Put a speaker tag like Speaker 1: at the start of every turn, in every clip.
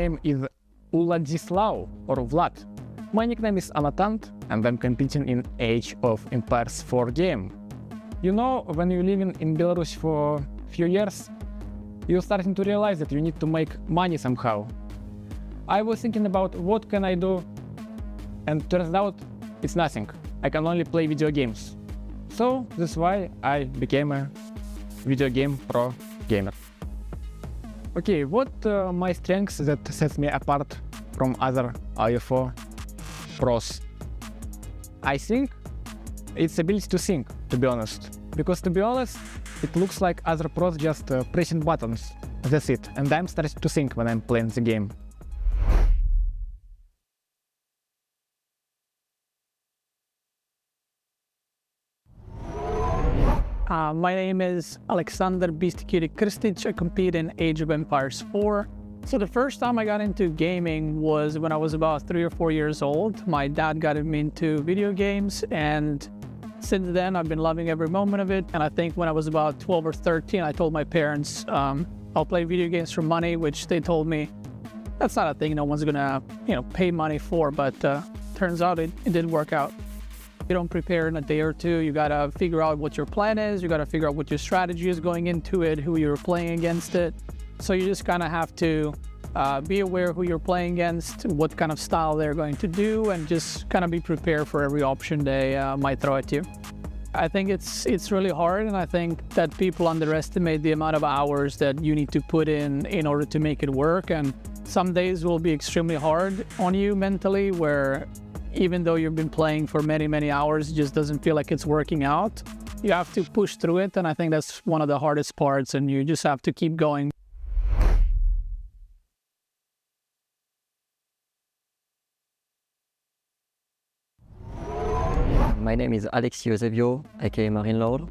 Speaker 1: name is Uladzislau or Vlad. My nickname is Anatant, and I'm competing in Age of Empires 4 game. You know, when you're living in Belarus for a few years, you're starting to realize that you need to make money somehow. I was thinking about what can I do, and turns out it's nothing. I can only play video games. So that's why I became a video game pro gamer. Okay, what my strengths that sets me apart from other IO4 pros? I think it's ability to think, to be honest. Because to be honest, it looks like other pros just pressing buttons. That's it. And I'm starting to think when I'm playing the game.
Speaker 2: My name is Alexander Beastyqt Kristic. I compete in Age of Empires 4. So the first time I got into gaming was when I was about 3 or 4 years old. My dad got me into video games, and since then I've been loving every moment of it. And I think when I was about 12 or 13, I told my parents I'll play video games for money, which they told me that's not a thing no one's gonna pay money for. But turns out it did work out. You don't prepare in a day or two. You gotta figure out what your plan is. You gotta figure out what your strategy is going into it, who you're playing against it. So you just kind of have to be aware who you're playing against, what kind of style they're going to do, and just kind of be prepared for every option they might throw at you. I think it's really hard, and I think that people underestimate the amount of hours that you need to put in order to make it work. And some days will be extremely hard on you mentally, where even though you've been playing for many, many hours, it just doesn't feel like it's working out. You have to push through it, and I think that's one of the hardest parts, and you just have to keep going.
Speaker 3: My name is Alexis Eusebio, aka Marine Lord.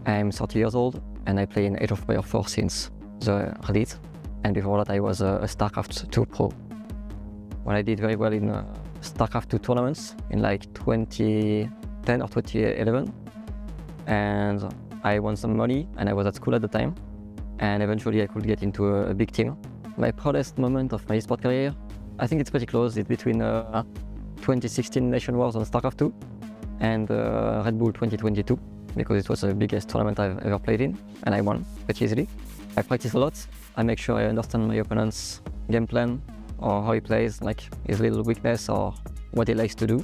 Speaker 3: I'm 30 years old, and I play in Age of Empires 4 since the release. And before that, I was a StarCraft 2 pro. When I did very well in StarCraft 2 tournaments in like 2010 or 2011, and I won some money, and I was at school at the time, and eventually I could get into a big team. My proudest moment of my esports career, I think it's pretty close. It's between 2016 Nation Wars on StarCraft 2 and Red Bull 2022, because it was the biggest tournament I've ever played in, and I won pretty easily. I practice a lot. I make sure I understand my opponent's game plan, or how he plays, like his little weakness or what he likes to do.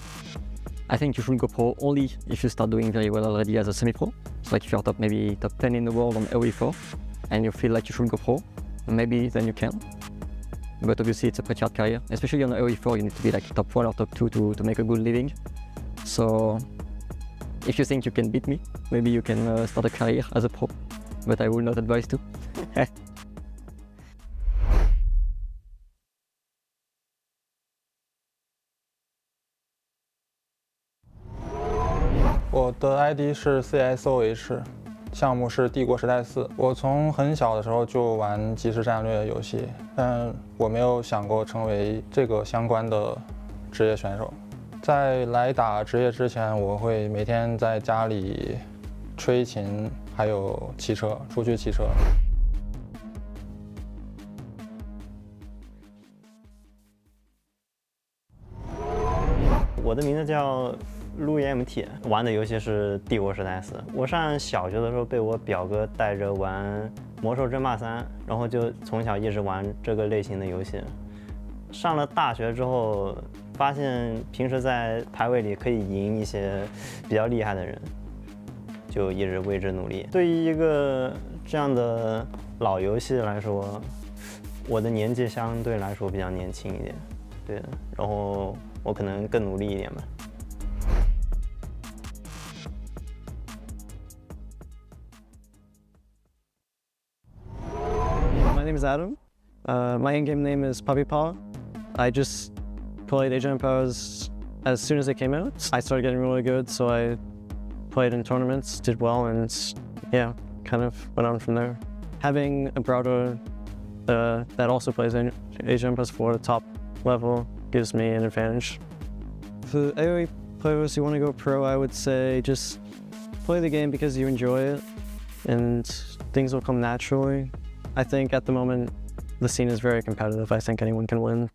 Speaker 3: I think you should go pro only if you start doing very well already as a semi-pro. So like if you're maybe top 10 in the world on AoE4 and you feel like you should go pro, maybe then you can. But obviously it's a pretty hard career, especially on AoE4 you need to be like top 1 or top 2 to make a good living. So if you think you can beat me, maybe you can start a career as a pro, but I will not advise to.
Speaker 4: 我的 ID 是 CSOH， 项目是帝国时代4。我从很小的时候就玩即时战略游戏，但我没有想过成为这个相关的职业选手。在来打职业之前，我会每天在家里吹琴，还有骑车，出去骑车。
Speaker 5: 我的名字叫路易 MT， 玩的游戏是帝国时代4。我上小学的时候被我表哥带着玩魔兽争霸3，然后就从小一直玩这个类型的游戏。上了大学之后，发现平时在排位里可以赢一些比较厉害的人，就一直为之努力。对于一个这样的老游戏来说，我的年纪相对来说比较年轻一点，对，然后我可能更努力一点吧。
Speaker 6: My name is Adam. My in-game name is Puppy Paw. I just played Age of Empires as soon as it came out. I started getting really good, so I played in tournaments, did well, and yeah, kind of went on from there. Having a brother that also plays Age of Empires 4 at the top level gives me an advantage. For AoE players who want to go pro, I would say just play the game because you enjoy it, and things will come naturally. I think at the moment, the scene is very competitive. I think anyone can win.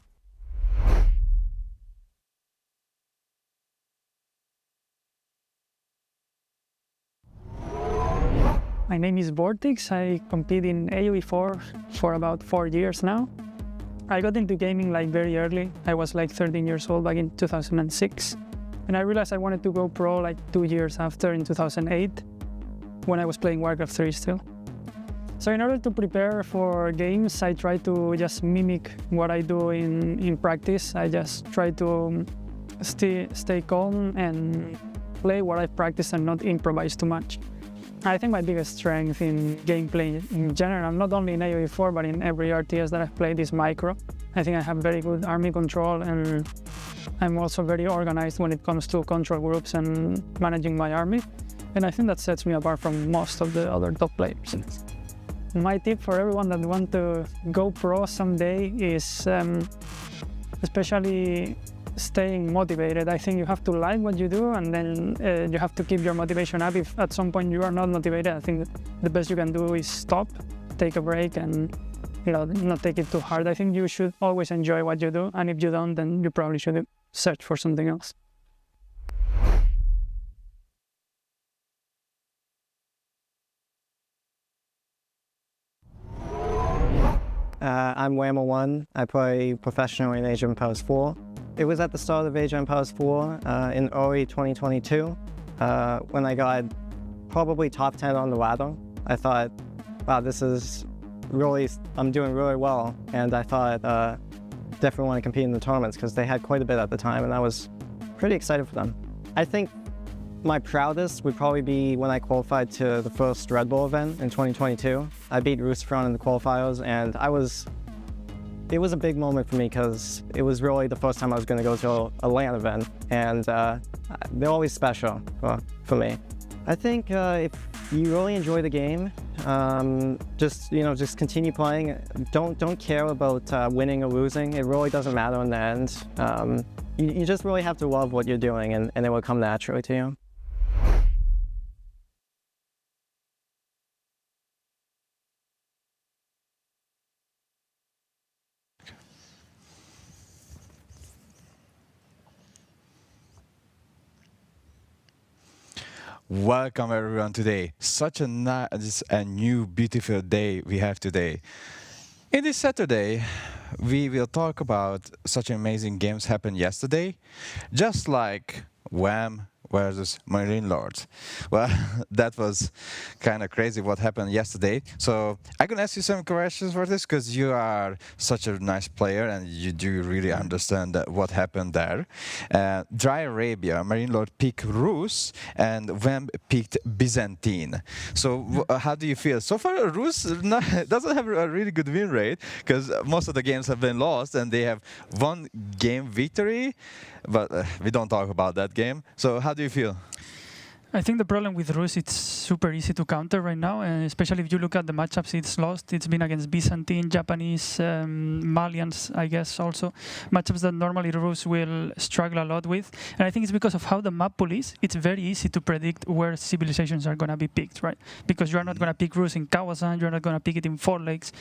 Speaker 2: My name is Vortex. I compete in AOE4 for about 4 years now. I got into gaming like very early. I was like 13 years old back in 2006. And I realized I wanted to go pro like 2 years after in 2008 when I was playing Warcraft 3 still. So in order to prepare for games, I try to just mimic what I do in practice. I just try to stay calm and play what I've practiced and not improvise too much. I think my biggest strength in gameplay in general, not only in AOE4 but in every RTS that I've played, is micro. I think I have very good army control, and I'm also very organized when it comes to control groups and managing my army. And I think that sets me apart from most of the other top players. My tip for everyone that want to go pro someday is especially staying motivated. I think you have to like what you do, and then you have to keep your motivation up. If at some point you are not motivated, I think the best you can do is stop, take a break, and not take it too hard. I think you should always enjoy what you do, and if you don't, then you probably should search for something else.
Speaker 6: I'm Whammer1. I play professionally in Age of Empires 4. It was at the start of Age of Empires 4 in early 2022 when I got probably top 10 on the ladder. I thought, wow, I'm doing really well. And I thought, definitely want to compete in the tournaments because they had quite a bit at the time, and I was pretty excited for them. I think my proudest would probably be when I qualified to the first Red Bull event in 2022. I beat Roostefront in the qualifiers, and it was a big moment for me because it was really the first time I was going to go to a LAN event, and they're always special for me. I think if you really enjoy the game, just continue playing. Don't care about winning or losing. It really doesn't matter in the end. You just really have to love what you're doing, and it will come naturally to you.
Speaker 7: Welcome everyone today. Such a nice and new beautiful day we have today. In this Saturday, we will talk about such amazing games happened yesterday, just like Wham versus Marine Lords. Well, that was kind of crazy what happened yesterday. So I can ask you some questions for this because you are such a nice player and you do really understand what happened there. Dry Arabia, Marine Lord picked Rus and Wham picked Byzantine. So how do you feel? So far, Rus doesn't have a really good win rate because most of the games have been lost and they have one game victory, but we don't talk about that game. So how do you feel?
Speaker 8: I think the problem with Rus, it's super easy to counter right now, and especially if you look at the matchups it's lost. It's been against Byzantine, Japanese, Malians, I guess also. Matchups that normally Rus will struggle a lot with. And I think it's because of how the map pool is. It's very easy to predict where civilizations are going to be picked, right? Because you're not going to pick Rus in Kawasan, you're not going to pick it in Four Lakes.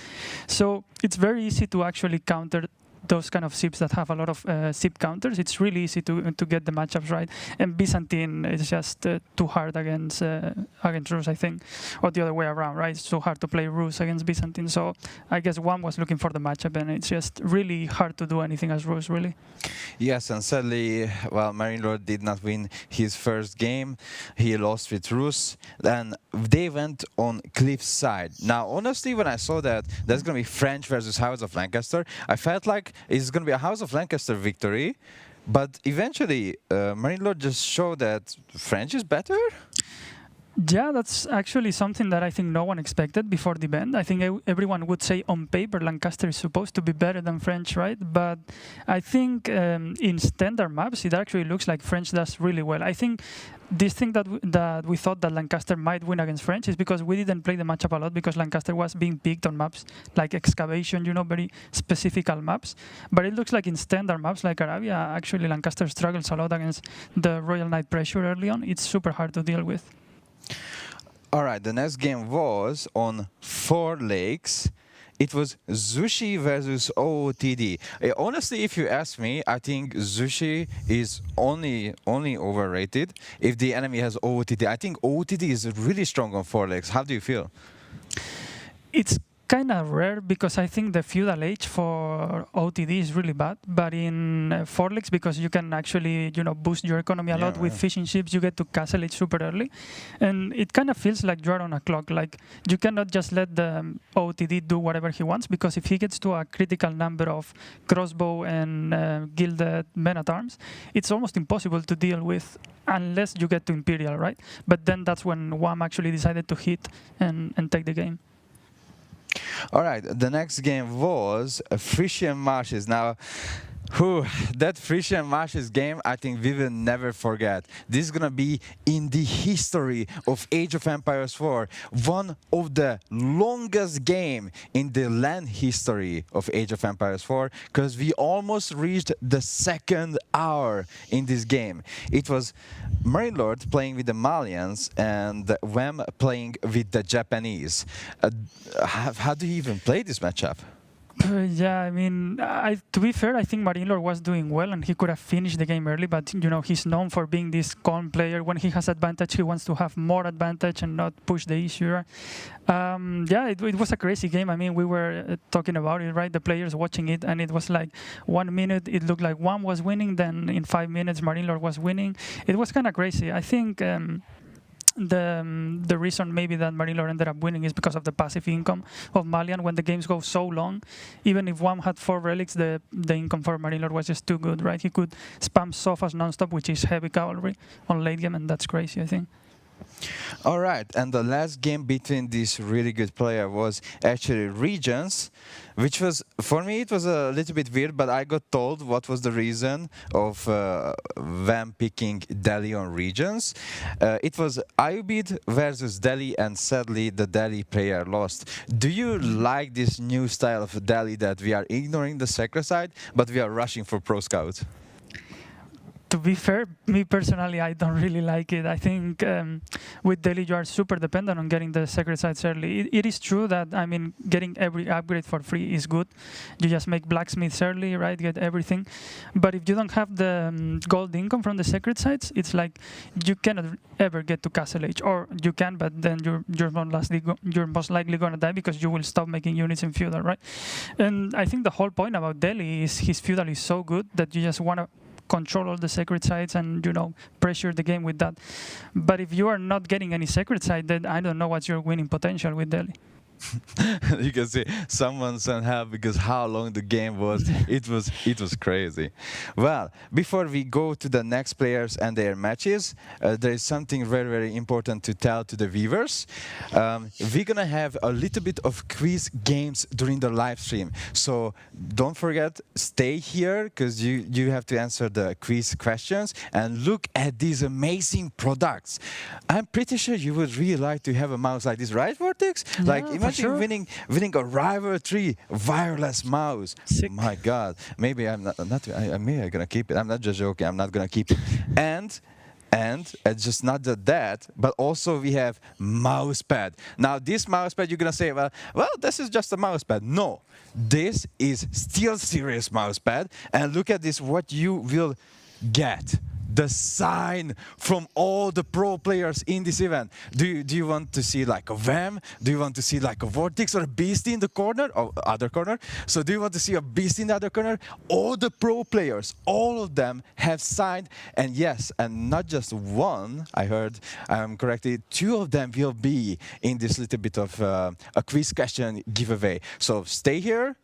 Speaker 8: So it's very easy to actually counter those kind of ships that have a lot of ship counters. It's really easy to get the matchups right. And Byzantine is just too hard against Rus, I think, or the other way around, right? It's too hard to play Rus against Byzantine. So I guess one was looking for the matchup, and it's just really hard to do anything as Rus, really.
Speaker 7: Yes, and sadly, well, Marine Lord did not win his first game. He lost with Rus, and they went on Cliffside. Now, honestly, when I saw that there's going to be French versus House of Lancaster, I felt like it's going to be a House of Lancaster victory, but eventually Marine Lord just showed that French is better.
Speaker 8: Yeah, that's actually something that I think no one expected before the event. I think everyone would say on paper Lancaster is supposed to be better than French, right? But I think in standard maps it actually looks like French does really well. I think this thing that we thought that Lancaster might win against French is because we didn't play the matchup a lot because Lancaster was being picked on maps like Excavation, you know, very specific maps. But it looks like in standard maps like Arabia, actually Lancaster struggles a lot against the Royal Knight pressure early on. It's super hard to deal with.
Speaker 7: All right, the next game was on Four Lakes it was Zushi versus OOTD. Honestly, if you ask me, I think Zushi is only overrated. If the enemy has OOTD, I think OOTD is really strong on 4 legs. How do you feel?
Speaker 8: It's kind of rare because I think the feudal age for OTD is really bad, but in 4 legs, because you can actually boost your economy a lot with fishing ships, you get to castle age super early, and it kind of feels like you're on a clock. Like you cannot just let the OTD do whatever he wants, because if he gets to a critical number of crossbow and gilded men-at-arms, it's almost impossible to deal with unless you get to Imperial, right? But then that's when WAM actually decided to hit and take the game.
Speaker 7: All right, the next game was Frisian Marshes. Now, that Frisian Marshes game, I think we will never forget. This is gonna be in the history of Age of Empires 4, one of the longest game in the LAN history of Age of Empires 4, because we almost reached the 2nd hour in this game. It was Marine Lord playing with the Malians and Wem playing with the Japanese. How do you even play this matchup?
Speaker 8: Yeah, I mean, to be fair, I think Marine Lord was doing well and he could have finished the game early, but he's known for being this calm player. When he has advantage, he wants to have more advantage and not push the issue. Yeah, it was a crazy game. I mean, we were talking about it, right? The players watching it, and it was like 1 minute, it looked like one was winning, then in 5 minutes, Marine Lord was winning. It was kind of crazy. I think the reason maybe that Marine Lord ended up winning is because of the passive income of Malian. When the games go so long, even if one had 4 relics, the income for Marine Lord was just too good, right? He could spam Sofas non-stop, which is heavy cavalry on late game, and that's crazy, I think.
Speaker 7: All right, and the last game between this really good player was actually Regions, which was, for me, it was a little bit weird, but I got told what was the reason of them picking Delhi on Regions. It was Ayubid versus Delhi, and sadly, the Delhi player lost. Do you like this new style of Delhi that we are ignoring the sacred side, but we are rushing for Pro Scout?
Speaker 8: To be fair, me personally, I don't really like it. I think with Delhi, you are super dependent on getting the sacred sites early. It is true that, I mean, getting every upgrade for free is good. You just make blacksmiths early, right? Get everything. But if you don't have the gold income from the sacred sites, it's like you cannot ever get to Castle Age. Or you can, but then you're most likely going to die because you will stop making units in feudal, right? And I think the whole point about Delhi is his feudal is so good that you just want to control all the sacred sites and pressure the game with that. But if you are not getting any sacred site, then I don't know what's your winning potential with Delhi.
Speaker 7: You can see someone sent help because how long the game was. It was crazy. Well, before we go to the next players and their matches, there is something very, very important to tell to the viewers. We're gonna have a little bit of quiz games during the live stream, so don't forget, stay here because you have to answer the quiz questions and look at these amazing products. I'm pretty sure you would really like to have a mouse like this, right, Vortex?
Speaker 8: Yeah,
Speaker 7: like imagine winning a Rival 3 wireless mouse.
Speaker 8: Sick.
Speaker 7: My God, maybe I'm maybe I'm gonna keep it. I'm not just joking. I'm not gonna keep it. And it's just not that, but also we have mouse pad. Now this mouse pad, you're gonna say, well, this is just a mouse pad. No, this is still serious mouse pad. And look at this, what you will get. The sign from all the pro players in this event. Do you want to see like a Vem? Do you want to see like a Vortex or a Beasty in the corner or other corner? So do you want to see a Beasty in the other corner? All the pro players, all of them have signed, and yes, and not just one. I heard correctly, 2 of them will be in this little bit of a quiz question giveaway. So stay here,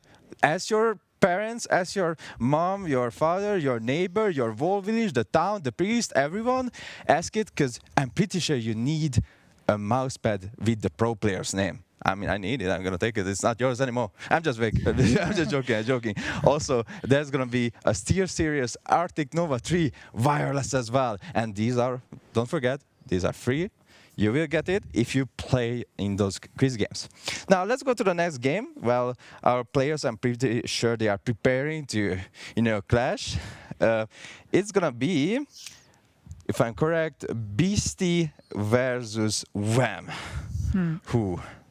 Speaker 7: ask your parents, ask your mom, your father, your neighbor, your whole village, the town, the priest, everyone. Ask it, because I'm pretty sure you need a mouse pad with the pro player's name. I mean, I need it. I'm gonna take it. It's not yours anymore. I'm just joking. I'm joking. Also, there's gonna be a Steer Series Arctic Nova 3 wireless as well. And these are, don't forget, these are free. You will get it if you play in those quiz games. Now, let's go to the next game. Well, our players, I'm pretty sure they are preparing to, clash. It's gonna be, if I'm correct, Beasty versus Wham.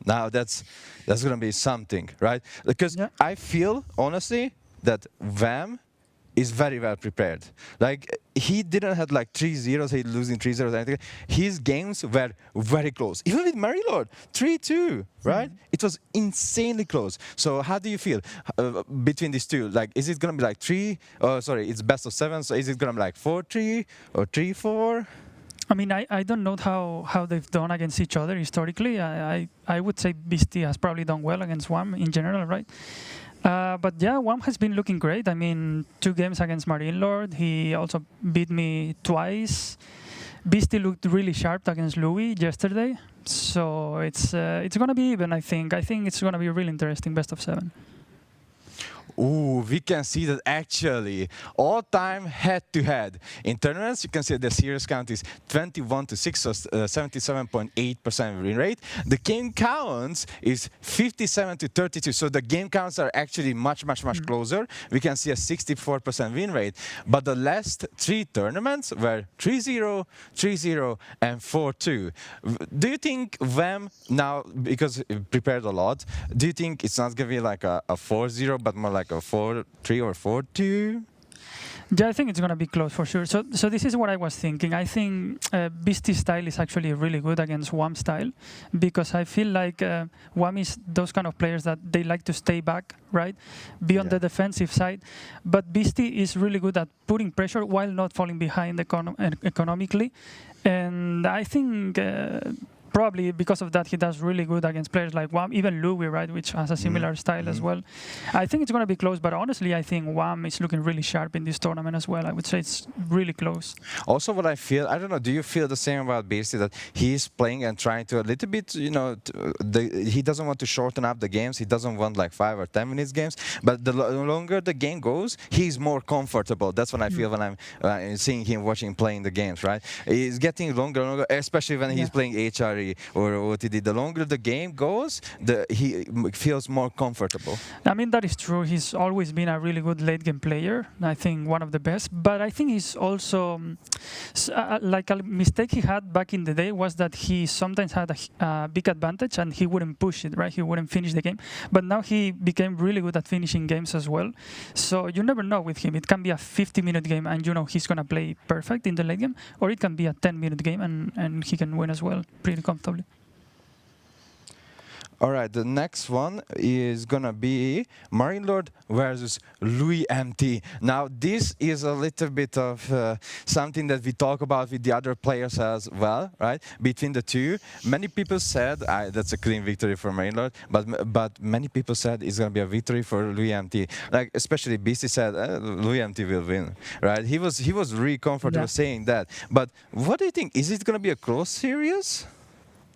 Speaker 7: Now that's gonna be something, right? Because I feel honestly that VAM is very well prepared. Like he didn't have like 3-0, he losing 3-0 or anything. His games were very close. Even with Marilord, 3-2, right? It was insanely close. So how do you feel between these two? Like, is it gonna be like it's best of 7, so is it gonna be like 4-3 or 3-4?
Speaker 8: I mean, I don't know how they've done against each other historically. I would say Beastyqt has probably done well against WAM in general, right? But yeah, WAM has been looking great. I mean, 2 games against Marine Lord. He also beat me twice. Beastyqt looked really sharp against Louis yesterday. So it's going to be even, I think. I think it's going to be a really interesting best of 7.
Speaker 7: Ooh, we can see that actually all-time head-to-head. In tournaments, you can see the series count is 21-6, so 77.8% win rate. The game counts is 57-32, so the game counts are actually much closer. We can see a 64% win rate. But the last 3 tournaments were 3-0, 3-0, and 4-2. Do you think VAM now, because it prepared a lot, do you think it's not going to be like a 4-0, but more like a 4-3 or 4-2?
Speaker 8: Yeah, I think it's going to be close for sure. So this is what I was thinking. I think Beastyqt style is actually really good against WAM style, because I feel like WAM is those kind of players that they like to stay back, right? Be on the defensive side. But Beastyqt is really good at putting pressure while not falling behind economically. And I think probably because of that, he does really good against players like WAM, even Louis, right, which has a similar style as well. I think it's going to be close, but honestly, I think WAM is looking really sharp in this tournament as well. I would say it's really close. Also, what I feel, I don't know, do you feel the same about Beastyqt, that he's playing and trying to a little bit, you know, he doesn't want to shorten up the games. He doesn't want like 5 or 10 minutes games, but the longer the game goes, he's more comfortable. That's what I feel when I'm seeing him playing the games, right? He's getting longer and longer, especially when he's playing HRE or OTD. The longer the game goes, he feels more comfortable. I mean, that is true. He's always been a really good late game player. I think one of the best. But I think he's also like a mistake he had back in the day was that he sometimes had a big advantage and he wouldn't push it, right? He wouldn't finish the game. But now he became really good at finishing games as well. So you never know with him. It can be a 50-minute game and you know he's going to play perfect in the late game, or it can be a 10-minute game and he can win as well pretty comfortably. All right, the next one is gonna be Marine Lord versus Louis MT. Now, this is a little bit of something that we talk about with the other players as well, right? Between the two, many people said that's a clean victory for Marine Lord, but many people said it's gonna be a victory for Louis MT. Like especially Beasty said Louis MT will win, right? He was really comfortable saying that. But what do you think? Is it gonna be a close series?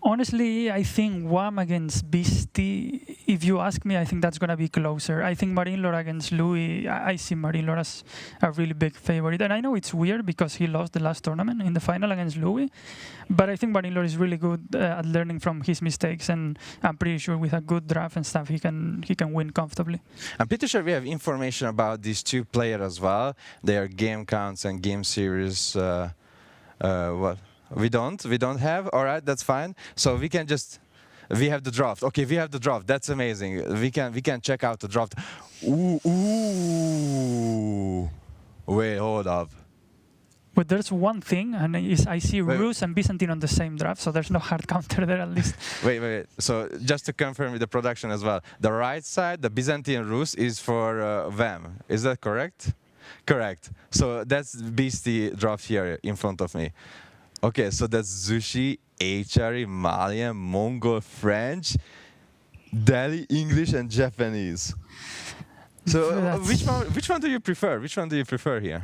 Speaker 8: Honestly, I think WAM against Beastyqt, if you ask me, I think that's going to be closer. I think Marine Lord against Louis, I see Marine Lord as a really big favorite. And I know it's weird because he lost the last tournament in the final against Louis, but I think Marine Lord is really good at learning from his mistakes, and I'm pretty sure with a good draft and stuff, he can win comfortably. I'm pretty sure we have information about these two players as well, their game counts and game series. We don't have. All right, that's fine. So we can just, we have the draft. Okay, we have the draft. That's amazing. We can check out the draft. Ooh. Wait, hold up. But there's one thing, and I see Rus and Byzantine on the same draft, so there's no hard counter there at least. Wait. So just to confirm with the production as well, the right side, the Byzantine Rus is for VAM. Is that correct? Correct. So that's Beastyqt draft here in front of me. Okay, so that's Zushi, HRE, Malian, Mongol, French, Delhi, English, and Japanese. So which one do you prefer? Which one do you prefer here?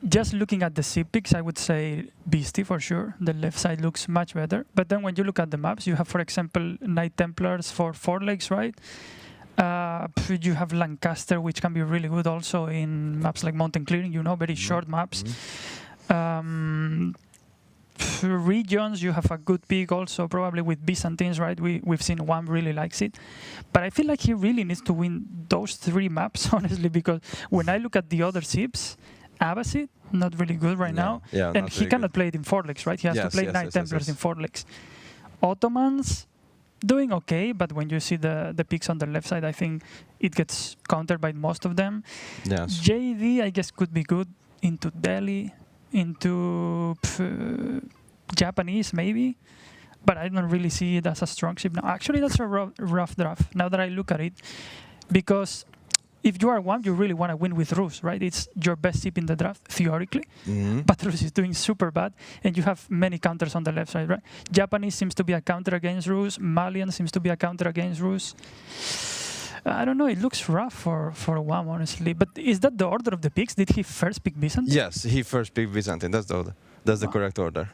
Speaker 8: Just looking at the SIP picks, I would say Beastyqt for sure. The left side looks much better. But then when you look at the maps, you have, for example, Knight Templars for 4 legs, right? You have Lancaster, which can be really good also in maps like Mountain Clearing, you know, very short maps. Regions, you have a good pick also, probably with Byzantines, right? We've seen WAM really likes it. But I feel like he really needs to win those 3 maps, honestly, because when I look at the other SIPs, Abbasid, not really good right now. Yeah, and he cannot play it in 4 legs, right? He has to play Knight Templars in 4 legs. Ottomans, doing okay, but when you see the picks on the left side, I think it gets countered by most of them.
Speaker 7: Yes.
Speaker 8: JD, I guess, could be good into Delhi, into Japanese maybe, but I don't really see it as a strong ship now. Actually, that's a rough draft now that I look at it, because if you are one, you really want to win with Rus, right? It's your best ship in the draft, theoretically. But Rus is doing super bad, and you have many counters on the left side, right? Japanese seems to be a counter against Rus. Malian seems to be a counter against Rus. I don't know. It looks rough for one, honestly. But is that the order of the picks? Did he first pick Byzantine?
Speaker 7: Yes, he first picked Byzantine. That's the order. That's the correct order.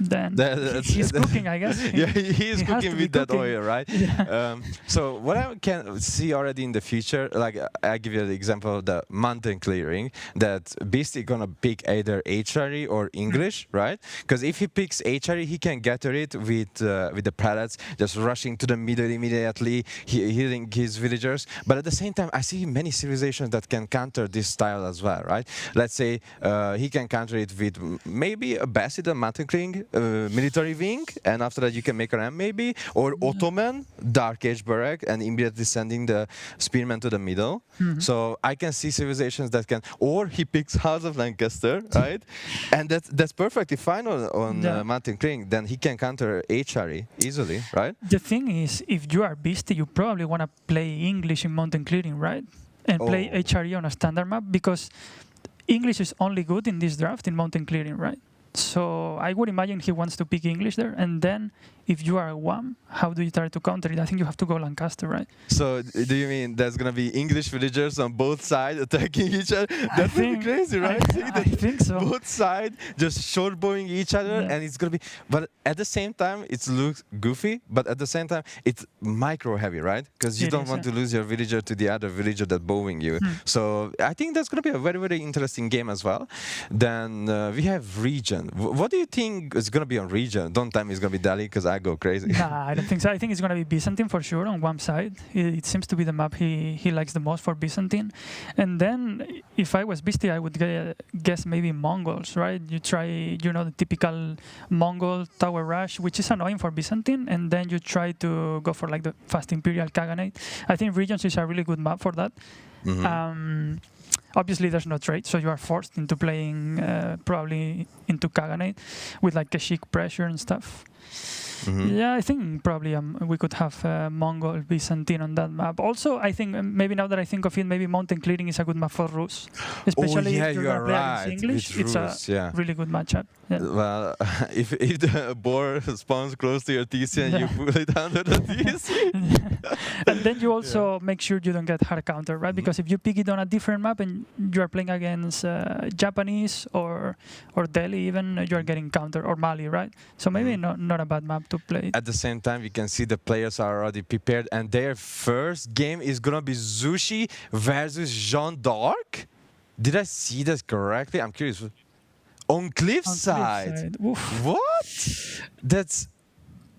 Speaker 8: Then he's cooking, I guess.
Speaker 7: Yeah, he is cooking with that oil, right?
Speaker 8: Yeah.
Speaker 7: So what I can see already in the future, like I give you the example of the mountain clearing, that Beastyqt gonna pick either HRE or English, right? Because if he picks HRE, he can gather it with the prelates, just rushing to the middle immediately, healing his villagers. But at the same time, I see many civilizations that can counter this style as well, right? Let's say he can counter it with maybe a Beastyqt mountain clearing military wing, and after that you can make a ram maybe, or Ottoman Dark Age barrack and immediately sending the spearman to the middle. So I can see civilizations that can, or he picks House of Lancaster, right? And that's perfectly fine on mountain clearing. Then he can counter HRE easily, right?
Speaker 8: The thing is, if you are Beasty, you probably want to play English in mountain clearing, right? And play HRE on a standard map, because English is only good in this draft in mountain clearing, right? So I would imagine he wants to pick English there, and then if you are a WAM, how do you try to counter it? I think you have to go Lancaster, right?
Speaker 7: So do you mean there's gonna be English villagers on both sides attacking each other? That would be crazy, right?
Speaker 8: I think so.
Speaker 7: Both sides just short bowing each other, and it's gonna be. But at the same time, it looks goofy. But at the same time, it's micro heavy, right? Because you don't want to lose your villager to the other villager that bowing you. So I think that's gonna be a very, very interesting game as well. Then we have region. What do you think is gonna be on region? Don't tell me it's gonna be Delhi, because I go crazy.
Speaker 8: Nah, I don't think so. I think it's going to be Byzantine for sure on one side. It seems to be the map he likes the most for Byzantine. And then if I was Beasty, I would guess maybe Mongols, right? You try, the typical Mongol tower rush, which is annoying for Byzantine, and then you try to go for like the fast Imperial Khaganate. I think regions is a really good map for that. Obviously, there's no trade, so you are forced into playing probably into Khaganate with like Kashik pressure and stuff. Yeah, I think probably we could have Mongol Byzantine on that map. Also, I think maybe now that I think of it, maybe mountain clearing is a good map for Rus. Especially if you're going to play against English, it's a really good matchup. Yeah.
Speaker 7: Well, if the boar spawns close to your TC and you pull it under the TC.
Speaker 8: And then you also make sure you don't get hard counter, right? Because if you pick it on a different map and you are playing against Japanese or Delhi even, you are getting counter, or Mali, right? So maybe not a bad map to play.
Speaker 7: At the same time, you can see the players are already prepared, and their first game is gonna be Zushi versus Jeanne d'Arc. Did I see this correctly? I'm curious. On Cliffside. What? That's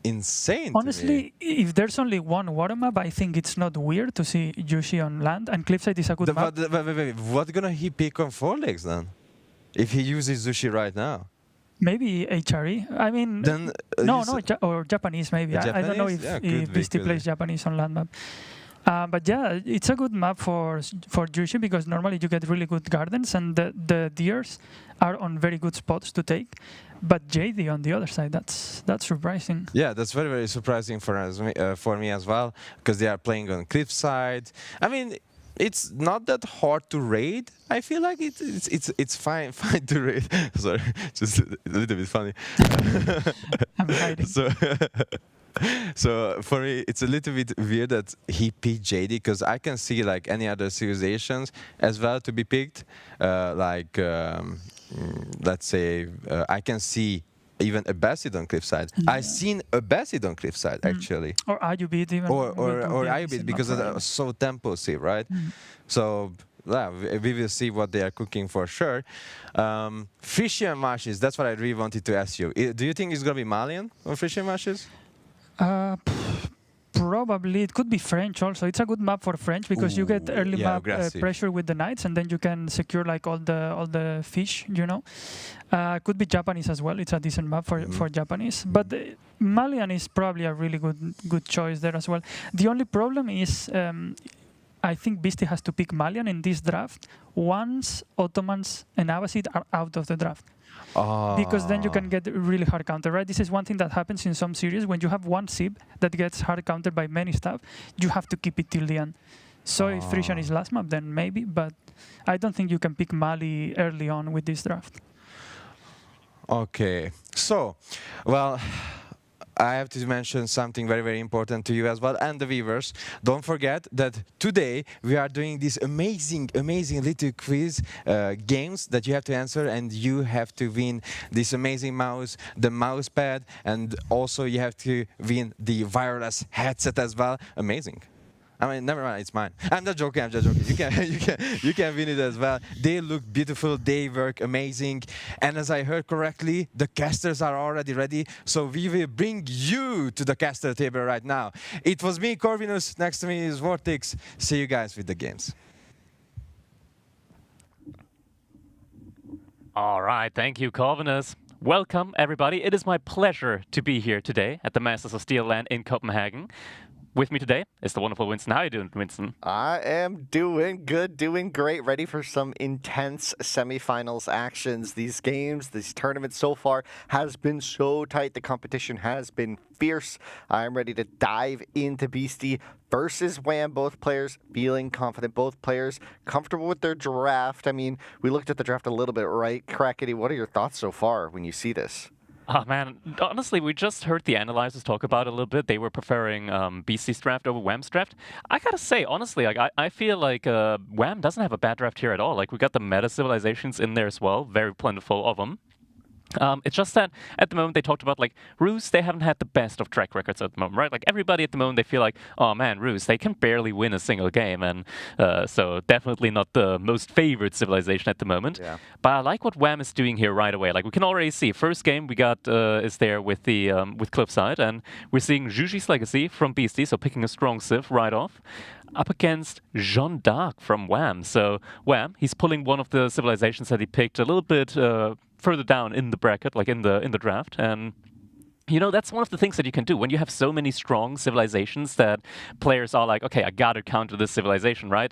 Speaker 7: insane.
Speaker 8: Honestly, if there's only one water map, I think it's not weird to see Zushi on land, and Cliffside is a good map.
Speaker 7: Wait, what gonna he pick on 4 legs then? If he uses Zushi right now?
Speaker 8: Maybe HRE. I mean,
Speaker 7: then,
Speaker 8: or Japanese maybe. I don't know if Beasty plays Japanese on land map. But yeah, it's a good map for Jushi, because normally you get really good gardens, and the deers are on very good spots to take. But JD on the other side, that's surprising.
Speaker 7: Yeah, that's very, very surprising for me as well, because they are playing on Cliffside. I mean, it's not that hard to raid. I feel like it's fine to raid. Sorry, just a little bit funny.
Speaker 8: I'm hiding.
Speaker 7: So for me, it's a little bit weird that he picked JD, because I can see like any other civilizations as well to be picked. Let's say I can see even a Beastyqt on Cliffside. I've seen a Beastyqt on Cliffside actually.
Speaker 8: Or Ayubit even.
Speaker 7: Or Ayubit, because it's so tempo safe, right? So yeah, we will see what they are cooking for sure. Frisian Marshes, that's what I really wanted to ask you. Do you think it's going to be Malian on Frisian Marshes?
Speaker 8: Probably. It could be French also. It's a good map for French, because you get early map pressure with the knights, and then you can secure like all the fish, Could be Japanese as well. It's a decent map for Japanese. But Malian is probably a really good choice there as well. The only problem is I think Beastyqt has to pick Malian in this draft once Ottomans and Abbasid are out of the draft. Because then you can get really hard counter, right? This is one thing that happens in some series. When you have one SIB that gets hard countered by many stuff, you have to keep it till the end. So if Frisian is last map, then maybe, but I don't think you can pick Mali early on with this draft.
Speaker 7: Okay, so, well, I have to mention something very, very important to you as well, and the viewers. Don't forget that today we are doing these amazing little quiz games that you have to answer, and you have to win this amazing mouse, the mouse pad, and also you have to win the wireless headset as well. Amazing. I mean, never mind, it's mine. I'm just joking, I'm just joking. You can win it as well. They look beautiful, they work amazing. And as I heard correctly, the casters are already ready. So we will bring you to the caster table right now. It was me, Corvinus. Next to me is Vortex. See you guys with the games.
Speaker 9: All right, thank you, Corvinus. Welcome, everybody. It is my pleasure to be here today at the Masters of Steel LAN in Copenhagen. With me today is the wonderful Winston. How are you doing, Winston?
Speaker 10: I am doing good, doing great, ready for some intense semifinals actions. These games, these tournaments so far has been so tight. The competition has been fierce. I'm ready to dive into Beastyqt versus Wham. Both players feeling confident. Both players comfortable with their draft. I mean, we looked at the draft a little bit, right? Crackety, what are your thoughts so far when you see this?
Speaker 9: Oh man, honestly, we just heard the analyzers talk about it a little bit. They were preferring Beastyqt's draft over Wham's draft. I gotta say, honestly, like I feel like Wham doesn't have a bad draft here at all. Like we got the meta civilizations in there as well, very plentiful of them. It's just that at the moment they talked about like Ruse, they haven't had the best of track records at the moment, right? Like everybody at the moment they feel like, oh man, Ruse, they can barely win a single game, and so definitely not the most favored civilization at the moment.
Speaker 10: Yeah.
Speaker 9: But I like what Wham is doing here right away. Like we can already see first game we got is there with the with Cliffside, and we're seeing Juji's Legacy from Beastyqt, so picking a strong civ right off. Up against Jeanne d'Arc from Wham. So Wham, he's pulling one of the civilizations that he picked a little bit further down in the bracket, like in the draft, and you know, that's one of the things that you can do when you have so many strong civilizations that players are like, okay, I gotta counter this civilization, right?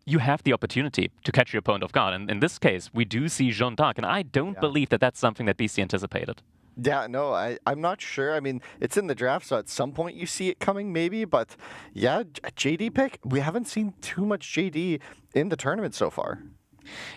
Speaker 9: You have the opportunity to catch your opponent off guard, and in this case, we do see Jeanne d'Arc, and I don't believe that that's something that BC anticipated.
Speaker 10: Yeah, no, I'm not sure. I mean, it's in the draft, so at some point you see it coming, maybe. But yeah, JD pick, we haven't seen too much JD in the tournament so far.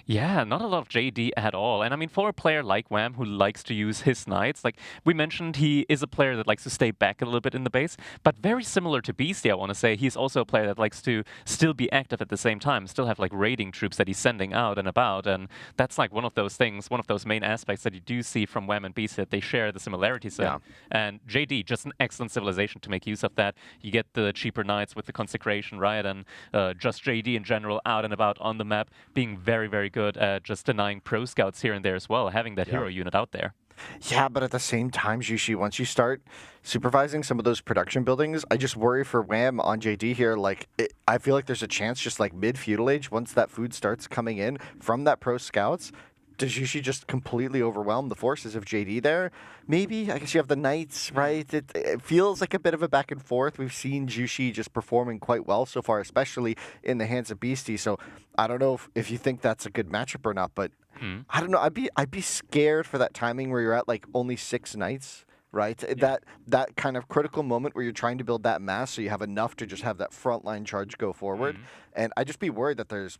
Speaker 9: Yeah, not a lot of JD at all. And I mean, for a player like Wham who likes to use his knights, like we mentioned, he is a player that likes to stay back a little bit in the base, but very similar to Beastyqt, I want to say, he's also a player that likes to still be active at the same time, still have like raiding troops that he's sending out and about, and that's like one of those things, one of those main aspects that you do see from Wham and Beastyqt, that they share the similarities in. And JD, just an excellent civilization to make use of that. You get the cheaper knights with the consecration, right? And just JD in general out and about on the map, being very, very good at just denying pro scouts here and there as well, having that hero unit out there.
Speaker 10: Yeah, but at the same time, Jushi, once you start supervising some of those production buildings, I just worry for Wham on JD here. Like, I feel like there's a chance just like mid-feudal age, once that food starts coming in from that pro scouts, does Jushi just completely overwhelm the forces of JD there? Maybe. I guess you have the Knights, right? It feels like a bit of a back and forth. We've seen Jushi just performing quite well so far, especially in the hands of Beastyqt. So I don't know if you think that's a good matchup or not, but I don't know. I'd be scared for that timing where you're at like only 6 Knights, right? Yeah. That kind of critical moment where you're trying to build that mass so you have enough to just have that frontline charge go forward. And I'd just be worried that there's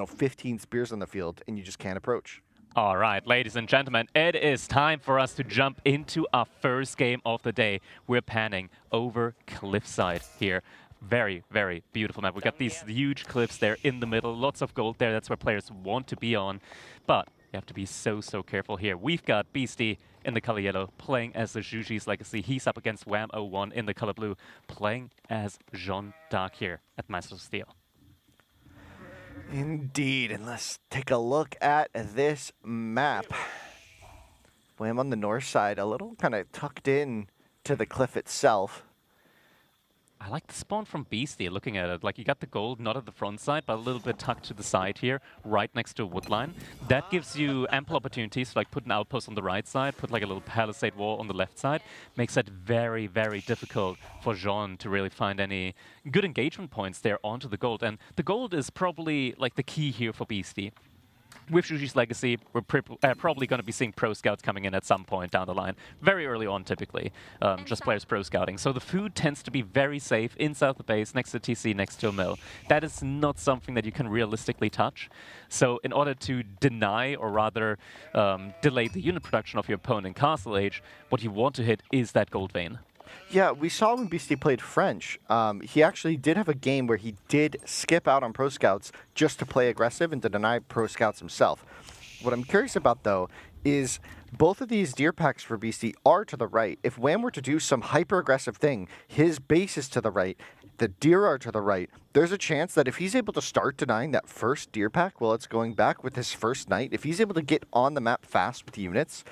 Speaker 10: 15 spears on the field and you just can't approach.
Speaker 9: All right, ladies and gentlemen, it is time for us to jump into our first game of the day. We're panning over Cliffside here. Very, very beautiful map. We got these huge cliffs there in the middle, lots of gold there. That's where players want to be on. But you have to be so careful here. We've got Beastyqt in the color yellow, playing as the Juji's Legacy. He's up against Wham 01 in the color blue, playing as Jeanne d'Arc here at Masters of Steel.
Speaker 10: Indeed, and let's take a look at this map. Wham on the north side, a little kind of tucked in to the cliff itself.
Speaker 9: I like the spawn from Beasty, looking at it. Like, you got the gold not at the front side, but a little bit tucked to the side here, right next to a wood line. That gives you ample opportunities to, like, put an outpost on the right side, put, like, a little palisade wall on the left side. Makes it very, very difficult for Jean to really find any good engagement points there onto the gold. And the gold is probably, like, the key here for Beasty. With Zhuji's Legacy, we're probably going to be seeing pro scouts coming in at some point down the line. Very early on, typically. Just players pro scouting. So the food tends to be very safe inside the base, next to TC, next to a mill. That is not something that you can realistically touch. So in order to deny, or rather delay the unit production of your opponent in Castle Age, what you want to hit is that gold vein.
Speaker 10: Yeah, we saw when Beasty played French, he actually did have a game where he did skip out on Pro Scouts just to play aggressive and to deny Pro Scouts himself. What I'm curious about, though, is both of these deer packs for Beasty are to the right. If Wham were to do some hyper-aggressive thing, his base is to the right, the deer are to the right, there's a chance that if he's able to start denying that first deer pack while it's going back with his first knight, if he's able to get on the map fast with units,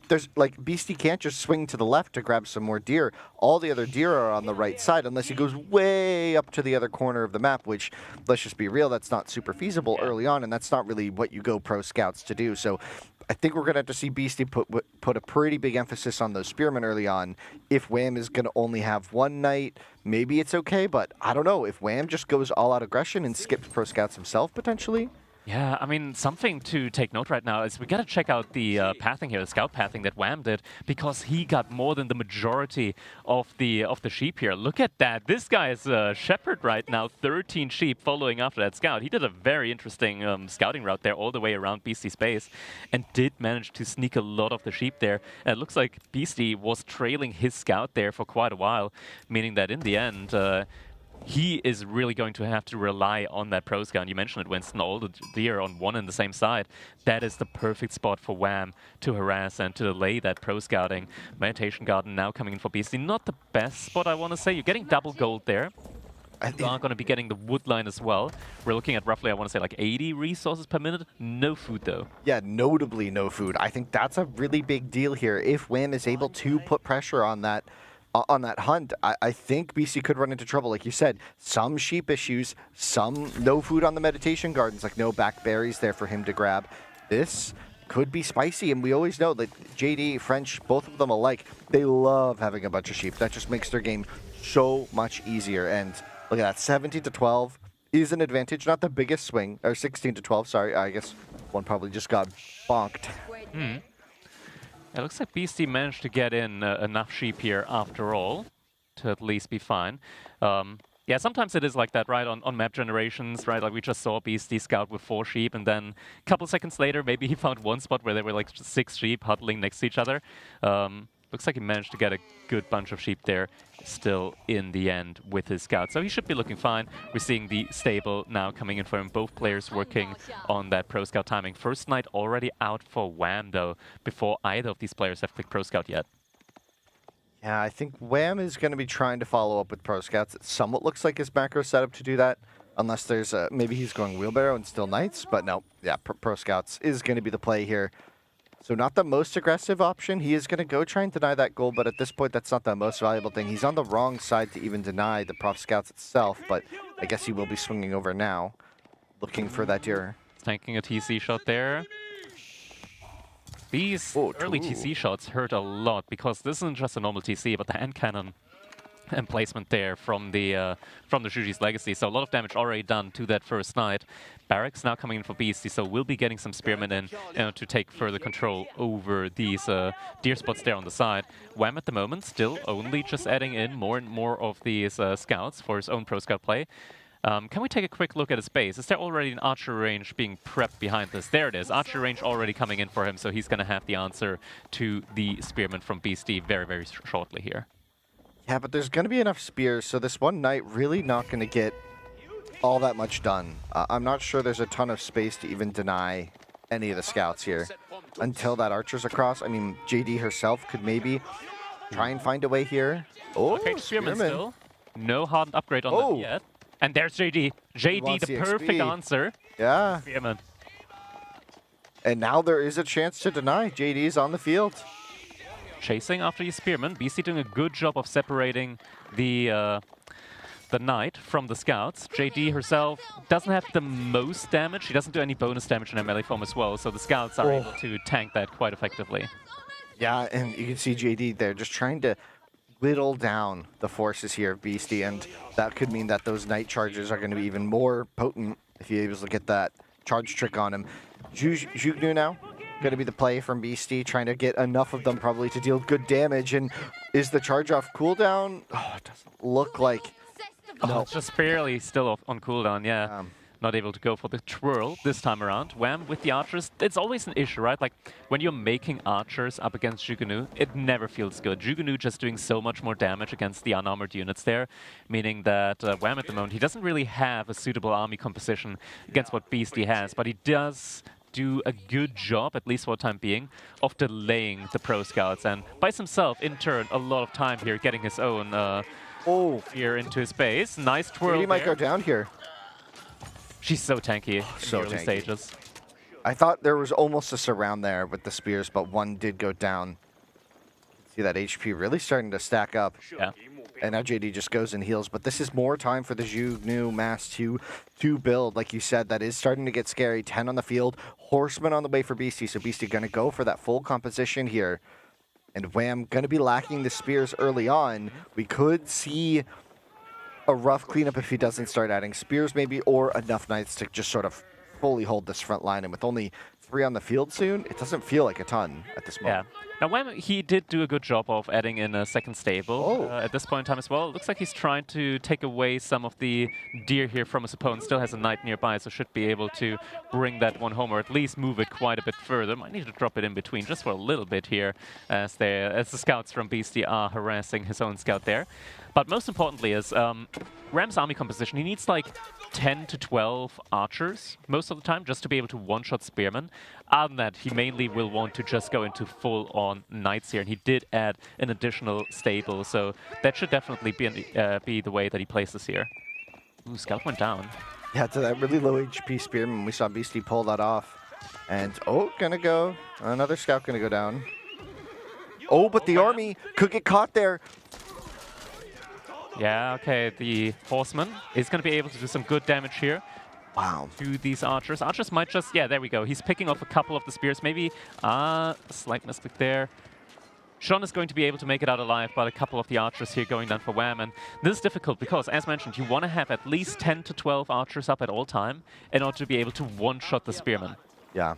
Speaker 10: there's like Beasty can't just swing to the left to grab some more deer. All the other deer are on the right side unless he goes way up to the other corner of the map, which, let's just be real, that's not super feasible early on, and that's not really what you go pro scouts to do. So I think we're going to have to see Beasty put a pretty big emphasis on those spearmen early on. If Wham is going to only have one knight, maybe it's okay, but I don't know. If Wham just goes all-out aggression and skips pro scouts himself, potentially...
Speaker 9: Yeah, I mean, something to take note right now is we got to check out the pathing here, the scout pathing that Wham did, because he got more than the majority of the sheep here. Look at that. This guy is a shepherd right now, 13 sheep following after that scout. He did a very interesting scouting route there all the way around Beasty's base and did manage to sneak a lot of the sheep there. And it looks like Beasty was trailing his scout there for quite a while, meaning that in the end... he is really going to have to rely on that pro scout. You mentioned it, Winston, all the deer on one and the same side. That is the perfect spot for Wham to harass and to delay that pro scouting. Meditation Garden now coming in for Beasty. Not the best spot, I want to say. You're getting double gold there. You are going to be getting the wood line as well. We're looking at roughly, I want to say, like 80 resources per minute. No food, though.
Speaker 10: Yeah, notably no food. I think that's a really big deal here. If Wham is able to put pressure on that hunt, I think Beasty could run into trouble. Like you said, some sheep issues, some no food on the meditation gardens, like no back berries there for him to grab. This could be spicy, and we always know that JD, French, both of them alike, they love having a bunch of sheep. That just makes their game so much easier. And look at that, 17-12 is an advantage. Not the biggest swing, or 16-12, sorry. I guess one probably just got bonked.
Speaker 9: It looks like Beasty managed to get in enough sheep here after all to at least be fine. Yeah, sometimes it is like that, right, on map generations, right? Like we just saw Beasty scout with 4 sheep, and then a couple seconds later, maybe he found one spot where there were like 6 sheep huddling next to each other. Looks like he managed to get a good bunch of sheep there still in the end with his scout. So he should be looking fine. We're seeing the stable now coming in for him. Both players working on that pro scout timing. First night already out for Wham, though, before either of these players have clicked pro scout yet.
Speaker 10: Yeah, I think Wham is going to be trying to follow up with pro scouts. It somewhat looks like his macro setup to do that, unless there's maybe he's going wheelbarrow and still knights, but no, yeah, pro scouts is going to be the play here. So not the most aggressive option. He is going to go try and deny that goal, but at this point, that's not the most valuable thing. He's on the wrong side to even deny the prof scouts itself, but I guess he will be swinging over now, looking for that deer.
Speaker 9: Tanking a TC shot there. These early TC shots hurt a lot, because this isn't just a normal TC, but the hand cannon and placement there from the Zhuji's Legacy. So a lot of damage already done to that first knight. Barracks now coming in for Beasty, so we'll be getting some spearmen in to take further control over these deer spots there on the side. Wham at the moment still only just adding in more and more of these scouts for his own pro scout play. Can we take a quick look at his base? Is there already an archer range being prepped behind this? There it is. Archer range already coming in for him, so he's going to have the answer to the spearmen from Beasty very, very shortly here.
Speaker 10: Yeah, but there's going to be enough spears, so this one knight really not going to get all that much done. I'm not sure there's a ton of space to even deny any of the scouts here until that archer's across. I mean, JD herself could maybe try and find a way here. Oh,
Speaker 9: okay, spearmen still. No hardened upgrade on them yet. And there's JD. JD, the perfect answer.
Speaker 10: Yeah.
Speaker 9: Spearmen.
Speaker 10: And now there is a chance to deny. JD's on the field.
Speaker 9: Chasing after these spearmen. Beasty doing a good job of separating the the Knight from the Scouts. JD herself doesn't have the most damage. She doesn't do any bonus damage in her melee form as well, so the Scouts are able to tank that quite effectively.
Speaker 10: Yeah, and you can see JD there just trying to whittle down the forces here of Beasty, and that could mean that those Knight charges are going to be even more potent if you're able to get that charge trick on him. Zhugnu now going to be the play from Beasty, trying to get enough of them probably to deal good damage. And is the charge off cooldown? Oh, it doesn't look like.
Speaker 9: No, it's just barely still on cooldown, yeah. Not able to go for the twirl this time around. Wham with the archers, it's always an issue, right? Like, when you're making archers up against Zhugnu, it never feels good. Zhugnu just doing so much more damage against the unarmored units there, meaning that Wham at the moment, he doesn't really have a suitable army composition against what Beasty has, but he does do a good job, at least for the time being, of delaying the pro scouts, and buys himself, in turn, a lot of time here, getting his own here into his base. Nice twirl.
Speaker 10: He might go down here.
Speaker 9: She's so tanky in
Speaker 10: so
Speaker 9: the early
Speaker 10: tanky.
Speaker 9: stages.
Speaker 10: I thought there was almost a surround there with the spears, but one did go down. See that HP really starting to stack up.
Speaker 9: Yeah.
Speaker 10: And now JD just goes and heals, but this is more time for the Zhugnu mass to build. Like you said, that is starting to get scary. 10 on the field, Horseman on the way for Beasty, so Beasty gonna go for that full composition here. And Wham gonna be lacking the spears early on. We could see a rough cleanup if he doesn't start adding spears maybe, or enough Knights to just sort of fully hold this front line. And with only 3 on the field soon, it doesn't feel like a ton at this moment.
Speaker 9: Yeah. Now, Wham, he did do a good job of adding in a second stable at this point in time as well. It looks like he's trying to take away some of the deer here from his opponent. Still has a Knight nearby, so should be able to bring that one home, or at least move it quite a bit further. Might need to drop it in between just for a little bit here, as the scouts from Beasty are harassing his own scout there. But most importantly is Ram's army composition. He needs like 10 to 12 archers most of the time just to be able to one-shot spearmen. Other than that, he mainly will want to just go into full-on Knights here, and he did add an additional stable, so that should definitely be the way that he plays this here. Ooh, scout went down.
Speaker 10: Yeah, to that really low HP spearman, we saw Beasty pull that off. And, gonna go. Another scout gonna go down. Oh, but the army could get caught there.
Speaker 9: Yeah, okay, the Horseman is going to be able to do some good damage here.
Speaker 10: Wow.
Speaker 9: To these archers. Archers might just, yeah, there we go. He's picking off a couple of the spears. Maybe a slight misclick there. Sean is going to be able to make it out alive, but a couple of the archers here going down for Wham. And this is difficult because, as mentioned, you want to have at least 10 to 12 archers up at all time in order to be able to one-shot the spearmen.
Speaker 10: Yeah.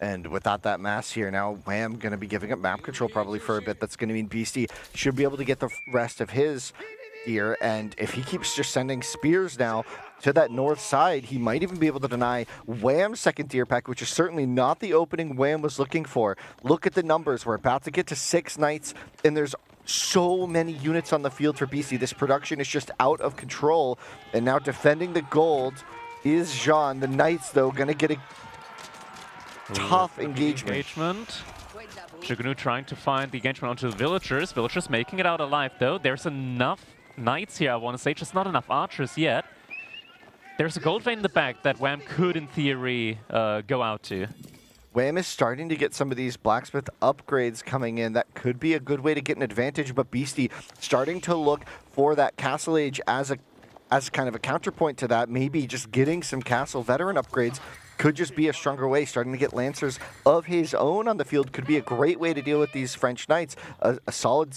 Speaker 10: And without that mass here, now Wham going to be giving up map control probably for a bit. That's going to mean Beasty should be able to get the rest of his deer. And if he keeps just sending spears now to that north side, he might even be able to deny Wham's second deer pack, which is certainly not the opening Wham was looking for. Look at the numbers. We're about to get to 6 Knights, and there's so many units on the field for Beasty. This production is just out of control. And now defending the gold is Jean. The Knights, though, going to get a tough engagement.
Speaker 9: Zhugnu trying to find the engagement onto the villagers. Villagers making it out alive, though. There's enough Knights here, I want to say. Just not enough archers yet. There's a gold vein in the back that Wham could, in theory, go out to.
Speaker 10: Wham is starting to get some of these blacksmith upgrades coming in. That could be a good way to get an advantage, but Beasty starting to look for that Castle Age as kind of a counterpoint to that. Maybe just getting some Castle veteran upgrades could just be a stronger way. Starting to get Lancers of his own on the field could be a great way to deal with these French Knights. A solid...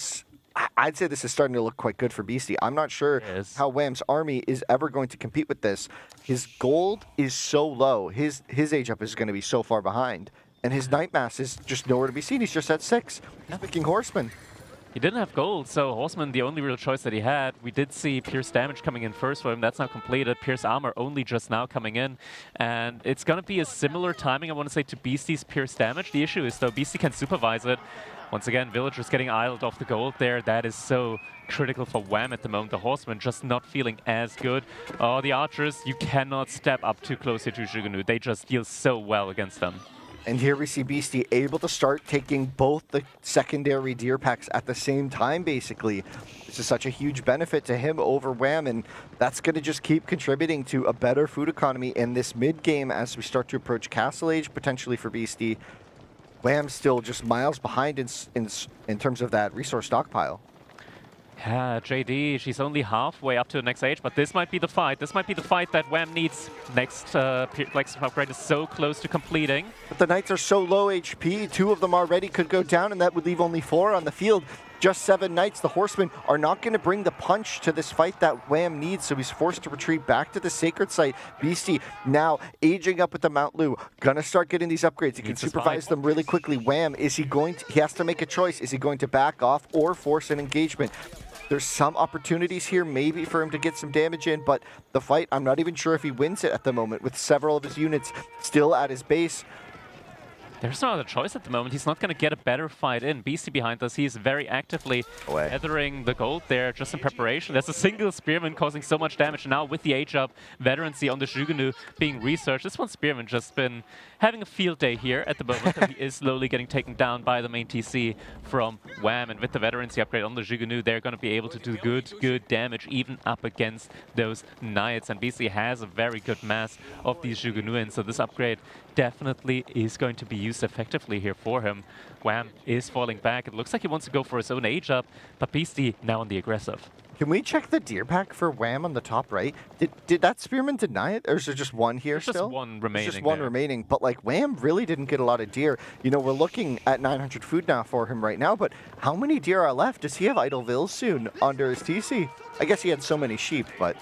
Speaker 10: I'd say this is starting to look quite good for Beasty. I'm not sure how Wham's army is ever going to compete with this. His gold is so low. His age up is going to be so far behind. And his Knight mass is just nowhere to be seen. He's just at 6. He's picking Horseman.
Speaker 9: He didn't have gold, so Horseman, the only real choice that he had. We did see Pierce damage coming in first for him. That's now completed. Pierce armor only just now coming in. And it's going to be a similar timing, I want to say, to Beasty's Pierce damage. The issue is, though, Beasty can supervise it. Once again, villagers getting idled off the gold there. That is so critical for Wham at the moment. The Horseman just not feeling as good. Oh, the archers, you cannot step up too close here to Zhugnu. They just deal so well against them.
Speaker 10: And here we see Beasty able to start taking both the secondary deer packs at the same time, basically. This is such a huge benefit to him over Wham, and that's going to just keep contributing to a better food economy in this mid-game as we start to approach Castle Age, potentially for Beasty. Wham's still just miles behind in terms of that resource stockpile.
Speaker 9: Yeah, JD, she's only halfway up to the next age, but this might be the fight. This might be the fight that Wham needs. Next upgrade is so close to completing.
Speaker 10: But the Knights are so low HP, 2 of them already could go down, and that would leave only 4 on the field. Just 7 Knights. The Horsemen are not going to bring the punch to this fight that Wham needs, so he's forced to retreat back to the Sacred Site. Beasty now aging up with the Mount Lu. Gonna start getting these upgrades. He can supervise them really quickly. Wham, is he going to, he has to make a choice. Is he going to back off or force an engagement? There's some opportunities here maybe for him to get some damage in, but the fight, I'm not even sure if he wins it at the moment with several of his units still at his base.
Speaker 9: There's no other choice at the moment. He's not going to get a better fight in. Beasty behind us, he's very actively feathering the gold there just in preparation. There's a single Spearman causing so much damage. Now with the age up, veterancy on the Zhugunu being researched. This one Spearman just been having a field day here at the moment. He is slowly getting taken down by the main TC from Wham. And with the veterancy upgrade on the Zhugunu, they're going to be able to do good damage even up against those Knights. And Beasty has a very good mass of these Zhugunuans, so this upgrade definitely is going to be used effectively here for him. Wham is falling back. It looks like he wants to go for his own age up, but Beasty now on the aggressive.
Speaker 10: Can we check the deer pack for Wham on the top right? Did that Spearman deny it, or is there just one here still?
Speaker 9: Just one remaining.
Speaker 10: There's just one remaining, but like Wham really didn't get a lot of deer. You know, we're looking at 900 food now for him right now, but how many deer are left? Does he have idle vills soon under his TC? I guess he had so many sheep, but...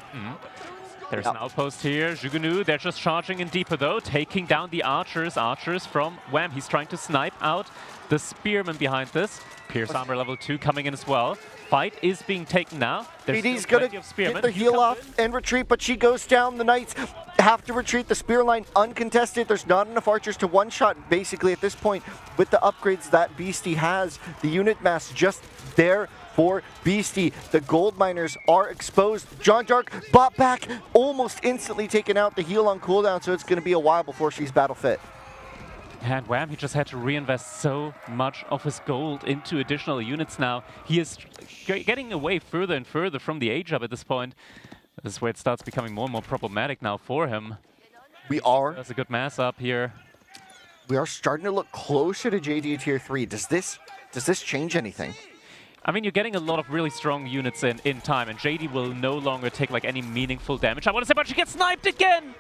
Speaker 9: There's an outpost here. Zhugunu, they're just charging in deeper though, taking down the archers. Archers from Wham. He's trying to snipe out the Spearman behind this. Pierce armor level 2 coming in as well. Fight is being taken now.
Speaker 10: JD's gonna get the heal off and retreat, but she goes down. The Knights have to retreat. The spear line uncontested. There's not enough archers to one-shot basically at this point with the upgrades that Beasty has. The unit mass just there for Beasty. The gold miners are exposed. John Dark bought back, almost instantly taken out. The heal on cooldown, so it's going to be a while before she's battle fit.
Speaker 9: And Wham, he just had to reinvest so much of his gold into additional units now. He is getting away further and further from the age up at this point. This is where it starts becoming more and more problematic now for him. There's a good mass up here.
Speaker 10: We are starting to look closer to JD Tier 3. Does this change anything?
Speaker 9: I mean, you're getting a lot of really strong units in time, and JD will no longer take like any meaningful damage. I want to say, but she gets sniped again!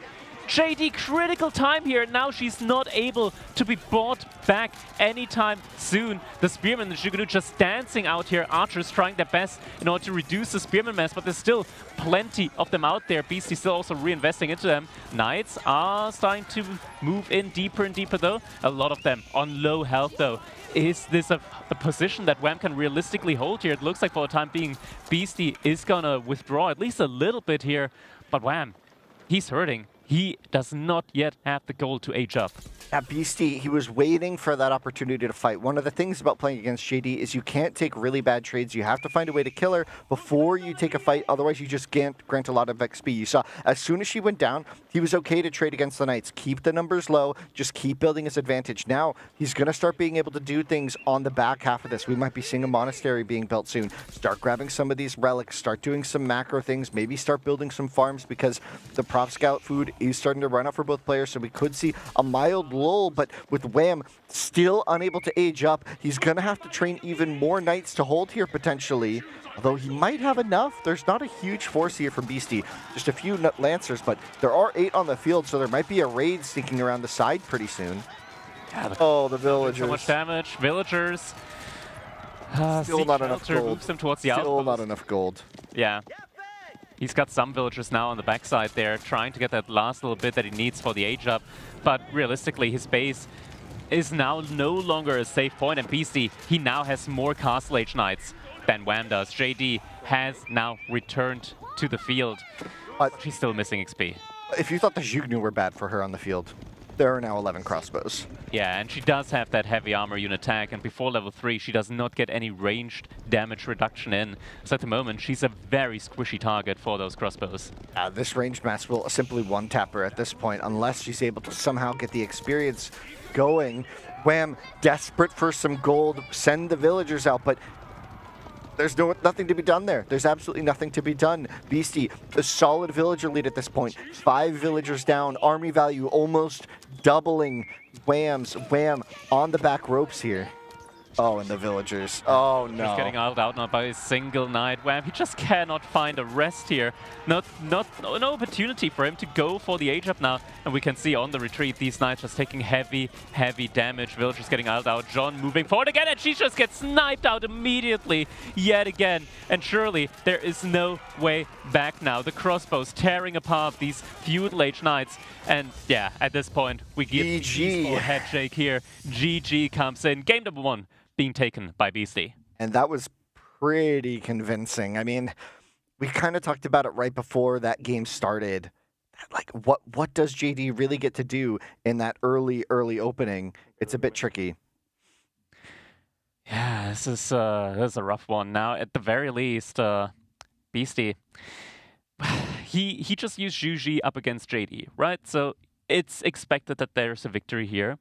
Speaker 9: JD critical time here, and now she's not able to be brought back anytime soon. The Spearman, the Zhugunu just dancing out here. Archers trying their best in order to reduce the Spearman mass, but there's still plenty of them out there. Beasty still also reinvesting into them. Knights are starting to move in deeper and deeper though. A lot of them on low health though. Is this a position that Wham can realistically hold here? It looks like for the time being, Beasty is gonna withdraw at least a little bit here, but Wham, he's hurting. He does not yet have the goal to age up.
Speaker 10: At Beasty, he was waiting for that opportunity to fight. One of the things about playing against JD is you can't take really bad trades. You have to find a way to kill her before you take a fight. Otherwise, you just can't grant a lot of XP. You saw as soon as she went down, he was okay to trade against the Knights. Keep the numbers low. Just keep building his advantage. Now, he's going to start being able to do things on the back half of this. We might be seeing a monastery being built soon. Start grabbing some of these relics. Start doing some macro things. Maybe start building some farms because the prop scout food is starting to run out for both players. So we could see a mild lull, but with Wham still unable to age up, he's going to have to train even more Knights to hold here potentially. Although he might have enough. There's not a huge force here from Beasty. Just a few Lancers, but there are 8 on the field, so there might be a raid sneaking around the side pretty soon.
Speaker 9: Yeah,
Speaker 10: oh, the villagers.
Speaker 9: So much damage. Villagers.
Speaker 10: Still not enough gold.
Speaker 9: Moves them towards the
Speaker 10: Still
Speaker 9: outpost.
Speaker 10: not enough gold.
Speaker 9: Yeah. He's got some villagers now on the backside there, trying to get that last little bit that he needs for the age up. But realistically, his base is now no longer a safe point. And Beasty, he now has more Castle Age Knights than Wham does. JD has now returned to the field. But she's still missing XP.
Speaker 10: If you thought the Zhugnu were bad for her on the field, there are now 11 crossbows.
Speaker 9: Yeah, and she does have that heavy armor unit tag, and before level 3 she does not get any ranged damage reduction in. So at the moment she's a very squishy target for those crossbows.
Speaker 10: This ranged mass will simply one-tap her at this point unless she's able to somehow get the experience going. Wham, desperate for some gold, send the villagers out, but there's nothing to be done there. There's absolutely nothing to be done. Beasty, a solid villager lead at this point. 5 villagers down, army value almost doubling. Wham on the back ropes here. Oh, and the villagers. Oh, no.
Speaker 9: Just getting out now by a single Knight. Wham, he just cannot find a rest here. No opportunity for him to go for the Age up now. And we can see on the retreat, these Knights just taking heavy damage. Villagers getting out. John moving forward again, and she just gets sniped out immediately yet again. And surely there is no way back now. The crossbows tearing apart these feudal age Knights. And yeah, at this point, we give GG a head shake here. GG comes in. Game number 1 being taken by Beasty.
Speaker 10: And that was pretty convincing. I mean, we kind of talked about it right before that game started. Like, what does JD really get to do in that early opening? It's a bit tricky.
Speaker 9: Yeah, this is a rough one. Now, at the very least, Beasty, he just used Juji up against JD, right? So it's expected that there's a victory here.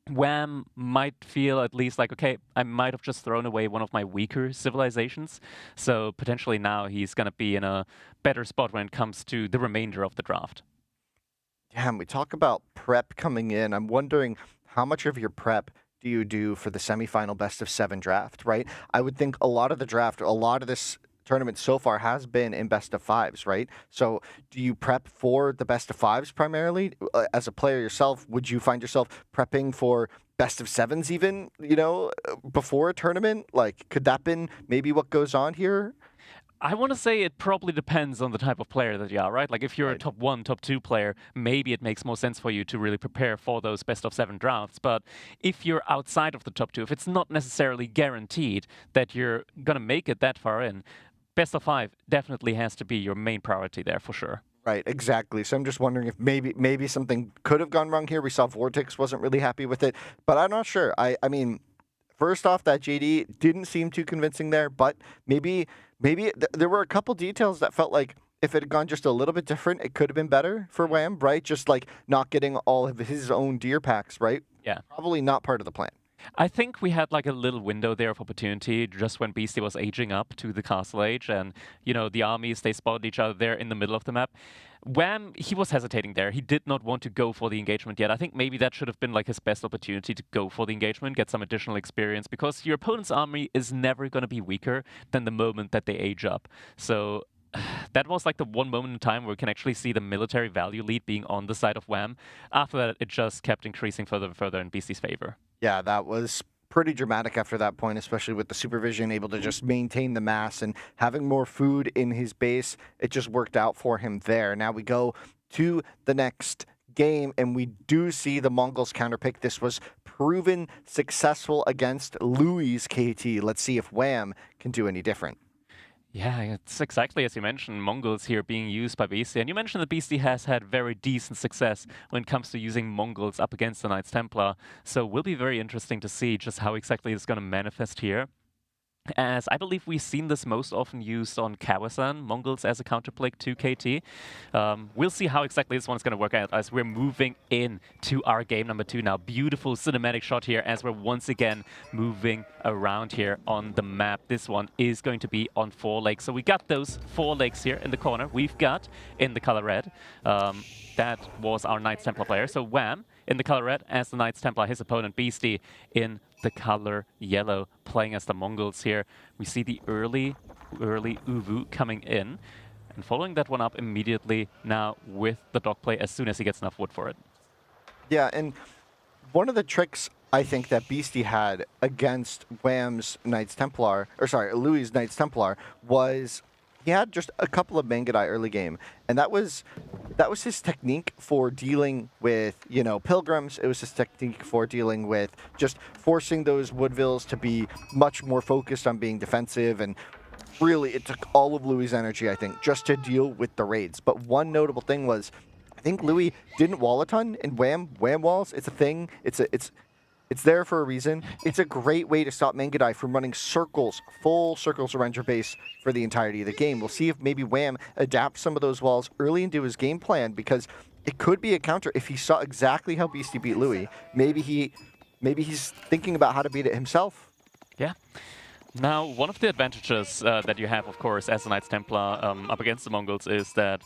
Speaker 9: Wham might feel at least like, okay, I might have just thrown away one of my weaker civilizations. So potentially now he's going to be in a better spot when it comes to the remainder of the draft.
Speaker 10: Damn, we talk about prep coming in. I'm wondering how much of your prep do you do for the semifinal best of 7 draft, right? I would think a lot of the draft, a lot of this tournament so far has been in best of 5s, right? So do you prep for the best of 5s primarily? As a player yourself, would you find yourself prepping for best of 7s even, you know, before a tournament? Like, could that been maybe what goes on here?
Speaker 9: I want to say it probably depends on the type of player that you are, right? Like if you're a top 1, top 2 player, maybe it makes more sense for you to really prepare for those best of 7 drafts. But if you're outside of the top 2, if it's not necessarily guaranteed that you're going to make it that far in, best of 5 definitely has to be your main priority there for sure.
Speaker 10: Right, exactly. So I'm just wondering if maybe something could have gone wrong here. We saw Vortex wasn't really happy with it, but I'm not sure. I mean, first off, that JD didn't seem too convincing there, but maybe there were a couple details that felt like if it had gone just a little bit different, it could have been better for Wham, right? Just like not getting all of his own deer packs, right?
Speaker 9: Yeah.
Speaker 10: Probably not part of the plan.
Speaker 9: I think we had like a little window there of opportunity just when Beasty was aging up to the Castle Age and, you know, the armies, they spotted each other there in the middle of the map. Wham, he was hesitating there. He did not want to go for the engagement yet. I think maybe that should have been like his best opportunity to go for the engagement, get some additional experience, because your opponent's army is never going to be weaker than the moment that they age up. So that was like the one moment in time where we can actually see the military value lead being on the side of Wham. After that, it just kept increasing further and further in Beasty's favor.
Speaker 10: Yeah, that was pretty dramatic after that point, especially with the supervision able to just maintain the mass and having more food in his base. It just worked out for him there. Now we go to the next game, and we do see the Mongols counterpick. This was proven successful against Louis' KT. Let's see if Wham can do any different.
Speaker 9: Yeah, it's exactly as you mentioned, Mongols here being used by Beasty. And you mentioned that Beasty has had very decent success when it comes to using Mongols up against the Knights Templar. So it will be very interesting to see just how exactly it's going to manifest here. As I believe we've seen this most often used on Kawasan, Mongols as a counterpick to KT. We'll see how exactly this one's going to work out as we're moving in to our game number 2 now. Beautiful cinematic shot here as we're once again moving around here on the map. This one is going to be on 4 lakes. So we got those 4 lakes here in the corner. We've got in the color red. That was our Knights Templar player. So Wham in the color red as the Knights Templar, his opponent Beasty in the color yellow, playing as the Mongols here. We see the early Uwu coming in, and following that one up immediately now with the dogplay as soon as he gets enough wood for it.
Speaker 10: Yeah, and one of the tricks I think that Beasty had against Wham's Knights Templar, or sorry, Louis' Knights Templar, was he had just a couple of Mangadai early game, and that was his technique for dealing with, you know, pilgrims. It was his technique for dealing with just forcing those Woodvilles to be much more focused on being defensive, and really it took all of Louis' energy, I think, just to deal with the raids. But one notable thing was, I think Louis didn't wall a ton, and Wham walls, it's a thing. It's there for a reason. It's a great way to stop Mangadai from running circles, full circles around your base for the entirety of the game. We'll see if maybe Wham adapts some of those walls early into his game plan, because it could be a counter if he saw exactly how Beasty beat Louis. Maybe he's thinking about how to beat it himself.
Speaker 9: Yeah. Now, one of the advantages that you have, of course, as a Knights Templar up against the Mongols is that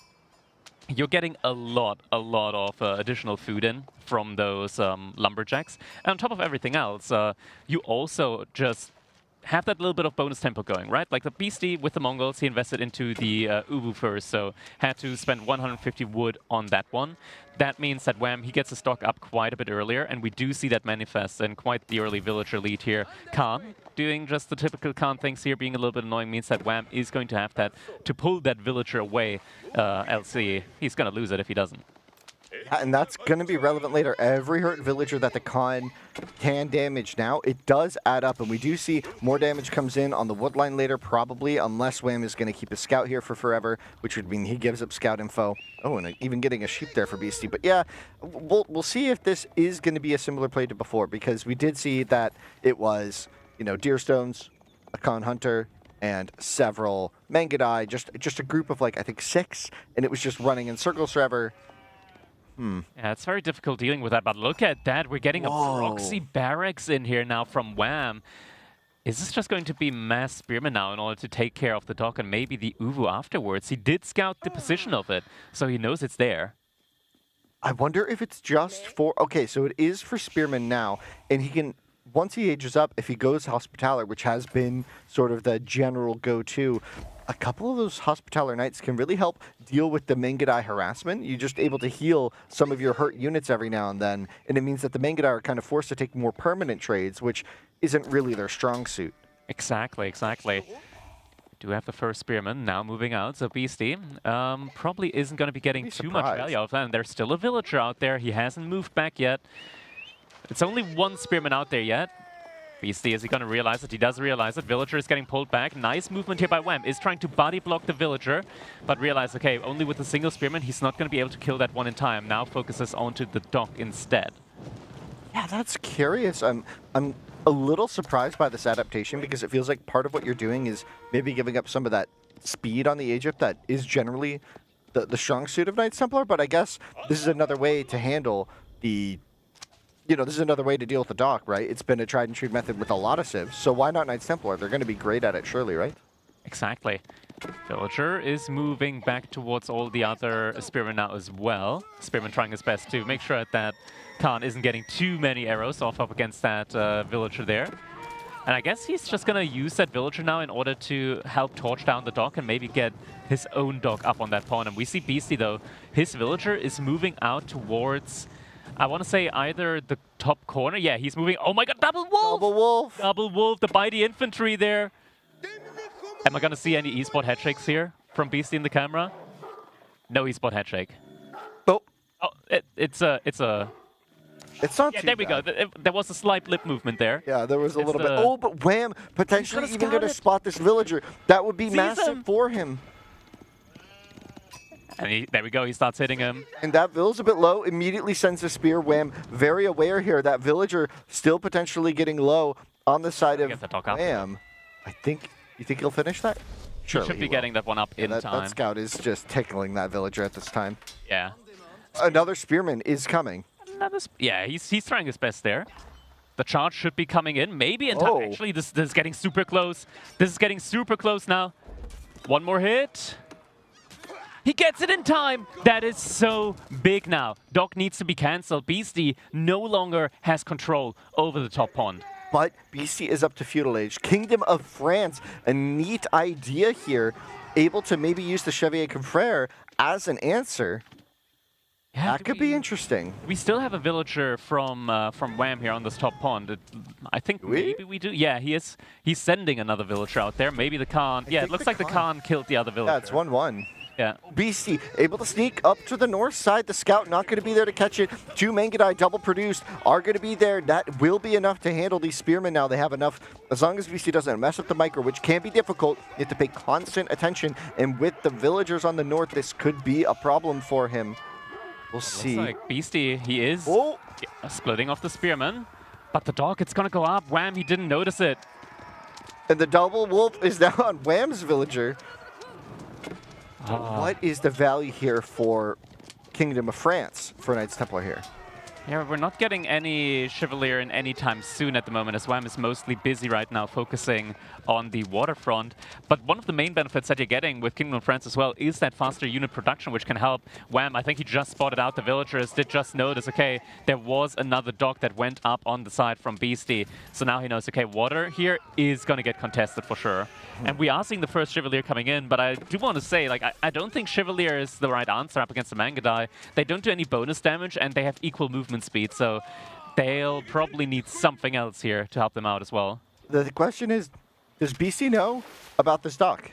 Speaker 9: you're getting a lot of additional food in from those lumberjacks. And on top of everything else, you also just have that little bit of bonus tempo going, right? Like the Beastie with the Mongols, he invested into the Ubu first, so had to spend 150 wood on that one. That means that Wham, he gets his stock up quite a bit earlier, and we do see that manifest in quite the early villager lead here. Khan doing just the typical Khan things here, being a little bit annoying, means that Wham is going to have that to pull that villager away. LC, he's going to lose it if he doesn't.
Speaker 10: Yeah, and that's going to be relevant later. Every hurt villager that the Khan can damage now, it does add up, and we do see more damage comes in on the wood line later, probably, unless Wham is going to keep his scout here for forever, which would mean he gives up scout info. Oh, and even getting a sheep there for Beastie. But yeah, we'll see if this is going to be a similar play to before, because we did see that it was, you know, Deerstones, a Khan Hunter, and several Mangudai, just a group of, like, I think 6, and it was just running in circles forever.
Speaker 9: Yeah, it's very difficult dealing with that, but look at that. We're getting a proxy barracks in here now from Wham. Is this just going to be mass spearmen now in order to take care of the dock and maybe the Uvu afterwards? He did scout the position of it, so he knows it's there.
Speaker 10: I wonder if it's just for... Okay, so it is for spearmen now, and he can... Once he ages up, if he goes Hospitaller, which has been sort of the general go-to, a couple of those Hospitaller Knights can really help deal with the Mangudai harassment. You're just able to heal some of your hurt units every now and then, and it means that the Mangudai are kind of forced to take more permanent trades, which isn't really their strong suit.
Speaker 9: Exactly, exactly. Do have the first spearman now moving out, so Beastie probably isn't going to be getting too much value out of that, and there's still a villager out there. He hasn't moved back yet. It's only one spearman out there yet. Beastie, is he going to realize it? He does realize it. Villager is getting pulled back. Nice movement here by Wham. Is trying to body block the villager, but realize, okay, only with a single spearman, he's not going to be able to kill that one in time. Now focuses onto the dock instead.
Speaker 10: Yeah, that's curious. I'm a little surprised by this adaptation, because it feels like part of what you're doing is maybe giving up some of that speed on the Egypt that is generally the strong suit of Knights Templar, but I guess this is another way to handle the... You know, this is another way to deal with the dock, right? It's been a tried and true method with a lot of civs, so why not Knights Templar? They're going to be great at it, surely, right?
Speaker 9: Exactly. Villager is moving back towards all the other spearmen now as well. Spearman trying his best to make sure that Khan isn't getting too many arrows off up against that villager there. And I guess he's just going to use that villager now in order to help torch down the dock and maybe get his own dock up on that pawn. And we see Beastie, though. His villager is moving out towards... I want to say either the top corner. Yeah, he's moving. Oh my god, double wolf!
Speaker 10: Double wolf!
Speaker 9: Double wolf, the bitey infantry there. Am I going to see any e-spot head shakes here from Beastie in the camera? No e-spot head shake.
Speaker 10: Oh.
Speaker 9: Oh, it's not
Speaker 10: yeah,
Speaker 9: too there we go. There was a slight lip movement there.
Speaker 10: Yeah, there was a little bit. Oh, but Wham! Potentially even going to spot this villager. That would be massive for him.
Speaker 9: And there we go, he starts hitting him.
Speaker 10: And that Vill's a bit low, immediately sends a spear. Wham, very aware here. That villager still potentially getting low on the side of Wham. You think he'll finish that?
Speaker 9: Surely he should be getting that one up in time.
Speaker 10: That scout is just tickling that villager at this time.
Speaker 9: Yeah.
Speaker 10: Another spearman is coming.
Speaker 9: Yeah, he's trying his best there. The charge should be coming in, maybe in time. Actually, this is getting super close. This is getting super close now. One more hit. He gets it in time. That is so big now. Dock needs to be cancelled. Beastie no longer has control over the top pond.
Speaker 10: But Beastie is up to feudal age. Kingdom of France, a neat idea here. Able to maybe use the Chevalier Confrere as an answer. Yeah, that could be interesting.
Speaker 9: We still have a villager from Wham here on this top pond. I think maybe we do. Yeah, he is. He's sending another villager out there. Maybe the Khan. Yeah, it looks like the Khan killed the other villager.
Speaker 10: Yeah, it's 1-1.
Speaker 9: Yeah.
Speaker 10: Beastie able to sneak up to the north side. The scout not going to be there to catch it. 2 Mangudai double produced are going to be there. That will be enough to handle these spearmen now. They have enough. As long as Beastie doesn't mess up the micro, which can be difficult, you have to pay constant attention. And with the villagers on the north, this could be a problem for him. We'll see.
Speaker 9: Looks like Beastie, he is splitting off the spearman. But the dog, it's going to go up. Wham, he didn't notice it.
Speaker 10: And the double wolf is now on Wham's villager. What is the value here for Kingdom of France for Knights Templar here?
Speaker 9: Yeah, we're not getting any Chevalier in anytime soon at the moment, as WAM is mostly busy right now focusing on the waterfront. But one of the main benefits that you're getting with Kingdom of France as well is that faster unit production, which can help WAM. I think he just spotted out the villagers, did just notice, okay, there was another dock that went up on the side from Beasty. So now he knows, okay, water here is going to get contested for sure. And we are seeing the first Chevalier coming in, but I do want to say, like, I don't think Chevalier is the right answer up against the Mangudai. They don't do any bonus damage, and they have equal movement speed, so they'll probably need something else here to help them out as well.
Speaker 10: The question is, does BC know about this dock?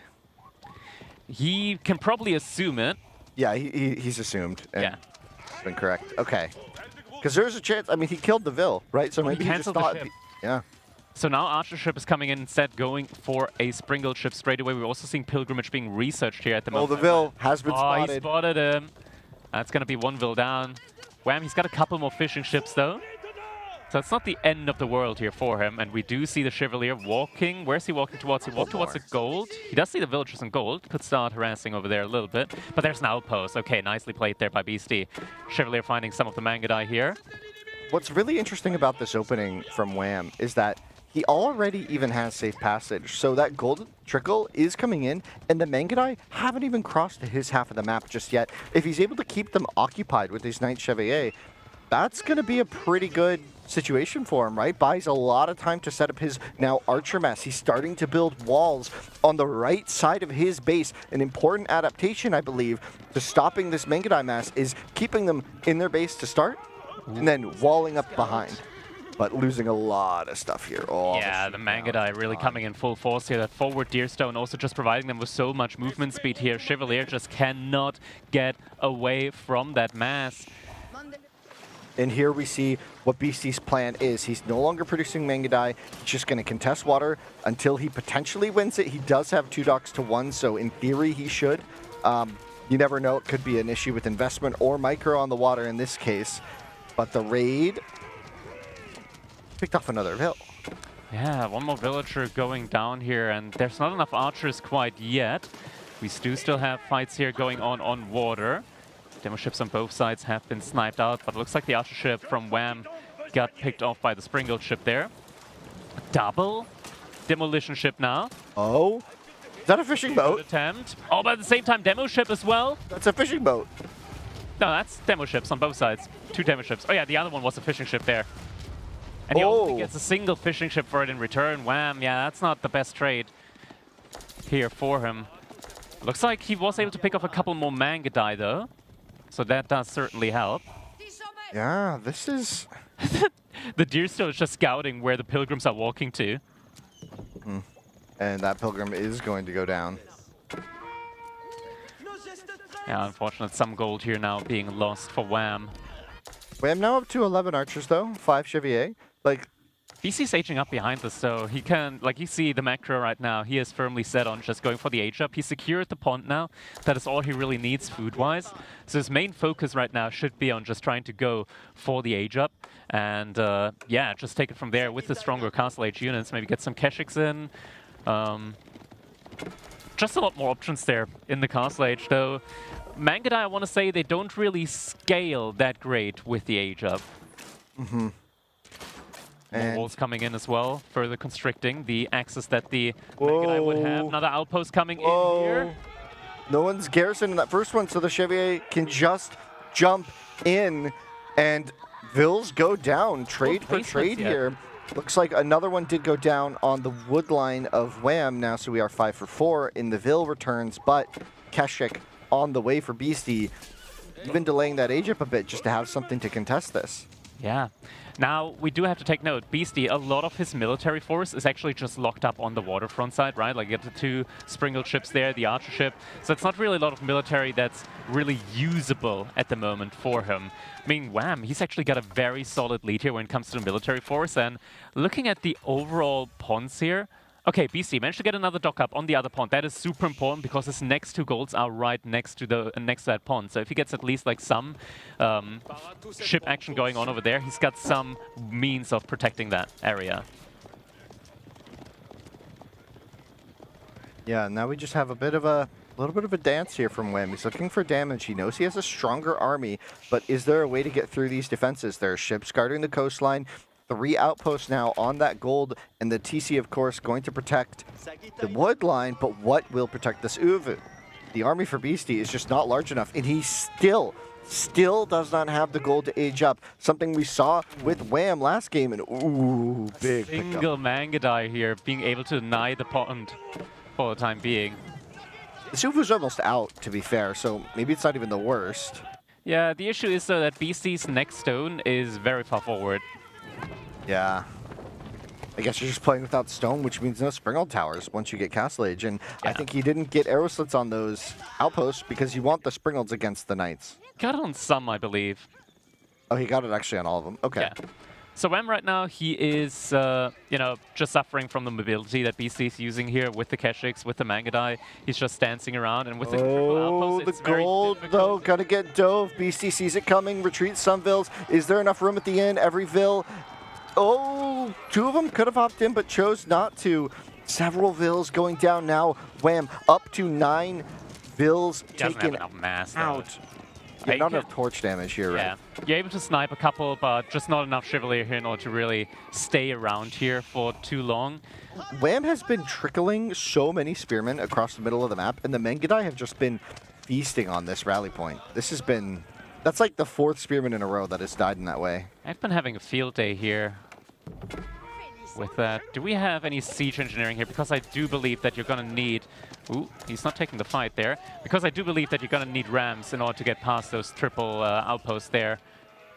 Speaker 9: He can probably assume it.
Speaker 10: Yeah, he's assumed. And
Speaker 9: Yeah.
Speaker 10: it's been correct. Okay. Because there's a chance, I mean, he killed the Vil, right? So maybe he just
Speaker 9: canceled the
Speaker 10: thought...
Speaker 9: ship.
Speaker 10: Yeah.
Speaker 9: So now Archer ship is coming in instead, going for a Springle ship straight away. We're also seeing Pilgrimage being researched here at the moment.
Speaker 10: Oh, the Vil has been
Speaker 9: He
Speaker 10: spotted.
Speaker 9: spotted him. That's going to be one Vil down. Wham, he's got a couple more fishing ships though. So it's not the end of the world here for him. And we do see the Chevalier walking. Where's he walking towards? He walked towards the gold. He does see the villagers in gold. Could start harassing over there a little bit. But there's an outpost. Okay, nicely played there by Beasty. Chevalier finding some of the Mangudai here.
Speaker 10: What's really interesting about this opening from Wham is that he already even has safe passage. So that gold trickle is coming in, and the Mangudai haven't even crossed to his half of the map just yet. If he's able to keep them occupied with these Knight Chevalier, that's going to be a pretty good situation for him, right? Buys a lot of time to set up his now archer mess. He's starting to build walls on the right side of his base. An important adaptation, I believe, to stopping this Mangudai mass is keeping them in their base to start, and then walling up behind. But losing a lot of stuff here. Oh,
Speaker 9: yeah, the Mangudai really coming in full force here. That forward Deerstone also just providing them with so much movement speed here. Chevalier just cannot get away from that mass.
Speaker 10: And here we see what BC's plan is. He's no longer producing Mangudai. He's just going to contest water until he potentially wins it. He does have 2 docks to 1, so in theory he should. You never know. It could be an issue with investment or micro on the water in this case. But the raid picked off another Vil.
Speaker 9: Yeah, one more villager going down here, and there's not enough archers quite yet. We do still have fights here going on water. Demo ships on both sides have been sniped out, but it looks like the archer ship from Wham got picked off by the Springle ship there. Double demolition ship now.
Speaker 10: Oh, is that a fishing boat?
Speaker 9: Good attempt. Oh, but at the same time, demo ship as well.
Speaker 10: That's a fishing boat.
Speaker 9: No, that's demo ships on both sides. 2 demo ships. Oh yeah, the other one was a fishing ship there. And he only gets a single fishing ship for it in return. Wham, yeah, that's not the best trade here for him. Looks like he was able to pick off a couple more Mangudai though. So that does certainly help.
Speaker 10: Yeah, this is...
Speaker 9: The Deerstone is just scouting where the Pilgrims are walking to.
Speaker 10: And that Pilgrim is going to go down.
Speaker 9: Yeah, unfortunate, some gold here now being lost for Wham.
Speaker 10: Wham now up to 11 archers though, 5 Chevalier. Like,
Speaker 9: BC's aging up behind us, so he can, like you see the macro right now, he is firmly set on just going for the age up. He secured the pond now. That is all he really needs food-wise. So his main focus right now should be on just trying to go for the age up. And yeah, just take it from there with the stronger castle age units. Maybe get some Keshiks in. Just a lot more options there in the castle age, though. Mangudai, I want to say, they don't really scale that great with the age up. More walls coming in as well, further constricting the access that the Mangudai would have. Another outpost coming in here.
Speaker 10: No one's garrisoning that first one, so the Chevalier can just jump in, and Vils go down. Trade for trade here. Looks like another one did go down on the wood line of Wham now, so we are 5 for 4 in the Vil returns, but Keshik on the way for Beasty, even delaying that age up a bit just to have something to contest this.
Speaker 9: Yeah. Now, we do have to take note, Beasty, a lot of his military force is actually just locked up on the waterfront side, right? Like, you have the 2 Springle ships there, the archer ship. So it's not really a lot of military that's really usable at the moment for him. I mean, Wham, he's actually got a very solid lead here when it comes to the military force. And looking at the overall ponds here, okay, BC managed to get another dock up on the other pond. That is super important because his next 2 golds are right next to that pond. So if he gets at least like some ship action going on over there, he's got some means of protecting that area.
Speaker 10: Yeah, now we just have a little bit of a dance here from Wham. He's looking for damage. He knows he has a stronger army, but is there a way to get through these defenses? There are ships guarding the coastline, 3 outposts now on that gold, and the TC, of course, going to protect the wood line, but what will protect this Uvu? The army for Beasty is just not large enough, and he still does not have the gold to age up. Something we saw with Wham last game, and ooh, big
Speaker 9: Single Mangadai here, being able to deny the pond for the time being.
Speaker 10: The Uvu's almost out, to be fair, so maybe it's not even the worst.
Speaker 9: Yeah, the issue is though that Beasty's next stone is very far forward.
Speaker 10: Yeah. I guess you're just playing without stone, which means no Springald towers once you get Castle Age. And I think he didn't get arrow slits on those outposts because you want the Springalds against the Knights.
Speaker 9: Got it on some, I believe.
Speaker 10: Oh, he got it actually on all of them. Okay.
Speaker 9: Yeah. So Wham right now, he is, you know, just suffering from the mobility that BC is using here with the Keshiks, with the Mangadai. He's just dancing around, and with the triple outpost, it's
Speaker 10: the gold, though, gotta get dove. BC sees it coming, retreats some vills. Is there enough room at the end? Every vill. Oh, 2 of them could have hopped in, but chose not to. Several vills going down now. Wham, up to 9 vills taken out. Yeah, not enough torch damage here, right?
Speaker 9: Yeah, you're able to snipe a couple, but just not enough Chivalry here in order to really stay around here for too long.
Speaker 10: Wham has been trickling so many Spearmen across the middle of the map, and the Mangadai have just been feasting on this rally point. This has been... That's like the 4th Spearman in a row that has died in that way.
Speaker 9: I've been having a field day here with that. Do we have any siege engineering here? Because I do believe that you're going to need... Ooh, he's not taking the fight there. Because I do believe that you're going to need rams in order to get past those triple outposts there.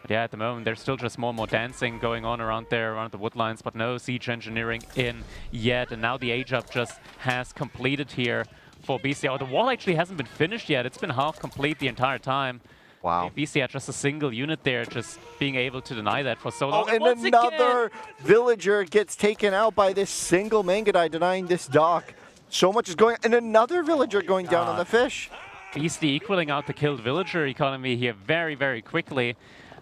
Speaker 9: But yeah, at the moment, there's still just more and more dancing going on around there, around the woodlines, but no siege engineering in yet. And now the age-up just has completed here for BC. The wall actually hasn't been finished yet. It's been half complete the entire time.
Speaker 10: Wow.
Speaker 9: BC had just a single unit there, just being able to deny that for so long.
Speaker 10: Oh, and another villager gets taken out by this single Mangadai denying this dock. So much is going, and another villager going down on the fish.
Speaker 9: Beasty equaling out the killed villager economy here very, very quickly.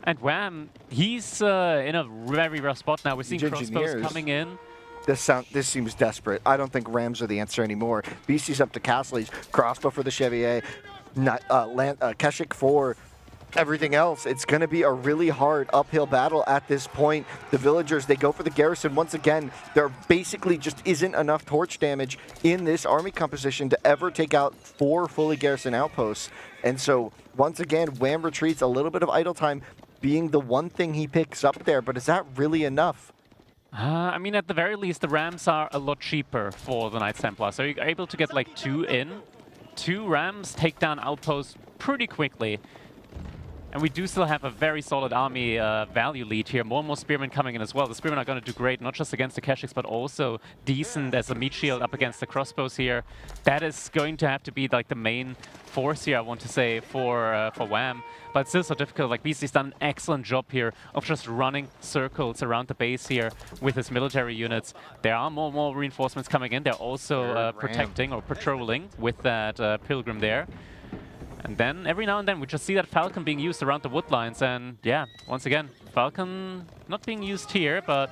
Speaker 9: And Wham, he's in a very rough spot now. We're seeing crossbows coming in.
Speaker 10: This seems desperate. I don't think rams are the answer anymore. Beasty's up to Castle Age. Crossbow for the Chevalier. Keshik for everything else. It's going to be a really hard uphill battle at this point. The villagers, they go for the garrison once again. There basically just isn't enough torch damage in this army composition to ever take out 4 fully garrisoned outposts. And so, once again, Wham retreats, a little bit of idle time being the one thing he picks up there. But is that really enough?
Speaker 9: I mean, at the very least, the rams are a lot cheaper for the Knights Templar. So you're able to get like 2 in. 2 rams take down outposts pretty quickly. And we do still have a very solid army value lead here. More and more Spearmen coming in as well. The Spearmen are going to do great, not just against the Keshiks, but also decent as a meat shield up against the crossbows here. That is going to have to be like the main force here, I want to say, for Wham. But it's still so difficult. Like, Beasty's done an excellent job here of just running circles around the base here with his military units. There are more and more reinforcements coming in. They're also protecting or patrolling with that Pilgrim there. And then, every now and then, we just see that Falcon being used around the woodlines. And yeah, once again, Falcon not being used here, but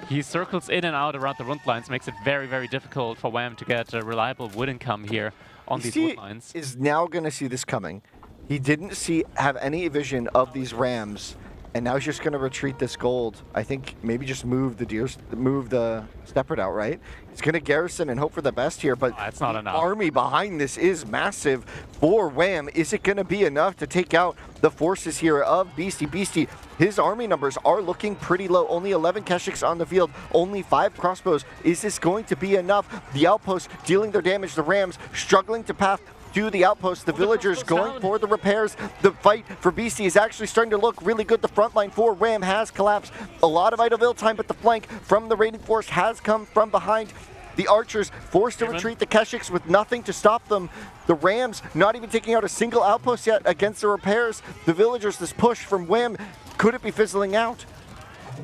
Speaker 9: he circles in and out around the woodlines, makes it very, very difficult for Wham to get a reliable wood income here on these woodlines.
Speaker 10: Is now going to see this coming. He didn't have any vision of these rams, and now he's just going to retreat this gold. I think maybe just move the Steppard out, right? He's going to garrison and hope for the best here, but
Speaker 9: that's not enough.
Speaker 10: The army behind this is massive for Wham. Is it going to be enough to take out the forces here of Beasty? Beasty, his army numbers are looking pretty low. Only 11 Keshiks on the field, only 5 crossbows. Is this going to be enough? The outposts dealing their damage, the rams struggling to path to the outpost, the villagers going for the repairs. The fight for BC is actually starting to look really good. The front line for Wham has collapsed. A lot of idle time, but the flank from the raiding force has come from behind. The archers forced to retreat, the Keshiks with nothing to stop them. The rams not even taking out a single outpost yet against the repairs. The villagers, this push from Wham, could it be fizzling out?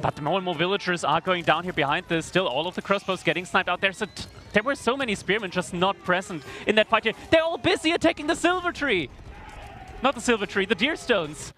Speaker 9: But more and more villagers are going down here behind this. Still, all of the crossbows getting sniped out there. So there were so many spearmen just not present in that fight here. They're all busy attacking the silver tree. Not the silver tree, the deer stones.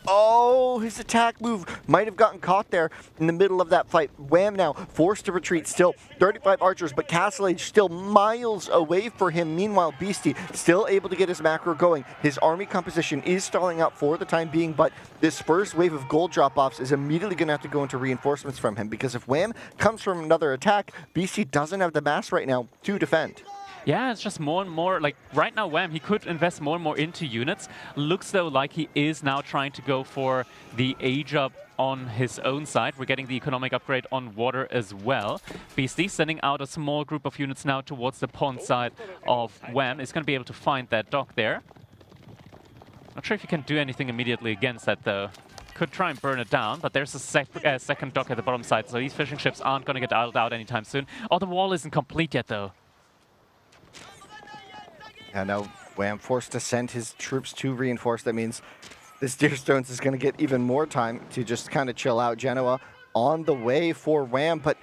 Speaker 10: Oh, his attack move might have gotten caught there in the middle of that fight. Wham now forced to retreat. Still 35 archers, but Castle Age still miles away for him. Meanwhile, Beasty still able to get his macro going. His army composition is stalling out for the time being, but this first wave of gold drop-offs is immediately going to have to go into reinforcements from him, because if Wham comes from another attack, Beasty doesn't have the mass right now to defend.
Speaker 9: Yeah, it's just more and more, like right now Wham, he could invest more and more into units. Looks though like he is now trying to go for the age up on his own side. We're getting the economic upgrade on water as well. Beasty sending out a small group of units now towards the pond side of Wham. Is going to be able to find that dock there. Not sure if you can do anything immediately against that though. Could try and burn it down, but there's a second dock at the bottom side, so these fishing ships aren't going to get idled out anytime soon. Oh, the wall isn't complete yet though.
Speaker 10: Yeah, now Wham forced to send his troops to reinforce. That means this Deerstones is going to get even more time to just kind of chill out. Genoa on the way for Wham, but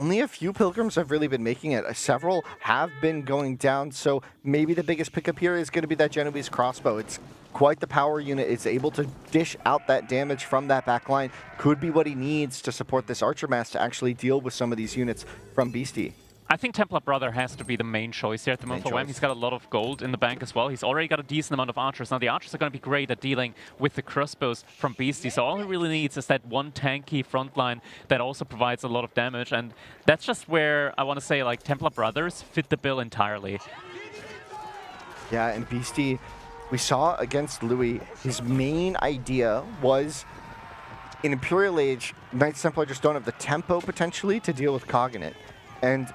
Speaker 10: only a few Pilgrims have really been making it. Several have been going down, so maybe the biggest pickup here is going to be that Genoese crossbow. It's quite the power unit. It's able to dish out that damage from that back line. Could be what he needs to support this archer mass to actually deal with some of these units from Beasty.
Speaker 9: I think Templar Brother has to be the main choice here at the moment for Wham. He's got a lot of gold in the bank as well. He's already got a decent amount of archers. Now the archers are going to be great at dealing with the crossbows from Beasty. So all he really needs is that one tanky front line that also provides a lot of damage. And that's just where I want to say like Templar Brothers fit the bill entirely.
Speaker 10: Yeah, and Beasty, we saw against Louis, his main idea was in Imperial Age, Knights Templar just don't have the tempo potentially to deal with Cognate. And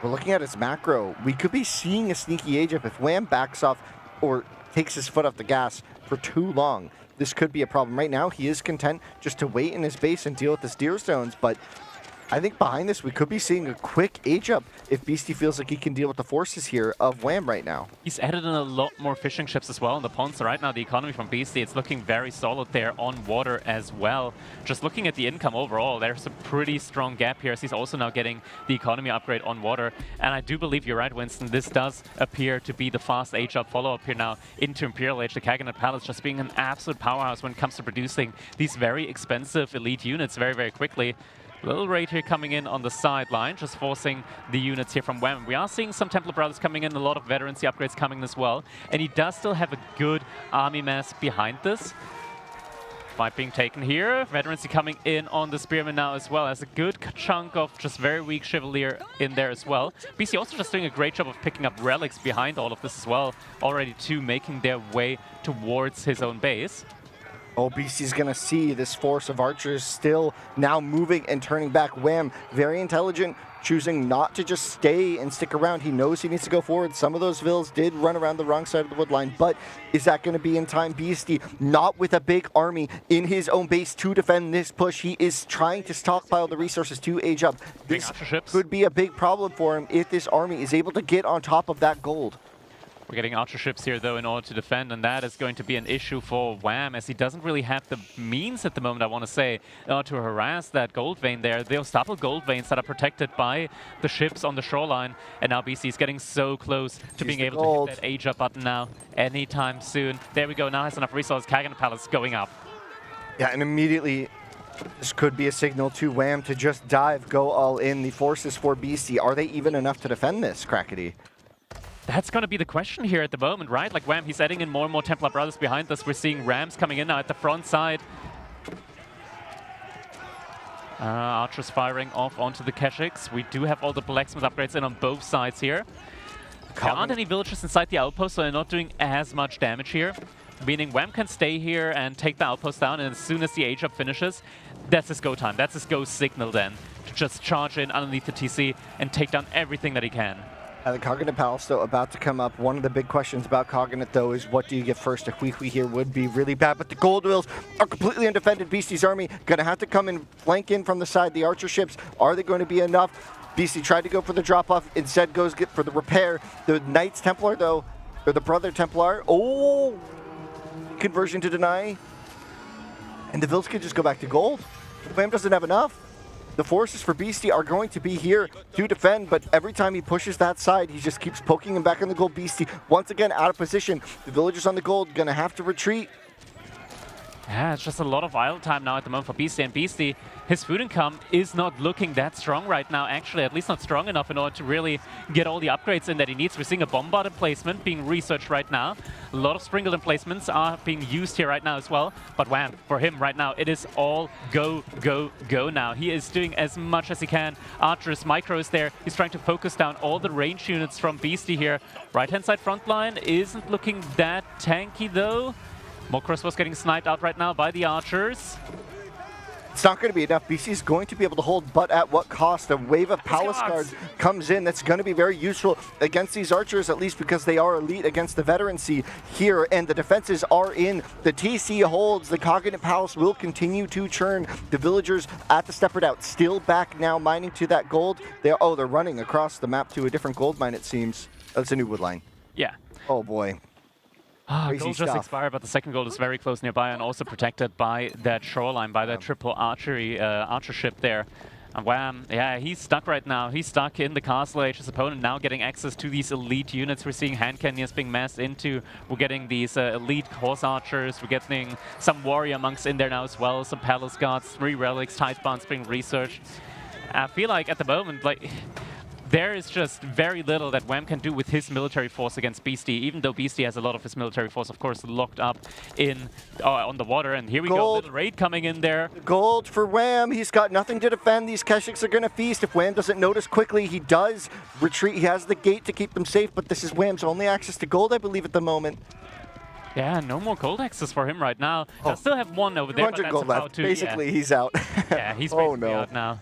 Speaker 10: we're looking at his macro. We could be seeing a sneaky age up if Wham backs off or takes his foot off the gas for too long. This could be a problem. Right now, he is content just to wait in his base and deal with this Deerstones, but I think behind this, we could be seeing a quick age up if Beasty feels like he can deal with the forces here of Wham right now.
Speaker 9: He's added in a lot more fishing ships as well in the pond. So right now, the economy from Beasty, it's looking very solid there on water as well. Just looking at the income overall, there's a pretty strong gap here as he's also now getting the economy upgrade on water. And I do believe you're right, Winston. This does appear to be the fast age up follow-up here now into Imperial Age. The Kaganate Palace just being an absolute powerhouse when it comes to producing these very expensive elite units very, very quickly. Little raid here coming in on the sideline, just forcing the units here from Wham. We are seeing some Templar Brothers coming in, a lot of veterancy upgrades coming as well. And he does still have a good army mass behind this. Fight being taken here. Veterancy coming in on the Spearman now as well, as a good chunk of just very weak Chevalier in there as well. BC also just doing a great job of picking up relics behind all of this as well. Already two making their way towards his own base.
Speaker 10: Oh, Beasty's gonna see this force of archers still now moving and turning back. Wham, very intelligent, choosing not to just stay and stick around. He knows he needs to go forward. Some of those vills did run around the wrong side of the wood line, but is that gonna be in time? Beasty, not with a big army in his own base to defend this push. He is trying to stockpile the resources to age up. This could be a big problem for him if this army is able to get on top of that gold.
Speaker 9: We're getting archer ships here, though, in order to defend, and that is going to be an issue for Wham, as he doesn't really have the means at the moment, I want to say, to harass that gold vein there. Those double gold veins that are protected by the ships on the shoreline, and now BC is getting so close to being able to hit that age up button now anytime soon. There we go, now has enough resources. Kaganate Palace going up.
Speaker 10: Yeah, and immediately this could be a signal to Wham to just dive, go all in. The forces for BC, are they even enough to defend this, Crackety?
Speaker 9: That's going to be the question here at the moment, right? Like Wham, he's adding in more and more Templar Brothers behind us. We're seeing Rams coming in now at the front side. Archers firing off onto the Keshiks. We do have all the blacksmith upgrades in on both sides here. There aren't any villagers inside the outpost, so they're not doing as much damage here. Meaning Wham can stay here and take the outpost down, and as soon as the age up finishes, that's his go time. That's his go signal then, to just charge in underneath the TC and take down everything that he can.
Speaker 10: The Cognate Palace, though, about to come up. One of the big questions about Cognate, though, is what do you get first? A Huihui here would be really bad, but the Gold Wheels are completely undefended. Beasty's army going to have to come and flank in from the side. The archer ships, are they going to be enough? Beasty tried to go for the drop-off, instead goes get for the repair. The Knights Templar, though, or the Brother Templar, oh, conversion to deny. And the Vils can just go back to gold. Wham doesn't have enough. The forces for Beasty are going to be here to defend, but every time he pushes that side, he just keeps poking him back on the gold. Beasty, once again, out of position. The villagers on the gold going to have to retreat.
Speaker 9: Yeah, it's just a lot of idle time now at the moment for Beasty, and Beasty, his food income is not looking that strong right now, actually, at least not strong enough in order to really get all the upgrades in that he needs. We're seeing a bombarded placement being researched right now. A lot of sprinkled placements are being used here right now as well, but wham, for him right now, it is all go, go, go now. He is doing as much as he can. Archers, micros there. He's trying to focus down all the range units from Beasty here. Right-hand side front line isn't looking that tanky though. More crossbows getting sniped out right now by the archers.
Speaker 10: It's not going to be enough. BC is going to be able to hold, but at what cost? A wave of Palace Guards comes in. That's going to be very useful against these archers, at least because they are elite against the veterancy here, and the defenses are in. The TC holds. The Cognate Palace will continue to churn. The villagers at the steppered out, still back now, mining to that gold. They're running across the map to a different gold mine, it seems. Oh, it's a new wood line.
Speaker 9: Yeah.
Speaker 10: Oh, boy.
Speaker 9: Gold just expired, but the second gold is very close nearby and also protected by that shoreline, by that triple archer ship there. And wham, yeah, he's stuck right now. He's stuck in the castle age. His opponent now getting access to these elite units. We're seeing hand cannons being massed into. We're getting these elite horse archers. We're getting some warrior monks in there now as well. Some palace guards, 3 relics, tide spawns being researched. I feel like at the moment, like, there is just very little that Wham can do with his military force against Beasty, even though Beasty has a lot of his military force, of course, locked up in on the water. And here we go, little raid coming in there.
Speaker 10: Gold for Wham. He's got nothing to defend. These Keshiks are going to feast. If Wham doesn't notice quickly, he does retreat. He has the gate to keep them safe, but this is Wham's only access to gold, I believe, at the moment.
Speaker 9: Yeah, no more gold access for him right now. He'll still have one over there,
Speaker 10: 100
Speaker 9: but that's
Speaker 10: gold
Speaker 9: about
Speaker 10: left.
Speaker 9: to,
Speaker 10: Basically, he's out.
Speaker 9: Yeah, he's basically out now.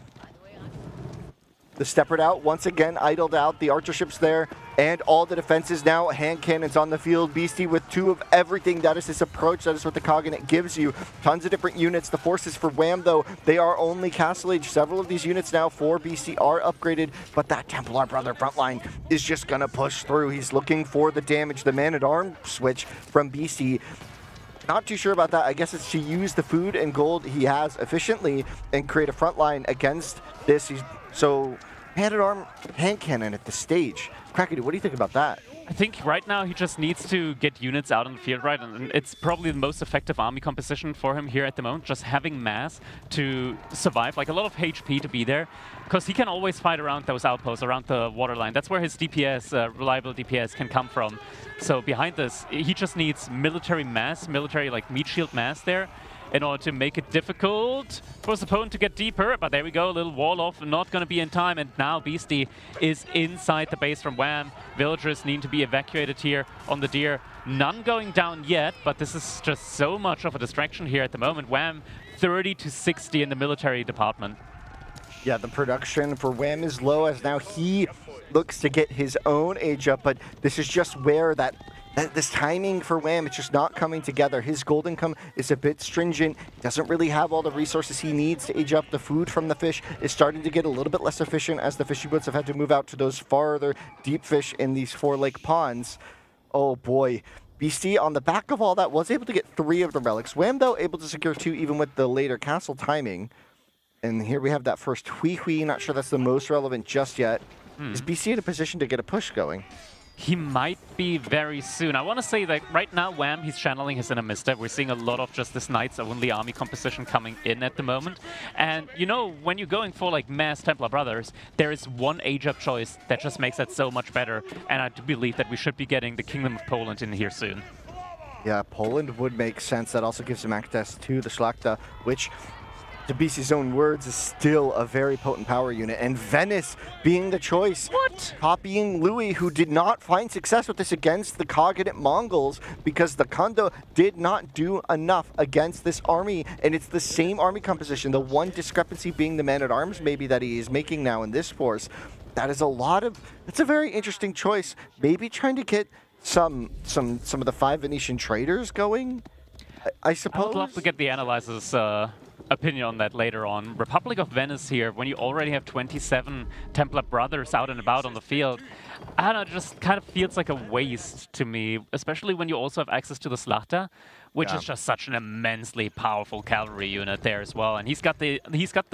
Speaker 10: The steppered out, once again, idled out. The archer ship's there, and all the defenses now. Hand cannons on the field. Beasty with 2 of everything. That is his approach. That is what the Cognate gives you. Tons of different units. The forces for Wham, though, they are only Castle Age. Several of these units now for Beasty are upgraded, but that Templar Brother frontline is just going to push through. He's looking for the damage. The Man-at-Arms switch from Beasty. Not too sure about that. I guess it's to use the food and gold he has efficiently and create a front line against this. So, hand-at-arm, hand cannon at the stage. Crackety, what do you think about that?
Speaker 9: I think right now he just needs to get units out on the field, right? And it's probably the most effective army composition for him here at the moment, just having mass to survive, like a lot of HP to be there, because he can always fight around those outposts, around the waterline. That's where his DPS, reliable DPS, can come from. So behind this, he just needs military mass, military like meat shield mass there, in order to make it difficult for his opponent to get deeper. But there we go, a little wall off, not going to be in time. And now Beasty is inside the base from Wham. Villagers need to be evacuated here on the deer. None going down yet, but this is just so much of a distraction here at the moment. Wham, 30 to 60 in the military department.
Speaker 10: Yeah, the production for Wham is low as now he looks to get his own age up, but this is just where this timing for Wham, it's just not coming together. His gold income is a bit stringent. He doesn't really have all the resources he needs to age up. The food from the fish is starting to get a little bit less efficient as the fishy boats have had to move out to those farther deep fish in these 4 lake ponds. Oh boy. Beasty, on the back of all that, was able to get 3 of the relics. Wham, though, able to secure 2 even with the later castle timing. And here we have that first Hui. Not sure that's the most relevant just yet. Is BC in a position to get a push going?
Speaker 9: He might be very soon. I want to say that right now, Wham, he's channeling his inner Mister. We're seeing a lot of just this Knights only army composition coming in at the moment. And you know, when you're going for like mass Templar Brothers, there is one age-up choice that just makes that so much better. And I do believe that we should be getting the Kingdom of Poland in here soon.
Speaker 10: Yeah, Poland would make sense. That also gives him access to the Schlachta, which, to BC's own words, is still a very potent power unit. And Venice being the choice.
Speaker 9: What?
Speaker 10: Copying Louis, who did not find success with this against the Cognate Mongols because the Kondo did not do enough against this army. And it's the same army composition. The one discrepancy being the Man-at-Arms maybe that he is making now in this force. That is that's a very interesting choice. Maybe trying to get some of the 5 Venetian traders going, I suppose.
Speaker 9: I would love to get the analyzers opinion on that later on. Republic of Venice here, when you already have 27 Templar Brothers out and about on the field, I don't know, it just kind of feels like a waste to me, especially when you also have access to the Schlachta, which is just such an immensely powerful cavalry unit there as well. And he's got the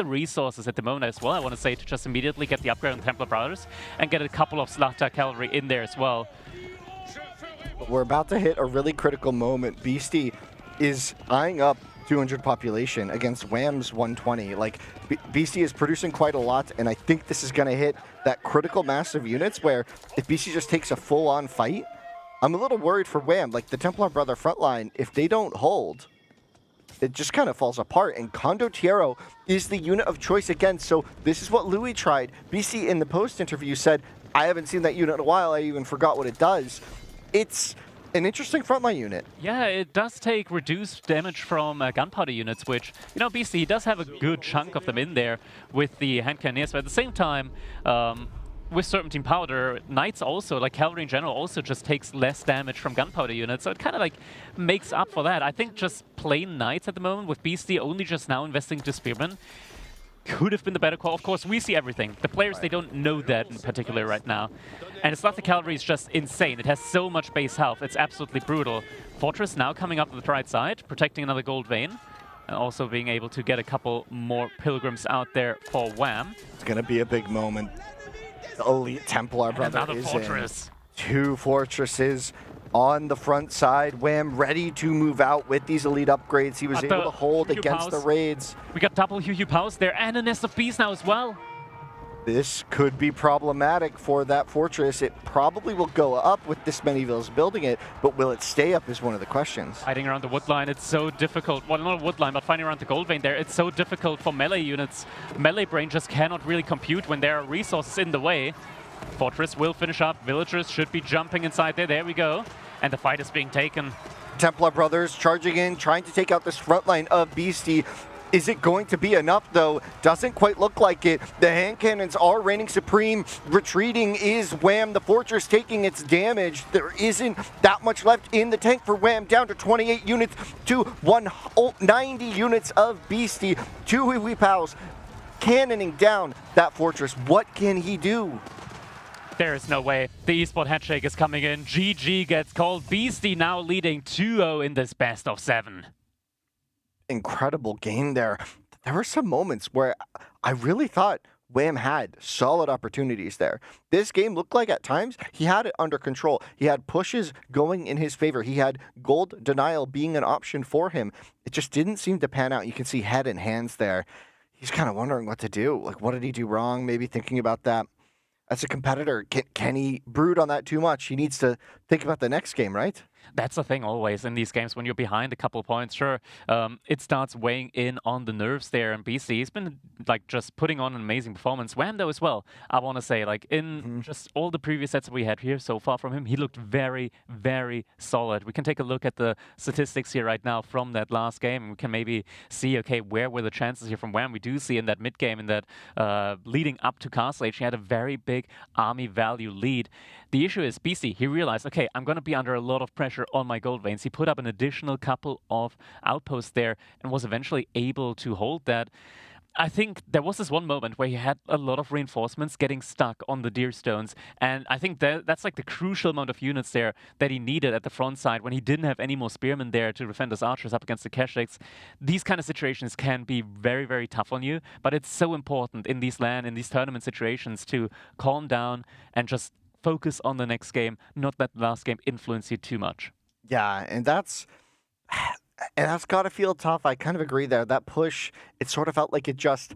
Speaker 9: resources at the moment as well, I want to say, to just immediately get the upgrade on Templar Brothers and get a couple of Schlachta cavalry in there as well.
Speaker 10: We're about to hit a really critical moment. Beasty is eyeing up 200 population against Wham's 120. Like, BC is producing quite a lot, and I think this is going to hit that critical mass of units where if BC just takes a full-on fight, I'm a little worried for Wham. Like, the Templar Brother frontline, if they don't hold, it just kind of falls apart, and Condottiero is the unit of choice again. So this is what Louis tried. BC in the post-interview said, I haven't seen that unit in a while, I even forgot what it does. It's an interesting frontline unit.
Speaker 9: Yeah, it does take reduced damage from gunpowder units, which, you know, BC does have a good chunk of them in there with the hand cannoneers, but at the same time, with Serpentine Powder, Knights also, like Cavalry in general, also just takes less damage from gunpowder units, so it kind of like makes up for that. I think just plain Knights at the moment, with BC only just now investing into Spearmen, could have been the better call. Of course, we see everything. The players, they don't know that in particular right now. And it's not the Cavalry is just insane. It has so much base health. It's absolutely brutal. Fortress now coming up to the right side, protecting another gold vein. And also being able to get a couple more Pilgrims out there for Wham.
Speaker 10: It's going to be a big moment. The elite Templar Brother
Speaker 9: another
Speaker 10: is
Speaker 9: fortress.
Speaker 10: in. 2 fortresses on the front side. Wham ready to move out with these elite upgrades. He was able to hold against the raids.
Speaker 9: We got double Hugh Powers there and a Nest of Bees now as well.
Speaker 10: This could be problematic for that fortress. It probably will go up with this many villas building it, but will it stay up is one of the questions.
Speaker 9: Hiding around the wood line, it's so difficult. Well, not a wood line, but finding around the gold vein there, it's so difficult for melee units. Melee brain just cannot really compute when there are resources in the way. Fortress will finish up. Villagers should be jumping inside there. There we go. And the fight is being taken.
Speaker 10: Templar Brothers charging in, trying to take out this front line of Beastie. Is it going to be enough, though? Doesn't quite look like it. The hand cannons are reigning supreme. Retreating is Wham. The fortress taking its damage. There isn't that much left in the tank for Wham. Down to 28 units to 190 units of Beastie. 2 Wee Pals cannoning down that fortress. What can he do?
Speaker 9: There is no way. The eSport handshake is coming in. GG gets called. Beastie now leading 2-0 in this best of 7.
Speaker 10: Incredible game there. There were some moments where I really thought Wham had solid opportunities there. This game looked like at times he had it under control. He had pushes going in his favor. He had gold denial being an option for him. It just didn't seem to pan out. You can see head and hands there. He's kind of wondering what to do. Like, what did he do wrong? Maybe thinking about that. As a competitor, can he brood on that too much? He needs to think about the next game, right?
Speaker 9: That's the thing always in these games when you're behind a couple points. Sure, it starts weighing in on the nerves there. And BC, he's been like just putting on an amazing performance. Wham though as well. I want to say like in just all the previous sets we had here so far from him, he looked very, very solid. We can take a look at the statistics here right now from that last game. We can maybe see, okay, where were the chances here from Wham? We do see in that mid game, in that leading up to Castle Age, he had a very big army value lead. The issue is BC, he realized, okay, I'm going to be under a lot of pressure on my gold veins. He put up an additional couple of outposts there and was eventually able to hold that. I think there was this one moment where he had a lot of reinforcements getting stuck on the deer stones, and I think that's like the crucial amount of units there that he needed at the front side when he didn't have any more spearmen there to defend his archers up against the Keshiks. These kind of situations can be very, very tough on you, but it's so important in these LAN, in these tournament situations to calm down and just focus on the next game, not let the last game influence you too much.
Speaker 10: Yeah, and that's got to feel tough. I kind of agree there. That push, it sort of felt like it just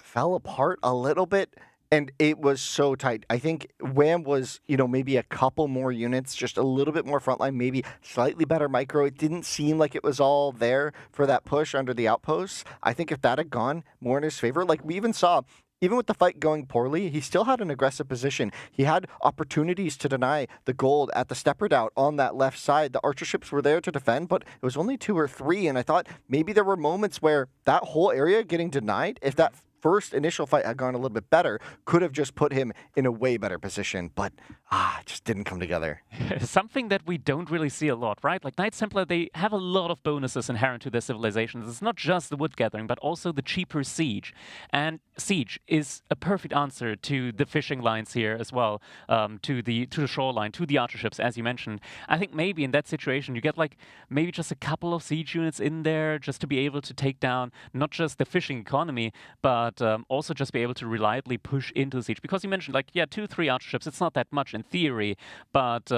Speaker 10: fell apart a little bit, and it was so tight. I think Wham was, maybe a couple more units, just a little bit more frontline, maybe slightly better micro. It didn't seem like it was all there for that push under the outposts. I think if that had gone more in his favor, like we even saw, even with the fight going poorly, he still had an aggressive position. He had opportunities to deny the gold at the step redoubt on that left side. The archer ships were there to defend, but it was only 2 or 3, and I thought maybe there were moments where that whole area getting denied, if that first initial fight had gone a little bit better, could have just put him in a way better position, but it just didn't come together.
Speaker 9: Something that we don't really see a lot, right? Like Knights Templar, they have a lot of bonuses inherent to their civilizations. It's not just the wood gathering, but also the cheaper siege. And siege is a perfect answer to the fishing lines here as well, to the shoreline, to the archer ships, as you mentioned. I think maybe in that situation, you get like maybe just a couple of siege units in there just to be able to take down not just the fishing economy, but also just be able to reliably push into the siege. Because you mentioned, like, yeah, 2-3 archer ships, it's not that much in theory, but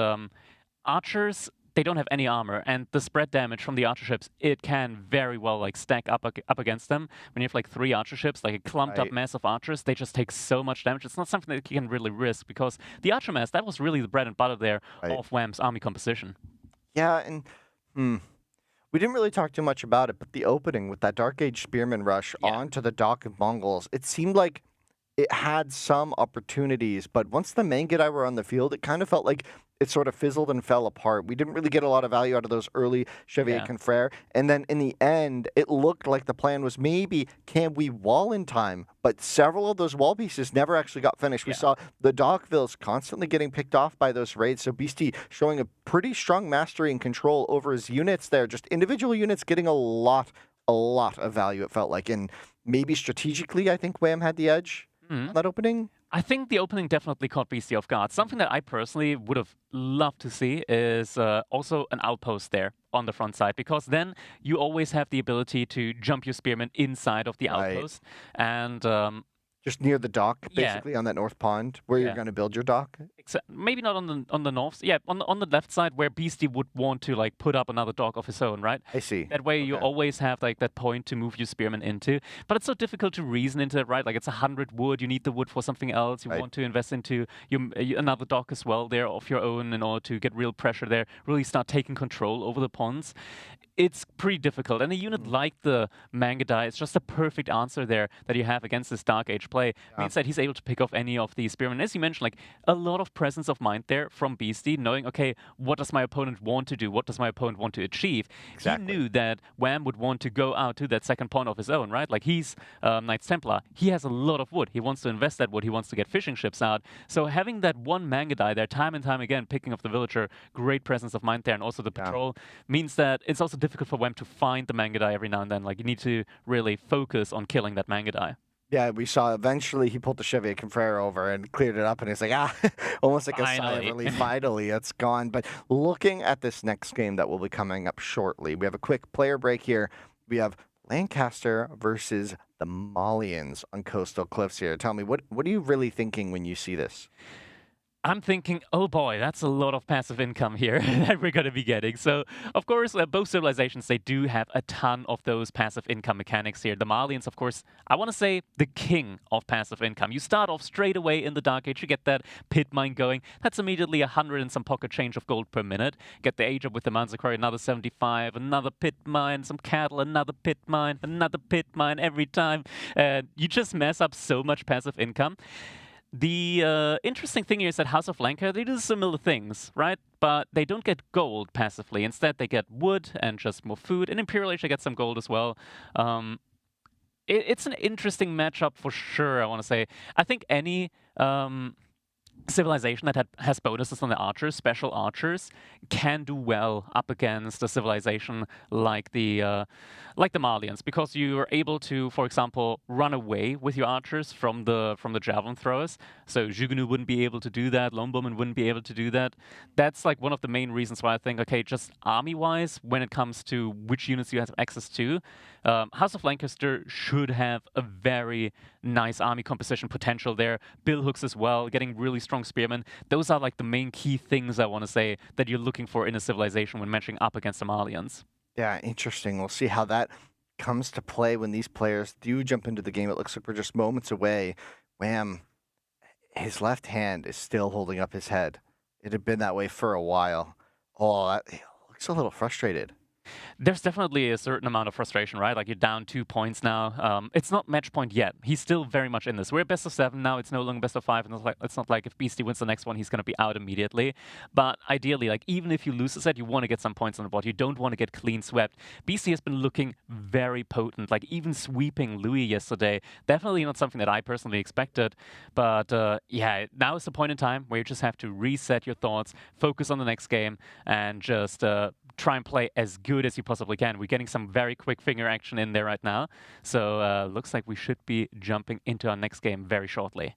Speaker 9: archers they don't have any armor, and the spread damage from the archer ships, it can very well like stack up against them. When you have like 3 archer ships, like a clumped up mass of archers, they just take so much damage. It's not something that you can really risk, because the archer mass, that was really the bread and butter there of Wham's army composition.
Speaker 10: Yeah, and we didn't really talk too much about it, but the opening with that Dark Age Spearman rush onto the dock of Mongols, it seemed like it had some opportunities, but once the Mangudai were on the field, it kind of felt like it sort of fizzled and fell apart. We didn't really get a lot of value out of those early Chevalier Confrere, and then in the end, it looked like the plan was maybe, can we wall in time? But several of those wall pieces never actually got finished. We saw the Dockvilles constantly getting picked off by those raids, so Beasty showing a pretty strong mastery and control over his units there, just individual units getting a lot of value, it felt like, and maybe strategically, I think Wham had the edge. That opening?
Speaker 9: I think the opening definitely caught Beasty off guard. Something that I personally would have loved to see is also an outpost there on the front side, because then you always have the ability to jump your spearmen inside of the outpost. And
Speaker 10: just near the dock, basically, on that north pond, where you're going to build your dock?
Speaker 9: Maybe not on the north. Yeah, on the left side, where Beasty would want to like put up another dock of his own, right?
Speaker 10: I see.
Speaker 9: That way you always have like that point to move your spearmen into. But it's so difficult to reason into it, right? Like it's 100 wood. You need the wood for something else. You want to invest into another dock as well there of your own in order to get real pressure there. Really start taking control over the ponds. It's pretty difficult. And a unit like the Mangudai, it's just a perfect answer there that you have against this Dark Age play. Means that he's able to pick off any of these spearmen. As you mentioned, like a lot of presence of mind there from Beasty, knowing, okay, what does my opponent want to do? What does my opponent want to achieve? He knew that Wham would want to go out to that second point of his own, right? Like he's Knights Templar. He has a lot of wood. He wants to invest that wood. He wants to get fishing ships out. So having that one Mangudai there time and time again, picking off the villager, great presence of mind there, and also the patrol, means that it's also difficult for Wham to find the Mangudai every now and then. Like you need to really focus on killing that Mangudai.
Speaker 10: Yeah, we saw eventually he pulled the Chevalier Confrere over and cleared it up, and he's like, almost like a sigh of relief. Finally, it's gone. But looking at this next game that will be coming up shortly, we have a quick player break here. We have Lancaster versus the Malians on Coastal Cliffs here. Tell me, what are you really thinking when you see this?
Speaker 9: I'm thinking, oh boy, that's a lot of passive income here that we're going to be getting. So, of course, both civilizations, they do have a ton of those passive income mechanics here. The Malians, of course, I want to say the king of passive income. You start off straight away in the Dark Age, you get that pit mine going. That's immediately 100 and some pocket change of gold per minute. Get the age up with the Manzacori, another 75, another pit mine, some cattle, another pit mine every time. You just mess up so much passive income. The interesting thing here is that House of Lanka, they do similar things, right? But they don't get gold passively. Instead, they get wood and just more food. And Imperial Age, they get some gold as well. It's an interesting matchup for sure, I want to say. I think any civilization that has bonuses on the archers, special archers, can do well up against a civilization like the Malians, because you are able to, for example, run away with your archers from the javelin throwers. So Jugunu wouldn't be able to do that. Longbowmen wouldn't be able to do that. That's like one of the main reasons why I think, okay, just army-wise, when it comes to which units you have access to, House of Lancaster should have a very nice army composition potential there. Billhooks as well, getting really strong spearmen. Those are like the main key things I want to say that you're looking for in a civilization when matching up against the Malians.
Speaker 10: Yeah, interesting. We'll see how that comes to play when these players do jump into the game. It looks like we're just moments away. Wham, his left hand is still holding up his head. It had been that way for a while. Oh, he looks a little frustrated.
Speaker 9: There's definitely a certain amount of frustration, right? Like you're down 2 points now. It's not match point yet. He's still very much in this. We're best of 7 now. It's no longer best of 5. And it's not like if Beasty wins the next one, he's going to be out immediately. But ideally, like even if you lose the set, you want to get some points on the board. You don't want to get clean swept. Beasty has been looking very potent, like even sweeping Louis yesterday. Definitely not something that I personally expected. But yeah, now is the point in time where you just have to reset your thoughts, focus on the next game, and just try and play as good as you possibly can. We're getting some very quick finger action in there right now. So looks like we should be jumping into our next game very shortly.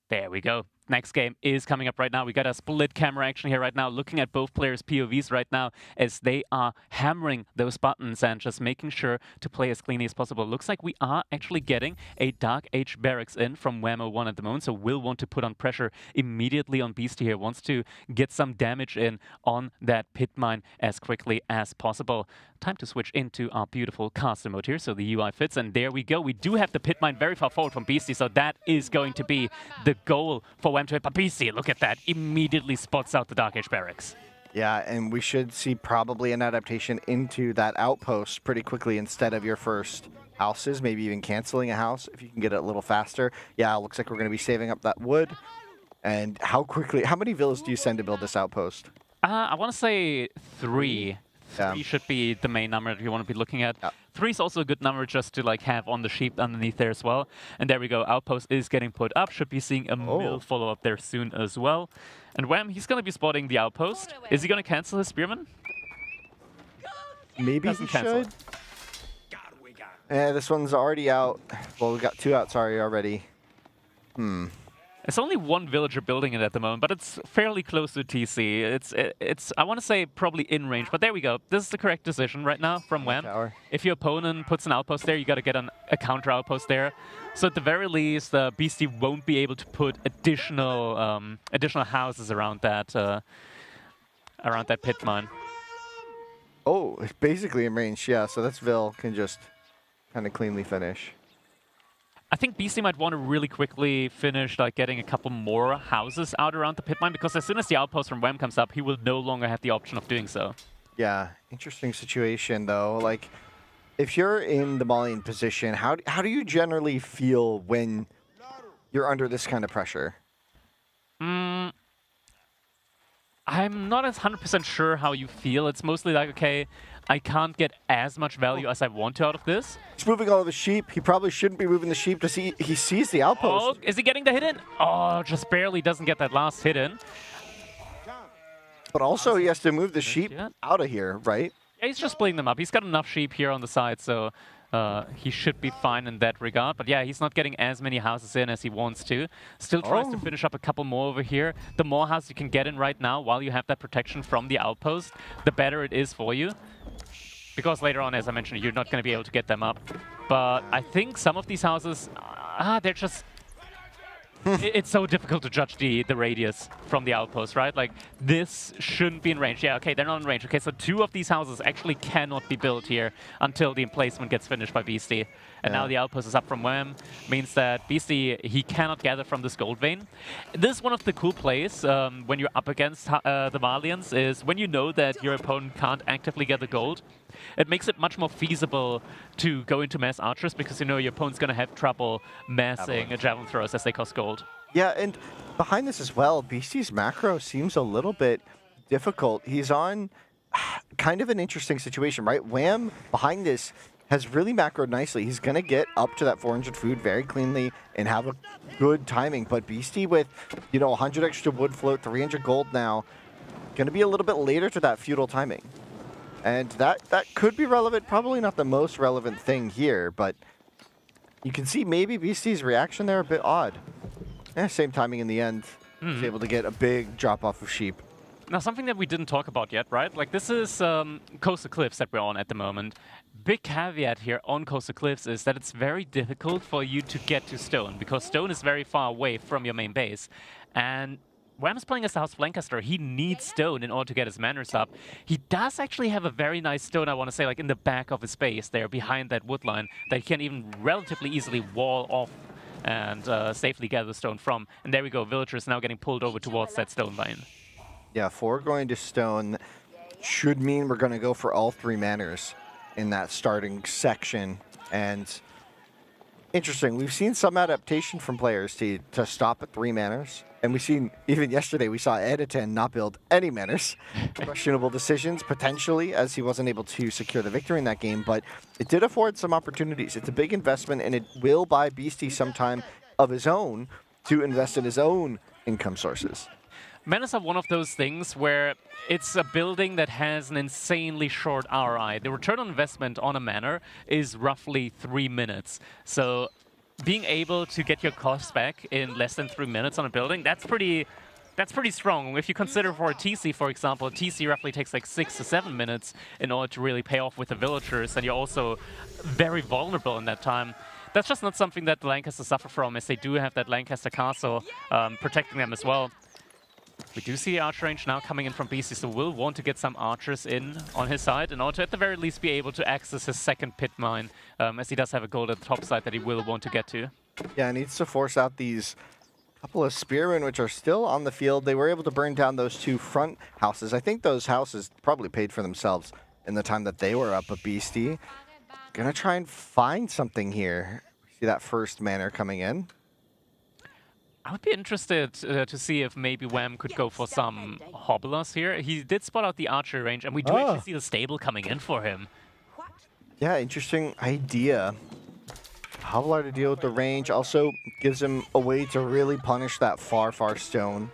Speaker 9: There we go. next game is coming up right now. We got a split camera action here right now, looking at both players' POVs right now as they are hammering those buttons and just making sure to play as cleanly as possible. Looks like we are actually getting a Dark Age barracks in from Whammo1 at the moment, so will want to put on pressure immediately on Beasty here. Wants to get some damage in on that pit mine as quickly as possible. Time to switch into our beautiful caster mode here, so the UI fits, and there we go. We do have the pit mine very far forward from Beasty, so that is going to be the goal for Wham to hit. But Beasty, look at that, immediately spots out the Dark Age barracks.
Speaker 10: Yeah, and we should see probably an adaptation into that outpost pretty quickly instead of your first houses, maybe even canceling a house if you can get it a little faster. Yeah, it looks like we're going to be saving up that wood. And how many villas do you send to build this outpost?
Speaker 9: I want to say 3.
Speaker 10: Yeah.
Speaker 9: 3 should be the main number that you want to be looking at. 3 is also a good number just to like have on the sheep underneath there as well. And there we go. Outpost is getting put up. Should be seeing a mill follow up there soon as well. And Wham, he's going to be spotting the outpost. Is he going to cancel his spearman?
Speaker 10: Maybe he should. Yeah, this one's already out. Well, we got 2 out, sorry, already.
Speaker 9: It's only 1 villager building it at the moment, but it's fairly close to TC. It's I want to say probably in range, but there we go. This is the correct decision right now from Wham. If your opponent puts an outpost there, you got to get a counter outpost there. So at the very least, Beasty won't be able to put additional houses around that pit mine.
Speaker 10: Oh, it's basically in range, yeah. So that's Vil can just kind of cleanly finish.
Speaker 9: I think Beasty might want to really quickly finish like getting a couple more houses out around the pit mine, because as soon as the outpost from Wham comes up, he will no longer have the option of doing so.
Speaker 10: Yeah, interesting situation though. Like, if you're in the Malian position, how do you generally feel when you're under this kind of pressure?
Speaker 9: I'm not as 100% sure how you feel. It's mostly like, okay, I can't get as much value as I want to out of this.
Speaker 10: He's moving all of his sheep. He probably shouldn't be moving the sheep. He sees the outpost.
Speaker 9: Oh, is he getting the hit in? Oh, just barely doesn't get that last hit in.
Speaker 10: But also he has to move the sheep out of here, right?
Speaker 9: Yeah, he's just splitting them up. He's got enough sheep here on the side, so he should be fine in that regard. But yeah, he's not getting as many houses in as he wants to. Still tries to finish up a couple more over here. The more houses you can get in right now while you have that protection from the outpost, the better it is for you. Because later on, as I mentioned, you're not going to be able to get them up. But I think some of these houses, they're just... It's so difficult to judge the radius from the outpost, right? Like, this shouldn't be in range. Yeah, okay, they're not in range. Okay, so 2 of these houses actually cannot be built here until the emplacement gets finished by Beasty. And now the outpost is up from Wham, means that Beasty, he cannot gather from this gold vein. This is one of the cool plays when you're up against the Malians, is when you know that your opponent can't actively get the gold, it makes it much more feasible to go into mass archers, because you know your opponent's going to have trouble massing javelin throwers as they cost gold.
Speaker 10: Yeah, and behind this as well, Beasty's macro seems a little bit difficult. He's on kind of an interesting situation, right? Wham, behind this, has really macroed nicely. He's going to get up to that 400 food very cleanly and have a good timing. But Beasty with, 100 extra wood float, 300 gold now, going to be a little bit later to that feudal timing. And that could be relevant. Probably not the most relevant thing here, but you can see maybe Beasty's reaction there a bit odd. Same timing in the end. He's able to get a big drop off of sheep.
Speaker 9: Now, something that we didn't talk about yet, right? Like, this is Coastal Cliffs that we're on at the moment. Big caveat here on Coastal Cliffs is that it's very difficult for you to get to stone, because stone is very far away from your main base. And Wham is playing as the House of Lancaster. He needs stone in order to get his manners up. He does actually have a very nice stone, I want to say, like in the back of his base there, behind that wood line, that he can even relatively easily wall off and safely gather the stone from. And there we go, villagers now getting pulled over towards that stone line.
Speaker 10: Yeah, 4 going to stone should mean we're going to go for all 3 manners in that starting section. And interesting, we've seen some adaptation from players to stop at 3 manners. And we've seen, even yesterday, we saw Editan not build any manners. Questionable decisions, potentially, as he wasn't able to secure the victory in that game. But it did afford some opportunities. It's a big investment, and it will buy Beasty some time of his own to invest in his own income sources.
Speaker 9: Manners are one of those things where it's a building that has an insanely short ROI. The return on investment on a manor is roughly 3 minutes. So being able to get your costs back in less than 3 minutes on a building, that's pretty strong. If you consider for a TC, for example, a TC roughly takes like 6 to 7 minutes in order to really pay off with the villagers, and you're also very vulnerable in that time. That's just not something that the Lancaster suffer from, as they do have that Lancaster castle protecting them as well. We do see the archer range now coming in from Beasty, so will want to get some archers in on his side in order to at the very least be able to access his second pit mine, as he does have a gold at the top side that he will want to get to.
Speaker 10: Yeah, needs to force out these couple of spearmen, which are still on the field. They were able to burn down those 2 front houses. I think those houses probably paid for themselves in the time that they were up. But Beasty gonna try and find something here. See that first manor coming in.
Speaker 9: I would be interested to see if maybe Wham could go for some hobblers here. He did spot out the archer range, and we do actually see the stable coming in for him.
Speaker 10: Yeah, interesting idea. Hobbler to deal with the range also gives him a way to really punish that far stone.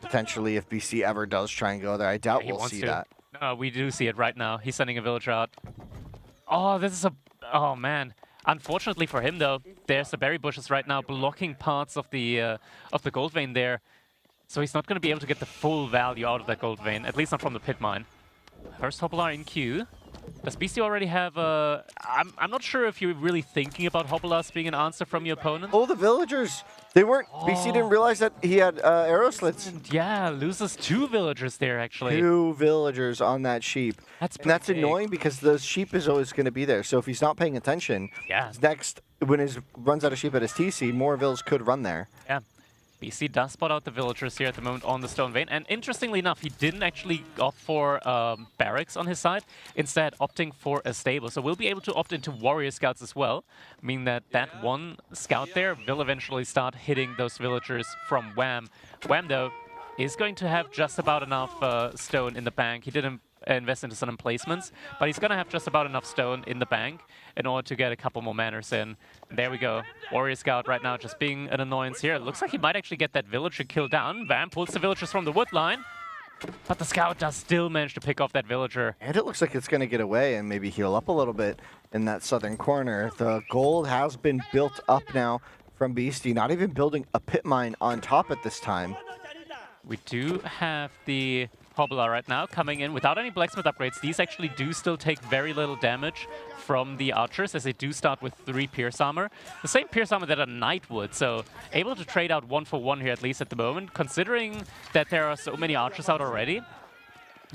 Speaker 10: Potentially, if BC ever does try and go there. I doubt we'll see that.
Speaker 9: We do see it right now. He's sending a villager out. Oh, this is a... Oh, man. Unfortunately for him, though, there's the berry bushes right now blocking parts of the gold vein there. So he's not going to be able to get the full value out of that gold vein, at least not from the pit mine. First Hobbler in queue. Does BC already have a... I'm not sure if you're really thinking about Hobblers being an answer from your opponent.
Speaker 10: Oh, the villagers! They weren't... BC didn't realize that he had arrow slits.
Speaker 9: Yeah, loses 2 villagers there, actually.
Speaker 10: 2 villagers on that sheep. That's annoying because the sheep is always going to be there. So if he's not paying attention, next, when he runs out of sheep at his TC, more vills could run there.
Speaker 9: Yeah. BC does spot out the villagers here at the moment on the stone vein, and interestingly enough, he didn't actually opt for barracks on his side, instead opting for a stable. So we'll be able to opt into warrior scouts as well, meaning that that one scout there will eventually start hitting those villagers from Wham. Wham, though, is going to have just about enough stone in the bank. He didn't invest into some emplacements, but he's going to have just about enough stone in the bank in order to get a couple more manors in. And there we go. Warrior Scout right now just being an annoyance here. It looks like he might actually get that villager killed down. Vam pulls the villagers from the wood line, but the scout does still manage to pick off that villager.
Speaker 10: And it looks like it's going to get away and maybe heal up a little bit in that southern corner. The gold has been built up now from Beasty, not even building a pit mine on top at this time.
Speaker 9: We do have the Hobbler right now coming in without any blacksmith upgrades. These actually do still take very little damage from the archers, as they do start with 3 pierce armor. The same pierce armor that a knight would, so able to trade out 1 for 1 here at least at the moment. Considering that there are so many archers out already,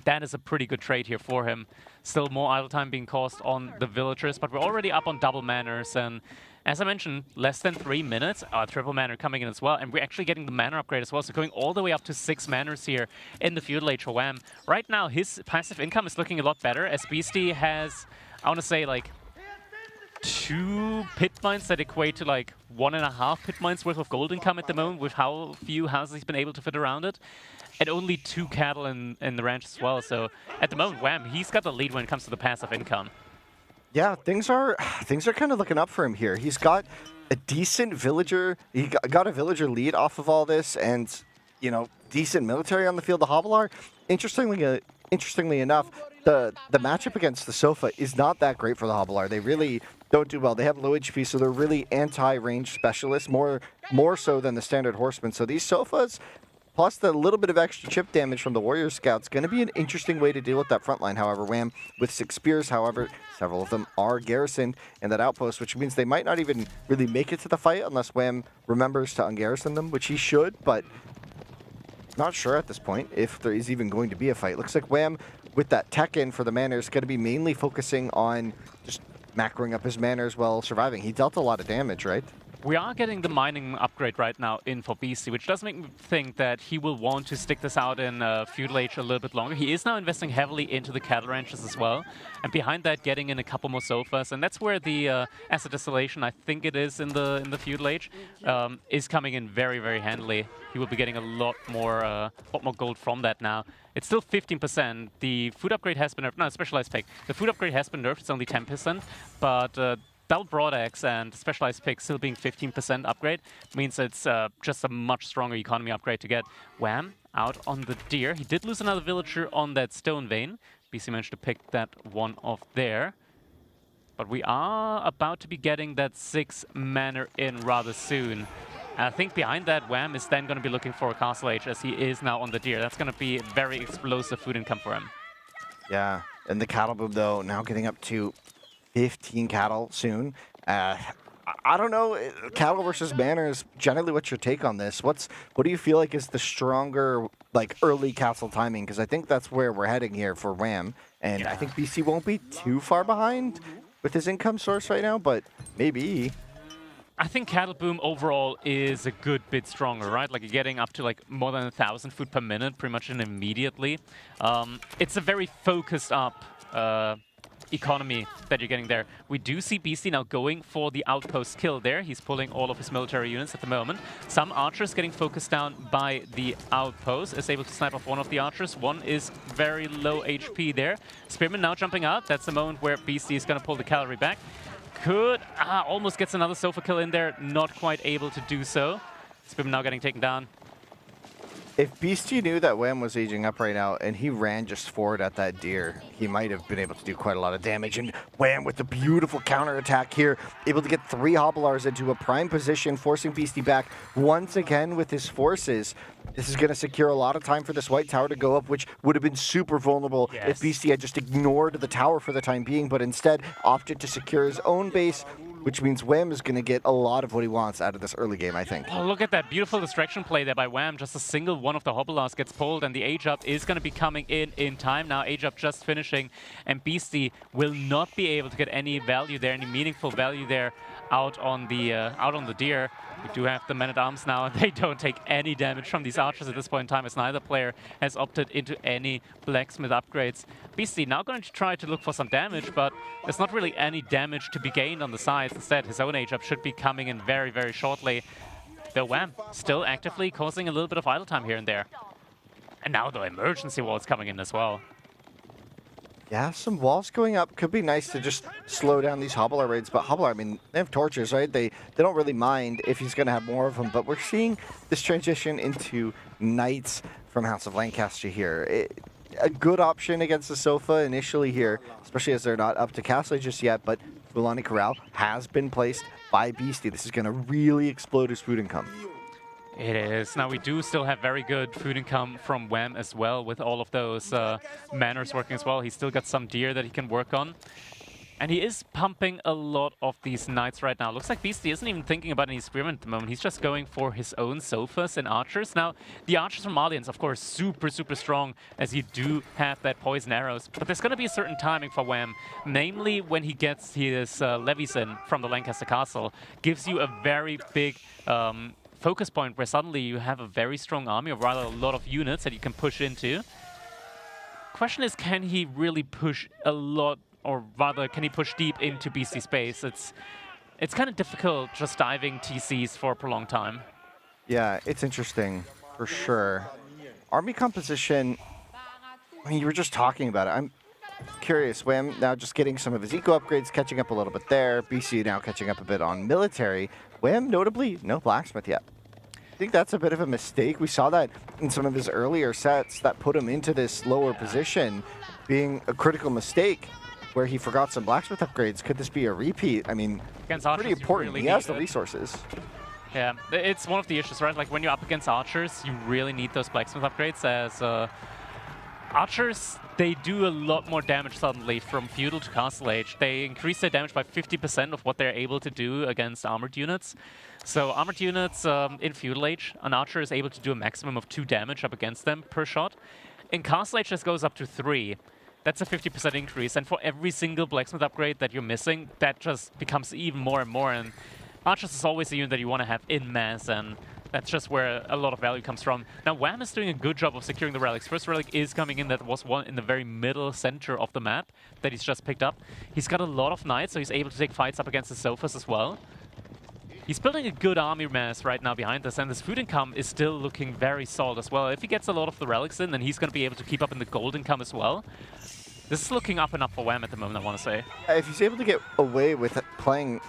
Speaker 9: that is a pretty good trade here for him. Still more idle time being caused on the villagers, but we're already up on double manors, and as I mentioned, less than 3 minutes, triple manor coming in as well, and we're actually getting the manor upgrade as well, so going all the way up to 6 manors here in the feudal age for Wham. Right now, his passive income is looking a lot better, as Beasty has, I want to say, like, 2 pit mines that equate to like 1.5 pit mines worth of gold income at the moment, with how few houses he's been able to fit around it. And only 2 cattle in the ranch as well, so at the moment, Wham, he's got the lead when it comes to the passive income.
Speaker 10: Yeah, things are kind of looking up for him here. He's got a decent villager. He got a villager lead off of all this, and decent military on the field. The Hobbler, interestingly enough, the matchup against the Sofa is not that great for the Hobbler. They really don't do well. They have low HP, so they're really anti-range specialists, more so than the standard horsemen. So these Sofas, plus the little bit of extra chip damage from the Warrior Scouts, going to be an interesting way to deal with that front line. However, Wham with 6 spears, however, several of them are garrisoned in that outpost, which means they might not even really make it to the fight unless Wham remembers to ungarrison them, which he should, but not sure at this point if there is even going to be a fight. Looks like Wham, with that tech in for the manors, is going to be mainly focusing on just macroing up his manors while surviving. He dealt a lot of damage, right?
Speaker 9: We are getting the mining upgrade right now in for BC, which does make me think that he will want to stick this out in feudal age a little bit longer. He is now investing heavily into the cattle ranches as well, and behind that getting in a couple more sofas, and that's where the acid distillation, I think it is in the feudal age, is coming in very, very handily. He will be getting a lot more gold from that now. It's still 15%. The food upgrade has been nerfed. No, specialized pick. The food upgrade has been nerfed. It's only 10%, but double broadaxe and specialized pick still being 15% upgrade means it's just a much stronger economy upgrade to get. Wham out on the deer. He did lose another villager on that stone vein. BC managed to pick that one off there. But we are about to be getting that 6 mana in rather soon. And I think behind that, Wham is then going to be looking for a Castle Age as he is now on the Deer. That's going to be very explosive food income for him.
Speaker 10: Yeah, and the cattle boom, though, now getting up to 15 cattle soon. I don't know, cattle versus manors, generally what's your take on this? What do you feel like is the stronger, like, early castle timing? Because I think that's where we're heading here for Wham. And I think BC won't be too far behind with his income source right now, but maybe.
Speaker 9: I think cattle boom overall is a good bit stronger, right? Like you're getting up to like more than 1,000 food per minute pretty much immediately. It's a very focused up economy that you're getting there. We do see Beasty now going for the outpost kill there. He's pulling all of his military units at the moment. Some archers getting focused down by the outpost. Is able to snipe off one of the archers. One is very low HP there. Spearman now jumping out. That's the moment where Beasty is going to pull the cavalry back. Could, almost gets another sofa kill in there. Not quite able to do so. Spearman now getting taken down.
Speaker 10: If Beasty knew that Wham was aging up right now and he ran just forward at that deer, he might have been able to do quite a lot of damage. And Wham with the beautiful counterattack here, able to get 3 Hobblars into a prime position, forcing Beasty back once again with his forces. This is going to secure a lot of time for this white tower to go up, which would have been super vulnerable if Beasty had just ignored the tower for the time being, but instead opted to secure his own base, which means Wham is going to get a lot of what he wants out of this early game, I think.
Speaker 9: Oh, look at that beautiful distraction play there by Wham. Just a single one of the Hobblars gets pulled, and the age-up is going to be coming in time now. Age-up just finishing, and Beasty will not be able to get any value there, any meaningful value there out on the Deer. We do have the men-at-arms now, and they don't take any damage from these archers at this point in time, as neither player has opted into any blacksmith upgrades. Beasty now going to try to look for some damage, but there's not really any damage to be gained on the sides. Instead, his own age-up should be coming in very, very shortly. The Wham still actively causing a little bit of idle time here and there. And now the emergency wall is coming in as well.
Speaker 10: Yeah, some walls going up. Could be nice to just slow down these Hobbler raids, but Hobbler, I mean, they have torches, right? They don't really mind if he's going to have more of them, but we're seeing this transition into Knights from House of Lancaster here. A good option against the Sofa initially here, especially as they're not up to Castle just yet, but Fulani Corral has been placed by Beasty. This is going to really explode his food income.
Speaker 9: It is. Now we do still have very good food income from Wham as well, with all of those manors working as well. He's still got some deer that he can work on. And he is pumping a lot of these knights right now. Looks like Beasty isn't even thinking about any spearmen at the moment. He's just going for his own sofas and archers. Now, the archers from Alliance, of course, super, super strong, as you do have that poison arrows. But there's going to be a certain timing for Wham, namely when he gets his levies in from the Lancaster Castle. Gives you a very big focus point where suddenly you have a very strong army, or rather a lot of units that you can push into. Question is, can he really push a lot, or rather, can he push deep into BC space? It's kind of difficult just diving TCs for a prolonged time.
Speaker 10: Yeah, it's interesting, for sure. Army composition, I mean, you were just talking about it. I'm curious, Wham now just getting some of his eco upgrades, catching up a little bit there. BC now catching up a bit on military. Wham, notably, no blacksmith yet. I think that's a bit of a mistake. We saw that in some of his earlier sets that put him into this lower position, being a critical mistake where he forgot some blacksmith upgrades. Could this be a repeat? I mean,
Speaker 9: against
Speaker 10: pretty
Speaker 9: archers,
Speaker 10: important.
Speaker 9: Really
Speaker 10: he has the resources.
Speaker 9: Yeah, it's one of the issues, right? Like when you're up against archers, you really need those blacksmith upgrades, as archers, they do a lot more damage suddenly from feudal to castle age. They increase their damage by 50% of what they're able to do against armored units. So armored units in feudal age, an archer is able to do a maximum of 2 damage up against them per shot. In castle age, this goes up to 3. That's a 50% increase, and for every single blacksmith upgrade that you're missing, that just becomes even more and more. And archers is always a unit that you want to have in mass, and that's just where a lot of value comes from. Now, Wham is doing a good job of securing the relics. First relic is coming in. That was one in the very middle center of the map that he's just picked up. He's got a lot of knights, so he's able to take fights up against the sofas as well. He's building a good army mass right now behind us, and this food income is still looking very solid as well. If he gets a lot of the relics in, then he's going to be able to keep up in the gold income as well. This is looking up and up for Wham at the moment, I want to say.
Speaker 10: If he's able to get away with playing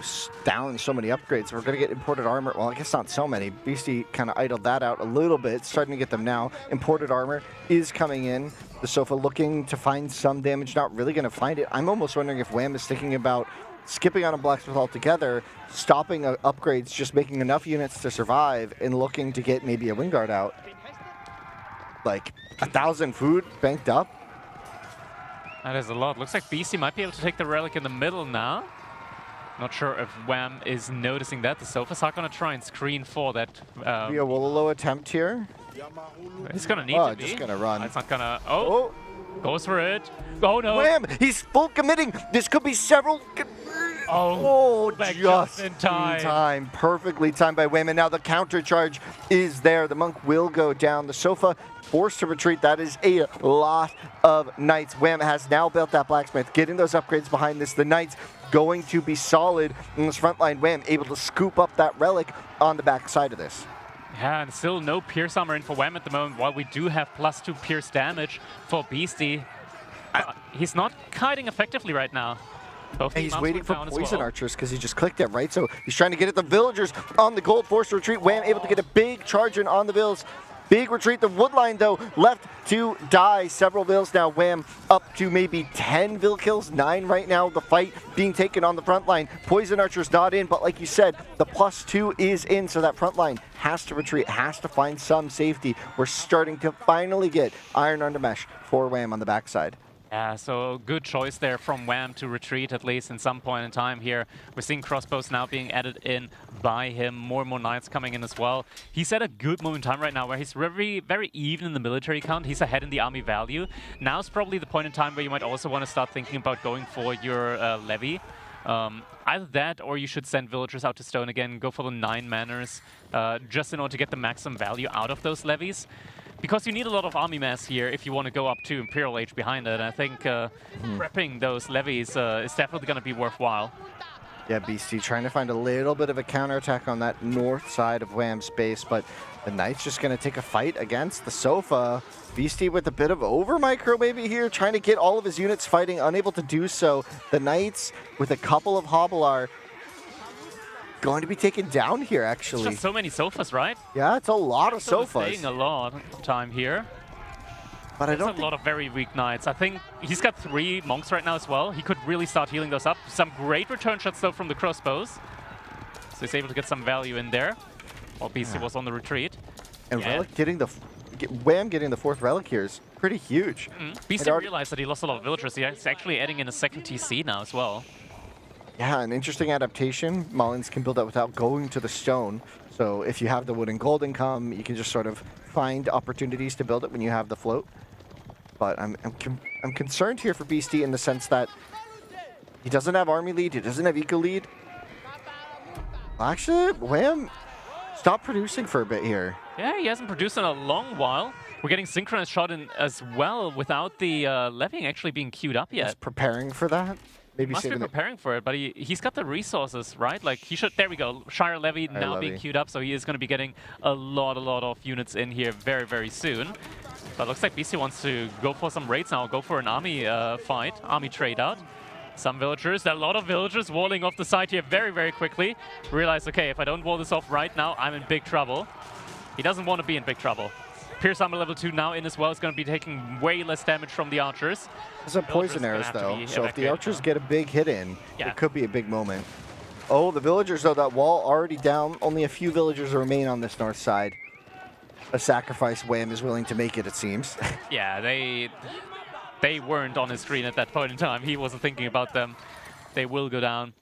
Speaker 10: down so many upgrades, we're going to get imported armor. Well, I guess not so many. Beasty kind of idled that out a little bit, starting to get them now. Imported armor is coming in. The Sofa looking to find some damage, not really going to find it. I'm almost wondering if Wham is thinking about skipping on a blacksmith altogether, stopping upgrades, just making enough units to survive, and looking to get maybe a Wingard out. Like 1,000 food banked up.
Speaker 9: That is a lot. Looks like Beasty might be able to take the relic in the middle now. Not sure if Wham is noticing that. The Sofas are going to try and screen for that.
Speaker 10: Be a Wololo attempt here.
Speaker 9: He's going to need to be.
Speaker 10: Just going to run.
Speaker 9: It's not going to... Oh! Goes for it. Oh, no.
Speaker 10: Wham! He's full committing. This could be several...
Speaker 9: Just in time.
Speaker 10: Perfectly timed by Wham. And now the counter charge is there. The Monk will go down. The Sofa forced to retreat. That is a lot of Knights. Wham has now built that Blacksmith, getting those upgrades behind this. The Knights going to be solid in this front line. Wham able to scoop up that relic on the back side of this.
Speaker 9: Yeah, and still no Pierce Armor in for Wham at the moment, while we do have +2 Pierce damage for Beasty. He's not kiting effectively right now.
Speaker 10: And he's waiting for poison archers because he just clicked it, right? So he's trying to get at the villagers on the gold, forced to retreat. Wham able to get a big charge in on the vills. Big retreat. The Woodline, though, left to die. Several vills now. Wham up to maybe 10 vill kills, 9 right now. The fight being taken on the front line. Poison archers not in, but like you said, the +2 is in, so that front line has to retreat, has to find some safety. We're starting to finally get Iron Undermesh for Wham on the backside.
Speaker 9: Yeah, so good choice there from Wham to retreat at least in some point in time here. We're seeing crossbows now being added in by him. More and more Knights coming in as well. He's at a good moment in time right now where he's very even in the military count. He's ahead in the army value. Now's probably the point in time where you might also want to start thinking about going for your levy. Either that, or you should send villagers out to stone again, go for the 9 manors, just in order to get the maximum value out of those levies. Because you need a lot of army mass here if you want to go up to Imperial Age behind it. I think prepping those levies is definitely going to be worthwhile.
Speaker 10: Yeah, Beasty trying to find a little bit of a counterattack on that north side of Wham's base, but the Knight's just going to take a fight against the Sofa. Beasty with a bit of over-micro maybe here, trying to get all of his units fighting, unable to do so. The Knights with a couple of Hobblar going to be taken down here, actually.
Speaker 9: It's just so many Sofas, right?
Speaker 10: Yeah, it's a lot of Sofas.
Speaker 9: Staying a lot of time here.
Speaker 10: But I don't think...
Speaker 9: a lot of very weak Knights. I think he's got 3 Monks right now as well. He could really start healing those up. Some great return shots, though, from the crossbows. So he's able to get some value in there, while Beasty was on the retreat.
Speaker 10: And Relic getting the... Wham getting the 4th Relic here is pretty huge.
Speaker 9: Beasty realized that he lost a lot of villagers. He's actually adding in a 2nd TC now as well.
Speaker 10: Yeah, an interesting adaptation. Mullins can build that without going to the stone. So if you have the wood and gold income, you can just sort of find opportunities to build it when you have the float. But I'm concerned here for Beasty in the sense that he doesn't have army lead, he doesn't have eco lead. Actually, Wham stopped producing for a bit here.
Speaker 9: Yeah, he hasn't produced in a long while. We're getting synchronized shot in as well without the levying actually being queued up yet.
Speaker 10: He's preparing for that. Maybe
Speaker 9: must be preparing for it, but he's got the resources, right? Like he should. There we go. Shire Levy now being queued up, so he is going to be getting a lot of units in here very soon. But looks like BC wants to go for some raids now. Go for an army fight, army trade out. Some villagers, a lot of villagers walling off the side here very quickly. Realize, okay, if I don't wall this off right now, I'm in big trouble. He doesn't want to be in big trouble. Pierce Armor level 2 now in as well. Is going to be taking way less damage from the archers.
Speaker 10: There's a poison arrows though, so if the archers get a big hit in, it could be a big moment. Oh, the villagers though, that wall already down. Only a few villagers remain on this north side. A sacrifice Wham is willing to make it seems.
Speaker 9: Yeah, they weren't on his screen at that point in time. He wasn't thinking about them. They will go down.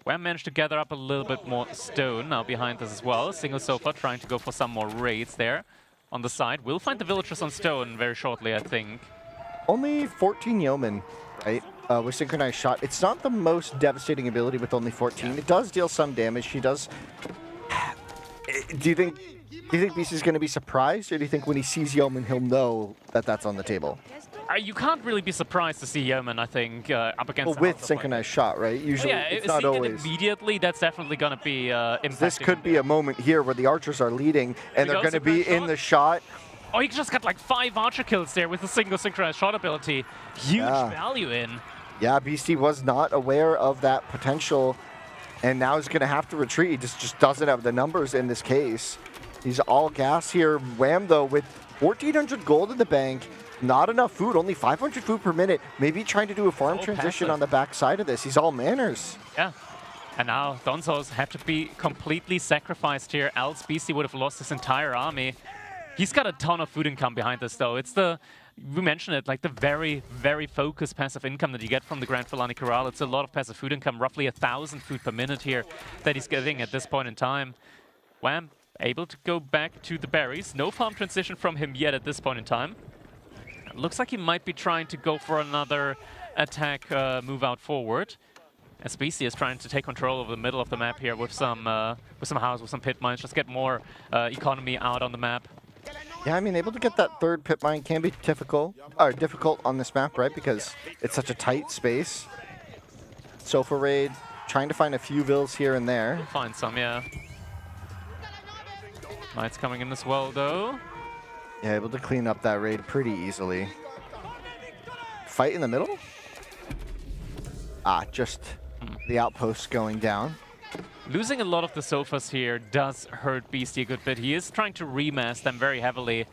Speaker 9: Wham managed to gather up a little bit more stone now behind us as well. Single Sofa trying to go for some more raids there on the side. We'll find the villagers on stone very shortly, I think.
Speaker 10: Only 14 yeomen, right? With synchronized shot. It's not the most devastating ability with only 14. It does deal some damage. She does. Do you think Beast is going to be surprised, or do you think when he sees yeoman he'll know that that's on the table?
Speaker 9: You can't really be surprised to see yeoman, I think, up against.
Speaker 10: Well, with synchronized shot, right? Usually, it's not always.
Speaker 9: Immediately, that's definitely going to be impacting.
Speaker 10: This could be a moment here where the archers are leading, and they're going to be in the shot.
Speaker 9: Oh, he just got like 5 archer kills there with a single synchronized shot ability. Huge value in.
Speaker 10: Yeah, Beasty was not aware of that potential, and now he's going to have to retreat. He just doesn't have the numbers in this case. He's all gas here. Wham, though, with 1,400 gold in the bank. Not enough food, only 500 food per minute. Maybe trying to do a farm transition on the back side of this. He's all manners.
Speaker 9: Yeah. And now Donzos have to be completely sacrificed here, else Beasty would have lost his entire army. He's got a ton of food income behind this, though. It's the, we mentioned it, like the very, very focused passive income that you get from the Grand Filani Corral. It's a lot of passive food income, roughly 1,000 food per minute here that he's getting at this point in time. Wham, able to go back to the berries. No farm transition from him yet at this point in time. Looks like he might be trying to go for another attack move out forward. As Beasty is trying to take control of the middle of the map here with some house, with some pit mines, just get more economy out on the map.
Speaker 10: Yeah, I mean, able to get that third pit mine can be difficult on this map, right? Because it's such a tight space. Sofa raid, trying to find a few vills here and there.
Speaker 9: We'll find some, yeah. Knights coming in as well, though.
Speaker 10: Yeah, able to clean up that raid pretty easily. Fight in the middle? Ah, just the outpost going down.
Speaker 9: Losing a lot of the sofas here does hurt Beasty a good bit. He is trying to remass them very heavily.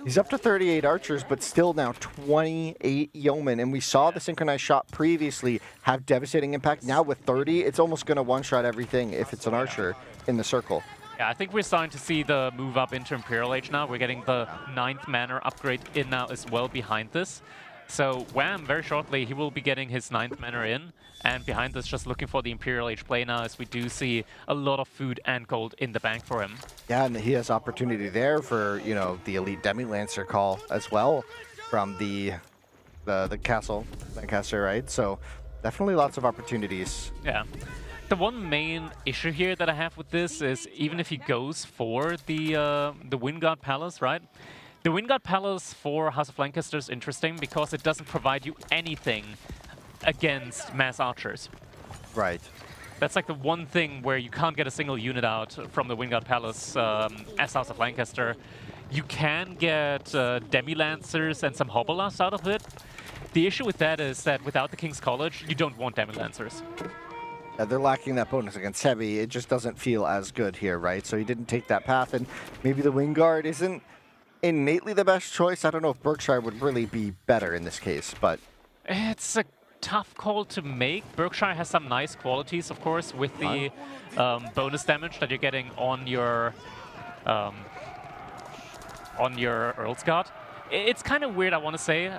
Speaker 10: He's up to 38 archers, but still now 28 yeomen. And we saw the synchronized shot previously have devastating impact. Now with 30, it's almost going to one-shot everything if it's an archer in the circle.
Speaker 9: Yeah, I think we're starting to see the move up into Imperial Age now. We're getting the 9th manor upgrade in now as well behind this. So Wham, very shortly, he will be getting his 9th manor in. And behind this, just looking for the Imperial Age play now, as we do see a lot of food and gold in the bank for him.
Speaker 10: Yeah, and he has opportunity there for, you know, the Elite Demi-Lancer call as well from the castle, Lancaster, right? So definitely lots of opportunities.
Speaker 9: Yeah. The one main issue here that I have with this is even if he goes for the Wingard Palace, right? The Wingard Palace for House of Lancaster is interesting because it doesn't provide you anything against mass archers.
Speaker 10: Right.
Speaker 9: That's like the one thing where you can't get a single unit out from the Wingard Palace as House of Lancaster. You can get Demi-Lancers and some Hobbleasts out of it. The issue with that is that without the King's College, you don't want Demi-Lancers.
Speaker 10: They're lacking that bonus against Heavy. It just doesn't feel as good here, right? So he didn't take that path, and maybe the Wingard isn't innately the best choice. I don't know if Berkshire would really be better in this case, but...
Speaker 9: It's a tough call to make. Berkshire has some nice qualities, of course, with the bonus damage that you're getting on your Earl's Guard. It's kind of weird, I want to say,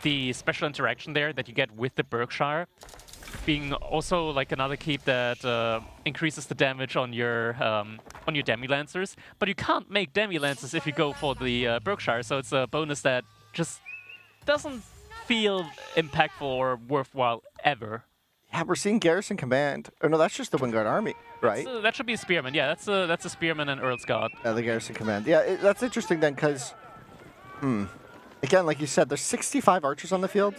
Speaker 9: the special interaction there that you get with the Berkshire being also like another keep that increases the damage on your Demi-Lancers, but you can't make Demi-Lancers if you go for the Berkshire, so it's a bonus that just doesn't feel impactful or worthwhile ever.
Speaker 10: Yeah, we're seeing Garrison Command. Oh no, that's just the Wingard Army, right?
Speaker 9: That should be a Spearman, yeah, that's a Spearman and Earl's Guard.
Speaker 10: The Garrison Command. Yeah, that's interesting then, because, again, like you said, there's 65 archers on the field,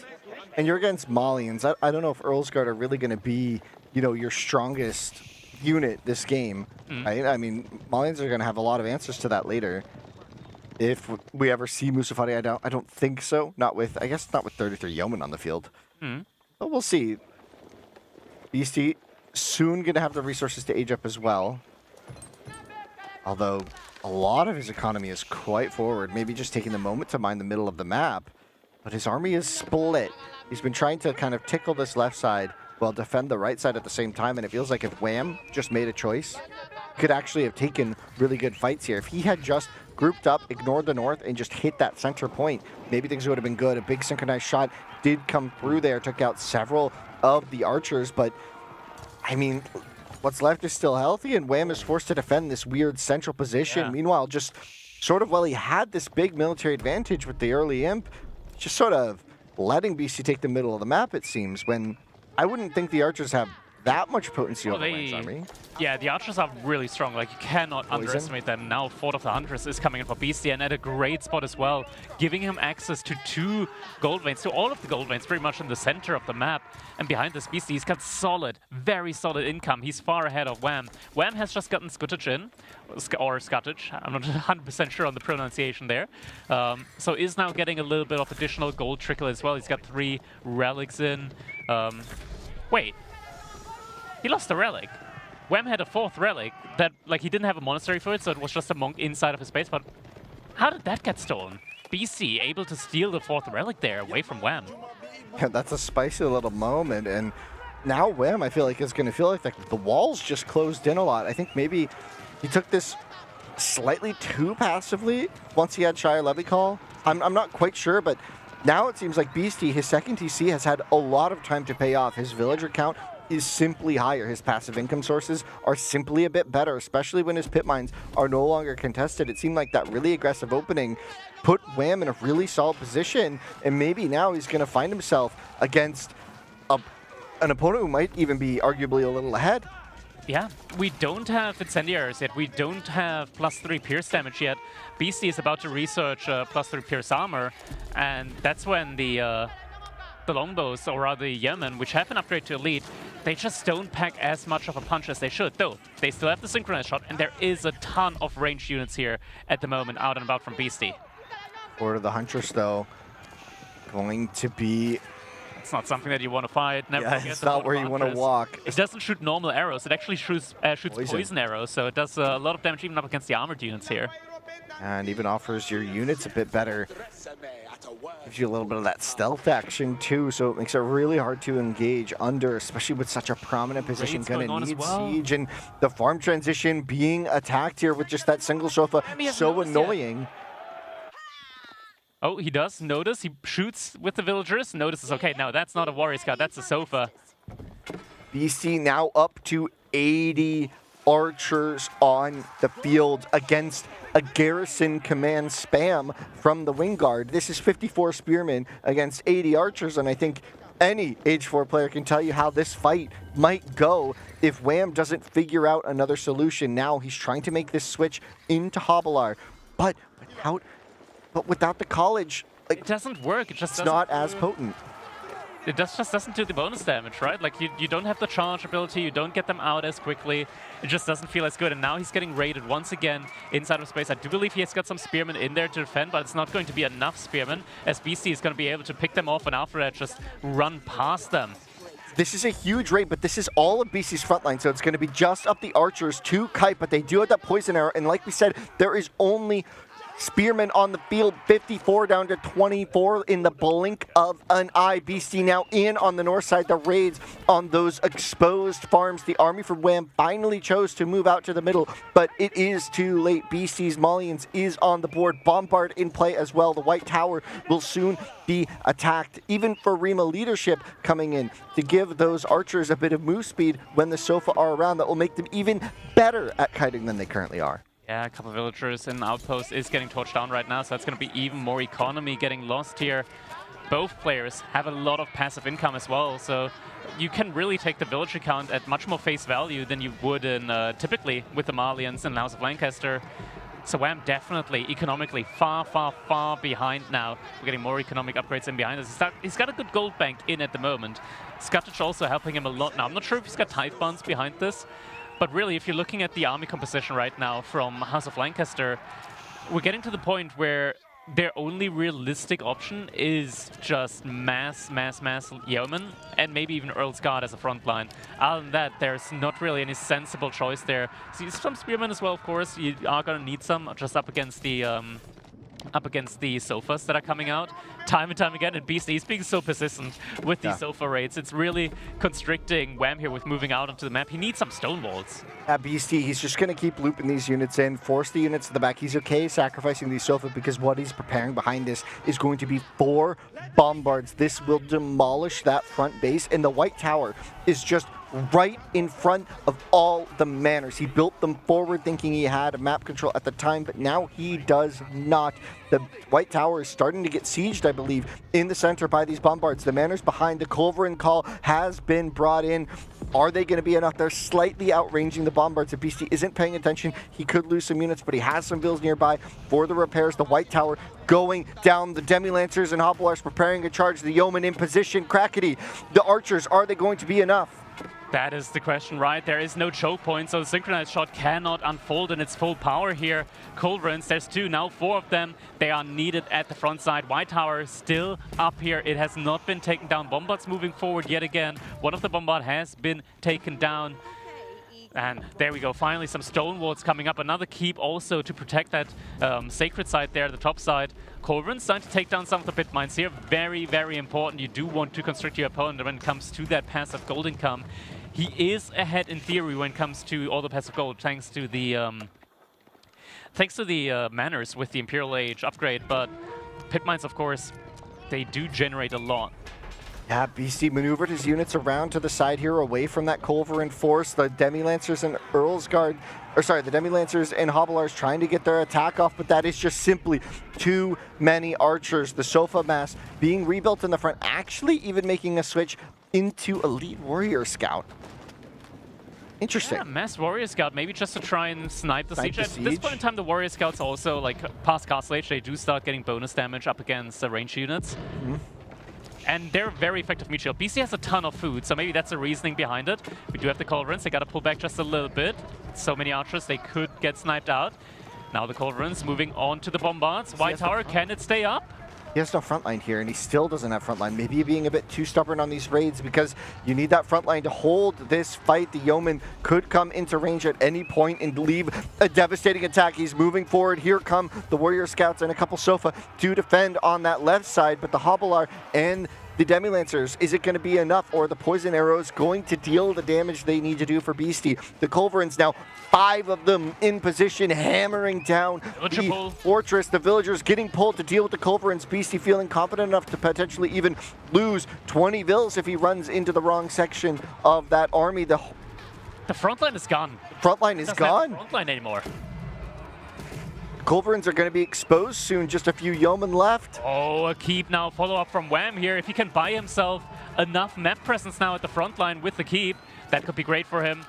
Speaker 10: and you're against Malians. I don't know if Earl's Guard are really going to be, you know, your strongest unit this game, right? I mean, Malians are going to have a lot of answers to that later. If we ever see Musafati, I don't think so. I guess not with 33 yeomen on the field. But we'll see. Beasty soon going to have the resources to age up as well. Although a lot of his economy is quite forward. Maybe just taking the moment to mine the middle of the map. But his army is split. He's been trying to kind of tickle this left side while defend the right side at the same time. And it feels like if Wham just made a choice, could actually have taken really good fights here. If he had just grouped up, ignored the north, and just hit that center point, maybe things would have been good. A big synchronized shot did come through there, took out several of the archers, but I mean, what's left is still healthy, and Wham is forced to defend this weird central position. Yeah. Meanwhile, just sort of while he had this big military advantage with the early imp, just sort of letting BC take the middle of the map, it seems, when I wouldn't think the archers have that much potency over Wham's army.
Speaker 9: Yeah, the archers are really strong. Like, you cannot underestimate them. Now, Fort of the Huntress is coming in for Beasty, and at a great spot as well, giving him access to 2 gold veins, to all of the gold veins, pretty much in the center of the map. And behind this Beasty, he's got solid, very solid income. He's far ahead of Wham. Wham has just gotten Scuttage in, or Scuttage. I'm not 100% sure on the pronunciation there. So is now getting a little bit of additional gold trickle as well. He's got 3 relics in. Wait. He lost a relic. Wham had a 4th relic that, like, he didn't have a monastery for it, so it was just a monk inside of his base. But how did that get stolen? BC able to steal the 4th relic there away from Wham.
Speaker 10: Yeah, that's a spicy little moment, and now Wham, I feel like, is going to feel like the walls just closed in a lot. I think maybe he took this slightly too passively once he had Shire Levy Call. I'm not quite sure, but now it seems like Beasty, his second TC, has had a lot of time to pay off. His villager count is simply higher. His passive income sources are simply a bit better, especially when his pit mines are no longer contested. It seemed like that really aggressive opening put Wham in a really solid position, and maybe now he's going to find himself against an opponent who might even be arguably a little ahead.
Speaker 9: Yeah, we don't have incendiaries yet. We don't have +3 pierce damage yet. Beasty is about to research +3 pierce armor, and that's when the longbows, or rather the Yemen, which have an upgrade to elite, they just don't pack as much of a punch as they should. Though they still have the synchronized shot, and there is a ton of ranged units here at the moment out and about from Beasty.
Speaker 10: Order of the Huntress, though, going to be...
Speaker 9: It's not something that you want to fight. Never
Speaker 10: yeah, it's not where you want to walk.
Speaker 9: It doesn't shoot normal arrows. It actually shoots poison arrows, so it does a lot of damage even up against the armored units here.
Speaker 10: And even offers your units a bit better. Gives you a little bit of that stealth action too, so it makes it really hard to engage under, especially with such a prominent position. Gonna need siege, and the farm transition being attacked here with just that single sofa, so annoying.
Speaker 9: Oh, he does notice. He shoots with the villagers. Notices, okay, no, that's not a warrior scout, that's a sofa.
Speaker 10: BC now up to 80 archers on the field against a garrison command spam from the wing guard. This is 54 spearmen against 80 archers, and I think any Age 4 player can tell you how this fight might go if Wham doesn't figure out another solution. Now he's trying to make this switch into Hobbler, but without the college, like,
Speaker 9: it doesn't work. It just
Speaker 10: it's not as potent.
Speaker 9: It just doesn't do the bonus damage, right? Like, you don't have the charge ability, you don't get them out as quickly. It just doesn't feel as good. And now he's getting raided once again inside of space. I do believe he has got some spearmen in there to defend, but it's not going to be enough spearmen, as BC is going to be able to pick them off and after that just run past them.
Speaker 10: This is a huge raid, but this is all of BC's frontline, so it's going to be just up the archers to kite, but they do have that poison arrow, and like we said, there is only spearmen on the field, 54 down to 24 in the blink of an eye. BC now in on the north side. The raids on those exposed farms. The army from Wham finally chose to move out to the middle, but it is too late. BC's Malians is on the board. Bombard in play as well. The White Tower will soon be attacked. Even for Rima leadership coming in to give those archers a bit of move speed when the Sofa are around, that will make them even better at kiting than they currently are.
Speaker 9: Yeah, a couple of villagers in Outpost is getting torched down right now, so that's going to be even more economy getting lost here. Both players have a lot of passive income as well, so you can really take the villager count at much more face value than you would in typically with the Malians and House of Lancaster. So Wham definitely economically far behind now. We're getting more economic upgrades in behind us. He's got a good gold bank in at the moment. Scuttage also helping him a lot now. I'm not sure if he's got tithe bonds behind this, but really, if you're looking at the army composition right now from House of Lancaster, we're getting to the point where their only realistic option is just mass yeoman, and maybe even Earl's Guard as a front line. Other than that, there's not really any sensible choice there. See, some spearmen as well, of course. You are going to need some just up against the sofas that are coming out time and time again, and Beasty is being so persistent with these sofa raids. It's really constricting Wham here with moving out onto the map. He needs some stone walls.
Speaker 10: At Beasty, he's just going to keep looping these units in, force the units to the back. He's okay sacrificing these sofa because what he's preparing behind this is going to be 4 bombards. This will demolish that front base, and the White Tower is just right in front of all the manors. He built them forward thinking he had a map control at the time, but now he does not. The White Tower is starting to get sieged, I believe, in the center by these bombards. The manors behind the Culverin call has been brought in. Are they going to be enough? They're slightly outranging the bombards. If Beasty isn't paying attention, he could lose some units, but he has some vills nearby for the repairs. The White Tower going down. The Demi-Lancers and Hoplars preparing a charge. The Yeoman in position. Crackety. The archers, are they going to be enough?
Speaker 9: That is the question, right? There is no choke point, so the synchronized shot cannot unfold in its full power here. Culverins, there's 2, now 4 of them. They are needed at the front side. White Tower still up here. It has not been taken down. Bombards moving forward yet again. One of the bombard has been taken down. And there we go, finally some stone walls coming up. Another keep also to protect that sacred side there, the top side. Colvin starting to take down some of the pit mines here. Very, very important. You do want to constrict your opponent when it comes to that passive gold income. He is ahead in theory when it comes to all the passive gold, thanks to the manners with the Imperial Age upgrade. But pit mines, of course, they do generate a lot.
Speaker 10: Yeah, Beasty maneuvered his units around to the side here, away from that Culverin force. The Demi-Lancers and the Demi-Lancers and Hobbelars trying to get their attack off, but that is just simply too many archers. The Sofa mass being rebuilt in the front, actually even making a switch into Elite Warrior Scout. Interesting.
Speaker 9: Yeah, Mass Warrior Scout, maybe just to try and snipe the siege. At this point in time, the Warrior Scouts also, like, past Castle Age, they do start getting bonus damage up against the range units. And they're very effective meat shield. BC has a ton of food, so maybe that's the reasoning behind it. We do have the Culverins, they gotta pull back just a little bit. So many archers, they could get sniped out. Now the Culverins moving on to the Bombards. White Tower, can it stay up?
Speaker 10: He has no frontline here, and he still doesn't have frontline. Maybe being a bit too stubborn on these raids, because you need that frontline to hold this fight. The Yeoman could come into range at any point and leave a devastating attack. He's moving forward. Here come the Warrior Scouts and a couple Sofa to defend on that left side, but the Hobblar and the Demi-Lancers, is it going to be enough, or are the poison arrows going to deal the damage they need to do for Beasty? The Culverins now, 5 of them in position, hammering down the fortress. The villagers getting pulled to deal with the Culverins. Beasty feeling confident enough to potentially even lose 20 vills if he runs into the wrong section of that army. The
Speaker 9: frontline is gone.
Speaker 10: Frontline is gone?
Speaker 9: Not frontline anymore.
Speaker 10: Culverins are going to be exposed soon, just a few yeomen left.
Speaker 9: Oh, a keep now, follow up from Wham here. If he can buy himself enough map presence now at the front line with the keep, that could be great for him.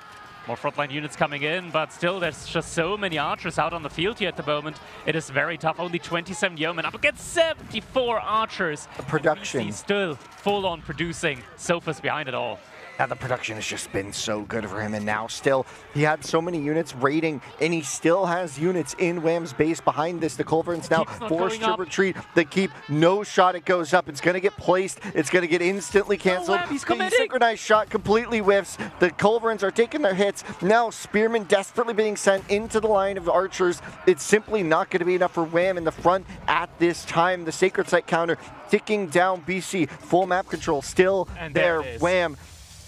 Speaker 9: More frontline units coming in, but still there's just so many archers out on the field here at the moment. It is very tough. Only 27 yeomen up against 74 archers.
Speaker 10: The production.
Speaker 9: He's still full on producing. Sofas behind it all.
Speaker 10: Yeah, the production has just been so good for him, and now still, he had so many units raiding, and he still has units in Wham's base behind this. The Culverins now forced to retreat. The keep, no shot, it goes up. It's going to get placed. It's going to get instantly canceled. The synchronized shot completely whiffs. The Culverins are taking their hits. Now Spearmen desperately being sent into the line of archers. It's simply not going to be enough for Wham in the front at this time. The Sacred Site counter ticking down. BC, full map control still there. Wham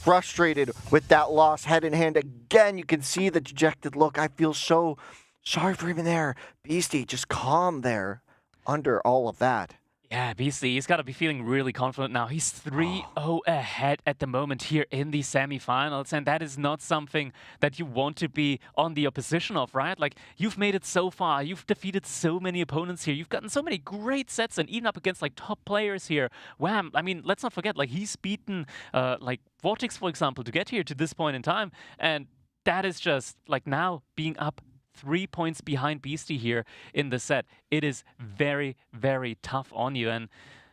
Speaker 10: frustrated with that loss, head in hand again. You can see the dejected look. I feel so sorry for him in there. Beasty just calm there under all of that.
Speaker 9: Yeah, Beasty, he's got to be feeling really confident now. He's 3-0 ahead at the moment here in the semifinals, and that is not something that you want to be on the opposition of, right? Like, you've made it so far. You've defeated so many opponents here. You've gotten so many great sets, and even up against, like, top players here. Wham! I mean, let's not forget, like, he's beaten, like, Vortex, for example, to get here to this point in time, and that is just, like, now being up 3 points behind Beasty here in the set. It is very, very tough on you. And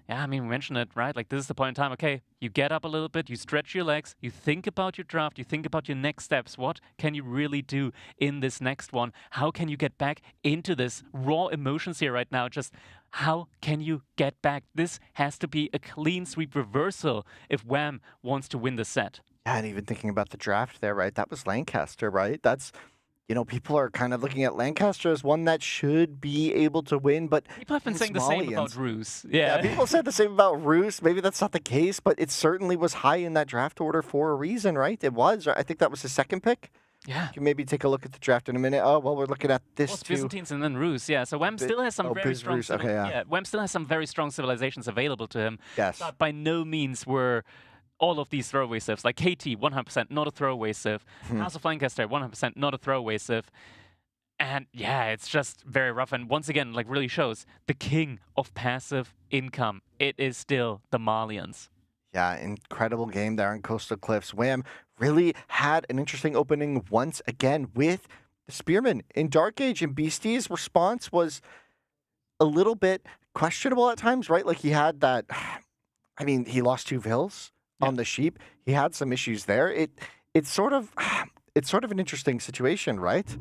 Speaker 9: yeah, I mean, we mentioned it, right? Like, this is the point in time, okay, you get up a little bit, you stretch your legs, you think about your draft, you think about your next steps. What can you really do in this next one? How can you get back into this? Raw emotions here right now. Just how can you get back? This has to be a clean sweep reversal if Wham wants to win the set.
Speaker 10: Yeah, and even thinking about the draft there, right? That was Lancaster, right? That's, you know, people are kind of looking at Lancaster as one that should be able to win, but
Speaker 9: people have been saying the same about Roos. Yeah,
Speaker 10: people said the same about Roos. Maybe that's not the case, but it certainly was high in that draft order for a reason, right? It was. I think that was his second pick.
Speaker 9: Yeah.
Speaker 10: You can maybe take a look at the draft in a minute. Oh, well, we're looking at this too.
Speaker 9: Byzantines and then Roos, yeah. So Wham still has some very strong.
Speaker 10: Okay, yeah.
Speaker 9: Wham still has some very strong civilizations available to him.
Speaker 10: Yes.
Speaker 9: But by no means were all of these throwaway civs. Like KT, 100% not a throwaway civ. House of Lancaster, 100% not a throwaway civ. And yeah, it's just very rough. And once again, like, really shows the king of passive income. It is still the Malians.
Speaker 10: Yeah, incredible game there on Coastal Cliffs. Wham really had an interesting opening once again with the Spearmen in Dark Age, and Beastie's response was a little bit questionable at times, right? Like, he had that, I mean, he lost 2 vills on the sheep. He had some issues there. It's sort of an interesting situation, right?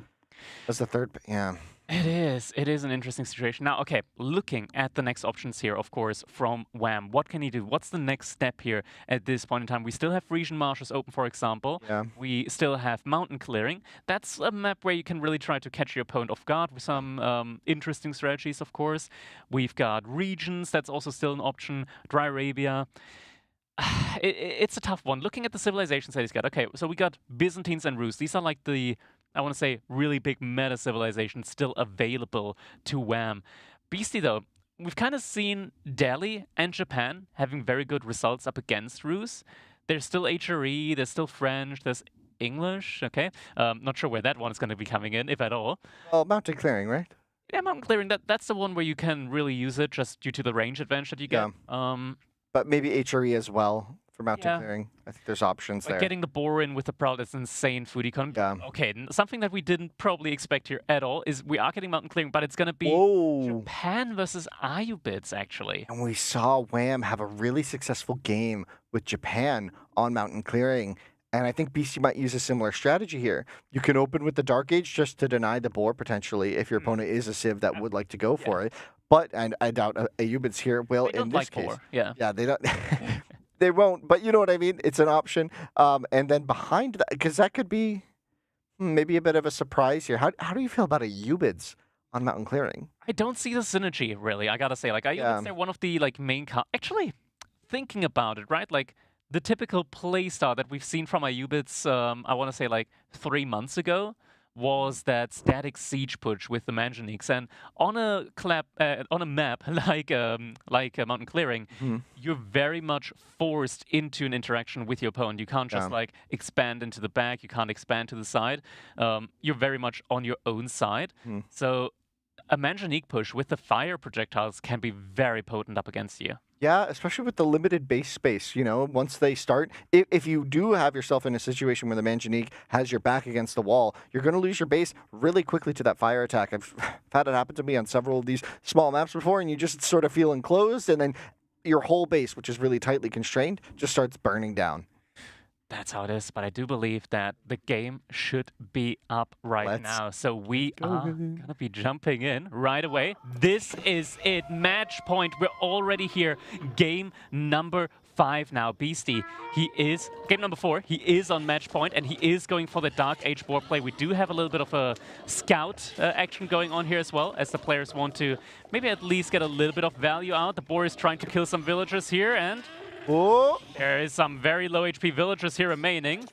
Speaker 10: As the third, yeah.
Speaker 9: It is an interesting situation. Now, okay, looking at the next options here, of course, from Wham, what can he do? What's the next step here at this point in time? We still have region marshes open, for example.
Speaker 10: Yeah.
Speaker 9: We still have mountain clearing. That's a map where you can really try to catch your opponent off guard with some interesting strategies, of course. We've got regions, that's also still an option. Dry Arabia. It's a tough one. Looking at the civilizations that he's got, okay, so we got Byzantines and Rus. These are like the, I want to say, really big meta civilizations still available to Wham. Beasty, though, we've kind of seen Delhi and Japan having very good results up against Rus. There's still HRE, there's still French, there's English, okay? Not sure where that one is going to be coming in, if at all.
Speaker 10: Oh, mountain clearing, right?
Speaker 9: Yeah, mountain clearing, that's the one where you can really use it just due to the range advantage that you get.
Speaker 10: But maybe HRE as well for mountain
Speaker 9: Yeah.
Speaker 10: clearing. I think there's options
Speaker 9: Like
Speaker 10: there.
Speaker 9: getting the boar in with the Prowl, that's insane food economy.
Speaker 10: Yeah.
Speaker 9: Okay, something that we didn't probably expect here at all is we are getting mountain clearing, but it's going to be
Speaker 10: Whoa.
Speaker 9: Japan versus Ayubits, actually.
Speaker 10: And we saw Wham have a really successful game with Japan on mountain clearing. And I think BC might use a similar strategy here. You can open with the Dark Age just to deny the boar, potentially, if your opponent is a Civ that would like to go for it. But, and I doubt Ayubits here will
Speaker 9: They don't
Speaker 10: in this
Speaker 9: like
Speaker 10: case.
Speaker 9: boar, yeah.
Speaker 10: Yeah, they don't. They won't, but you know what I mean? It's an option. And then behind that, because that could be maybe a bit of a surprise here. How do you feel about Ayubits on mountain clearing?
Speaker 9: I don't see the synergy, really, I gotta say. Like, Ayubits, they're one of the main... Actually, thinking about it, right? Like, the typical playstyle that we've seen from Ayubits, I want to say, 3 months ago, was that static siege push with the Manjaniques. And on a map like Mountain Clearing, you're very much forced into an interaction with your opponent. You can't just expand into the back. You can't expand to the side. You're very much on your own side. So a Manjanique push with the fire projectiles can be very potent up against you.
Speaker 10: Yeah, especially with the limited base space, you know, once they start. If you do have yourself in a situation where the Manjanique has your back against the wall, you're going to lose your base really quickly to that fire attack. I've had it happen to me on several of these small maps before, and you just sort of feel enclosed, and then your whole base, which is really tightly constrained, just starts burning down.
Speaker 9: That's how it is, but I do believe that the game should be up right now. So we are going to be jumping in right away. This is it. Match point. We're already here. Game number 5 now. Beasty, he is, game number 4, he is on match point, and he is going for the Dark Age board play. We do have a little bit of a scout action going on here as well, as the players want to maybe at least get a little bit of value out. The boar is trying to kill some villagers here, and...
Speaker 10: Oh.
Speaker 9: There is some very low HP villagers here remaining.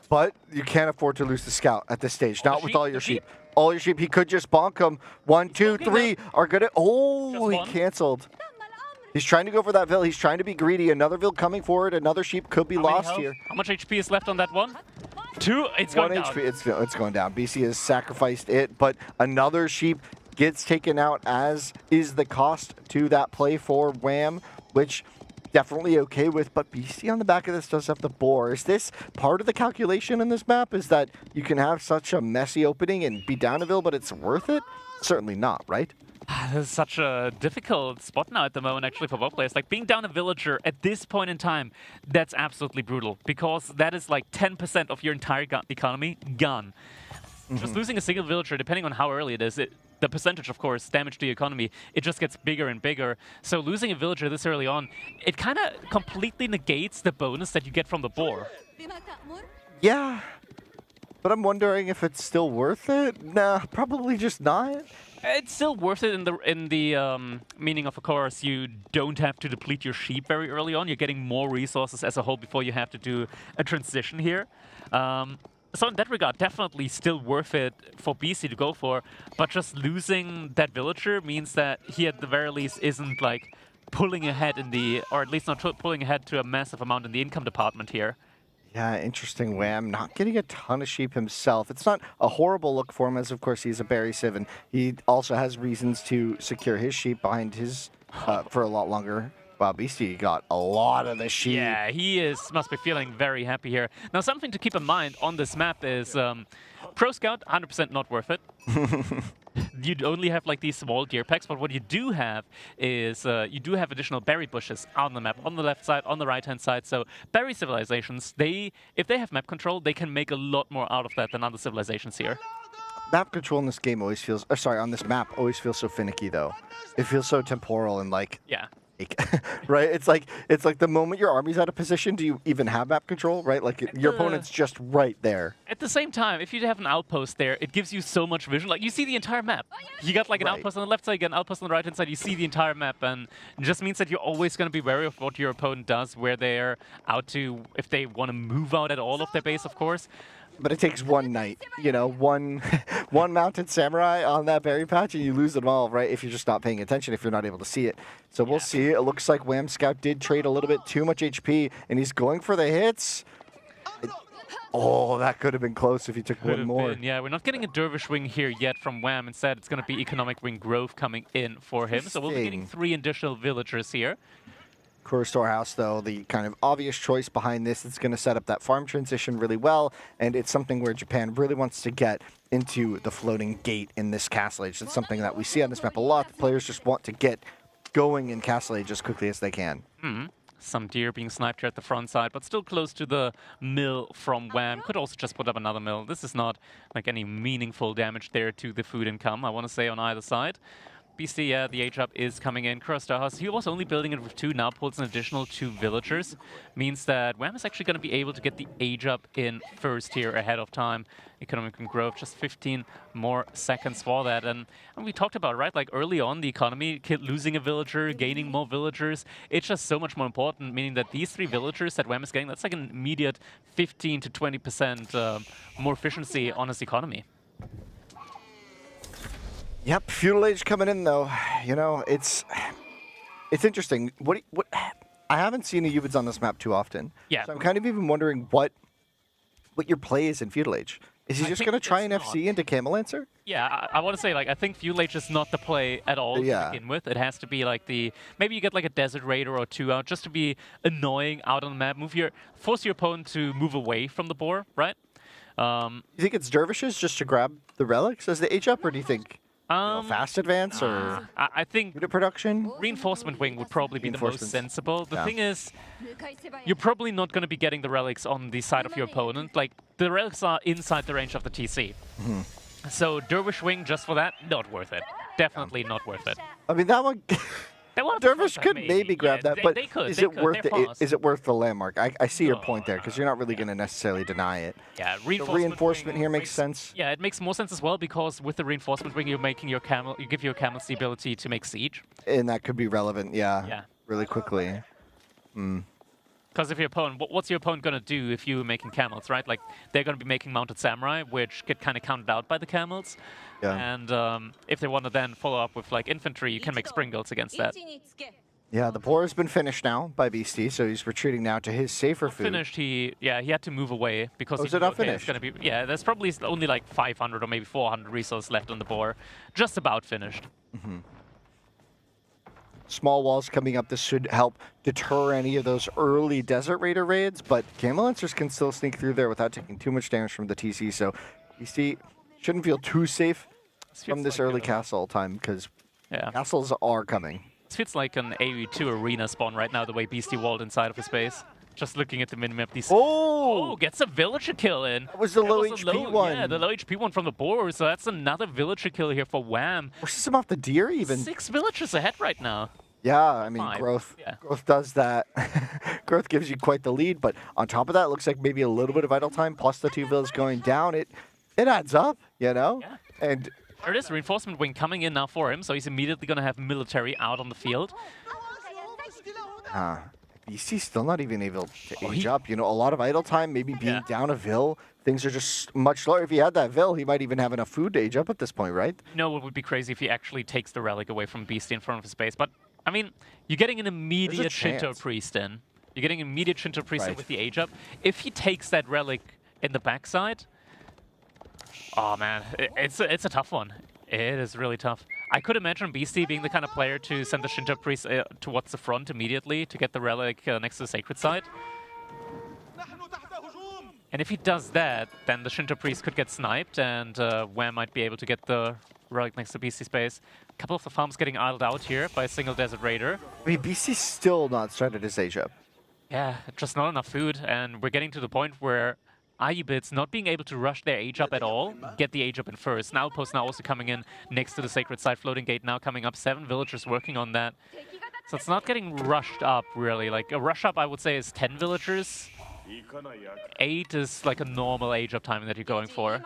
Speaker 10: But you can't afford to lose the scout at this stage. Not with all your sheep. All your sheep, he could just bonk them. 1, 2, 3 are gonna... Oh, he canceled. He's trying to go for that Vill. He's trying to be greedy. Another Vill coming forward. Another sheep could be lost here.
Speaker 9: How much HP is left on that one? 2. It's going down. 1
Speaker 10: HP. It's going down. BC has sacrificed it, but another sheep gets taken out, as is the cost to that play for Wham, which... definitely okay with, but BC on the back of this does have the boar. Is this part of the calculation in this map? Is that you can have such a messy opening and be down a Vill, but it's worth it? Certainly not, right?
Speaker 9: This is such a difficult spot now at the moment, actually, for both players. Like, being down a villager at this point in time, that's absolutely brutal, because that is like 10% of your entire economy gone. Just losing a single villager, depending on how early it is, the percentage, of course, damage to the economy, it just gets bigger and bigger. So losing a villager this early on, it kind of completely negates the bonus that you get from the boar.
Speaker 10: Yeah, but I'm wondering if it's still worth it. Nah, probably just not.
Speaker 9: It's still worth it in the meaning of course, you don't have to deplete your sheep very early on. You're getting more resources as a whole before you have to do a transition here. So in that regard, definitely still worth it for BC to go for, but just losing that villager means that he at the very least isn't like pulling ahead in the, or at least not pulling ahead to a massive amount in the income department here.
Speaker 10: Yeah, interesting. Wham not getting a ton of sheep himself. It's not a horrible look for him, as of course he's a Berry Civ, and he also has reasons to secure his sheep behind his for a lot longer. Wow, Beasty got a lot of the sheep.
Speaker 9: Yeah, he must be feeling very happy here. Now, something to keep in mind on this map is Pro Scout, 100% not worth it. You'd only have like these small deer packs, but what you do have is you do have additional berry bushes on the map, on the left side, on the right-hand side. So berry civilizations, if they have map control, they can make a lot more out of that than other civilizations here.
Speaker 10: map control in this game always feels, on this map always feels so finicky though. It feels so temporal and like,
Speaker 9: Yeah.
Speaker 10: right? It's like the moment your army's out of position, do you even have map control, right? Like your opponent's just right there.
Speaker 9: At the same time, if you have an outpost there, it gives you so much vision. Like, you see the entire map. You got like an outpost on the left side, you get an outpost on the right-hand side, you see the entire map, and it just means that you're always going to be wary of what your opponent does, where they're out to, if they want to move out at all of their base, of course.
Speaker 10: But it takes one night, you know, one mounted samurai on that berry patch, and you lose them all, right? If you're just not paying attention, if you're not able to see it. So we'll see. It looks like Wham Scout did trade a little bit too much HP, and he's going for the hits. Oh, that could have been close if he took one more.
Speaker 9: Yeah, we're not getting a Dervish Wing here yet from Wham. Instead, it's going to be Economic Wing Grove coming in for him. So we'll be getting 3 additional villagers here.
Speaker 10: Core Storehouse, though, the kind of obvious choice behind this. It's going to set up that farm transition really well, and it's something where Japan really wants to get into the floating gate in this Castle Age. It's something that we see on this map a lot. The players just want to get going in Castle Age as quickly as they can.
Speaker 9: Some deer being sniped here at the front side, but still close to the mill from Wham. Could also just put up another mill. This is not like any meaningful damage there to the food income, I want to say, on either side. BC, yeah, the age up is coming in. Kurostar, he was only building it with 2, now pulls an additional 2 villagers. Means that Wham is actually going to be able to get the age up in first here ahead of time. Economic Growth, just 15 more seconds for that. And we talked about, right, like early on, the economy, losing a villager, gaining more villagers. It's just so much more important, meaning that these 3 villagers that Wham is getting, that's like an immediate 15 to 20% more efficiency on his economy.
Speaker 10: Yep, Feudal Age coming in though. You know, it's interesting. What I haven't seen the Uvids on this map too often.
Speaker 9: Yeah.
Speaker 10: So I'm kind of even wondering what your play is in Feudal Age. Is he just going to try an FC into Camelancer?
Speaker 9: Yeah, I want to say, like, I think Feudal Age is not the play at all to begin with. It has to be like maybe you get like a Desert Raider or 2 out just to be annoying out on the map. Force your opponent to move away from the boar, right?
Speaker 10: You think it's Dervishes just to grab the relics as the age up, or do you think fast advance or
Speaker 9: I think
Speaker 10: unit production?
Speaker 9: Reinforcement Wing would probably be the most sensible. The thing is, you're probably not going to be getting the relics on the side of your opponent. Like, the relics are inside the range of the TC. So Dervish Wing, just for that, not worth it. Definitely not worth it.
Speaker 10: I mean, that one... Dervish could maybe grab that, but is it worth the landmark? I see your point there, because you're not really going to necessarily deny it.
Speaker 9: Yeah,
Speaker 10: reinforcement here makes sense.
Speaker 9: Yeah, it makes more sense as well, because with the reinforcement wing, you're making your camel, you give your camels the ability to make siege.
Speaker 10: And that could be relevant, really quickly.
Speaker 9: Because if your opponent, what's your opponent going to do if you're making camels, right? Like, they're going to be making mounted samurai, which get kind of counted out by the camels. Yeah. And if they want to then follow up with like infantry, you can make springles against that.
Speaker 10: Yeah, the boar has been finished now by Beasty, so he's retreating now to his safer food.
Speaker 9: Finished, he had to move away because
Speaker 10: is it not finished?
Speaker 9: It's gonna be, there's probably only like 500 or maybe 400 resources left on the boar. Just about finished.
Speaker 10: Small walls coming up. This should help deter any of those early Desert Raider raids, but Camelancers can still sneak through there without taking too much damage from the TC, so Beasty shouldn't feel too safe from this early castle time, because castles are coming.
Speaker 9: This feels like an AoE2 arena spawn right now, the way Beasty walled inside of his base. Just looking at the minimap, gets a villager kill in.
Speaker 10: That was the low HP one.
Speaker 9: Yeah, the low HP one from the boar, so that's another villager kill here for Wham.
Speaker 10: Forces him off the deer even.
Speaker 9: 6 villagers ahead right now.
Speaker 10: Yeah, I mean, growth does that. Growth gives you quite the lead, but on top of that, it looks like maybe a little bit of idle time, plus the 2 villas going down. It adds up, you know?
Speaker 9: Yeah.
Speaker 10: And
Speaker 9: there it is, reinforcement wing coming in now for him, so he's immediately going to have military out on the field.
Speaker 10: Beasty's still not even able to age up. You know, a lot of idle time, maybe being down a vill. Things are just much slower. If he had that vill, he might even have enough food to age up at this point, right?
Speaker 9: No, it would be crazy if he actually takes the relic away from Beasty in front of his base. But, I mean, you're getting an immediate Shinto priest in. You're getting an immediate Shinto priest in with the age up. If he takes that relic in the backside, oh man, it's a tough one. It is really tough. I could imagine Beasty being the kind of player to send the Shinto priest towards the front immediately to get the relic next to the sacred site. And if he does that, then the Shinto priest could get sniped, and Wham might be able to get the relic next to Beasty's base. A couple of the farms getting idled out here by a single Desert Raider.
Speaker 10: I mean, Beasty's still not started his age up.
Speaker 9: Yeah, just not enough food, and we're getting to the point where IUBits not being able to rush their age up at all, get the age up in first. Now Outpost now also coming in next to the Sacred Site. Floating Gate now coming up. 7 villagers working on that. So it's not getting rushed up, really. Like, a rush up, I would say, is 10 villagers. 8 is like a normal age up time that you're going for.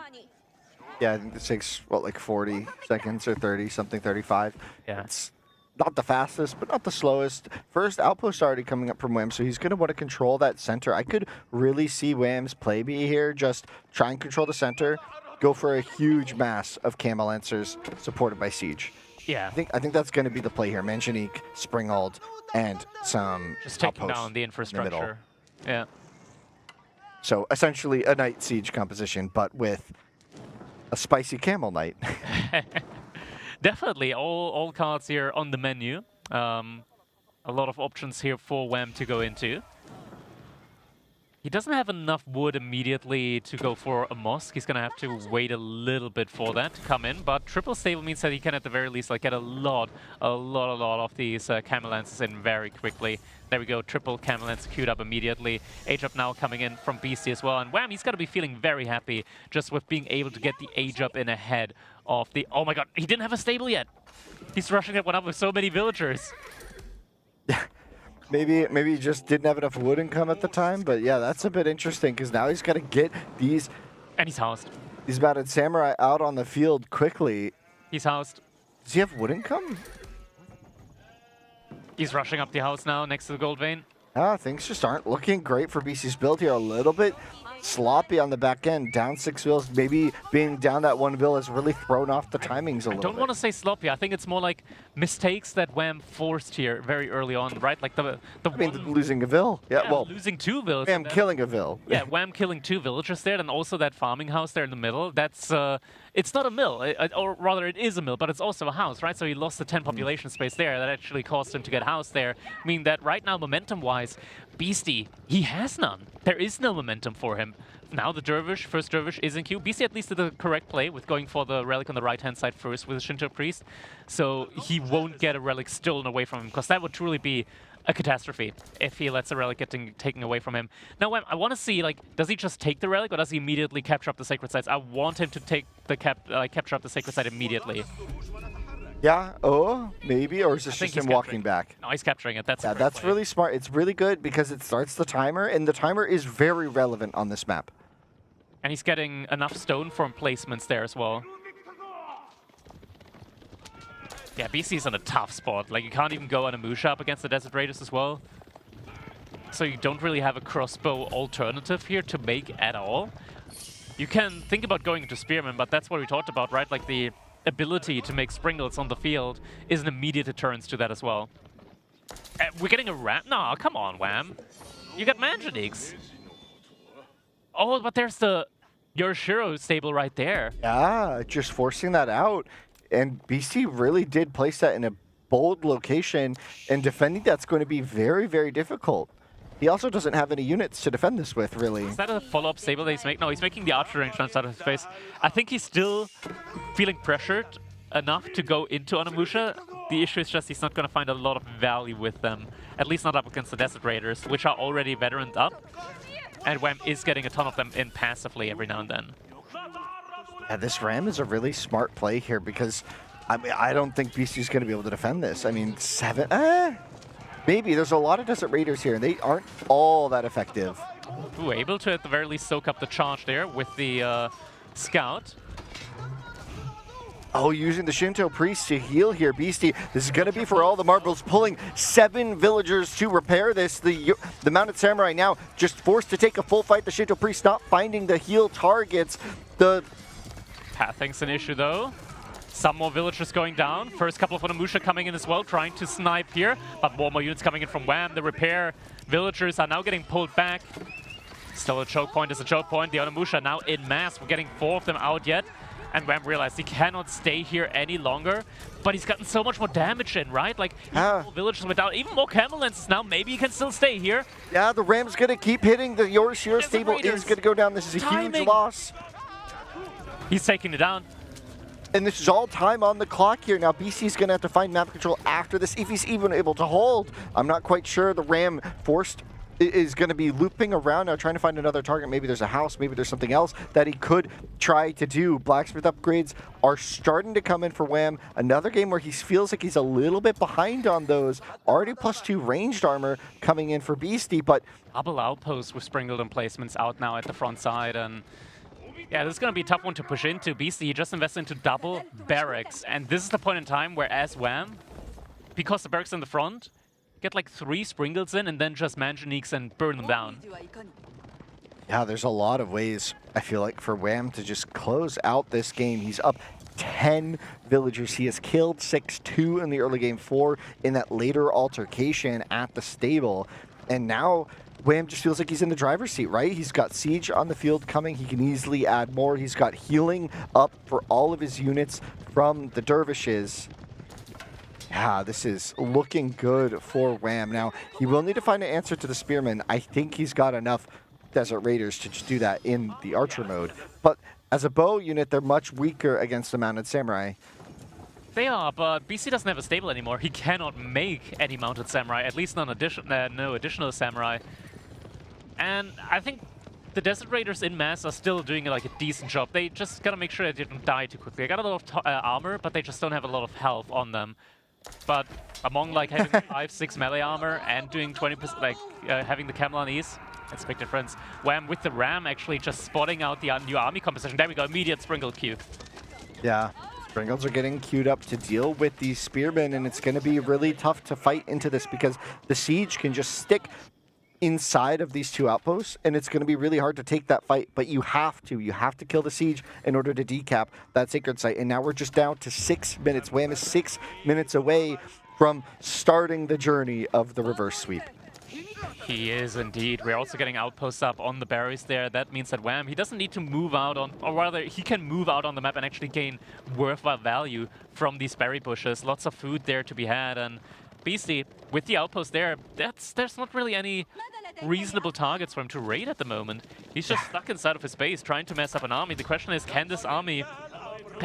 Speaker 10: Yeah, I think this takes, what, like 40 seconds or 30, something 35.
Speaker 9: Yeah.
Speaker 10: It's not the fastest, but not the slowest. First Outpost already coming up from Wham, so he's going to want to control that center. I could really see Wham's play be here, just try and control the center, go for a huge mass of Camel Lancers supported by Siege.
Speaker 9: Yeah.
Speaker 10: I think that's going to be the play here. Manjanique, Springald, and some
Speaker 9: just taking
Speaker 10: Outposts
Speaker 9: down the infrastructure. Yeah.
Speaker 10: So essentially a Knight Siege composition, but with a spicy Camel Knight.
Speaker 9: Definitely, all cards here on the menu. A lot of options here for Wham to go into. He doesn't have enough wood immediately to go for a mosque. He's going to have to wait a little bit for that to come in. But triple stable means that he can, at the very least, like get a lot of these Camel Lances in very quickly. There we go, triple Camel Lance queued up immediately. Age up now coming in from Beasty as well. And Wham, he's got to be feeling very happy just with being able to get the age up in ahead of the... Oh my god, he didn't have a stable yet. He's rushing that one up with so many villagers.
Speaker 10: Maybe he just didn't have enough wood income at the time, but yeah, that's a bit interesting because now he's got to get these...
Speaker 9: And he's housed.
Speaker 10: These Mounted Samurai out on the field quickly.
Speaker 9: He's housed.
Speaker 10: Does he have wood income?
Speaker 9: He's rushing up the house now next to the gold vein.
Speaker 10: Things just aren't looking great for BC's build here. A little bit sloppy on the back end. Down 6 vills. Maybe being down that 1 vill has really thrown off the timings a little bit.
Speaker 9: I don't want to say sloppy. I think it's more like mistakes that Wham forced here very early on, right? Like I
Speaker 10: mean, losing a vill. Yeah, well,
Speaker 9: losing 2 vills.
Speaker 10: Wham killing a vill.
Speaker 9: Yeah, Wham killing 2 villagers there, and also that farming house there in the middle. That's it's not a mill, or rather it is a mill, but it's also a house, right? So he lost the 10 population space there. That actually caused him to get housed there. Meaning that right now, momentum-wise, Beasty, he has none. There is no momentum for him. Now the Dervish, first Dervish is in queue. Beasty at least did the correct play with going for the relic on the right-hand side first with the Shinto Priest. So he won't get a relic stolen away from him, because that would truly be a catastrophe if he lets a relic get taken away from him. Now, I want to see, like, does he just take the relic, or does he immediately capture up the Sacred Sites? I want him to take the capture up the Sacred Site immediately.
Speaker 10: Yeah, maybe, or is this just him walking back?
Speaker 9: No, he's capturing it. That's
Speaker 10: that's really smart. It's really good because it starts the timer, and the timer is very relevant on this map.
Speaker 9: And he's getting enough stone from placements there as well. Yeah, BC's in a tough spot. Like, you can't even go on a Musha up against the Desert Raiders as well. So you don't really have a crossbow alternative here to make at all. You can think about going into Spearman, but that's what we talked about, right? Like, the ability to make Springalds on the field is an immediate deterrence to that as well. We're getting a ram? No, come on, Wham. You got Manjaniques. Oh, but there's the Yorishiro stable right there.
Speaker 10: Yeah, just forcing that out. And BC really did place that in a bold location, and defending that's going to be very, very difficult. He also doesn't have any units to defend this with, really.
Speaker 9: Is that a follow-up stable that he's making? No, he's making the archer range outside of his face. I think he's still feeling pressured enough to go into Onimusha. The issue is just he's not going to find a lot of value with them, at least not up against the Desert Raiders, which are already veteraned up. And Wham is getting a ton of them in passively every now and then.
Speaker 10: Yeah, this Ram is a really smart play here because I don't think BC's going to be able to defend this. I mean, 7... maybe. There's a lot of Desert Raiders here, and they aren't all that effective.
Speaker 9: Ooh, able to at the very least soak up the charge there with the Scout.
Speaker 10: Oh, using the Shinto Priest to heal here. Beasty, this is going to be for all the marbles, pulling 7 villagers to repair this. The Mounted Samurai now just forced to take a full fight. The Shinto Priest not finding the heal targets. The
Speaker 9: pathing's an issue, though. Some more villagers going down. First couple of Onimusha coming in as well, trying to snipe here. But more units coming in from Wham. The repair villagers are now getting pulled back. Still a choke point is a choke point. The Onimusha now in mass. We're getting 4 of them out yet. And Wham realized he cannot stay here any longer. But he's gotten so much more damage in, right? Like, even more villagers without, even more Camel Lances now. Maybe he can still stay here.
Speaker 10: Yeah, the Ram's going to keep hitting. The Yorishiro stable is going to go down. This is a huge loss.
Speaker 9: He's taking it down.
Speaker 10: And this is all time on the clock here. Now, BC's going to have to find map control after this, if he's even able to hold. I'm not quite sure. The Ram forced is going to be looping around now, trying to find another target. Maybe there's a house, maybe there's something else that he could try to do. Blacksmith upgrades are starting to come in for Wham. Another game where he feels like he's a little bit behind on those. Already +2 ranged armor coming in for Beasty, but
Speaker 9: Double outpost with Sprinkled emplacements out now at the front side, and yeah, this is going to be a tough one to push into. Beasty, he just invested into double barracks, and this is the point in time where as Wham, because the barracks in the front, get like 3 Sprinkles in and then just Manganiques and burn them down.
Speaker 10: yeah, there's a lot of ways, I feel like, for Wham to just close out this game. He's up 10 villagers. He has killed 6-2 in the early game, 4 in that later altercation at the stable. And now Wham just feels like he's in the driver's seat, right? He's got Siege on the field coming. He can easily add more. He's got healing up for all of his units from the Dervishes. Yeah, this is looking good for Wham. Now, he will need to find an answer to the Spearman. I think he's got enough Desert Raiders to just do that in the Archer mode. But as a bow unit, they're much weaker against the Mounted Samurai.
Speaker 9: They are, but BC doesn't have a stable anymore. He cannot make any Mounted Samurai, at least no additional Samurai. And I think the Desert Raiders in mass are still doing like a decent job. They just gotta make sure they don't die too quickly. They got a lot of armor, but they just don't have a lot of health on them. But among like having 5-6 melee armor and doing 20%, like having the Camel on ease, it's a big difference. Wham with the Ram actually just spotting out the new army composition. There we go, immediate Sprinkle queue.
Speaker 10: Yeah, Sprinkles are getting queued up to deal with these Spearmen, and it's going to be really tough to fight into this because the Siege can just stick inside of these 2 outposts, and it's going to be really hard to take that fight, but you have to kill the Siege in order to decap that Sacred Site. And now we're just down to 6 minutes. Wham is 6 minutes away from starting the journey of the reverse sweep.
Speaker 9: He is indeed. We're also getting outposts up on the berries there. That means that Wham, he doesn't need to move out on, or rather, he can move out on the map and actually gain worthwhile value from these berry bushes. Lots of food there to be had, and Beasty, with the outpost there, there's not really any reasonable targets for him to raid at the moment. He's just stuck inside of his base trying to mess up an army. The question is, can this army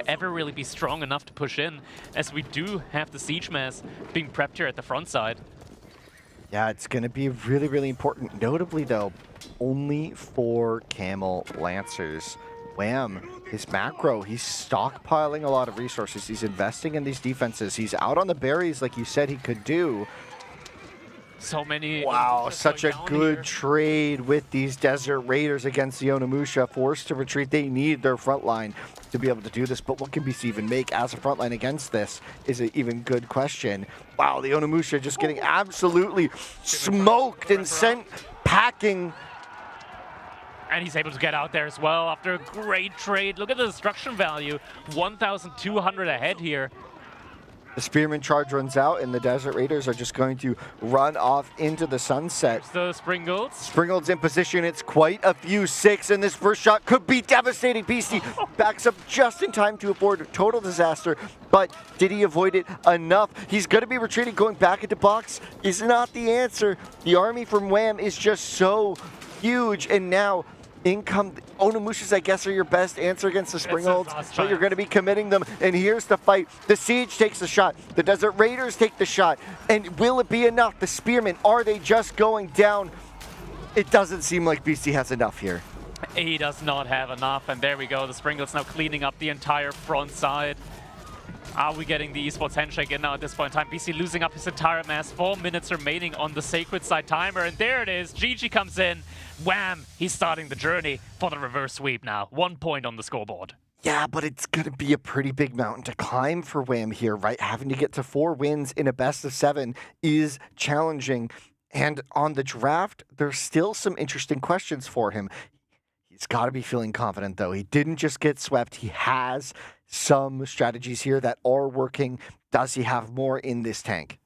Speaker 9: ever really be strong enough to push in, as we do have the siege mass being prepped here at the front side?
Speaker 10: Yeah, it's going to be really, really important. Notably, though, only 4 Camel Lancers. Wham, his macro, he's stockpiling a lot of resources. He's investing in these defenses. He's out on the berries like you said he could do.
Speaker 9: So many.
Speaker 10: Wow, such a good trade with these Desert Raiders against the Onimusha. Forced to retreat. They need their front line to be able to do this, but what can BC even make as a front line against this is an even good question. Wow, the Onimusha just getting absolutely smoked and sent packing.
Speaker 9: And he's able to get out there as well after a great trade. Look at the destruction value, 1,200 ahead here.
Speaker 10: The Spearman charge runs out, and the Desert Raiders are just going to run off into the sunset.
Speaker 9: The Springles.
Speaker 10: Springles in position. It's quite a few 6, and this first shot could be devastating. Beasty backs up just in time to avoid total disaster, but did he avoid it enough? He's going to be retreating. Going back into box is not the answer. The army from Wham is just so huge, and now income Onimushas, I guess, are your best answer against the Springholds, but you're going to be committing them. And here's the fight. The Siege takes the shot. The Desert Raiders take the shot. And will it be enough? The Spearmen, are they just going down? It doesn't seem like BC has enough here.
Speaker 9: He does not have enough, and there we go. The Springles now cleaning up the entire front side. Are we getting the esports handshake in now at this point in time? BC losing up his entire mass. 4 minutes remaining on the Sacred Side timer, and there it is. GG comes in. Wham! He's starting the journey for the reverse sweep now. 1 point on the scoreboard.
Speaker 10: Yeah, but it's going to be a pretty big mountain to climb for Wham here, right? Having to get to 4 wins in a best of 7 is challenging. And on the draft, there's still some interesting questions for him. He's got to be feeling confident, though. He didn't just get swept. He has some strategies here that are working. Does he have more in this tank?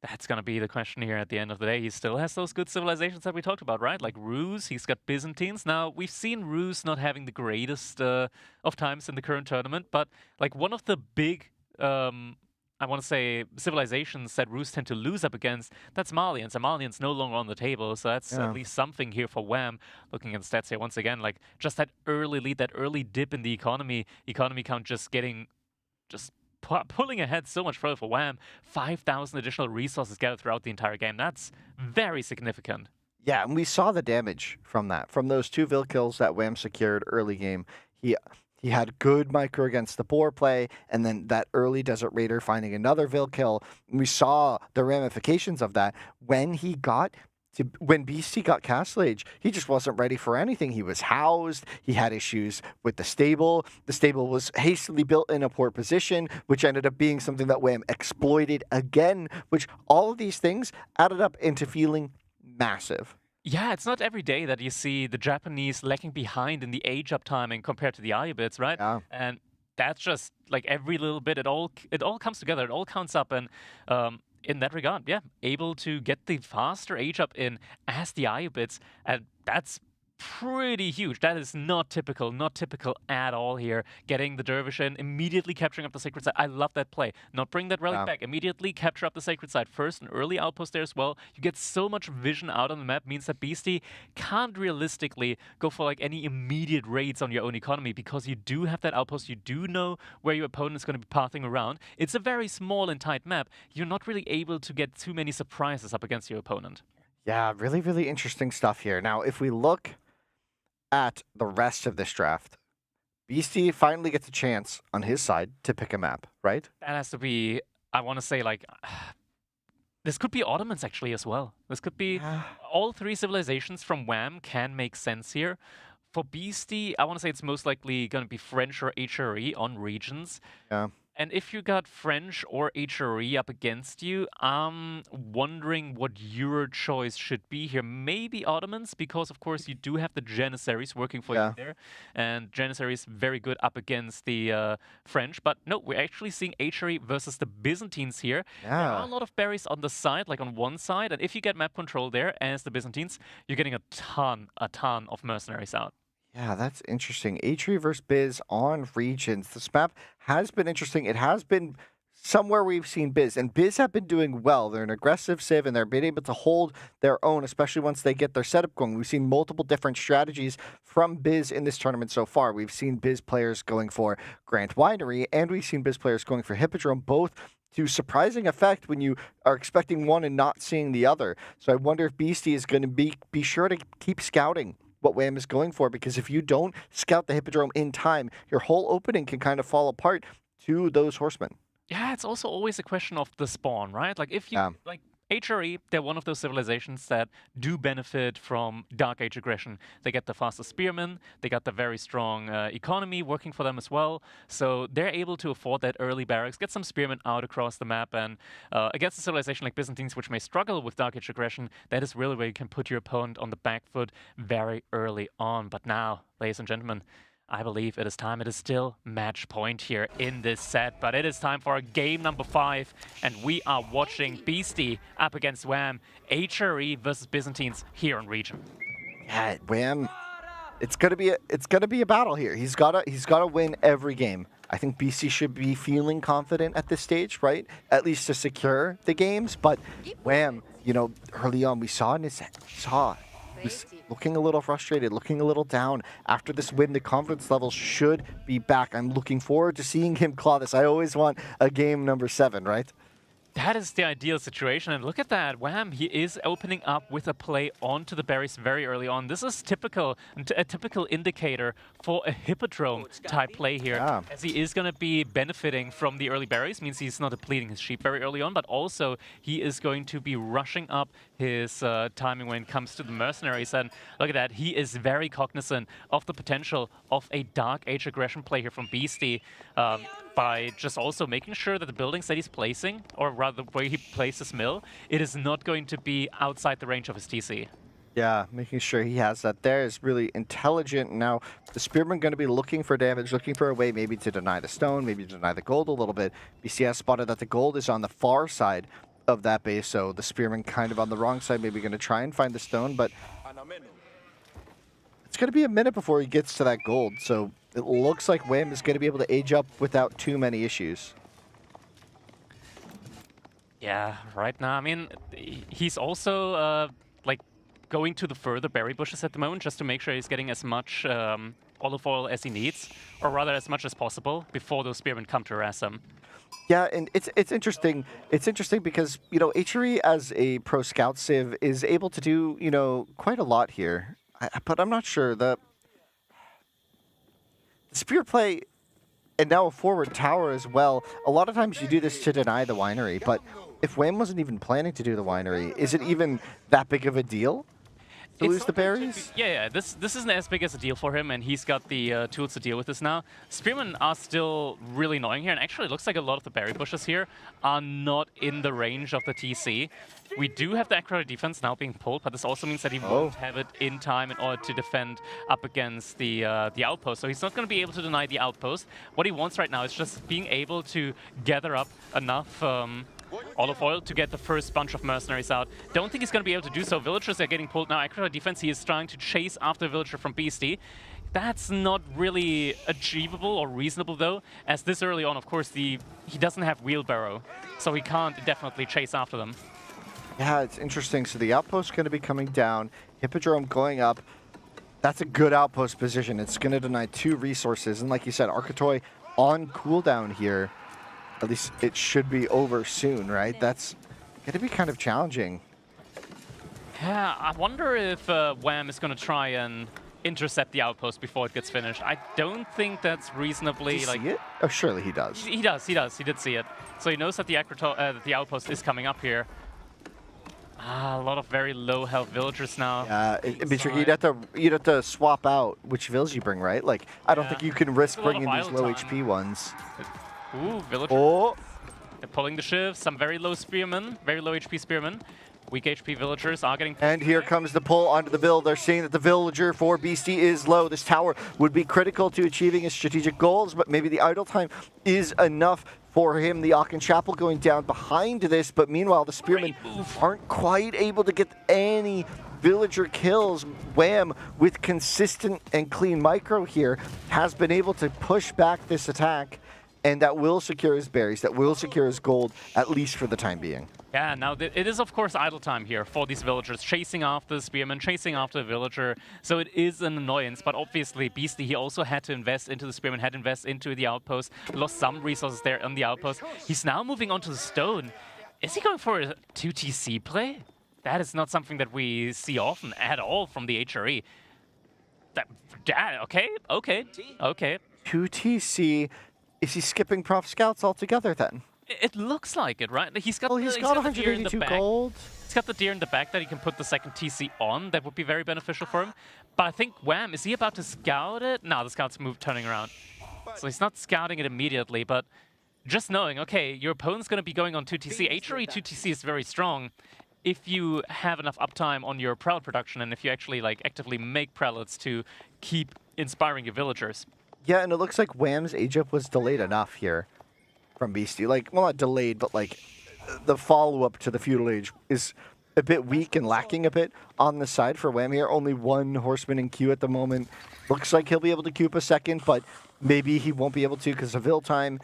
Speaker 9: That's going to be the question here at the end of the day. He still has those good civilizations that we talked about, right? Like Rus, he's got Byzantines. Now, we've seen Rus not having the greatest of times in the current tournament, but like one of the big, I want to say, civilizations that Rus tend to lose up against, that's Malians. And Malians no longer on the table, so that's at least something here for Wham. Looking at the stats here once again, like just that early lead, that early dip in the economy count just getting, pulling ahead so much further for Wham. 5,000 additional resources gathered throughout the entire game. That's very significant.
Speaker 10: Yeah, and we saw the damage from that. From those 2 Vil kills that Wham secured early game. He had good micro against the boar play, and then that early Desert Raider finding another Vil kill. We saw the ramifications of that when Beastyqt got Castle Age. He just wasn't ready for anything. He was housed. He had issues with the stable. The stable was hastily built in a poor position, which ended up being something that Wham exploited again, which all of these things added up into feeling massive.
Speaker 9: Yeah, it's not every day that you see the Japanese lagging behind in the age up timing compared to the Ayubits, right?
Speaker 10: Yeah.
Speaker 9: And that's just like every little bit, it all comes together, it all counts up, and in that regard, yeah, able to get the faster age up in as the Ayubits, and that's pretty huge. That is not typical at all here. Getting the Dervish in, immediately capturing up the Sacred Site. I love that play. Not bring that relic back. Immediately capture up the Sacred Site. First, an early outpost there as well. You get so much vision out on the map, means that Beasty can't realistically go for like any immediate raids on your own economy, because you do have that outpost. You do know where your opponent is going to be pathing around. It's a very small and tight map. You're not really able to get too many surprises up against your opponent.
Speaker 10: Yeah, really, really interesting stuff here. Now, if we look at the rest of this draft, Beasty finally gets a chance on his side to pick a map, right?
Speaker 9: That has to be, I want to say, like, this could be Ottomans actually as well. This could be all 3 civilizations from Wham can make sense here. For Beasty, I want to say it's most likely going to be French or HRE on regions.
Speaker 10: Yeah.
Speaker 9: And if you got French or HRE up against you, I'm wondering what your choice should be here. Maybe Ottomans, because of course you do have the Janissaries working for you there. And Janissaries very good up against the French. But no, we're actually seeing HRE versus the Byzantines here. There are a lot of berries on the side, like on one side. And if you get map control there as the Byzantines, you're getting a ton of mercenaries out.
Speaker 10: Yeah, that's interesting. HRE versus Biz on regions. This map has been interesting. It has been somewhere we've seen Biz, and Biz have been doing well. They're an aggressive civ, and they're being able to hold their own, especially once they get their setup going. We've seen multiple different strategies from Biz in this tournament so far. We've seen Biz players going for Grand Winery, and we've seen Biz players going for Hippodrome, both to surprising effect when you are expecting one and not seeing the other. So I wonder if Beasty is going to be sure to keep scouting what Wham is going for, because if you don't scout the Hippodrome in time, your whole opening can kind of fall apart to those horsemen.
Speaker 9: Yeah, it's also always a question of the spawn, right? Like if you like HRE, they're one of those civilizations that do benefit from Dark Age aggression. They get the fastest spearmen, they got the very strong economy working for them as well, so they're able to afford that early barracks, get some spearmen out across the map, and against a civilization like Byzantines, which may struggle with Dark Age aggression, that is really where you can put your opponent on the back foot very early on. But now, ladies and gentlemen, I believe it is time. It is still match point here in this set, but it is time for game number 5, and we are watching Beasty up against Wham, HRE versus Byzantines here on region.
Speaker 10: Yeah, Wham, it's gonna be a battle here. He's gotta win every game. I think BC should be feeling confident at this stage, right? At least to secure the games. But Wham, you know, early on we saw in his he's looking a little frustrated, looking a little down. After this win, the confidence levels should be back. I'm looking forward to seeing him claw this. I always want a game number 7, right?
Speaker 9: That is the ideal situation, and look at that. Wham, he is opening up with a play onto the berries very early on. This is a typical indicator for a Hippodrome type play here, as he is going to be benefiting from the early berries. Means he's not depleting his sheep very early on, but also he is going to be rushing up his timing when it comes to the mercenaries. And look at that, he is very cognizant of the potential of a Dark Age aggression play here from Beasty, by just also making sure that the buildings that he's placing, or rather the way he places mill, it is not going to be outside the range of his TC.
Speaker 10: Yeah, making sure he has that there is really intelligent. Now, the Spearman going to be looking for damage, looking for a way maybe to deny the stone, maybe to deny the gold a little bit. BC has spotted that the gold is on the far side of that base, so the Spearman kind of on the wrong side, maybe going to try and find the stone, but it's going to be a minute before he gets to that gold, so it looks like Wham is going to be able to age up without too many issues.
Speaker 9: Yeah, right now, I mean, he's also like going to the further berry bushes at the moment just to make sure he's getting as much olive oil as he needs, or rather as much as possible before those spearmen come to harass him.
Speaker 10: Yeah, and it's interesting. It's interesting because, you know, HRE as a pro scout civ is able to do, you know, quite a lot here. But I'm not sure. The spear play and now a forward tower as well. A lot of times you do this to deny the winery, but if Wham wasn't even planning to do the winery, is it even that big of a deal to lose the berries?
Speaker 9: Yeah, this isn't as big as a deal for him, and he's got the tools to deal with this now. Spearmen are still really annoying here, and actually it looks like a lot of the berry bushes here are not in the range of the TC. We do have the accurate defense now being pulled, but this also means that he won't have it in time in order to defend up against the outpost. So he's not going to be able to deny the outpost. What he wants right now is just being able to gather up enough olive oil to get the first bunch of mercenaries out. Don't think he's going to be able to do so. Villagers are getting pulled now. Accurate defense, he is trying to chase after a villager from Beasty. That's not really achievable or reasonable though, as this early on, of course, he doesn't have wheelbarrow, so he can't definitely chase after them.
Speaker 10: Yeah, it's interesting. So the outpost's going to be coming down, Hippodrome going up. That's a good outpost position. It's going to deny 2 resources, and like you said, Arcatoy on cooldown here. At least it should be over soon, right? That's going to be kind of challenging.
Speaker 9: Yeah, I wonder if Wham is going to try and intercept the outpost before it gets finished. I don't think that's reasonably
Speaker 10: Does he see it? Oh, surely he does.
Speaker 9: He does. He did see it. So he knows that the outpost is coming up here. A lot of very low health villagers now.
Speaker 10: Yeah, it'd be tricky. You'd have to swap out which vills you bring, right? Like, I don't think you can risk bringing these low HP ones.
Speaker 9: Ooh, villagers.
Speaker 10: Oh!
Speaker 9: They're pulling the shiv. Some very low spearmen, very low HP spearmen. Weak HP villagers are getting...
Speaker 10: And here comes the pull onto the Vill. They're saying that the villager for Beasty is low. This tower would be critical to achieving his strategic goals, but maybe the idle time is enough for him. The Aachen Chapel going down behind this, but meanwhile the spearmen aren't quite able to get any villager kills. Wham, with consistent and clean micro here, has been able to push back this attack, and that will secure his berries, that will secure his gold, at least for the time being.
Speaker 9: Yeah, now it is of course idle time here for these villagers, chasing after the spearman, chasing after the villager, so it is an annoyance, but obviously Beasty, he also had to invest into the spearman, had to invest into the outpost, lost some resources there on the outpost. He's now moving on to the stone. Is he going for a 2TC play? That is not something that we see often at all from the HRE. Okay.
Speaker 10: 2TC, is he skipping Prof Scouts altogether then?
Speaker 9: It looks like it, right? He's got,
Speaker 10: he's got 182 gold.
Speaker 9: He's got the deer in the back that he can put the second TC on. That would be very beneficial for him. But I think Wham, is he about to scout it? No, the scout's turning around. So he's not scouting it immediately, but just knowing, okay, your opponent's going to be going on 2TC. HRE 2TC is very strong if you have enough uptime on your prelate production and if you actually actively make prelates to keep inspiring your villagers.
Speaker 10: Yeah, and it looks like Wham's age up was delayed enough here from Beasty. Well, not delayed, but the follow-up to the feudal age is a bit weak and lacking a bit on the side for Wham here. Only 1 horseman in queue at the moment. Looks like he'll be able to queue up a second, but maybe he won't be able to because of Vill time.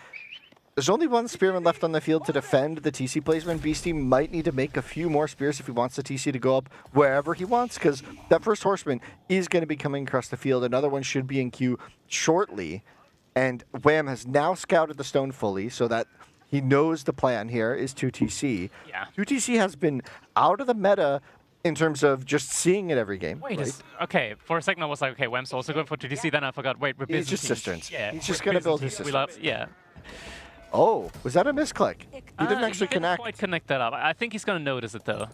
Speaker 10: There's only 1 spearman left on the field to defend the TC placement. Beasty might need to make a few more spears if he wants the TC to go up wherever he wants, because that first horseman is going to be coming across the field. Another one should be in queue shortly. And Wham has now scouted the stone fully, so that he knows the plan here is 2TC.
Speaker 9: Yeah.
Speaker 10: 2TC has been out of the meta in terms of just seeing it every game.
Speaker 9: Wait,
Speaker 10: right?
Speaker 9: okay, for a second I was like, okay, Wham's also going for 2TC, then I forgot, wait, we're
Speaker 10: He's just cisterns.
Speaker 9: Yeah,
Speaker 10: he's just going to build his cisterns.
Speaker 9: Yeah.
Speaker 10: Oh, was that a misclick? He didn't actually connect.
Speaker 9: Didn't quite connect that up. I think he's going to notice it though.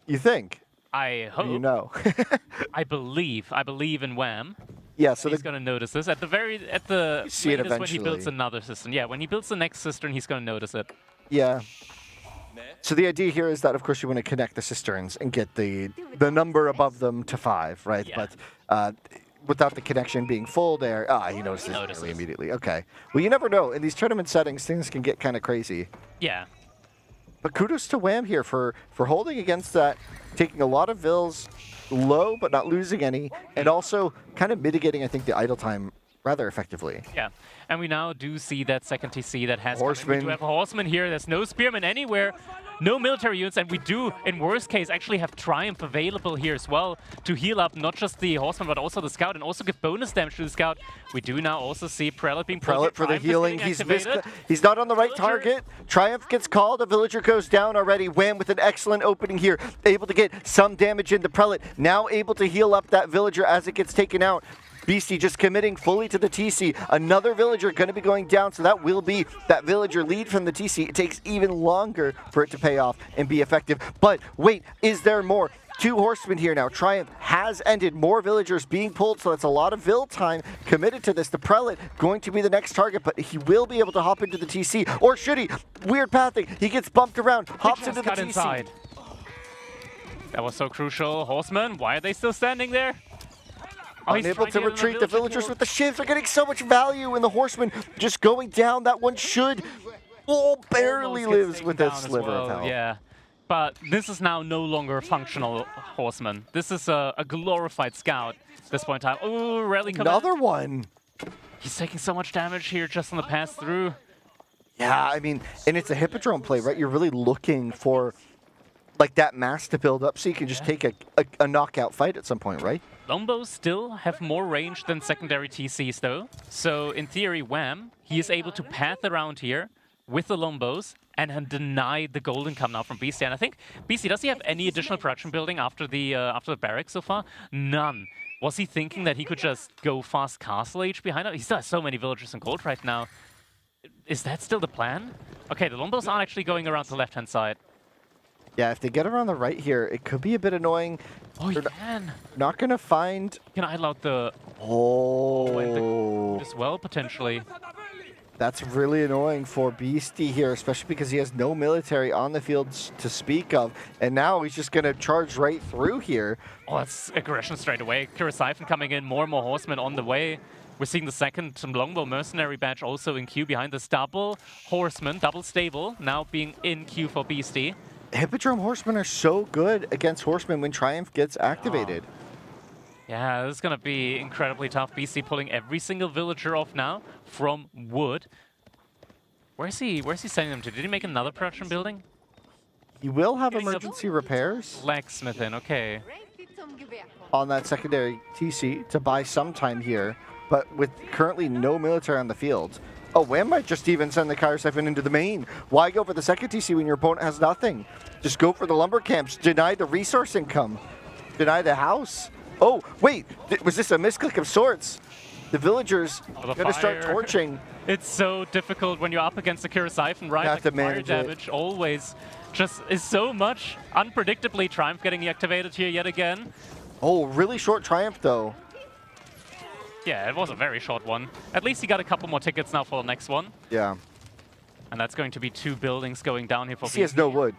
Speaker 10: You think?
Speaker 9: I hope.
Speaker 10: You know.
Speaker 9: I believe in Wham.
Speaker 10: Yeah, so
Speaker 9: he's going to notice this at the
Speaker 10: see it
Speaker 9: latest when he builds another cistern. Yeah, when he builds the next cistern, he's going to notice it.
Speaker 10: Yeah. So the idea here is that, of course, you want to connect the cisterns and get the number above them to 5, right?
Speaker 9: Yeah.
Speaker 10: But without the connection being full there, he notices it immediately. Okay. Well, you never know. In these tournament settings, things can get kind of crazy.
Speaker 9: Yeah.
Speaker 10: But kudos to Wham here for holding against that, taking a lot of vills low but not losing any, and also kind of mitigating, I think, the idle time rather effectively.
Speaker 9: Yeah, and we now do see that second TC that has
Speaker 10: Horseman.
Speaker 9: We do have a Horseman here. There's no Spearman anywhere. No military units, and we do, in worst case, actually have Triumph available here as well to heal up not just the Horseman, but also the Scout, and also give bonus damage to the Scout. We do now also see Prelate being pulled.
Speaker 10: Prelate for the healing.
Speaker 9: He's
Speaker 10: He's not on the right target. Triumph gets called. A Villager goes down already. Wham with an excellent opening here. Able to get some damage into Prelate. Now able to heal up that Villager as it gets taken out. Beasty just committing fully to the TC. Another Villager going to be going down, so that will be that Villager lead from the TC. It takes even longer for it to pay off and be effective. But wait, is there more? 2 Horsemen here now. Triumph has ended. More Villagers being pulled, so that's a lot of Vill time committed to this. The Prelate going to be the next target, but he will be able to hop into the TC. Or should he? Weird pathing. He gets bumped around, hops into the TC.
Speaker 9: Inside. That was so crucial. Horsemen, why are they still standing there? Oh,
Speaker 10: unable to retreat. The Villagers with the shivs are getting so much value, and the Horseman just going down. That one should. Oh, barely lives with that sliver of health.
Speaker 9: Yeah, but this is now no longer a functional Horseman. This is a glorified Scout at this point in time. Oh, rally coming.
Speaker 10: Another one.
Speaker 9: He's taking so much damage here just on the pass through.
Speaker 10: Yeah, I mean, and it's a Hippodrome play, right? You're really looking for like that mass to build up so you can just take a knockout fight at some point, right?
Speaker 9: Longbows still have more range than secondary TCs though. So in theory, Wham, he is able to path around here with the Longbows and deny the golden come now from Beasty. And I think Beasty, does he have any additional production building after the barracks so far? None. Was he thinking that he could just go fast Castle Age behind him? He still has so many villagers in gold right now. Is that still the plan? Okay, the Longbows are actually going around the left-hand side.
Speaker 10: Yeah, if they get around the right here, it could be a bit annoying.
Speaker 9: Oh, you can.
Speaker 10: Not going to find...
Speaker 9: Can I allow the...
Speaker 10: Oh.
Speaker 9: And the as well, potentially.
Speaker 10: That's really annoying for Beasty here, especially because he has no military on the field to speak of. And now he's just going to charge right through here.
Speaker 9: Oh, that's aggression straight away. Siphon coming in, more and more Horsemen on the way. We're seeing the second Longbow Mercenary badge also in queue behind this double Horseman, double stable, now being in queue for Beasty.
Speaker 10: Hippodrome Horsemen are so good against Horsemen when Triumph gets activated.
Speaker 9: Yeah, this is going to be incredibly tough. Beasty pulling every single Villager off now from wood. Where's he sending them to? Did he make another production building?
Speaker 10: He will have emergency repairs.
Speaker 9: Blacksmith in, okay.
Speaker 10: On that secondary TC to buy some time here, but with currently no military on the field. Oh, Wham might just even send the Siphon into the main. Why go for the second TC when your opponent has nothing? Just go for the lumber camps. Deny the resource income. Deny the house. Oh, wait. Was this a misclick of sorts? The Villagers going to start torching.
Speaker 9: It's so difficult when you're up against the Siphon, right?
Speaker 10: You have to manage
Speaker 9: fire damage always just is so much. Unpredictably, Triumph getting activated here yet again.
Speaker 10: Oh, really short Triumph, though.
Speaker 9: Yeah, it was a very short one. At least he got a couple more tickets now for the next one.
Speaker 10: Yeah.
Speaker 9: And that's going to be 2 buildings going down here for
Speaker 10: He has no wood.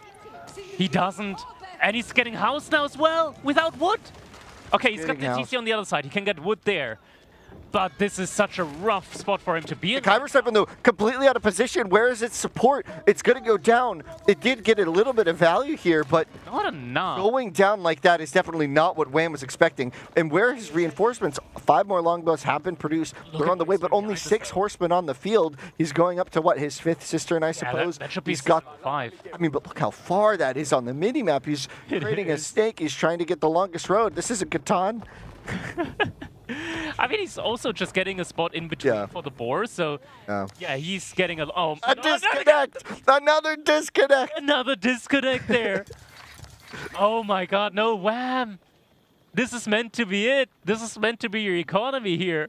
Speaker 9: He doesn't. And he's getting house now as well, without wood. Okay, he's got the TC on the other side. He can get wood there. But this is such a rough spot for him to be in.
Speaker 10: The Siphon, though, completely out of position. Where is its support? It's going to go down. It did get a little bit of value here, but
Speaker 9: not enough.
Speaker 10: Going down like that is definitely not what Wham was expecting. And where his reinforcements, 5 more Longbows have been produced. They're on the way, but only 6 Horsemen on the field. He's going up to, what, his 5th cistern, I suppose?
Speaker 9: That should be
Speaker 10: He's got
Speaker 9: 5.
Speaker 10: I mean, but look how far that is on the mini-map. He's creating a snake. He's trying to get the longest road. This isn't Catan.
Speaker 9: I mean, he's also just getting a spot in between for the boar, so yeah, he's getting a
Speaker 10: disconnect! Another disconnect!
Speaker 9: Another disconnect there. Oh my god, no, Wham! This is meant to be it. This is meant to be your economy here.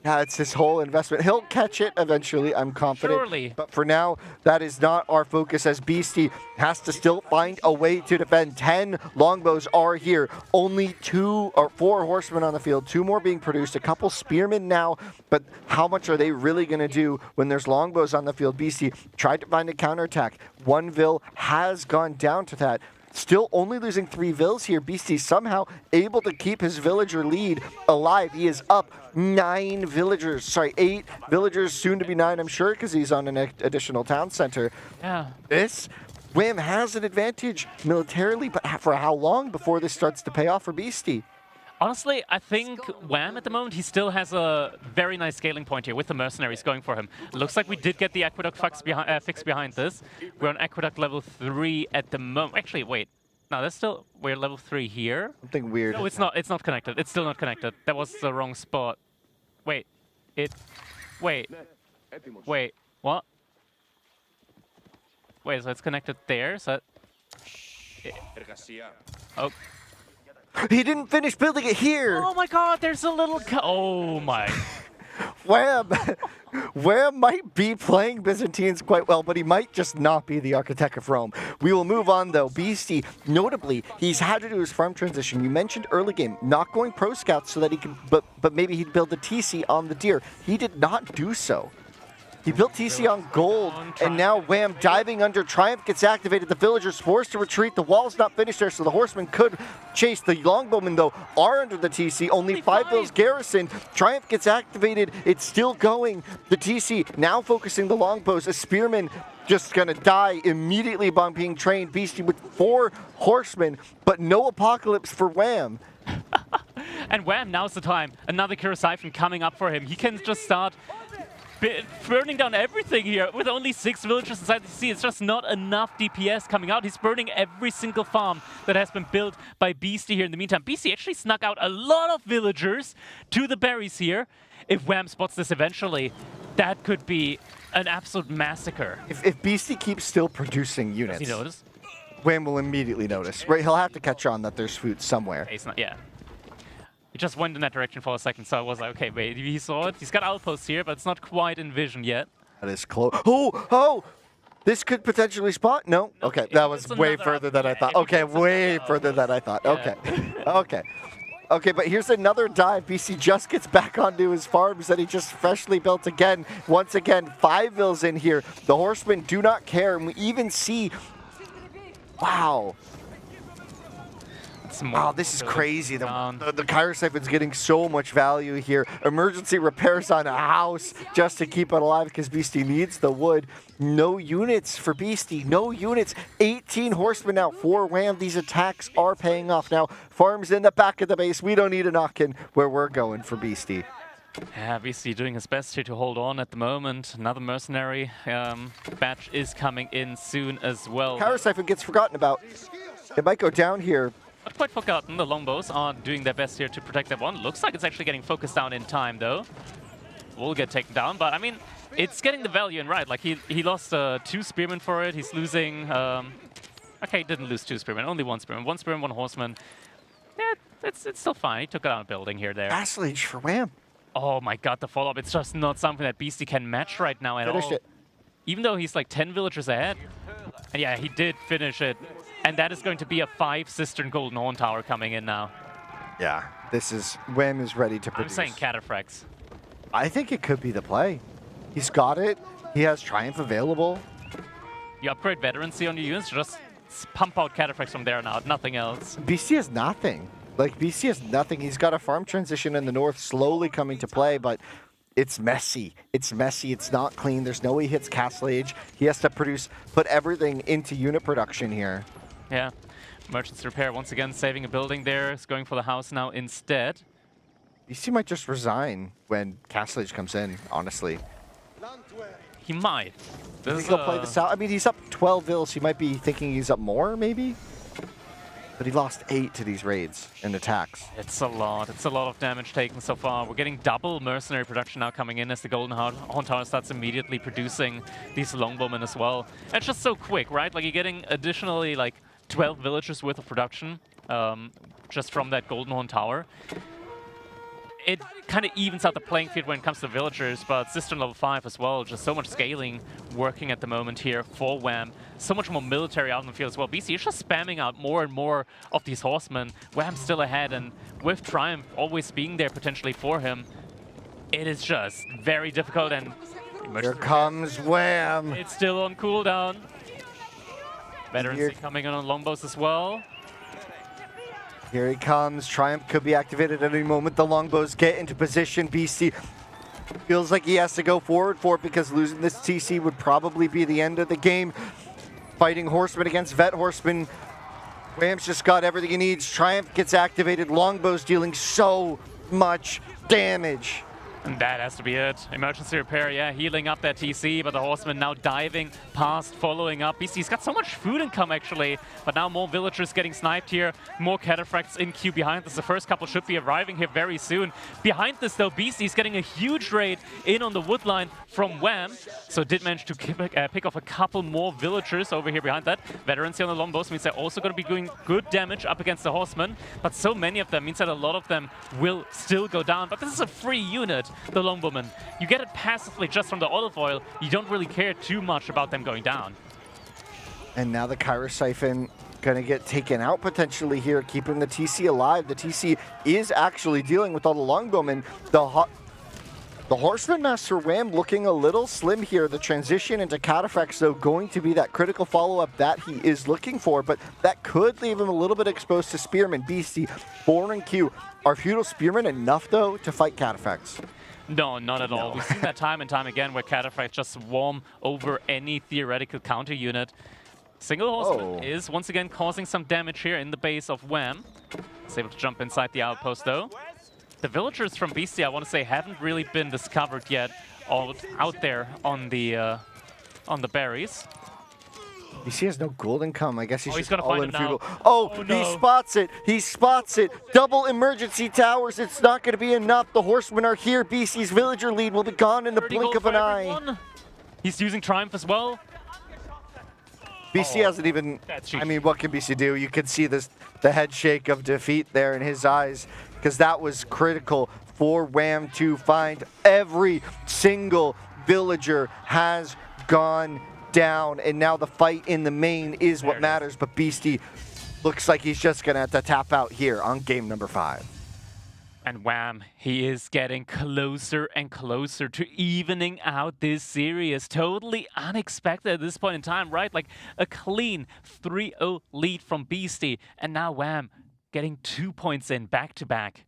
Speaker 10: Yeah, it's his whole investment. He'll catch it eventually, I'm confident.
Speaker 9: Surely.
Speaker 10: But for now, that is not our focus, as Beasty has to still find a way to defend. 10 Longbows are here. Only 2 or 4 Horsemen on the field. 2 more being produced. A couple Spearmen now. But how much are they really going to do when there's Longbows on the field? Beasty tried to find a counterattack. 1 Vill has gone down to that. Still only losing 3 Vills here. Beasty somehow able to keep his Villager lead alive. He is up 9 Villagers. Sorry, 8 Villagers, soon to be 9, I'm sure, because he's on an additional town center.
Speaker 9: Yeah.
Speaker 10: This, Wham has an advantage militarily, but for how long before this starts to pay off for Beasty?
Speaker 9: Honestly, I think Wham at the moment, he still has a very nice scaling point here with the mercenaries going for him. Looks like we did get the Aqueduct fix behind this. We're on Aqueduct level 3 at the moment. Actually, wait. No, that's still... We're level 3 here.
Speaker 10: Something weird.
Speaker 9: No, it's not. It's not connected. It's still not connected. That was the wrong spot. Wait. Wait. What? Wait, so it's connected there, so... Oh.
Speaker 10: He didn't finish building it here!
Speaker 9: Oh my god, there's a little... Oh my...
Speaker 10: Wham! Wham might be playing Byzantines quite well, but he might just not be the architect of Rome. We will move on though. Beasty, notably, he's had to do his farm transition. You mentioned early game, not going pro scout so that he can, but maybe he'd build the TC on the deer. He did not do so. He built TC on gold, and now Wham diving under. Triumph gets activated. The villagers forced to retreat. The wall's not finished there, so the horsemen could chase. The longbowmen, though, are under the TC. Only 5 bills garrison. Triumph gets activated. It's still going. The TC now focusing the longbows. A spearman just going to die immediately upon being trained. Beastie with 4 horsemen, but no apocalypse for Wham.
Speaker 9: And Wham, now's the time. Another Siphon coming up for him. He can just start burning down everything here with only 6 villagers inside the sea. It's just not enough DPS coming out. He's burning every single farm that has been built by Beastie here in the meantime. Beastie actually snuck out a lot of villagers to the berries here. If Wham spots this eventually, that could be an absolute massacre.
Speaker 10: If Beastie keeps still producing units,
Speaker 9: does he notice?
Speaker 10: Wham will immediately notice. Right, he'll have to catch on that there's food somewhere.
Speaker 9: He's not, yeah. He just went in that direction for a second, so I was like, okay, wait, he saw it. He's got outposts here, but it's not quite in vision yet.
Speaker 10: That is close. Oh! This could potentially spot? No? Okay, that was way further than I thought. Okay, way further than I thought. Okay, okay. Okay, but here's another dive. BC just gets back onto his farms that he just freshly built again. Once again, 5 mills in here. The horsemen do not care, and we even see... Wow. Wow, this is crazy. The Siphon's getting so much value here. Emergency repairs on a house just to keep it alive because Beastie needs the wood. No units for Beastie, no units. 18 horsemen now for Wham. These attacks are paying off now. Farms in the back of the base. We don't need a knock-in where we're going for Beastie.
Speaker 9: Yeah, Beastie doing his best here to hold on at the moment. Another mercenary batch is coming in soon as well.
Speaker 10: Siphon gets forgotten about. It might go down here.
Speaker 9: Not quite forgotten, the longbows are doing their best here to protect that one. Looks like it's actually getting focused down in time, though. Will get taken down, but I mean, it's getting the value in right. Like, he lost 2 spearmen for it. He's losing... okay, he didn't lose 2 spearmen, only 1 spearman. 1 spearman, 1 horseman. Yeah, it's still fine. He took down a building here, there.
Speaker 10: Vassalage for Wham.
Speaker 9: Oh my god, the follow-up. It's just not something that Beastie can match right now at all.
Speaker 10: Finished it.
Speaker 9: Even though he's like 10 villagers ahead. And yeah, he did finish it. And that is going to be a 5 Cistern Golden Horn Tower coming in now.
Speaker 10: Yeah, this is... Wham is ready to produce.
Speaker 9: I'm saying Cataphracts.
Speaker 10: I think it could be the play. He's got it. He has Triumph available.
Speaker 9: You upgrade veterancy on your units, just pump out Cataphracts from there on out, nothing else.
Speaker 10: BC has nothing. Like, BC has nothing. He's got a farm transition in the north slowly coming to play, but it's messy. It's messy. It's not clean. There's no way he hits Castle Age. He has to put everything into unit production here.
Speaker 9: Yeah. Merchant's Repair once again saving a building there. Is going for the house now instead.
Speaker 10: BC might just resign when Castle Age comes in, honestly.
Speaker 9: He might.
Speaker 10: I think he'll play this out. I mean, he's up 12 vills. He might be thinking he's up more, maybe? But he lost 8 to these raids and attacks.
Speaker 9: It's a lot. It's a lot of damage taken so far. We're getting double mercenary production now coming in as the Golden Horn Tower starts immediately producing these longbowmen as well. And it's just so quick, right? Like, you're getting additionally, like, 12 villagers worth of production just from that Golden Horn Tower. It kind of evens out the playing field when it comes to villagers, but Cistern level 5 as well. Just so much scaling working at the moment here for Wham. So much more military out in the field as well. BC is just spamming out more and more of these horsemen. Wham's still ahead, and with Triumph always being there potentially for him, it is just very difficult. And
Speaker 10: here comes Wham.
Speaker 9: It's still on cooldown. Veterancy coming in on longbows as well.
Speaker 10: Here he comes. Triumph could be activated at any moment. The longbows get into position. BC feels like he has to go forward for it because losing this TC would probably be the end of the game. Fighting horsemen against vet horsemen. Wham's just got everything he needs. Triumph gets activated. Longbow's dealing so much damage.
Speaker 9: And that has to be it. Emergency repair, yeah, healing up that TC, but the Horseman now diving past, following up. Beasty's got so much food income, actually, but now more villagers getting sniped here, more cataphracts in queue behind this. The first couple should be arriving here very soon. Behind this, though, Beasty's getting a huge raid in on the wood line from Wham, so did manage to pick off a couple more villagers over here behind that. Veterans here on the longbows means they're also going to be doing good damage up against the Horseman, but so many of them means that a lot of them will still go down. But this is a free unit, the Longbowman. You get it passively just from the olive oil. You don't really care too much about them going down.
Speaker 10: And now the Kyra Siphon gonna get taken out potentially here, keeping the TC alive. The TC is actually dealing with all the Longbowmen. The Horseman Master Wham looking a little slim here. The transition into Cataphracts, though, going to be that critical follow-up that he is looking for, but that could leave him a little bit exposed to Spearman. Beasty, 4 in queue. Are Feudal Spearmen enough, though, to fight Cataphracts?
Speaker 9: No, not at all. We've seen that time and time again where Cataphracts just swarm over any theoretical counter unit. Single Horseman is once again causing some damage here in the base of Wham. He's able to jump inside the outpost, though. The villagers from Beasty, I want to say, haven't really been discovered yet out there on the berries.
Speaker 10: BC has no gold income. I guess he's just
Speaker 9: gonna
Speaker 10: all
Speaker 9: find
Speaker 10: in
Speaker 9: it now.
Speaker 10: feudal.
Speaker 9: Oh, no.
Speaker 10: He spots it. He spots it. Double emergency towers. It's not going to be enough. The Horsemen are here. BC's villager lead will be gone in the blink of an eye.
Speaker 9: He's using Triumph as well.
Speaker 10: BC hasn't even. I mean, what can BC do? You can see the head shake of defeat there in his eyes, because that was critical for Wham to find. Every single villager has gone down, and now the fight in the main is what matters. But Beasty looks like he's just gonna have to tap out here on game number 5.
Speaker 9: And Wham, he is getting closer and closer to evening out this series. Totally unexpected at this point in time, right? Like a clean 3-0 lead from Beasty, and now Wham getting 2 points in back-to-back.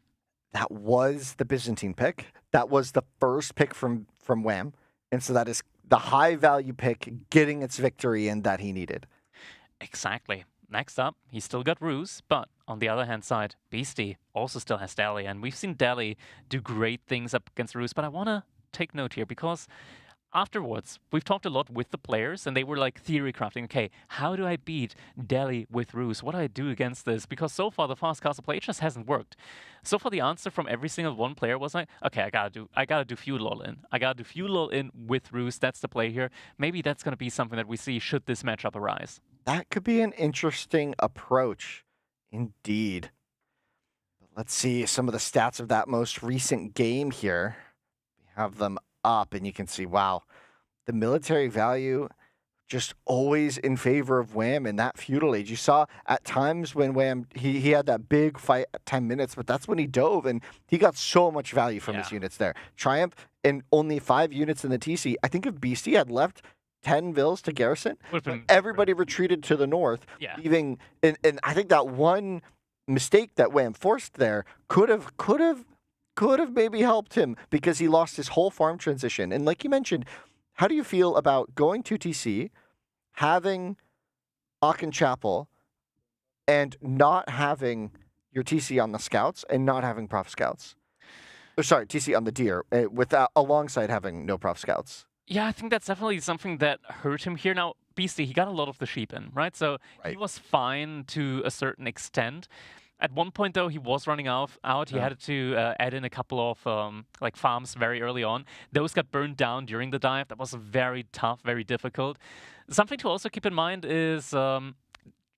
Speaker 10: That was the Byzantine pick. That was the first pick from Wham, and so that is the high-value pick getting its victory in that he needed.
Speaker 9: Exactly. Next up, he's still got Ruse, but on the other hand side, Beasty also still has Deli, and we've seen Deli do great things up against Ruse, but I want to take note here because afterwards, we've talked a lot with the players, and they were like theory crafting. Okay, how do I beat Deli with Ruse? What do I do against this? Because so far, the fast castle play just hasn't worked. So far, the answer from every single one player was like, okay, I gotta do feudal all in. I gotta do feudal all in with Ruse. That's the play here. Maybe that's gonna be something that we see should this matchup arise.
Speaker 10: That could be an interesting approach, indeed. Let's see some of the stats of that most recent game here. We have them up, and you can see, wow, the military value just always in favor of Wham in that feudal age. You saw at times when Wham, he had that big fight at 10 minutes, but that's when he dove, and he got so much value from his units there. Triumph and only 5 units in the TC. I think if Beasty had left 10 vills to garrison, everybody retreated to the north, leaving, and I think that one mistake that Wham forced there could have maybe helped him, because he lost his whole farm transition. And like you mentioned, how do you feel about going to TC, having Aachen Chapel, and not having your TC on the scouts and not having prof scouts? Or sorry, TC on the deer, alongside having no prof scouts.
Speaker 9: Yeah, I think that's definitely something that hurt him here. Now, Beasty, he got a lot of the sheep in, right? So he was fine to a certain extent. At one point, though, he was running out. He had to add in a couple of like farms very early on. Those got burned down during the dive. That was very tough, very difficult. Something to also keep in mind is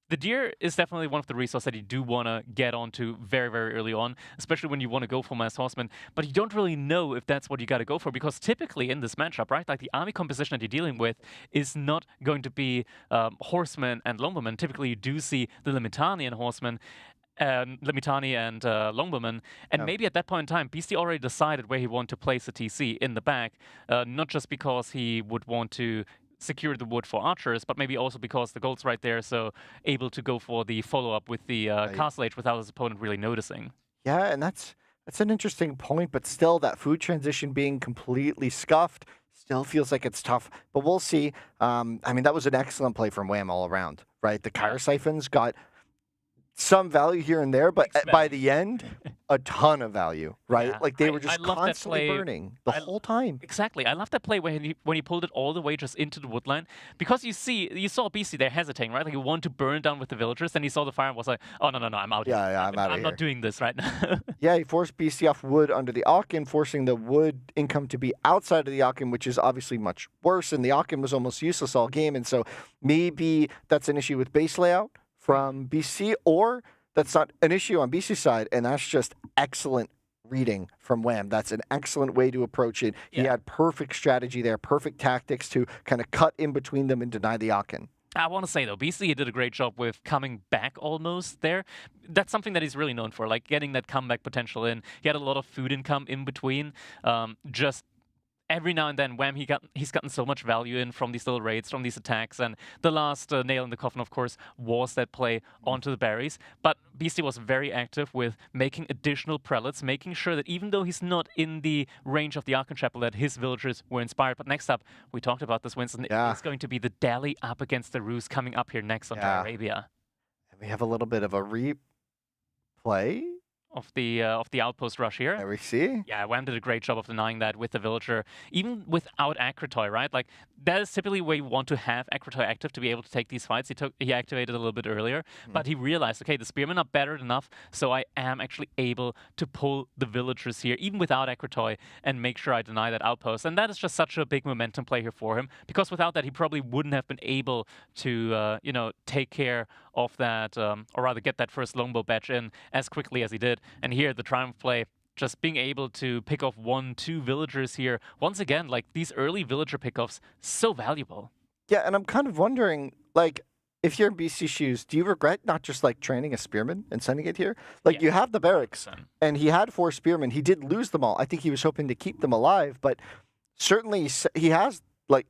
Speaker 9: the deer is definitely one of the resources that you do want to get onto very, very early on, especially when you want to go for Mass Horseman. But you don't really know if that's what you got to go for, because typically in this matchup, right, like the army composition that you're dealing with is not going to be Horsemen and Longbowmen. Typically, you do see the Limitani and Horsemen, Limitani and Longbowmen, and maybe at that point in time, Beasty already decided where he wanted to place the TC in the back, not just because he would want to secure the wood for archers, but maybe also because the gold's right there, so able to go for the follow-up with the castle age without his opponent really noticing.
Speaker 10: Yeah, and that's an interesting point, but still that food transition being completely scuffed still feels like it's tough, but we'll see. I mean, that was an excellent play from Wham all around, right? The Kyra Siphons got some value here and there, but by the end, a ton of value, right?
Speaker 9: Yeah,
Speaker 10: Like they were just
Speaker 9: I love that
Speaker 10: constantly
Speaker 9: play.
Speaker 10: burning the whole time.
Speaker 9: Exactly. I love that play when he pulled it all the way just into the woodline. Because you saw BC there hesitating, right? Like he wanted to burn down with the villagers, then he saw the fire and was like, oh no, I'm out here.
Speaker 10: Yeah, I'm out of
Speaker 9: I'm
Speaker 10: here.
Speaker 9: not doing this right now.
Speaker 10: Yeah, he forced BC off wood under the Aachen, forcing the wood income to be outside of the Aachen, which is obviously much worse. And the Aachen was almost useless all game. And so maybe that's an issue with base layout from BC, or that's not an issue on BC's side, and that's just excellent reading from Wham. That's an excellent way to approach it. He had perfect strategy there, perfect tactics to kind of cut in between them and deny the Aachen.
Speaker 9: I want to say, though, BC did a great job with coming back almost there. That's something that he's really known for, like getting that comeback potential in. He had a lot of food income in between. Just every now and then, Wham, he's gotten so much value in from these little raids, from these attacks. And the last nail in the coffin, of course, was that play onto the berries. But Beasty was very active with making additional prelates, making sure that even though he's not in the range of the Archon Chapel, that his villagers were inspired. But next up, we talked about this, Winston. It's going to be the Delhi up against the Rus coming up here next on Dry Arabia.
Speaker 10: And we have a little bit of a replay
Speaker 9: of the outpost rush here.
Speaker 10: There we see.
Speaker 9: Yeah, Wham did a great job of denying that with the villager, even without Akratoy, right? Like, that is typically where you want to have Akratoy active to be able to take these fights. He activated a little bit earlier, but he realized, okay, the spearmen are battered enough, so I am actually able to pull the villagers here, even without Akratoy, and make sure I deny that outpost. And that is just such a big momentum play here for him, because without that, he probably wouldn't have been able to, take care of that, or rather get that first longbow batch in as quickly as he did. And here, the Triumph play, just being able to pick off 1-2 villagers here. Once again, like, these early villager pickoffs, so valuable.
Speaker 10: Yeah, and I'm kind of wondering, like, if you're in BC shoes, do you regret not just, like, training a spearman and sending it here? Like, you have the barracks, and he had 4 spearmen. He did lose them all. I think he was hoping to keep them alive, but certainly he has, like,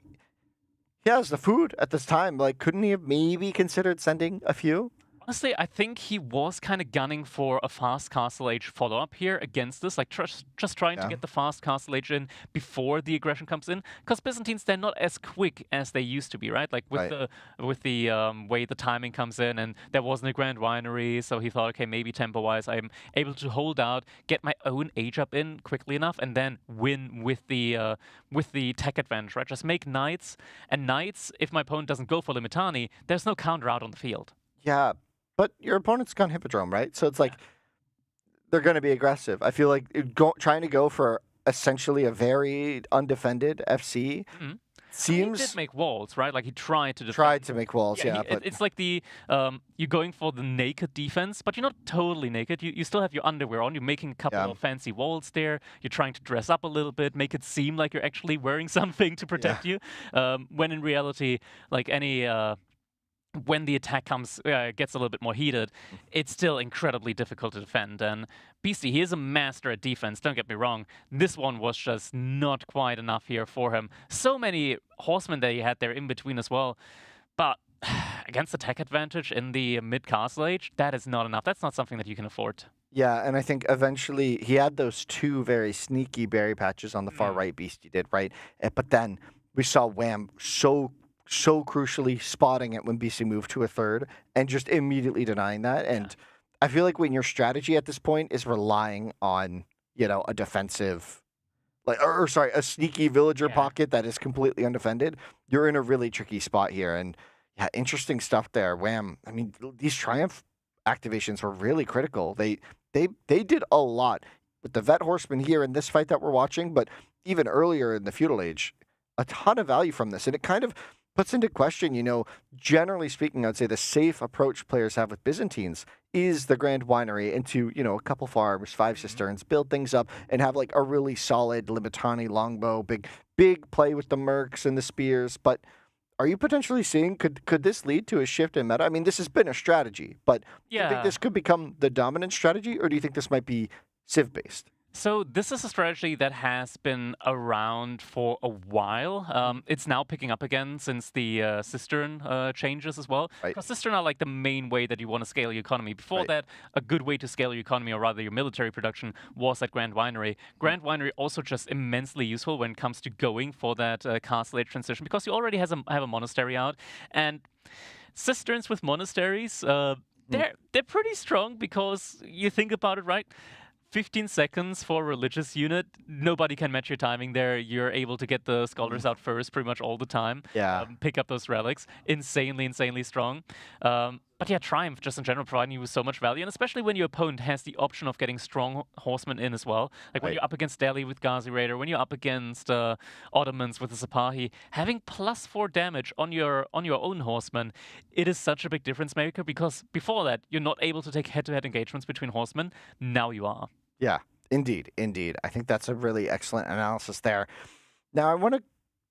Speaker 10: he has the food at this time. Like, couldn't he have maybe considered sending a few?
Speaker 9: Honestly, I think he was kind of gunning for a fast Castle Age follow-up here against this, like just trying to get the fast Castle Age in before the aggression comes in. Because Byzantines, they're not as quick as they used to be, right? Like with the way the timing comes in, and there wasn't a Grand Winery, so he thought, okay, maybe tempo-wise, I'm able to hold out, get my own age up in quickly enough, and then win with the tech advantage, right? Just make knights, and knights, if my opponent doesn't go for Limitani, there's no counter out on the field.
Speaker 10: Yeah. But your opponent's gone Hippodrome, right? So it's like they're going to be aggressive. I feel like trying to go for essentially a very undefended FC seems...
Speaker 9: He did make walls, right? Like he tried to defend.
Speaker 10: Tried to make walls,
Speaker 9: but it's like you're going for the naked defense, but you're not totally naked. You still have your underwear on. You're making a couple of fancy walls there. You're trying to dress up a little bit, make it seem like you're actually wearing something to protect you. When in reality, like any... when the attack gets a little bit more heated, it's still incredibly difficult to defend. And Beasty, he is a master at defense, don't get me wrong. This one was just not quite enough here for him. So many horsemen that he had there in between as well. But against the tech advantage in the mid-castle age, that is not enough. That's not something that you can afford.
Speaker 10: Yeah, and I think eventually he had those 2 very sneaky berry patches on the far right, Beasty did, right? But then we saw Wham so crucially spotting it when BC moved to a 3rd and just immediately denying that. And I feel like when your strategy at this point is relying on, a defensive, a sneaky villager pocket that is completely undefended, you're in a really tricky spot here. And yeah, interesting stuff there. Wham. I mean, these Triumph activations were really critical. They did a lot with the Vet Horsemen here in this fight that we're watching, but even earlier in the Feudal Age, a ton of value from this. And it kind of puts into question, generally speaking, I'd say the safe approach players have with Byzantines is the Grand Winery into, a couple farms, 5 cisterns, build things up, and have like a really solid Limitani longbow, big play with the mercs and the spears. But are you potentially seeing, could this lead to a shift in meta? I mean, this has been a strategy, but do you think this could become the dominant strategy, or do you think this might be Civ-based?
Speaker 9: So this is a strategy that has been around for a while. It's now picking up again since the cistern changes as well. Because cistern are like the main way that you want to scale your economy. Before that, a good way to scale your economy, or rather your military production, was at Grand Winery. Grand Winery also just immensely useful when it comes to going for that castle age transition, because you already have a monastery out. And cisterns with monasteries... they're pretty strong because you think about it, right? 15 seconds for a religious unit, nobody can match your timing there. You're able to get the scholars out first pretty much all the time.
Speaker 10: Yeah.
Speaker 9: Pick up those relics. Insanely, insanely strong. But yeah, Triumph just in general providing you with so much value, and especially when your opponent has the option of getting strong horsemen in as well. Like when you're up against Delhi with Ghazi Raider, when you're up against Ottomans with the Sipahi, having +4 damage on your own horsemen, it is such a big difference maker because before that, you're not able to take head-to-head engagements between horsemen. Now you are.
Speaker 10: Yeah, indeed, indeed. I think that's a really excellent analysis there. Now, I want to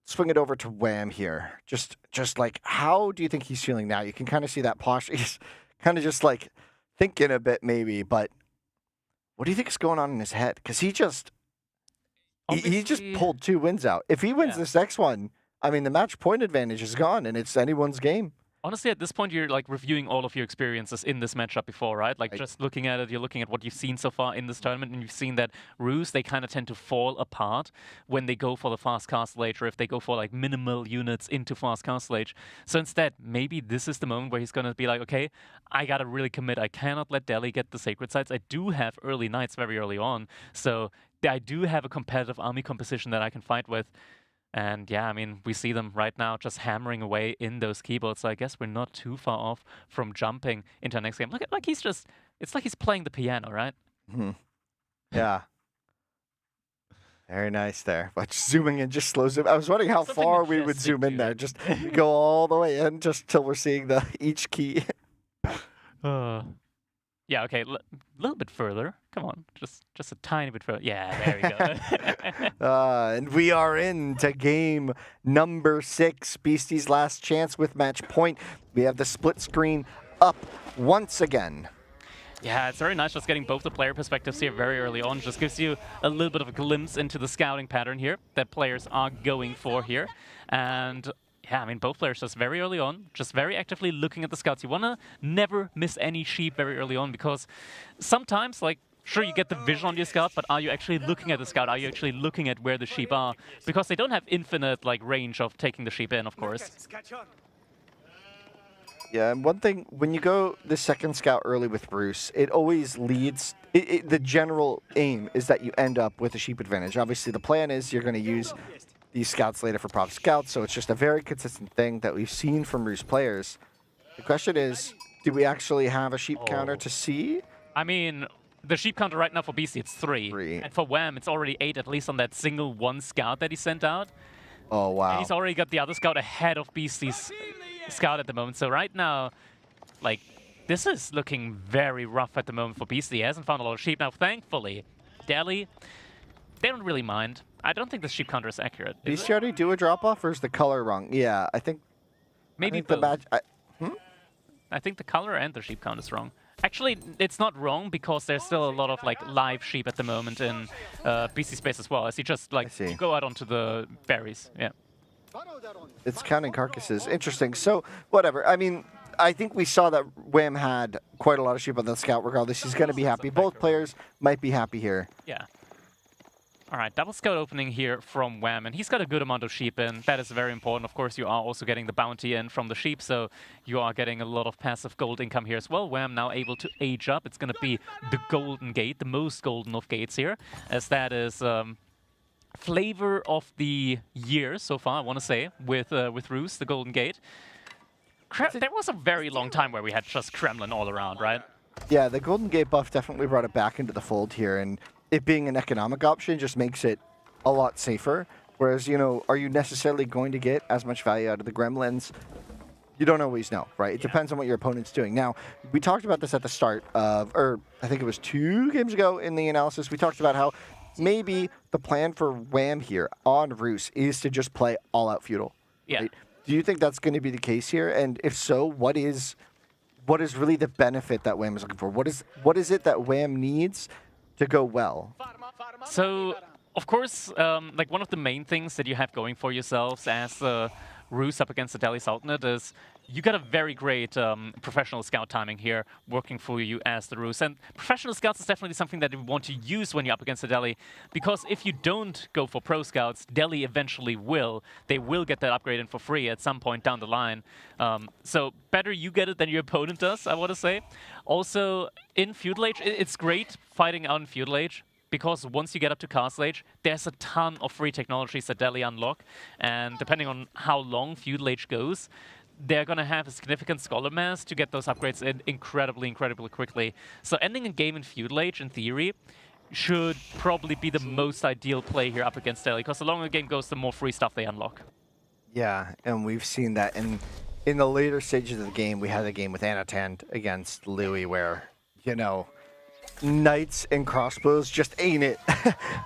Speaker 10: swing it over to Wham here. Just like, how do you think he's feeling now? You can kind of see that posture. He's kind of just like thinking a bit maybe, but what do you think is going on in his head? Because he just pulled 2 wins out. If he wins this next one, I mean, the match point advantage is gone and it's anyone's game.
Speaker 9: Honestly, at this point, you're like reviewing all of your experiences in this matchup before, right? Like just looking at it, you're looking at what you've seen so far in this tournament, and you've seen that Ruse, they kind of tend to fall apart when they go for the fast castle age, or if they go for like minimal units into fast castle age. So instead, maybe this is the moment where he's going to be like, okay, I got to really commit. I cannot let Delhi get the sacred sites. I do have early knights very early on, so I do have a competitive army composition that I can fight with. And yeah, I mean, we see them right now just hammering away in those keyboards. So I guess we're not too far off from jumping into our next game. Look at, like, it's like he's playing the piano, right?
Speaker 10: Yeah. Very nice there. But zooming in just slows it. I was wondering how far we would zoom in there. Just go all the way in just till we're seeing each key.
Speaker 9: Yeah, okay, a little bit further. Come on, just a tiny bit further. Yeah, there we go.
Speaker 10: And we are into game number 6, Beastie's last chance with match point. We have the split screen up once again.
Speaker 9: Yeah, it's very nice just getting both the player perspectives here very early on. Just gives you a little bit of a glimpse into the scouting pattern here that players are going for here. And yeah, I mean, both players just very early on, just very actively looking at the scouts. You want to never miss any sheep very early on because sometimes, like, sure, you get the vision on your scout, but are you actually looking at the scout? Are you actually looking at where the sheep are? Because they don't have infinite, like, range of taking the sheep in, of course.
Speaker 10: Yeah, and one thing, when you go the second scout early with Bruce, it always leads, the general aim is that you end up with a sheep advantage. Obviously, the plan is you're going to use these scouts later for prop scouts, so it's just a very consistent thing that we've seen from Ruse players. The question is, do we actually have a sheep counter to see?
Speaker 9: I mean, the sheep counter right now for BC, it's 3. And for Wham, it's already 8, at least on that single 1 scout that he sent out.
Speaker 10: Oh, wow.
Speaker 9: And he's already got the other scout ahead of BC's scout at the moment. So right now, like, this is looking very rough at the moment for BC. He hasn't found a lot of sheep. Now, thankfully, Delhi, they don't really mind. I don't think the sheep counter is accurate.
Speaker 10: Did BC already do a drop-off, or is the color wrong? Yeah, I think...
Speaker 9: Maybe
Speaker 10: the match...
Speaker 9: I think the color and the sheep count is wrong. Actually, it's not wrong because there's still a lot of like live sheep at the moment in BC space as well. As you just like you go out onto the berries. Yeah.
Speaker 10: It's counting carcasses. Interesting. So whatever. I mean, I think we saw that Wham had quite a lot of sheep on the scout. Regardless, he's going to be happy. Both players might be happy here.
Speaker 9: Yeah. All right, double scout opening here from Wham, and he's got a good amount of sheep in. That is very important. Of course, you are also getting the bounty in from the sheep, so you are getting a lot of passive gold income here as well. Wham now able to age up. It's going to be the golden gate, the most golden of gates here, as that is flavor of the year so far, I want to say, with Ruse, the golden gate. There was a very long time where we had just Kremlin all around, right?
Speaker 10: Yeah, the golden gate buff definitely brought it back into the fold here, and it being an economic option just makes it a lot safer. Whereas, you know, are you necessarily going to get as much value out of the gremlins? You don't always know, right? It depends on what your opponent's doing. Now, we talked about this at the start of, or I think it was 2 games ago in the analysis. We talked about how maybe the plan for Wham here on Ruse is to just play all-out feudal.
Speaker 9: Yeah.
Speaker 10: Right? Do you think that's going to be the case here? And if so, what is really the benefit that Wham is looking for? What is it that Wham needs to go well?
Speaker 9: So, of course, like one of the main things that you have going for yourselves as Ruse up against the Delhi Sultanate is you got a very great professional scout timing here working for you as the Roos. And professional scouts is definitely something that you want to use when you're up against the Delhi, because if you don't go for pro scouts, Delhi eventually will. They will get that upgrade in for free at some point down the line. So better you get it than your opponent does, I want to say. Also, in Feudal Age, it's great fighting out in Feudal Age, because once you get up to Castle Age, there's a ton of free technologies that Delhi unlock. And depending on how long Feudal Age goes, they're going to have a significant scholar mass to get those upgrades in incredibly quickly. So ending a game in Feudal Age, in theory, should probably be the most ideal play here up against Delhi, because the longer the game goes, the more free stuff they unlock.
Speaker 10: Yeah, and we've seen that in the later stages of the game. We had a game with Anatan against Louis where, you know, knights and crossbows just ain't it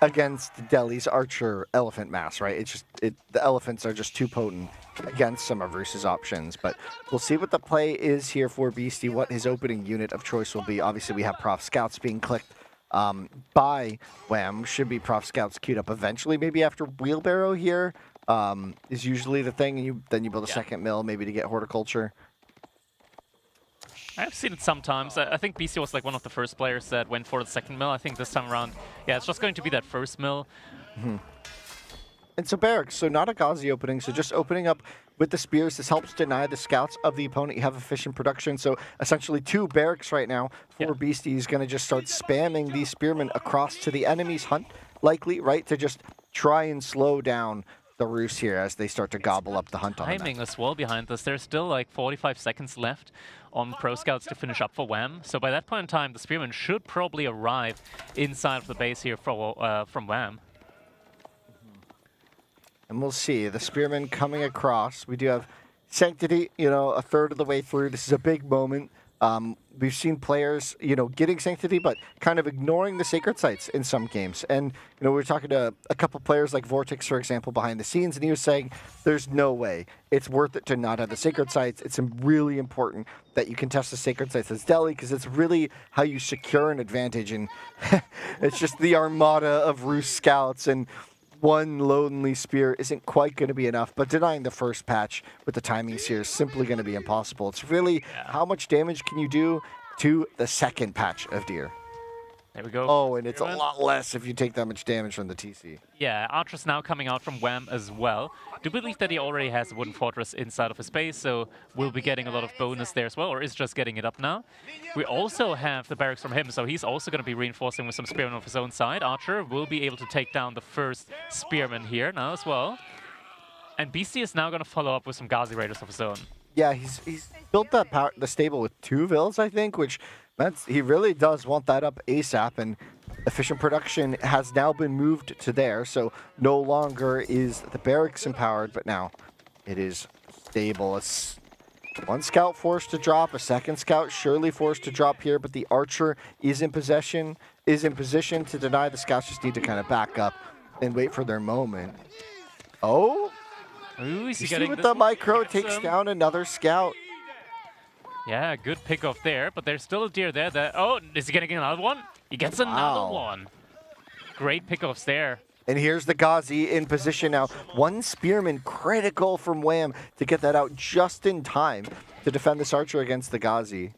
Speaker 10: against Delhi's archer elephant mass, right? It's just the elephants are just too potent against some of Roos's options. But we'll see what the play is here for Beasty, what his opening unit of choice will be. Obviously, we have Prof Scouts being clicked by Wham. Should be Prof Scouts queued up eventually, maybe after Wheelbarrow here is usually the thing. And then you build a second mill, maybe to get horticulture.
Speaker 9: I've seen it sometimes. I think BC was like one of the first players that went for the second mill. I think this time around, yeah, it's just going to be that first mill.
Speaker 10: And so barracks, so not a Ghazi opening, so just opening up with the spears. This helps deny the scouts of the opponent. You have efficient production, so essentially 2 barracks right now for Beastie. He's going to just start spamming these spearmen across to the enemy's hunt, likely, right, to just try and slow down the Roos here as they start to gobble up the hunt on them.
Speaker 9: Timing as well behind this. There's still like 45 seconds left on Pro Scouts to finish up for Wham. So by that point in time, the Spearmen should probably arrive inside of the base here from Wham.
Speaker 10: And we'll see. The Spearmen coming across. We do have Sanctity, you know, a third of the way through. This is a big moment. We've seen players, you know, getting Sanctity, but kind of ignoring the sacred sites in some games. And, you know, we were talking to a couple players like Vortex, for example, behind the scenes, and he was saying there's no way it's worth it to not have the sacred sites. It's really important that you can test the sacred sites as Delhi, because it's really how you secure an advantage. And it's just the armada of Roos scouts, and one lonely spear isn't quite going to be enough, but denying the first patch with the timings here is simply going to be impossible. It's really how much damage can you do to the second patch of Deer.
Speaker 9: There we go.
Speaker 10: Oh, and it's a lot less if you take that much damage from the TC.
Speaker 9: Yeah, Archer's now coming out from Wham as well. Do believe that he already has a wooden fortress inside of his base, so we'll be getting a lot of bonus there as well, or is just getting it up now. We also have the barracks from him, so he's also going to be reinforcing with some spearmen of his own side. Archer will be able to take down the first spearman here now as well. And Beastie is now going to follow up with some Ghazi Raiders of his own.
Speaker 10: Yeah, he's built that the stable with 2 vills, I think, which he really does want that up ASAP, and efficient production has now been moved to there, so no longer is the barracks empowered, but now it is stable. It's 1 scout forced to drop, a 2nd scout surely forced to drop here, but the archer is in position to deny. The scouts just need to kind of back up and wait for their moment. Oh,
Speaker 9: Ooh,
Speaker 10: you see with the micro takes down another scout.
Speaker 9: Yeah, good pick off there, but there's still a deer there. Oh, is he getting another one? He gets another one. Great pickoffs there.
Speaker 10: And here's the Ghazi in position now. 1 spearman critical from Wham to get that out just in time to defend this archer against the Ghazi.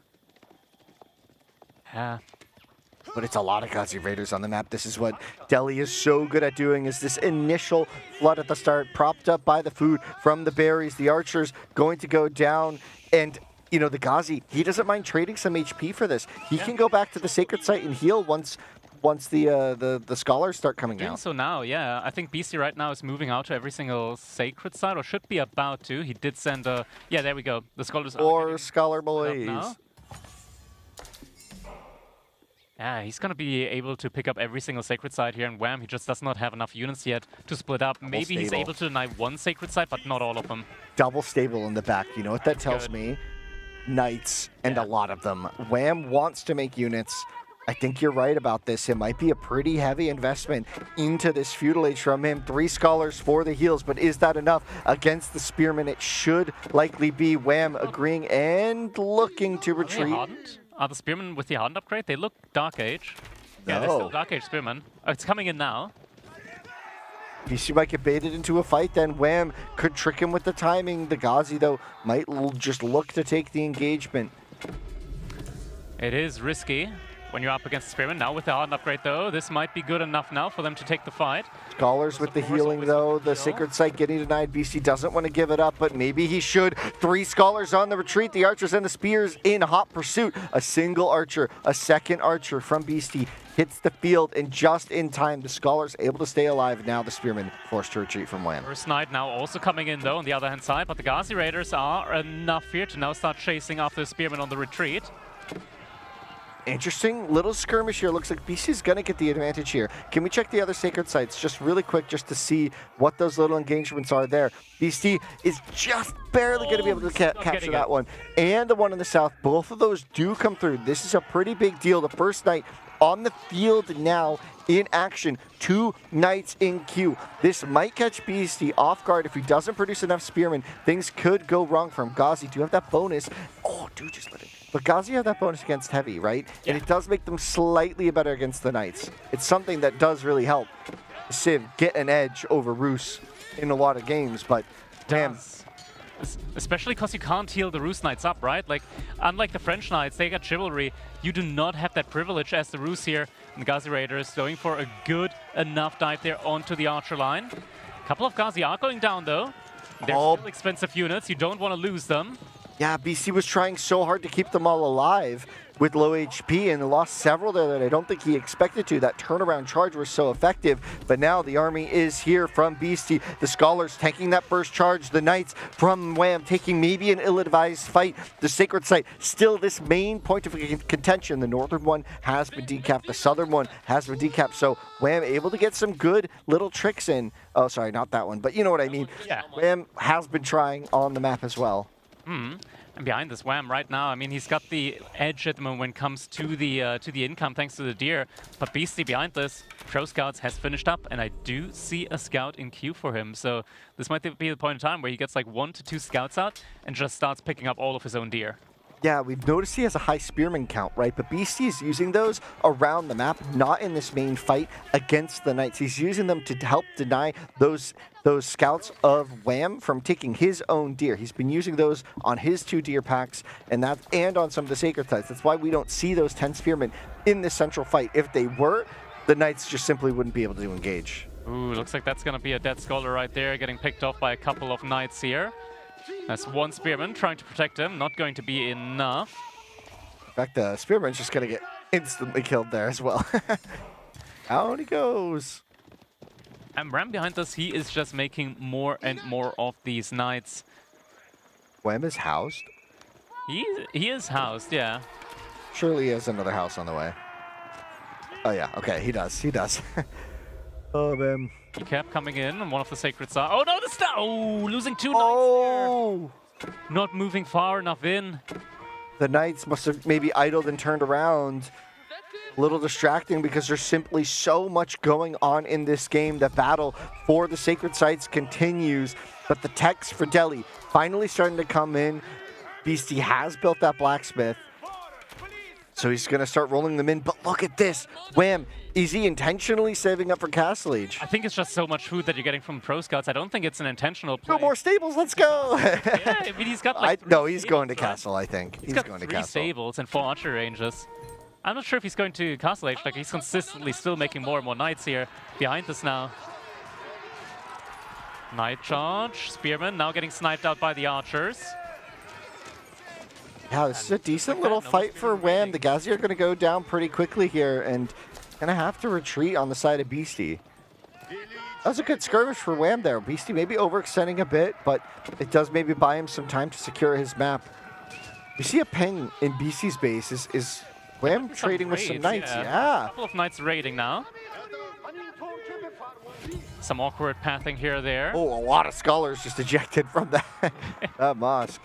Speaker 9: Yeah.
Speaker 10: But it's a lot of Ghazi Raiders on the map. This is what Delhi is so good at doing, is this initial flood at the start, propped up by the food from the berries. The archer's going to go down, and you know, the Ghazi, he doesn't mind trading some HP for this. He can go back to the sacred site and heal once the scholars start coming out.
Speaker 9: So now, yeah, I think BC right now is moving out to every single sacred site, or should be about to. He did send a, yeah, there we go. The scholars
Speaker 10: or scholar boys.
Speaker 9: Yeah, he's gonna be able to pick up every single sacred site here in Wham. He just does not have enough units yet to split up. Maybe he's able to deny 1 sacred site, but not all of them.
Speaker 10: Double stable in the back. You know what that tells me? Knights, and a lot of them. Wham wants to make units. I think you're right about this. It might be a pretty heavy investment into this Feudal Age from him. 3 scholars for the heals, but is that enough against the spearmen? It should likely be. Wham agreeing and looking to retreat.
Speaker 9: Are the spearmen with the hardened upgrade? They look Dark Age. Yeah, they're still Dark Age spearmen. Oh, it's coming in now.
Speaker 10: BC might get baited into a fight, then Wham could trick him with the timing. The Ghazi, though, might just look to take the engagement.
Speaker 9: It is risky when you're up against the Spearman. Now with the Hardened upgrade, though, this might be good enough now for them to take the fight.
Speaker 10: Scholars with the healing, though. The Sacred Sight getting denied. BC doesn't want to give it up, but maybe he should. 3 Scholars on the retreat. The Archers and the Spears in hot pursuit. A single Archer, a second Archer from Beasty hits the field, and just in time, the Scholars able to stay alive. Now the Spearmen forced to retreat from Wham.
Speaker 9: First Knight now also coming in, though, on the other hand side, but the Ghazi Raiders are enough here to now start chasing after the Spearmen on the retreat.
Speaker 10: Interesting little skirmish here. Looks like BC's going to get the advantage here. Can we check the other Sacred Sites just really quick just to see what those little engagements are there? BC is just barely going to be able to capture that one. And the one in the south, both of those do come through. This is a pretty big deal. The first Knight on the field now in action. 2 Knights in queue. This might catch Beasty off guard. If he doesn't produce enough Spearmen, things could go wrong for him. Ghazi do have that bonus. Oh, dude, just let it. But Ghazi have that bonus against Heavy, right? Yeah. And it does make them slightly better against the Knights. It's something that does really help Civ get an edge over Roos in a lot of games, but damn.
Speaker 9: Especially because you can't heal the Roos Knights up, right? Like, unlike the French Knights, they got Chivalry. You do not have that privilege as the Roos here. And the Ghazi Raiders going for a good enough dive there onto the Archer line. A couple of Ghazi are going down, though. They're still expensive units. You don't want to lose them.
Speaker 10: Yeah, BC was trying so hard to keep them all alive with low HP and lost several there that I don't think he expected to. That turnaround charge was so effective, but now the army is here from Beasty. The Scholars taking that first charge. The Knights from Wham taking maybe an ill-advised fight. The Sacred Site still this main point of contention. The northern one has been decapped. The southern one has been decapped. So Wham able to get some good little tricks in. Oh, sorry, not that one, but you know what I mean.
Speaker 9: Yeah.
Speaker 10: Wham has been trying on the map as well.
Speaker 9: And behind this Wham right now, I mean, he's got the edge at the moment when it comes to the income thanks to the deer. But Beasty behind this, Pro Scouts has finished up, and I do see a scout in queue for him. So this might be the point in time where he gets like 1 to 2 scouts out and just starts picking up all of his own deer.
Speaker 10: Yeah, we've noticed he has a high Spearman count, right? But Beasty is using those around the map, not in this main fight against the Knights. He's using them to help deny those scouts of Wham from taking his own deer. He's been using those on his 2 deer packs and on some of the Sacred Sites. That's why we don't see those 10 Spearmen in this central fight. If they were, the Knights just simply wouldn't be able to engage.
Speaker 9: Ooh, looks like that's going to be a dead Scholar right there, getting picked off by a couple of Knights here. That's 1 Spearman trying to protect him, not going to be enough.
Speaker 10: In fact, the Spearman's just going to get instantly killed there as well. Out he goes.
Speaker 9: And Ram behind us, he is just making more and more of these Knights.
Speaker 10: Wham is housed?
Speaker 9: He is housed, yeah.
Speaker 10: Surely he has another house on the way. Oh yeah, okay, he does. Oh man.
Speaker 9: He kept coming in, and one of the Sacred Stars. Oh no, the star! Oh, losing 2 Knights there. Not moving far enough in.
Speaker 10: The Knights must have maybe idled and turned around. A little distracting because there's simply so much going on in this game. The battle for the Sacred Sites continues, but the techs for Delhi finally starting to come in. Beasty has built that blacksmith, so he's going to start rolling them in. But look at this. Wham, is he intentionally saving up for Castle Age?
Speaker 9: I think it's just so much food that you're getting from Pro Scouts. I don't think it's an intentional play.
Speaker 10: No more stables, let's go!
Speaker 9: Yeah, I mean, he's got like
Speaker 10: no, he's going to Castle, I think.
Speaker 9: He's got going 3 stables and 4 archer ranges. I'm not sure if he's going to Castle Age. Like, he's consistently still making more and more Knights here behind us now. Knight charge. Spearman now getting sniped out by the archers.
Speaker 10: Yeah, this is a decent little fight for Wham. The Ghazi are going to go down pretty quickly here and going to have to retreat on the side of Beasty. That was a good skirmish for Wham there. Beasty maybe overextending a bit, but it does maybe buy him some time to secure his map. We see a ping in Beasty's base. Is Wham trading with some Knights? Yeah.
Speaker 9: A couple of Knights raiding now. Some awkward pathing here or there.
Speaker 10: Oh, a lot of Scholars just ejected from that mosque.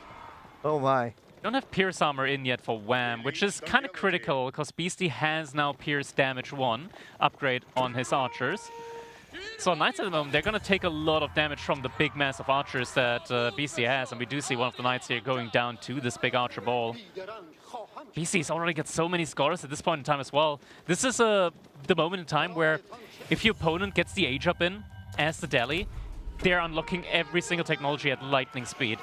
Speaker 10: Oh my.
Speaker 9: Don't have Pierce Armor in yet for Wham, which is kind of critical because Beasty has now Pierce Damage 1 upgrade on his archers. So Knights at the moment, they're going to take a lot of damage from the big mass of archers that Beasty has, and we do see one of the Knights here going down to this big archer ball. Beasty's already got so many Scholars at this point in time as well. This is the moment in time where if your opponent gets the age up in, as the deli, they're unlocking every single technology at lightning speed.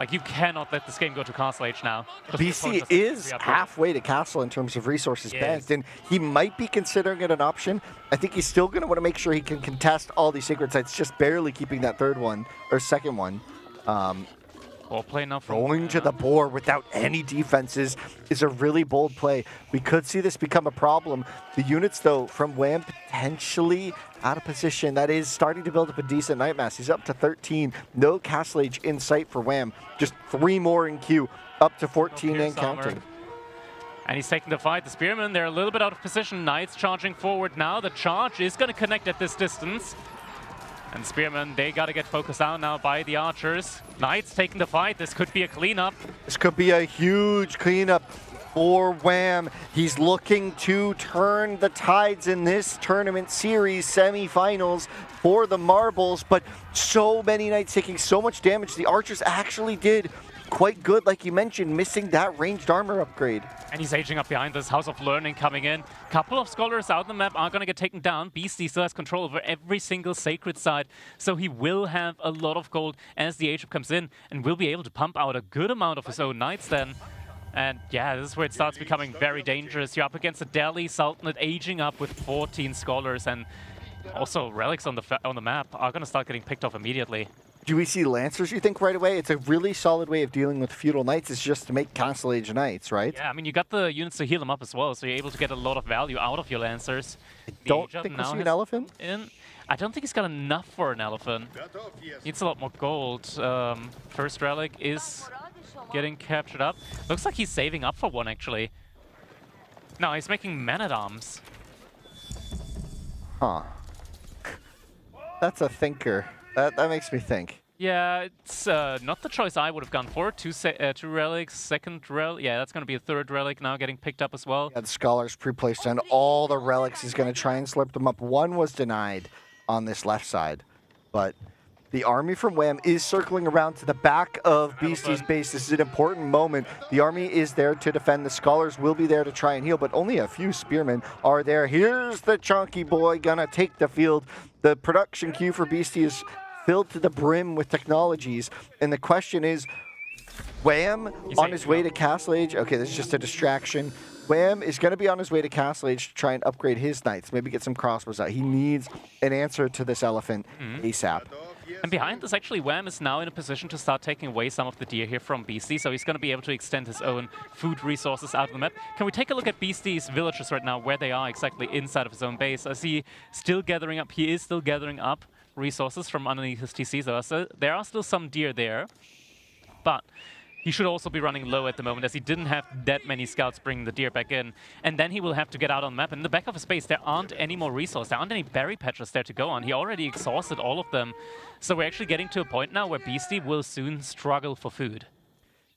Speaker 9: Like, you cannot let this game go to Castle Age now.
Speaker 10: BC is halfway to Castle in terms of resources banked, and he might be considering it an option. I think he's still going to want to make sure he can contest all these sacred sites, just barely keeping that third one, or second one.
Speaker 9: Ball play now from
Speaker 10: Going to the board without any defenses is a really bold play. We could see this become a problem. The units, though, from Wham potentially out of position. That is starting to build up a decent Night Mass. He's up to 13. No Castle Age in sight for Wham. Just 3 more in queue, up to 14 and counting.
Speaker 9: And he's taking the fight. The Spearmen, they're a little bit out of position. Knights charging forward now. The charge is going to connect at this distance. And Spearmen, they got to get focused out now by the Archers. Knights taking the fight. This could be a cleanup.
Speaker 10: This could be a huge cleanup for Wham. He's looking to turn the tides in this tournament series semifinals for the Marbles, but so many Knights taking so much damage. The Archers actually did quite good, like you mentioned, missing that ranged armor upgrade.
Speaker 9: And he's aging up behind this. House of Learning coming in. Couple of scholars out on the map are going to get taken down. Beasty still has control over every single sacred side, so he will have a lot of gold as the age comes in and will be able to pump out a good amount of his own Knights then. And yeah, this is where it starts becoming very dangerous. You're up against a Delhi Sultanate aging up with 14 scholars, and also relics on the map are going to start getting picked off immediately.
Speaker 10: Do we see Lancers, you think, right away? It's a really solid way of dealing with Feudal Knights, is just to make Castle Age Knights, right?
Speaker 9: Yeah, I mean, you got the units to heal them up as well, so you're able to get a lot of value out of your Lancers.
Speaker 10: I don't think we'll see an elephant.
Speaker 9: I don't think he's got enough for an elephant. Needs a lot more gold. First relic is getting captured up. Looks like he's saving up for one, actually. No, he's making men-at-arms.
Speaker 10: Huh. That's a thinker. That makes me think.
Speaker 9: Yeah, it's not the choice I would have gone for. Two relics, second relic. Yeah, that's going to be a third relic now getting picked up as well.
Speaker 10: Yeah, the Scholars pre-placed on all the relics. He's going to try and slip them up. One was denied on this left side, but the army from Wham is circling around to the back of Beasty's base. This is an important moment. The army is there to defend. The Scholars will be there to try and heal, but only a few Spearmen are there. Here's the chunky boy gonna take the field. The production queue for Beasty is filled to the brim with technologies, and the question is, Wham on his way to Castle Age. Okay, this is just a distraction. Wham is going to be on his way to Castle Age to try and upgrade his Knights, maybe get some crossbows out. He needs an answer to this elephant ASAP.
Speaker 9: And behind this, actually, Wham is now in a position to start taking away some of the deer here from Beasty, so he's going to be able to extend his own food resources out of the map. Can we take a look at Beasty's villages right now, where they are exactly inside of his own base? I see still gathering up. He is still gathering up resources from underneath his TC, so there are still some deer there, but he should also be running low at the moment, as he didn't have that many scouts bringing the deer back in. And then he will have to get out on the map. And in the back of his base, there aren't any more resources. There aren't any berry patches there to go on. He already exhausted all of them. So we're actually getting to a point now where Beasty will soon struggle for food.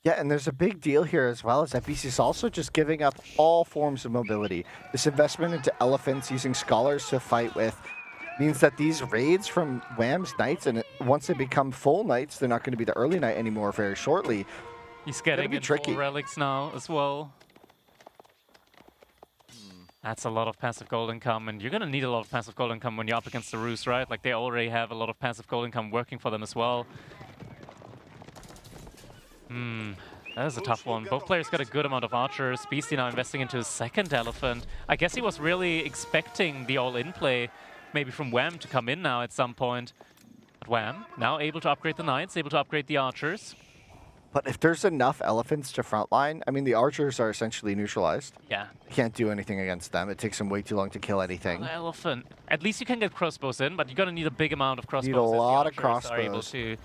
Speaker 10: Yeah, and there's a big deal here as well, is that BC is also just giving up all forms of mobility. This investment into elephants, using Scholars to fight with, means that these raids from Wham's Knights, and once they become full Knights, they're not going to be the early Knight anymore very shortly.
Speaker 9: He's getting in full relics now as well. That's a lot of passive gold income, and you're going to need a lot of passive gold income when you're up against the Roos, right? Like, they already have a lot of passive gold income working for them as well. That is a tough one. Both players got a good amount of archers. Beasty now investing into his second elephant. I guess he was really expecting the all-in play, maybe from Wham to come in now at some point. But Wham now able to upgrade the Knights, able to upgrade the archers.
Speaker 10: But if there's enough elephants to frontline, I mean, the archers are essentially neutralized.
Speaker 9: Yeah.
Speaker 10: You can't do anything against them. It takes them way too long to kill anything.
Speaker 9: An elephant. At least you can get crossbows in, but you're going to need a big amount of crossbows.
Speaker 10: Need a lot of
Speaker 9: crossbows. Are able
Speaker 10: crossbows.
Speaker 9: to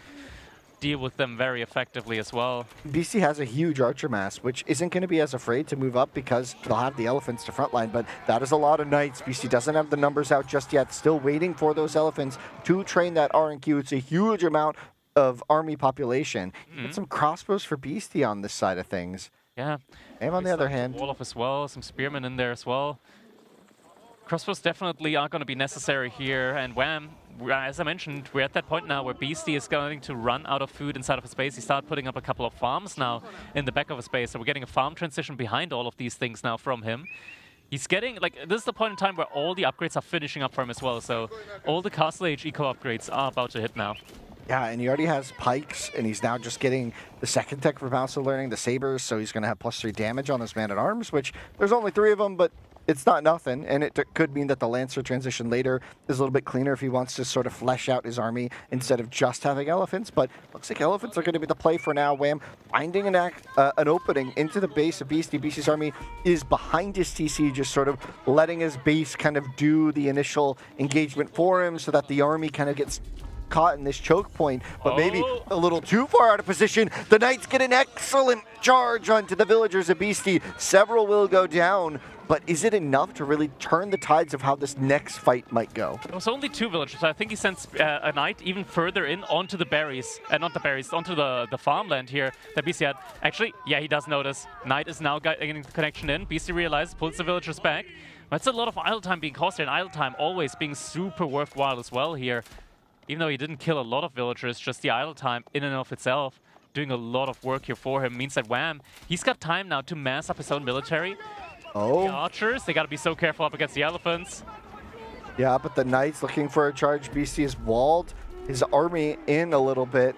Speaker 9: deal with them very effectively as well.
Speaker 10: BC has a huge archer mass, which isn't going to be as afraid to move up because they'll have the elephants to frontline, but that is a lot of Knights. BC doesn't have the numbers out just yet, still waiting for those elephants to train that RNQ. It's a huge amount of army population. Get some crossbows for Beasty on this side of things.
Speaker 9: Yeah.
Speaker 10: And on the other hand,
Speaker 9: Wolof as well, some spearmen in there as well. Crossbows definitely are going to be necessary here, and Wham, as I mentioned, we're at that point now where Beasty is going to run out of food inside of his base. He started putting up a couple of farms now in the back of his base, so we're getting a farm transition behind all of these things now from him. He's getting, like, this is the point in time where all the upgrades are finishing up for him as well. So all the Castle Age eco upgrades are about to hit now.
Speaker 10: Yeah, and he already has pikes, and he's now just getting the second tech for Bouncer Learning, the sabers, so he's going to have +3 damage on this man-at-arms, which there's only 3 of them, but it's not nothing, and it could mean that the Lancer transition later is a little bit cleaner if he wants to sort of flesh out his army instead of just having elephants, but looks like elephants are going to be the play for now. Wham finding an opening into the base of Beasty. Beasty's army is behind his TC, just sort of letting his base kind of do the initial engagement for him so that the army kind of gets caught in this choke point, but maybe a little too far out of position. The Knights get an excellent charge onto the villagers of Beasty. Several will go down, but is it enough to really turn the tides of how this next fight might go?
Speaker 9: It was only 2 villagers. I think he sends a Knight even further in onto the berries, not the berries, onto the farmland here that Beasty had. Actually, yeah, he does notice. Knight is now getting the connection in. Beasty realizes, pulls the villagers back. That's a lot of idle time being cost here, and idle time always being super worthwhile as well here. Even though he didn't kill a lot of villagers, just the idle time in and of itself, doing a lot of work here for him, means that Wham, he's got time now to mass up his own military.
Speaker 10: Oh.
Speaker 9: The archers, they gotta be so careful up against the elephants.
Speaker 10: Yeah, but the Knights looking for a charge. Beasty has walled his army in a little bit,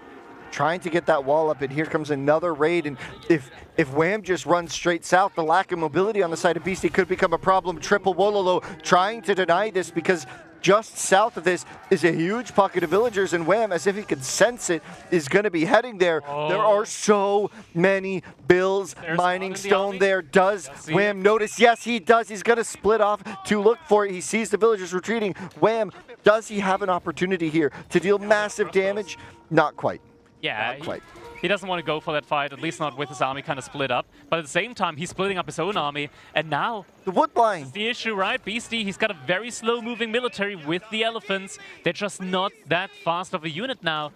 Speaker 10: trying to get that wall up, and here comes another raid, and if Wham just runs straight south, the lack of mobility on the side of Beasty could become a problem. Triple Wololo trying to deny this because just south of this is a huge pocket of villagers, and Wham, as if he could sense it, is going to be heading there. There are so many bills mining stone there. Does Wham notice? Yes, he does. He's going to split off to look for it. He sees the villagers retreating. Wham, does he have an opportunity here to deal massive damage? Not quite.
Speaker 9: Yeah,
Speaker 10: not quite.
Speaker 9: He doesn't want to go for that fight, at least not with his army kind of split up. But at the same time, he's splitting up his own army. And now,
Speaker 10: the woodbine.
Speaker 9: The issue, right? Beasty, he's got a very slow-moving military with the elephants. They're just not that fast of a unit now.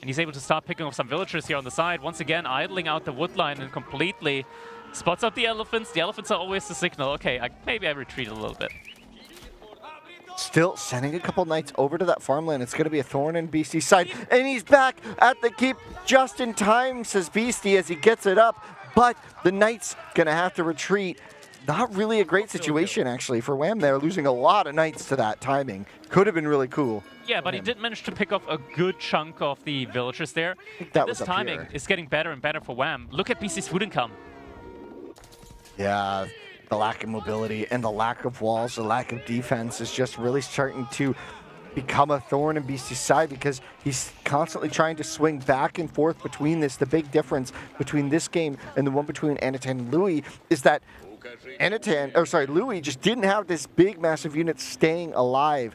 Speaker 9: And he's able to start picking up some villagers here on the side. Once again, idling out the woodline and completely spots out the elephants. The elephants are always the signal. Okay, maybe I retreat a little bit.
Speaker 10: Still sending a couple Knights over to that farmland. It's going to be a thorn in Beasty's side. And he's back at the keep just in time, says Beasty as he gets it up. But the Knights going to have to retreat. Not really a great situation, actually, for Wham there. Losing a lot of Knights to that timing. Could have been really cool.
Speaker 9: Yeah, but he did manage to pick off a good chunk of the villagers there.
Speaker 10: I think that was
Speaker 9: this timing is getting better and better for Wham. Look at Beasty's food income.
Speaker 10: Yeah. The lack of mobility and the lack of walls, the lack of defense is just really starting to become a thorn in Beasty's side because he's constantly trying to swing back and forth between this. The big difference between this game and the one between Anatan and Louis is that Louis just didn't have this big, massive unit staying alive.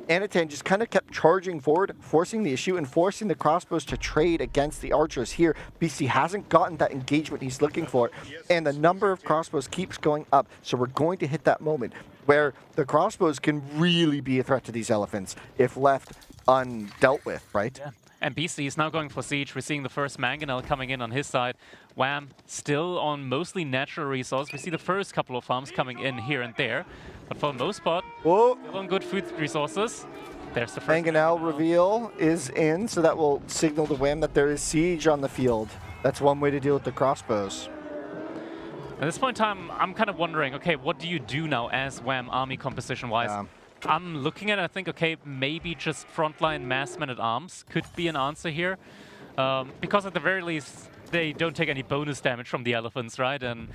Speaker 10: Anatan just kind of kept charging forward, forcing the issue and forcing the crossbows to trade against the archers. Here, Beasty hasn't gotten that engagement he's looking for, and the number of crossbows keeps going up. So we're going to hit that moment where the crossbows can really be a threat to these elephants if left undealt with, right?
Speaker 9: Yeah. And Beasty is now going for siege. We're seeing the first mangonel coming in on his side. Wham still on mostly natural resource. We see the first couple of farms coming in here and there. But for the most part, still on good food resources. There's the first
Speaker 10: mangonel reveal is in, so that will signal to Wham that there is siege on the field. That's one way to deal with the crossbows.
Speaker 9: At this point in time, I'm kind of wondering, okay, what do you do now as Wham army composition-wise?
Speaker 10: Yeah.
Speaker 9: I'm looking at it, I think, okay, maybe just frontline mass men-at-arms could be an answer here. Because at the very least, they don't take any bonus damage from the elephants, right? And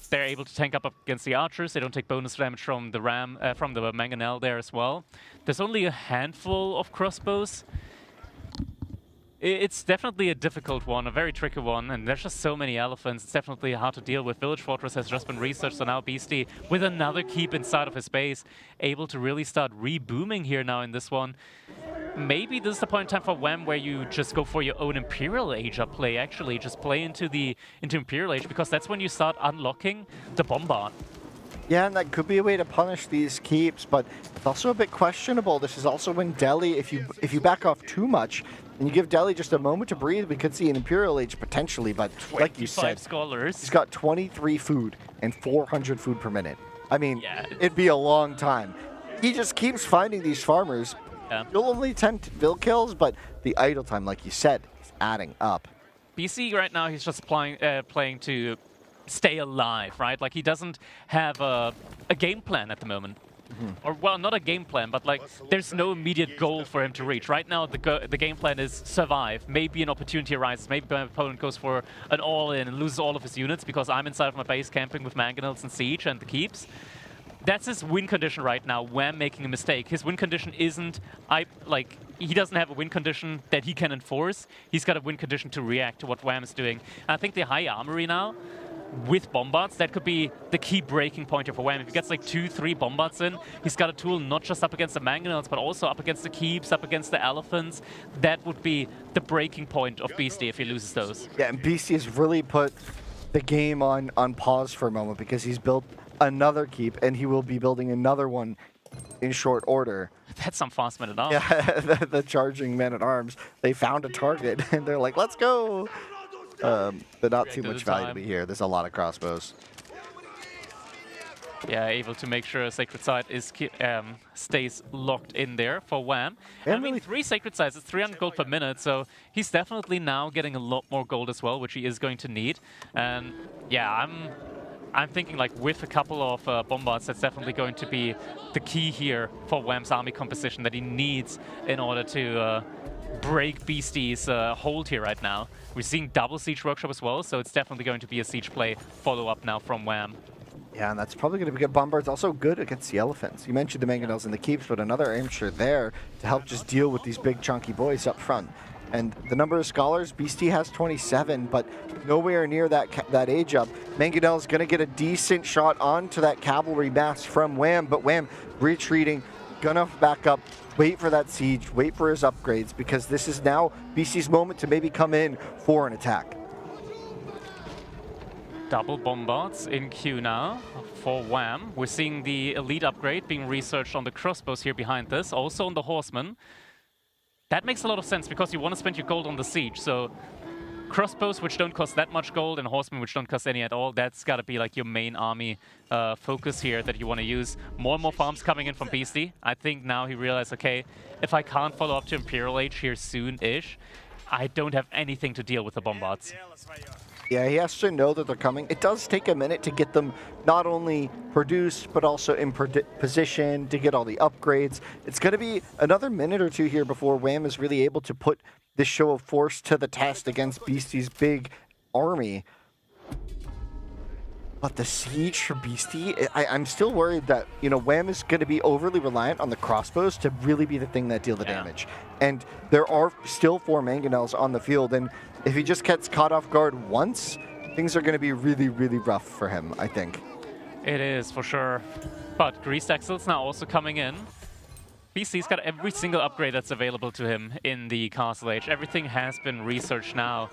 Speaker 9: they're able to tank up against the archers. They don't take bonus damage from the from the mangonel there as well. There's only a handful of crossbows. It's definitely a difficult one, a very tricky one, and there's just so many elephants. It's definitely hard to deal with. Village Fortress has just been researched, so now Beasty, with another keep inside of his base, able to really start rebooming here now in this one. Maybe this is the point in time for Wham where you just go for your own Imperial Age up play, actually. Just play into Imperial Age, because that's when you start unlocking the Bombard.
Speaker 10: Yeah, and that could be a way to punish these keeps, but it's also a bit questionable. This is also when Delhi, if you back off too much, and you give Delhi just a moment to breathe, we could see an Imperial Age potentially, but like you said,
Speaker 9: scholars.
Speaker 10: He's got 23 food and 400 food per minute. I mean,
Speaker 9: yeah,
Speaker 10: it'd be a long time. He just keeps finding these farmers.
Speaker 9: Yeah.
Speaker 10: You'll only 10 bill kills, but the idle time, like you said, is adding up.
Speaker 9: BC right now, he's just playing to stay alive, right? Like, he doesn't have a game plan at the moment. Or, well, not a game plan, but like, there's no immediate goal for him to reach. Right now, the game plan is survive. Maybe an opportunity arises. Maybe my opponent goes for an all-in and loses all of his units because I'm inside of my base camping with mangonels and siege and the keeps. That's his win condition right now. Wham making a mistake. His win condition isn't, he doesn't have a win condition that he can enforce. He's got a win condition to react to what Wham is doing. And I think the high armory now, with bombards, that could be the key breaking point for Wham. If he gets like 2-3 bombards in, he's got a tool not just up against the mangonels, but also up against the keeps, up against the elephants. That would be the breaking point of Beasty if he loses those.
Speaker 10: Yeah, and Beasty has really put the game on pause for a moment because he's built another keep and he will be building another one in short order.
Speaker 9: That's some fast men-at-arms.
Speaker 10: Yeah, the charging men-at-arms. They found a target and they're like, let's go! But not too much value to be here. There's a lot of crossbows.
Speaker 9: Yeah, able to make sure Sacred Site is stays locked in there for Wham. And I mean, 3 Sacred Sites, it's 300 gold per minute, so he's definitely now getting a lot more gold as well, which he is going to need. And yeah, I'm thinking like with a couple of bombards, that's definitely going to be the key here for Wham's army composition that he needs in order to break Beasty's hold here right now. We're seeing double Siege Workshop as well, so it's definitely going to be a Siege play follow-up now from Wham.
Speaker 10: Yeah, and that's probably going to be good. Bombard's also good against the elephants. You mentioned the mangonels and the keeps, but another archer there to help just deal with these big chunky boys up front. And the number of scholars, Beasty has 27, but nowhere near that age up. Mangonel's going to get a decent shot onto that cavalry mass from Wham, but Wham retreating, gonna back up, wait for that siege, wait for his upgrades, because this is now Beasty's moment to maybe come in for an attack.
Speaker 9: Double bombards in queue now for Wham. We're seeing the elite upgrade being researched on the crossbows here behind this, also on the horsemen. That makes a lot of sense because you want to spend your gold on the siege, so crossbows which don't cost that much gold and horsemen which don't cost any at all, that's got to be like your main army focus here that you want to use. More and more farms coming in from Beasty. I think now he realized, okay, if I can't follow up to Imperial Age here soon-ish, I don't have anything to deal with the bombards.
Speaker 10: Yeah, he has to know that they're coming. It does take a minute to get them not only produced, but also in position to get all the upgrades. It's going to be another minute or two here before Wham is really able to put this show of force to the test against Beasty's big army. But the siege for Beasty, I'm still worried that, you know, Wham is going to be overly reliant on the crossbows to really be the thing that deal the damage. And there are still 4 mangonels on the field, and if he just gets caught off guard once, things are going to be really, really rough for him, I think.
Speaker 9: It is, for sure. But Greased Axles now also coming in. Beasty's got every single upgrade that's available to him in the Castle Age. Everything has been researched now.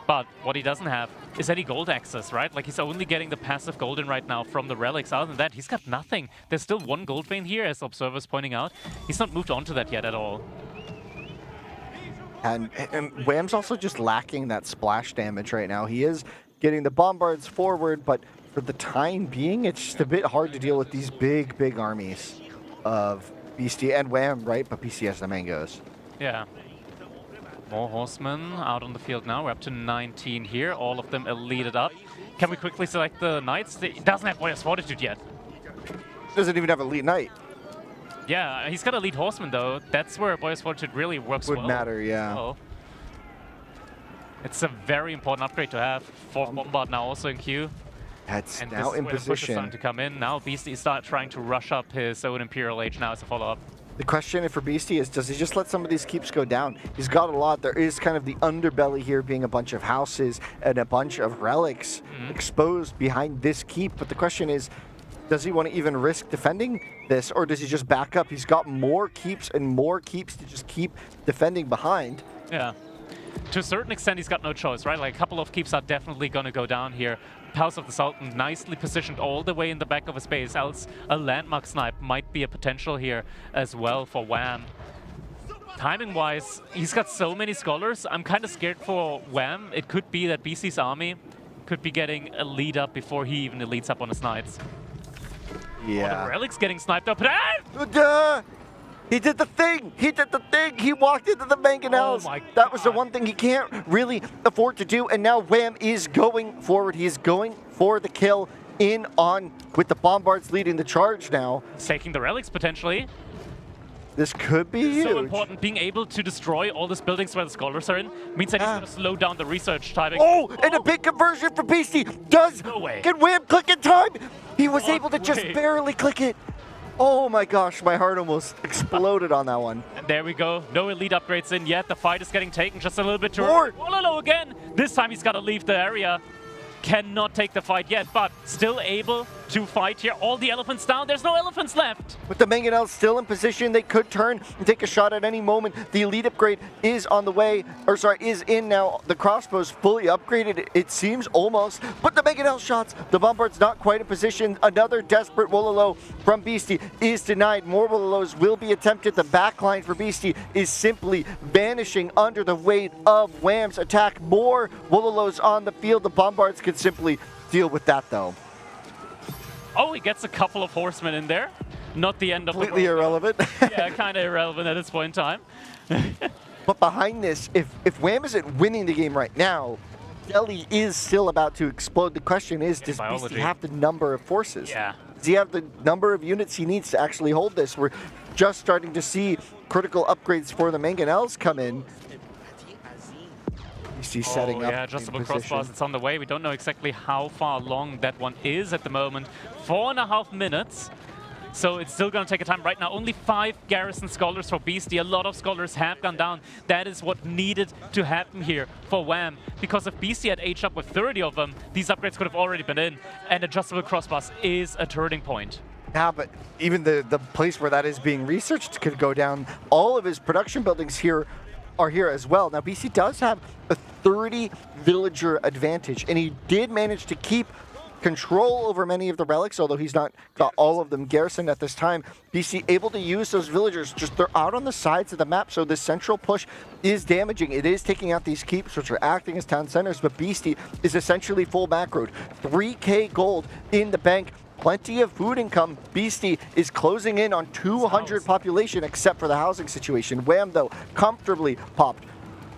Speaker 9: But what he doesn't have is any gold access, right? Like, he's only getting the passive golden right now from the relics. Other than that, he's got nothing. There's still 1 gold vein here, as Observer's pointing out. He's not moved on to that yet at all.
Speaker 10: And Wham's also just lacking that splash damage right now. He is getting the bombards forward, but for the time being, it's just a bit hard to deal with these big, big armies of Beasty and Wham, right? But Beasty has the mangoes.
Speaker 9: Yeah. More horsemen out on the field now. We're up to 19 here. All of them eliteed up. Can we quickly select the knights? He doesn't have Warrior's Fortitude yet.
Speaker 10: Doesn't even have elite knight.
Speaker 9: Yeah, he's got elite horseman though. That's where Warrior's Fortitude really works well.
Speaker 10: Would matter, yeah.
Speaker 9: Oh. It's a very important upgrade to have. 4th bombard now also in queue.
Speaker 10: That's
Speaker 9: and
Speaker 10: now in
Speaker 9: position. Push is starting to come in. Now Beasty start trying to rush up his own Imperial Age now as a follow-up.
Speaker 10: The question for Beasty is, does he just let some of these keeps go down? He's got a lot. There is kind of the underbelly here being a bunch of houses and a bunch of relics exposed behind this keep. But the question is, does he want to even risk defending this, or does he just back up? He's got more keeps and more keeps to just keep defending behind.
Speaker 9: Yeah. To a certain extent, he's got no choice, right? Like, a couple of keeps are definitely going to go down here. Palace of the Sultan nicely positioned all the way in the back of his base, else a landmark snipe might be a potential here as well for Wham. Timing-wise, he's got so many scholars. I'm kind of scared for Wham. It could be that BC's army could be getting a lead up before he even elites up on his knights.
Speaker 10: Yeah.
Speaker 9: Oh, the relic's getting sniped up.
Speaker 10: He did the thing! He did the thing! He walked into the mangonels!
Speaker 9: my
Speaker 10: That was the
Speaker 9: God.
Speaker 10: one thing he can't really afford to do, and now Wham is going forward. He is going for the kill in on with the Bombards leading the charge now.
Speaker 9: He's taking the relics potentially.
Speaker 10: This could be huge.
Speaker 9: So important. Being able to destroy all these buildings where the scholars are in means that he's going to slow down the research timing.
Speaker 10: Oh, and a big conversion for Beasty.
Speaker 9: No way.
Speaker 10: Can Wham click in time? He was
Speaker 9: No
Speaker 10: able to just
Speaker 9: way.
Speaker 10: barely click it. Oh my gosh, my heart almost exploded on that one.
Speaker 9: And there we go. No elite upgrades in yet. The fight is getting taken just a little bit too
Speaker 10: More.
Speaker 9: early. Wololo again. This time he's got to leave the area. Cannot take the fight yet, but still able to fight here. All the elephants down. There's no elephants left.
Speaker 10: With the mangonels still in position, they could turn and take a shot at any moment. The elite upgrade is on the way, or sorry, is in now. The crossbow's fully upgraded, it seems almost, but the mangonel shots, the Bombard's not quite in position. Another desperate Wololo from Beasty is denied. More Wololos will be attempted. The backline for Beasty is simply vanishing under the weight of Wham's attack. More Wololos on the field. The Bombards could simply deal with that though.
Speaker 9: Oh, he gets a couple of horsemen in there. Not the end of
Speaker 10: Completely
Speaker 9: the world.
Speaker 10: irrelevant.
Speaker 9: Yeah, kind of irrelevant at this point in time.
Speaker 10: But behind this, if Wham isn't winning the game right now, Delhi is still about to explode. The question is, does
Speaker 9: biology.
Speaker 10: Beasty have the number of forces?
Speaker 9: Yeah.
Speaker 10: Does he have the number of units he needs to actually hold this? We're just starting to see critical upgrades for the mangonels come in. Beasty setting up.
Speaker 9: Yeah,
Speaker 10: in
Speaker 9: adjustable
Speaker 10: position.
Speaker 9: crossbars. It's on the way. We don't know exactly how far along that one is at the moment. 4.5 minutes. So it's still going to take a time. Right now, only 5 garrison scholars for Beasty. A lot of scholars have gone down. That is what needed to happen here for Wham. Because if Beasty had aged up with 30 of them, these upgrades could have already been in. And adjustable crossbars is a turning point.
Speaker 10: Yeah, but even the place where that is being researched could go down. All of his production buildings here are here as well. Now, BC does have a 30 villager advantage, and he did manage to keep control over many of the relics, although he's not got all of them garrisoned at this time. BC able to use those villagers, just they're out on the sides of the map, so this central push is damaging. It is taking out these keeps, which are acting as town centers, but Beasty is essentially full back road. 3K gold in the bank. Plenty of food income. Beasty is closing in on 200 population, except for the housing situation. Wham, though, comfortably popped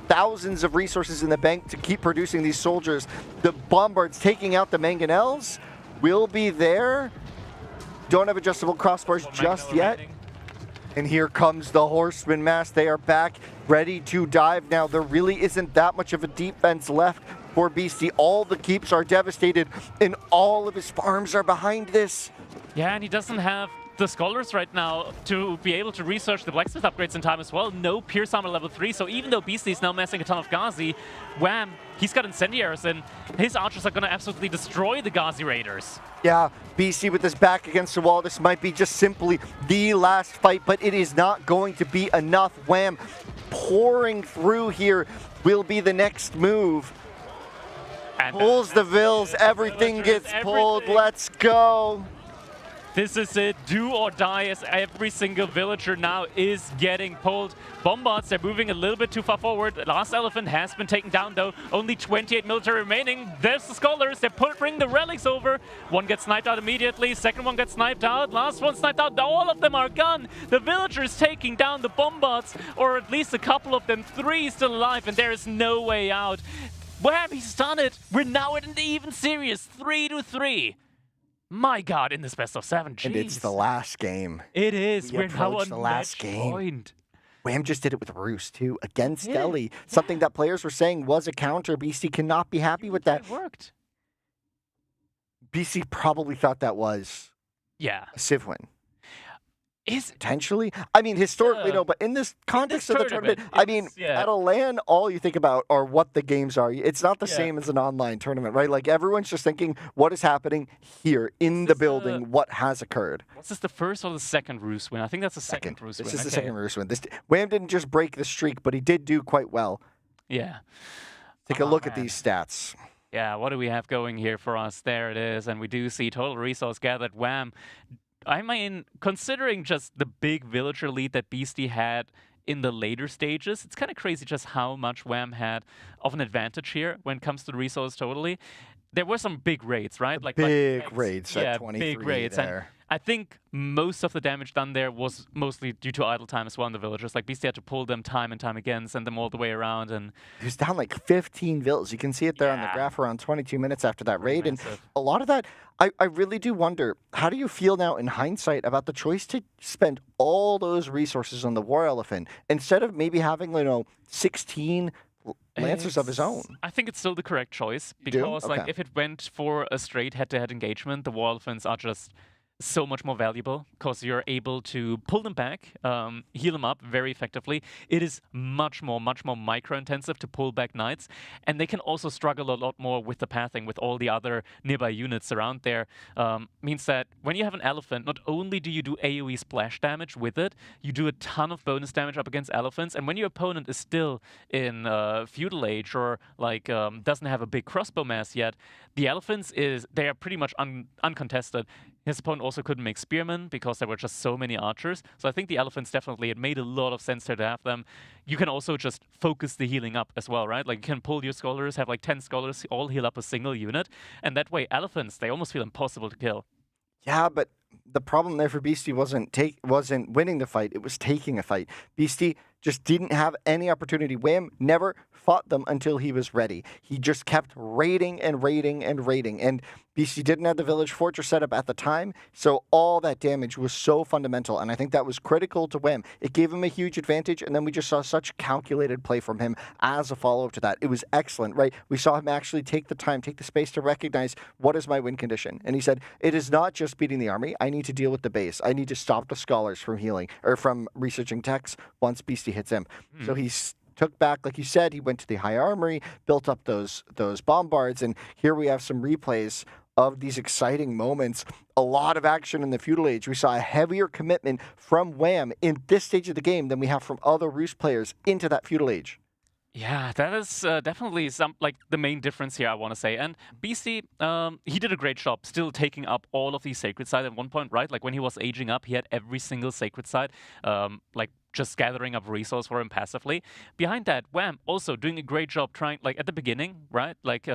Speaker 10: thousands of resources in the bank to keep producing these soldiers. The Bombards taking out the mangonels will be there. Don't have adjustable crossbars just yet. And here comes the Horseman mass. They are back, ready to dive now. There really isn't that much of a defense left for Beasty. All the keeps are devastated, and all of his farms are behind this.
Speaker 9: Yeah, and he doesn't have the scholars right now to be able to research the blacksmith upgrades in time as well. No Pierce Armor level 3, so even though Beasty is now messing a ton of Ghazi, Wham, he's got incendiaries in. His archers are going to absolutely destroy the Ghazi raiders.
Speaker 10: Yeah, BC with his back against the wall. This might be just simply the last fight, but it is not going to be enough. Wham pouring through here will be the next move.
Speaker 9: And
Speaker 10: Pulls the vills, everything gets pulled. Let's go.
Speaker 9: This is it, do or die, as every single villager now is getting pulled. Bombards, they're moving a little bit too far forward. Last elephant has been taken down though. Only 28 military remaining. There's the scholars, they're bringing the relics over. One gets sniped out immediately, second one gets sniped out, last one sniped out. All of them are gone. The villagers taking down the Bombards, or at least a couple of them. 3 still alive, and there is no way out. Wham, he's done it. We're now in the even series, 3-3. My God, in this best of 7, jeez.
Speaker 10: And it's the last game.
Speaker 9: It is.
Speaker 10: We
Speaker 9: We're now
Speaker 10: approach
Speaker 9: on
Speaker 10: the last
Speaker 9: match
Speaker 10: game.
Speaker 9: point.
Speaker 10: Wham just did it with Roost too, against
Speaker 9: Yeah.
Speaker 10: Delhi. Something that players were saying was a counter. BC cannot be happy with that.
Speaker 9: It worked.
Speaker 10: BC probably thought that was
Speaker 9: Yeah.
Speaker 10: a Civ win.
Speaker 9: Is
Speaker 10: Potentially. I mean, historically,
Speaker 9: Yeah.
Speaker 10: no, but in this context of the tournament,
Speaker 9: tournament,
Speaker 10: I mean,
Speaker 9: it's- yeah.
Speaker 10: at a LAN, all you think about are what the games are. It's not the
Speaker 9: Yeah.
Speaker 10: same as an online tournament, right? Like, everyone's just thinking, what is happening here in the
Speaker 9: this,
Speaker 10: building? What has occurred?
Speaker 9: Was this the first or the second Roost win? I think that's the second Roost win.
Speaker 10: This is the
Speaker 9: Okay.
Speaker 10: second Roost win. Wham didn't just break the streak, but he did do quite well.
Speaker 9: Yeah.
Speaker 10: Take a
Speaker 9: Oh,
Speaker 10: look at
Speaker 9: man.
Speaker 10: these stats.
Speaker 9: Yeah, what do we have going here for us? There it is, and we do see total resource gathered. Wham. I mean, considering just the big villager lead that Beasty had in the later stages, it's kind of crazy just how much Wham had of an advantage here when it comes to the resource totally. There were some big raids, right?
Speaker 10: Big
Speaker 9: like
Speaker 10: raids
Speaker 9: yeah,
Speaker 10: at 23
Speaker 9: big raids.
Speaker 10: there.
Speaker 9: I think most of the damage done there was mostly due to idle time as well in the villagers. Like Beastyqt had to pull them time and time again, send them all the way around, and
Speaker 10: He was down like 15 vills. You can see it there on the
Speaker 9: Yeah.
Speaker 10: graph around 22 minutes after that raid. And
Speaker 9: massive.
Speaker 10: a lot of that, I really do wonder, how do you feel now in hindsight about the choice to spend all those resources on the War Elephant instead of maybe having, 16 Lancers of his own?
Speaker 9: I think it's still the correct choice
Speaker 10: You do?
Speaker 9: because, like,
Speaker 10: Okay.
Speaker 9: if it went for a straight head-to-head engagement, the War Elephants are just so much more valuable because you're able to pull them back, heal them up very effectively. It is much more micro-intensive to pull back knights, and they can also struggle a lot more with the pathing with all the other nearby units around there. Means that when you have an elephant, not only do you do AoE splash damage with it, you do a ton of bonus damage up against elephants, and when your opponent is still in feudal age or like doesn't have a big crossbow mass yet, the elephants they are pretty much uncontested. His opponent also couldn't make spearmen because there were just so many archers. So I think the elephants definitely, it made a lot of sense to have them. You can also just focus the healing up as well, right? Like you can pull your scholars, have like 10 scholars, all heal up a single unit. And that way elephants, they almost feel impossible to kill.
Speaker 10: Yeah, but the problem there for Beastie wasn't winning the fight, it was taking a fight. Beastie just didn't have any opportunity. Wham never fought them until he was ready. He just kept raiding and raiding and raiding. And Beastie didn't have the village fortress set up at the time, so all that damage was so fundamental, and I think that was critical to Wham. It gave him a huge advantage, and then we just saw such calculated play from him as a follow-up to that. It was excellent, right? We saw him actually take the time, take the space to recognize what is my win condition. And he said, it is not just beating the army, I need to deal with the base. I need to stop the scholars from healing, or from researching techs once Beastie hits him. So he's took back, like you said, he went to the high armory, built up those bombards, and here we have some replays of these exciting moments. A lot of action in the feudal age. We saw a heavier commitment from Wham in this stage of the game than we have from other Roost players into that feudal age.
Speaker 9: Yeah, that is definitely the main difference here, I want to say. And Beastie, he did a great job still taking up all of these sacred sites at one point, right? Like when he was aging up, he had every single sacred site, just gathering up resource for him passively. Behind that, Wham also doing a great job trying, like at the beginning, right? Like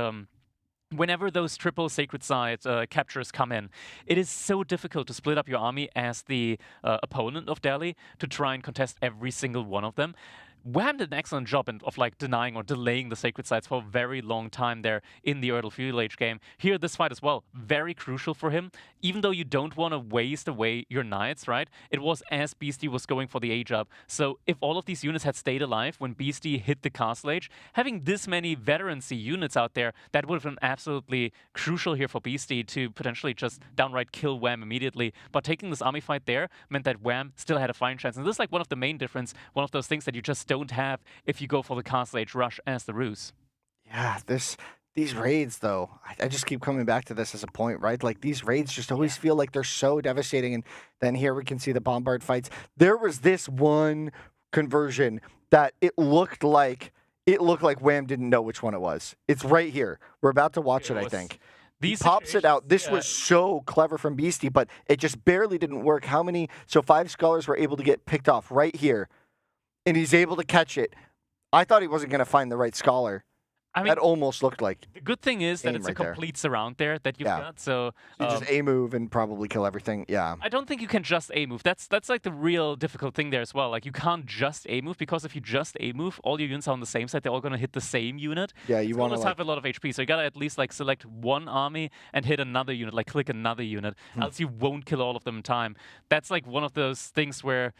Speaker 9: whenever those triple sacred site captures come in, it is so difficult to split up your army as the opponent of Delhi to try and contest every single one of them. Wham did an excellent job of like denying or delaying the sacred sites for a very long time there in the Erdl Feudal Age game. Here, this fight as well, very crucial for him. Even though you don't want to waste away your knights, right? It was as Beastie was going for the age up. So if all of these units had stayed alive when Beastie hit the castle age, having this many veterancy units out there, that would have been absolutely crucial here for Beastie to potentially just downright kill Wham immediately. But taking this army fight there meant that Wham still had a fighting chance. And this is like one of the main difference, one of those things that you just don't have if you go for the castle age rush as the Ruse.
Speaker 10: Yeah, these raids, though, I just keep coming back to this as a point, right? Like, these raids just always feel like they're so devastating. And then here we can see the bombard fights. There was this one conversion that it looked like Wham didn't know which one it was. It's right here. We're about to watch it, I think. He pops it out. This was so clever from Beastie, but it just barely didn't work. So 5 scholars were able to get picked off right here, and he's able to catch it. I thought he wasn't going to find the right scholar. I mean, that almost looked like
Speaker 9: the good thing is that it's a complete surround there that you've got. So
Speaker 10: you just A move and probably kill everything. Yeah.
Speaker 9: I don't think you can just A move. That's like the real difficult thing there as well. Like you can't just A move because if you just A move, all your units are on the same side. They're all going to hit the same unit.
Speaker 10: Yeah, you want to
Speaker 9: have a lot of HP. So you got to at least like select one army and hit another unit, like click another unit, else you won't kill all of them in time. That's like one of those things where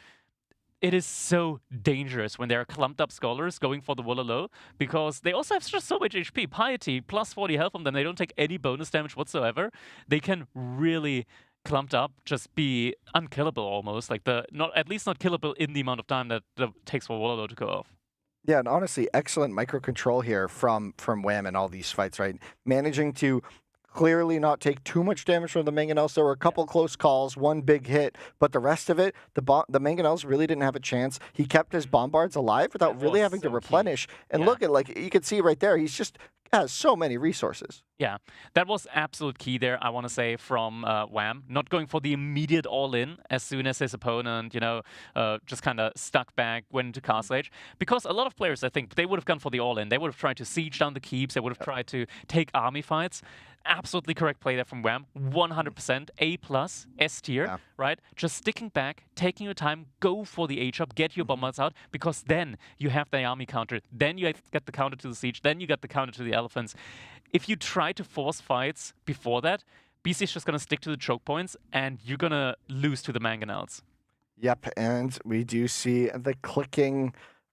Speaker 9: it is so dangerous when there are clumped up scholars going for the Wololo because they also have just so much HP. Piety, plus 40 health from them. They don't take any bonus damage whatsoever. They can really clumped up just be unkillable almost. Like at least not killable in the amount of time that it takes for Wololo to go off.
Speaker 10: Yeah, and honestly, excellent micro control here from Wham in all these fights, right? Managing to clearly not take too much damage from the Mangonels. There were a couple close calls, one big hit, but the rest of it, the Mangonels really didn't have a chance. He kept his bombards alive without really having to replenish. And look at, like, you can see right there, he's just has so many resources.
Speaker 9: Yeah, that was absolute key there, I want to say, from Wham. Not going for the immediate all-in as soon as his opponent, just kind of stuck back, went into Castle Age. Because a lot of players, I think, they would have gone for the all-in. They would have tried to siege down the keeps. They would have tried to take army fights. Absolutely correct play there from Wham. 100%, A+, S tier, right? Just sticking back, taking your time, go for the H-up, get your bombers out, because then you have the army counter. Then you get the counter to the siege. Then you get the counter to the elephants. If you try to force fights before that, BC is just going to stick to the choke points, and you're going to lose to the mangonels.
Speaker 10: Yep, and we do see the clicking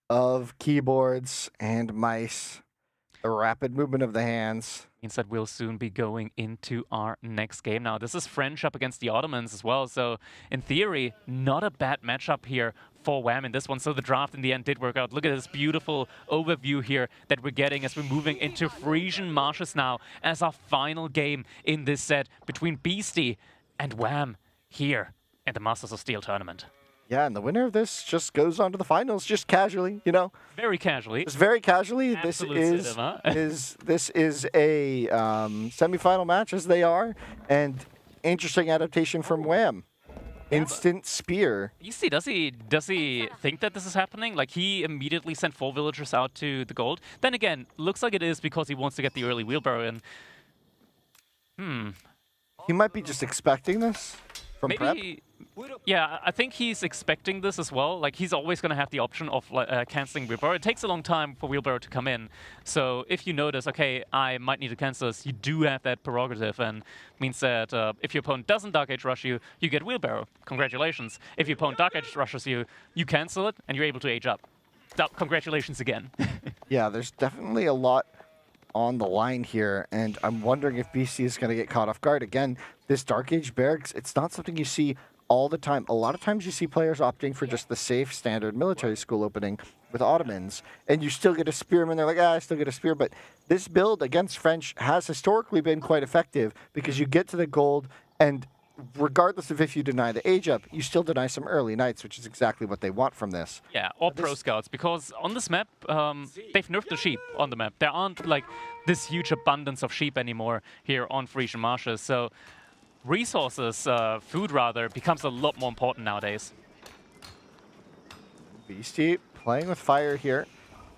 Speaker 10: of keyboards and mice, the rapid movement of the hands.
Speaker 9: Means that we'll soon be going into our next game. Now, this is French up against the Ottomans as well, so in theory, not a bad matchup here for Wham in this one. So the draft in the end did work out. Look at this beautiful overview here that we're getting as we're moving into Frisian Marshes now as our final game in this set between Beastyqt and Wham here in the Masters of Steel tournament.
Speaker 10: Yeah, and the winner of this just goes on to the finals, just casually,
Speaker 9: Very casually.
Speaker 10: Just very casually.
Speaker 9: Absolute
Speaker 10: This
Speaker 9: cinema.
Speaker 10: this is a semifinal match, as they are, and interesting adaptation from Wham. Instant spear.
Speaker 9: Beastyqt, does he think that this is happening? Like, he immediately sent 4 villagers out to the gold. Then again, looks like it is because he wants to get the early wheelbarrow in.
Speaker 10: He might be just expecting this from prep.
Speaker 9: Yeah, I think he's expecting this as well. Like, he's always going to have the option of canceling wheelbarrow. It takes a long time for wheelbarrow to come in. So if you notice, okay, I might need to cancel this, you do have that prerogative, and means that if your opponent doesn't Dark Age rush you, you get wheelbarrow. Congratulations. If your opponent Dark Age rushes you, you cancel it, and you're able to age up. So, congratulations again.
Speaker 10: Yeah, there's definitely a lot on the line here, and I'm wondering if BC is going to get caught off guard. Again, this Dark Age barracks, it's not something you see all the time. A lot of times you see players opting for just the safe standard military school opening with Ottomans, and you still get a spearman. They're like, I still get a spear. But this build against French has historically been quite effective because you get to the gold, and regardless of if you deny the age up, you still deny some early knights, which is exactly what they want from this.
Speaker 9: Yeah, or pro scouts, because on this map, they've nerfed the sheep on the map. There aren't like this huge abundance of sheep anymore here on Frisian Marshes, so resources, food rather, becomes a lot more important nowadays.
Speaker 10: Beastyqt playing with fire here,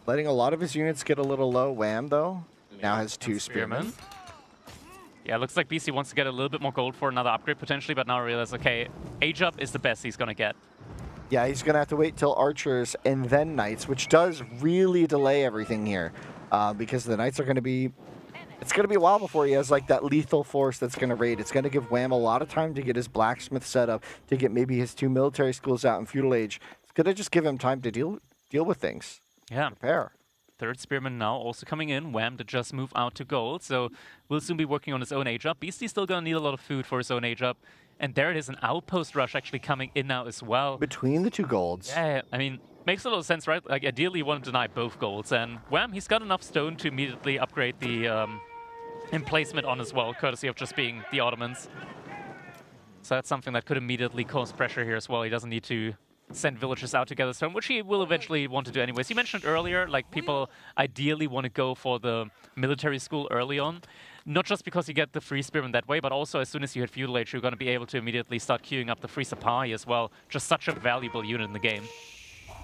Speaker 10: letting a lot of his units get a little low. Wham, though, now has 2 spearmen.
Speaker 9: Yeah, looks like BC wants to get a little bit more gold for another upgrade potentially, but now realize, okay, age up is the best he's going to get.
Speaker 10: Yeah, he's going to have to wait till archers and then knights, which does really delay everything here because the knights are going to be... It's going to be a while before he has like that lethal force that's going to raid. It's going to give Wham a lot of time to get his blacksmith set up, to get maybe his 2 military schools out in feudal age. It's going to just give him time to deal with things.
Speaker 9: Yeah.
Speaker 10: Prepare.
Speaker 9: 3rd spearman now also coming in. Wham to just move out to gold, so we'll soon be working on his own age up. Beastyqt's still going to need a lot of food for his own age up. And there it is, an outpost rush actually coming in now as well.
Speaker 10: Between the 2 golds.
Speaker 9: Yeah, I mean, makes a lot of sense, right? Like, ideally you want to deny both golds, and Wham, he's got enough stone to immediately upgrade the emplacement on as well, courtesy of just being the Ottomans. So that's something that could immediately cause pressure here as well. He doesn't need to send villagers out to gather stone, which he will eventually want to do anyways. You mentioned earlier, like, people ideally want to go for the military school early on. Not just because you get the free spearman that way, but also as soon as you hit feudal age, you're going to be able to immediately start queuing up the free Sapai as well. Just such a valuable unit in the game.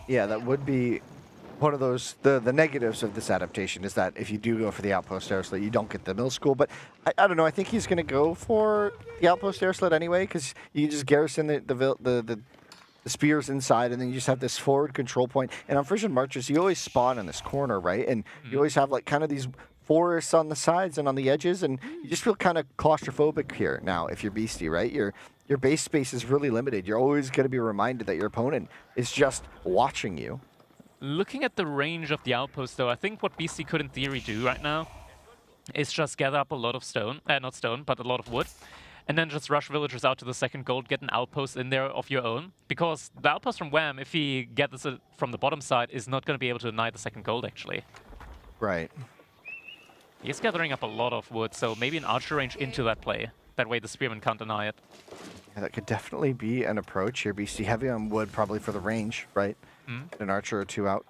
Speaker 10: Yeah, that would be one of those, the negatives of this adaptation is that if you do go for the outpost air sled, you don't get the mill school. But I don't know, I think he's going to go for the outpost air sled anyway, because you just garrison the spears inside, and then you just have this forward control point. And on Frisian Marches, you always spawn in this corner, right? And you always have like kind of these forests on the sides and on the edges, and you just feel kind of claustrophobic here now if you're Beastyqt, right? Your base space is really limited. You're always going to be reminded that your opponent is just watching you.
Speaker 9: Looking at the range of the outpost, though, I think what Beastyqt could in theory do right now is just gather up a lot of stone, not stone, but a lot of wood, and then just rush villagers out to the 2nd gold, get an outpost in there of your own. Because the outpost from Wham, if he gets it from the bottom side, is not going to be able to deny the 2nd gold, actually.
Speaker 10: Right.
Speaker 9: He's gathering up a lot of wood, so maybe an archer range into that play. That way the spearman can't deny it.
Speaker 10: Yeah, that could definitely be an approach here. Beastyqt heavy on wood, probably for the range, right? An archer or 2 out.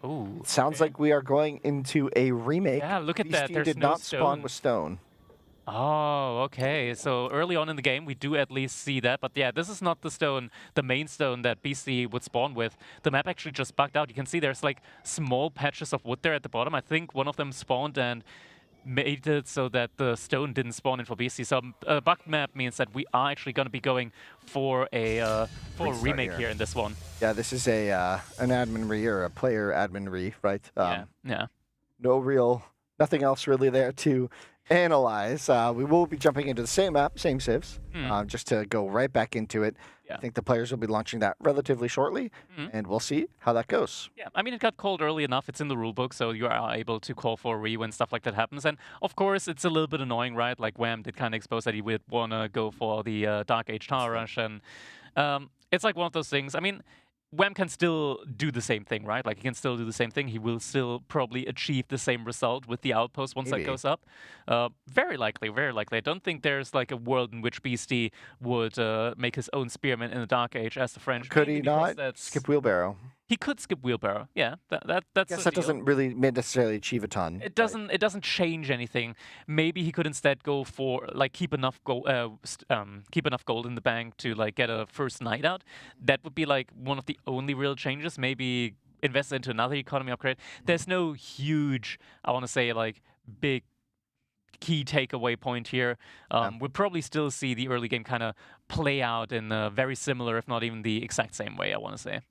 Speaker 9: Ooh.
Speaker 10: Sounds like we are going into a remake.
Speaker 9: Yeah, look at that.
Speaker 10: Beastyqt
Speaker 9: There's
Speaker 10: did
Speaker 9: no
Speaker 10: not spawn
Speaker 9: stone.
Speaker 10: with stone.
Speaker 9: Oh, okay. So early on in the game, we do at least see that. But yeah, this is not the stone, the main stone that Beastyqt would spawn with. The map actually just bugged out. You can see there's like small patches of wood there at the bottom. I think one of them spawned and made it so that the stone didn't spawn in for Beastyqt. So a bugged map means that we are actually going to be going for a remake here in this one.
Speaker 10: Yeah, this is a an admin re or a player admin re, right?
Speaker 9: Yeah.
Speaker 10: Nothing else really there to analyze. We will be jumping into the same map, same civs, just to go right back into it.
Speaker 9: Yeah.
Speaker 10: I think the players will be launching that relatively shortly, and we'll see how that goes.
Speaker 9: Yeah, I mean, it got called early enough. It's in the rulebook, so you are able to call for a re when stuff like that happens. And of course, it's a little bit annoying, right? Like Wham did kind of expose that he would want to go for the Dark Age Tower Rush, and it's like one of those things. I mean, Wham can still do the same thing, right? Like, he can still do the same thing. He will still probably achieve the same result with the outpost once that goes up. Very likely, very likely. I don't think there's, like, a world in which Beastyqt would make his own spearman in the Dark Age as the French.
Speaker 10: Could he not skip wheelbarrow?
Speaker 9: He could skip wheelbarrow, yeah. That's
Speaker 10: I guess that doesn't really necessarily achieve a ton.
Speaker 9: It doesn't. It doesn't change anything. Maybe he could instead go for like keep enough gold in the bank to like get a first night out. That would be like one of the only real changes. Maybe invest into another economy upgrade. There's no huge, I want to say like big key takeaway point here. We'll probably still see the early game kind of play out in a very similar, if not even the exact same way, I want to say.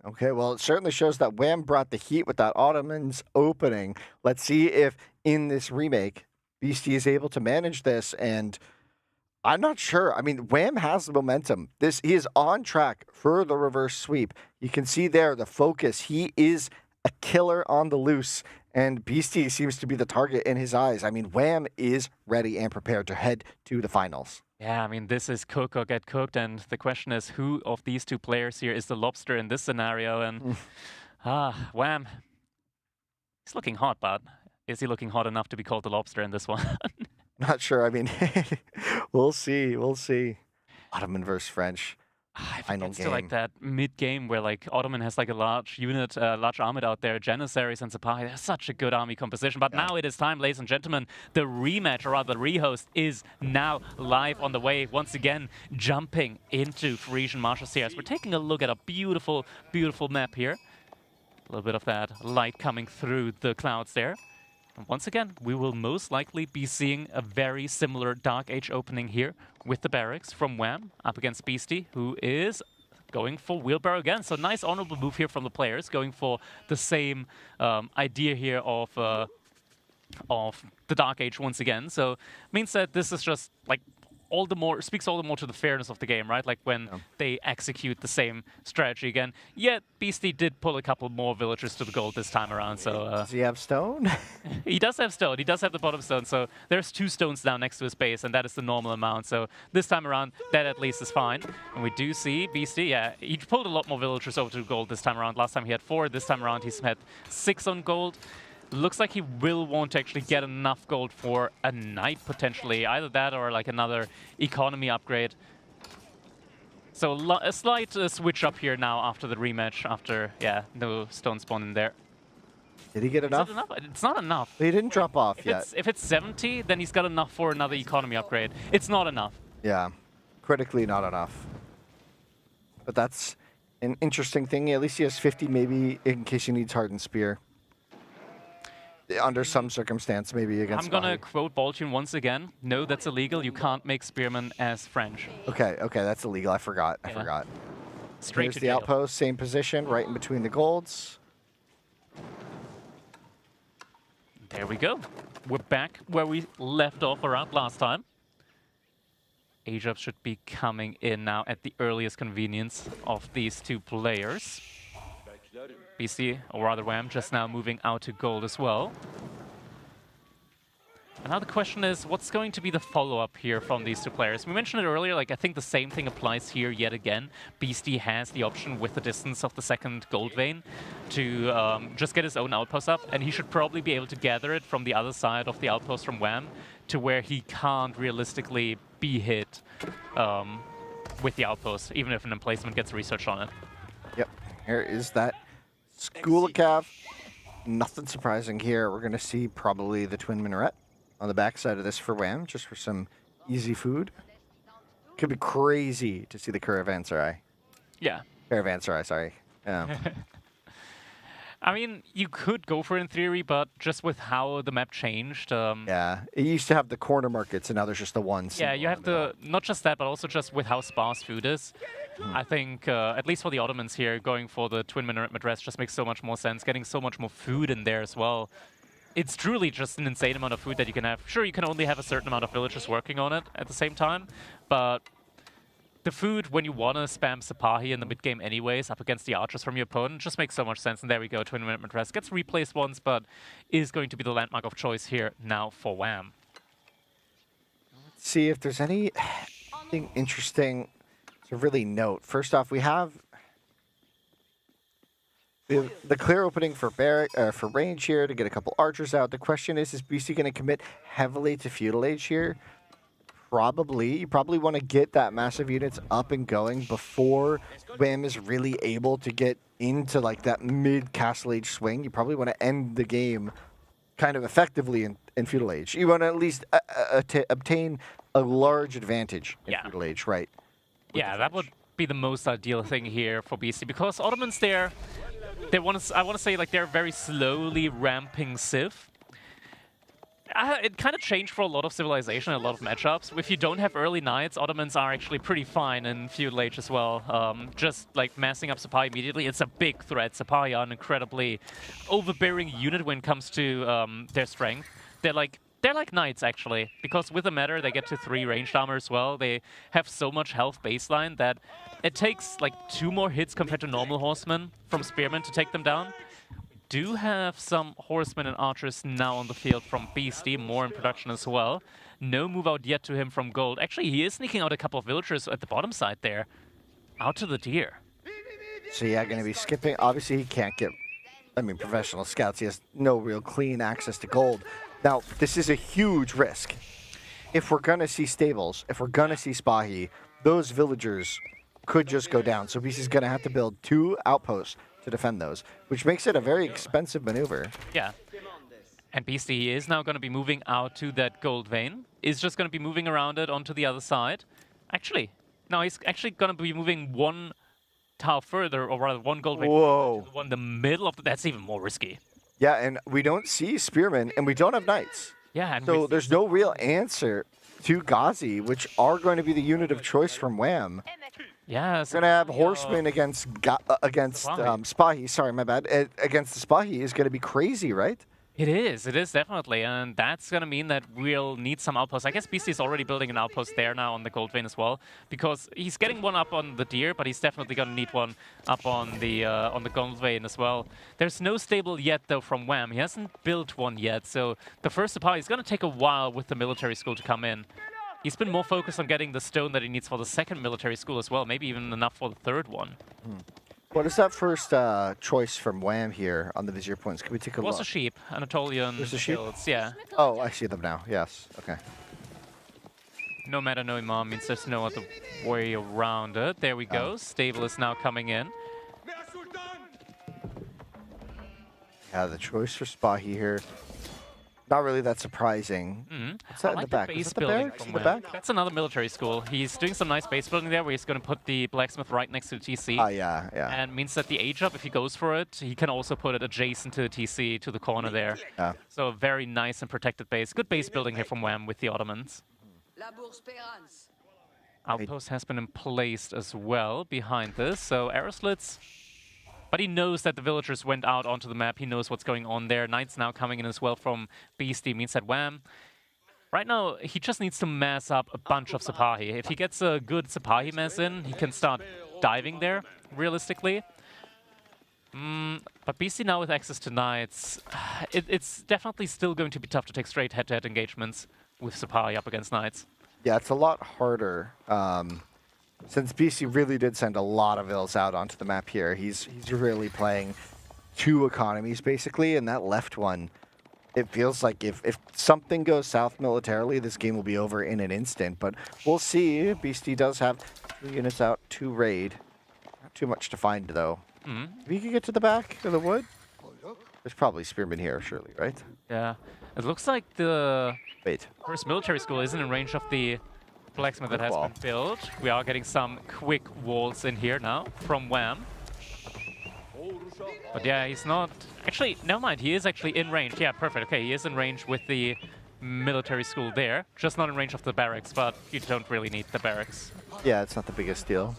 Speaker 10: Okay, well, it certainly shows that Wham brought the heat with that Ottoman's opening. Let's see if in this remake, Beastyqt is able to manage this. And I'm not sure. I mean, Wham has the momentum. He is on track for the reverse sweep. You can see there the focus. He is a killer on the loose. And Beastyqt seems to be the target in his eyes. I mean, Wham is ready and prepared to head to the finals.
Speaker 9: Yeah, I mean, this is cook or get cooked, and the question is who of these two players here is the lobster in this scenario, and Wham. He's looking hot, but is he looking hot enough to be called the lobster in this one?
Speaker 10: Not sure. I mean, we'll see. We'll see. Ottoman versus French. Final game.
Speaker 9: Still like that mid-game where like Ottoman has like a large unit, large army out there, Janissaries and Sipahi. That's such a good army composition. But now it is time, ladies and gentlemen. The rematch, or rather the rehost, is now live on the way. Once again, jumping into Frisian Marshal Series. We're taking a look at a beautiful, beautiful map here. A little bit of that light coming through the clouds there. And once again, we will most likely be seeing a very similar Dark Age opening here with the barracks from Wham up against Beastyqt, who is going for wheelbarrow again. So nice honorable move here from the players, going for the same idea here of the Dark Age once again. So means that this is just like speaks all the more to the fairness of the game, right? Like when they execute the same strategy again. Yet Beastyqt did pull a couple more villagers to the gold this time around. So
Speaker 10: does he have stone?
Speaker 9: He does have stone. He does have the bottom stone. So there's 2 stones now next to his base, and that is the normal amount. So this time around, that at least is fine. And we do see Beastyqt, yeah, he pulled a lot more villagers over to gold this time around. Last time he had 4. This time around he's had 6 on gold. Looks like he will want to actually get enough gold for a knight, potentially. Either that or like another economy upgrade. So a slight switch up here now after the rematch, after, yeah, no stone spawn in there.
Speaker 10: Did he get enough?
Speaker 9: It's not enough.
Speaker 10: He didn't drop off yet.
Speaker 9: If it's 70, then he's got enough for another economy upgrade. It's not enough.
Speaker 10: Yeah, critically not enough. But that's an interesting thing. At least he has 50 maybe in case he needs Hardened Spear. Under some circumstance, maybe against
Speaker 9: I'm going to quote Boltune once again. No, that's illegal. You can't make spearmen as French.
Speaker 10: Okay, that's illegal. I forgot. I forgot.
Speaker 9: Straight
Speaker 10: Here's
Speaker 9: to
Speaker 10: the
Speaker 9: jail.
Speaker 10: outpost, same position, right in between the golds.
Speaker 9: There we go. We're back where we left off around last time. Ajax should be coming in now at the earliest convenience of these two players. BC, or rather Wham, just now moving out to gold as well. And now the question is, what's going to be the follow-up here from these two players? We mentioned it earlier, like I think the same thing applies here yet again. Beastyqt has the option with the distance of the second gold vein to just get his own outpost up, and he should probably be able to gather it from the other side of the outpost from Wham to where he can't realistically be hit with the outpost, even if an emplacement gets research on it.
Speaker 10: Yep, here is that Schoolcaf. Nothing surprising here. We're going to see probably the Twin Minaret on the backside of this for Wham, just for some easy food. Could be crazy to see the Caravanserai.
Speaker 9: Yeah.
Speaker 10: Caravanserai, sorry. Yeah.
Speaker 9: I mean, you could go for it in theory, but just with how the map changed.
Speaker 10: Yeah, it used to have the corner markets, and now there's just the one.
Speaker 9: Yeah, you have the, not just that, but also just with how sparse food is. I think, at least for the Ottomans here, going for the Twin Minaret Madras just makes so much more sense, getting so much more food in there as well. It's truly just an insane amount of food that you can have. Sure, you can only have a certain amount of villagers working on it at the same time, but the food, when you want to spam Sipahi in the mid-game anyways, up against the archers from your opponent, just makes so much sense. And there we go, Twin Minaret Madras gets replaced once, but is going to be the landmark of choice here now for Wham.
Speaker 10: Let's see if there's anything interesting to really note. First off, we have the clear opening for for range here to get a couple archers out. The question is Beastyqt going to commit heavily to feudal age here? Probably. You probably want to get that massive units up and going before Wham is really able to get into like that mid Castle Age swing. You probably want to end the game kind of effectively in feudal age. You want to at least obtain a large advantage in feudal age, right?
Speaker 9: Yeah, that would be the most ideal thing here for BC, because Ottomans they want to, I want to say, like, they're very slowly ramping Civ. It kind of changed for a lot of civilization, a lot of matchups. If you don't have early knights, Ottomans are actually pretty fine in feudal age as well. Just like massing up Sipahi immediately, it's a big threat. Sipahi are an incredibly overbearing unit when it comes to their strength. They're like knights, actually, because with the Matter, they get to 3 ranged armor as well. They have so much health baseline that it takes like 2 more hits compared to normal horsemen from spearmen to take them down. Do have some horsemen and archers now on the field from Beasty, more in production as well. No move out yet to him from Gold. Actually, he is sneaking out a couple of villagers at the bottom side there. Out to the deer.
Speaker 10: So yeah, going to be skipping. Obviously, he can't get, I mean, professional scouts. He has no real clean access to gold. Now, this is a huge risk. If we're going to see stables, if we're going to see Spahi, those villagers could just go down. So Beasty's going to have to build 2 outposts to defend those, which makes it a very expensive maneuver.
Speaker 9: Yeah. And Beasty is now going to be moving out to that gold vein. Is just going to be moving around it onto the other side. Actually, no, he's actually going to be moving 1 tile further, or rather 1 gold vein.
Speaker 10: Whoa.
Speaker 9: One in the middle of that's even more risky.
Speaker 10: Yeah, and we don't see spearmen, and we don't have knights.
Speaker 9: Yeah, and
Speaker 10: so there's no real answer to Ghazi, which are going to be the unit of choice from Wham.
Speaker 9: Yeah,
Speaker 10: we're going to have horsemen against Spahi. Sorry, my bad. Against the Spahi is going to be crazy, right?
Speaker 9: It is definitely, and that's going to mean that we'll need some outposts. I guess Beasty is already building an outpost there now on the gold vein as well, because he's getting one up on the deer, but he's definitely going to need one up on the gold vein as well. There's no stable yet, though, from Wham. He hasn't built one yet, so the first Sipahi is going to take a while with the military school to come in. He's been more focused on getting the stone that he needs for the 2nd military school as well, maybe even enough for the 3rd one.
Speaker 10: What is that first choice from Wham here on the Vizier points? Can we take a look?
Speaker 9: It was a sheep, Anatolian shields, yeah.
Speaker 10: Oh, I see them now, yes, okay.
Speaker 9: No matter, no imam means there's no other way around it. There we go, stable is now coming in.
Speaker 10: Yeah, the choice for Spahi here. Not really that surprising. What's that in the back?
Speaker 9: Base
Speaker 10: Is that the
Speaker 9: building
Speaker 10: barracks in
Speaker 9: from
Speaker 10: the back?
Speaker 9: That's another military school. He's doing some nice base building there, where he's going to put the blacksmith right next to the TC.
Speaker 10: Yeah.
Speaker 9: And means that the age up, if he goes for it, he can also put it adjacent to the TC, to the corner there.
Speaker 10: Yeah.
Speaker 9: So a very nice and protected base. Good base building here from Wham with the Ottomans. Outpost has been placed as well behind this. So arrow slits. But he knows that the villagers went out onto the map. He knows what's going on there. Knights now coming in as well from Beasty. Means that Wham, right now, he just needs to mass up a bunch of Sipahi. If he gets a good Sipahi mass in, he can start diving there, realistically. But Beasty now with access to Knights, it's definitely still going to be tough to take straight head-to-head engagements with Sipahi up against Knights.
Speaker 10: Yeah, it's a lot harder. Since BC really did send a lot of Ills out onto the map here, he's really playing 2 economies, basically, and that left one, it feels like if something goes south militarily, this game will be over in an instant, but we'll see. Beasty does have 2 units out to raid. Not too much to find, though. If you could get to the back of the wood, there's probably spearmen here, surely, right?
Speaker 9: Yeah. It looks like the
Speaker 10: Wait.
Speaker 9: first military school isn't in range of the blacksmith that has been built. We are getting some quick walls in here now from Wham. But yeah, he's not... Actually, never mind. He is actually in range. Yeah, perfect. Okay, he is in range with the military school there. Just not in range of the barracks, but you don't really need the barracks.
Speaker 10: Yeah, it's not the biggest deal.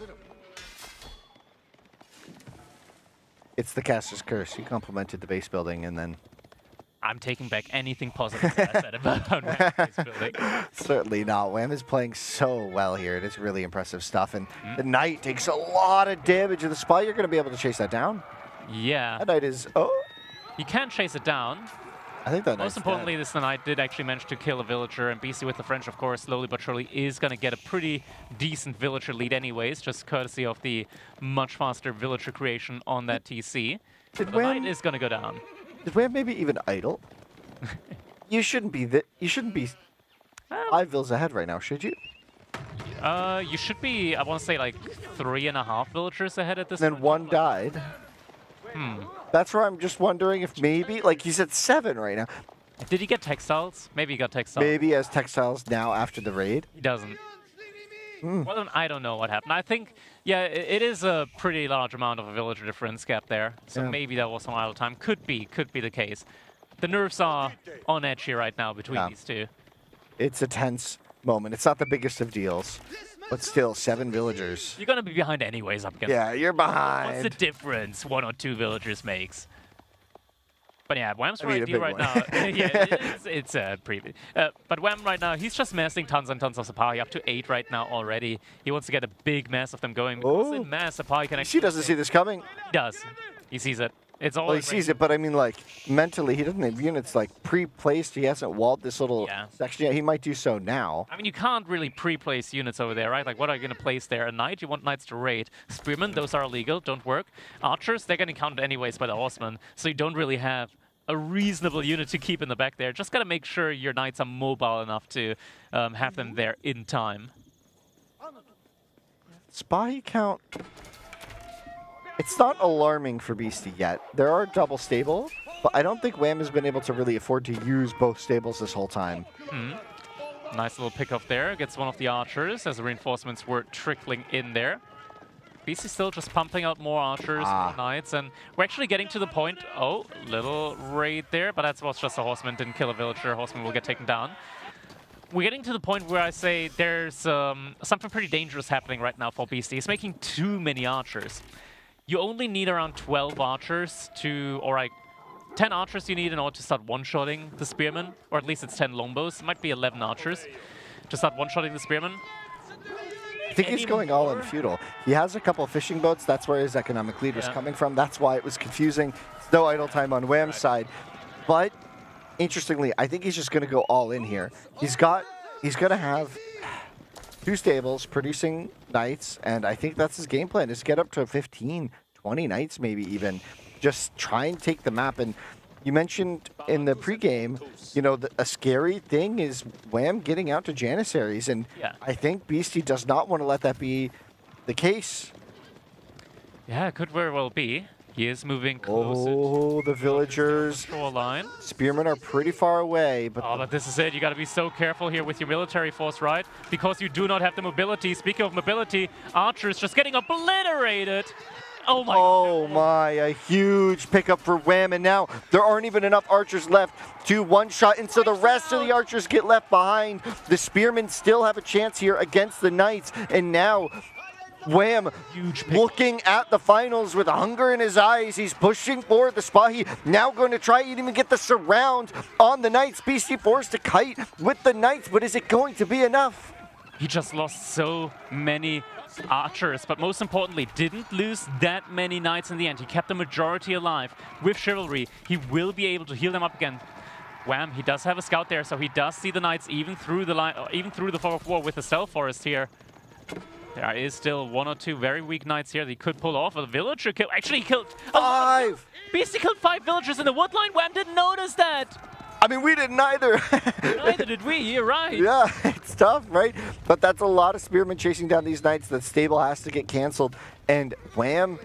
Speaker 10: It's the caster's curse. You complimented the base building and then...
Speaker 9: I'm taking back anything positive that I said about Wham base building.
Speaker 10: Certainly not. Wham is playing so well here. It is really impressive stuff. And the Knight takes a lot of damage to the spy. You're going to be able to chase that down.
Speaker 9: Yeah.
Speaker 10: That Knight is... Oh.
Speaker 9: You can chase it down.
Speaker 10: I think that
Speaker 9: Most importantly, this Knight did actually manage to kill a villager, and BC with the French, of course, slowly but surely is going to get a pretty decent villager lead anyways, just courtesy of the much faster villager creation on that TC. The Knight is going to go down.
Speaker 10: Did Wham maybe even idle? You shouldn't be 5 vills ahead right now, should you?
Speaker 9: You should be, I want to say, like 3.5 villagers ahead at this point.
Speaker 10: Then one died. That's where I'm just wondering if maybe, like he's at 7 right now.
Speaker 9: Did he get textiles? Maybe he got textiles.
Speaker 10: Maybe he has textiles now after the raid.
Speaker 9: He doesn't. Well, then I don't know what happened. I think, yeah, it is a pretty large amount of a villager difference gap there. So maybe that was some idle time. Could be the case. The nerves are on edge here right now between these two.
Speaker 10: It's a tense moment. It's not the biggest of deals, but still, 7 villagers.
Speaker 9: You're gonna be behind anyways, I'm guessing.
Speaker 10: Yeah, you're behind.
Speaker 9: What's the difference 1 or 2 villagers makes? But yeah, Wham's right
Speaker 10: one.
Speaker 9: now. Yeah, it's pretty big. But Wham right now, he's just massing tons and tons of Sapahi, up to 8 right now already. He wants to get a big mass of them going. Because in mass, Sapahi can actually...
Speaker 10: She doesn't see this coming.
Speaker 9: He does. He sees it. It's all
Speaker 10: well, he sees it, but I mean, like, mentally, he doesn't have units, like, pre-placed. He hasn't walled this little section yet. He might do so now.
Speaker 9: I mean, you can't really pre-place units over there, right? Like, what are you going to place there? A Knight? You want Knights to raid. Spearmen, those are illegal, don't work. Archers, they're getting counted anyways by the Horsemen, so you don't really have a reasonable unit to keep in the back there. Just got to make sure your Knights are mobile enough to have them there in time.
Speaker 10: Spy count... It's not alarming for Beastyqt yet. There are double stable, but I don't think Wham has been able to really afford to use both stables this whole time.
Speaker 9: Nice little pickup there. Gets one of the archers as the reinforcements were trickling in there. BC still just pumping out more archers and knights, and we're actually getting to the point... Oh, little raid there, but that was just a horseman. Didn't kill a villager. Horseman will get taken down. We're getting to the point where I say there's something pretty dangerous happening right now for BC. He's making too many archers. You only need around 12 archers to, or like 10 archers you need in order to start one-shotting the spearmen, or at least it's 10 longbows. It might be 11 archers to start one-shotting the spearmen.
Speaker 10: I think he's going all in feudal. He has a couple of fishing boats. That's where his economic lead was coming from. That's why it was confusing. No idle time on Wham's side. But interestingly, I think he's just going to go all in here. He's going to have 2 stables producing knights, and I think that's his game plan, is get up to 15, 20 knights maybe even. Just try and take the map. And you mentioned in the pregame, you know, a scary thing is Wham getting out to Janissaries, and I think Beastyqt does not want to let that be the case.
Speaker 9: Yeah, it could very well be. He is moving closer.
Speaker 10: Oh, the villagers.
Speaker 9: Shoreline.
Speaker 10: Spearmen are pretty far away. But
Speaker 9: but this is it. You got to be so careful here with your military force, right? Because you do not have the mobility. Speaking of mobility, archers just getting obliterated. Oh my!
Speaker 10: Oh my! A huge pickup for Wham, and now there aren't even enough archers left to one-shot, and so the rest of the archers get left behind. The spearmen still have a chance here against the knights, and now Wham, looking at the finals with hunger in his eyes. He's pushing forward the Spahi. Now going to try and even get the surround on the Knights. BC forced to kite with the Knights, but is it going to be enough?
Speaker 9: He just lost so many archers, but most importantly, didn't lose that many Knights in the end. He kept the majority alive. With Chivalry, he will be able to heal them up again. Wham, he does have a scout there, so he does see the Knights even through the line, even through the fog of war with the Stealth Forest here. There is still 1 or 2 very weak knights here that he could pull off. A villager kill. Actually, he killed
Speaker 10: 5.
Speaker 9: Beasty killed 5 villagers in the wood line. Wham didn't notice that.
Speaker 10: I mean, we didn't either.
Speaker 9: Neither did we. You're right.
Speaker 10: Yeah, it's tough, right? But that's a lot of spearmen chasing down these knights. The stable has to get canceled. And Wham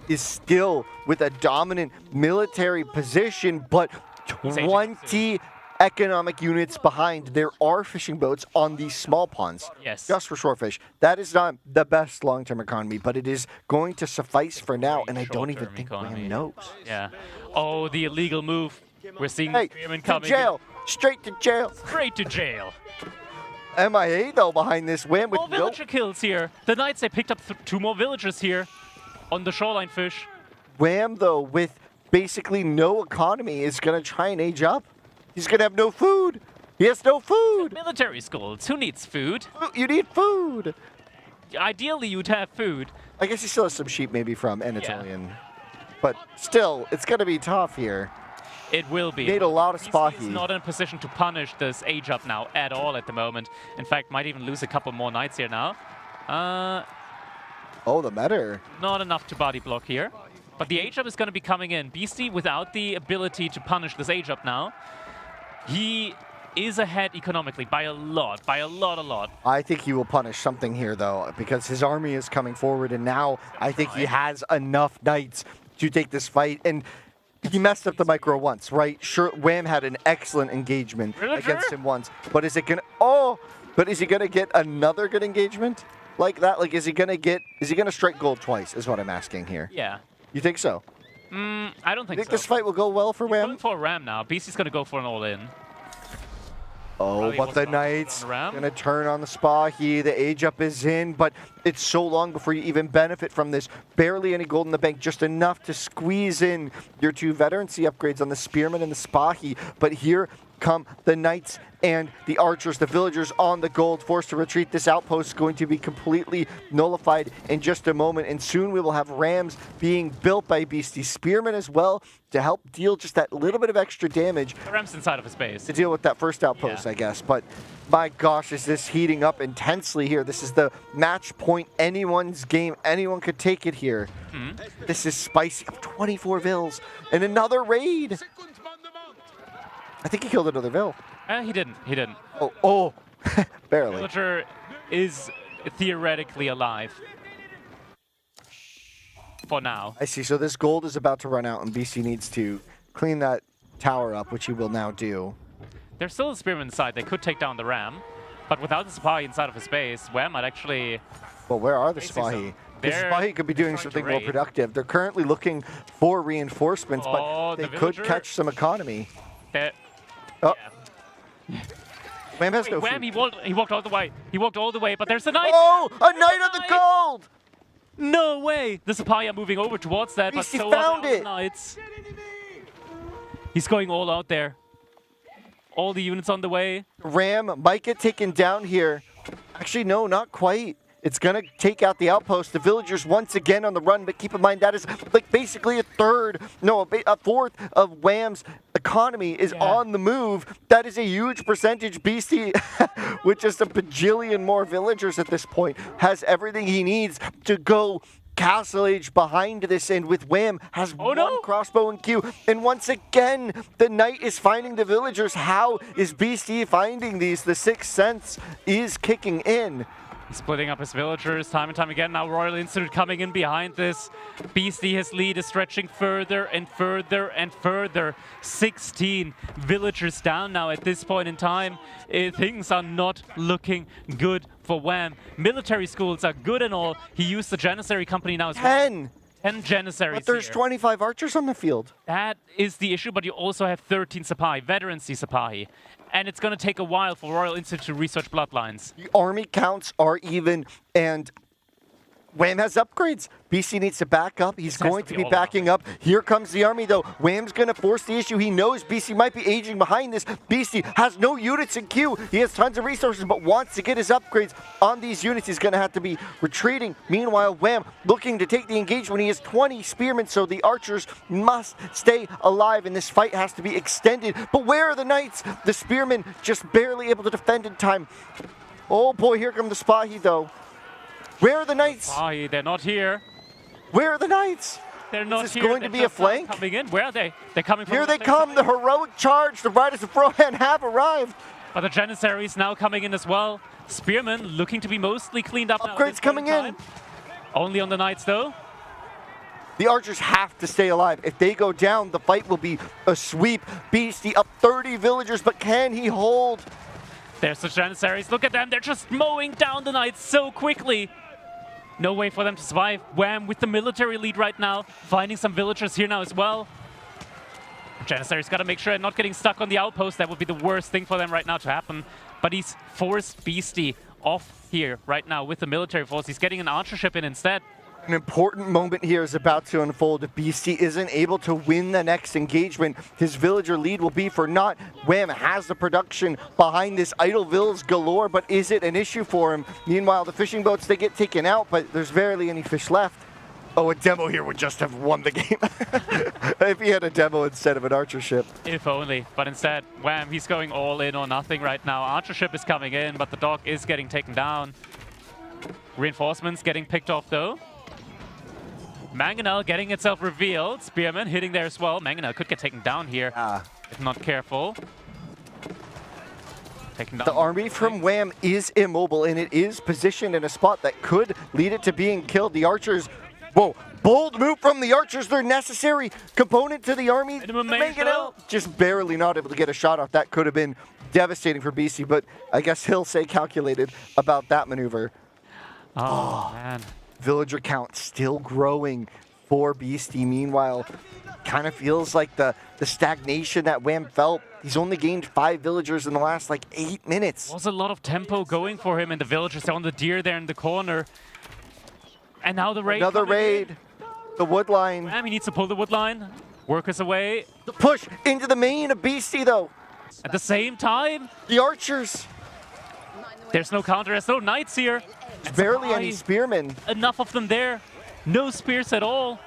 Speaker 10: is still with a dominant military position, but 20 economic units behind. There are fishing boats on these small ponds, just for shorefish. That is not the best long-term economy, but it is going to suffice for now, and I don't even think Wham knows.
Speaker 9: Yeah. Oh, the illegal move. We're seeing Spearman
Speaker 10: to
Speaker 9: coming.
Speaker 10: jail. Straight to jail.
Speaker 9: Straight to jail.
Speaker 10: MIA, though, behind this Wham with
Speaker 9: More villager kills here. The Knights, they picked up 2 more villagers here on the shoreline fish.
Speaker 10: Wham, though, with basically no economy, is going to try and age up. He's going to have no food. He has no food.
Speaker 9: Military schools. Who needs food?
Speaker 10: You need food.
Speaker 9: Ideally, you'd have food.
Speaker 10: I guess he still has some sheep maybe from Anatolian. But still, it's going to be tough here.
Speaker 9: It will be.
Speaker 10: Made a lot of
Speaker 9: Beastyqt
Speaker 10: Spahi.
Speaker 9: is not in a position to punish this age up now at all at the moment. In fact, might even lose a couple more Knights here now.
Speaker 10: Oh, the meta.
Speaker 9: Not enough to body block here. But the age up is going to be coming in. Beastyqt, without the ability to punish this age up now, he is ahead economically by a lot, a lot.
Speaker 10: I think he will punish something here, though, because his army is coming forward, and now I think he has enough Knights to take this fight. And he messed up the micro once, right? Sure, Wham had an excellent engagement against him once, but is it gonna? Oh, but is he gonna get another good engagement like that? Like, is he gonna strike gold twice? Is what I'm asking here.
Speaker 9: Yeah.
Speaker 10: You think so?
Speaker 9: I don't think so.
Speaker 10: You think this fight will go well for Wham?
Speaker 9: Going for a ram now. Beastyqt's gonna go for an all-in.
Speaker 10: Oh, but the Knights gonna turn on the Spahi. The age up is in, but it's so long before you even benefit from this. Barely any gold in the bank, just enough to squeeze in your 2 veterancy upgrades on the Spearman and the Spahi. But here come the Knights and the Archers, the villagers on the gold, forced to retreat. This outpost is going to be completely nullified in just a moment, and soon we will have rams being built by Beastyqt. Spearman as well to help deal just that little bit of extra damage.
Speaker 9: The ram's inside of his base.
Speaker 10: To deal with that first outpost, I guess. But my gosh, is this heating up intensely here. This is the match point, anyone's game. Anyone could take it here. This is spicy. 24 vills and another raid. I think he killed another vill.
Speaker 9: He didn't. He didn't.
Speaker 10: Oh, barely.
Speaker 9: Villager is theoretically alive. For now.
Speaker 10: I see. So this gold is about to run out, and BC needs to clean that tower up, which he will now do.
Speaker 9: There's still a Spearman inside. They could take down the ram. But without the Spahi inside of his base, Wham might actually...
Speaker 10: Well, where are the Spahi? The Spahi could be doing something more productive. They're currently looking for reinforcements, but they could catch some economy. Oh.
Speaker 9: Yeah.
Speaker 10: Wham has no
Speaker 9: Wham,
Speaker 10: food.
Speaker 9: he walked all the way. He walked all the way, but there's a Knight!
Speaker 10: Oh, a Knight on the gold!
Speaker 9: No way! The Spahi are moving over towards that, but so are the Knights. He's going all out there. All the units on the way.
Speaker 10: Ram might get taken down here. Actually, no, not quite. It's going to take out the outpost. The villagers once again on the run, but keep in mind that is like basically a fourth of Wham's economy is on the move. That is a huge percentage. Beastyqt, with just a bajillion more villagers at this point, has everything he needs to go Castle Age behind this, and with Wham has one crossbow in queue. And once again, the Knight is finding the villagers. How is Beastyqt finding these? The Sixth Sense is kicking in.
Speaker 9: Splitting up his villagers time and time again. Now Royal Institute coming in behind this. Beastyqt, his lead is stretching further and further and further. 16 villagers down now at this point in time. Things are not looking good for Wham. Military schools are good and all. He used the Janissary company now as well. 10 Janissaries.
Speaker 10: But there's 25 archers on the field.
Speaker 9: That is the issue, but you also have 13 Spahi, veterancy Spahi. And it's going to take a while for Royal Institute to research bloodlines.
Speaker 10: The army counts are even, and Wham has upgrades. BC needs to back up. He's going to be backing up. Here comes the army, though. Wham's going to force the issue. He knows BC might be aging behind this. BC has no units in queue. He has tons of resources, but wants to get his upgrades on these units. He's going to have to be retreating. Meanwhile, Wham looking to take the engagement. He has 20 spearmen, so the archers must stay alive, and this fight has to be extended. But where are the Knights? The spearmen just barely able to defend in time. Oh boy, here come the Spahi, though. Where are the Knights?
Speaker 9: Spahi, they're not here.
Speaker 10: Where are the Knights?
Speaker 9: They're not
Speaker 10: Is
Speaker 9: here.
Speaker 10: this going to be a flank?
Speaker 9: Coming in. Where are they? They're coming from
Speaker 10: here they come, the heroic charge. The Riders of Rohan have arrived.
Speaker 9: But the Janissaries now coming in as well. Spearmen looking to be mostly cleaned up.
Speaker 10: Upgrades coming in.
Speaker 9: Only on the Knights, though.
Speaker 10: The Archers have to stay alive. If they go down, the fight will be a sweep. Beasty up 30 villagers, but can he hold?
Speaker 9: There's the Janissaries. Look at them. They're just mowing down the Knights so quickly. No way for them to survive. Wham with the military lead right now. Finding some villagers here now as well. Janissaries got to make sure they're not getting stuck on the outpost. That would be the worst thing for them right now to happen. But he's forced Beasty off here right now with the military force. He's getting an archership in instead.
Speaker 10: An important moment here is about to unfold. If Beasty isn't able to win the next engagement, his villager lead will be for naught. Wham has the production behind this. Idle vills galore, but is it an issue for him? Meanwhile, the fishing boats, they get taken out, but there's barely any fish left. Oh, a demo here would just have won the game. If he had a demo instead of an archer ship.
Speaker 9: If only. But instead, Wham, he's going all in or nothing right now. Archer ship is coming in, but the dog is getting taken down. Reinforcements getting picked off, though. Mangonel getting itself revealed. Spearman hitting there as well. Mangonel could get taken down here if not careful. Taking down
Speaker 10: the army from Wham is immobile, and it is positioned in a spot that could lead it to being killed. The Archers, whoa, bold move from the Archers. They're necessary component to the army. Mangonel just barely not able to get a shot off. That could have been devastating for BC, but I guess he'll say calculated about that maneuver.
Speaker 9: Oh, man.
Speaker 10: Villager count still growing for Beasty. Meanwhile, kind of feels like the stagnation that Wham felt. He's only gained 5 villagers in the last like 8 minutes.
Speaker 9: Was a lot of tempo going for him, and the villagers on the deer there in the corner. And now the raid.
Speaker 10: Another raid. The wood line.
Speaker 9: Wham, he needs to pull the wood line. Workers away.
Speaker 10: The push into the main of Beasty though.
Speaker 9: At the same time,
Speaker 10: the Archers.
Speaker 9: There's no counter. There's no knights here.
Speaker 10: Barely any spearmen.
Speaker 9: Enough of them there. No spears at all.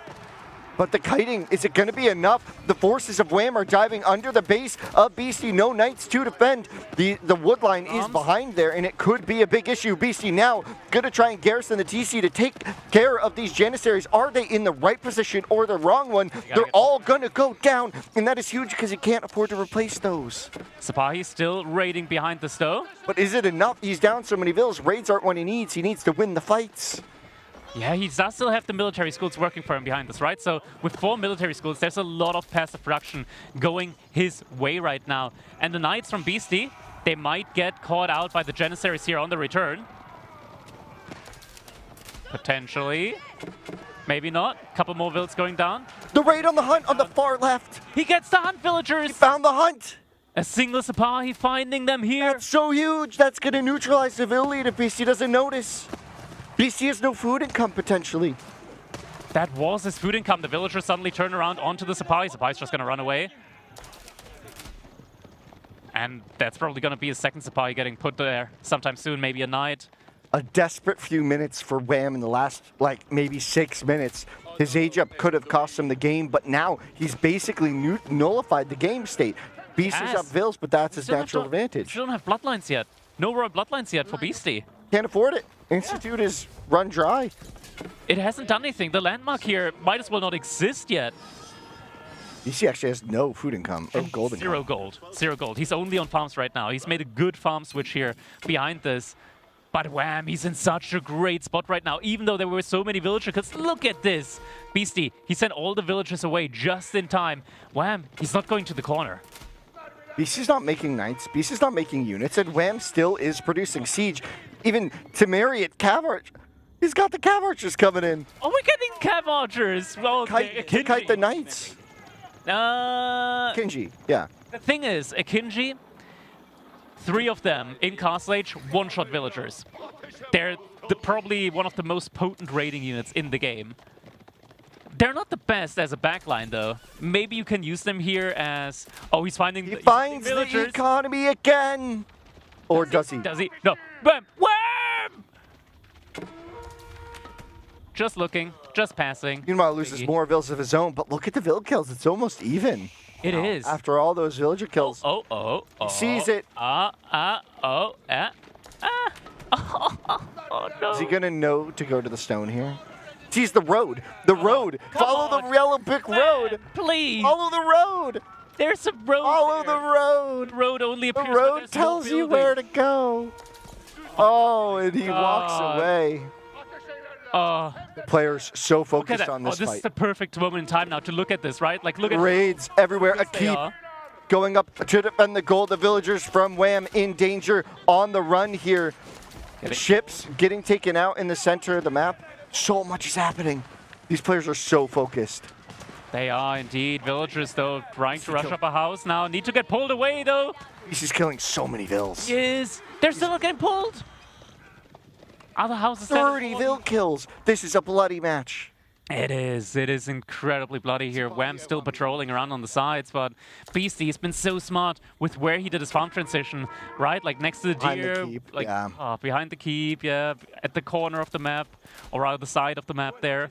Speaker 10: But the kiting, is it going to be enough? The forces of Wham are diving under the base of Beasty. No knights to defend. The wood line is behind there, and it could be a big issue. Beasty now going to try and garrison the TC to take care of these Janissaries. Are they in the right position or the wrong one? They're all going to go down, and that is huge because he can't afford to replace those.
Speaker 9: Sapahi still raiding behind the stove.
Speaker 10: But is it enough? He's down so many vills. Raids aren't what he needs. He needs to win the fights.
Speaker 9: Yeah, he does still have the military schools working for him behind this, right? So with 4 military schools, there's a lot of passive production going his way right now. And the Knights from Beasty, they might get caught out by the Janissaries here on the return. Potentially. Maybe not. Couple more vills going down.
Speaker 10: The raid on the hunt on the far left.
Speaker 9: He gets the hunt villagers.
Speaker 10: He found the hunt.
Speaker 9: A single Sapahi finding them here.
Speaker 10: That's so huge. That's going to neutralize the vill lead if Beasty doesn't notice. BC has no food income, potentially.
Speaker 9: That was his food income. The villagers suddenly turn around onto the Sapahi. Sapahi's just going to run away. And that's probably going to be a second Sapahi getting put there sometime soon, maybe a night.
Speaker 10: A desperate few minutes for Wham in the last, like, maybe 6 minutes. His age up could have cost him the game, but now he's basically nullified the game state. Beasty's up vills, but that's his natural advantage.
Speaker 9: Still don't have bloodlines yet. No royal bloodlines yet for Beasty.
Speaker 10: Can't afford it. Institute is run dry.
Speaker 9: It hasn't done anything. The landmark here might as well not exist yet.
Speaker 10: BC actually has no food income or gold income.
Speaker 9: 0 gold. 0 gold. He's only on farms right now. He's made a good farm switch here behind this. But Wham, he's in such a great spot right now, even though there were so many villagers. Because look at this. Beasty, he sent all the villagers away just in time. Wham, he's not going to the corner.
Speaker 10: BC's not making knights. BC's not making units. And Wham still is producing siege. Even Temeri at Cav Arch. He's got the Cav Archers coming in.
Speaker 9: Oh, we're getting Cav Archers. Well,
Speaker 10: kite the knights. Kinji, yeah.
Speaker 9: The thing is, Akinji, 3 of them in Castle Age, one-shot villagers. They're probably one of the most potent raiding units in the game. They're not the best as a backline, though. Maybe you can use them here as... Oh, he's finding
Speaker 10: He finds the economy again! Or does he?
Speaker 9: Does he? No. Wham! Wham! Just looking, just passing.
Speaker 10: Meanwhile, loses more vills of his own, but look at the vill kills. It's almost even.
Speaker 9: It is.
Speaker 10: After all those villager kills.
Speaker 9: Oh.
Speaker 10: He sees it.
Speaker 9: Oh, no.
Speaker 10: Is he going to know to go to the stone here? Sees the road. The road. Follow the yellow brick road.
Speaker 9: Please.
Speaker 10: Follow the road.
Speaker 9: There's a road.
Speaker 10: Follow the road.
Speaker 9: The road only appears.
Speaker 10: The road tells you where to go. Oh, and he walks away. Players so
Speaker 9: Look at
Speaker 10: focused
Speaker 9: that.
Speaker 10: on this
Speaker 9: This
Speaker 10: fight.
Speaker 9: is the perfect moment in time now to look at this, right? Like, look at
Speaker 10: Raids everywhere. A
Speaker 9: they
Speaker 10: keep
Speaker 9: are.
Speaker 10: going up to defend the goal. The villagers from Wham in danger on the run here. Ships getting taken out in the center of the map. So much is happening. These players are so focused.
Speaker 9: They are indeed. Villagers, though, trying to rush up a house now. Need to get pulled away, though.
Speaker 10: He's killing so many vills.
Speaker 9: Yes. They're still getting pulled. Other houses.
Speaker 10: 30 vill kills. This is a bloody match.
Speaker 9: It is. It is incredibly bloody here. Wham still patrolling around on the sides, but Beasty has been so smart with where he did his farm transition, right? Like next to the
Speaker 10: Behind the
Speaker 9: deer,
Speaker 10: keep,
Speaker 9: like
Speaker 10: yeah.
Speaker 9: Behind the keep, yeah, at the corner of the map, or rather the side of the map there.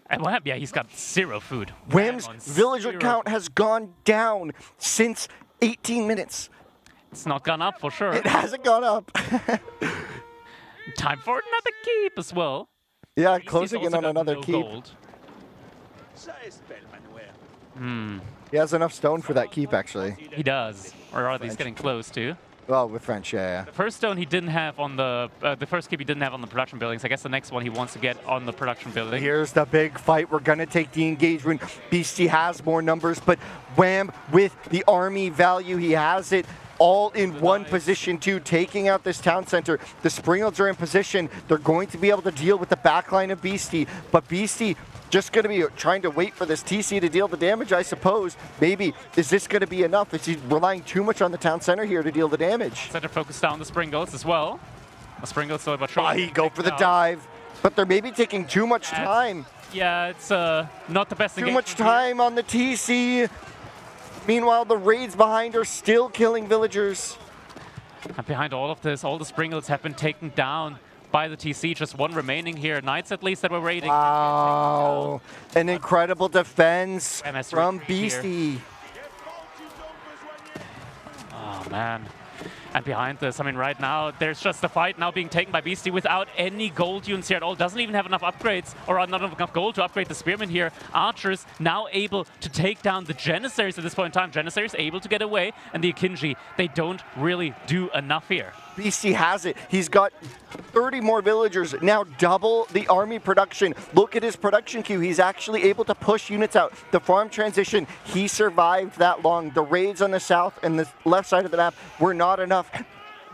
Speaker 9: And Wham, yeah, he's got 0 food.
Speaker 10: Wham's
Speaker 9: on
Speaker 10: villager
Speaker 9: 0.
Speaker 10: count has gone down since 18 minutes.
Speaker 9: It's not gone up for sure.
Speaker 10: It hasn't gone up.
Speaker 9: Time for another keep as well.
Speaker 10: Yeah,
Speaker 9: Beasty's
Speaker 10: closing in
Speaker 9: also
Speaker 10: on
Speaker 9: got
Speaker 10: another
Speaker 9: no
Speaker 10: keep.
Speaker 9: gold.
Speaker 10: He has enough stone for that keep, actually.
Speaker 9: He does. Or rather, he's getting close to.
Speaker 10: Well, with French, yeah.
Speaker 9: The first stone he didn't have on the first keep he didn't have on the production buildings. I guess the next one he wants to get on the production building.
Speaker 10: Here's the big fight. We're going to take the engagement. Beasty has more numbers, but Wham, with the army value, he has it all in one position too, taking out this town center. The Springfields are in position. They're going to be able to deal with the backline of Beasty, but Beasty just going to be trying to wait for this TC to deal the damage, I suppose. Maybe, is this going to be enough? Is he relying too much on the town center here to deal the damage?
Speaker 9: Center focus down the Springfields as well. The Springfields still about trying.
Speaker 10: He go for the dive, but they're maybe taking too much time.
Speaker 9: Yeah, it's not the best
Speaker 10: Too much time on the TC. Meanwhile, the raids behind are still killing villagers.
Speaker 9: And behind all of this, all the Springfields have been taken down by the TC. Just one remaining here. Knights, at least, that were raiding.
Speaker 10: Wow. An incredible defense
Speaker 9: MS
Speaker 10: from
Speaker 9: retreat here.
Speaker 10: Beasty.
Speaker 9: Oh, man. And behind this, I mean, right now, there's just a fight now being taken by Beasty without any gold units here at all. Doesn't even have enough upgrades, or not enough gold to upgrade the Spearmen here. Archers now able to take down the Janissaries at this point in time. Janissaries able to get away, and the Akinji, they don't really do enough here.
Speaker 10: Beasty has it. He's got 30 more villagers, now double the army production. Look at his production queue. He's actually able to push units out. The farm transition, he survived that long. The raids on the south and the left side of the map were not enough.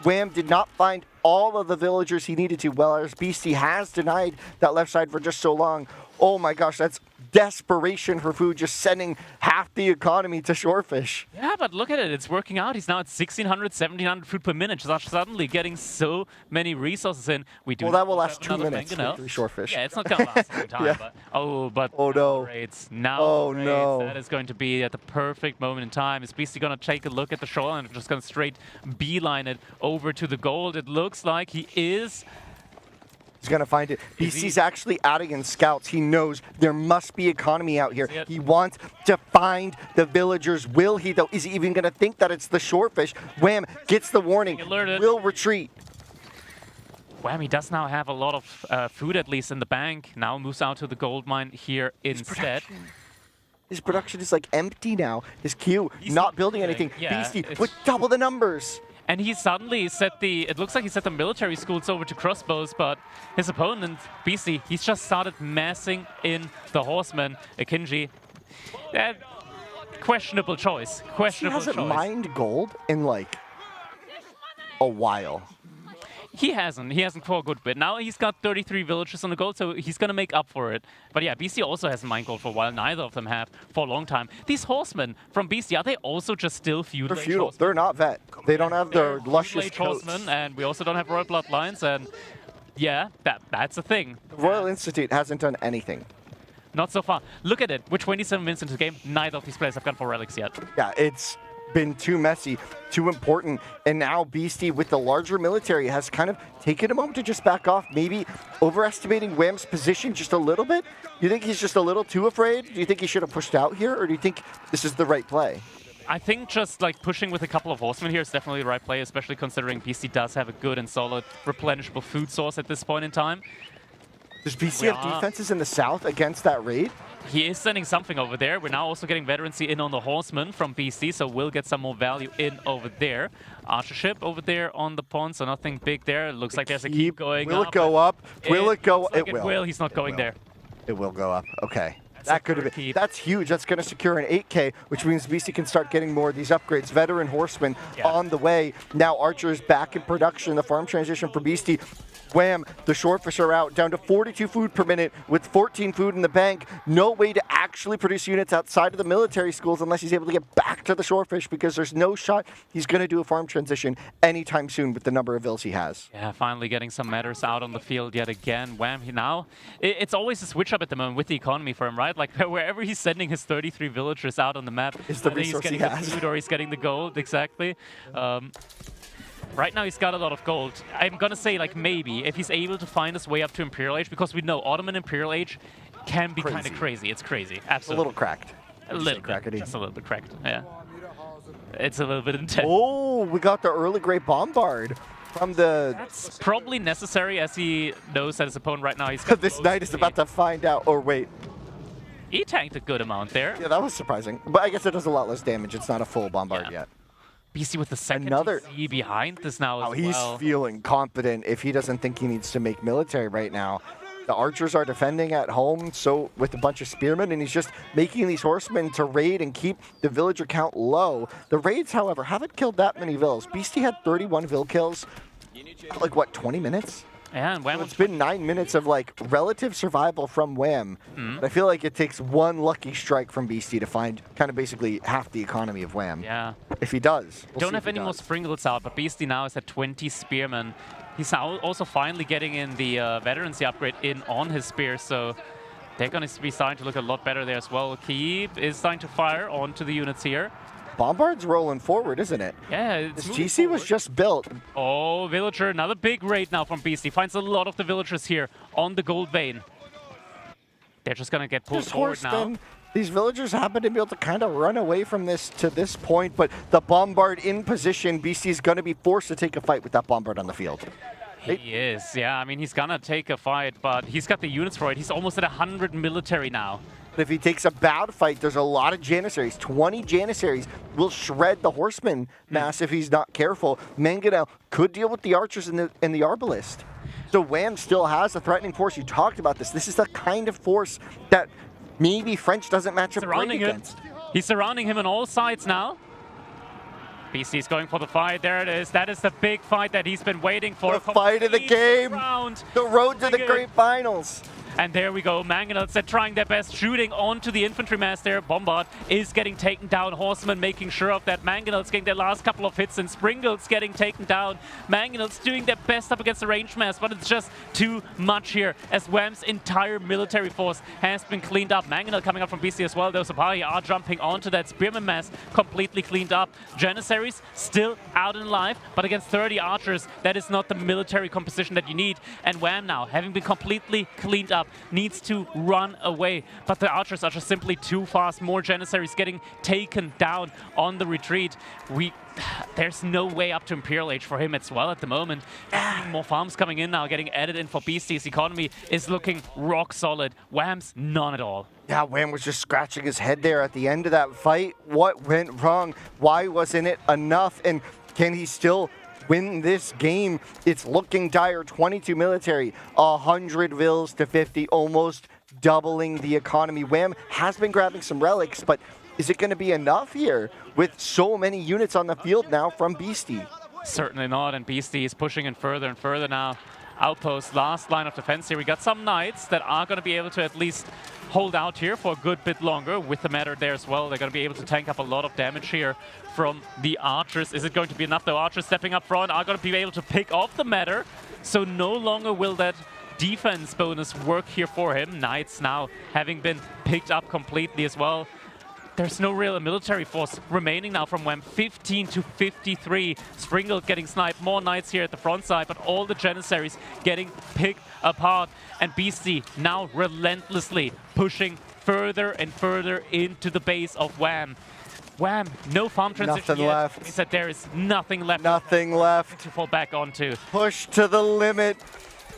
Speaker 10: Wham did not find all of the villagers he needed to, whereas Beasty has denied that left side for just so long. Oh my gosh, that's desperation for food, just sending half the economy to shorefish.
Speaker 9: Yeah, but look at it. It's working out. He's now at 1,600, 1,700 food per minute. Just suddenly getting so many resources in. We do.
Speaker 10: Well, that will last 2
Speaker 9: another
Speaker 10: minutes
Speaker 9: mangonel.
Speaker 10: for 3 shorefish.
Speaker 9: Yeah, it's not going to last a long time.
Speaker 10: Yeah.
Speaker 9: But
Speaker 10: Oh no.
Speaker 9: Raids. Now
Speaker 10: Oh,
Speaker 9: raids.
Speaker 10: no.
Speaker 9: That is going to be at the perfect moment in time. Is Beasty going to take a look at the shoreline and just going to straight beeline it over to the gold? It looks like he is.
Speaker 10: He's going to find it. Beasty's actually adding in scouts. He knows there must be economy out here. He wants to find the villagers. Will he, though? Is he even going to think that it's the shorefish? Wham gets the warning. Will retreat.
Speaker 9: Wham, he does now have a lot of food, at least in the bank. Now moves out to the gold mine here instead.
Speaker 10: His production is like empty now. His queue,
Speaker 9: He's
Speaker 10: not building anything.
Speaker 9: Yeah,
Speaker 10: Beasty
Speaker 9: it's-
Speaker 10: with double the numbers.
Speaker 9: And he suddenly set it looks like he set the military schools over to crossbows, but his opponent, Beasty, he's just started massing in the horsemen. Akinji, questionable choice.
Speaker 10: He
Speaker 9: Questionable
Speaker 10: hasn't
Speaker 9: choice.
Speaker 10: mined gold in like a while.
Speaker 9: He hasn't for a good bit. Now he's got 33 villages on the gold, so he's going to make up for it. But yeah, Beasty also hasn't mined gold for a while. Neither of them have for a long time. These horsemen from Beasty, are they also just still feudal?
Speaker 10: They're feudal. They're not vet. They don't have their luscious coats.
Speaker 9: horsemen, and we also don't have royal bloodlines, and yeah, that's a thing.
Speaker 10: The Royal Institute hasn't done anything.
Speaker 9: Not so far. Look at it. We're 27 minutes into the game. Neither of these players have gone for relics yet.
Speaker 10: Yeah, it's been too messy, too important, and now Beasty with the larger military has kind of taken a moment to just back off, maybe overestimating Wham's position just a little bit. Do you think he's just a little too afraid? Do you think he should have pushed out here, or do you think this is the right play?
Speaker 9: I think just like pushing with a couple of horsemen here is definitely the right play, especially considering Beasty does have a good and solid replenishable food source at this point in time.
Speaker 10: Does BC have defenses in the south against that raid?
Speaker 9: He is sending something over there. We're now also getting veterancy in on the Horseman from BC, so we'll get some more value in over there. Archer ship over there on the pond, so nothing big there. It looks like there's a keep going
Speaker 10: Will
Speaker 9: up.
Speaker 10: It go up? Will it go?
Speaker 9: Like
Speaker 10: it will.
Speaker 9: He's not going there.
Speaker 10: It will go up. Okay. That could have been. That's huge. That's going to secure an 8K, which means BC can start getting more of these upgrades. Veteran Horsemen on the way. Now Archer's back in production. The farm transition for Beasty. Wham! The Swordfish are out, down to 42 food per minute with 14 food in the bank. No way to actually produce units outside of the military schools unless he's able to get back to the Swordfish, because there's no shot he's going to do a farm transition anytime soon with the number of vills he has.
Speaker 9: Yeah, finally getting some matters out on the field yet again. Wham! Now, it's always a switch up at the moment with the economy for him, right? Like wherever he's sending his 33 villagers out on the map,
Speaker 10: is the resource
Speaker 9: he's getting the food or he's getting the gold, exactly. Right now he's got a lot of gold. I'm gonna say like maybe if he's able to find his way up to Imperial Age, because we know Ottoman Imperial Age can be kind of crazy. It's crazy, absolutely.
Speaker 10: A little cracked.
Speaker 9: A little bit, just a little bit cracked, yeah. It's a little bit intense.
Speaker 10: Oh, we got the early Great Bombard from the...
Speaker 9: That's probably necessary, as he knows that his opponent right now, he's got
Speaker 10: this knight is about to find out, or wait.
Speaker 9: He tanked a good amount there.
Speaker 10: Yeah, that was surprising. But I guess it does a lot less damage. It's not a full Bombard yet.
Speaker 9: BC with the second TC behind this now as well.
Speaker 10: He's feeling confident if he doesn't think he needs to make military right now. The archers are defending at home, so with a bunch of spearmen, and he's just making these horsemen to raid and keep the villager count low. The raids, however, haven't killed that many vills. Beasty had 31 vill kills, like what, 20 minutes?
Speaker 9: Yeah, and Wham,
Speaker 10: it's been 9 minutes of like relative survival from Wham. But I feel like it takes one lucky strike from Beasty to find kind of basically half the economy of Wham.
Speaker 9: Yeah.
Speaker 10: If he does.
Speaker 9: Don't have any more Springles out, but Beasty now is at 20 spearmen. He's now also finally getting in the veterancy upgrade in on his spear, so they're going to be starting to look a lot better there as well. Keep is starting to fire onto the units here.
Speaker 10: Bombard's rolling forward, isn't it?
Speaker 9: Yeah,
Speaker 10: this GC was just built.
Speaker 9: Oh, villager, another big raid now from Beasty. Finds a lot of the villagers here on the gold vein. They're just going to get pulled forward now.
Speaker 10: These villagers happen to be able to kind of run away from this to this point, but the Bombard in position, Beasty's going to be forced to take a fight with that Bombard on the field.
Speaker 9: He is, yeah. I mean, he's going to take a fight, but he's got the units for it. He's almost at 100 military now.
Speaker 10: If he takes a bad fight, there's a lot of Janissaries. 20 Janissaries will shred the Horseman mass if he's not careful. Mangonel could deal with the archers and the Arbalist. So Wham still has a threatening force. You talked about this. This is the kind of force that maybe French doesn't match up great against.
Speaker 9: He's surrounding him on all sides now. BC's going for the fight. There it is. That is the big fight that he's been waiting for.
Speaker 10: The fight of the game. The road to the great finals.
Speaker 9: And there we go. Mangonels are trying their best, shooting onto the infantry mass there. Bombard is getting taken down. Horsemen making sure of that. Mangonels getting their last couple of hits, and Springles getting taken down. Mangonels doing their best up against the range mass, but it's just too much here, as Wham's entire military force has been cleaned up. Mangonel coming up from BC as well. Those Sapahi are jumping onto that Spearman mass, completely cleaned up. Janissaries still out and alive, but against 30 archers, that is not the military composition that you need. And Wham now, having been completely cleaned up, needs to run away, but the archers are just simply too fast. More Janissaries getting taken down on the retreat. There's no way up to Imperial Age for him as well at the moment. More farms coming in now, getting added in for Beasty's economy is looking rock solid. Wham's none at all.
Speaker 10: Yeah, Wham was just scratching his head there at the end of that fight. What went wrong? Why wasn't it enough? And can he still win this game? It's looking dire. 22 military, 100 vills to 50, almost doubling the economy. Wham has been grabbing some relics, but is it going to be enough here with so many units on the field now from Beasty?
Speaker 9: Certainly not, and Beasty is pushing in further and further now. Outpost, last line of defense here. We got some knights that are going to be able to at least hold out here for a good bit longer with the matter there as well. They're going to be able to tank up a lot of damage here from the archers. Is it going to be enough though? Archers stepping up front are going to be able to pick off the matter, so no longer will that defense bonus work here for him. Knights now having been picked up completely as well. There's no real military force remaining now from Wham. 15 to 53. Springald getting sniped. More knights here at the front side, but all the Janissaries getting picked apart. And Beasty now relentlessly pushing further and further into the base of Wham. Wham, no farm transition
Speaker 10: Nothing
Speaker 9: yet.
Speaker 10: left.
Speaker 9: He said there is nothing left.
Speaker 10: Nothing left
Speaker 9: to fall back onto.
Speaker 10: Push to the limit.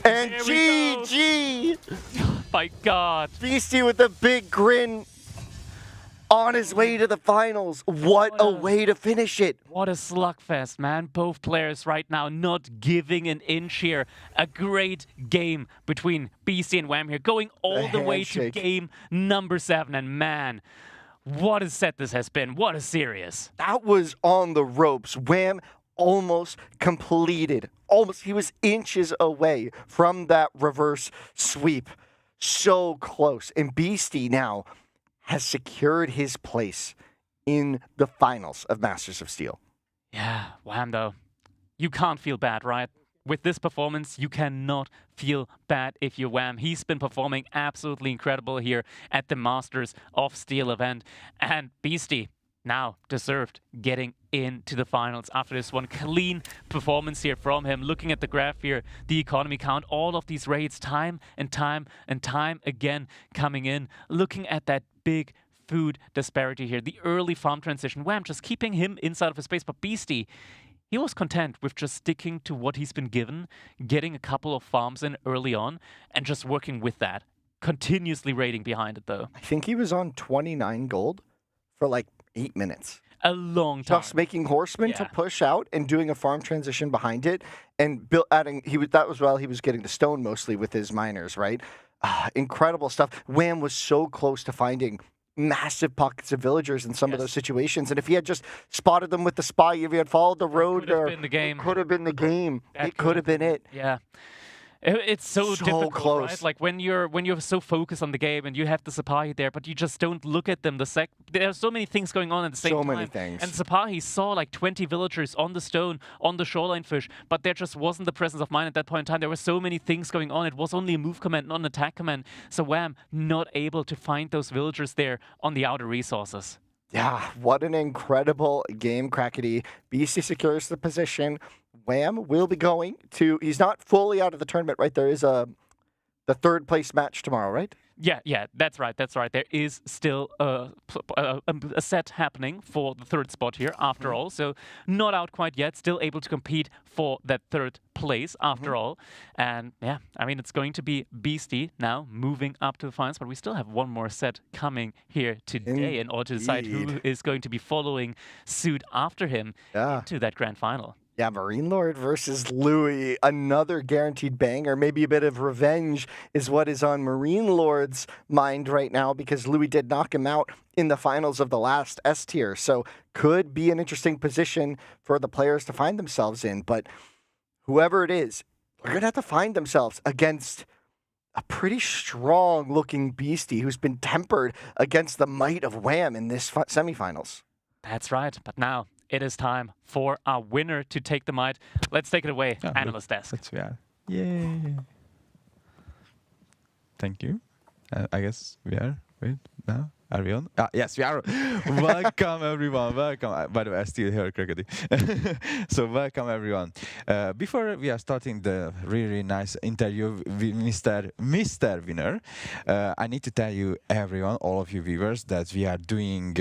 Speaker 10: And
Speaker 9: There we go.
Speaker 10: GG!
Speaker 9: My God.
Speaker 10: Beasty with a big grin on his way to the finals. What a way to finish it.
Speaker 9: What a slugfest, man. Both players right now not giving an inch here. A great game between Beasty and Wham here, going all the way to
Speaker 10: handshake.
Speaker 9: game number 7. And man, what a set this has been. What a series.
Speaker 10: That was on the ropes. Wham almost completed. Almost. He was inches away from that reverse sweep. So close. And Beasty now has secured his place in the finals of Masters of Steel.
Speaker 9: Yeah, Wham though. You can't feel bad, right? With this performance, you cannot feel bad if you're Wham. He's been performing absolutely incredible here at the Masters of Steel event. And Beasty, now deserved getting into the finals after this one. Clean performance here from him. Looking at the graph here, the economy count, all of these raids time and time and time again coming in. Looking at that big food disparity here, the early farm transition. Wham just keeping him inside of his space, but Beasty, he was content with just sticking to what he's been given, getting a couple of farms in early on, and just working with that. Continuously raiding behind it though.
Speaker 10: I think he was on 29 gold for like 8 minutes.
Speaker 9: A long time.
Speaker 10: Just making horsemen to
Speaker 9: Yeah.
Speaker 10: push out and doing a farm transition behind it, and adding. That was while he was getting the stone mostly with his miners, right? Incredible stuff. Wham was so close to finding massive pockets of villagers in some of those situations, and if he had just spotted them with the spy, if he had followed the road,
Speaker 9: could have been the game.
Speaker 10: it could have been the game.
Speaker 9: That
Speaker 10: It could have been it.
Speaker 9: Yeah. It's so difficult,
Speaker 10: close.
Speaker 9: right? Like when you're so focused on the game and you have the Sapahi there, but you just don't look at them. There are so many things going on at the same time.
Speaker 10: So many things.
Speaker 9: And Sapahi saw like 20 villagers on the stone, on the shoreline fish, but there just wasn't the presence of mind at that point in time. There were so many things going on. It was only a move command, not an attack command. So Wham not able to find those villagers there on the outer resources.
Speaker 10: Yeah, what an incredible game, Crackety. Beasty secures the position. Wham will be going to. He's not fully out of the tournament, right? There is the third place match tomorrow, right?
Speaker 9: Yeah, that's right. There is still a set happening for the third spot here, after all. So not out quite yet, still able to compete for that third place, after all. And yeah, I mean, it's going to be Beasty now moving up to the finals, but we still have one more set coming here today in order to decide who is going to be following suit after him into that grand final.
Speaker 10: Yeah, Marine Lord versus Louis. Another guaranteed banger. Maybe a bit of revenge is what is on Marine Lord's mind right now, because Louis did knock him out in the finals of the last S tier. So could be an interesting position for the players to find themselves in. But whoever it is, they're going to have to find themselves against a pretty strong looking Beasty who's been tempered against the might of Wham in this semifinals.
Speaker 9: That's right. But now it is time for our winner to take the might. Let's take it away, Analyst Desk.
Speaker 7: That's yeah. Yay. Thank you. I guess we are. Wait, now? Are we on? Yes, we are. Welcome, everyone. Welcome. By the way, I still hear Crickety. So, welcome, everyone. Before we are starting the really nice interview with Mr. Winner, I need to tell you, everyone, all of you viewers, that we are doing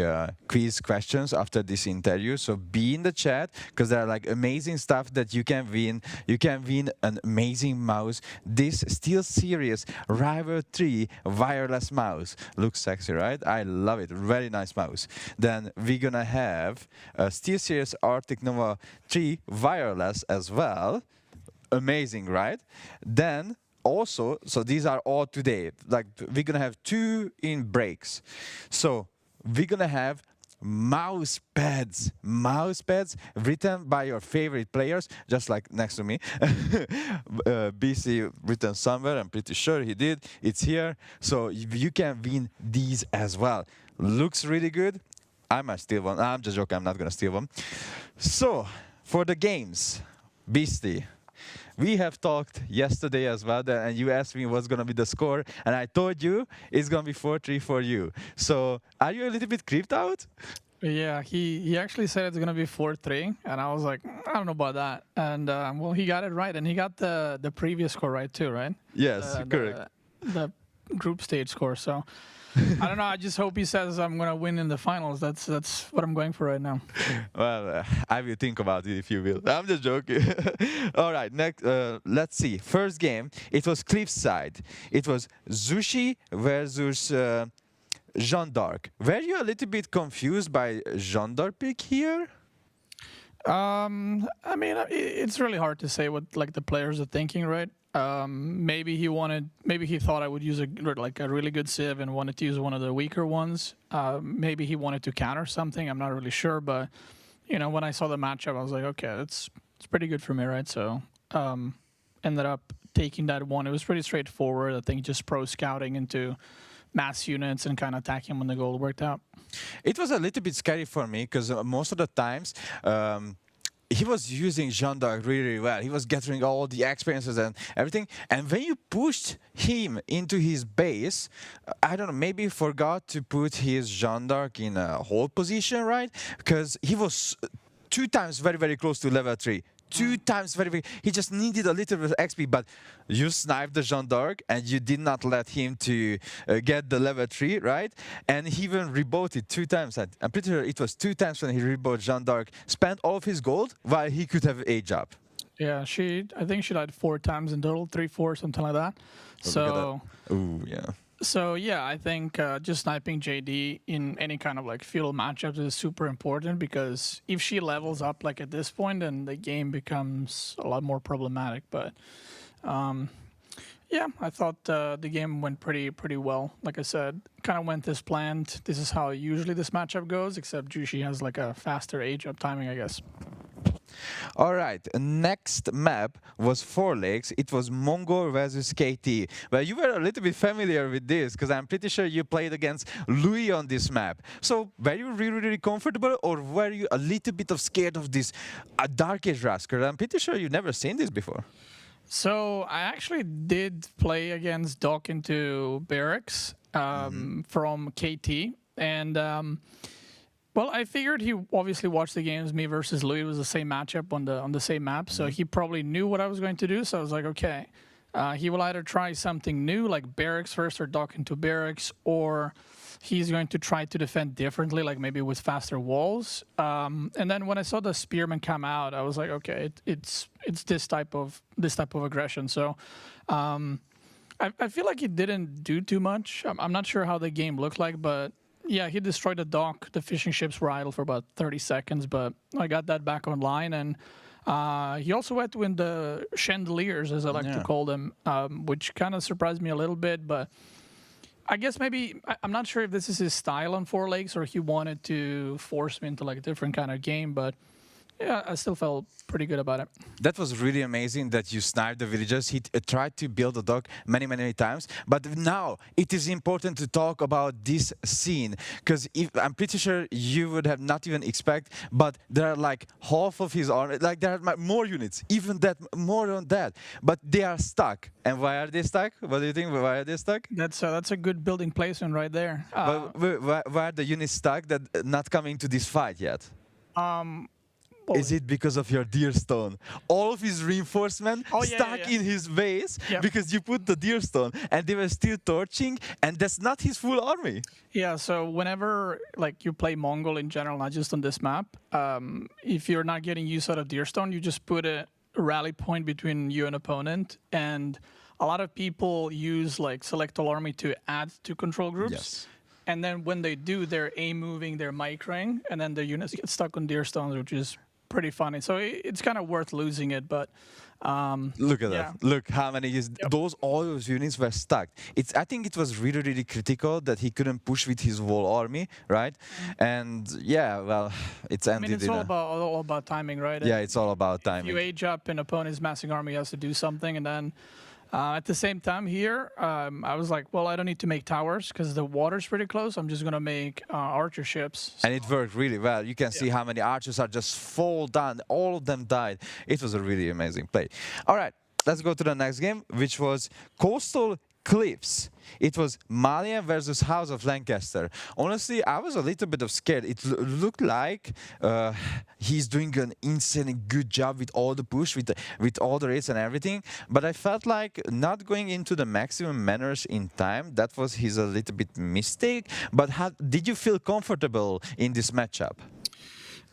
Speaker 7: quiz questions after this interview. So, be in the chat, because there are like amazing stuff that you can win. You can win an amazing mouse. This SteelSeries Rival 3 wireless mouse. Looks sexy, right? I love it. Very nice mouse. Then we're gonna have a SteelSeries Arctic Nova 3 wireless as well. Amazing, right? Then also, so these are all today. Like we're gonna have 2 in breaks. So we're gonna have mouse pads written by your favorite players, just like next to me. BC written somewhere, I'm pretty sure he did. It's here, so you can win these as well. Looks really good. I might steal one. I'm just joking, I'm not gonna steal one. So for the games, Beasty, we have talked yesterday as well, and you asked me what's going to be the score, and I told you it's going to be 4-3 for you. So are you a little bit creeped out?
Speaker 2: Yeah, he actually said it's going to be 4-3, and I was like, I don't know about that. And, well, he got it right, and he got the previous score right too, right?
Speaker 7: Yes, correct.
Speaker 2: The group stage score. So I don't know. I just hope he says I'm gonna win in the finals. That's what I'm going for right now.
Speaker 7: Well, I will think about it if you will. I'm just joking. All right, next, let's see. First game, it was Cliffside. It was Zushi versus Jeanne d'Arc. Were you a little bit confused by Jeanne d'Arc pick here?
Speaker 2: I mean, it's really hard to say what like the players are thinking, right? Maybe he thought I would use a really good civ and wanted to use one of the weaker ones. Maybe he wanted to counter something. I'm not really sure, but you know, when I saw the matchup, I was like, okay, it's pretty good for me, right? So ended up taking that one. It was pretty straightforward. I think just pro scouting into mass units and kind of attacking when the goal worked out.
Speaker 7: It was a little bit scary for me because most of the times he was using Jeanne d'Arc really well. He was gathering all the experiences and everything. And when you pushed him into his base, I don't know, maybe he forgot to put his Jeanne d'Arc in a hold position, right? Because he was 2 times very, very close to level 3. 2 times very, he just needed a little bit of XP, but you sniped the Jeanne d'Arc and you did not let him to get the level 3, right? And he even rebooted 2 times. I'm pretty sure it was 2 times when he rebooted Jeanne d'Arc, spent all of his gold while he could have age up.
Speaker 2: Yeah, I think she died 4 times in total, 3, 4, something like that. So,
Speaker 7: ooh, yeah.
Speaker 2: So yeah, I think just sniping JD in any kind of like feudal matchups is super important, because if she levels up like at this point, then the game becomes a lot more problematic. But yeah, I thought the game went pretty well. Like I said, kind of went as planned. This is how usually this matchup goes, except Jushi has like a faster age up timing, I guess.
Speaker 7: All right, next map was 4 Lakes. It was Mongol versus KT. Well, you were a little bit familiar with this because I'm pretty sure you played against Louis on this map. So were you really, really comfortable, or were you a little bit scared of this Dark Age Rush? Because I'm pretty sure you've never seen this before.
Speaker 2: So I actually did play against Doc into Barracks from KT, and well, I figured he obviously watched the games. Me versus Louis was the same matchup on the same map, so he probably knew what I was going to do. So I was like, okay, he will either try something new, like Barracks first, or Dock into Barracks, or he's going to try to defend differently, like maybe with faster walls. And then when I saw the Spearman come out, I was like, okay, it's this type of aggression. So I feel like he didn't do too much. I'm not sure how the game looked like, but yeah, he destroyed the dock. The fishing ships were idle for about 30 seconds, but I got that back online. And he also had to win the chandeliers, as I like to call them, which kind of surprised me a little bit. But I guess maybe, I'm not sure if this is his style on 4 Lakes, or he wanted to force me into like a different kind of game. But yeah, I still felt pretty good about it.
Speaker 7: That was really amazing that you sniped the villagers. He tried to build a dock many, many times. But now it is important to talk about this scene, because I'm pretty sure you would have not even expect, but there are like half of his army, like there are more units, even that, more on that. But they are stuck. And why are they stuck? What do you think? Why are they stuck?
Speaker 2: That's a good building placement right there.
Speaker 7: Why are the units stuck that not coming to this fight yet? Is it because of your deer stone? All of his reinforcement stuck in his base because you put the deer stone, and they were still torching, and that's not his full army.
Speaker 2: Yeah, so whenever like you play Mongol in general, not just on this map, if you're not getting use out of deer stone, you just put a rally point between you and opponent, and a lot of people use like select all army to add to control groups.
Speaker 7: Yes.
Speaker 2: And then when they do, they're A-moving, they're microing, and then the units get stuck on deer stones, which is pretty funny. So it's kind of worth losing it, but
Speaker 7: look at that. Look how many all those units were stuck. I think it was really, really critical that he couldn't push with his whole army, right? And yeah, well, it's ended.
Speaker 2: I mean, it's all about timing, right?
Speaker 7: Yeah, it's all about timing.
Speaker 2: If you age up an opponent's massing army, has to do something, and then at the same time here, I was like, well, I don't need to make towers because the water's pretty close. I'm just going to make archer ships. So.
Speaker 7: And it worked really well. You can see how many archers are just fall down. All of them died. It was a really amazing play. All right, let's go to the next game, which was Coastal cliffs. It was Malian versus House of Lancaster. Honestly, I was a little bit of scared. It looked like he's doing an insanely good job with all the push, with all the rates and everything. But I felt like not going into the maximum manners in time, that was his a little bit mistake. But did you feel comfortable in this matchup?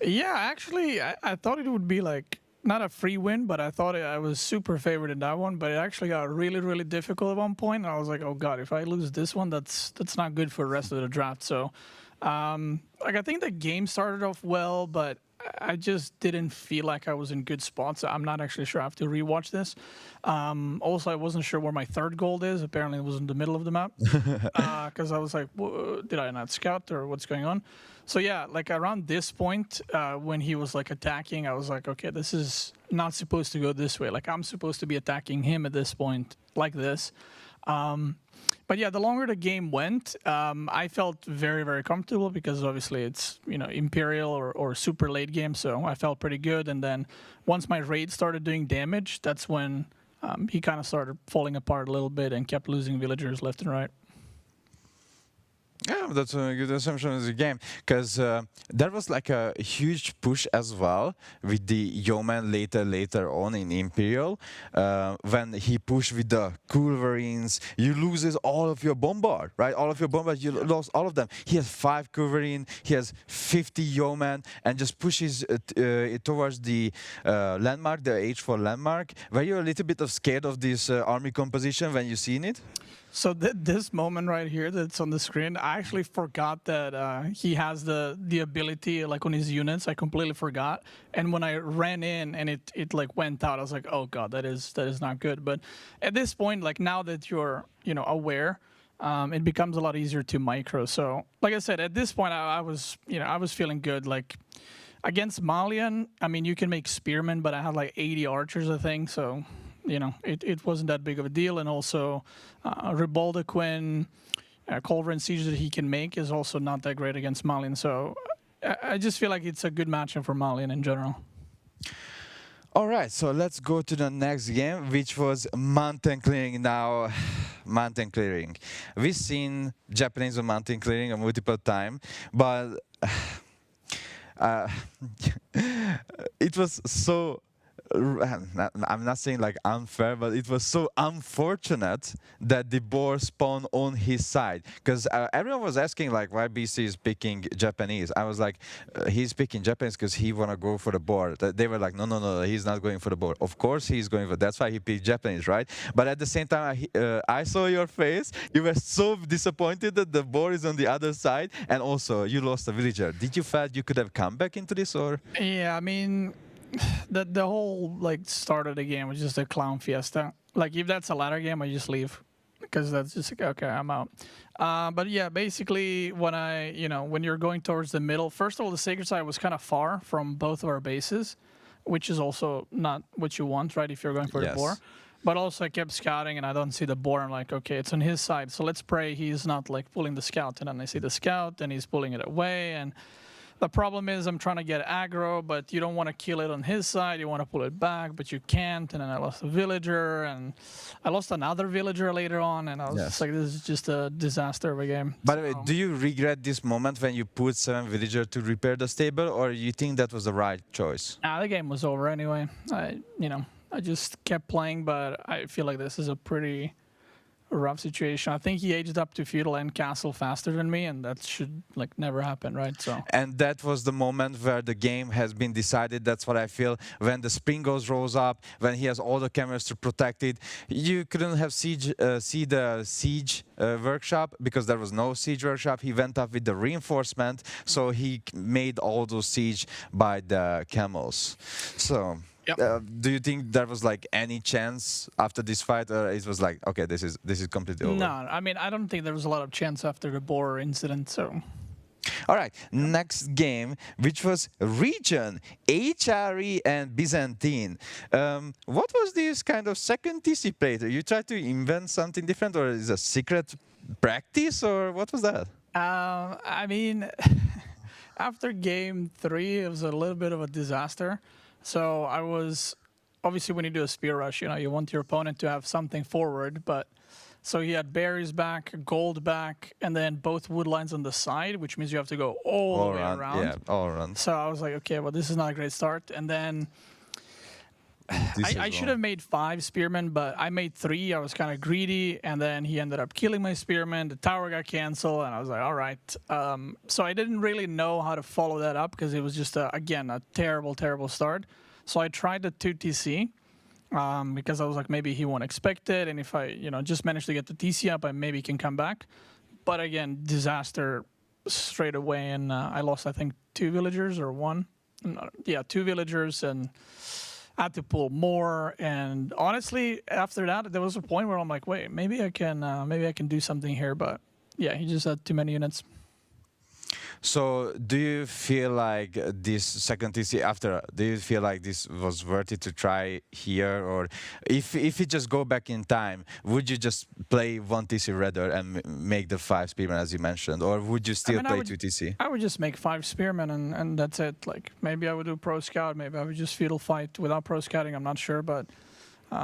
Speaker 2: Yeah, actually, I thought it would be like not a free win, but I thought I was super favored in that one. But it actually got really, really difficult at one point. And I was like, oh god, if I lose this one, that's not good for the rest of the draft. So, like I think the game started off well, but I just didn't feel like I was in good spots. I'm not actually sure. I have to rewatch this. Also, I wasn't sure where my third gold is. Apparently, it was in the middle of the map because I was like, did I not scout or what's going on? So yeah, like around this point, when he was like attacking, I was like, okay, this is not supposed to go this way. Like I'm supposed to be attacking him at this point like this. But yeah, the longer the game went, I felt very, very comfortable because obviously it's, you know, Imperial or super late game. So I felt pretty good. And then once my raid started doing damage, that's when he kind of started falling apart a little bit and kept losing villagers left and right.
Speaker 7: Yeah, that's a good assumption of the game, because there was like a huge push as well with the Yeoman later on in Imperial. When he pushed with the Culverines, you loses all of your bombard, right? All of your bombard, you lost all of them. He has 5 Culverine, he has 50 Yeoman, and just pushes towards the landmark, the H4 landmark. Were you a little bit scared of this army composition when you seen it?
Speaker 2: So this moment right here that's on the screen, I actually forgot that he has the ability like on his units. I completely forgot. And when I ran in and it like went out, I was like, oh god, that is not good. But at this point, like now that you're aware, it becomes a lot easier to micro. So like I said, at this point, I was feeling good. Like against Malian, I mean, you can make spearmen, but I had like 80 archers, I think. So it wasn't that big of a deal. And also, Ribalda Culverin siege that he can make is also not that great against Malian. So I just feel like it's a good matchup for Malian in general.
Speaker 7: All right, so let's go to the next game, which was mountain clearing. Now, mountain clearing. We've seen Japanese on mountain clearing a multiple times, but it was so... I'm not saying like unfair, but it was so unfortunate that the boar spawned on his side, because everyone was asking like why BC is picking Japanese. I was like, he's picking Japanese because he wanna go for the boar. They were like, no, he's not going for the boar. Of course he's going for. That's why he picked Japanese, right? But at the same time, I saw your face. You were so disappointed that the boar is on the other side, and also you lost a villager. Did you feel you could have come back into this, or?
Speaker 2: Yeah, I mean, the whole like start of the game was just a clown fiesta. Like if that's a ladder game, I just leave because that's just like, okay, I'm out. But yeah, basically when you're going towards the middle, first of all, the sacred side was kind of far from both of our bases, which is also not what you want, right? If you're going for the boar. But also I kept scouting and I don't see the boar. I'm like, okay, it's on his side. So let's pray he's not like pulling the scout. And then I see the scout and he's pulling it away. And the problem is I'm trying to get aggro, but you don't want to kill it on his side. You want to pull it back, but you can't. And then I lost a villager, and I lost another villager later on. And I was just like, this is just a disaster of a game.
Speaker 7: By the way, do you regret this moment when you put 7 villager to repair the stable, or you think that was the right choice?
Speaker 2: The game was over anyway. I just kept playing, but I feel like this is a pretty rough situation. I think he aged up to feudal and castle faster than me, and that should like never happen, right? So. And
Speaker 7: that was the moment where the game has been decided. That's what I feel. When the Springos rose up, when he has all the cameras to protect it, you couldn't have see the siege workshop because there was no siege workshop. He went up with the reinforcement, so he made all those siege by the camels. So. Do you think there was like any chance after this fight, or it was like, okay, this is completely over?
Speaker 2: No, I mean, I don't think there was a lot of chance after the boar incident. So,
Speaker 7: all right, next game, which was region HRE and Byzantine. What was this kind of second TC play? You tried to invent something different, or is it a secret practice, or what was that?
Speaker 2: I mean, after game 3, it was a little bit of a disaster. So I was obviously when you do a spear rush, you want your opponent to have something forward, but so he had berries back, gold back, and then both wood lines on the side, which means you have to go all the way around.
Speaker 7: Yeah, all around.
Speaker 2: So I was like, okay, well, this is not a great start. And then I should have made 5 spearmen, but I made 3. I was kind of greedy, and then he ended up killing my spearmen. The tower got canceled, and I was like, all right. So I didn't really know how to follow that up because it was just, again, a terrible, terrible start. So I tried the 2TC. Because I was like, maybe he won't expect it, and if I, just manage to get the TC up, I maybe can come back. But again, disaster straight away, and I lost, I think, 2 villagers or 1. Yeah, 2 villagers, and I had to pull more. And honestly, after that, there was a point where I'm like, wait, maybe I can do something here. But yeah, he just had too many units.
Speaker 7: So, do you feel like this second TC after? Do you feel like this was worth it to try here, or if you just go back in time, would you just play 1 TC rather and make the 5 spearmen as you mentioned, or would you still play 2 TC?
Speaker 2: I would just make 5 spearmen and that's it. Like maybe I would do pro scout, maybe I would just feudal fight without pro scouting. I'm not sure, but 2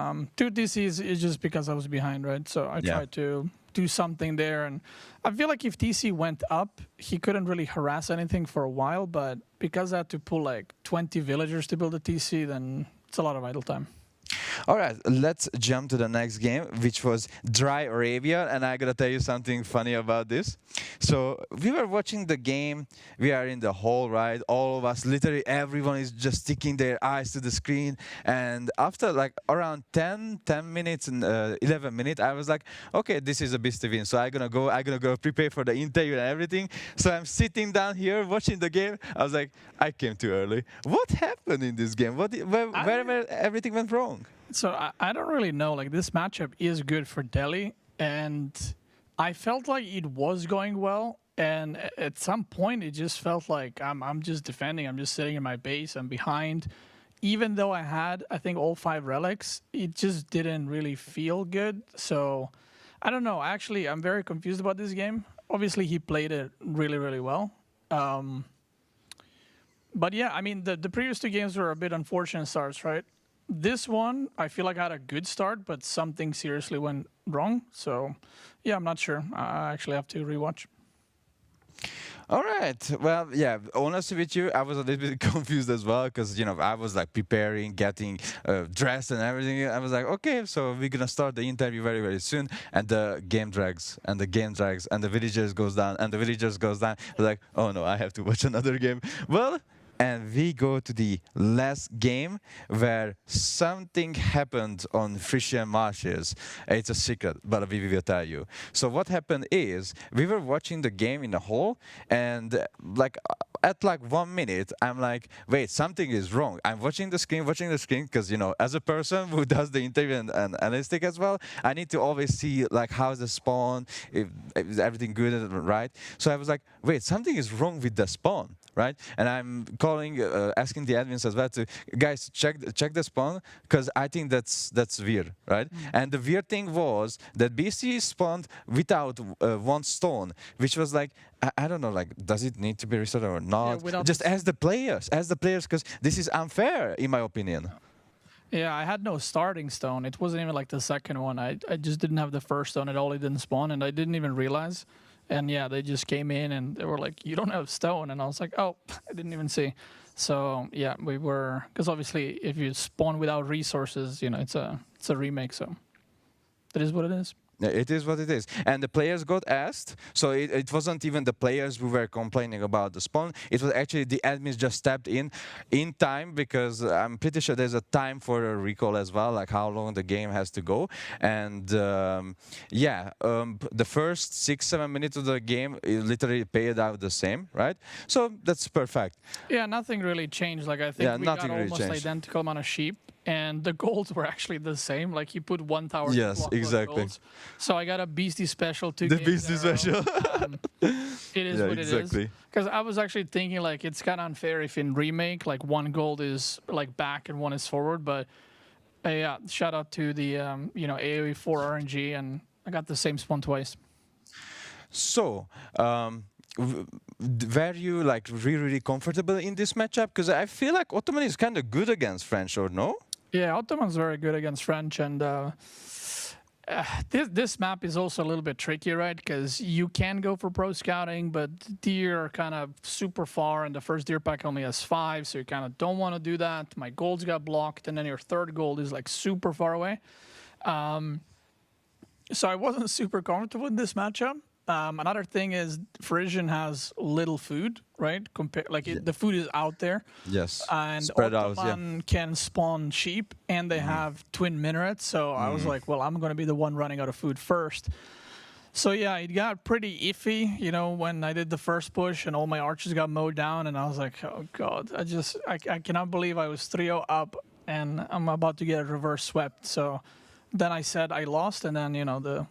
Speaker 2: TC is just because I was behind, right? So I tried to do something there, and I feel like if TC went up, he couldn't really harass anything for a while, but because I had to pull like 20 villagers to build a TC, then it's a lot of idle time.
Speaker 7: All right, let's jump to the next game, which was Dry Arabia, and I gotta tell you something funny about this. So we were watching the game, we are in the hall, right? All of us, literally everyone is just sticking their eyes to the screen, and after like around 10 minutes and 11 minutes, I was like, okay, this is a Beastyqt win, so I'm gonna go prepare for the interview and everything. So I'm sitting down here watching the game. I was like, I came too early. What happened in this game? Where everything went wrong?
Speaker 2: So I don't really know. Like this matchup is good for Delhi, and I felt like it was going well. And at some point, it just felt like I'm just defending. I'm just sitting in my base. I'm behind. Even though I had, I think, all 5 relics, it just didn't really feel good. So I don't know. Actually, I'm very confused about this game. Obviously, he played it really, really well. But yeah, I mean, the previous 2 games were a bit unfortunate starts, right? This one, I feel like I had a good start, but something seriously went wrong. So, yeah, I'm not sure. I actually have to rewatch.
Speaker 7: All right. Well, yeah, honestly with you, I was a little bit confused as well because, I was like preparing, getting dressed and everything. I was like, okay, so we're going to start the interview very, very soon. And the game drags, and the game drags, and the villagers goes down, and the villagers goes down. I was like, oh no, I have to watch another game. Well, and we go to the last game where something happened on Frisian marshes. It's a secret, but we will tell you. So what happened is we were watching the game in the hall, and at 1 minute, I'm like, wait, something is wrong. I'm watching the screen, because, as a person who does the interview and analytic as well, I need to always see how's the spawn, if everything good and right. So I was like, wait, something is wrong with the spawn. Right, and I'm calling, asking the admins as well to guys check the spawn because I think that's weird, right? And the weird thing was that BC spawned without 1 stone, which was like I don't know, does it need to be restored or not? Yeah, just as the players, because this is unfair in my opinion.
Speaker 2: Yeah, I had no starting stone. It wasn't even like the second one. I just didn't have the first stone at all. It didn't spawn, and I didn't even realize. And yeah, they just came in and they were like, you don't have stone. And I was like, oh, I didn't even see. So yeah, we were, because obviously if you spawn without resources, it's a remake. So that is what it is.
Speaker 7: It is what it is. And the players got asked, so it wasn't even the players who were complaining about the spawn. It was actually the admins just stepped in time, because I'm pretty sure there's a time for a recall as well, like how long the game has to go. And the first 6-7 minutes of the game, it literally paid out the same, right? So that's perfect.
Speaker 2: Yeah, nothing really changed. I think we got almost identical amount of sheep. And the golds were actually the same. Like he put 1 tower.
Speaker 7: Yes, exactly.
Speaker 2: Golds. So I got a Beastie special too.
Speaker 7: The Beastie special.
Speaker 2: It is what it is. Because I was actually thinking it's kind of unfair if in Remake 1 gold is back and 1 is forward. But yeah, shout out to the AoE 4 RNG, and I got the same spawn twice.
Speaker 7: So. Were you really comfortable in this matchup? Because I feel like Ottoman is kind of good against French, or no?
Speaker 2: Yeah, Ottoman's very good against French, and this map is also a little bit tricky, right? Because you can go for pro scouting, but deer are kind of super far, and the first deer pack only has 5, so you kind of don't want to do that. My golds got blocked, and then your third gold is like super far away. So I wasn't super comfortable in this matchup. Another thing is Frisian has little food, right? The food is out there.
Speaker 7: Yes.
Speaker 2: And
Speaker 7: Spread out, yeah.
Speaker 2: Ottoman can spawn sheep, and they have twin minarets. So I was like, well, I'm going to be the one running out of food first. So yeah, it got pretty iffy, you know, when I did the first push and all my archers got mowed down, and I was like, oh god, I cannot believe I was 3-0 up and I'm about to get reverse swept. So then I said I lost, and then, you know, the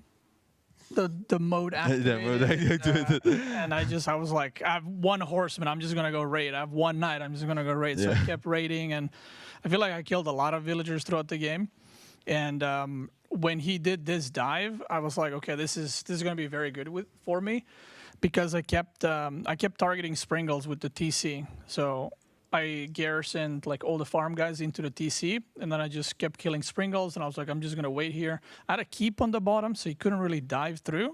Speaker 2: mode activated. And I was like, I have one horseman, I'm just gonna go raid. I have one knight, I'm just gonna go raid. So I kept raiding, and I feel like I killed a lot of villagers throughout the game. And when he did this dive, I was like, okay, this is gonna be very good for me, because I kept targeting Springles with the TC. So I garrisoned like all the farm guys into the TC, and then I just kept killing Springles, and I was like, I'm just gonna wait here. I had a keep on the bottom, so he couldn't really dive through.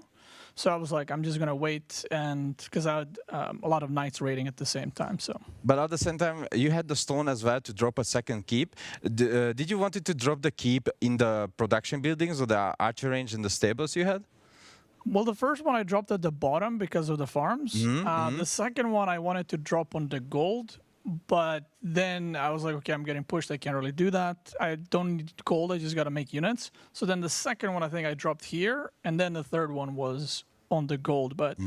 Speaker 2: So I was like, I'm just gonna wait, and because I had a lot of knights raiding at the same time. So.
Speaker 7: But at the same time, you had the stone as well to drop a second keep. Did you wanted to drop the keep in the production buildings or the archer range in the stables you had?
Speaker 2: Well, the first one I dropped at the bottom because of the farms. The second one I wanted to drop on the gold. But then I was like, okay, I'm getting pushed. I can't really do that. I don't need gold. I just got to make units. So then the second one, I think I dropped here. And then the third one was on the gold. But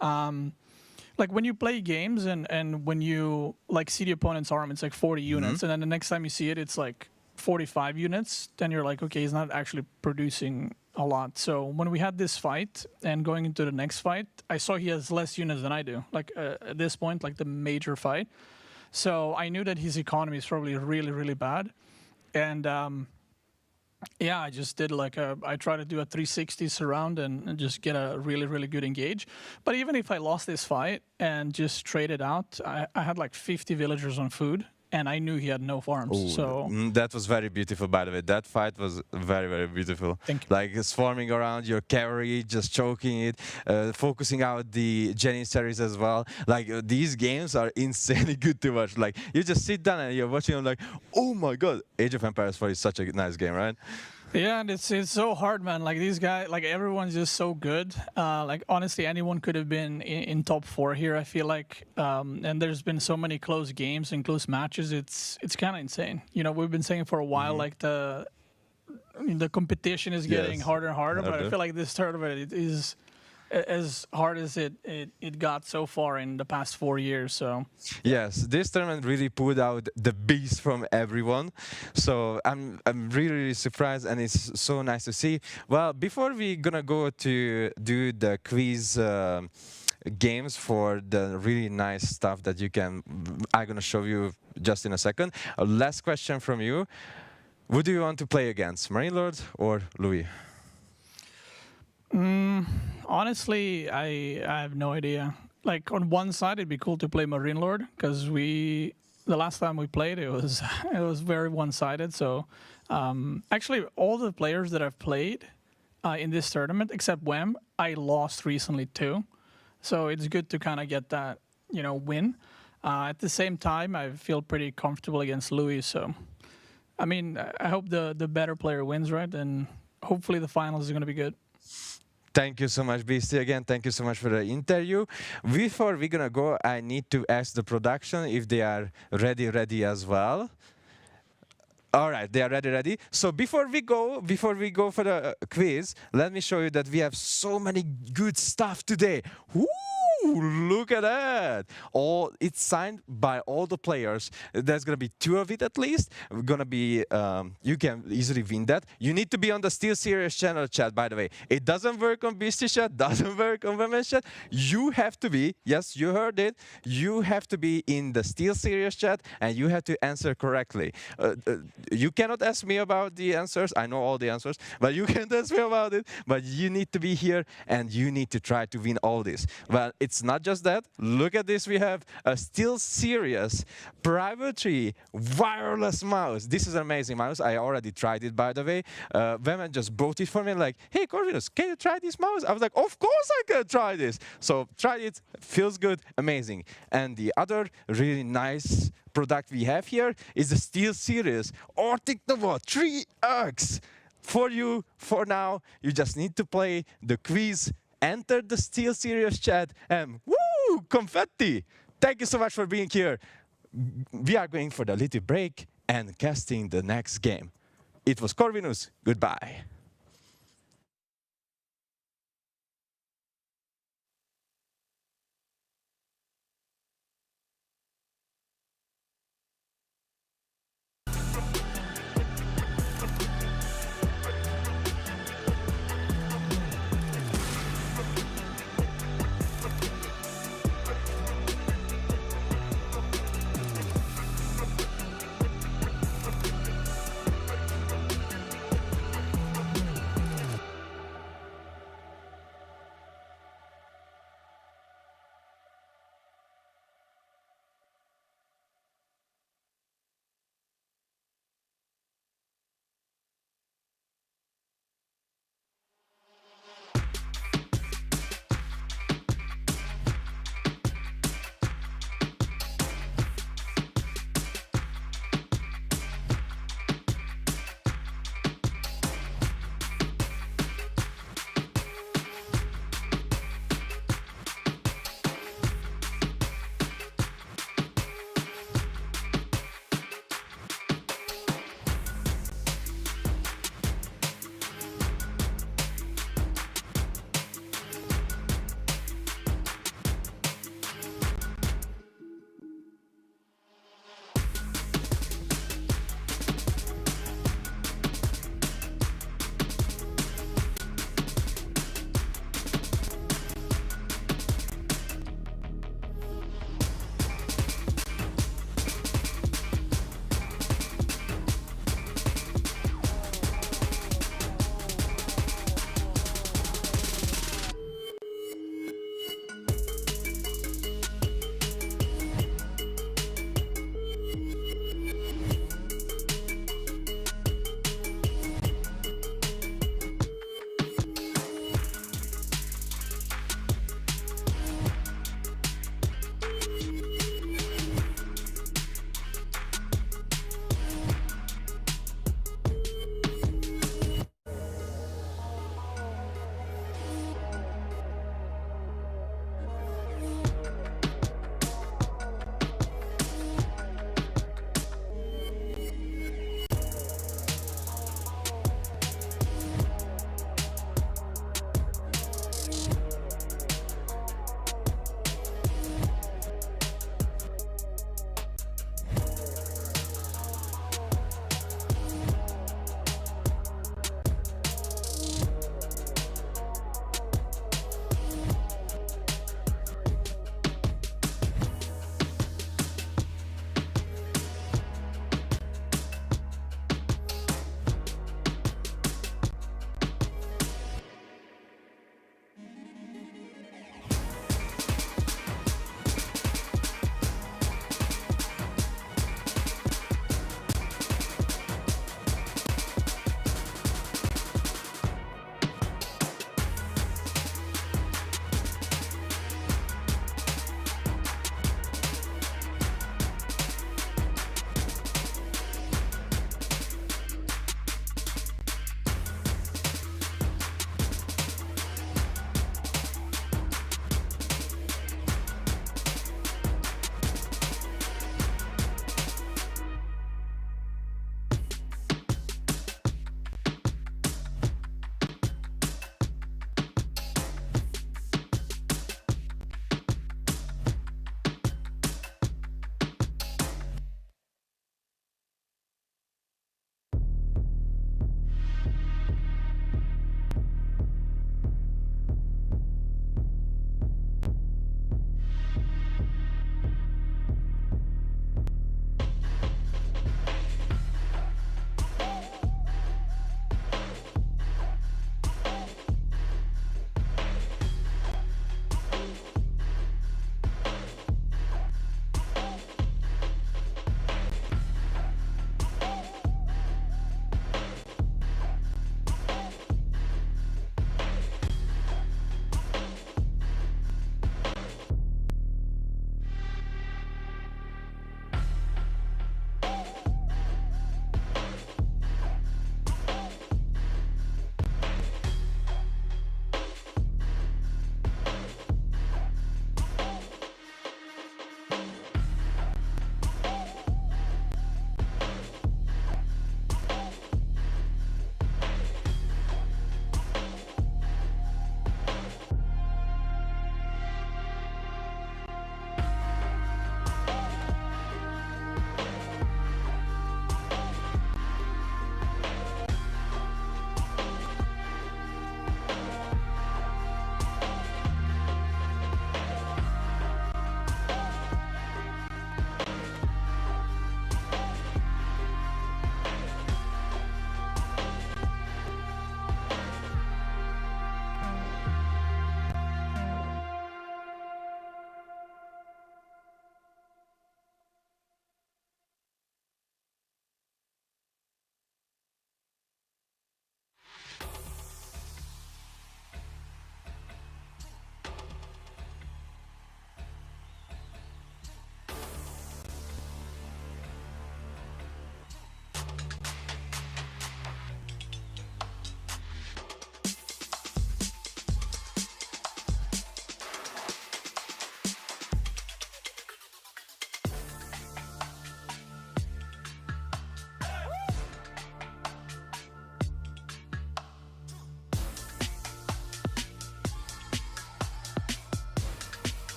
Speaker 2: like when you play games and when you like see the opponent's arm, it's like 40 units. And then the next time you see it, it's like 45 units. Then you're like, okay, he's not actually producing a lot. So when we had this fight and going into the next fight, I saw he has less units than I do. Like at this point, like the major fight. So I knew that his economy is probably really, really bad. And yeah, I just did I tried to do a 360 surround and just get a really, really good engage. But even if I lost this fight and just traded out, I had like 50 villagers on food. And I knew he had no farms.
Speaker 7: Ooh,
Speaker 2: so
Speaker 7: that was very beautiful, by the way. That fight was very, very beautiful.
Speaker 2: Thank you.
Speaker 7: Like swarming around your cavalry, just choking it, focusing out the Janissaries as well. Like these games are insanely good to watch. Like you just sit down and you're watching them like, oh my god, Age of Empires 4 is such a nice game, right?
Speaker 2: Yeah, and it's so hard, man. Like these guys, like everyone's just so good. Like honestly, anyone could have been in top 4 here, I feel like. And there's been so many close games and close matches. It's kind of insane. You know, we've been saying for a while, like the competition is getting harder and harder. But I feel like this tournament it is as hard as it got so far in the past 4 years. So
Speaker 7: yes, this tournament really pulled out the beast from everyone. So I'm really, really surprised, and it's so nice to see. Well, before we gonna go to do the quiz games for the really nice stuff that you can, I'm gonna show you just in a second. A last question from you: who do you want to play against, Marine Lord or Louis?
Speaker 2: Honestly, I have no idea. Like on one side, it'd be cool to play Marine Lord because the last time we played, it was very one-sided. So actually, all the players that I've played in this tournament, except Wem, I lost recently too. So it's good to kind of get that, you know, win. At the same time, I feel pretty comfortable against Louis. So I mean, I hope the better player wins, right? And hopefully the finals is going to be good.
Speaker 7: Thank you so much, Beasty. Again, thank you so much for the interview. Before we're gonna go, I need to ask the production if they are ready as well. All right, they are ready. So before we go for the quiz, let me show you that we have so many good stuff today. Woo! Look at that! It's signed by all the players. There's gonna be 2 of it at least. We're gonna be, you can easily win that. You need to be on the Steel Series channel chat, by the way. It doesn't work on Beastyqt chat, doesn't work on Women's chat. You have to be, yes, you heard it. You have to be in the Steel Series chat, and you have to answer correctly. You cannot ask me about the answers. I know all the answers, but you can't ask me about it. But you need to be here, and you need to try to win all this. Well, it's it's not just that. Look at this. We have a SteelSeries proprietary wireless mouse. This is an amazing mouse. I already tried it, by the way. Veman just bought it for me, like, hey, Corvinus, can you try this mouse? I was like, of course I can try this. So try it. Feels good. Amazing. And the other really nice product we have here is the SteelSeries Arctic Nova 3X. For you, for now, you just need to play the quiz, enter the SteelSeries chat, and woo, confetti! Thank you so much for being here. We are going for the little break and casting the next game. It was Corvinus. Goodbye.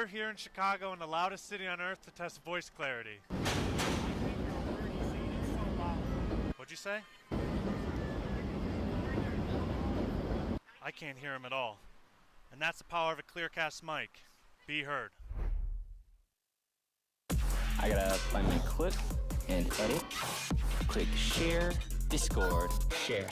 Speaker 11: We're here in Chicago in the loudest city on earth to test voice clarity. What'd you say? I can't hear him at all. And that's the power of a Clearcast mic. Be heard.
Speaker 12: I gotta find my clip and edit. Click share, Discord, share.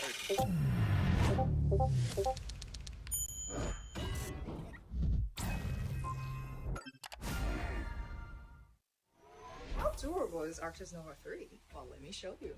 Speaker 13: How adorable is Arctis Nova 3? Well, let me show you.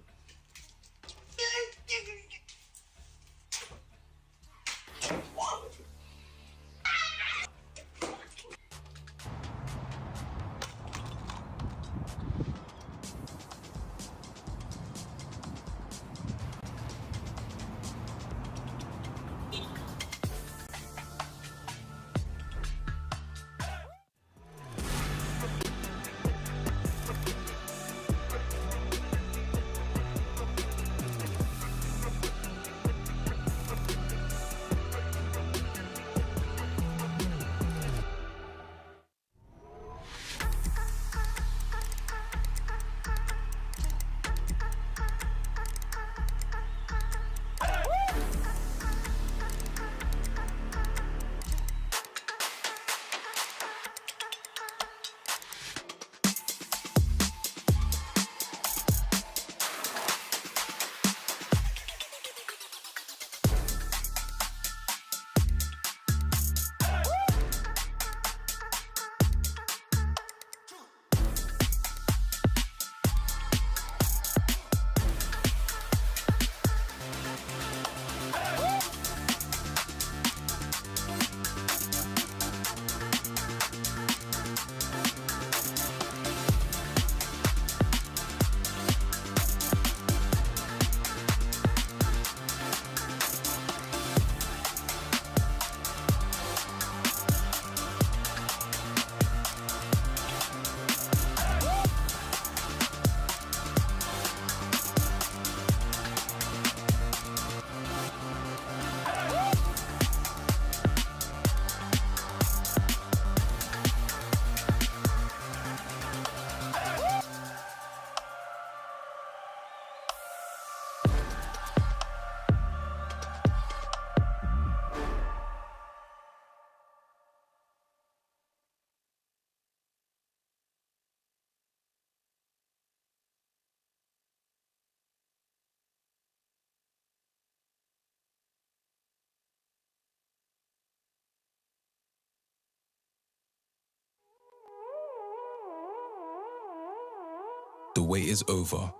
Speaker 14: The wait is over.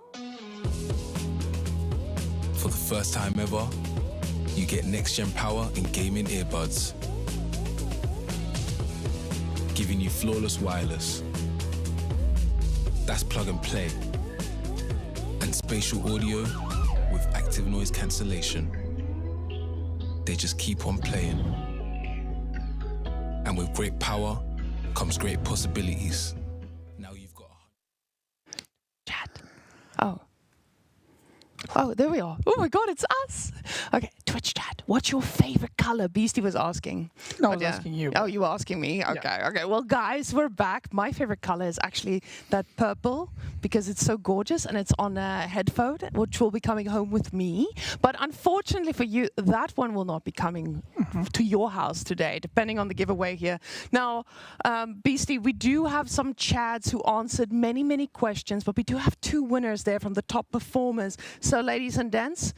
Speaker 14: For the first time ever, you get next-gen power in gaming earbuds, giving you flawless wireless. That's plug and play. And spatial audio with active noise cancellation. They just keep on playing. And with great power comes great possibilities. Now you've got
Speaker 15: Oh, there we are. Oh my God, it's us. Okay, Twitch chat. What's your favorite color? Beastie was asking.
Speaker 2: No, I was asking you.
Speaker 15: Oh, you were asking me? Okay, okay. Well, guys, we're back. My favorite color is actually that purple because it's so gorgeous and it's on a headphone, which will be coming home with me. But unfortunately for you, that one will not be coming to your house today, depending on the giveaway here. Now, Beastie, we do have some chads who answered many, many questions, but we do have 2 winners there from the top performers. So, ladies and gents,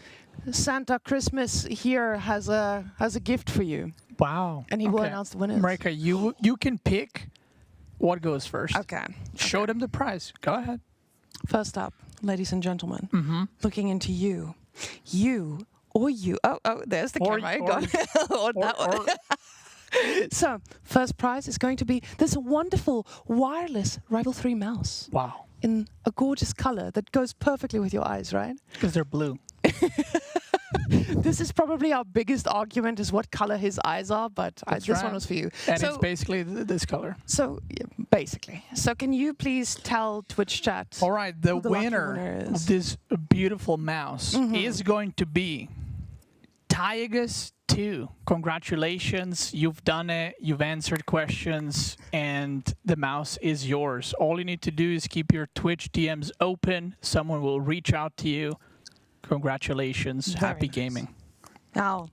Speaker 15: Santa Christmas here has a gift for you.
Speaker 2: Wow.
Speaker 15: And he will announce the winners.
Speaker 2: Marika, you can pick what goes first.
Speaker 15: Okay.
Speaker 2: Show them the prize. Go ahead.
Speaker 15: First up, ladies and gentlemen, looking into you. You or you. Oh, there's the camera. Or that one. So, first prize is going to be this wonderful wireless Rival 3 mouse.
Speaker 2: Wow.
Speaker 15: In a gorgeous color that goes perfectly with your eyes, right?
Speaker 2: Because they're blue.
Speaker 15: This is probably our biggest argument is what color his eyes are, but this one was for you.
Speaker 2: And it's basically this color.
Speaker 15: So, yeah, basically. So can you please tell Twitch chat?
Speaker 2: All right, the winner of this beautiful mouse is going to be Tygus 2. Congratulations, you've done it. You've answered questions, and the mouse is yours. All you need to do is keep your Twitch DMs open. Someone will reach out to you. Congratulations. Happy gaming.
Speaker 15: Now,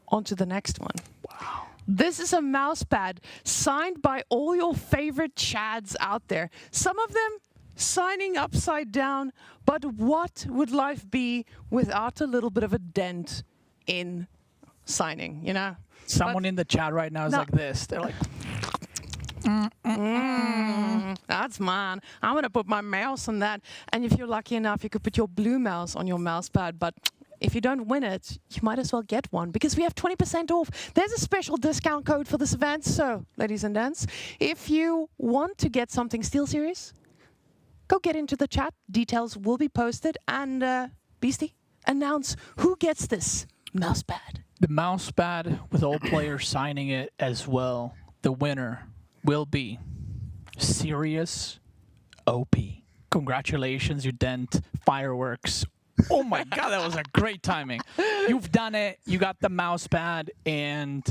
Speaker 15: on to the next one. Wow. This is a mouse pad signed by all your favorite chads out there. Some of them signing upside down, but what would life be without a little bit of a dent in signing, you know?
Speaker 2: Someone in the chat right now is like this. They're like,
Speaker 15: that's mine. I'm going to put my mouse on that. And if you're lucky enough, you could put your blue mouse on your mouse pad. But if you don't win it, you might as well get one because we have 20% off. There's a special discount code for this event. So, ladies and gents, if you want to get something SteelSeries, go get into the chat. Details will be posted. And Beastie, announce who gets this mouse pad.
Speaker 2: the mouse pad with all players signing it as well. The winner will be Serious OP. Congratulations, you dent fireworks. Oh my god, that was a great timing. You've done it. You got the mouse pad, and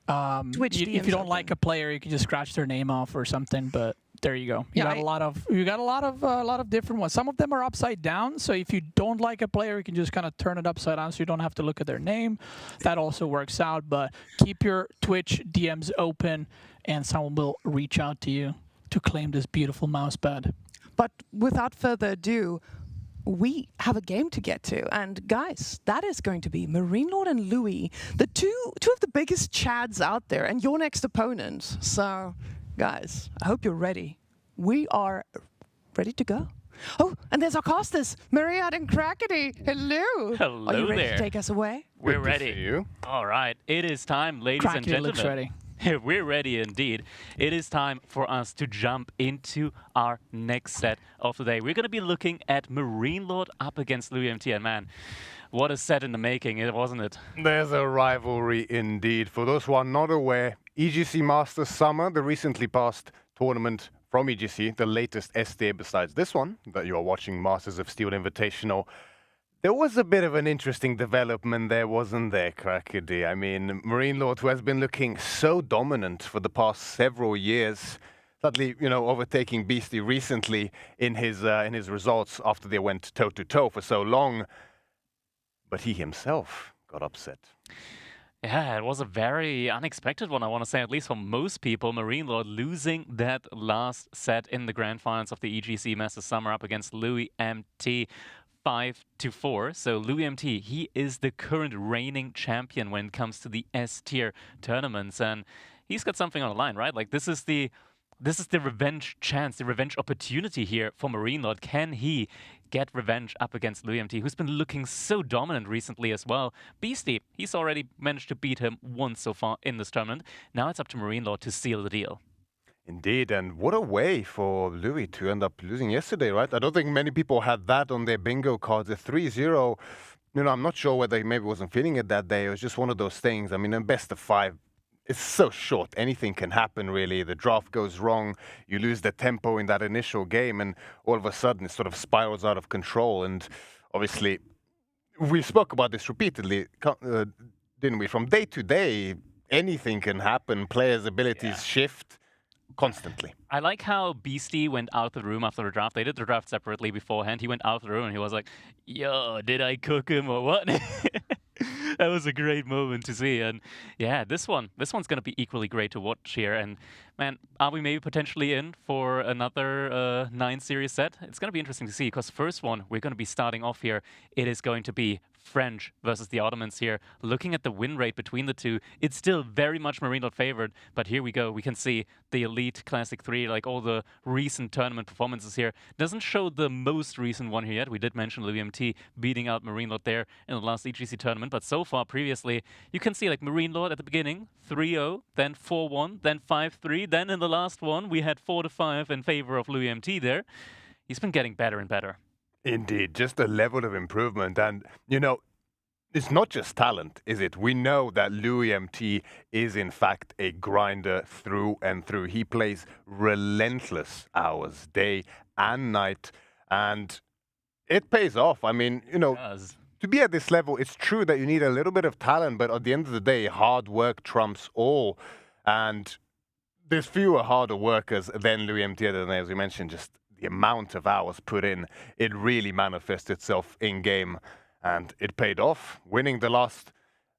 Speaker 2: if you don't like a player, you can just scratch their name off or something. But there you go. You got a lot of different ones. Some of them are upside down. So if you don't like a player, you can just kind of turn it upside down, so you don't have to look at their name. That also works out. But keep your Twitch DMs open, and someone will reach out to you to claim this beautiful mouse pad.
Speaker 15: But without further ado, we have a game to get to. And guys, that is going to be Marine Lord and Louis, the two of the biggest chads out there, and your next opponent. So, guys, I hope you're ready. We are ready to go. Oh, and there's our casters, Myriad and Crackety. Hello.
Speaker 9: Hello
Speaker 15: Are you ready
Speaker 9: there.
Speaker 15: to take us away?
Speaker 9: We're ready. All right, it is time, ladies and gentlemen.
Speaker 2: Looks ready.
Speaker 9: We're ready indeed. It is time for us to jump into our next set of the day. We're going to be looking at Marine Lord up against Louis MT. And man, what a set in the making, wasn't it?
Speaker 16: There's a rivalry indeed. For those who are not aware, EGC Masters Summer, the recently passed tournament from EGC, the latest STA besides this one that you are watching, Masters of Steel Invitational. There was a bit of an interesting development there, wasn't there, Crackedy? I mean, Marine Lord, who has been looking so dominant for the past several years, sadly, overtaking Beastie recently in his results after they went toe-to-toe for so long. But he himself got upset.
Speaker 9: Yeah, it was a very unexpected one, I want to say, at least for most people. Marine Lord losing that last set in the grand finals of the EGC Masters Summer up against Louis MT. 5-4. So Louis MT, he is the current reigning champion when it comes to the S-tier tournaments, and he's got something on the line, right? Like this is the revenge chance, the revenge opportunity here for Marine Lord. Can he get revenge up against Louis MT, who's been looking so dominant recently as well? Beastie, he's already managed to beat him once so far in this tournament. Now it's up to Marine Lord to seal the deal.
Speaker 16: Indeed, and what a way for Louis to end up losing yesterday, right? I don't think many people had that on their bingo cards. A 3-0, I'm not sure whether he maybe wasn't feeling it that day. It was just one of those things. I mean, in best of 5, it's so short. Anything can happen, really. The draft goes wrong. You lose the tempo in that initial game, and all of a sudden it sort of spirals out of control. And obviously, we spoke about this repeatedly, didn't we? From day to day, anything can happen. Players' abilities shift constantly.
Speaker 9: I like how Beastie went out of the room after the draft. They did the draft separately beforehand. He went out of the room and he was like, yo, did I cook him or what? That was a great moment to see. And yeah, this one's going to be equally great to watch here. And man, are we maybe potentially in for another 9 series set? It's going to be interesting to see, because first one, we're going to be starting off here. It is going to be French versus the Ottomans here. Looking at the win rate between the two, it's still very much Marine Lord favored, but here we go. We can see the Elite Classic 3, like all the recent tournament performances here. Doesn't show the most recent one here yet. We did mention Louis MT beating out Marine Lord there in the last EGC tournament, but so far previously, you can see like Marine Lord at the beginning, 3-0, then 4-1, then 5-3, then in the last one, we had 4-5 in favor of Louis MT there. He's been getting better and better.
Speaker 16: Indeed, just a level of improvement. And, it's not just talent, is it? We know that Louis MT is, in fact, a grinder through and through. He plays relentless hours, day and night, and it pays off. I mean, to to be at this level, it's true that you need a little bit of talent, but at the end of the day, hard work trumps all. And there's fewer harder workers than Louis MT, as we mentioned, just the amount of hours put in, it really manifests itself in game. And it paid off, winning the last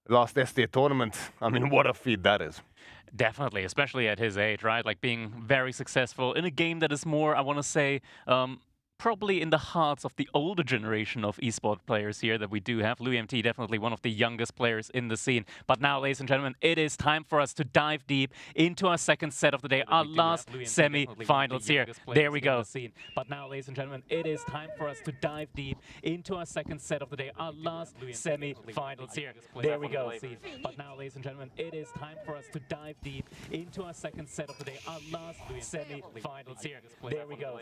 Speaker 16: SDA tournament. I mean, what a feat that is.
Speaker 9: Definitely, especially at his age, right? Like being very successful in a game that is more, I want to say, probably in the hearts of the older generation of esport players here that we do have. Louis MT, definitely one of the youngest players in the scene. But now, ladies and gentlemen, it is time for us to dive deep into our second set of the day, our last semi-finals here. There we go. But now, ladies and gentlemen, it is time for us to dive deep into our second set of the day, our last semi-finals here. There we go. But now, ladies and gentlemen, it is time for us to dive deep into our second set of the day, our last semi-finals here. There we go.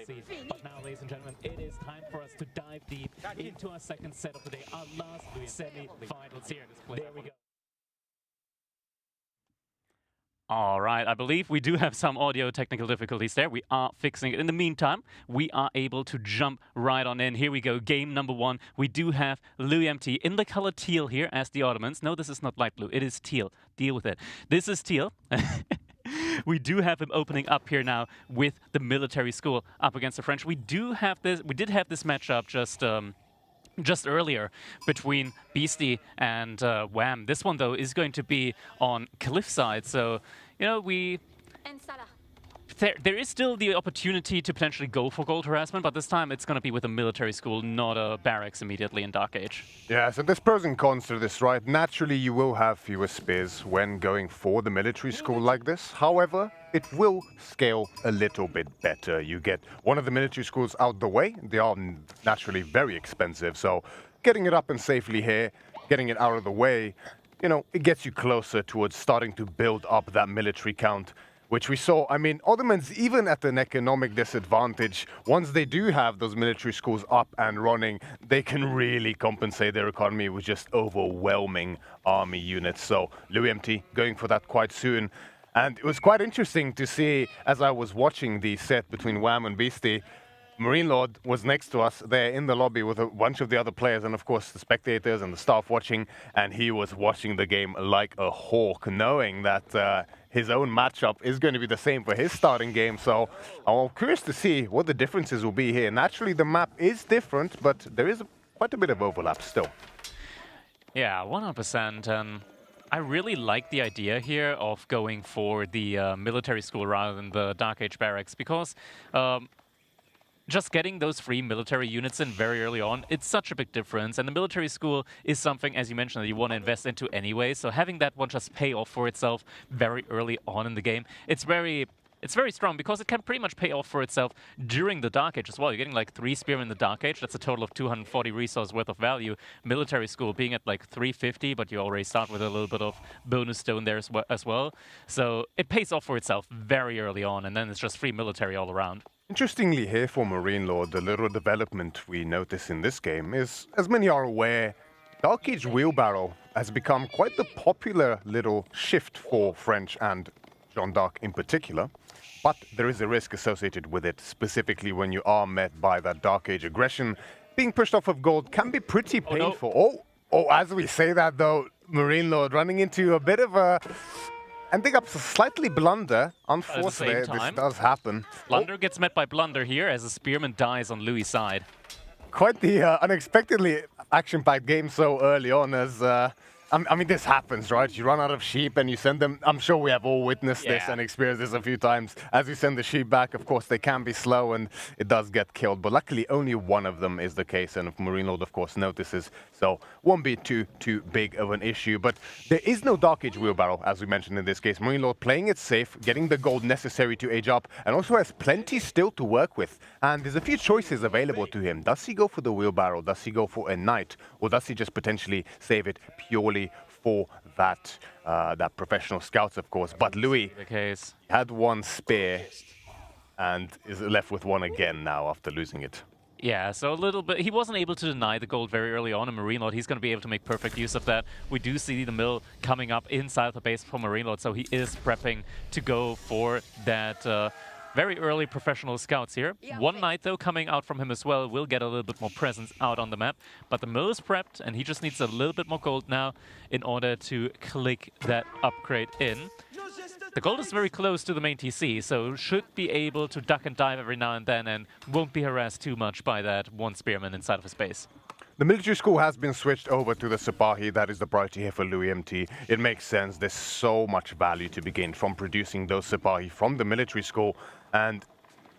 Speaker 9: But now, ladies and gentlemen, it is time for us to dive deep into our second set of the day, our last semi-finals here. There we go. All right, I believe we do have some audio technical difficulties there. We are fixing it. In the meantime, we are able to jump right on in. Here we go, game number 1. We do have Louis MT in the color teal here as the Ottomans. No, this is not light blue. It is teal. Deal with it. This is teal. We do have him opening up here now with the military school up against the French. We did have this matchup just earlier between Beastyqt and Wham. This one, though, is going to be on Cliffside. So, you know, there is still the opportunity to potentially go for gold harassment, but this time it's going to be with a military school, not a barracks immediately in Dark Age.
Speaker 16: Yeah, so there's pros and cons to this, right? Naturally, you will have fewer spears when going for the military school like this. However, it will scale a little bit better. You get one of the military schools out the way. They are naturally very expensive, so getting it up and safely here, getting it out of the way, you know, it gets you closer towards starting to build up that military count, which we saw. I mean, Ottomans, even at an economic disadvantage, once they do have those military schools up and running, they can really compensate their economy with just overwhelming army units. So Louis MT going for that quite soon. And it was quite interesting to see, as I was watching the set between Wham and Beastyqt, Marine Lord was next to us there in the lobby with a bunch of the other players and, of course, the spectators and the staff watching. And he was watching the game like a hawk, knowing that his own matchup is going to be the same for his starting game. So I'm curious to see what the differences will be here. Naturally, the map is different, but there is quite a bit of overlap still.
Speaker 9: Yeah, 100%. And I really like the idea here of going for the military school rather than the Dark Age barracks, because just getting those free military units in very early on, it's such a big difference. And the military school is something, as you mentioned, that you want to invest into anyway. So having that one just pay off for itself very early on in the game, it's very strong, because it can pretty much pay off for itself during the Dark Age as well. You're getting like 3 spear in the Dark Age. That's a total of 240 resource worth of value. Military school being at like 350, but you already start with a little bit of bonus stone there as well. So it pays off for itself very early on, and then it's just free military all around.
Speaker 16: Interestingly here for Marine Lord, the little development we notice in this game is, as many are aware, Dark Age Wheelbarrow has become quite the popular little shift for French and Jeanne d'Arc in particular. But there is a risk associated with it, specifically when you are met by that Dark Age aggression. Being pushed off of gold can be pretty painful. Oh, as we say that though, Marine Lord running into a bit of a... I think up slightly blunder. Unfortunately, this does happen.
Speaker 9: Blunder gets met by blunder here as a spearman dies on Louis' side.
Speaker 16: Quite the unexpectedly action-packed game so early on, as I mean, this happens, right? You run out of sheep and you send them. I'm sure we have all witnessed this and experienced this a few times. As you send the sheep back, of course, they can be slow and it does get killed. But luckily, only one of them is the case. And if Marine Lord, of course, notices, so won't be too big of an issue. But there is no Dark Age Wheelbarrow, as we mentioned in this case. Marine Lord playing it safe, getting the gold necessary to age up, and also has plenty still to work with. And there's a few choices available to him. Does he go for the wheelbarrow? Does he go for a knight? Or does he just potentially save it purely for that professional scouts, of course? But Louis had one spear and is left with one again now after losing it.
Speaker 9: Yeah, so a little bit. He wasn't able to deny the gold very early on in Marine Lord. He's going to be able to make perfect use of that. We do see the mill coming up inside the base for Marine Lord, so he is prepping to go for that very early professional scouts here. One knight, though, coming out from him as well, will get a little bit more presence out on the map. But the mill is prepped, and he just needs a little bit more gold now in order to click that upgrade in. The gold is very close to the main TC, so should be able to duck and dive every now and then and won't be harassed too much by that one spearman inside of his base.
Speaker 16: The military school has been switched over to the Sipahi. That is the priority here for Louis MT. It makes sense. There's so much value to be gained from producing those Sipahi from the military school. And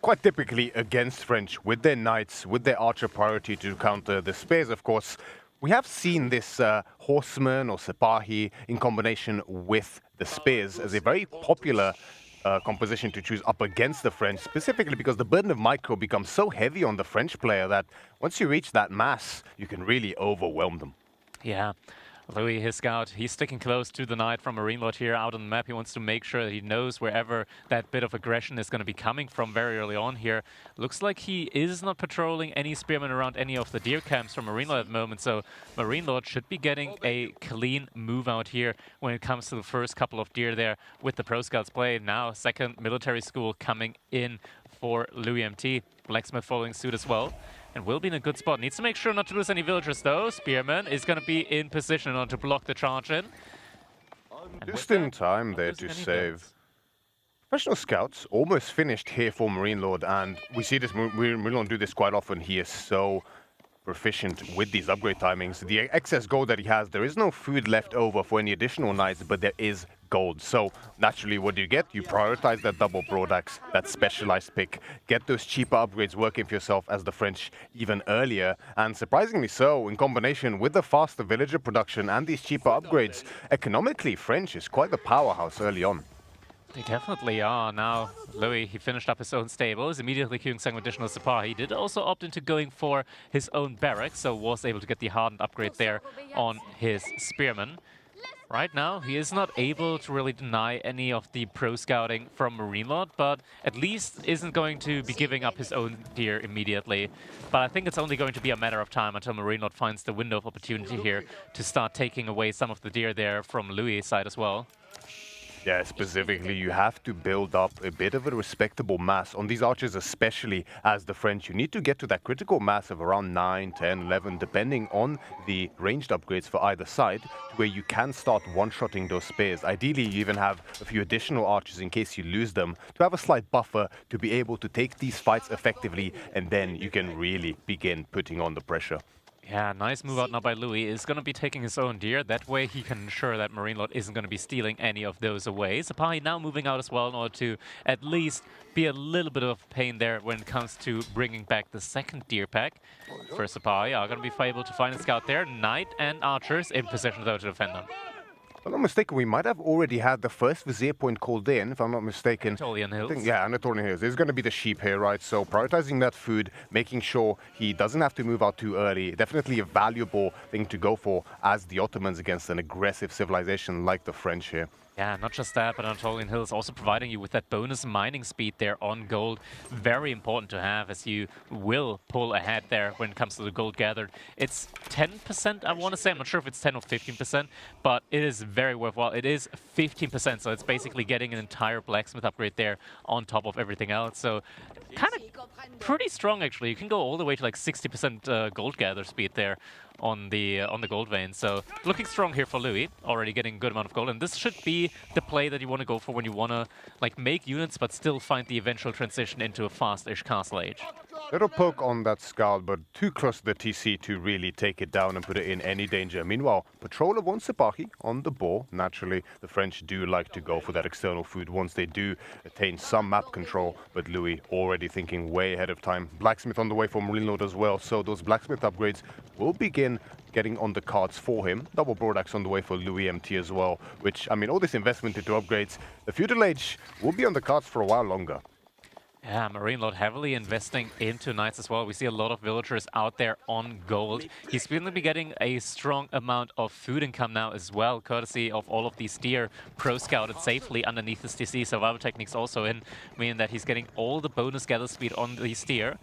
Speaker 16: quite typically against French, with their knights, with their archer priority to counter the spears, of course, we have seen this horseman or Sipahi in combination with the spears as a very popular composition to choose up against the French, specifically because the burden of micro becomes so heavy on the French player that once you reach that mass, you can really overwhelm them.
Speaker 9: Yeah. Louis, his scout, he's sticking close to the knight from Marine Lord here out on the map. He wants to make sure that he knows wherever that bit of aggression is going to be coming from very early on here. Looks like he is not patrolling any spearmen around any of the deer camps from Marine Lord at the moment, so Marine Lord should be getting a clean move out here when it comes to the first couple of deer there with the Pro Scouts play. Now, second military school coming in for Louis MT. Blacksmith following suit as well. And will be in a good spot. Needs to make sure not to lose any villagers, though. Spearman is going to be in position in order to block the charge in.
Speaker 16: Just in time there to save. Professional Scouts almost finished here for Marine Lord, and we see this, Marine Lord do this quite often. He is so proficient with these upgrade timings. The excess gold that he has, there is no food left over for any additional knights, but there is gold. So naturally, what do you get? You prioritize that double broadaxe, that specialized pick, get those cheaper upgrades working for yourself as the French even earlier. And surprisingly so, in combination with the faster villager production and these cheaper upgrades, economically, French is quite the powerhouse early on.
Speaker 9: They definitely are. Now, Louis, he finished up his own stables, immediately queuing some additional supply. He did also opt into going for his own barracks, so was able to get the hardened upgrade there on his spearman. Right now, he is not able to really deny any of the pro scouting from Marine Lord, but at least isn't going to be giving up his own deer immediately. But I think it's only going to be a matter of time until Marine Lord finds the window of opportunity here to start taking away some of the deer there from Louis' side as well.
Speaker 16: Yeah, specifically, you have to build up a bit of a respectable mass on these archers, especially as the French. You need to get to that critical mass of around 9, 10, 11, depending on the ranged upgrades for either side, where you can start one-shotting those spears. Ideally, you even have a few additional archers in case you lose them, to have a slight buffer to be able to take these fights effectively, and then you can really begin putting on the pressure.
Speaker 9: Yeah, nice move out now by Louis. Is going to be taking his own deer. That way he can ensure that Marine Lord isn't going to be stealing any of those away. Sipahi now moving out as well in order to at least be a little bit of pain there when it comes to bringing back the second deer pack. For Sipahi are going to be able to find a scout there. Knight and archers in position though to defend them.
Speaker 16: If I'm not mistaken, we might have already had the first vizier point called in, if I'm not mistaken.
Speaker 9: Anatolian Hills.
Speaker 16: Yeah, Anatolian Hills. There's going to be the sheep here, right? So prioritizing that food, making sure he doesn't have to move out too early. Definitely a valuable thing to go for as the Ottomans against an aggressive civilization like the French here.
Speaker 9: Yeah, not just that, but Anatolian Hills also providing you with that bonus mining speed there on gold. Very important to have as you will pull ahead there when it comes to the gold gathered. It's 10%, I want to say. I'm not sure if it's 10 or 15%, but it is very worthwhile. It is 15%, so it's basically getting an entire blacksmith upgrade there on top of everything else. So kind of pretty strong, actually. You can go all the way to like 60% gold gather speed there on the gold vein. So looking strong here for Louis, already getting a good amount of gold, and this should be the play that you want to go for when you want to like make units but still find the eventual transition into a fast-ish castle age.
Speaker 16: Little poke on that scout, but too close to the TC to really take it down and put it in any danger. Meanwhile, patrol of one Sipahi on the ball. Naturally, the French do like to go for that external food once they do attain some map control, but Louis already thinking way ahead of time. Blacksmith on the way for Marine Lord as well, so those blacksmith upgrades will begin getting on the cards for him. Double broadaxe on the way for Louis MT as well, which, I mean, all this investment into upgrades, the feudal age will be on the cards for a while longer.
Speaker 9: Yeah, Marine Lord heavily investing into knights as well. We see a lot of villagers out there on gold. He's going to be getting a strong amount of food income now as well, courtesy of all of these deer pro-scouted safely underneath his TC. Survival techniques also in, meaning that he's getting all the bonus gather speed on these deer.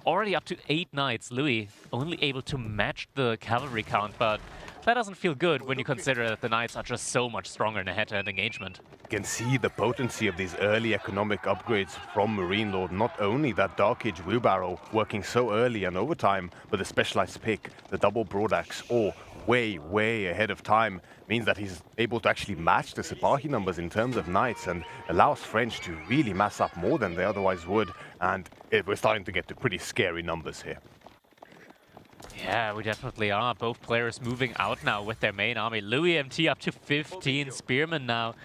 Speaker 9: Already up to 8 knights. Louis only able to match the cavalry count, but that doesn't feel good when you consider that the Knights are just so much stronger in a head-to-head engagement.
Speaker 16: You can see the potency of these early economic upgrades from Marine Lord. Not only that Dark Age wheelbarrow working so early and over time, but the specialized pick, the double broadaxe, all way ahead of time, means that he's able to actually match the Sipahi numbers in terms of Knights and allows French to really mass up more than they otherwise would. And we're starting to get to pretty scary numbers here.
Speaker 9: Yeah, we definitely are. Both players moving out now with their main army. Louis MT up to 15 spearmen now.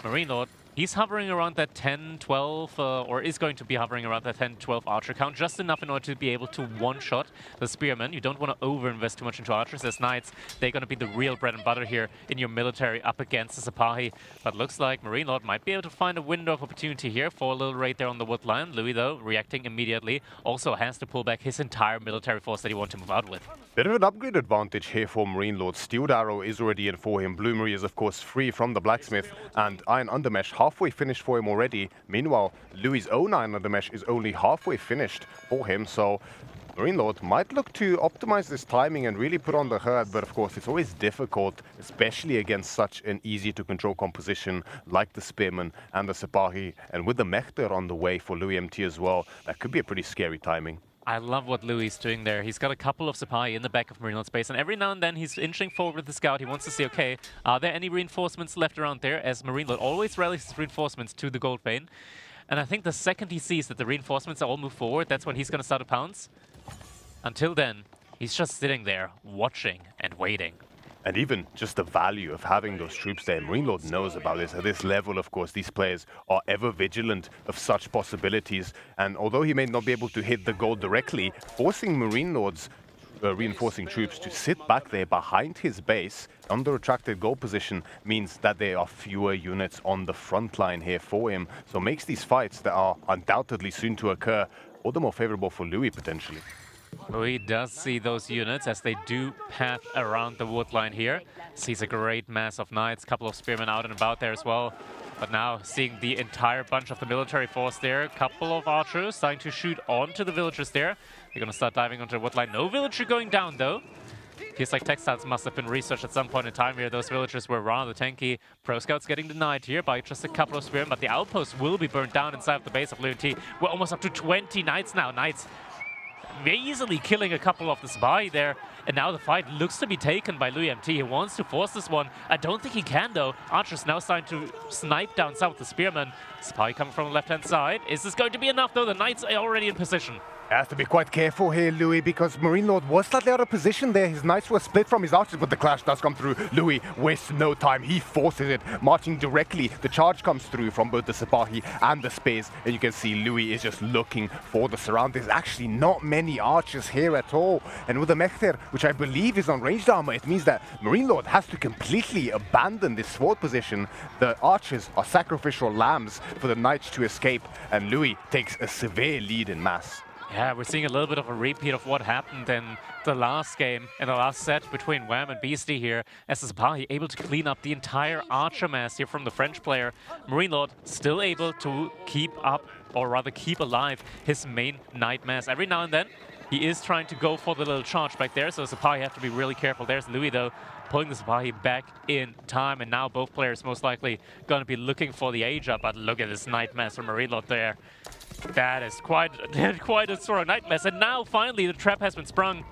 Speaker 9: Marine Lord, he's hovering around that 10, 12, or is going to be hovering around that 10, 12 archer count, just enough in order to be able to one-shot the spearmen. You don't want to over-invest too much into archers. As Knights, they're going to be the real bread and butter here in your military up against the Sipahi. But looks like Marine Lord might be able to find a window of opportunity here for a little raid there on the wood line. Louis, though, reacting immediately, also has to pull back his entire military force that he wants to move out with.
Speaker 16: Bit of an upgrade advantage here for Marine Lord. Steeled Arrow is already in for him. Blue Marie is, of course, free from the Blacksmith, and Iron Undermesh halfway finished for him already. Meanwhile, Louis' own Iron Undermesh is only halfway finished for him, so Marine Lord might look to optimize this timing and really put on the herd, but of course it's always difficult, especially against such an easy-to-control composition like the Spearman and the Sipahi, and with the Mechter on the way for Louis MT as well, that could be a pretty scary timing.
Speaker 9: I love what Louis is doing there. He's got a couple of Sipahi in the back of Marine Lord space, and every now and then he's inching forward with the scout. He wants to see, okay, are there any reinforcements left around there, as Marine Lord always rallies his reinforcements to the gold vein. And I think the second he sees that the reinforcements are all moved forward, that's when he's going to start to pounce. Until then, he's just sitting there, watching and waiting.
Speaker 16: And even just the value of having those troops there, Marine Lord knows about this. At this level, of course, these players are ever vigilant of such possibilities. And although he may not be able to hit the goal directly, forcing Marine Lord's reinforcing troops to sit back there behind his base on the retracted goal position means that there are fewer units on the front line here for him. So makes these fights that are undoubtedly soon to occur all the more favorable for Louis potentially.
Speaker 9: Louis does see those units as they do path around the wood line here. Sees a great mass of Knights, couple of spearmen out and about there as well. But now seeing the entire bunch of the military force there, couple of archers starting to shoot onto the villagers there. They're going to start diving onto the wood line. No villager going down though. Feels like textiles must have been researched at some point in time here. Those villagers were rather tanky. Pro Scouts getting denied here by just a couple of spearmen, but the outpost will be burned down inside of the base of Louis. We're almost up to 20 Knights now. Knights easily killing a couple of the Sipahi there. And now the fight looks to be taken by Louis MT. He wants to force this one. I don't think he can though. Archer's now starting to snipe down some of the spearmen. Sipahi coming from the left-hand side. Is this going to be enough though? The Knights are already in position.
Speaker 16: Has to be quite careful here, Louis, because Marine Lord was slightly out of position there. His Knights were split from his archers, but the clash does come through. Louis wastes no time. He forces it, marching directly. The charge comes through from both the Sipahi and the Spears, and you can see Louis is just looking for the surround. There's actually not many archers here at all. And with the Mechter, which I believe is on ranged armor, it means that Marine Lord has to completely abandon this sword position. The archers are sacrificial lambs for the Knights to escape, and Louis takes a severe lead in mass.
Speaker 9: Yeah, we're seeing a little bit of a repeat of what happened in the last game, in the last set between Wham and Beasty here, as the Sipahi able to clean up the entire archer mass here from the French player. Marine Lord still able to keep up, or rather keep alive, his main Knight mass. Every now and then, he is trying to go for the little charge back there, so the Sipahi have to be really careful. There's Louis, though, pulling the Sipahi back in time, and now both players most likely going to be looking for the age up, but look at this Knight mass from Marine Lord there. That is quite a strong Knight mass, and now finally the trap has been sprung.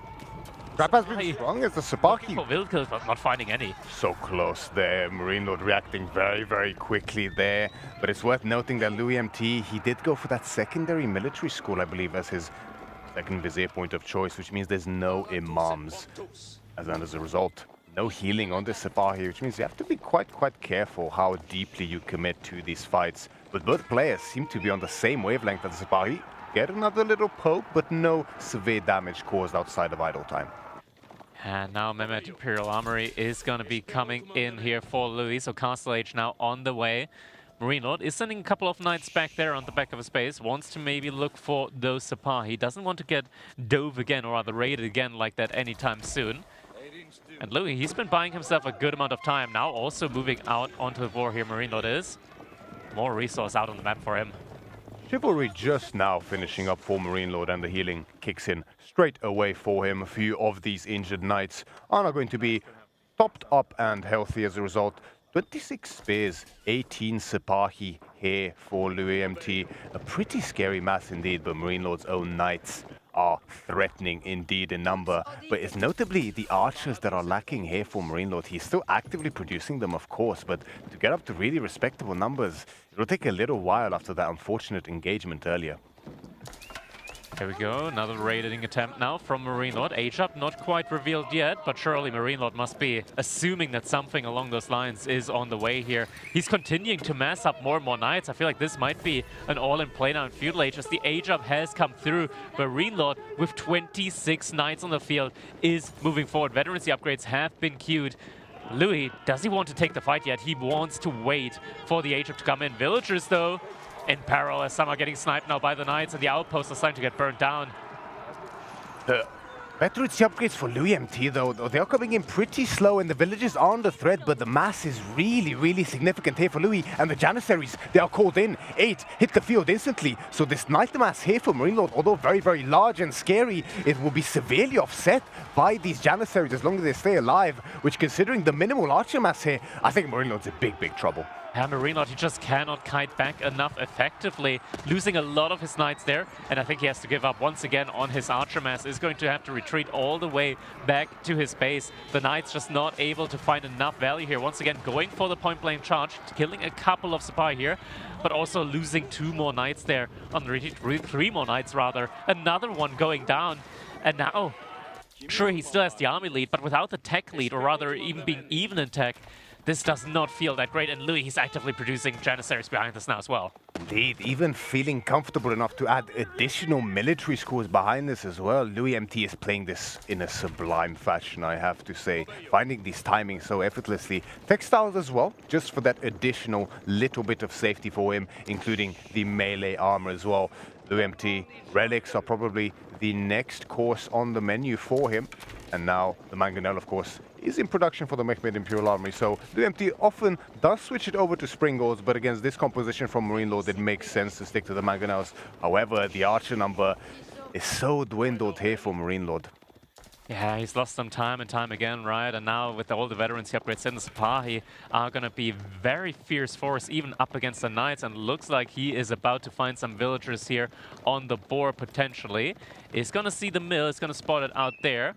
Speaker 16: Trap has been sprung as the Sipahi.
Speaker 9: For wild kills, but not finding any.
Speaker 16: So close there. Marine Lord reacting very quickly there. But it's worth noting that Louis MT, he did go for that secondary military school, I believe, as his second vizier point of choice, which means there's no imams. And as a result, no healing on this Sipahi, which means you have to be quite careful how deeply you commit to these fights. But both players seem to be on the same wavelength as the Sipahi. Get another little poke, but no severe damage caused outside of idle time.
Speaker 9: And now Mehmet Imperial Armory is going to be coming in here for Louis, so Castle Age now on the way. Marine Lord is sending a couple of Knights back there on the back of his base, wants to maybe look for those Sipahi. He doesn't want to get dove again, or rather raided again like that anytime soon. And Louis, he's been buying himself a good amount of time now, also moving out onto the war here, Marine Lord is. More resource out on the map for him.
Speaker 16: Chivalry just now finishing up for Marine Lord, and the healing kicks in straight away for him. A few of these injured Knights are not going to be topped up and healthy as a result. 26 spears, 18 Sipahi here for Louis MT. A pretty scary mass indeed, but Marine Lord's own knights are threatening indeed in number. But it's notably the archers that are lacking here for Marine Lord. He's still actively producing them, of course, but to get up to really respectable numbers, it'll take a little while after that unfortunate engagement earlier.
Speaker 9: Here we go, another raiding attempt now from Marine Lord. Age-up not quite revealed yet, but surely Marine Lord must be assuming that something along those lines is on the way here. He's continuing to mass up more and more knights. I feel like this might be an all-in play now in Feudal Age as the Age-up has come through. Marine Lord with 26 knights on the field is moving forward. Veterancy upgrades have been queued. Louis, does he want to take the fight yet? He wants to wait for the Age-up to come in. Villagers, though, in parallel as some are getting sniped now by the knights and the outposts are starting to get burnt down.
Speaker 16: The veterancy upgrades for Louis MT though, they are coming in pretty slow and the villages are under threat, but the mass is really significant here for Louis, and the Janissaries, they are called in. 8 hit the field instantly, so this knight mass here for Marine Lord, although very large and scary, it will be severely offset by these Janissaries as long as they stay alive, which considering the minimal archer mass here, I think Marine Lord's in big trouble.
Speaker 9: And Marine Lord, he just cannot kite back enough effectively, losing a lot of his knights there, and I think he has to give up once again on his archer mass. Is going to have to retreat all the way back to his base. The knights just not able to find enough value here. Once again, going for the point-blank charge, killing a couple of Sipahi here, but also losing 2 more knights there on the retreat, 3 more knights rather. Another one going down, and now, sure, he still has the army lead, but without the tech lead, or rather even being even in tech, this does not feel that great, and Louis, he's actively producing Janissaries behind this now as well.
Speaker 16: Indeed, even feeling comfortable enough to add additional military scores behind this as well. Louis MT is playing this in a sublime fashion, I have to say. Finding these timings so effortlessly. Textiles as well, just for that additional little bit of safety for him, including the melee armor as well. Louis MT, relics are probably the next course on the menu for him. And now the Mangonel, of course, is in production for the Mechmade Imperial Army. So Louis MT often does switch it over to Springles, but against this composition from Marine Lord, it makes sense to stick to the Mangonels. However, the archer number is so dwindled here for Marine Lord.
Speaker 9: Yeah, he's lost some time and time again, right? And now with all the veterancy upgrades in, the Sipahi are going to be very fierce force, even up against the Knights. And looks like he is about to find some villagers here on the board, potentially. He's going to see the mill, he's going to spot it out there.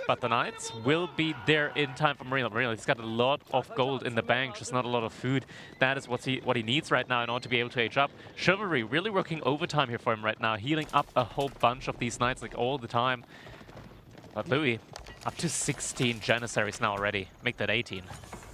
Speaker 9: But the Knights will be there in time for Marine Lord. He's got a lot of gold in the bank, just not a lot of food. That is what he needs right now in order to be able to age up. Chivalry really working overtime here for him right now, healing up a whole bunch of these Knights like all the time. But Louis, up to 16 Janissaries now already. Make that 18.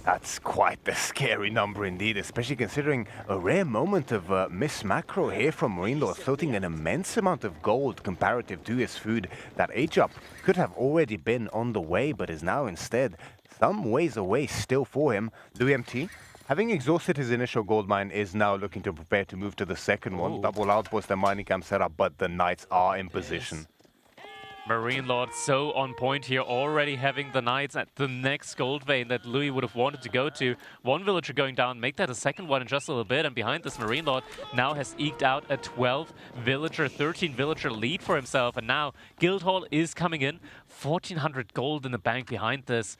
Speaker 16: That's quite the scary number indeed, especially considering a rare moment of Miss Macro here from Marine Lord, floating an immense amount of gold comparative to his food. That age-up could have already been on the way, but is now instead some ways away still for him. Louis MT, having exhausted his initial gold mine, is now looking to prepare to move to the second one. Double outpost and mining camp setup, but the Knights are in position.
Speaker 9: Marine Lord so on point here, already having the Knights at the next gold vein that Louis would have wanted to go to. One villager going down, make that a second one in just a little bit, and behind this Marine Lord now has eked out a 12 villager, 13 villager lead for himself, and now Guildhall is coming in, 1400 gold in the bank behind this.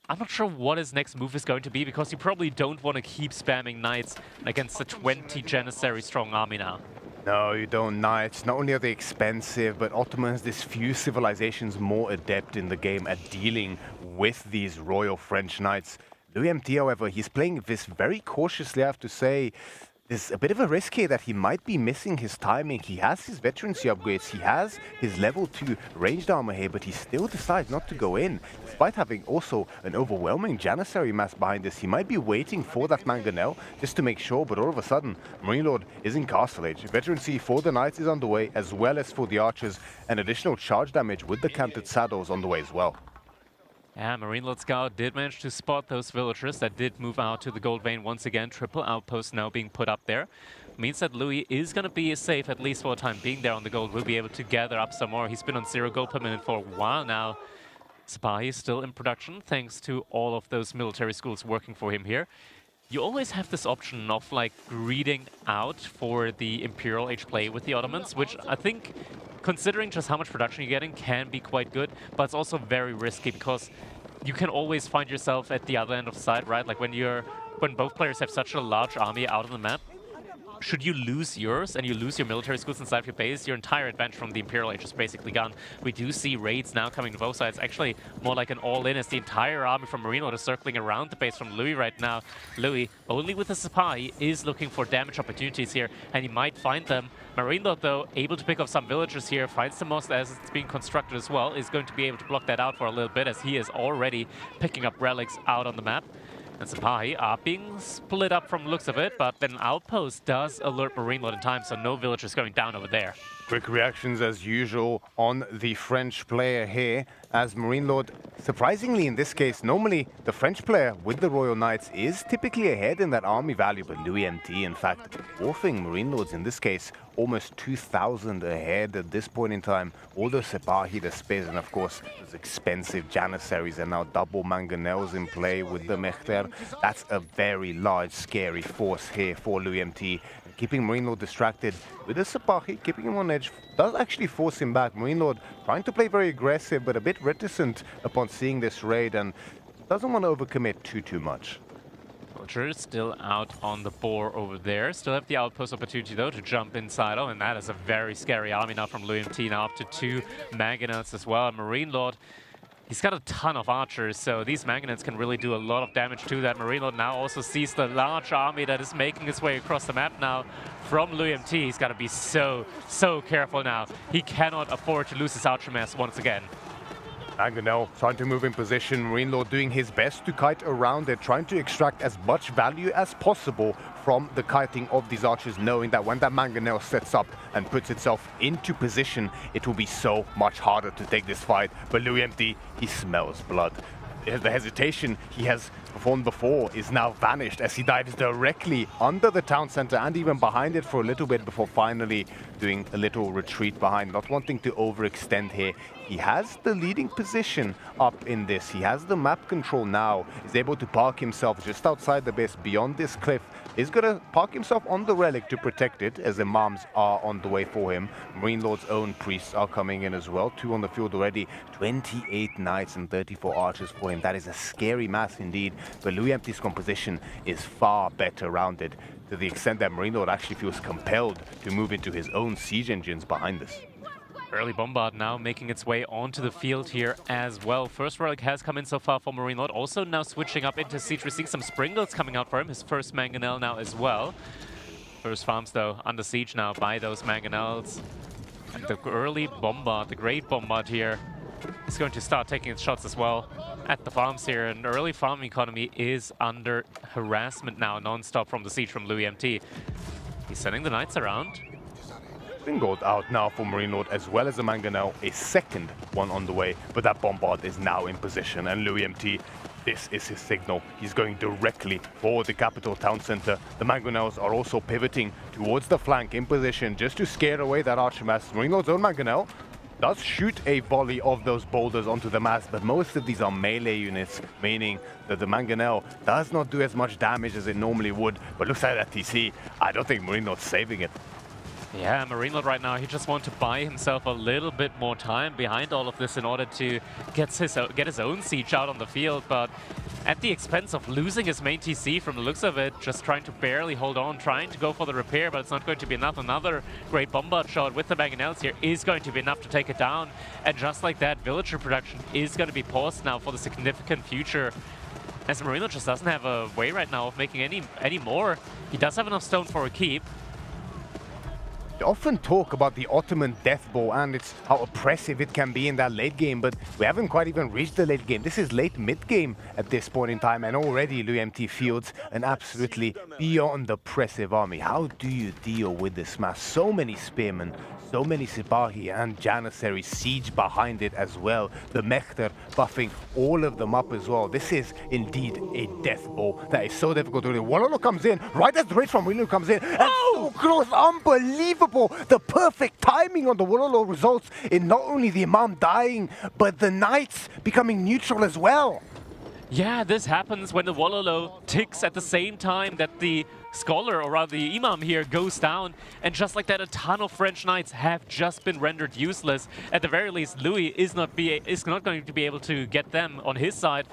Speaker 9: I'm not sure what his next move is going to be, because you probably don't want to keep spamming Knights against the 20 Janissary strong army now.
Speaker 16: No, you don't. Knights, not only are they expensive, but Ottomans, this few civilizations more adept in the game at dealing with these royal French knights. Louis MT, however, he's playing this very cautiously, I have to say. There's a bit of a risk here that he might be missing his timing. He has his veterancy upgrades, he has his level 2 ranged armor here, but he still decides not to go in. Despite having also an overwhelming Janissary mass behind this, he might be waiting for that Mangonel just to make sure, but all of a sudden, Marine Lord is in Castle Age. Veterancy for the Knights is underway, as well as for the Archers, and additional charge damage with the canted saddles on the way as well.
Speaker 9: Yeah, Marine Lord Scout did manage to spot those villagers that did move out to the gold vein once again. Triple outpost now being put up there. Means that Louis is going to be safe, at least for a time being there on the gold. Will be able to gather up some more. He's been on 0 gold per minute for a while now. Sipahi is still in production, thanks to all of those military schools working for him here. You always have this option of like greeting out for the Imperial Age play with the Ottomans, which I think, considering just how much production you're getting, can be quite good, but it's also very risky because you can always find yourself at the other end of the side, right? Like when both players have such a large army out on the map, should you lose yours and you lose your military schools inside of your base, your entire advantage from the Imperial Age is basically gone. We do see raids now coming to both sides. Actually, more like an all-in as the entire army from Marine Lord is circling around the base from Louis right now. Louis, only with the Sipahi, is looking for damage opportunities here, and he might find them. Marine Lord, though, able to pick up some villagers here, finds the most as it's being constructed as well, is going to be able to block that out for a little bit as he is already picking up relics out on the map. And Sipahi are being split up from the looks of it, but then Outpost does alert Marine Lord in time, so no villagers going down over there.
Speaker 16: Quick reactions as usual on the French player here, as Marine Lord, surprisingly in this case, normally the French player with the Royal Knights is typically ahead in that army value, but Louis MT in fact dwarfing Marine Lords in this case, almost 2,000 ahead at this point in time. All the Sipahi, the Spears, and of course those expensive Janissaries and now double Mangonels in play with the Mechter. That's a very large, scary force here for Louis MT. Keeping Marine Lord distracted with the Sipahi, keeping him on edge, does actually force him back. Marine Lord trying to play very aggressive, but a bit reticent upon seeing this raid and doesn't want to overcommit too much.
Speaker 9: Vulture still out on the boar over there. Still have the outpost opportunity though to jump inside of, and that is a very scary army now from Louis MT, now up to 2 Mangonels as well. Marine Lord, he's got a ton of archers, so these Mangonels can really do a lot of damage to that. Marine Lord now also sees the large army that is making its way across the map now from Louis MT. He's got to be so careful now. He cannot afford to lose his archer mass once again.
Speaker 16: Mangonel trying to move in position, Marine Lord doing his best to kite around it, trying to extract as much value as possible from the kiting of these archers, knowing that when that Mangonel sets up and puts itself into position, it will be so much harder to take this fight. But Louis MT, he smells blood. The hesitation he has performed before is now vanished as he dives directly under the town center and even behind it for a little bit before finally doing a little retreat behind, not wanting to overextend here. He has the leading position up in this. He has the map control now. He's able to park himself just outside the base beyond this cliff. He's going to park himself on the relic to protect it as imams are on the way for him. Marine Lord's own priests are coming in as well. 2 on the field already. 28 knights and 34 archers for him. That is a scary mass indeed. But Louis MT's composition is far better rounded, to the extent that Marine Lord actually feels compelled to move into his own siege engines behind this.
Speaker 9: Early Bombard now making its way onto the field here as well. First relic has come in so far for Marine Lord. Also now switching up into siege. We're seeing some Springles coming out for him. His first Mangonel now as well. First farms though under siege now by those Mangonels. And the early Bombard, the great Bombard here, is going to start taking its shots as well at the farms here. And early farming economy is under harassment now non-stop from the siege from Louis MT. He's sending the knights around.
Speaker 16: Gold out now for Marine Lord as well as the Mangonel, a second one on the way, but that Bombard is now in position and Louis MT, this is his signal. He's going directly for the capital town center. The Mangonels are also pivoting towards the flank in position just to scare away that archer mass. Marine Lord's own Mangonel does shoot a volley of those boulders onto the mass, but most of these are melee units, meaning that the Mangonel does not do as much damage as it normally would. But looks like that TC, I don't think Marine Lord's saving it.
Speaker 9: Yeah, Marine Lord right now, he just wants to buy himself a little bit more time behind all of this in order to get his own siege out on the field, but at the expense of losing his main TC from the looks of it, just trying to barely hold on, trying to go for the repair, but it's not going to be enough. Another great Bombard shot with the Mangonels here is going to be enough to take it down, and just like that, villager production is going to be paused now for the significant future. As Marine Lord just doesn't have a way right now of making any more. He does have enough stone for a keep.
Speaker 16: We often talk about the Ottoman death ball and it's how oppressive it can be in that late game, but we haven't quite even reached the late game. This is late mid-game at this point in time, and already Louis MT fields an absolutely beyond oppressive army. How do you deal with this mass? So many spearmen, so many Sipahi and Janissaries, siege behind it as well. The Mechter buffing all of them up as well. This is indeed a death ball that is so difficult to do. Wololo comes in, right as the raid from Willow comes in, and so close, unbelievable. The perfect timing on the Wololo results in not only the Imam dying, but the Knights becoming neutral as well.
Speaker 9: Yeah, this happens when the Wololo ticks at the same time that the Scholar, or rather the Imam here, goes down. And just like that, a ton of French Knights have just been rendered useless. At the very least, Louis is not going to be able to get them on his side.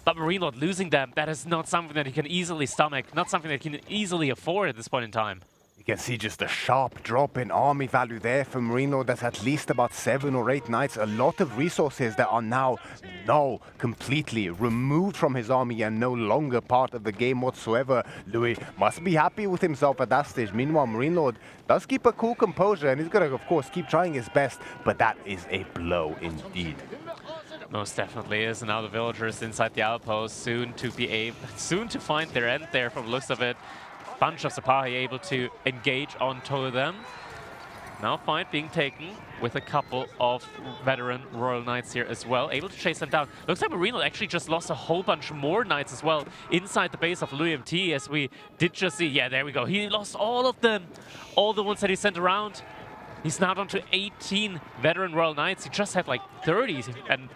Speaker 9: But Marine Lord losing them, that is not something that he can easily stomach, not something that he can easily afford at this point in time.
Speaker 16: You can see just a sharp drop in army value there for Marine Lord. That's at least about 7 or 8 knights. A lot of resources that are now completely removed from his army and no longer part of the game whatsoever. Louis must be happy with himself at that stage. Meanwhile, Marine Lord does keep a cool composure and he's going to, of course, keep trying his best. But that is a blow indeed.
Speaker 9: Most definitely is. And now the villagers inside the outpost soon to find their end there from the looks of it. Bunch of Sipahi able to engage onto them. Now fight being taken with a couple of veteran Royal Knights here as well, able to chase them down. Looks like Marino actually just lost a whole bunch more Knights as well inside the base of Louis MT, as we did just see. Yeah, there we go. He lost all of them, all the ones that he sent around. He's now down to 18 veteran Royal Knights. He just had like 30, and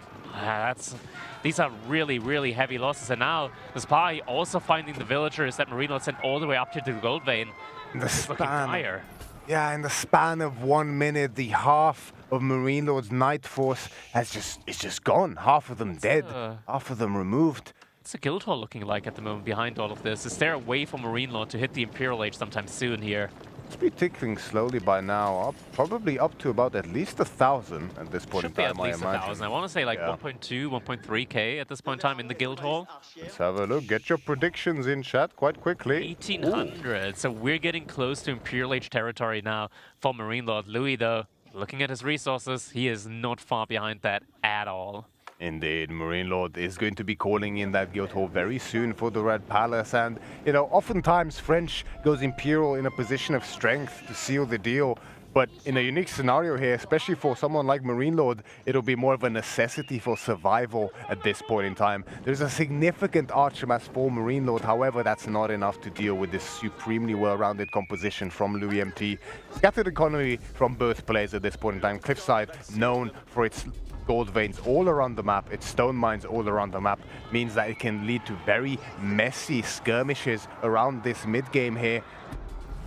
Speaker 9: these are really, really heavy losses. And now the Spy also finding the villagers that Marino sent all the way up here to the gold vein. It's looking dire.
Speaker 16: Yeah, in the span of 1 minute, the half of Marine Lord's Knight Force is just gone. Half of them dead, half of them removed.
Speaker 9: What's the Guildhall looking like at the moment behind all of this? Is there a way for Marine Lord to hit the Imperial Age sometime soon here?
Speaker 16: It's be ticking slowly by now, probably up to about at least 1,000 at this point in time, I imagine.
Speaker 9: 1,000. I want to say like 1.2, 1.3k at this point in time in the Guildhall.
Speaker 16: Let's have a look. Get your predictions in chat quite quickly.
Speaker 9: 1,800. Ooh. So we're getting close to Imperial Age territory now for Marine Lord. Louis, though, looking at his resources, he is not far behind that at all.
Speaker 16: Indeed, Marine Lord is going to be calling in that Guildhall very soon for the Red Palace. And, you know, oftentimes French goes Imperial in a position of strength to seal the deal. But in a unique scenario here, especially for someone like Marine Lord, it'll be more of a necessity for survival at this point in time. There's a significant archer mass for Marine Lord. However, that's not enough to deal with this supremely well-rounded composition from Louis MT. Scattered economy from both players at this point in time. Cliffside, known for its gold veins all around the map, its stone mines all around the map, means that it can lead to very messy skirmishes around this mid-game here.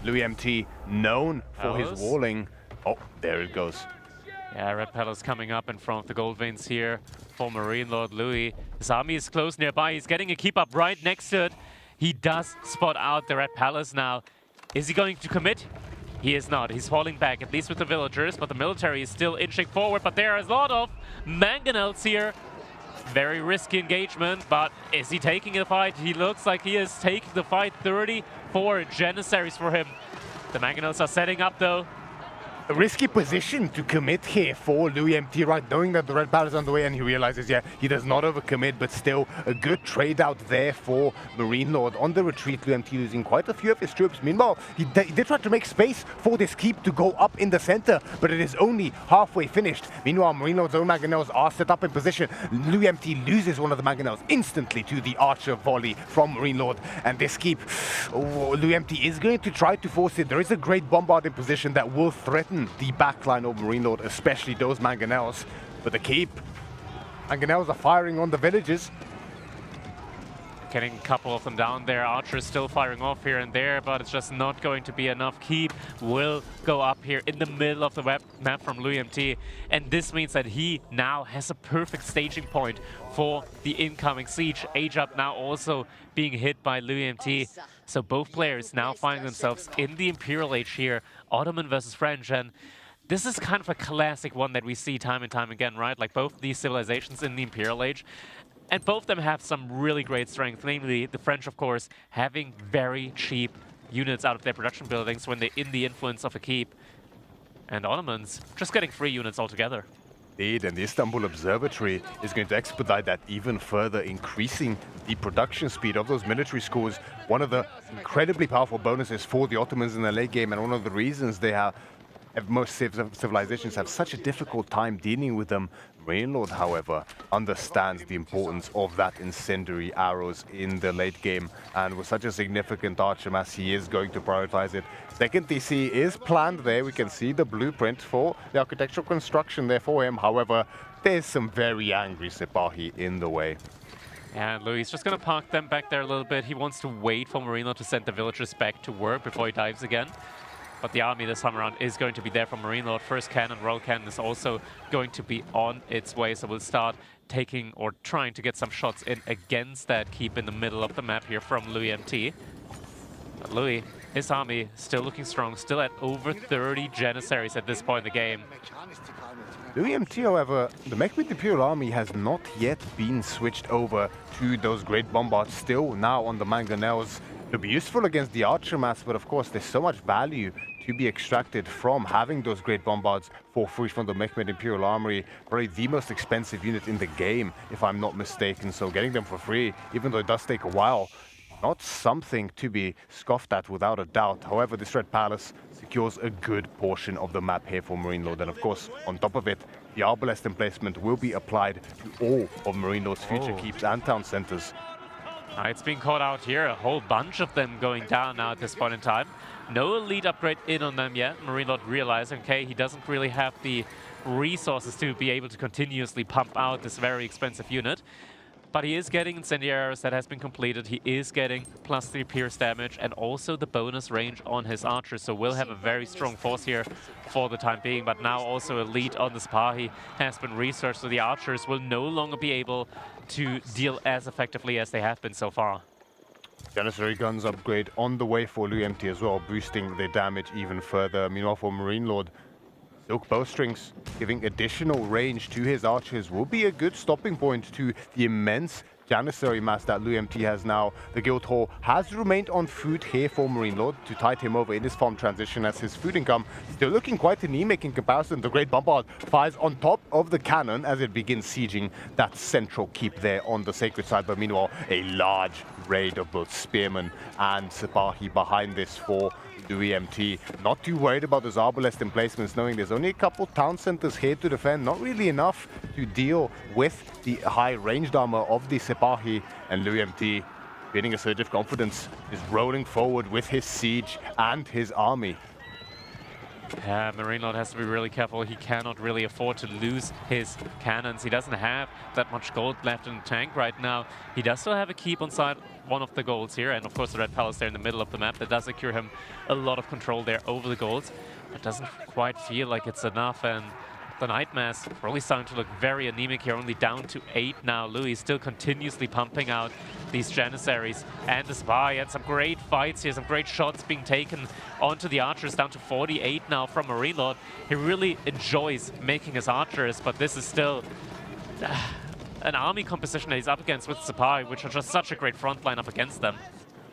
Speaker 16: Louis MT, known for his walling. Oh, there it goes.
Speaker 9: Yeah, Red Palace coming up in front of the gold veins here for Marine Lord Louis. His army is close nearby. He's getting a keep up right next to it. He does spot out the Red Palace now. Is he going to commit? He is not. He's falling back, at least with the villagers, but the military is still inching forward. But there is a lot of mangonels here. Very risky engagement, but is he taking the fight? He looks like he is taking the fight. 34 Janissaries for him. The mangonels are setting up, though.
Speaker 16: A risky position to commit here for Louis MT, right? Knowing that the Red Palace is on the way, and he realizes, yeah, he does not overcommit, but still a good trade out there for Marine Lord. On the retreat, Louis MT losing quite a few of his troops. Meanwhile, he did try to make space for this keep to go up in the center, but it is only halfway finished. Meanwhile, Marine Lord's own mangonels are set up in position. Louis MT loses one of the mangonels instantly to the archer volley from Marine Lord, and this keep, Louis MT is going to try to force it. There is a great bombard in position that will threaten the backline of Marine Lord, especially those mangonels. But the keep, mangonels are firing on the villages.
Speaker 9: Getting a couple of them down there. Archers still firing off here and there, but it's just not going to be enough. Keep will go up here in the middle of the map from Louis MT, and this means that he now has a perfect staging point for the incoming siege. Age Up now also being hit by Louis MT. So both players now finding themselves in the Imperial Age here, Ottoman versus French, and this is kind of a classic one that we see time and time again, right? Like both these civilizations in the Imperial Age, and both of them have some really great strength, namely the French, of course, having very cheap units out of their production buildings when they're in the influence of a keep, and Ottomans just getting free units altogether.
Speaker 16: Indeed, and the Istanbul Observatory is going to expedite that even further, increasing the production speed of those military schools. One of the incredibly powerful bonuses for the Ottomans in the late game, and one of the reasons they have most civilizations have such a difficult time dealing with them. Marine Lord, however, understands the importance of that incendiary arrows in the late game, and with such a significant archer mass, he is going to prioritize it. Second DC is planned there. We can see the blueprint for the architectural construction there for him. However, there's some very angry Sipahi in the way.
Speaker 9: And Louis just going to park them back there a little bit. He wants to wait for Marino to send the villagers back to work before he dives again. But the army this time around is going to be there for Marino. First cannon, Royal Cannon, is also going to be on its way. So we'll start taking or trying to get some shots in against that keep in the middle of the map here from Louis MT. But Louis, his army still looking strong, still at over 30 Janissaries at this point in the game.
Speaker 16: Louis MT, however, the mech with the Imperial Army has not yet been switched over to those Great Bombards, still now on the Mangonels. It'll be useful against the Archer mass, but of course there's so much value to be extracted from having those Great Bombards for free from the mech with Imperial Armory. Probably the most expensive unit in the game, if I'm not mistaken, so getting them for free, even though it does take a while, not something to be scoffed at without a doubt. However, this Red Palace secures a good portion of the map here for Marine Lord. And of course, on top of it, the Arbalest emplacement will be applied to all of Marine Lord's future keeps and town centers.
Speaker 9: It's being caught out here, a whole bunch of them going down now at this point in time. No elite upgrade in on them yet. Marine Lord realizing, okay, he doesn't really have the resources to be able to continuously pump out this very expensive unit. But he is getting incendiaries that has been completed. He is getting +3 pierce damage and also the bonus range on his archers. So we'll have a very strong force here for the time being. But now also elite on the Spahi has been researched. So the archers will no longer be able to deal as effectively as they have been so far.
Speaker 16: Janissary guns upgrade on the way for Louis MT as well, boosting their damage even further. Meanwhile, for Marine Lord, Silk Bowstrings giving additional range to his archers will be a good stopping point to the immense Janissary mass that Louis MT has now. The Guildhall has remained on food here for Marine Lord to tide him over in his farm transition, as his food income still looking quite anemic in comparison. The Great Bombard fires on top of the cannon as it begins sieging that central keep there on the sacred side. But meanwhile, a large raid of both Spearmen and Sipahi behind this for Louis MT. Not too worried about those Arbalest emplacements, knowing there's only a couple town centers here to defend. Not really enough to deal with the high ranged armor of the Sipahi. And Louis MT, feeling a surge of confidence, is rolling forward with his siege and his army.
Speaker 9: Yeah, Marine Lord has to be really careful. He cannot really afford to lose his cannons. He doesn't have that much gold left in the tank right now. He does still have a keep on side one of the golds here, and of course the Red Palace there in the middle of the map. That does secure him a lot of control there over the golds, but doesn't quite feel like it's enough. And the Night Mass really starting to look very anemic here, only down to 8 now. Louis still continuously pumping out these Janissaries and the Spy, and some great fights here, some great shots being taken onto the archers, down to 48 now from Marine Lord. He really enjoys making his archers, but this is still an army composition that he's up against with Spy, which are just such a great front line up against them.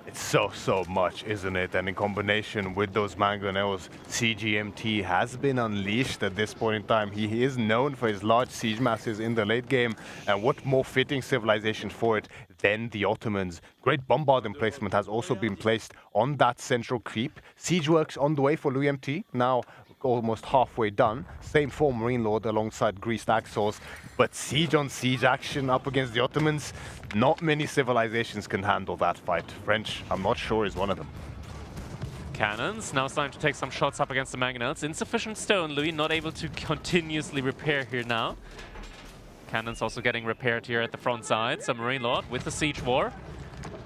Speaker 16: It's so much, isn't it? And in combination with those Mangonels, CGMT has been unleashed at this point in time. He is known for his large siege masses in the late game, and what more fitting civilization for it than the Ottomans. Great Bombard emplacement has also been placed on that central creep. Siege works on the way for Louis MT, now almost halfway done. Same for Marine Lord alongside Greased Axles. But siege on siege action up against the Ottomans, not many civilizations can handle that fight. French, I'm not sure, is one of them.
Speaker 9: Cannons now starting to take some shots up against the Mangonels. Insufficient stone. Louis not able to continuously repair here now. Cannons also getting repaired here at the front side. So Marine Lord with the siege war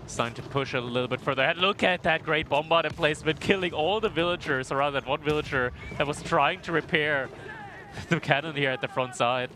Speaker 9: starting to push a little bit further ahead. Look at that Great Bombard emplacement, killing all the villagers, or rather that one villager that was trying to repair the cannon here at the front side.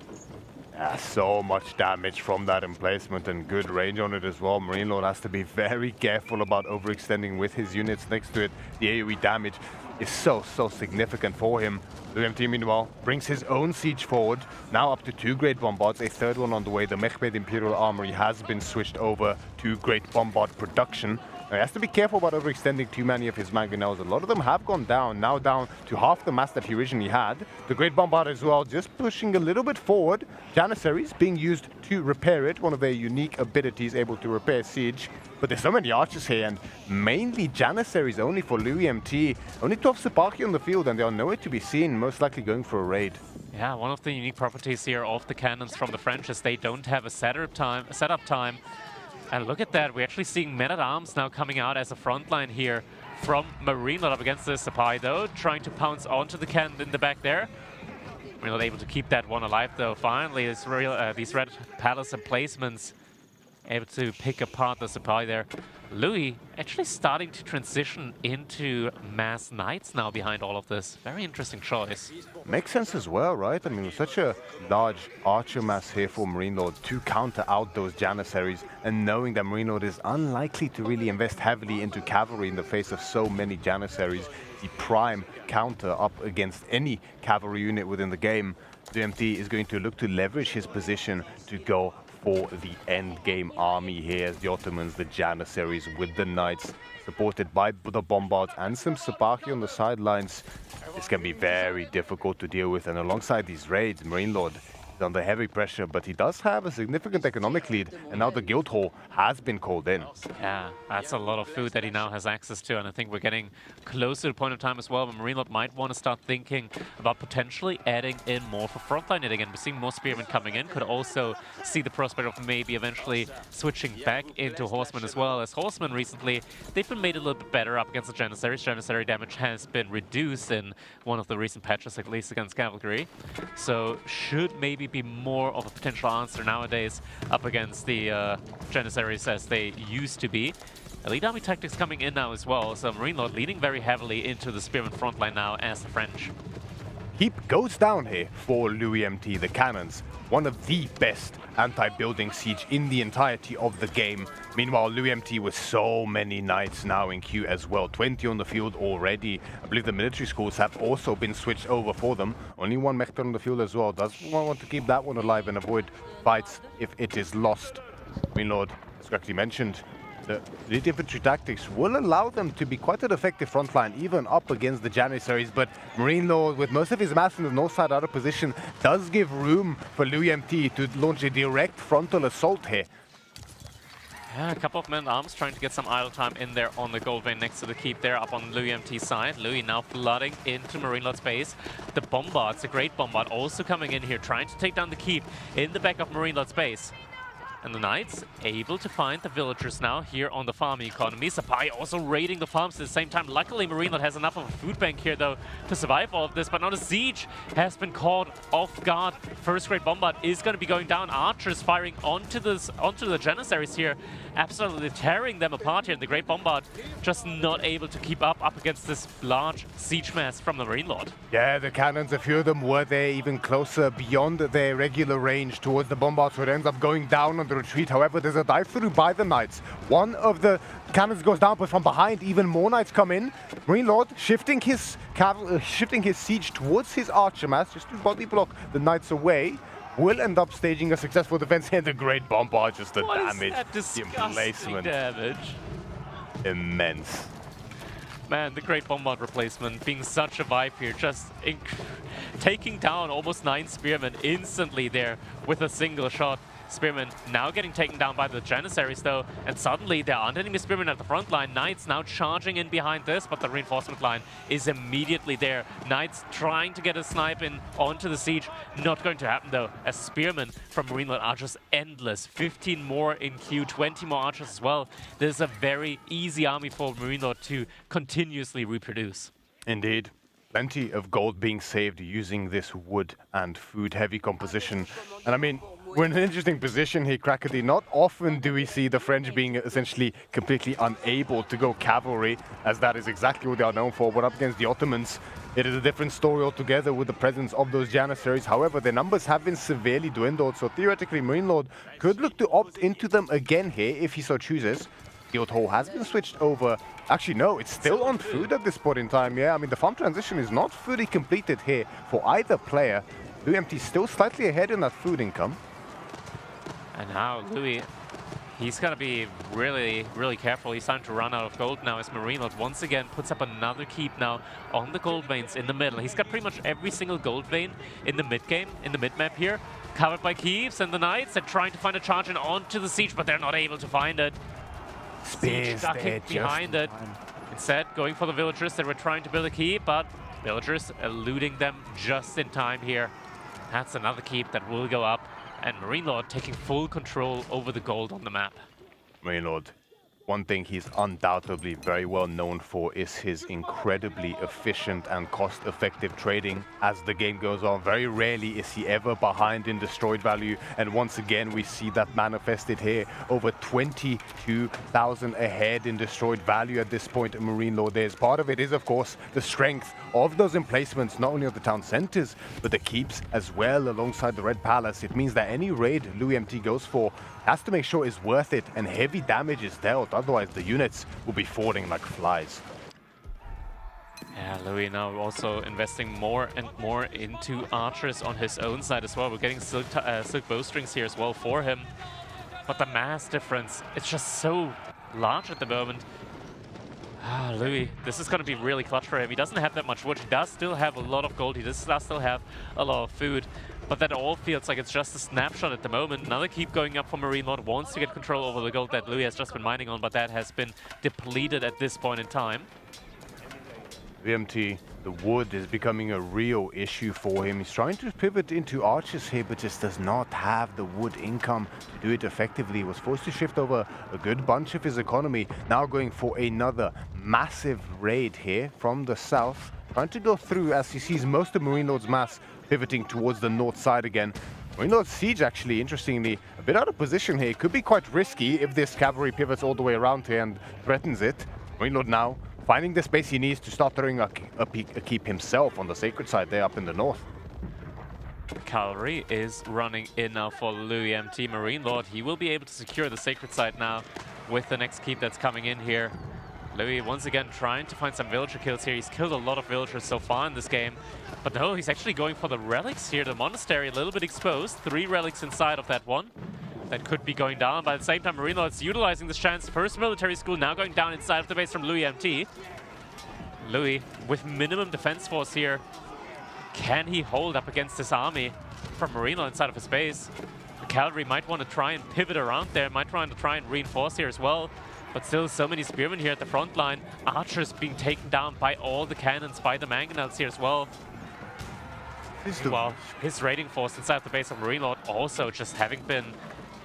Speaker 16: Yeah, so much damage from that emplacement and good range on it as well. Marine Lord has to be very careful about overextending with his units next to it. The AoE damage is so significant for him. Louis MT, meanwhile, brings his own siege forward, now up to 2 Great Bombards, a third one on the way. The Mechmed Imperial Armory has been switched over to Great Bombard production. Now, he has to be careful about overextending too many of his Mangonels. A lot of them have gone down, now down to half the mass that he originally had. The Great Bombard as well, just pushing a little bit forward. Janissaries being used to repair it, one of their unique abilities, able to repair siege. But there's so many archers here, and mainly Janissaries only for Louis MT. Only 12 Sipahi on the field, and they are nowhere to be seen, most likely going for a raid.
Speaker 9: Yeah, one of the unique properties here of the cannons from the French is they don't have a setup time. And look at that, we're actually seeing men-at-arms now coming out as a front line here from Marine Lord up against the Sipahi, though, trying to pounce onto the cannon in the back there. We're not able to keep that one alive, though. Finally, these Red Palace emplacements able to pick apart the supply there. Louis actually starting to transition into mass knights now behind all of this. Very interesting choice.
Speaker 16: Makes sense as well, right? I mean, with such a large archer mass here for Marine Lord to counter out those Janissaries, and knowing that Marine Lord is unlikely to really invest heavily into cavalry in the face of so many Janissaries, the prime counter up against any cavalry unit within the game, DMT is going to look to leverage his position to go for the end game army here as the Ottomans, the Janissaries with the Knights, supported by the Bombards and some Sabaki on the sidelines. This can be very difficult to deal with, and alongside these raids, Marine Lord is under heavy pressure, but he does have a significant economic lead, and now the guild hall has been called in.
Speaker 9: Yeah, that's a lot of food that he now has access to, and I think we're getting close to the point of time as well where Marine Lord might want to start thinking about potentially adding in more for frontline hitting, and we're seeing more spearmen coming in. Could also see the prospect of maybe eventually switching back into horsemen as well, as horsemen recently, they've been made a little bit better up against the Janissaries. Janissary damage has been reduced in one of the recent patches, at least against cavalry, so should maybe be more of a potential answer nowadays up against the Janissaries as they used to be. Elite Army Tactics coming in now as well, so Marine Lord leading very heavily into the Spearman frontline now as the French.
Speaker 16: Keep goes down here for Louis MT, the cannons. One of the best anti-building siege in the entirety of the game. Meanwhile, Louis MT with so many knights now in queue as well. 20 on the field already. I believe the military schools have also been switched over for them. Only one Mechtar on the field as well. Does want to keep that one alive and avoid fights if it is lost. Marine Lord, as correctly mentioned, the elite infantry tactics will allow them to be quite an effective frontline, even up against the Janissaries, but Marine Lord, with most of his mass in the north side out of position, does give room for Louis MT to launch a direct frontal assault here.
Speaker 9: Yeah, a couple of men-at-arms trying to get some idle time in there on the gold vein next to the keep there up on Louis MT's side. Louis now flooding into Marine Lord's base. The Bombards, the Great Bombard, also coming in here, trying to take down the keep in the back of Marine Lord's base. And the Knights able to find the villagers now here on the farming economy. Sapai also raiding the farms at the same time. Luckily, Marine Lord has enough of a food bank here, though, to survive all of this. But now the siege has been caught off guard. First Great Bombard is going to be going down. Archers firing onto the Janissaries here, absolutely tearing them apart here. And the Great Bombard just not able to keep up against this large siege mass from the Marine Lord.
Speaker 16: Yeah, the cannons, a few of them were there even closer beyond their regular range towards the Bombards, so it ends up going down on the retreat. However, there's a dive through by the Knights. One of the cannons goes down, but from behind, even more Knights come in. Marine Lord shifting his siege towards his archer mass, just to body block the Knights away. Will end up staging a successful defense here. The Great Bombard, just the damage, the emplacement.
Speaker 9: Damage.
Speaker 16: Immense.
Speaker 9: Man, the Great Bombard replacement being such a vibe here, just taking down almost 9 spearmen instantly there with a single shot. Spearmen now getting taken down by the Janissaries though, and suddenly there aren't enemy spearmen at the front line. Knights now charging in behind this, but the reinforcement line is immediately there. Knights trying to get a snipe in onto the siege. Not going to happen though, as spearmen from Marine Lord are just endless. 15 more in queue, 20 more archers as well. This is a very easy army for Marine Lord to continuously reproduce.
Speaker 16: Indeed. Plenty of gold being saved using this wood and food heavy composition. And I mean, we're in an interesting position here, Crackedy. Not often do we see the French being essentially completely unable to go cavalry, as that is exactly what they are known for. But up against the Ottomans, it is a different story altogether with the presence of those Janissaries. However, their numbers have been severely dwindled, so theoretically Marine Lord could look to opt into them again here if he so chooses. Guild Hall has been switched over. Actually, no, it's still on food at this point in time. Yeah, I mean, the farm transition is not fully completed here for either player. Louis MT still slightly ahead in that food income.
Speaker 9: And now Louis, he's got to be really, really careful. He's starting to run out of gold now as Marine Lord once again puts up another keep now on the gold veins in the middle. He's got pretty much every single gold vein in the mid-game, in the mid-map here, covered by keeps, and the Knights are trying to find a charge in onto the siege, but they're not able to find it. Siege ducking behind it. Instead, going for the villagers that were trying to build a keep, but villagers eluding them just in time here. That's another keep that will go up, and Marine Lord taking full control over the gold on the map.
Speaker 16: Marine Lord One thing he's undoubtedly very well known for is his incredibly efficient and cost-effective trading. As the game goes on, very rarely is he ever behind in destroyed value, and once again we see that manifested here. Over 22,000 ahead in destroyed value at this point in Marine Lord. There's part of it is, of course, the strength of those emplacements, not only of the town centers, but the keeps as well alongside the Red Palace. It means that any raid Louis MT goes for has to make sure it's worth it, and heavy damage is dealt, otherwise the units will be falling like flies.
Speaker 9: Yeah, Louis now also investing more and more into archers on his own side as well. We're getting silk bowstrings here as well for him. But the mass difference, it's just so large at the moment. Louis, this is going to be really clutch for him. He doesn't have that much wood. He does still have a lot of gold. He does still have a lot of food. But that all feels like it's just a snapshot at the moment. Another keep going up for Marine Lord. Wants to get control over the gold that Louis has just been mining on, but that has been depleted at this point in time.
Speaker 16: VMT, the wood is becoming a real issue for him. He's trying to pivot into archers here, but just does not have the wood income to do it effectively. He was forced to shift over a good bunch of his economy. Now going for another massive raid here from the south. Trying to go through as he sees most of Marine Lord's mass pivoting towards the north side again. Marine Lord's siege actually, interestingly, a bit out of position here. Could be quite risky if this cavalry pivots all the way around here and threatens it. Marine Lord now finding the space he needs to start throwing a keep himself on the sacred side there up in the north.
Speaker 9: Cavalry is running in now for Louis MT. Marine Lord, he will be able to secure the sacred side now with the next keep that's coming in here. Louis once again trying to find some villager kills here. He's killed a lot of villagers so far in this game. But no, he's actually going for the relics here. The monastery a little bit exposed. 3 relics inside of that one. That could be going down. But at the same time, Marine Lord's utilizing this chance. First military school now going down inside of the base from Louis MT. Louis with minimum defense force here. Can he hold up against this army from Marine Lord inside of his base? The cavalry might want to try and pivot around there. Might try and reinforce here as well. But still so many spearmen here at the front line. Archers being taken down by all the cannons, by the mangonels here as well. Well, his raiding force inside the base of Marine Lord also just having been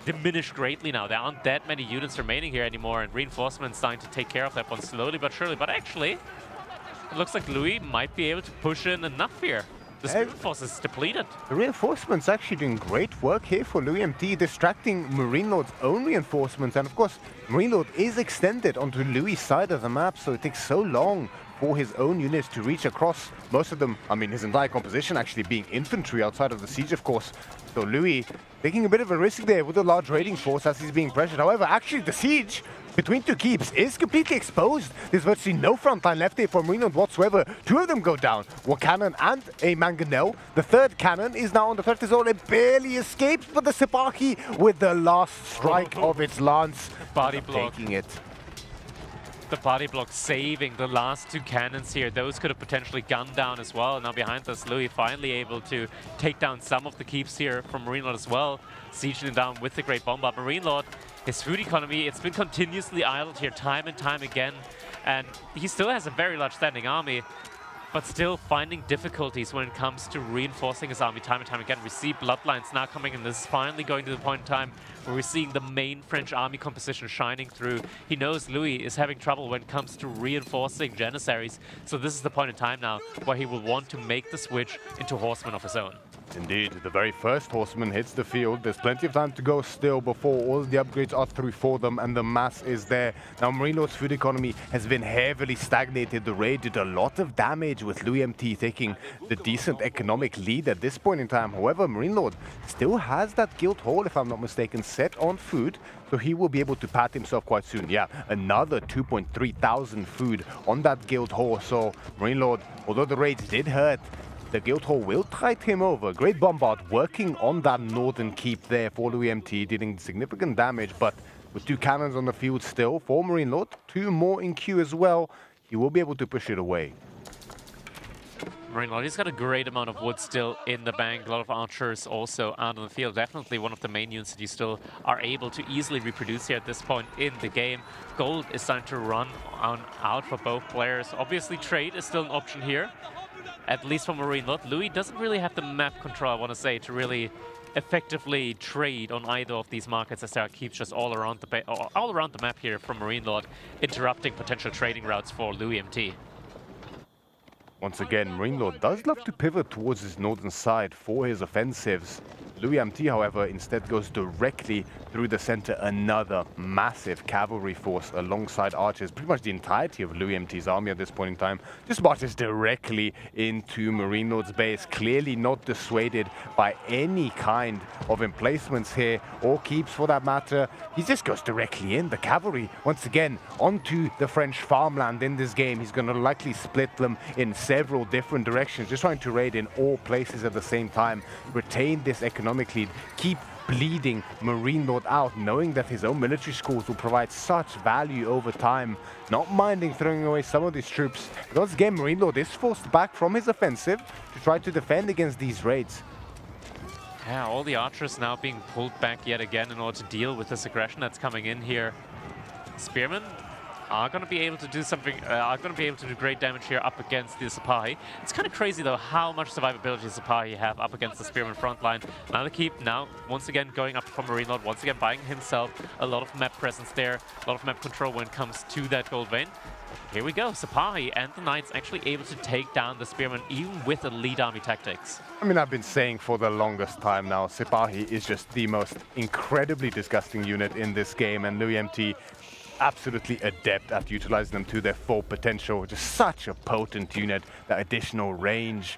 Speaker 9: diminished greatly now. There aren't that many units remaining here anymore, and reinforcements starting to take care of that one slowly but surely. But actually, it looks like Louis might be able to push in enough here. The spearman force is depleted.
Speaker 16: The reinforcements actually doing great work here for Louis MT, distracting Marine Lord's own reinforcements. And of course, Marine Lord is extended onto Louis' side of the map, so it takes so long for his own units to reach across. Most of them, I mean, his entire composition actually being infantry outside of the siege, of course. So Louis taking a bit of a risk there with a large raiding force as he's being pressured. However, actually the siege between 2 keeps is completely exposed. There's virtually no front line left here for Marine Lord whatsoever. 2 of them go down, one cannon and a mangonel. The 3rd cannon is now on the threat zone. It barely escapes, but the Sepaki with the last strike of its lance.
Speaker 9: Body block.
Speaker 16: Taking it.
Speaker 9: The body block saving the last 2 cannons here. Those could have potentially gunned down as well. Now behind us, Louis finally able to take down some of the keeps here from Marine Lord as well. Sieging them down with the Great Bombard. Marine Lord, his food economy, it's been continuously idled here time and time again. And he still has a very large standing army, but still finding difficulties when it comes to reinforcing his army time and time again. We see bloodlines now coming in. This is finally going to the point in time where we're seeing the main French army composition shining through. He knows Louis is having trouble when it comes to reinforcing Janissaries. So this is the point in time now where he will want to make the switch into horsemen of his own.
Speaker 16: Indeed, the very first horseman hits the field. There's plenty of time to go still before all the upgrades are through for them and the mass is there. Now Marine Lord's food economy has been heavily stagnated. The raid did a lot of damage with Louis MT taking the decent economic lead at this point in time. However, Marine Lord still has that guild hall, if I'm not mistaken, set on food. So he will be able to pat himself quite soon. Yeah, another 2.3 thousand food on that guild hall. So Marine Lord, although the raid did hurt, the guild hall will tide him over. Great Bombard working on that northern keep there for Louis MT, dealing significant damage, but with 2 cannons on the field still for Marine Lord, 2 more in queue as well, he will be able to push it away.
Speaker 9: Marine Lord, he's got a great amount of wood still in the bank. A lot of archers also out on the field. Definitely one of the main units that you still are able to easily reproduce here at this point in the game. Gold is starting to run out for both players. Obviously, trade is still an option here, at least for Marine Lord. Louis doesn't really have the map control, I want to say, to really effectively trade on either of these markets, as there are keeps just all around the map here from Marine Lord, interrupting potential trading routes for Louis MT.
Speaker 16: Once again, Marine Lord does love to pivot towards his northern side for his offensives. Louis MT, however, instead goes directly through the center, another massive cavalry force alongside archers. Pretty much the entirety of Louis MT's army at this point in time just marches directly into Marine Lord's base, clearly not dissuaded by any kind of emplacements here, or keeps for that matter. He just goes directly in. The cavalry, once again, onto the French farmland in this game. He's going to likely split them in several different directions, just trying to raid in all places at the same time, retain this economic lead, keep bleeding Marine Lord out, knowing that his own military schools will provide such value over time, not minding throwing away some of these troops. But once again, Marine Lord is forced back from his offensive to try to defend against these raids.
Speaker 9: Yeah, all the archers now being pulled back yet again in order to deal with this aggression that's coming in here. Spearmen are going to be able to do something, are going to be able to do great damage here up against the Sipahi. It's kind of crazy though how much survivability Sipahi have up against the Spearman front line. Now the keep now once again going up from Marine Lord, once again buying himself a lot of map presence there, a lot of map control when it comes to that gold vein. Here we go, Sipahi and the Knights actually able to take down the Spearmen even with elite army tactics.
Speaker 16: I mean, I've been saying for the longest time now, Sipahi is just the most incredibly disgusting unit in this game, and Louis MT absolutely adept at utilizing them to their full potential. Just such a potent unit. That additional range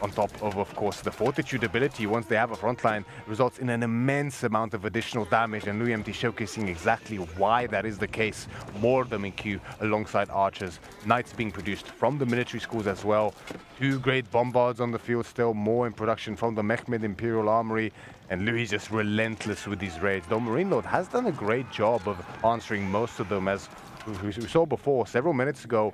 Speaker 16: on top of course, the fortitude ability once they have a frontline results in an immense amount of additional damage, and Louis MT showcasing exactly why that is the case. More of them in queue alongside archers. Knights being produced from the military schools as well. 2 great bombards on the field still, more in production from the Mehmed Imperial Armory. And Louis just relentless with these raids, though Marine Lord has done a great job of answering most of them. As we saw before, several minutes ago,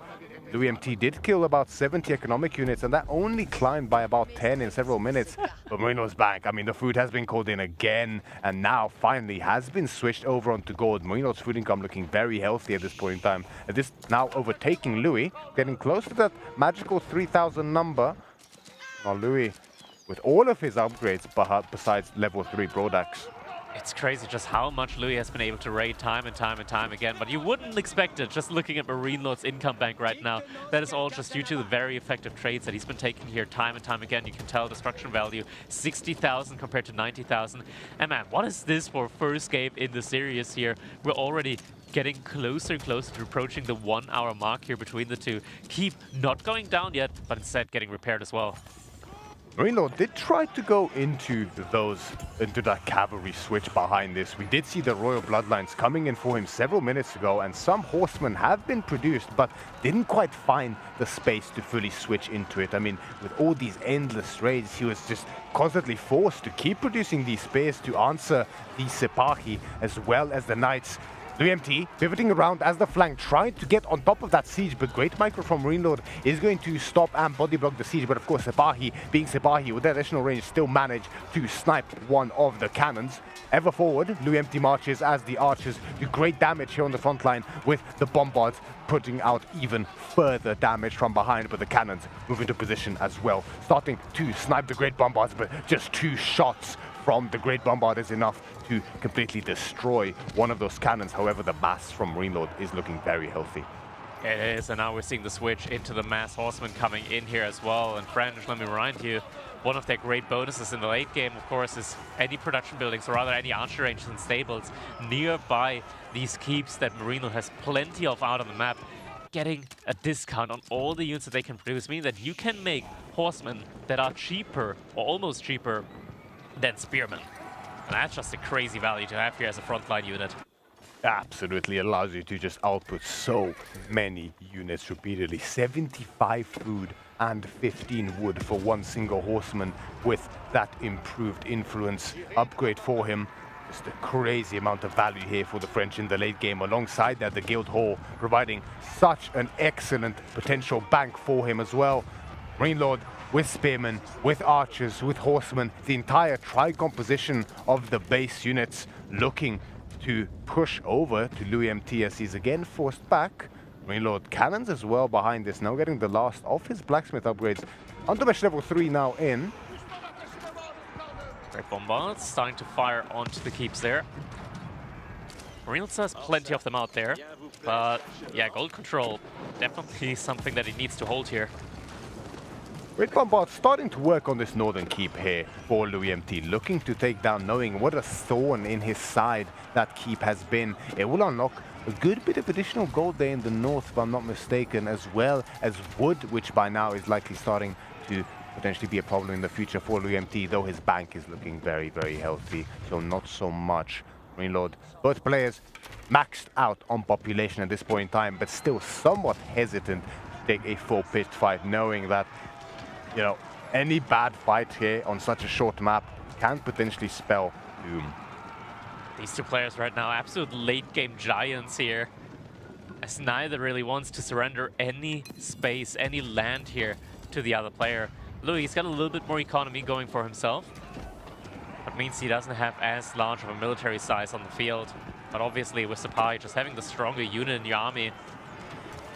Speaker 16: Louis MT did kill about 70 economic units, and that only climbed by about 10 in several minutes. But Marine Lord's back. I mean, the food has been called in again, and now finally has been switched over onto gold. Marine Lord's food income looking very healthy at this point in time. And this now overtaking Louis, getting close to that magical 3,000 number. Now Louis, with all of his upgrades besides level 3 Brodax.
Speaker 9: It's crazy just how much Louis has been able to raid time and time and time again, but you wouldn't expect it just looking at Marine Lord's income bank right now. That is all just due to the very effective trades that he's been taking here time and time again. You can tell destruction value, 60,000 compared to 90,000. And man, what is this for first game in the series here? We're already getting closer and closer to approaching the 1 hour mark here between the two. Keep not going down yet, but instead getting repaired as well.
Speaker 16: Marine Lord did try to go into that cavalry switch behind this. We did see the Royal Bloodlines coming in for him several minutes ago, and some horsemen have been produced, but didn't quite find the space to fully switch into it. I mean, with all these endless raids, he was just constantly forced to keep producing these spears to answer the Sipahi as well as the Knights. Louis MT pivoting around as the flank, trying to get on top of that siege, but great micro from Marine Lord is going to stop and body block the siege. But of course, Sipahi, being Sipahi with that additional range, still managed to snipe one of the cannons. Ever forward, Louis MT marches as the archers do great damage here on the front line, with the bombards putting out even further damage from behind, but the cannons move into position as well, starting to snipe the great bombards, but just 2 shots from the Great Bombard is enough to completely destroy one of those cannons. However, the mass from Marine Lord is looking very healthy.
Speaker 9: It is, and now we're seeing the switch into the mass horsemen coming in here as well. And French, let me remind you, one of their great bonuses in the late game, of course, is any production buildings, or rather any archer ranges and stables nearby these keeps that Marine Lord has plenty of out on the map, getting a discount on all the units that they can produce, meaning that you can make horsemen that are cheaper, or almost cheaper, than spearmen. And that's just a crazy value to have here as a frontline unit.
Speaker 16: Absolutely allows you to just output so many units repeatedly. 75 food and 15 wood for one single horseman with that improved influence upgrade for him. Just a crazy amount of value here for the French in the late game. Alongside that, the Guild Hall providing such an excellent potential bank for him as well. Marine Lord with spearmen, with archers, with horsemen, the entire tri-composition of the base units looking to push over to Louis MT as he's again forced back. Marine Lord cannons as well behind this, now getting the last of his blacksmith upgrades. Onto mesh level 3 now in.
Speaker 9: Great bombards starting to fire onto the keeps there. Marine Lord has plenty of them out there, but yeah, gold control definitely something that he needs to hold here.
Speaker 16: Great Bombard starting to work on this northern keep here for Louis MT, looking to take down, knowing what a thorn in his side that keep has been. It will unlock a good bit of additional gold there in the north, if I'm not mistaken, as well as wood, which by now is likely starting to potentially be a problem in the future for Louis MT, though his bank is looking very, very healthy, so not so much. Marine Lord, both players maxed out on population at this point in time, but still somewhat hesitant to take a full-pitched fight, knowing that, you know, any bad fight here on such a short map can potentially spell doom.
Speaker 9: These two players right now, absolute late-game giants here, as neither really wants to surrender any space, any land here to the other player. Louis got a little bit more economy going for himself. That means he doesn't have as large of a military size on the field. But obviously with Sepai just having the stronger unit in the army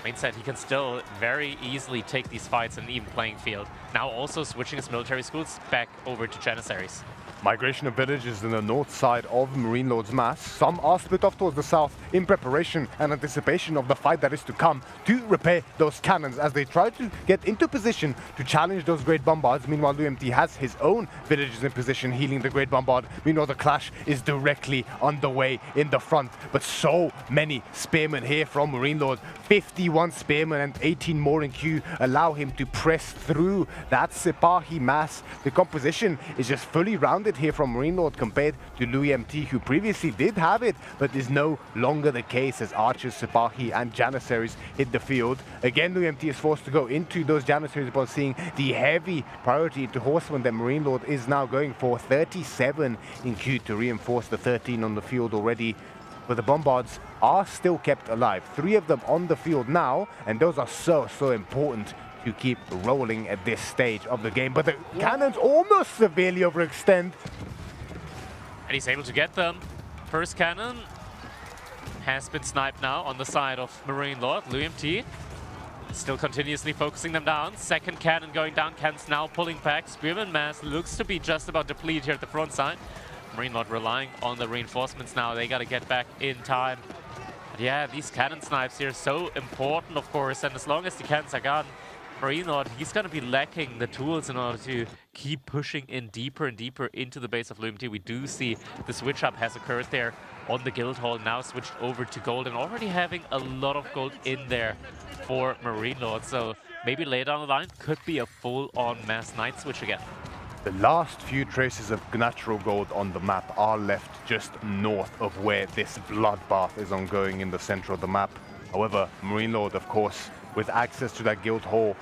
Speaker 9: means that he can still very easily take these fights in an even playing field. Now also switching his military schools back over to Janissaries.
Speaker 16: Migration of villages in the north side of Marine Lord's mass. Some are split off towards the south in preparation and anticipation of the fight that is to come to repair those cannons as they try to get into position to challenge those Great Bombards. Meanwhile, UMT has his own villages in position healing the Great Bombard. Meanwhile, the clash is directly underway in the front, but so many spearmen here from Marine Lord. 51 spearmen and 18 more in queue allow him to press through that Sipahi mass. The composition is just fully rounded here from Marine Lord compared to Louis MT, who previously did have it, but is no longer the case as archers, Sipahi and Janissaries hit the field. Again, Louis MT is forced to go into those Janissaries upon seeing the heavy priority to horsemen that Marine Lord is now going for. 37 in queue to reinforce the 13 on the field already. But the Bombards are still kept alive. 3 of them on the field now, and those are so important to keep rolling at this stage of the game. But the cannons almost severely overextend.
Speaker 9: And he's able to get them. First cannon has been sniped now on the side of Marine Lord. Louis MT still continuously focusing them down. Second cannon going down. Cannons now pulling back. Spearman mass looks to be just about depleted here at the front side. Marine Lord relying on the reinforcements now. They got to get back in time. But yeah, these cannon snipes here are so important, of course. And as long as the cannons are gone, Marine Lord, he's going to be lacking the tools in order to keep pushing in deeper and deeper into the base of Louis MT. We do see the switch up has occurred there on the guild hall, now switched over to gold and already having a lot of gold in there for Marine Lord. So maybe later down the line could be a full-on mass knight switch again.
Speaker 16: The last few traces of natural gold on the map are left just north of where this bloodbath is ongoing in the center of the map. However, Marine Lord, of course, with access to that guild hall,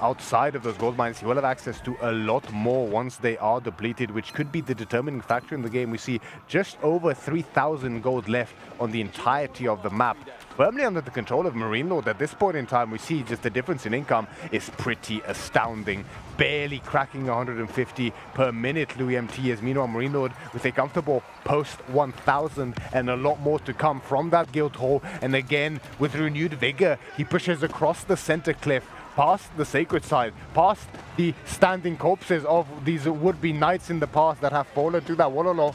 Speaker 16: outside of those gold mines, he will have access to a lot more once they are depleted, which could be the determining factor in the game. We see just over 3,000 gold left on the entirety of the map, firmly under the control of Marine Lord. At this point in time, we see just the difference in income is pretty astounding. Barely cracking 150 per minute, Louis MT, as meanwhile Marine Lord with a comfortable post 1,000 and a lot more to come from that guild hall. And again, with renewed vigor, he pushes across the center cliff, past the sacred side, past the standing corpses of these would-be knights in the past that have fallen to that Wololo,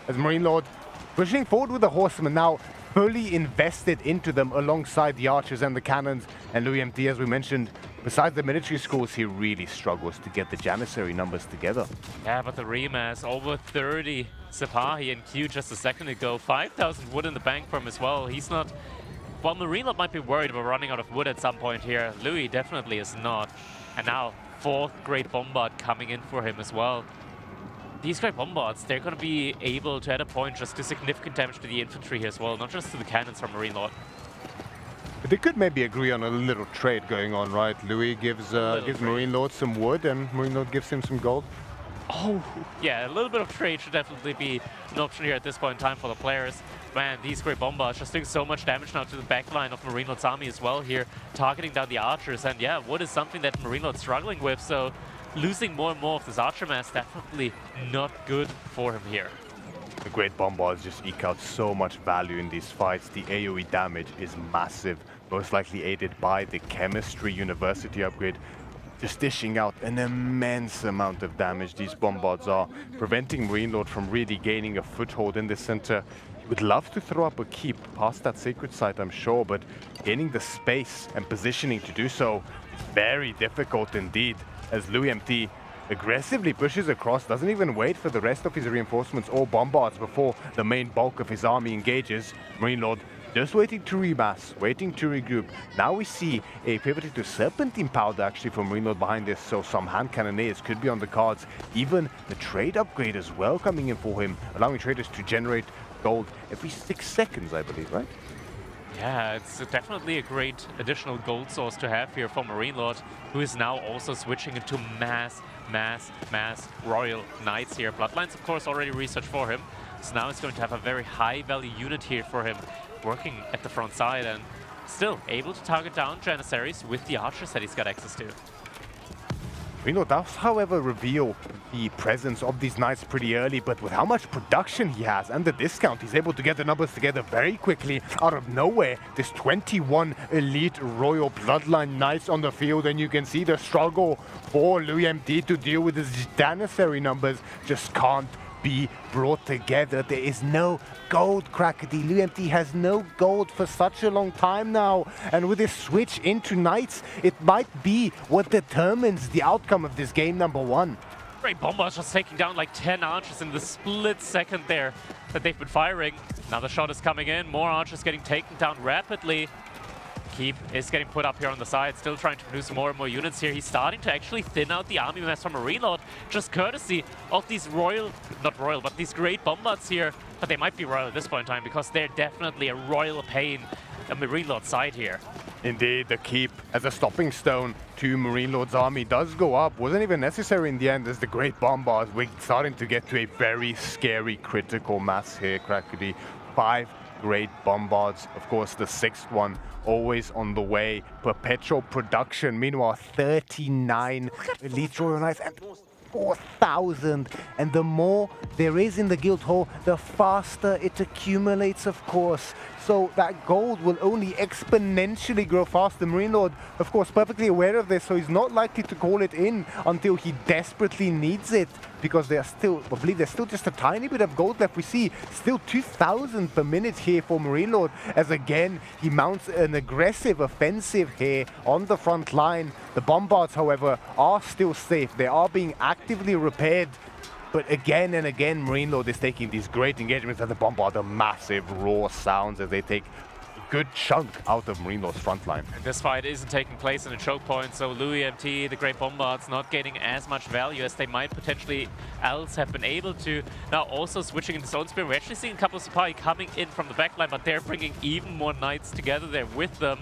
Speaker 16: as Marine Lord pushing forward with the horsemen now fully invested into them alongside the archers and the cannons. And Louis MT, as we mentioned, besides the military schools, he really struggles to get the Janissary numbers together.
Speaker 9: Yeah, but the Remas, over 30 Sipahi in queue just a second ago, 5,000 wood in the bank for him as well. He's not... Well, Marine Lord might be worried about running out of wood at some point here. Louis definitely is not. And now, 4th Great Bombard coming in for him as well. These Great Bombards, they're going to be able to, at a point, just do significant damage to the infantry here as well, not just to the cannons from Marine Lord.
Speaker 16: But they could maybe agree on a little trade going on, right? Louis gives Marine Lord some wood and Marine Lord gives him some gold.
Speaker 9: Oh, yeah, a little bit of trade should definitely be an option here at this point in time for the players. Man, these Great Bombards just doing so much damage now to the backline of Marine Lord's army as well here, targeting down the archers. And yeah, wood is something that Marine Lord's struggling with, so losing more and more of this archer mass definitely not good for him here.
Speaker 16: The Great Bombards just eke out so much value in these fights. The AoE damage is massive, most likely aided by the Chemistry University upgrade. just dishing out an immense amount of damage. These bombards are preventing Marine Lord from really gaining a foothold in the center. He would love to throw up a keep past that sacred site, I'm sure, but gaining the space and positioning to do so is very difficult indeed, as LouisMT aggressively pushes across, doesn't even wait for the rest of his reinforcements or bombards before the main bulk of his army engages. Marine Lord just waiting to remass, waiting to regroup. Now we see a pivot to Serpentine Powder actually from Marine Lord behind this, so some hand cannonades could be on the cards. Even the trade upgrade as well coming in for him, allowing traders to generate gold every 6 seconds, I believe, right?
Speaker 9: Yeah, it's definitely a great additional gold source to have here for Marine Lord, who is now also switching into mass Royal Knights here. Bloodlines, of course, already researched for him. So now it's going to have a very high value unit here for him, working at the front side and still able to target down Janissaries with the archers that he's got access to.
Speaker 16: Marine Lord does, however, reveal the presence of these knights pretty early, but with how much production he has and the discount, he's able to get the numbers together very quickly out of nowhere. There's 21 elite royal bloodline knights on the field, and you can see the struggle for LouisMT to deal with his Janissary numbers just can't be brought together. There is no gold, Crackety. LouisMT has no gold for such a long time now, and with this switch into knights, it might be what determines the outcome of this game number one.
Speaker 9: Great Bombards just taking down like 10 archers in the split second there that they've been firing. Another shot is coming in, more archers getting taken down rapidly. Keep is getting put up here on the side, still trying to produce more and more units here. He's starting to actually thin out the army mass from Marine Lord, just courtesy of these not royal, but these great bombards here. But they might be royal at this point in time, because they're definitely a royal pain on Marine Lord's side here.
Speaker 16: Indeed, the keep as a stopping stone to Marine Lord's army does go up. Wasn't even necessary in the end, as the great bombards, we're starting to get to a very scary critical mass here, Crackety. 5 great bombards, of course the 6th one always on the way. Perpetual production, meanwhile 39 elite royal knights and 4,000, and the more there is in the guild hall, the faster it accumulates, of course. So that gold will only exponentially grow faster. Marine Lord, of course, perfectly aware of this, so he's not likely to call it in until he desperately needs it, because there's still, I believe there's still just a tiny bit of gold left. We see still 2,000 per minute here for Marine Lord, as again he mounts an aggressive offensive here on the front line. The bombards, however, are still safe. They are being actively repaired. But again and again, Marine Lord is taking these great engagements, and the bombard are massive raw sounds as they take a good chunk out of Marine Lord's front line.
Speaker 9: And this fight isn't taking place in a choke point, so LouisMT, the great bombards, not getting as much value as they might potentially else have been able to. Now also switching into Zone Spear. We're actually seeing a couple of supply coming in from the backline, but they're bringing even more knights together there with them.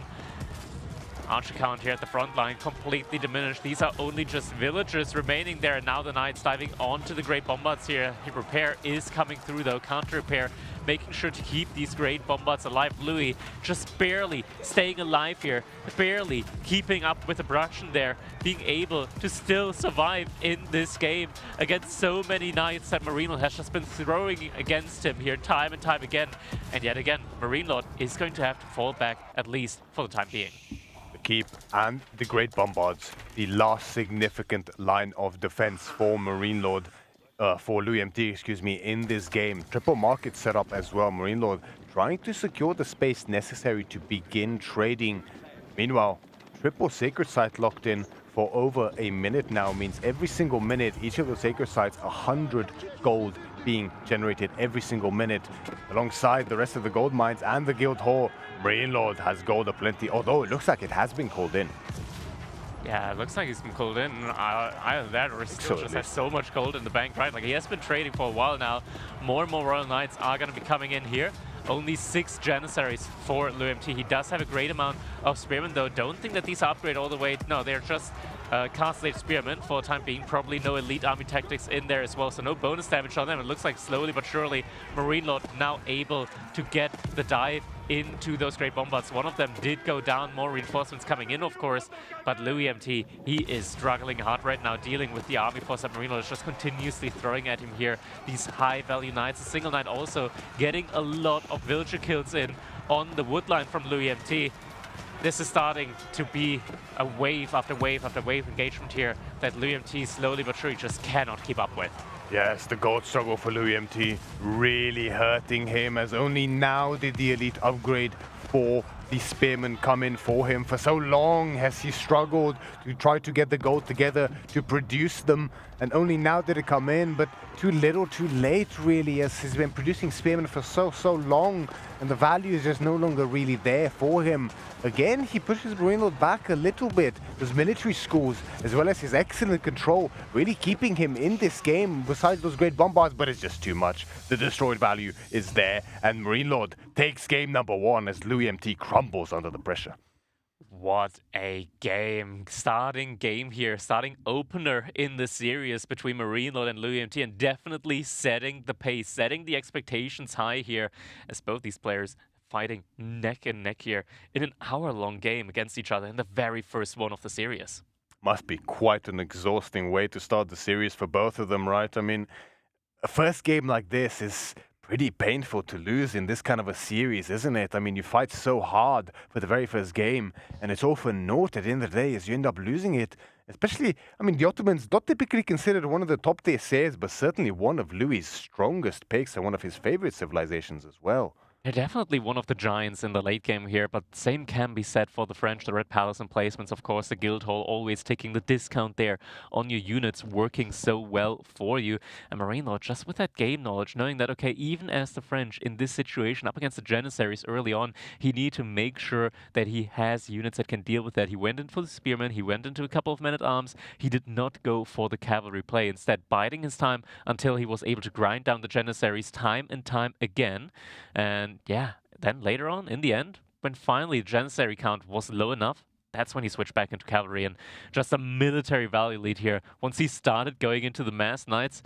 Speaker 9: Archer count here at the front line completely diminished. These are only just villagers remaining there, and now the knights diving onto the great bombards here. The repair is coming through though, counter repair, making sure to keep these great bombards alive. Louis just barely staying alive here, barely keeping up with the production there, being able to still survive in this game against so many knights that Marine Lord has just been throwing against him here time and time again. And yet again, Marine Lord is going to have to fall back, at least for the time being.
Speaker 16: Keep and the great bombards, the last significant line of defense for Marine Lord, for LouisMT, excuse me, in this game. Triple market set up as well. Marine Lord trying to secure the space necessary to begin trading. Meanwhile, triple sacred site locked in for over a minute now, means every single minute, each of the sacred sites, 100 gold being generated every single minute, alongside the rest of the gold mines and the guild hall. Marine Lord has gold aplenty, although it looks like it has been called in.
Speaker 9: Yeah, it looks like he's been called in. Either that, or he still just has so much gold in the bank, right? Like, he has been trading for a while now. More and more Royal Knights are going to be coming in here. Only 6 Janissaries for LouisMT. He does have a great amount of Spearmen, though. Don't think that these are upgrade all the way. No, they're just castellated Spearmen for the time being. Probably no elite army tactics in there as well, so no bonus damage on them. It looks like slowly but surely Marine Lord now able to get the dive into those great bombards. One of them did go down, more reinforcements coming in, of course, but LouisMT, he is struggling hard right now, dealing with the army force that Marine Lord is just continuously throwing at him here. These high-value knights, a single knight also getting a lot of villager kills in on the wood line from LouisMT. this is starting to be a wave after wave after wave engagement here that LuMT slowly but surely just cannot keep up with.
Speaker 16: Yes, the gold struggle for LuMT really hurting him, as only now did the elite upgrade for the spearmen come in for him. For so long has he struggled to try to get the gold together to produce them, and only now did it come in, but too little too late really, as he's been producing spearmen for so long, and the value is just no longer really there for him. Again, he pushes Marine Lord back a little bit. Those military schools, as well as his excellent control, really keeping him in this game besides those great bombards, but it's just too much. The destroyed value is there, and Marine Lord takes game number 1 as LuMT crumbles under the pressure.
Speaker 9: What a game. Starting game here, starting opener in the series between Marine Lord and LuMT, and definitely setting the pace, setting the expectations high here, as both these players fighting neck and neck here in an hour-long game against each other in the very first one of the series.
Speaker 16: Must be quite an exhausting way to start the series for both of them, right? I mean, a first game like this is pretty painful to lose in this kind of a series, isn't it? I mean, you fight so hard for the very first game, and it's all for naught at the end of the day as you end up losing it. Especially, I mean, the Ottomans not typically considered one of the top tier CEs, but certainly one of Louis' strongest picks and one of his favorite civilizations as well.
Speaker 9: They're definitely one of the giants in the late game here, but same can be said for the French, the Red Palace emplacements, of course, the Guildhall always taking the discount there on your units, working so well for you. And Marine Lord, just with that game knowledge, knowing that, okay, even as the French in this situation up against the Janissaries early on, he needs to make sure that he has units that can deal with that. He went in for the Spearmen, he went into a couple of men-at-arms, he did not go for the cavalry play, instead biding his time until he was able to grind down the Janissaries time and time again. And yeah, then later on, in the end, when finally the Janissary count was low enough, that's when he switched back into cavalry, and just a military value lead here. Once he started going into the mass knights,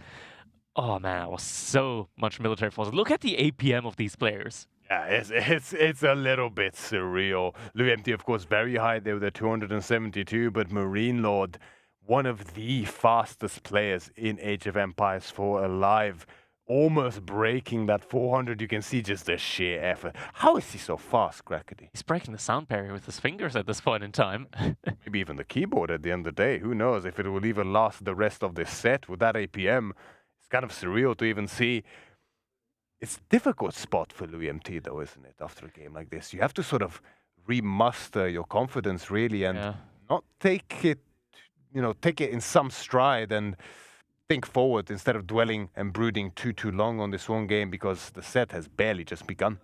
Speaker 9: oh man, it was so much military force. Look at the APM of these players.
Speaker 16: Yeah, it's a little bit surreal. LuMT, of course, very high there with a 272, but Marine Lord, one of the fastest players in Age of Empires 4 alive. Almost breaking that 400, you can see just the sheer effort. How is he so fast, Crackety?
Speaker 9: He's breaking the sound barrier with his fingers at this point in time.
Speaker 16: Maybe even the keyboard at the end of the day. Who knows if it will even last the rest of this set with that APM. It's kind of surreal to even see. It's a difficult spot for LuMT though, isn't it, after a game like this? You have to sort of remuster your confidence really and not take it, take it in some stride and think forward instead of dwelling and brooding too long on this one game, because the set has barely just begun.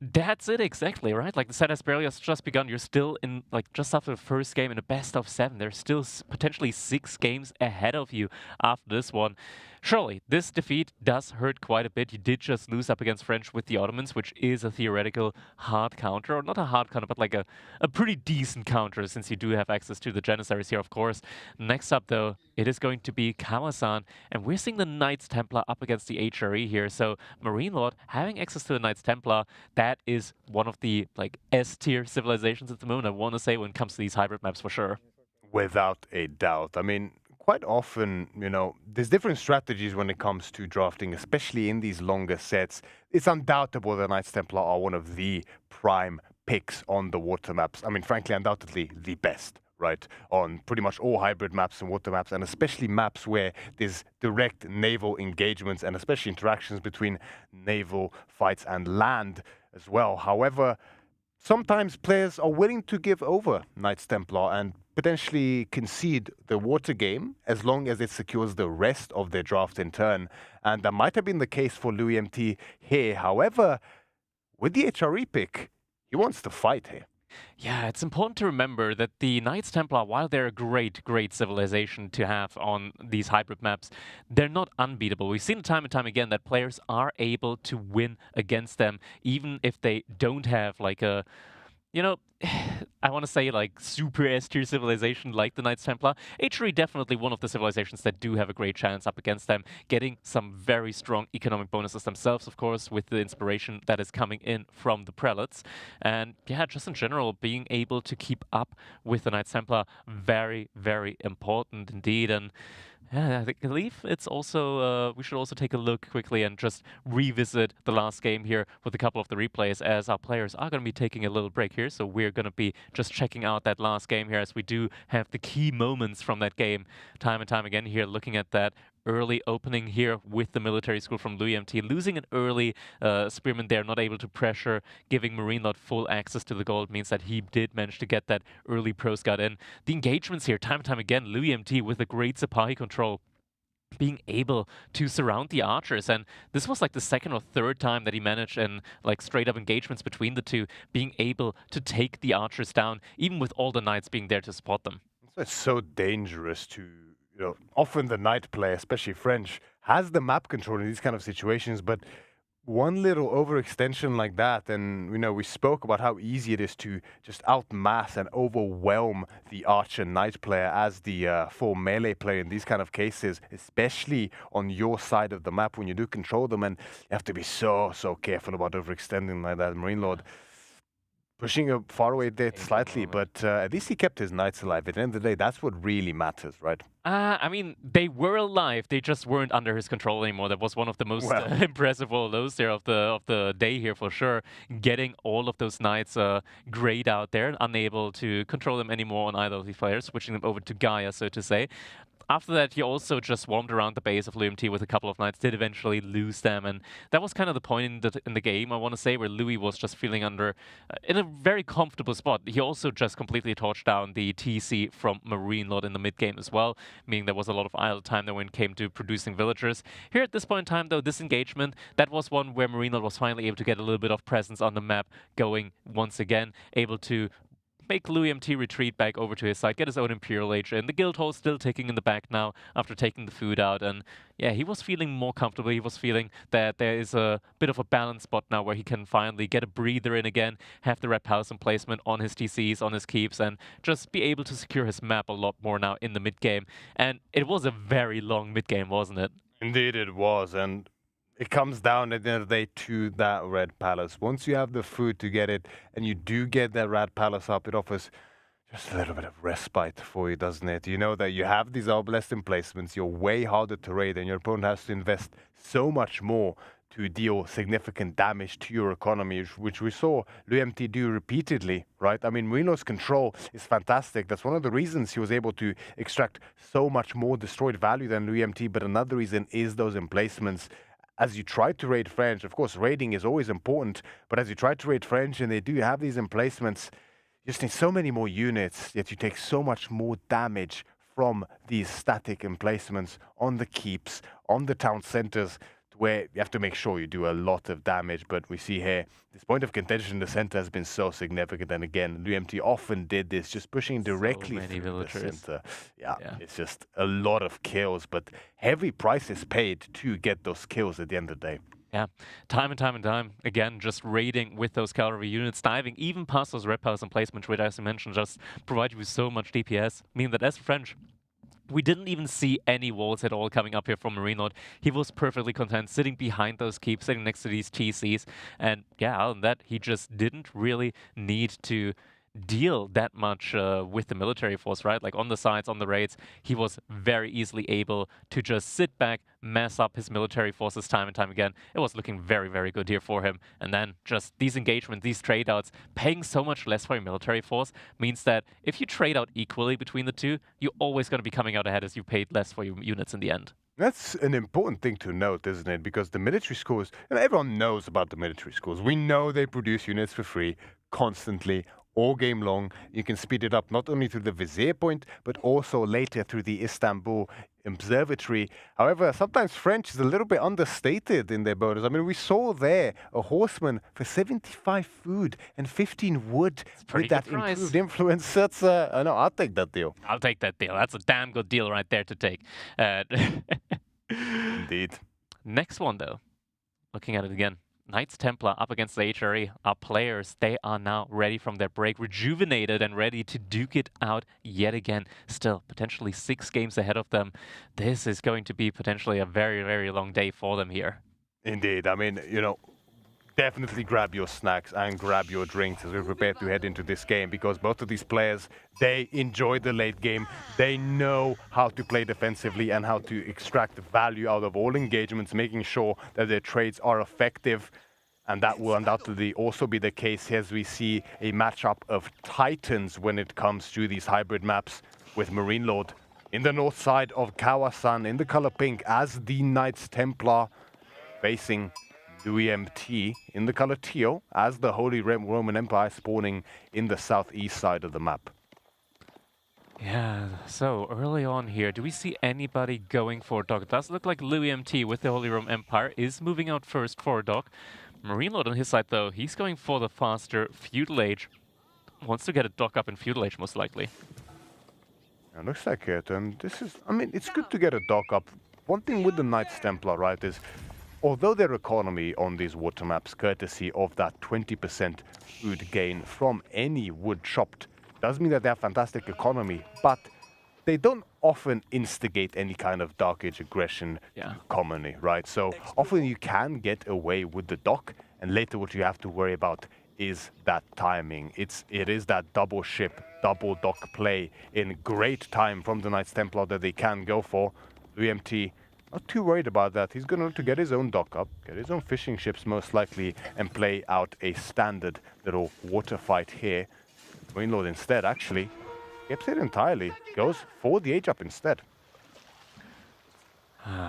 Speaker 9: That's it exactly, right? Like the set has barely just begun. You're still in, like, just after the first game in a best of 7. There's still potentially 6 games ahead of you after this one. Surely, this defeat does hurt quite a bit. You did just lose up against French with the Ottomans, which is a theoretical hard counter, or not a hard counter, but like a pretty decent counter, since you do have access to the Janissaries here, of course. Next up, though, it is going to be Kawasan, and we're seeing the Knights Templar up against the HRE here. So Marine Lord having access to the Knights Templar, that is one of the like S-tier civilizations at the moment, I want to say, when it comes to these hybrid maps for sure.
Speaker 16: Without a doubt. I mean, quite often, there's different strategies when it comes to drafting, especially in these longer sets. It's undoubtable that Knights Templar are one of the prime picks on the water maps. I mean, frankly, undoubtedly the best, right? On pretty much all hybrid maps and water maps, and especially maps where there's direct naval engagements and especially interactions between naval fights and land as well. However, sometimes players are willing to give over Knights Templar and potentially concede the water game as long as it secures the rest of their draft in turn. And that might have been the case for LuMT here. However, with the HRE pick, he wants to fight here.
Speaker 9: Yeah, it's important to remember that the Knights Templar, while they're a great civilization to have on these hybrid maps, they're not unbeatable. We've seen time and time again that players are able to win against them, even if they don't have like a, I want to say like super S-tier civilization like the Knights Templar. HRE definitely one of the civilizations that do have a great chance up against them, getting some very strong economic bonuses themselves, of course, with the inspiration that is coming in from the prelates. And yeah, just in general, being able to keep up with the Knights Templar, very important indeed. And Yeah, I believe it's also, we should also take a look quickly and just revisit the last game here with a couple of the replays, as our players are going to be taking a little break here. So we're going to be just checking out that last game here, as we do have the key moments from that game time and time again here, looking at that early opening here with the military school from Louis MT, losing an early spearman there, not able to pressure, giving Marinelord full access to the gold means that he did manage to get that early pro scout in. The engagements here, time and time again, Louis MT with a great Sipahi control, being able to surround the archers, and this was like the second or third time that he managed in like straight up engagements between the two, being able to take the archers down, even with all the knights being there to support them.
Speaker 16: It's so dangerous to, often the knight player, especially French, has the map control in these kind of situations, but one little overextension like that, and we spoke about how easy it is to just outmass and overwhelm the archer knight player as the full melee player in these kind of cases, especially on your side of the map when you do control them, and you have to be so careful about overextending like that. Marinelord pushing a far away there slightly, but at least he kept his knights alive. At the end of the day, that's what really matters, right?
Speaker 9: I mean, they were alive. They just weren't under his control anymore. That was one of the most impressive lows there of the day here for sure. Getting all of those knights grayed out there, unable to control them anymore on either of these players, switching them over to Gaia, so to say. After that, he also just swarmed around the base of Louis MT with a couple of knights, did eventually lose them, and that was kind of the point in the game, I want to say, where Louis was just feeling under, in a very comfortable spot. He also just completely torched down the TC from Marinelord in the mid-game as well, meaning there was a lot of idle time there when it came to producing villagers. Here at this point in time, though, this engagement, that was one where Marinelord was finally able to get a little bit of presence on the map, going once again, able to make Louis MT retreat back over to his side, get his own Imperial Age in. The guild hall still ticking in the back now after taking the food out, and yeah, he was feeling more comfortable. He was feeling that there is a bit of a balance spot now where he can finally get a breather in again, have the red palace placement on his TCs, on his keeps, and just be able to secure his map a lot more now in the mid-game. And it was a very long mid-game, wasn't it?
Speaker 16: Indeed it was, and it comes down at the end of the day to that red palace. Once you have the food to get it, and you do get that red palace up, it offers just a little bit of respite for you, doesn't it? You know that you have these obelisk emplacements, you're way harder to raid, and your opponent has to invest so much more to deal significant damage to your economy, which we saw Louis MT do repeatedly, right? I mean, Marinelord's control is fantastic. That's one of the reasons he was able to extract so much more destroyed value than Louis MT, but another reason is those emplacements. As you try to raid French, of course, raiding is always important, but as you try to raid French and they do have these emplacements, you just need so many more units, yet you take so much more damage from these static emplacements on the keeps, on the town centers, where you have to make sure you do a lot of damage. But we see here, this point of contention in the center has been so significant. And again, Louis MT often did this, just pushing directly through the center. Yeah, it's just a lot of kills, but heavy prices paid to get those kills at the end of the day.
Speaker 9: Yeah, time and time, again, just raiding with those cavalry units, diving even past those red palace emplacements, which, as you mentioned, just provide you with so much DPS, meaning that as French, we didn't even see any walls at all coming up here from Marinelord. He was perfectly content sitting behind those keeps, sitting next to these TCs. And yeah, other than that, he just didn't really need to deal that much with the military force, right? Like on the sides, on the raids, he was very easily able to just sit back, mess up his military forces time and time again. It was looking very good here for him. And then just these engagements, these trade outs, paying so much less for your military force means that if you trade out equally between the two, you're always going to be coming out ahead as you paid less for your units in the end.
Speaker 16: That's an important thing to note, isn't it? Because the military schools, and everyone knows about the military schools. We know they produce units for free, constantly, all game long. You can speed it up not only through the Vizier point, but also later through the Istanbul Observatory. However, sometimes French is a little bit understated in their bonus. I mean, we saw there a horseman for 75 food and 15 wood with that improved influence. That's, no, I'll take that deal.
Speaker 9: I'll take that deal. That's a damn good deal right there to take.
Speaker 16: Indeed.
Speaker 9: Next one, though. Looking at it again. Knights Templar up against the HRE. Our players, they are now ready from their break, rejuvenated and ready to duke it out yet again. Still, potentially 6 games ahead of them. This is going to be potentially a very long day for them here.
Speaker 16: Indeed. I mean, you know, definitely grab your snacks and grab your drinks as we prepare to head into this game, because both of these players, they enjoy the late game. They know how to play defensively and how to extract value out of all engagements, making sure that their trades are effective. And that will undoubtedly also be the case as we see a matchup of titans when it comes to these hybrid maps, with Marine Lord in the north side of Kawasan in the color pink as the Knights Templar, facing Louis MT in the color teal as the Holy Roman Empire spawning in the southeast side of the map.
Speaker 9: Yeah, so early on here, do we see anybody going for a dog? It does look like Louis MT with the Holy Roman Empire is moving out first for a dog. Marine Lord on his side, though, he's going for the faster Feudal Age. Wants to get a dock up in Feudal Age, most likely.
Speaker 16: It looks like it, and this is, I mean, it's good to get a dock up. One thing with the Knights Templar, right, is although their economy on these water maps, courtesy of that 20% food gain from any wood chopped, does mean that they have fantastic economy, but they don't often instigate any kind of Dark Age aggression commonly, right? So often you can get away with the dock, and later what you have to worry about is that timing. It is that double ship, double dock play in great time from the Knights Templar that they can go for. UMT, not too worried about that. He's going to get his own dock up, get his own fishing ships most likely, and play out a standard little water fight here. Marine Lord instead, actually, skips it entirely, goes for the age up instead.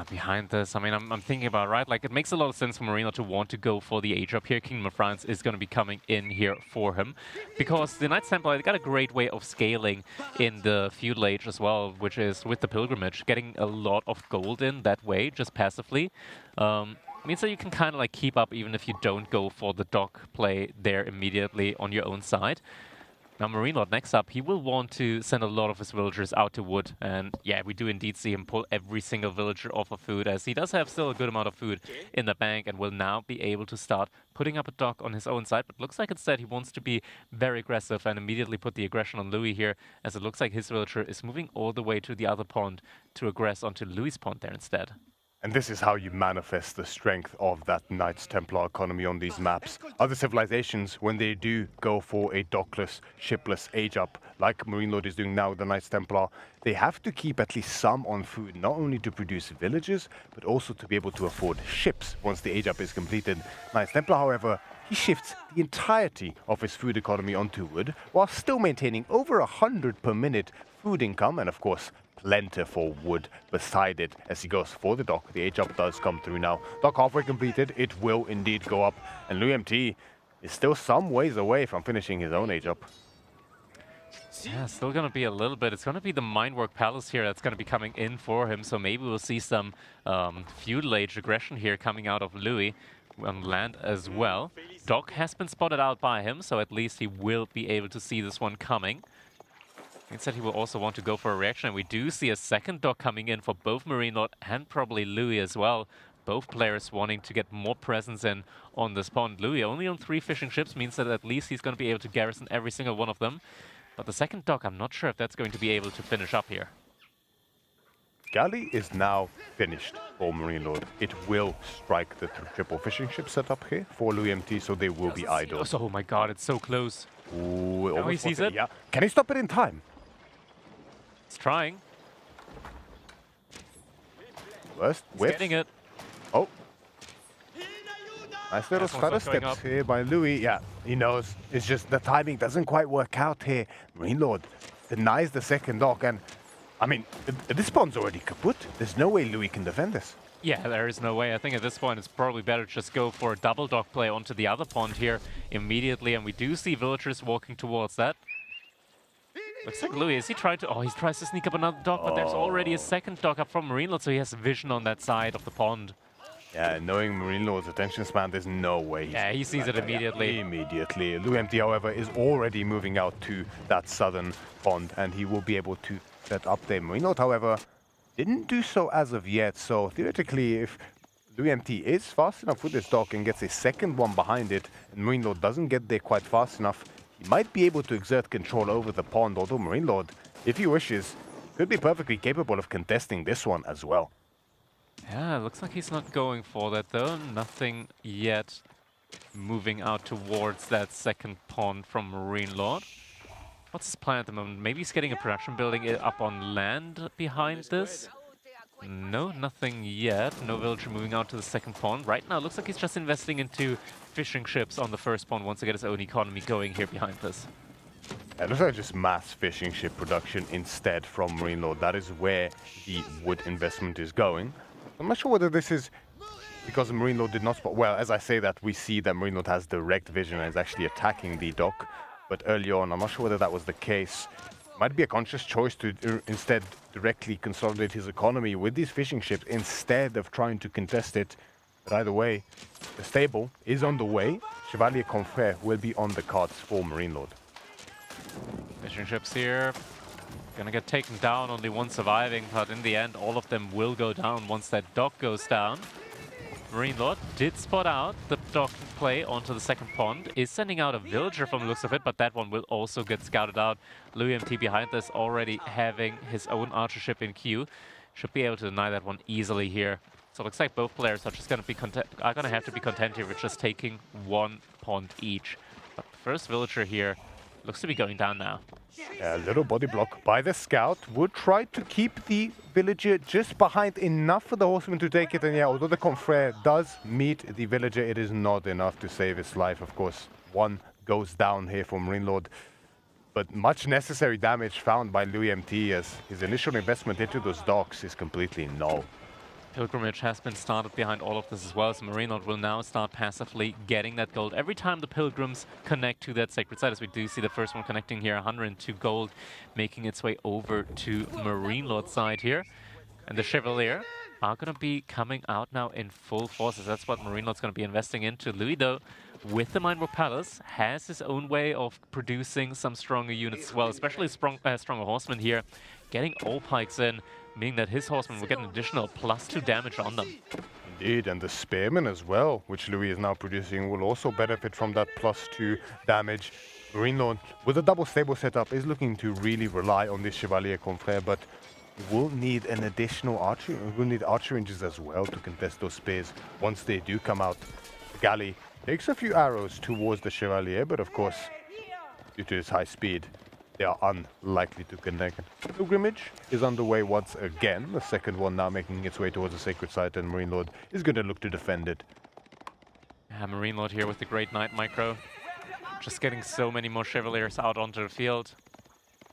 Speaker 9: Behind this, I mean, I'm thinking about, right, like it makes a lot of sense for Marino to want to go for the age up here. Kingdom of France is going to be coming in here for him, because the Knights Templar, they got a great way of scaling in the Feudal Age as well, which is with the Pilgrimage, getting a lot of gold in that way, just passively. Means that you can kind of like keep up even if you don't go for the dock play there immediately on your own side. Now, Marine Lord next up, he will want to send a lot of his villagers out to wood. And yeah, we do indeed see him pull every single villager off of food, as he does have still a good amount of food in the bank and will now be able to start putting up a dock on his own side. But looks like instead he wants to be very aggressive and immediately put the aggression on Louis here, as it looks like his villager is moving all the way to the other pond to aggress onto Louis' pond there instead.
Speaker 16: And this is how you manifest the strength of that Knights Templar economy on these maps. Other civilizations, when they do go for a dockless, shipless age up, like Marine Lord is doing now with the Knights Templar, they have to keep at least some on food, not only to produce villages, but also to be able to afford ships once the age up is completed. Knights Templar, however, he shifts the entirety of his food economy onto wood, while still maintaining over 100 per minute food income, and of course, plentiful wood beside it as he goes for the dock. The age up does come through now. Dock halfway completed. It will indeed go up. And Louis MT is still some ways away from finishing his own age up.
Speaker 9: Yeah, still going to be a little bit. It's going to be the Mindwork Palace here that's going to be coming in for him. So maybe we'll see some Feudal Age aggression here coming out of Louis on land as well. Dock has been spotted out by him, so at least he will be able to see this one coming. Instead, he will also want to go for a reaction. We do see a second dock coming in for both Marine Lord and probably Louis as well. Both players wanting to get more presence in on this pond. Louis only on 3 fishing ships means that at least he's going to be able to garrison every single one of them. But the second dock, I'm not sure if that's going to be able to finish up here.
Speaker 16: Galley is now finished for Marine Lord. It will strike the triple fishing ship setup here for Louis MT, so they will be idle.
Speaker 9: Oh my god, it's so close.
Speaker 16: Ooh,
Speaker 9: now he sees it.
Speaker 16: Yeah. Can he stop it in time?
Speaker 9: He's trying.
Speaker 16: First,
Speaker 9: He's getting it.
Speaker 16: Oh. Nice little stutter steps here by Louis. Yeah, he knows. It's just the timing doesn't quite work out here. Marine Lord denies the second dock, and I mean, this pond's already kaput. There's no way Louis can defend this.
Speaker 9: Yeah, there is no way. I think at this point it's probably better to just go for a double dock play onto the other pond here immediately, and we do see villagers walking towards that. Looks like Louis, is he trying to... Oh, he tries to sneak up another dock, but there's already a second dock up from Marine Lord, so he has vision on that side of the pond.
Speaker 16: Yeah, knowing Marine Lord's attention span, there's no way.
Speaker 9: Yeah, he sees it immediately.
Speaker 16: Immediately. Louis MT, however, is already moving out to that southern pond, and he will be able to set up there. Marine Lord, however, didn't do so as of yet, so theoretically, if Louis MT is fast enough with this dock and gets a second one behind it, and Marine Lord doesn't get there quite fast enough, he might be able to exert control over the pond, although Marine Lord, if he wishes, could be perfectly capable of contesting this one as well.
Speaker 9: Yeah, looks like he's not going for that though. Nothing yet moving out towards that second pawn from Marine Lord. What's his plan at the moment? Maybe he's getting a production building up on land behind this. No, nothing yet. No villager moving out to the second pawn. Right now, looks like he's just investing into fishing ships on the first pawn wants to get his own economy going here behind this.
Speaker 16: It looks like just mass fishing ship production instead from Marine Lord. That is where the wood investment is going. I'm not sure whether this is because Marine Lord did not spot. Well, as I say that, we see that Marine Lord has direct vision and is actually attacking the dock. But early on, I'm not sure whether that was the case. Might be a conscious choice to instead directly consolidate his economy with these fishing ships instead of trying to contest it. But either way, the stable is on the way. Chevalier Confrère will be on the cards for Marine Lord.
Speaker 9: Fishing ships here. Gonna get taken down, only one surviving, but in the end, all of them will go down once that dock goes down. Marine Lord did spot out the dock play onto the second pond, is sending out a villager from the looks of it, but that one will also get scouted out. LouisMT behind this already having his own archer ship in queue. Should be able to deny that one easily here. So it looks like both players are just gonna have to be content here with just taking one pond each. But the first villager here looks to be going down now.
Speaker 16: A little body block by the scout would try to keep the villager just behind enough for the horseman to take it. And yeah, although the confrere does meet the villager, it is not enough to save his life. Of course, one goes down here for Marine Lord. But much necessary damage found by LouisMT as his initial investment into those docks is completely null.
Speaker 9: Pilgrimage has been started behind all of this as well, so Marine Lord will now start passively getting that gold every time the Pilgrims connect to that sacred site, as we do see the first one connecting here, 102 gold, making its way over to Marine Lord's side here. And the Chevalier are going to be coming out now in full forces. That's what Marine Lord's going to be investing into. Louis, though, with the Mindwarp Palace, has his own way of producing some stronger units as well, especially stronger horsemen here, getting all pikes in, meaning that his horsemen will get an additional +2 damage on them.
Speaker 16: Indeed, and the spearmen as well, which Louis is now producing, will also benefit from that +2 damage. Marine Lord, with a double stable setup, is looking to really rely on this Chevalier Confrère, but will need an additional archer. Will need archer ranges as well to contest those spears once they do come out. The galley takes a few arrows towards the Chevalier, but of course, due to his high speed, they are unlikely to connect. Pilgrimage is underway once again. The second one now making its way towards the sacred site, and Marine Lord is going to look to defend it.
Speaker 9: Yeah, Marine Lord here with the Great Knight micro. Just getting so many more Chevaliers out onto the field.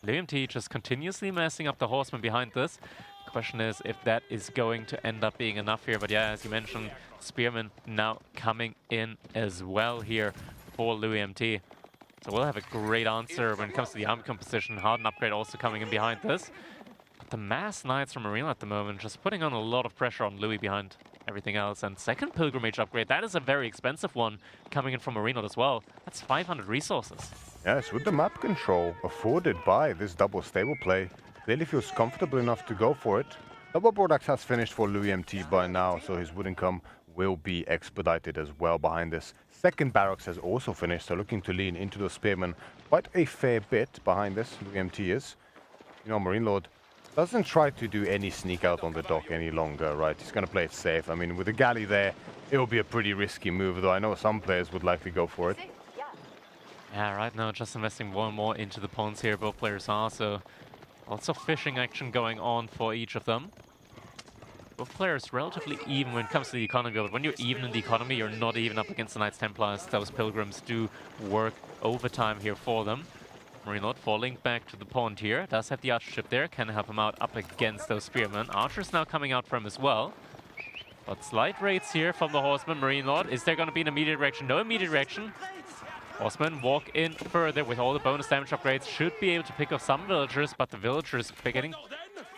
Speaker 9: LouisMT just continuously messing up the horsemen behind this. The question is if that is going to end up being enough here. But yeah, as you mentioned, Spearmen now coming in as well here for LouisMT. So we'll have a great answer when it comes to the army composition. Hardened upgrade also coming in behind this. But the mass knights from Marine at the moment just putting on a lot of pressure on Louis behind everything else. And second pilgrimage upgrade, that is a very expensive one coming in from Marine as well. That's 500 resources.
Speaker 16: Yes, with the map control afforded by this double stable play, clearly feels comfortable enough to go for it. Double Broadaxe has finished for LouisMT by now, so his wood income will be expedited as well behind this. Second barracks has also finished, so looking to lean into the spearmen quite a fair bit behind this. LouisMT is. You know, Marine Lord doesn't try to do any sneak out on the dock any longer, right? He's going to play it safe. I mean, with the galley there, it will be a pretty risky move, though I know some players would likely go for it.
Speaker 9: Yeah, right now just investing more and more into the pawns here, both players are, so lots of fishing action going on for each of them. Both players relatively even when it comes to the economy, but when you're even in the economy, you're not even up against the Knights Templars. Those Pilgrims do work overtime here for them. Marine Lord falling back to the pond here. Does have the archer ship there, can help him out up against those spearmen. Archers now coming out for him as well. But slight raids here from the horseman. Marine Lord, is there going to be an immediate reaction? No immediate reaction. Horsemen walk in further with all the bonus damage upgrades. Should be able to pick up some villagers, but the villagers getting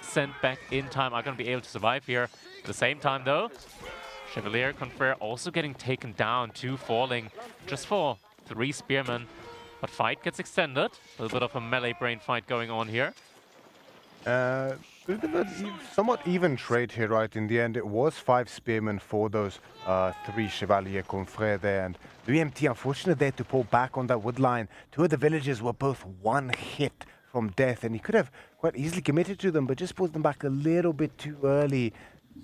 Speaker 9: sent back in time are going to be able to survive here. At the same time, though, Chevalier Confrère also getting taken down, 2 falling just for 3 spearmen. But fight gets extended. A little bit of a melee brain fight going on here.
Speaker 16: Somewhat even trade here, right? In the end, it was 5 spearmen for those 3 Chevalier Confrère there. And LouisMT, unfortunately, there to pull back on that wood line. 2 of the villagers were both 1 hit from death, and he could have quite easily committed to them, but just pulled them back a little bit too early.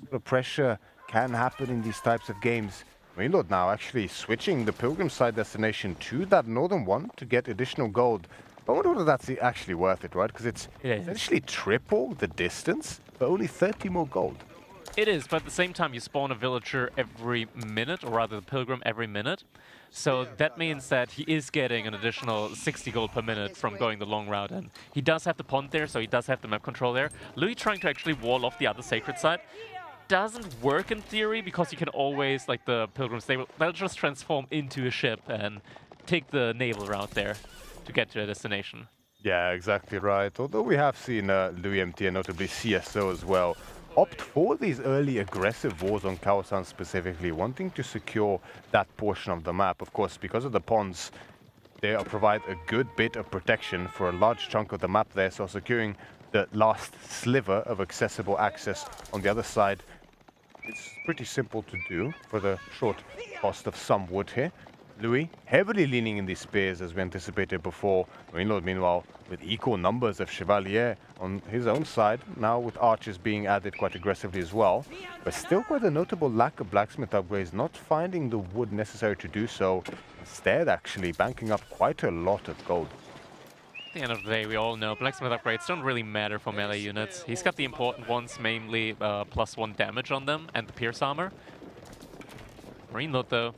Speaker 16: Sort of pressure can happen in these types of games. Marine Lord now actually switching the Pilgrim side destination to that northern one to get additional gold. I wonder whether that's actually worth it, right? Because it's essentially triple the distance for only 30 more gold.
Speaker 9: It is, but at the same time you spawn a villager every minute, or rather the Pilgrim every minute. So that means that he is getting an additional 60 gold per minute from going the long route, and he does have the pond there, so he does have the map control there. Louis trying to actually wall off the other sacred side. Doesn't work in theory, because you can always, like the Pilgrims, they'll just transform into a ship and take the naval route there to get to their destination.
Speaker 16: Yeah, exactly right. Although we have seen Louis MT and notably CSO as well opt for these early aggressive wars on Kaosan specifically, wanting to secure that portion of the map. Of course, because of the ponds, they provide a good bit of protection for a large chunk of the map there, so securing the last sliver of accessible access on the other side, it's pretty simple to do for the short cost of some wood here. Louis heavily leaning in these spears as we anticipated before. Marine Lord, meanwhile, with equal numbers of Chevalier on his own side, now with archers being added quite aggressively as well. But still quite a notable lack of blacksmith upgrades, not finding the wood necessary to do so. Instead, actually banking up quite a lot of gold.
Speaker 9: At the end of the day, we all know blacksmith upgrades don't really matter for melee units. He's got the important ones, mainly +1 damage on them and the pierce armor. Marine Lord, though,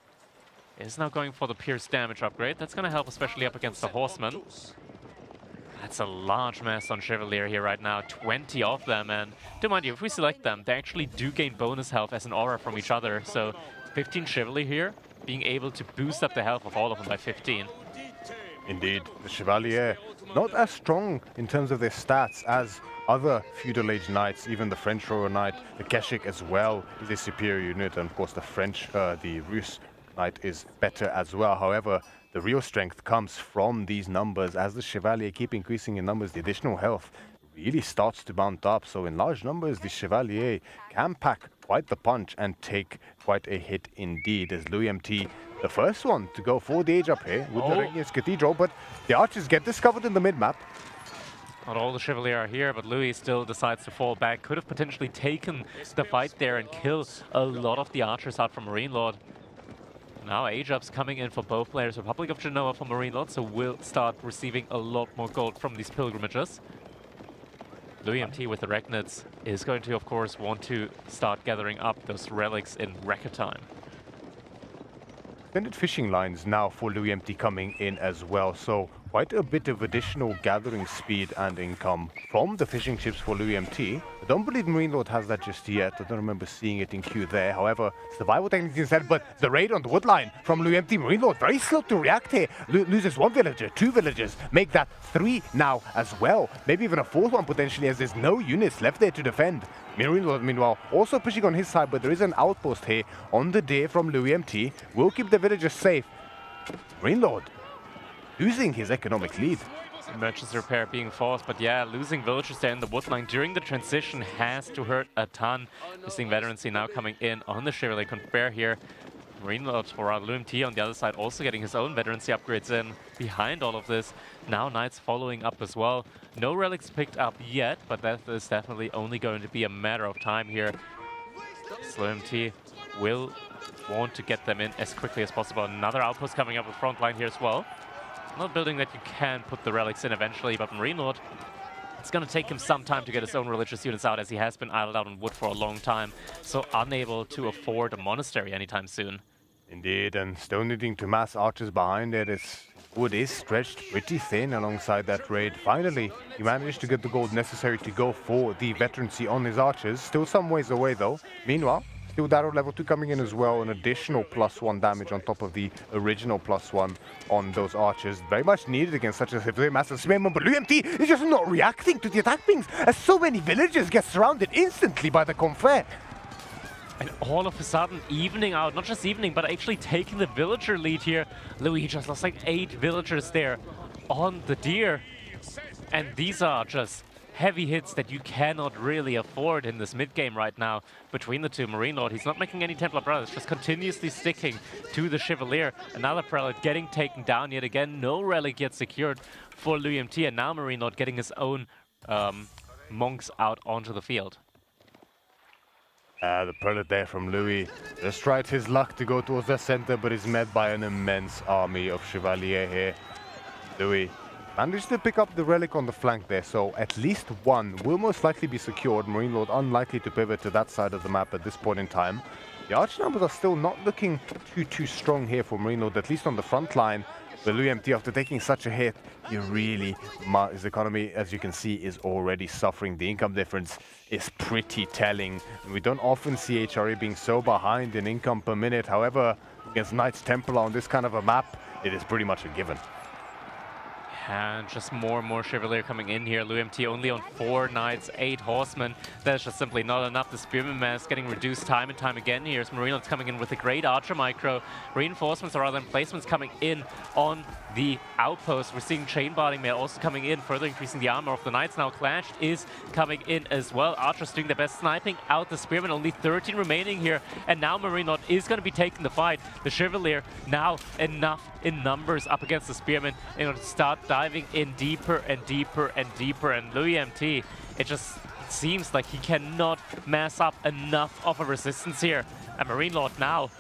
Speaker 9: is now going for the pierce damage upgrade. That's going to help, especially up against the horsemen. That's a large mess on Chevalier here right now, 20 of them, and don't mind you, if we select them, they actually do gain bonus health as an aura from each other, so 15 Chevalier here, being able to boost up the health of all of them by 15.
Speaker 16: Indeed, the Chevalier, not as strong in terms of their stats as other feudal age knights, even the French Royal Knight, the Keshik as well is a superior unit, and of course the Rus Knight is better as well. However, the real strength comes from these numbers. As the Chevalier keep increasing in numbers, the additional health really starts to mount up. So in large numbers, the Chevalier can pack quite the punch and take quite a hit indeed. As Louis MT, the first one to go for the age up here with the Regnius Cathedral, but the archers get discovered in the mid-map.
Speaker 9: Not all the Chevalier are here, but Louis still decides to fall back. Could have potentially taken the fight there and kill a lot of the archers out from Marine Lord. Now age-ups coming in for both players. Republic of Genoa for Marine Lord, so we'll start receiving a lot more gold from these pilgrimages. Louis MT with the Regnits is going to, of course, want to start gathering up those relics in record time.
Speaker 16: Extended fishing lines now for Louis MT coming in as well, so quite a bit of additional gathering speed and income from the fishing ships for Louis MT. I don't believe Marine Lord has that just yet. I don't remember seeing it in queue there. However, survival techniques instead, but the raid on the wood line from Louis MT. Marine Lord very slow to react here. Loses one villager, two villagers, make that three now as well. Maybe even a fourth one potentially, as there's no units left there to defend. Marine Lord, meanwhile, also pushing on his side, but there is an outpost here on the day from Louis MT. Will keep the villagers safe. Marine Lord losing his economic lead.
Speaker 9: Emergency repair being forced, but yeah, losing villagers there in the woodline during the transition has to hurt a ton. We're seeing veterancy now coming in on the Chevalier Confer here. Marine Lord for Louis MT on the other side also getting his own veterancy upgrades in behind all of this. Now Knights following up as well. No relics picked up yet, but that is definitely only going to be a matter of time here. Louis MT will want to get them in as quickly as possible. Another outpost coming up with front line here as well. Not building that you can put the relics in eventually, but Marine Lord, it's going to take him some time to get his own religious units out, as he has been idled out on wood for a long time, so unable to afford a monastery anytime soon.
Speaker 16: Indeed, and still needing to mass archers behind it. Its wood is stretched pretty thin alongside that raid. Finally, he managed to get the gold necessary to go for the veterancy on his archers. Still some ways away though. Meanwhile, still Darrow level 2 coming in as well, an additional +1 damage on top of the original +1 on those archers. Very much needed against such a very massive Semifinal, but Louis MT is just not reacting to the attack pings, as so many villagers get surrounded instantly by the Confrere.
Speaker 9: And all of a sudden, evening out, not just evening, but actually taking the villager lead here. Louis just lost like 8 villagers there on the deer. And these are just heavy hits that you cannot really afford in this mid-game right now between the two. Marine Lord, he's not making any Templar Brothers, just continuously sticking to the Chevalier. Another Prelate getting taken down yet again. No relic yet secured for Louis MT, and now Marine Lord getting his own monks out onto the field.
Speaker 16: The pellet there from Louis. Just tried his luck to go towards the center, but is met by an immense army of Chevalier here. Louis managed to pick up the relic on the flank there, so at least one will most likely be secured. Marine Lord unlikely to pivot to that side of the map at this point in time. The arch numbers are still not looking too strong here for Marine Lord, at least on the front line. But Louis MT, after taking such a hit, his economy, as you can see, is already suffering. The income difference is pretty telling. We don't often see HRE being so behind in income per minute. However, against Knights Templar on this kind of a map, it is pretty much a given.
Speaker 9: And just more and more Chevalier coming in here. Louis MT only on 4 Knights, 8 Horsemen. That's just simply not enough. The Spearman mass getting reduced time and time again here. As Marineland's coming in with a great Archer micro. Reinforcements or other emplacements coming in on the outpost. We're seeing Chain Barding Mail also coming in, further increasing the armor of the Knights. Now Clashed is coming in as well. Archers doing their best, sniping out the Spearman. Only 13 remaining here. And now Marineland is going to be taking the fight. The Chevalier now enough in numbers up against the Spearman in order to start diving in deeper and deeper and deeper. And Louis MT, it just seems like he cannot mass up enough of a resistance here. And Marine Lord now,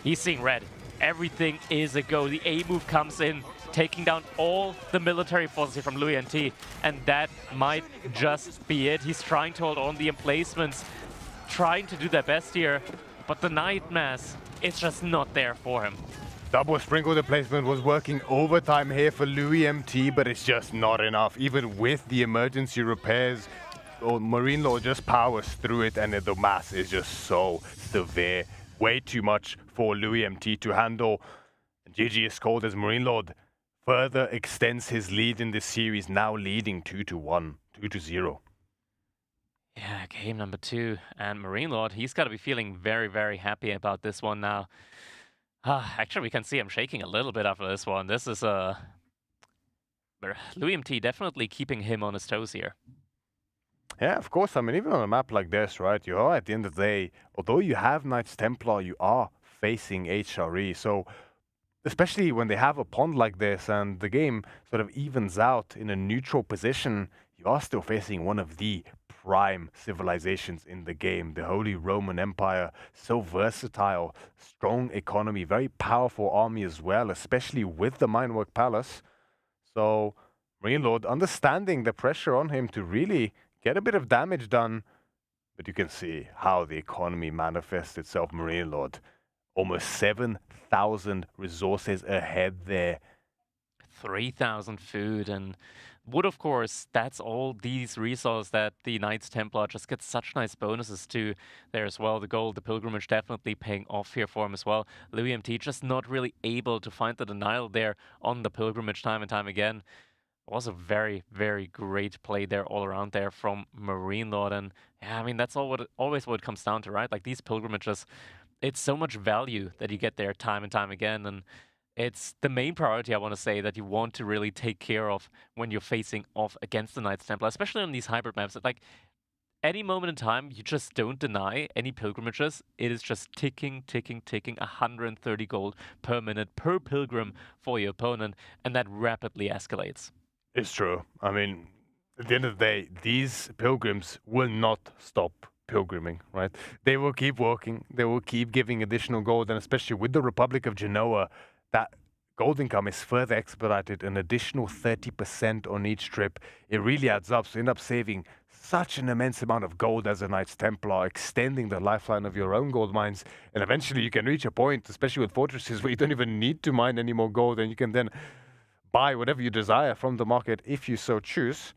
Speaker 9: he's seeing red. Everything is a go. The A move comes in, taking down all the military forces here from Louis MT. And that might just be it. He's trying to hold on the emplacements, trying to do their best here. But the Night Mass, it's just not there for him.
Speaker 16: Double Sprinkle replacement was working overtime here for Louis MT, but it's just not enough. Even with the emergency repairs, Marine Lord just powers through it, and the mass is just so severe. Way too much for Louis MT to handle. And GG is called as Marine Lord further extends his lead in this series, now leading 2-1, 2-0.
Speaker 9: Yeah, game number 2. And Marine Lord, he's got to be feeling very, very happy about this one now. Actually, we can see him shaking a little bit after this one. This is Louis MT definitely keeping him on his toes here.
Speaker 16: Yeah, of course. I mean, even on a map like this, right, you are at the end of the day, although you have Knights Templar, you are facing HRE. So, especially when they have a pond like this and the game sort of evens out in a neutral position, you are still facing one of the prime civilizations in the game, the Holy Roman Empire. So versatile, strong economy, very powerful army as well, especially with the Minework Palace. So Marine Lord understanding the pressure on him to really get a bit of damage done, but you can see how the economy manifests itself. Marine Lord, almost 7,000 resources ahead there.
Speaker 9: 3,000 food and wood, of course. That's all these resources that the Knights Templar just get such nice bonuses to there as well. The gold, the pilgrimage definitely paying off here for him as well. Louis MT just not really able to find the denial there on the pilgrimage time and time again. It was a very, very great play there all around there from Marine Lord. And yeah, I mean, that's always what it comes down to, right? Like these pilgrimages, it's so much value that you get there time and time again. And it's the main priority, I want to say, that you want to really take care of when you're facing off against the Knights Templar, especially on these hybrid maps. Like, any moment in time, you just don't deny any pilgrimages. It is just ticking, ticking, ticking, 130 gold per minute per pilgrim for your opponent, and that rapidly escalates.
Speaker 16: It's true. I mean, at the end of the day, these pilgrims will not stop pilgriming, right? They will keep working. They will keep giving additional gold, and especially with the Republic of Genoa, that gold income is further expedited, an additional 30% on each trip. It really adds up. So you end up saving such an immense amount of gold as a Knights Templar, extending the lifeline of your own gold mines. And eventually you can reach a point, especially with fortresses, where you don't even need to mine any more gold, and you can then buy whatever you desire from the market if you so choose.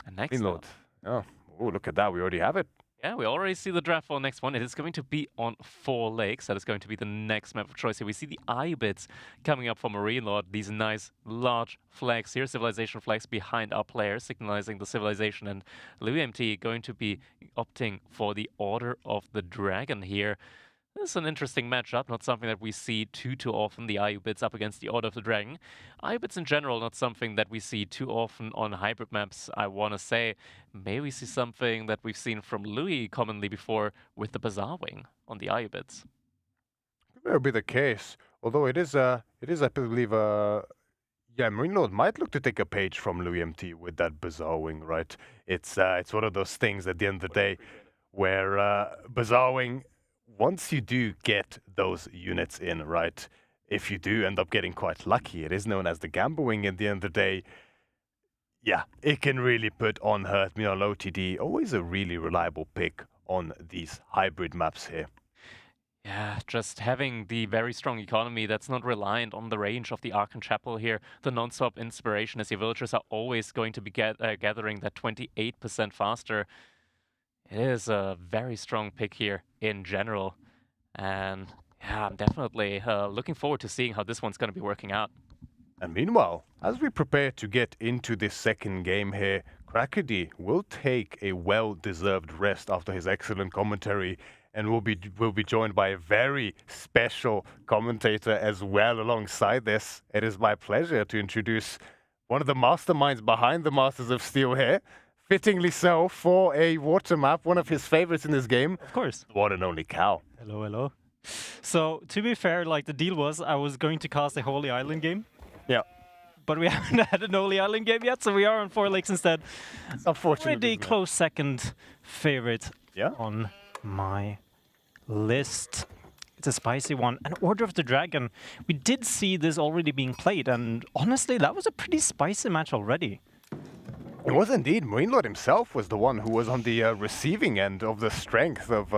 Speaker 9: And next
Speaker 16: Lord. Oh, look at that. We already have it.
Speaker 9: Yeah, we already see the draft for the next one. It is going to be on 4 Lakes. That is going to be the next map of choice here. We see the Ibits coming up for Marine Lord. These nice, large flags here, civilization flags behind our players, signalizing the civilization. And Louis MT going to be opting for the Order of the Dragon here. This is an interesting matchup, not something that we see too often, the Ibits up against the Order of the Dragon. Ibits in general, not something that we see too often on hybrid maps, I want to say. Maybe we see something that we've seen from Louis commonly before with the Bazaar Wing on the Ibits.
Speaker 16: That would be the case, although it is I believe, yeah, Marine Lord might look to take a page from Louis MT with that Bazaar Wing, right? It's one of those things at the end of the day. where Bazaarwing, once you do get those units in, right, if you do end up getting quite lucky, it is known as the Gambling at the end of the day. Yeah, it can really put on hurt. You know, low TD, always a really reliable pick on these hybrid maps here.
Speaker 9: Yeah, just having the very strong economy that's not reliant on the range of the Archon Chapel here, the non-stop inspiration as your villagers are always going to be gathering that 28% faster. It is a very strong pick here in general. And yeah, I'm definitely looking forward to seeing how this one's going to be working out.
Speaker 16: And meanwhile, as we prepare to get into this second game here, Crackedy will take a well-deserved rest after his excellent commentary, and will be joined by a very special commentator as well alongside this. It is my pleasure to introduce one of the masterminds behind the Masters of Steel here, fittingly so for a water map, one of his favorites in this game.
Speaker 17: Of course.
Speaker 16: The one and only Cal.
Speaker 17: Hello, hello. So, to be fair, like the deal was I was going to cast a Holy Island game.
Speaker 16: Yeah.
Speaker 17: But we haven't had an Holy Island game yet, so we are on 4 lakes instead.
Speaker 16: Unfortunately.
Speaker 17: Pretty close second favorite on my list. It's a spicy one. And Order of the Dragon. We did see this already being played, and honestly, that was a pretty spicy match already.
Speaker 16: It was indeed. Marine Lord himself was the one who was on the receiving end of the strength of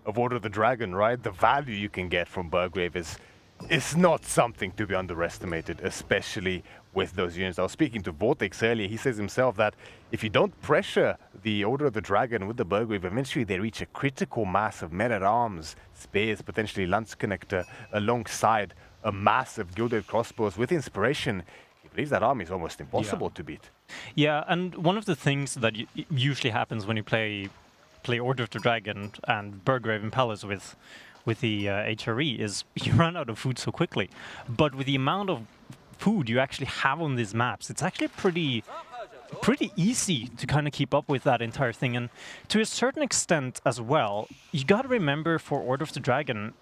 Speaker 16: Order of the Dragon, right? The value you can get from Burgrave is not something to be underestimated, especially with those units. I was speaking to Vortex earlier. He says himself that if you don't pressure the Order of the Dragon with the Burgrave, eventually they reach a critical mass of men-at-arms, spears, potentially Lance Connector, alongside a massive gilded crossbows with inspiration. He believes that army is almost impossible to beat.
Speaker 17: Yeah, and one of the things that usually happens when you play Order of the Dragon and Burgrave and Palace with the HRE is you run out of food so quickly. But with the amount of food you actually have on these maps, it's actually pretty easy to kind of keep up with that entire thing. And to a certain extent as well, you got to remember for Order of the Dragon,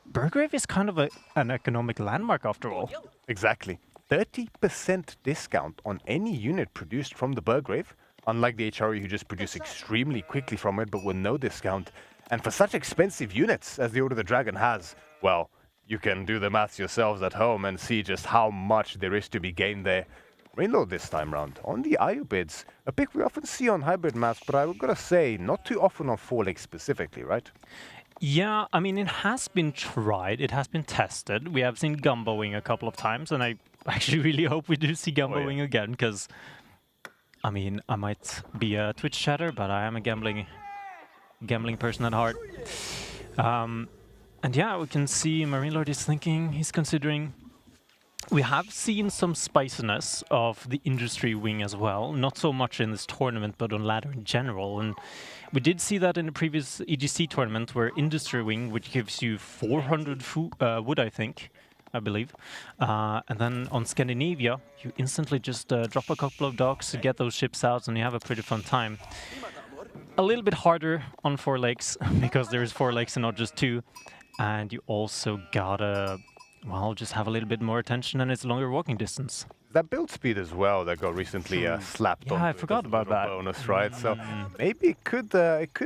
Speaker 17: Burgrave is kind of an economic landmark after all.
Speaker 16: Exactly. 30% discount on any unit produced from the Burgrave, unlike the HRE who just produce extremely quickly from it but with no discount. And for such expensive units as the Order of the Dragon has, well, you can do the maths yourselves at home and see just how much there is to be gained there. Rainlord this time round on the IO bids, a pick we often see on hybrid maps, but I've got to say, not too often on 4 lakes specifically, right?
Speaker 17: Yeah, I mean, it has been tried, it has been tested. We have seen Gumboing a couple of times, and I actually really hope we do see Gumboing again, because, I mean, I might be a Twitch chatter, but I am a gambling person at heart. And yeah, we can see Marine Lord is thinking, he's considering. We have seen some spiciness of the industry wing as well, not so much in this tournament, but on ladder in general. And we did see that in the previous EGC tournament, where industry wing, which gives you 400 wood, I believe. And then on Scandinavia, you instantly just drop a couple of docks to get those ships out, and you have a pretty fun time. A little bit harder on 4 lakes, because there is 4 lakes and not just 2. And you also gotta, well, just have a little bit more attention, and it's a longer walking distance.
Speaker 16: That build speed as well that got recently slapped on.
Speaker 17: Yeah, I forgot about that.
Speaker 16: Bonus, right? So maybe it could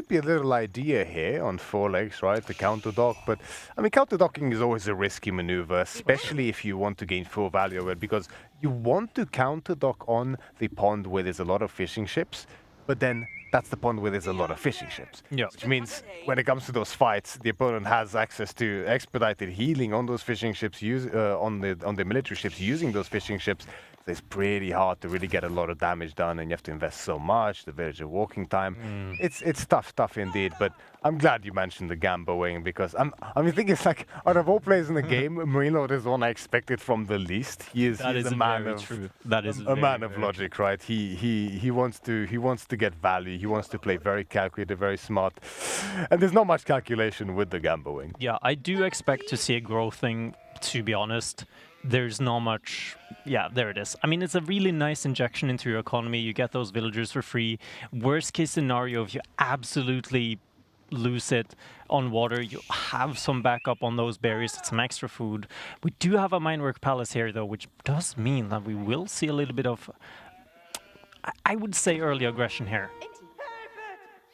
Speaker 16: be a little idea here on 4 lakes, right? The counter dock, but I mean, counter docking is always a risky maneuver, especially if you want to gain full value of it, because you want to counter dock on the pond where there's a lot of fishing ships, but then that's the pond where there's a lot of fishing ships.
Speaker 17: Yeah.
Speaker 16: Which means when it comes to those fights, the opponent has access to expedited healing on those fishing ships, on the military ships using those fishing ships. So it's pretty hard to really get a lot of damage done, and you have to invest so much, the villager walking time. It's tough indeed, but I'm glad you mentioned the Gamboing, because I think it's like, out of all players in the game, Marine Lord is the one I expected from the least. He's a man of logic, right? He wants to get value. He wants to play very calculated, very smart, and there's not much calculation with the Gamboing.
Speaker 17: Yeah, I do expect to see a growth thing, to be honest. There's not much. Yeah, there it is. I mean, it's a really nice injection into your economy. You get those villagers for free. Worst case scenario, if you absolutely lose it on water, you have some backup on those berries, some extra food. We do have a Minework Palace here, though, which does mean that we will see a little bit of, I would say, early aggression here.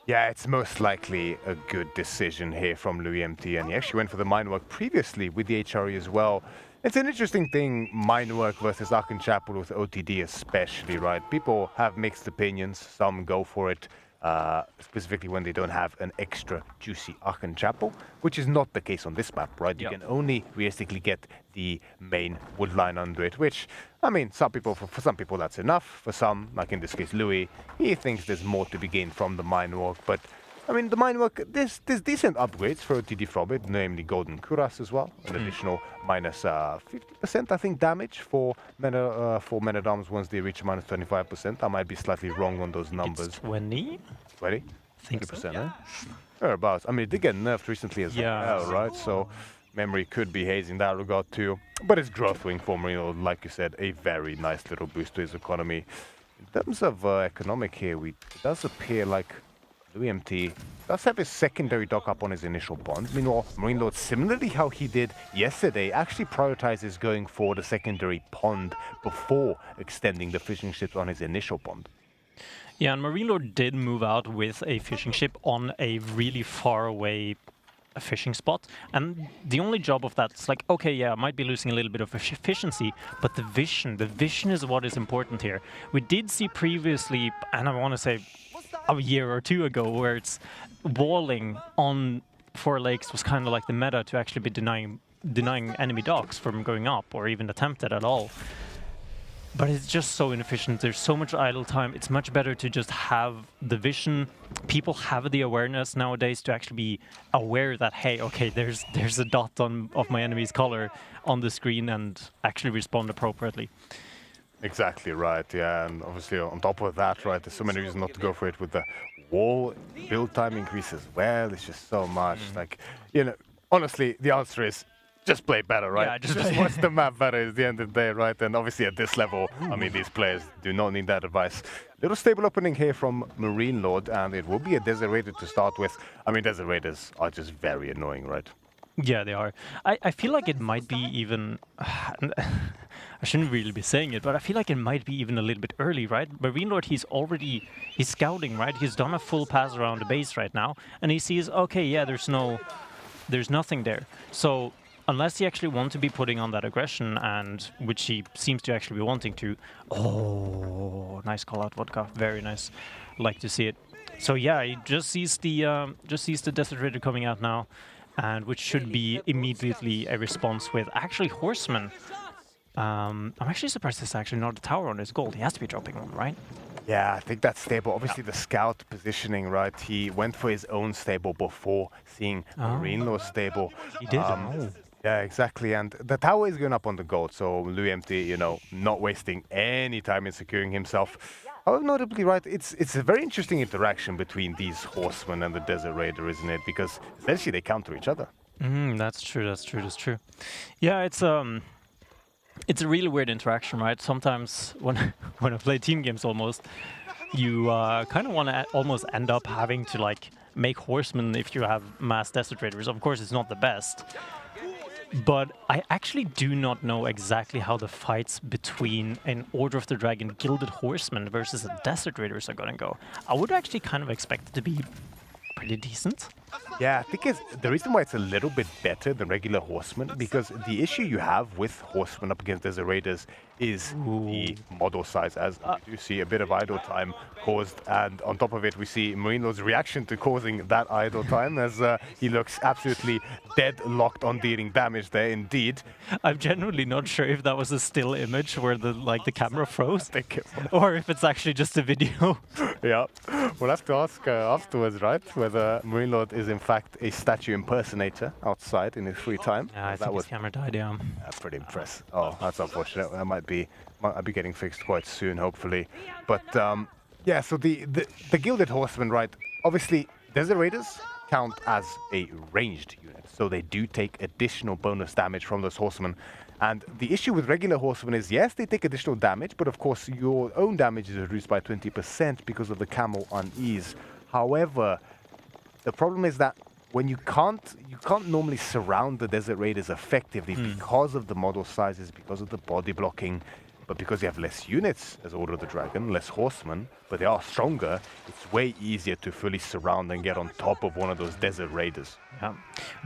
Speaker 16: Yeah, it's most likely a good decision here from Louis MT, and he actually went for the mine work previously with the HRE as well. It's an interesting thing, mine work versus Aachen Chapel with OTD especially, right? People have mixed opinions, some go for it, specifically when they don't have an extra juicy Aachen Chapel, which is not the case on this map, right? You can only realistically get the main wood line under it, which, I mean, for some people that's enough. For some, like in this case Louis, he thinks there's more to be gained from the mine work, but I mean, the mine work, there's decent upgrades for OTD from it, namely Golden Kuras as well, an additional minus 50%, I think, damage for men at arms once they reach minus 25%. I might be slightly wrong on those numbers.
Speaker 17: It's 20?
Speaker 16: 20?
Speaker 17: I think
Speaker 16: 20%,
Speaker 17: so,
Speaker 16: eh? Thereabouts. I mean, it did get nerfed recently as well, right? So memory could be hazy in that regard too. But it's growth wing for Marino, like you said, a very nice little boost to his economy. In terms of economic here, it does appear like Louis MT does have his secondary dock up on his initial bonds. Meanwhile, Marine Lord, similarly how he did yesterday, actually prioritizes going for the secondary pond before extending the fishing ships on his initial pond.
Speaker 17: Yeah, and Marine Lord did move out with a fishing ship on a really far away fishing spot. And the only job of that is like, okay, yeah, I might be losing a little bit of efficiency, but the vision is what is important here. We did see previously, and I want to say a year or two ago, where it's walling on 4 lakes was kind of like the meta to actually be denying enemy docks from going up or even attempt it at all. But it's just so inefficient. There's so much idle time. It's much better to just have the vision. People have the awareness nowadays to actually be aware that, hey, okay, there's a dot of my enemy's color on the screen, and actually respond appropriately.
Speaker 16: Exactly right, yeah, and obviously on top of that, right, there's so many reasons not to go for it with the wall build time increase as well. It's just so much, like, you know, honestly, the answer is just play better, right?
Speaker 17: Yeah,
Speaker 16: just watch the map better at the end of the day, right? And obviously at this level, I mean, these players do not need that advice. Little stable opening here from Marine Lord, and it will be a Desert Raider to start with. I mean, Desert Raiders are just very annoying, right?
Speaker 17: Yeah, they are. I feel like it might be even... I shouldn't really be saying it, but I feel like it might be even a little bit early, right? Marine Lord, he's scouting, right? He's done a full pass around the base right now, and he sees, okay, yeah, there's nothing there. So unless he actually wants to be putting on that aggression, and which he seems to actually be wanting to... Oh, nice call out, Vodka. Very nice. Like to see it. So yeah, he just sees the Desert Raider coming out now, and which should be immediately a response with actually Horseman. I'm actually surprised there's actually not a tower on his gold. He has to be dropping one, right?
Speaker 16: Yeah, I think that's stable. Obviously, the scout positioning, right? He went for his own stable before seeing Marine Lord's stable.
Speaker 17: He did.
Speaker 16: Yeah, exactly. And the tower is going up on the gold, so Louis MT, you know, not wasting any time in securing himself. However, notably, right, it's a very interesting interaction between these horsemen and the Desert Raider, isn't it? Because essentially they counter each other.
Speaker 17: That's true. Yeah, it's a really weird interaction, right? Sometimes when I play team games, almost you kind of want to almost end up having to like make horsemen if you have mass Desert Raiders. Of course, it's not the best. But I actually do not know exactly how the fights between an Order of the Dragon Gilded Horseman versus a Desert Raiders are going to go. I would actually kind of expect it to be pretty decent.
Speaker 16: Yeah, I think the reason why it's a little bit better than regular Horsemen, because the issue you have with Horsemen up against Desert Raiders is the model size, as we do see a bit of idle time caused, and on top of it we see Marine Lord's reaction to causing that idle time, as he looks absolutely deadlocked on dealing damage there indeed.
Speaker 17: I'm genuinely not sure if that was a still image where the camera froze, or if it's actually just a video.
Speaker 16: Yeah, we'll have to ask afterwards, right, whether Marine Lord is in fact a statue impersonator outside in his free time.
Speaker 17: Yeah, I think his camera died, yeah.
Speaker 16: Pretty impressive. Oh, that's unfortunate. That might be getting fixed quite soon, hopefully. But yeah, so the Gilded Horsemen, right, obviously Desert Raiders count as a ranged unit, so they do take additional bonus damage from those horsemen. And the issue with regular horsemen is, yes, they take additional damage, but of course your own damage is reduced by 20% because of the camel unease. However, the problem is that when you can't normally surround the Desert Raiders effectively because of the model sizes, because of the body blocking. but because you have less units as Order of the Dragon, less horsemen, but they are stronger, it's way easier to fully surround and get on top of one of those desert raiders.
Speaker 17: Yeah.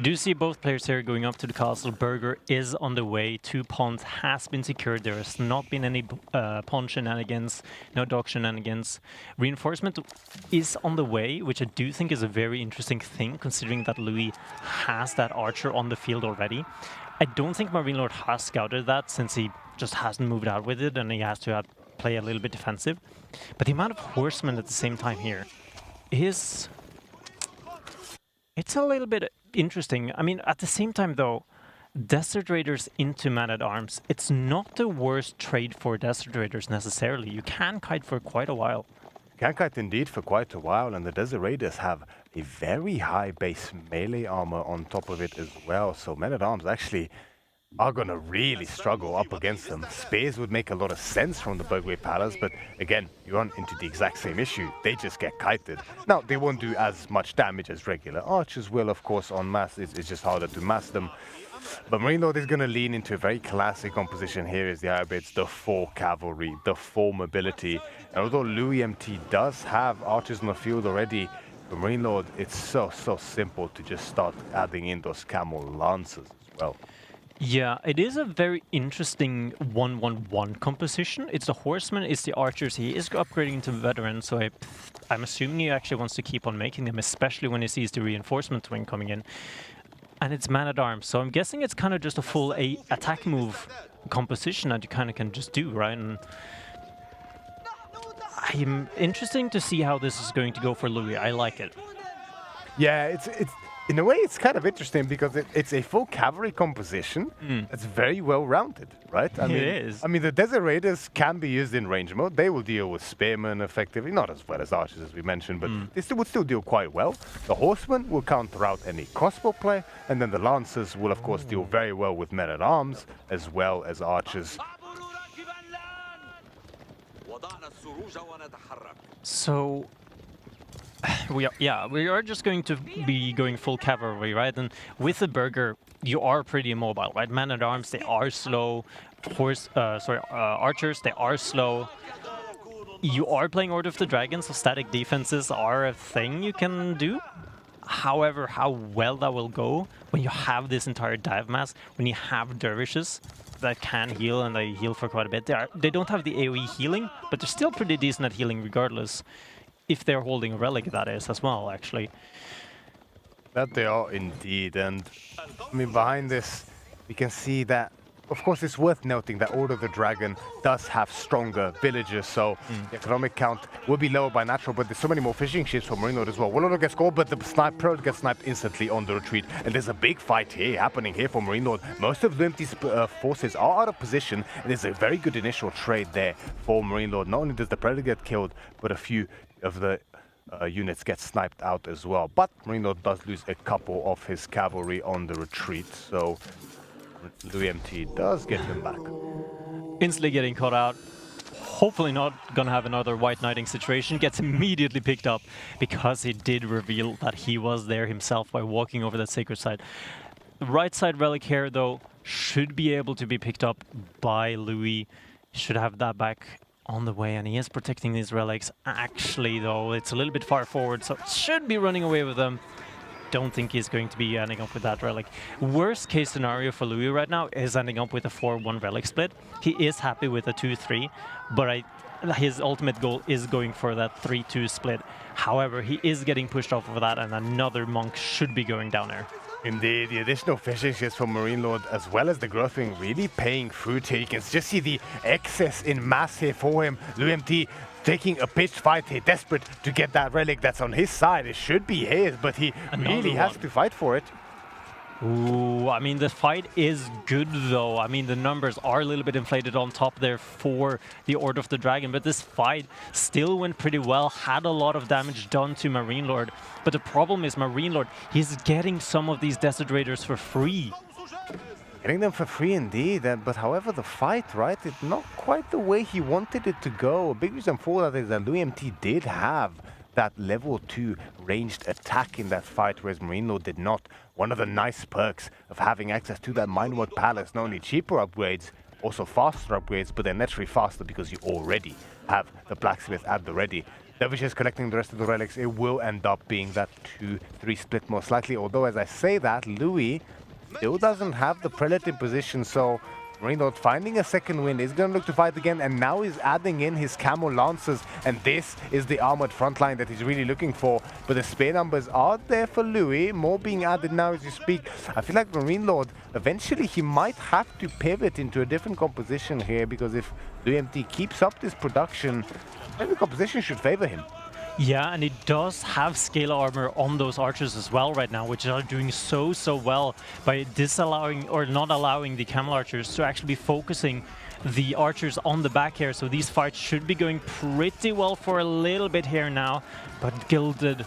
Speaker 17: Do you see both players here going up to the castle? Burger is on the way. 2 pawns has been secured. There has not been any pawn shenanigans, no dog shenanigans. Reinforcement is on the way, which I do think is a very interesting thing, considering that Louis has that archer on the field already. I don't think Marine Lord has scouted that, since he just hasn't moved out with it, and he has to play a little bit defensive. But the amount of horsemen at the same time here is... It's a little bit interesting. I mean, at the same time, though, Desert Raiders into Man-at-Arms, it's not the worst trade for Desert Raiders necessarily. You can kite for quite a while.
Speaker 16: Can kite indeed for quite a while, and the Desert Raiders have a very high base melee armor on top of it as well. So Men-at-Arms actually are going to really struggle up against them. Spears would make a lot of sense from the Burgway Palace, but again, you run into the exact same issue. They just get kited. Now, they won't do as much damage as regular archers will, of course, en masse. It's just harder to mass them. But Marine Lord is going to lean into a very classic composition here is the hybrids, the 4 cavalry, the 4 mobility. And although Louis MT does have archers on the field already, for Marine Lord, it's so simple to just start adding in those camel lancers as well.
Speaker 17: Yeah, it is a very interesting 1-1-1 composition. It's the horsemen, it's the archers. He is upgrading to veterans, so I'm assuming he actually wants to keep on making them, especially when he sees the reinforcement wing coming in. And it's Man-at-Arms, so I'm guessing it's kind of just a full attack move composition that you kind of can just do, right? And I'm interesting to see how this is going to go for Louis. I like it.
Speaker 16: Yeah, it's in a way it's kind of interesting because it's a full cavalry composition. It's very well rounded, right?
Speaker 17: It is.
Speaker 16: I mean, the Desert Raiders can be used in range mode. They will deal with spearmen effectively, not as well as archers as we mentioned, but they would still deal quite well. The horsemen will counter out any crossbow play, and then the lancers will of course deal very well with men-at-arms as well as archers.
Speaker 17: So we are just going to be going full cavalry, right? And with the Burger, you are pretty immobile, right? Man-at-Arms, they are slow. Archers, they are slow. You are playing Order of the Dragon, so static defenses are a thing you can do. However, how well that will go when you have this entire dive mass, when you have dervishes that can heal, and they heal for quite a bit. They don't have the AoE healing, but they're still pretty decent at healing regardless. If they're holding a relic, that is, as well, actually.
Speaker 16: That they are indeed, and I mean, behind this, we can see that, of course, it's worth noting that Order of the Dragon does have stronger villagers, so the economic count will be lower by natural, but there's so many more fishing ships for Marine Lord as well. Warlord gets gold, but the sniper gets sniped instantly on the retreat, and there's a big fight here happening here for Marine Lord. Most of Lumpty's forces are out of position, and there's a very good initial trade there for Marine Lord. Not only does the Predator get killed, but a few of the units get sniped out as well. But Marine Lord does lose a couple of his cavalry on the retreat, so Louis MT does get him back.
Speaker 17: Instantly getting caught out. Hopefully not gonna have another white knighting situation. Gets immediately picked up because he did reveal that he was there himself by walking over that sacred site. The right side relic here, though, should be able to be picked up by Louis. Should have that back on the way, and he is protecting these relics. Actually, though, it's a little bit far forward, so should be running away with them. Don't think he's going to be ending up with that relic. Worst case scenario for Louis right now is ending up with a 4-1 relic split. He is happy with a 2-3, but his ultimate goal is going for that 3-2 split. However, he is getting pushed off of that, and another monk should be going down there.
Speaker 16: Indeed, the additional fishing ships from Marine Lord as well as the growth wing really paying fruit here. You can just see the excess in mass here for him. Louis MT taking a pitched fight here, desperate to get that relic that's on his side. It should be his, but he really has to fight for it.
Speaker 17: Ooh, I mean, the fight is good, though. I mean, the numbers are a little bit inflated on top there for the Order of the Dragon, but this fight still went pretty well, had a lot of damage done to Marine Lord. But the problem is Marine Lord, he's getting some of these Desert Raiders for free.
Speaker 16: Getting them for free indeed, but however the fight, right, it's not quite the way he wanted it to go. A big reason for that is that Louis MT did have that level 2 ranged attack in that fight, whereas Marine Lord did not. One of the nice perks of having access to that Minework Palace, not only cheaper upgrades, also faster upgrades, but they're naturally faster because you already have the blacksmith at the ready. Dervish collecting the rest of the relics. It will end up being that 2-3 split most likely, although as I say that, Louis still doesn't have the prelate in position, so Marine Lord finding a second win is going to look to fight again, and now he's adding in his Camel Lancers, and this is the armored front line that he's really looking for. But the spear numbers are there for Louis, more being added now as you speak. I feel like Marine Lord, eventually he might have to pivot into a different composition here, because if Louis MT keeps up this production, maybe the composition should favor him.
Speaker 17: Yeah, and it does have scale armor on those archers as well right now, which are doing so well by disallowing or not allowing the camel archers to actually be focusing the archers on the back here. So these fights should be going pretty well for a little bit here now, but the Golden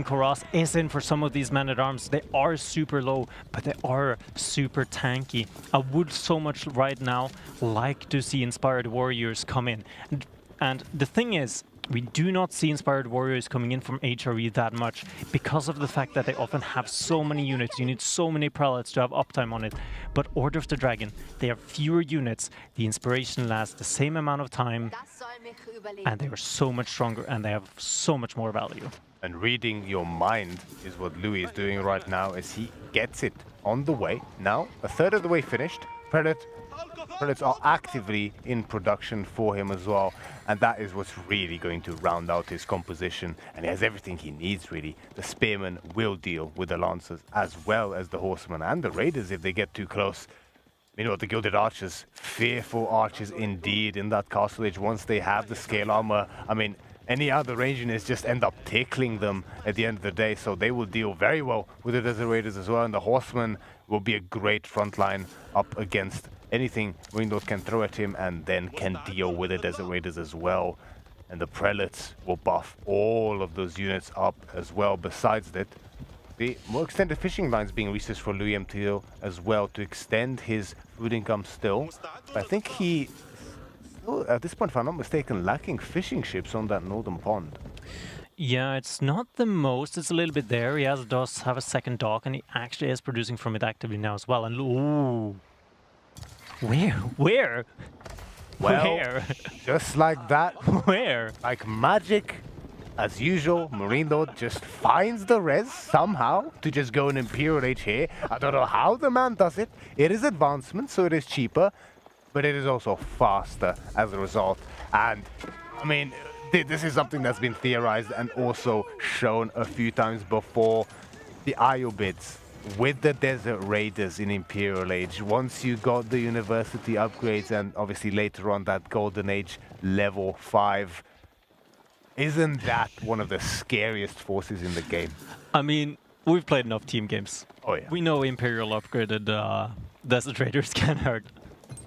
Speaker 17: Koras is in for some of these men-at-arms. They are super low, but they are super tanky. I would so much right now like to see Inspired Warriors come in. And the thing is, we do not see Inspired Warriors coming in from HRE that much because of the fact that they often have so many units. You need so many prelates to have uptime on it. But Order of the Dragon, they have fewer units. The inspiration lasts the same amount of time, and they are so much stronger, and they have so much more value.
Speaker 16: And reading your mind is what Louis is doing right now as he gets it on the way. Now, a third of the way finished. Prelates are actively in production for him as well, and that is what's really going to round out his composition, and he has everything he needs really. The spearmen will deal with the lancers as well as the horsemen and the raiders if they get too close. You know, the Gilded Archers, fearful archers indeed in that castle age. Once they have the scale armor, I mean, any other range units just end up tickling them at the end of the day, so they will deal very well with the Desert Raiders as well, and the horsemen will be a great front line up against anything Marine Lord can throw at him, and then can deal with the Desert Raiders as well. And the prelates will buff all of those units up as well. Besides that, the more extended fishing lines being researched for Louis MT as well to extend his food income still. But I think he still, at this point, if I'm not mistaken, lacking fishing ships on that northern pond.
Speaker 17: Yeah, it's not the most. It's a little bit there. He does have a second dock, and he actually is producing from it actively now as well. And ooh, where?
Speaker 16: Well,
Speaker 17: Where?
Speaker 16: Just like that.
Speaker 17: Where?
Speaker 16: Like magic, as usual, Marine Lord just finds the res somehow to just go an Imperial Age here. I don't know how the man does it. It is advancement, so it is cheaper, but it is also faster as a result. And, I mean, this is something that's been theorized and also shown a few times before. The IO bids with the Desert Raiders in Imperial Age, once you got the university upgrades and obviously later on that Golden Age level 5, isn't that one of the scariest forces in the game?
Speaker 17: I mean, we've played enough team games.
Speaker 16: Oh yeah.
Speaker 17: We know Imperial upgraded Desert Raiders can hurt.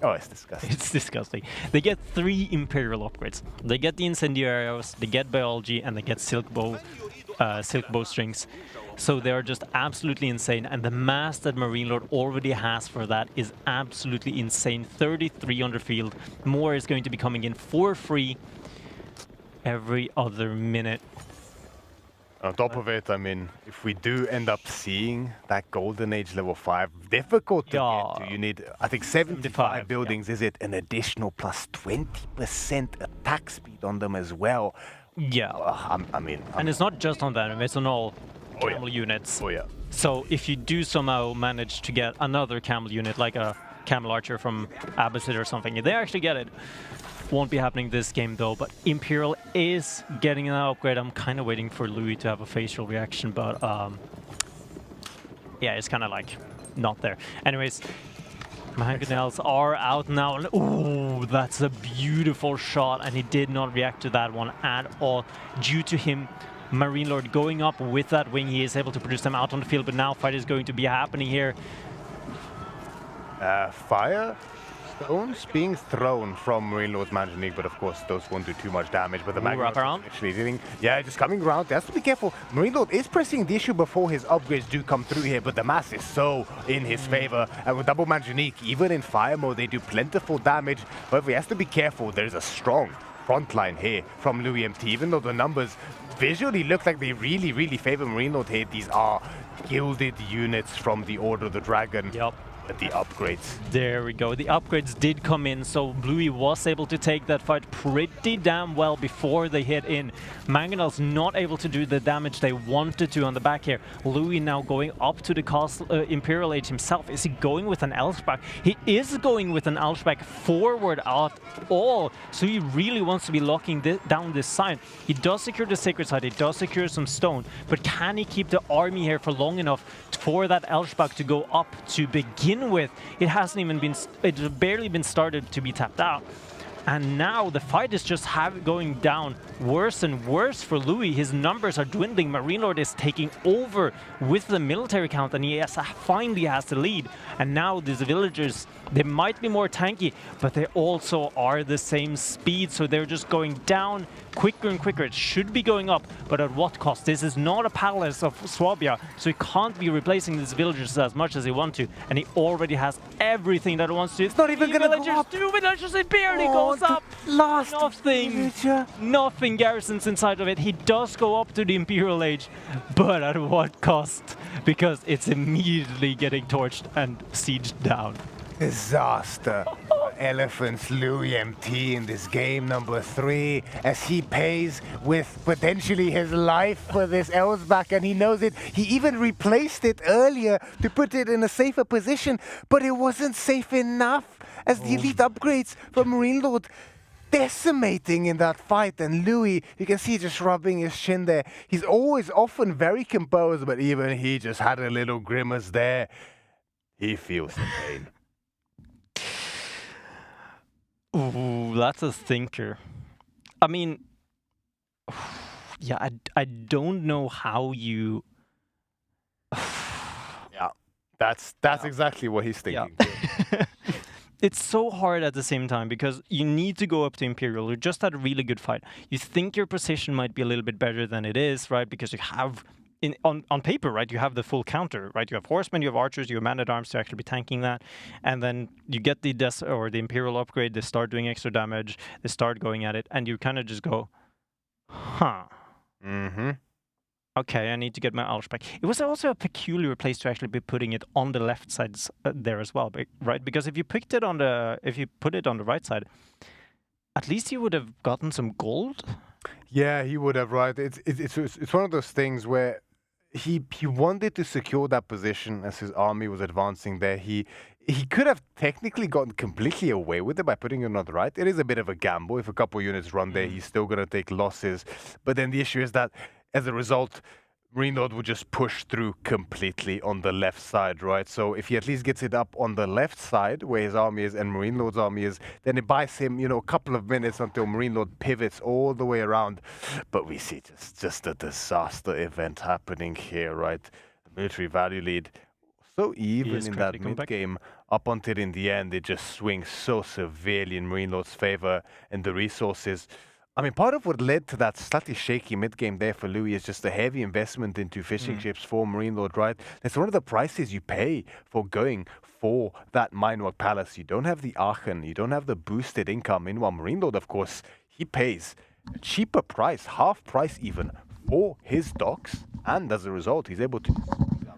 Speaker 16: Oh, it's disgusting.
Speaker 17: It's disgusting. They get 3 Imperial upgrades. They get the Incendiary Arrows, they get Biology, and they get Silk Bowstrings. So they are just absolutely insane, and the mass that Marine Lord already has for that is absolutely insane. 33 on the field. More is going to be coming in for free every other minute.
Speaker 16: On top of it, I mean, if we do end up seeing that Golden Age level 5, difficult to get to. You need, I think, 75 buildings, is it? An additional plus 20% attack speed on them as well.
Speaker 17: Yeah.
Speaker 16: And
Speaker 17: it's not just on them, it's on all camel units.
Speaker 16: Oh yeah.
Speaker 17: So if you do somehow manage to get another camel unit, like a camel archer from Abbasid or something, if they actually get it, won't be happening this game though, but Imperial is getting an upgrade. I'm kind of waiting for Louis to have a facial reaction, but yeah, it's kind of like not there. Anyways, mangonels are out now, and ooh, that's a beautiful shot, and he did not react to that one at all. Due to him, Marine Lord going up with that wing, he is able to produce them out on the field, but now fight is going to be happening here.
Speaker 16: Fire stones being thrown from Marine Lord's Manganique, but of course those won't do too much damage. But the
Speaker 17: wrap around.
Speaker 16: Actually hitting, yeah, just coming around. He has to be careful. Marine Lord is pressing the issue before his upgrades do come through here, but the mass is so in his favor. And with double Manganique, even in fire mode, they do plentiful damage. However, he has to be careful. There's a strong front line here from Louis MT, even though the numbers visually look like they really favor Marine Lord here. These are gilded units from the Order of the Dragon.
Speaker 17: Yep.
Speaker 16: But the upgrades.
Speaker 17: There we go. The upgrades did come in, so Bluey was able to take that fight pretty damn well before they hit in. Mangonel's not able to do the damage they wanted to on the back here. Louis now going up to the castle, Imperial Age himself. Is he going with an Elspach? He is going with an Elspach forward at all, so he really wants to be locking down this side. He does secure the Sacred Side, he does secure some stone, but can he keep the army here for long enough for that Elspach to go up to begin with? It hasn't even been, it's barely been started to be tapped out. And now the fight is just going down worse and worse for Louis. His numbers are dwindling. Marine Lord is taking over with the military count, and he finally has the lead. And now these villagers, they might be more tanky, but they also are the same speed, so they're just going down quicker and quicker. It should be going up, but at what cost? This is not a palace of Swabia, so he can't be replacing these villagers as much as he wants to, and he already has everything that he wants to. It's not even gonna go up. Two villagers, it barely goes up.
Speaker 16: Last
Speaker 17: Nothing garrisons inside of it. He does go up to the Imperial Age, but at what cost? Because it's immediately getting torched and sieged down.
Speaker 16: Disaster. Elephants Louis MT in this game number 3 as he pays with potentially his life for this Elsbach, and he knows it. He even replaced it earlier to put it in a safer position, but it wasn't safe enough as the elite upgrades from Marine Lord decimating in that fight. And Louis, you can see just rubbing his chin there. He's always often very composed, but even he just had a little grimace there. He feels the pain.
Speaker 17: Ooh, that's a thinker. I mean, yeah, I don't know how you...
Speaker 16: Yeah, that's exactly what he's thinking.
Speaker 17: Yeah. It's so hard at the same time because you need to go up to Imperial. You just had a really good fight. You think your position might be a little bit better than it is, right? Because you have, on paper, right, you have the full counter, right? You have horsemen, you have archers, you have man-at-arms to actually be tanking that. And then you get the Imperial upgrade, they start doing extra damage, they start going at it, and you kind of just go, huh.
Speaker 16: Mm-hmm.
Speaker 17: Okay, I need to get my Elspach. It was also a peculiar place to actually be putting it on the left side there as well, right? Because if you put it on the right side, at least you would have gotten some gold.
Speaker 16: Yeah, he would have, right? It's one of those things where he wanted to secure that position as his army was advancing there. He could have technically gotten completely away with it by putting it on the right. It is a bit of a gamble. If a couple units run there, he's still going to take losses. But then the issue is that as a result, Marine Lord would just push through completely on the left side, right? So if he at least gets it up on the left side where his army is and Marine Lord's army is, then it buys him, a couple of minutes until Marine Lord pivots all the way around. But we see just a disaster event happening here, right? The military value lead so even in that mid-game up until in the end, it just swings so severely in Marine Lord's favor and the resources. I mean, part of what led to that slightly shaky mid-game there for Louis is just the heavy investment into fishing ships for Marine Lord, right? That's one of the prices you pay for going for that Minework Palace. You don't have the Aachen, you don't have the boosted income. Meanwhile, Marine Lord, of course, he pays a cheaper price, half price even, for his docks. And as a result, he's able to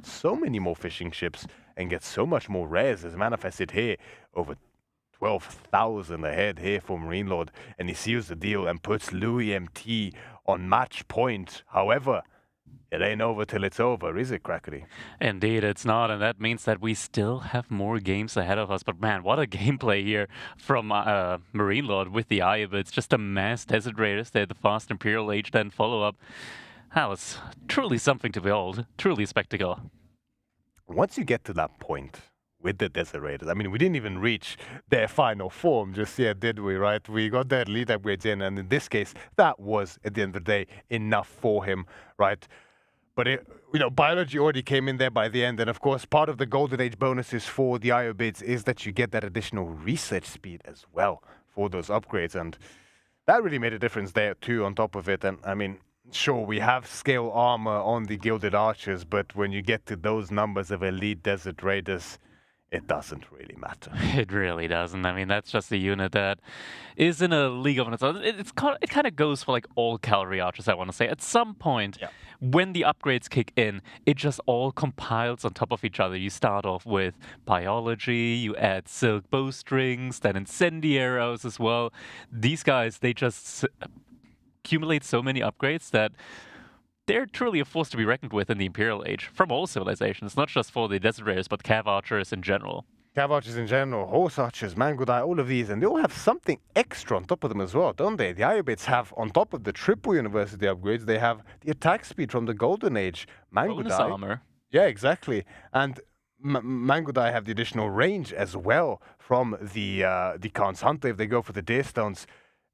Speaker 16: so many more fishing ships and get so much more rares as manifested here over 12,000 ahead here for Marine Lord, and he seals the deal and puts Louis MT on match point. However, it ain't over till it's over, is it, Crackery?
Speaker 9: Indeed, it's not, and that means that we still have more games ahead of us. But man, what a gameplay here from Marine Lord with the Iowa. It's just a mass Desert Raiders there, the fast Imperial Age then follow-up. That was truly something to behold, truly a spectacle.
Speaker 16: Once you get to that point with the Desert Raiders, I mean, we didn't even reach their final form just yet, did we, right? We got their lead upgrades in, and in this case, that was, at the end of the day, enough for him, right? But, biology already came in there by the end, and of course, part of the Golden Age bonuses for the IO bids is that you get that additional research speed as well for those upgrades, and that really made a difference there too on top of it. And, I mean, sure, we have scale armor on the Gilded Archers, but when you get to those numbers of elite Desert Raiders, it doesn't really matter.
Speaker 9: It really doesn't. I mean, that's just a unit that is in a league of its own. It kind of goes for like all cavalry archers, I want to say. At some point, when the upgrades kick in, it just all compiles on top of each other. You start off with biology, you add silk bowstrings, then incendiary arrows as well. These guys, they just accumulate so many upgrades that they're truly a force to be reckoned with in the Imperial Age, from all civilizations, not just for the Desert Raiders, but Cav Archers in general.
Speaker 16: Cav Archers in general, Horse Archers, Mangudai, all of these, and they all have something extra on top of them as well, don't they? The Iobits have, on top of the triple university upgrades, they have the attack speed from the Golden Age. Mangudai,
Speaker 9: bonus armor.
Speaker 16: Yeah, exactly. And Mangudai have the additional range as well from the Khan's Hunter if they go for the Deer Stones.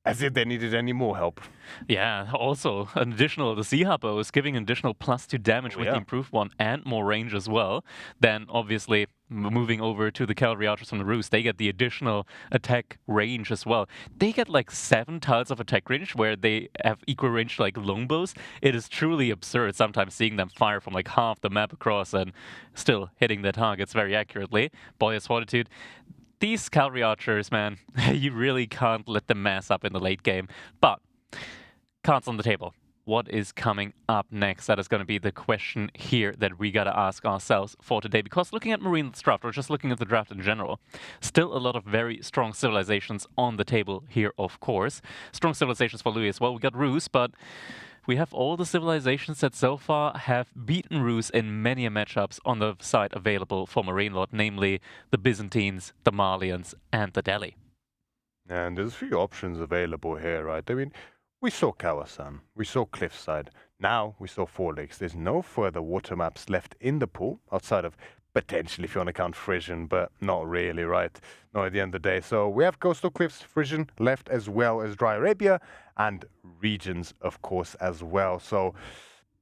Speaker 16: As if they needed any more help.
Speaker 9: Yeah, also, an additional, the Sea Harpo is giving an additional +2 damage with the improved one and more range as well. Then, obviously, moving over to the Cavalry Archers from the Roost, they get the additional attack range as well. They get like 7 tiles of attack range where they have equal range to like longbows. It is truly absurd sometimes seeing them fire from like half the map across and still hitting their targets very accurately. Boy's Fortitude. These Cavalry Archers, man, you really can't let them mess up in the late game. But, cards on the table. What is coming up next? That is going to be the question here that we got to ask ourselves for today. Because looking at Marine's draft, or just looking at the draft in general, still a lot of very strong civilizations on the table here, of course. Strong civilizations for Louis as well. We got Rus, but we have all the civilizations that so far have beaten Rus in many matchups on the side available for Marine Lord, namely the Byzantines, the Malians, and the Delhi.
Speaker 16: And there's a few options available here, right? I mean, we saw Kawasan, we saw Cliffside, now we saw Four Lakes. There's no further water maps left in the pool, outside of potentially if you want to count Frisian, but not really, right? No, at the end of the day. So we have Coastal Cliffs, Frisian left, as well as Dry Arabia, and regions, of course, as well. So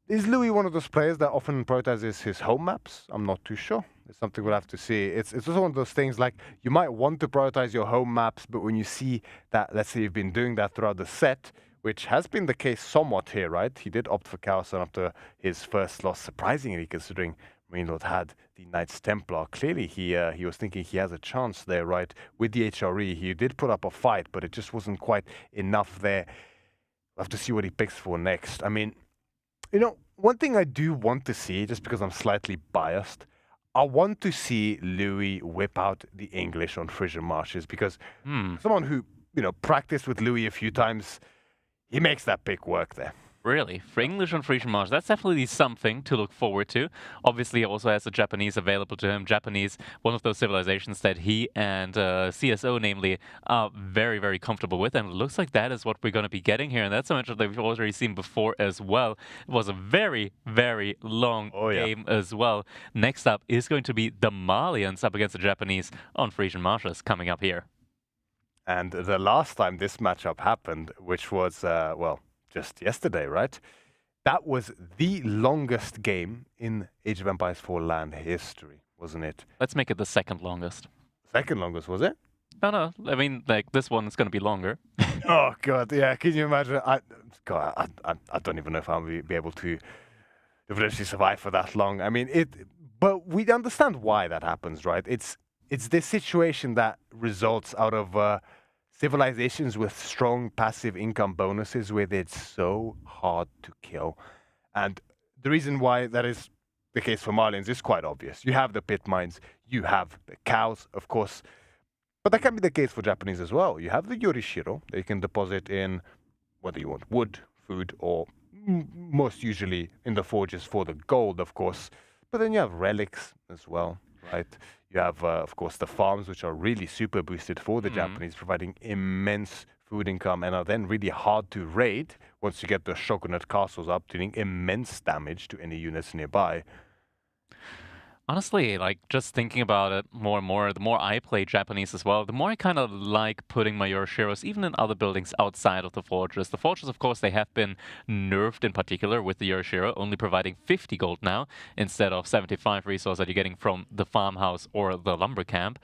Speaker 16: is Louis one of those players that often prioritizes his home maps? I'm not too sure. It's something we'll have to see. It's also one of those things like you might want to prioritize your home maps, but when you see that, let's say you've been doing that throughout the set, which has been the case somewhat here, right? He did opt for Kawasan after his first loss, surprisingly, considering Marine Lord had the Knights Templar. Clearly, he was thinking he has a chance there, right? With the HRE, he did put up a fight, but it just wasn't quite enough there. We'll have to see what he picks for next. I mean, you know, one thing I do want to see, just because I'm slightly biased, I want to see Louis whip out the English on Frisian Marshes, because someone who, you know, practiced with Louis a few times, he makes that pick work there.
Speaker 9: Really? For English on Frisian Marsh, that's definitely something to look forward to. Obviously, he also has the Japanese available to him. Japanese, one of those civilizations that he and CSO, namely, are very, very comfortable with. And it looks like that is what we're going to be getting here. And that's a match that we've already seen before as well. It was a very, very long game as well. Next up is going to be the Malians up against the Japanese on Frisian Marshes coming up here.
Speaker 16: And the last time this matchup happened, which was, well, just yesterday, right? That was the longest game in Age of Empires 4 LAN history, wasn't it?
Speaker 9: Let's make it the second longest.
Speaker 16: Second longest, was it?
Speaker 9: No. I mean, like, this one is going to be longer.
Speaker 16: Oh, God, yeah. Can you imagine? I don't even know if I'll be able to potentially survive for that long. I mean, but we understand why that happens, right? It's this situation that results out of civilizations with strong passive income bonuses where it's so hard to kill. And the reason why that is the case for Malians is quite obvious. You have the pit mines, you have the cows, of course, but that can be the case for Japanese as well. You have the Yorishiro that you can deposit in whether you want wood, food, or most usually in the forges for the gold, of course. But then you have relics as well, right? You have, of course, the farms, which are really super boosted for the Japanese, providing immense food income and are then really hard to raid once you get the shogunate castles up, doing immense damage to any units nearby.
Speaker 9: Honestly, like, just thinking about it more and more, the more I play Japanese as well, the more I kind of like putting my Yorishiros even in other buildings outside of the fortress. The fortress, of course, they have been nerfed in particular with the Yorishiro, only providing 50 gold now instead of 75 resource that you're getting from the farmhouse or the lumber camp.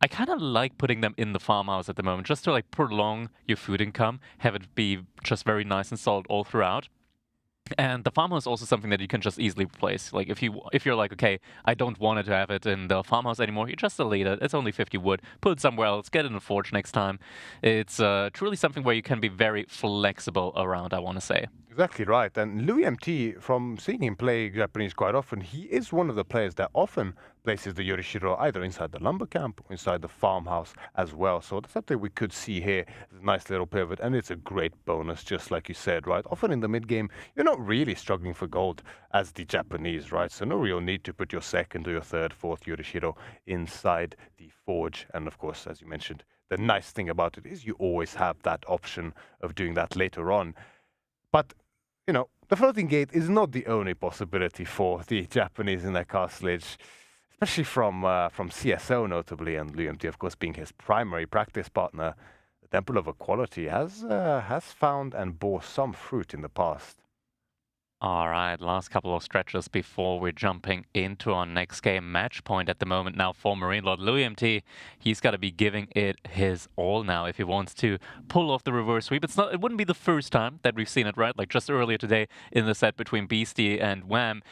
Speaker 9: I kind of like putting them in the farmhouse at the moment, just to like prolong your food income, have it be just very nice and solid all throughout. And the farmhouse is also something that you can just easily replace. Like if you're like, okay, I don't want to have it in the farmhouse anymore, you just delete it. It's only 50 wood. Put it somewhere else. Get it in a forge next time. It's truly something where you can be very flexible around, I want to say.
Speaker 16: Exactly right. And Louis MT, from seeing him play Japanese quite often, he is one of the players that often places the Yorishiro either inside the lumber camp or inside the farmhouse as well. So that's something we could see here. It's a nice little pivot, and it's a great bonus, just like you said, right? Often in the mid game, you're not really struggling for gold as the Japanese, right? So no real need to put your second or your third, fourth Yorishiro inside the forge. And of course, as you mentioned, the nice thing about it is you always have that option of doing that later on. But you know, the floating gate is not the only possibility for the Japanese in their castlage, especially from CSO notably, and Louis MT, of course, being his primary practice partner. The Temple of Equality has found and bore some fruit in the past.
Speaker 9: All right, last couple of stretches before we're jumping into our next game. Match point at the moment now for Marine Lord. Louis MT, he's got to be giving it his all now if he wants to pull off the reverse sweep. It wouldn't be the first time that we've seen it, right? Like just earlier today in the set between Beasty and Wham.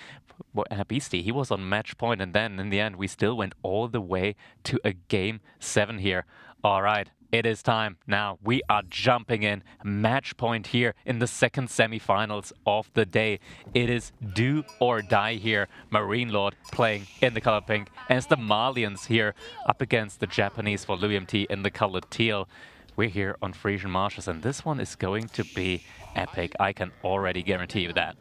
Speaker 9: Beasty, he was on match point, and then in the end, we still went all the way to a game 7 here. All right. It is time now. We are jumping in. Match point here in the second semifinals of the day. It is do or die here. Marine Lord playing in the color pink. And it's the Malians here up against the Japanese for Louis MT in the color teal. We're here on Frisian Marshes, and this one is going to be epic. I can already guarantee you that.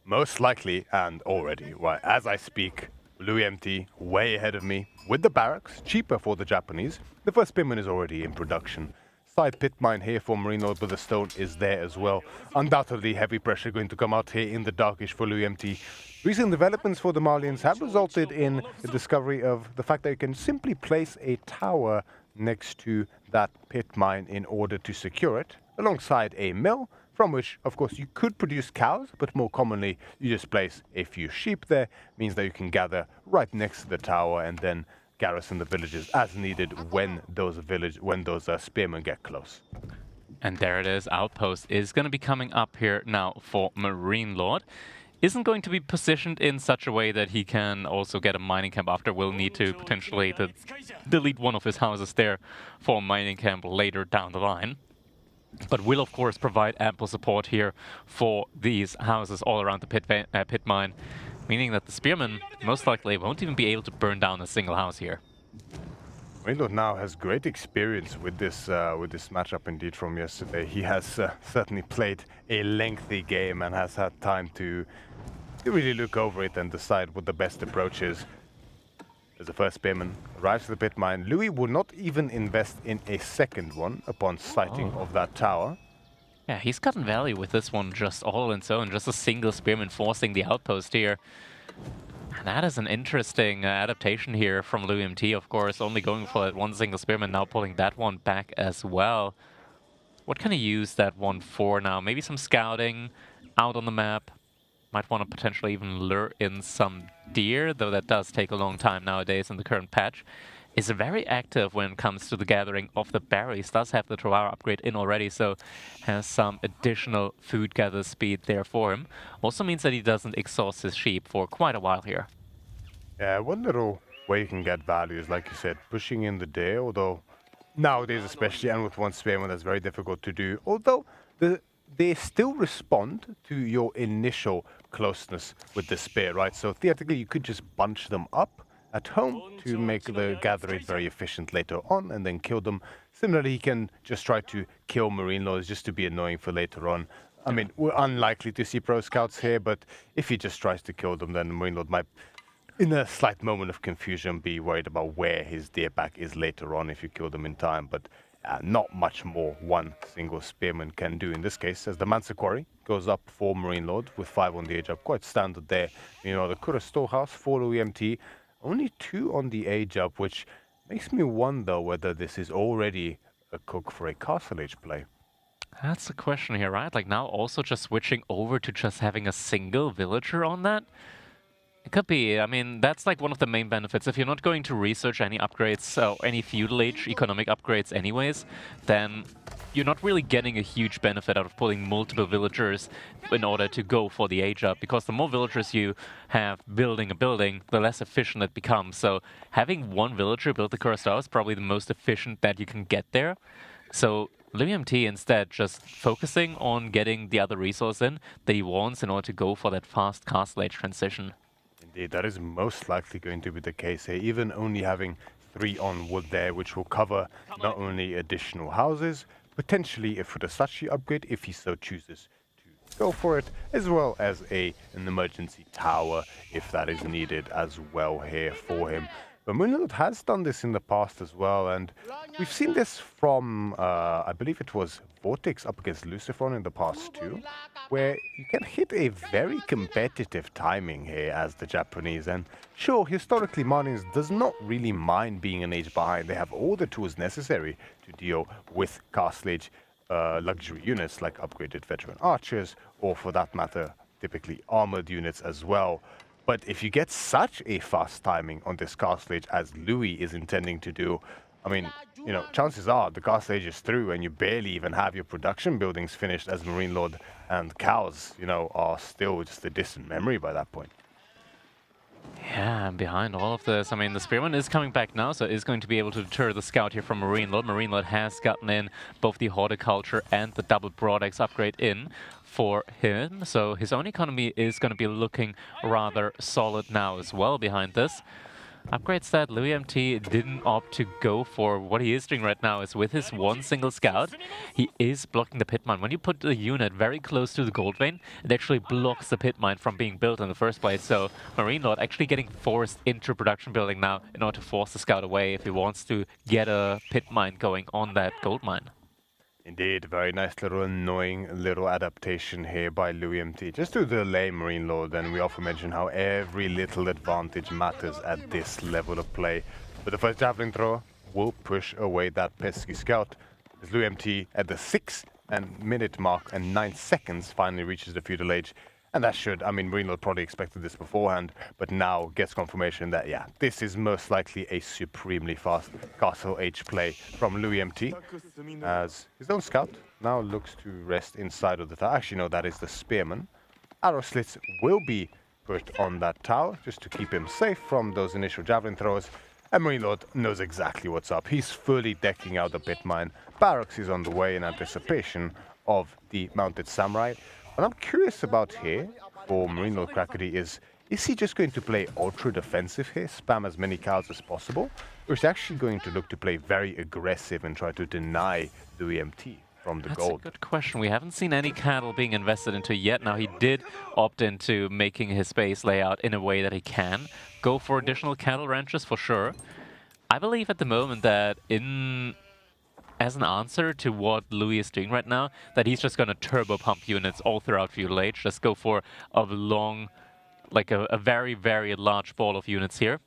Speaker 16: Most likely, and already, well, as I speak, Louis MT way ahead of me with the barracks, cheaper for the Japanese. The first spearman is already in production. Side pit mine here for Marine Lord, but the stone is there as well. Undoubtedly heavy pressure going to come out here in the darkish for Louis MT. Recent developments for the Malians have resulted in the discovery of the fact that you can simply place a tower next to that pit mine in order to secure it, alongside a mill, from which, of course, you could produce cows, but more commonly, you just place a few sheep there. Means that you can gather right next to the tower and then garrison the villages as needed when those spearmen get close.
Speaker 9: And there it is. Outpost is going to be coming up here now for Marine Lord. Isn't going to be positioned in such a way that he can also get a mining camp after. We'll need to potentially delete one of his houses there for a mining camp later down the line. But will, of course, provide ample support here for these houses all around the pit mine, meaning that the spearmen most likely won't even be able to burn down a single house here.
Speaker 16: Marine Lord now has great experience with this matchup indeed from yesterday. He has certainly played a lengthy game and has had time to really look over it and decide what the best approach is. As the first spearman arrives to the pit mine, Louis would not even invest in a second one upon sighting of that tower.
Speaker 9: Yeah, he's gotten value with this one just all on its own, just a single spearman forcing the outpost here. And that is an interesting adaptation here from Louis MT, of course, only going for that one single spearman, now pulling that one back as well. What can he use that one for now? Maybe some scouting out on the map. Might want to potentially even lure in some deer, though that does take a long time nowadays in the current patch. Is very active when it comes to the gathering of the berries. Does have the Trawara upgrade in already, so has some additional food gather speed there for him. Also means that he doesn't exhaust his sheep for quite a while here.
Speaker 16: Yeah, one little way you can get value is, like you said, pushing in the deer, although nowadays especially, and with one spearman, that's very difficult to do. Although they still respond to your initial closeness with the spear, right? So theoretically, you could just bunch them up at home to make the gathering very efficient later on and then kill them. Similarly, he can just try to kill Marine Lords just to be annoying for later on. I mean, we're unlikely to see pro scouts here, but if he just tries to kill them, then Marine Lord might, in a slight moment of confusion, be worried about where his deer pack is later on if you kill them in time. But not much more one single spearman can do in this case, as the Mansa Quarry goes up for Marine Lord with 5 on the age up. Quite standard there. You know, the Kura Storehouse for Louis MT, only 2 on the age up, which makes me wonder whether this is already a cook for a Castle Age play.
Speaker 9: That's the question here, right? Like now also just switching over to just having a single villager on that? could be. I mean, that's like one of the main benefits. If you're not going to research any upgrades or any feudal age economic upgrades anyways, then you're not really getting a huge benefit out of pulling multiple villagers in order to go for the age up, because the more villagers you have building a building, the less efficient it becomes. So having one villager build the cursed tower is probably the most efficient that you can get there. So LouisMT instead just focusing on getting the other resource in that he wants in order to go for that fast castle age transition.
Speaker 16: Indeed, that is most likely going to be the case here, even only having 3 on wood there, which will cover not only additional houses, potentially a Fudasashi upgrade if he so chooses to go for it, as well as an emergency tower if that is needed as well here for him. But Moonlord has done this in the past as well, and we've seen this from, I believe it was Vortex up against Lucifron in the past too, where you can hit a very competitive timing here as the Japanese. And sure, historically, Martins does not really mind being an age behind. They have all the tools necessary to deal with castle age luxury units like upgraded veteran archers, or for that matter, typically armored units as well. But if you get such a fast timing on this castle age as Louis is intending to do, I mean, you know, chances are the castle age is through and you barely even have your production buildings finished, as Marine Lord and cows, you know, are still just a distant memory by that point.
Speaker 9: Yeah, and behind all of this, I mean, the Spearman is coming back now, so is going to be able to deter the scout here from Marine Lord. Marine Lord has gotten in both the horticulture and the double broadaxe upgrade in for him, so his own economy is going to be looking rather solid now as well behind this. Upgrades that LouisMT didn't opt to go for. What he is doing right now is with his one single scout, he is blocking the pit mine. When you put the unit very close to the gold vein, it actually blocks the pit mine from being built in the first place. So Marine Lord actually getting forced into production building now in order to force the scout away if he wants to get a pit mine going on that gold mine.
Speaker 16: Indeed, very nice little annoying little adaptation here by LouisMT, just to delay Marine Lord, and we often mention how every little advantage matters at this level of play. But the first javelin thrower will push away that pesky scout, as LouisMT at the 6-minute mark and 9 seconds finally reaches the feudal age. And that should, I mean, Marine Lord probably expected this beforehand, but now gets confirmation that, yeah, this is most likely a supremely fast castle age play from LouisMT, as his own scout now looks to rest inside of the tower. Actually, no, that is the Spearman. Arrow slits will be put on that tower, just to keep him safe from those initial javelin throws. And Marine Lord knows exactly what's up. He's fully decking out the pit mine. Barracks is on the way in anticipation of the mounted samurai. What I'm curious about here for Marine Lord Krakody is he just going to play ultra defensive here, spam as many cows as possible, or is he actually going to look to play very aggressive and try to deny LouisMT from the gold?
Speaker 9: That's a good question. We haven't seen any cattle being invested into yet. Now, he did opt into making his base layout in a way that he can go for additional cattle ranches for sure. I believe at the moment that as an answer to what Louis is doing right now, that he's just going to turbo pump units all throughout feudal age, just go for a long, like a very, very large ball of units here,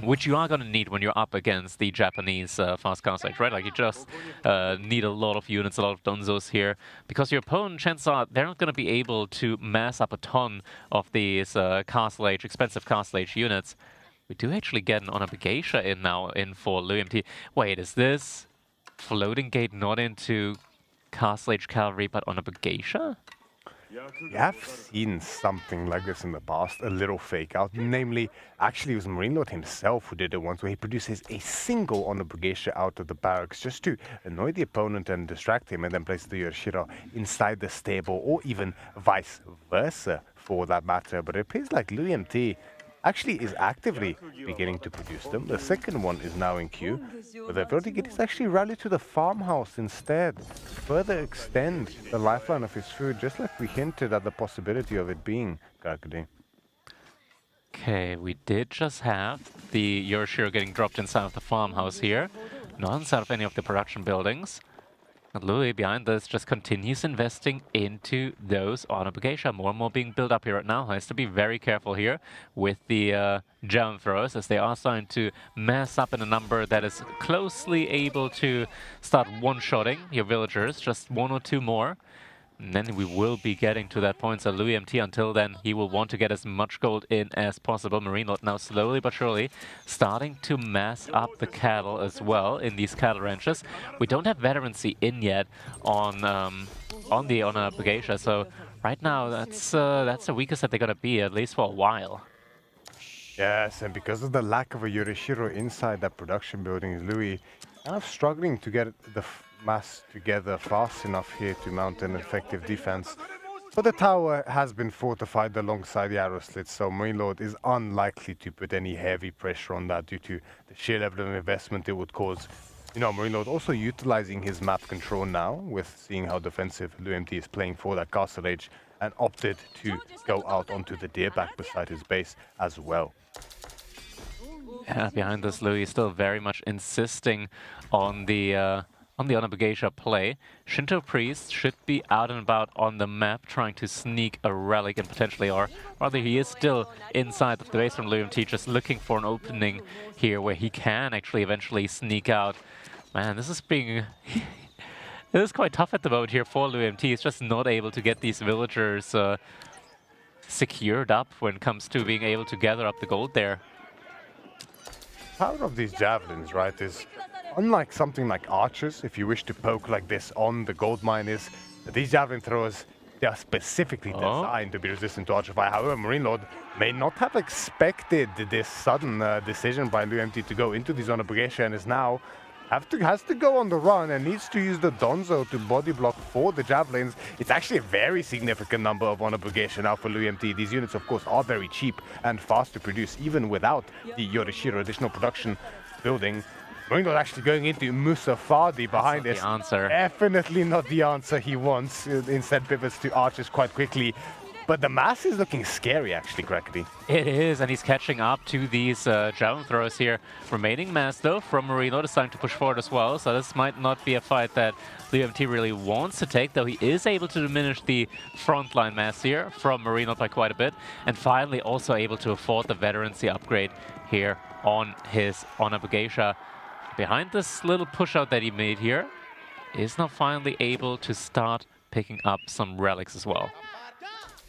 Speaker 9: which you are going to need when you're up against the Japanese fast castle age, right? Like you just need a lot of units, a lot of donzos here, because your opponent, chances are, they're not going to be able to mass up a ton of these castle age, expensive castle age units. We do actually get an Onabegeisha in now in for LouisMT. Wait, is this floating gate not into castle age cavalry but Onabegeisha?
Speaker 16: We have seen something like this in the past, a little fake out. Namely, actually it was Marine Lord himself who did it once, where he produces a single Onabegeisha out of the barracks just to annoy the opponent and distract him, and then place the Yoshiro inside the stable, or even vice versa for that matter. But it appears like LouisMT actually is actively beginning to produce them. The second one is now in queue, but the Verdigate is actually rallied to the farmhouse instead, to further extend the lifeline of his food, just like we hinted at the possibility of it being Krakody.
Speaker 9: Okay, we did just have the Yoshiro getting dropped inside of the farmhouse here, not inside of any of the production buildings. And Louis, behind this, just continues investing into those Onabegeisha. More and more being built up here right now. Has to be very careful here with the javelin throwers, as they are starting to mass up in a number that is closely able to start one-shotting your villagers. Just 1 or 2 more. And then we will be getting to that point. So Louis MT, until then, he will want to get as much gold in as possible. Marine Lord now slowly but surely starting to mass up the cattle as well in these cattle ranches. We don't have veterancy in yet on the Begacia, so right now that's the weakest that they're gonna be, at least for a while.
Speaker 16: Yes, and because of the lack of a Yorishiro inside that production building, Louis kind of struggling to get the mass together fast enough here to mount an effective defense. But the tower has been fortified alongside the arrow slits, so Marine Lord is unlikely to put any heavy pressure on that due to the sheer level of investment it would cause. You know, Marine Lord also utilizing his map control now, with seeing how defensive Louis MT is playing for that castle age, and opted to go out onto the deer back beside his base as well.
Speaker 9: Yeah, behind this, Louis is still very much insisting on the Begacia play. Shinto Priest should be out and about on the map, trying to sneak a relic and potentially, or rather he is still inside of the base from Louis MT, just looking for an opening here where he can actually eventually sneak out. Man, this is being... It is quite tough at the moment here for Louis MT. He's just not able to get these villagers secured up when it comes to being able to gather up the gold there.
Speaker 16: Power of these javelins, right, is unlike something like archers, if you wish to poke like this on the gold mine, is that these javelin throwers, they are specifically designed to be resistant to archer fire. However, Marine Lord may not have expected this sudden decision by Louis MT to go into the zone of Begacia, and is now has to go on the run and needs to use the Donzo to body block for the javelins. It's actually a very significant number of Honor Begacia now for Louis MT. These units, of course, are very cheap and fast to produce, even without the Yorishiro additional production building. Marine Lord actually going into Musafadi behind this.
Speaker 9: The answer.
Speaker 16: Definitely not the answer he wants. Instead pivots to archers quite quickly. But the mass is looking scary, actually, Crackety.
Speaker 9: It is, and he's catching up to these javelin throwers here. Remaining mass, though, from Marine Lord is starting to push forward as well, so this might not be a fight that Louis MT really wants to take, though he is able to diminish the frontline mass here from Marine Lord by quite a bit, and finally also able to afford the veterancy upgrade here on his Honor Begacia. Behind this little push-out that he made here, is now finally able to start picking up some relics as well.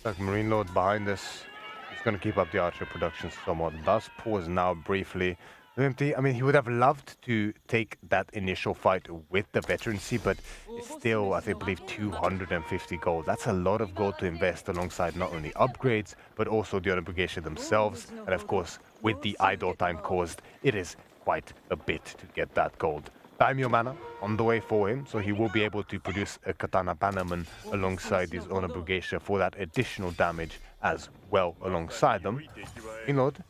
Speaker 16: Like Marine Lord behind us, he's going to keep up the archer production somewhat. Does pause now briefly. MT, I mean, he would have loved to take that initial fight with the veterancy, but it's still, I believe, 250 gold. That's a lot of gold to invest alongside not only upgrades, but also the Honor Begacia themselves. And of course, with the idle time caused, it is quite a bit to get that gold. Daimyo mana on the way for him, so he will be able to produce a Katana Bannerman alongside his Honor Begacia for that additional damage as well alongside them. Lord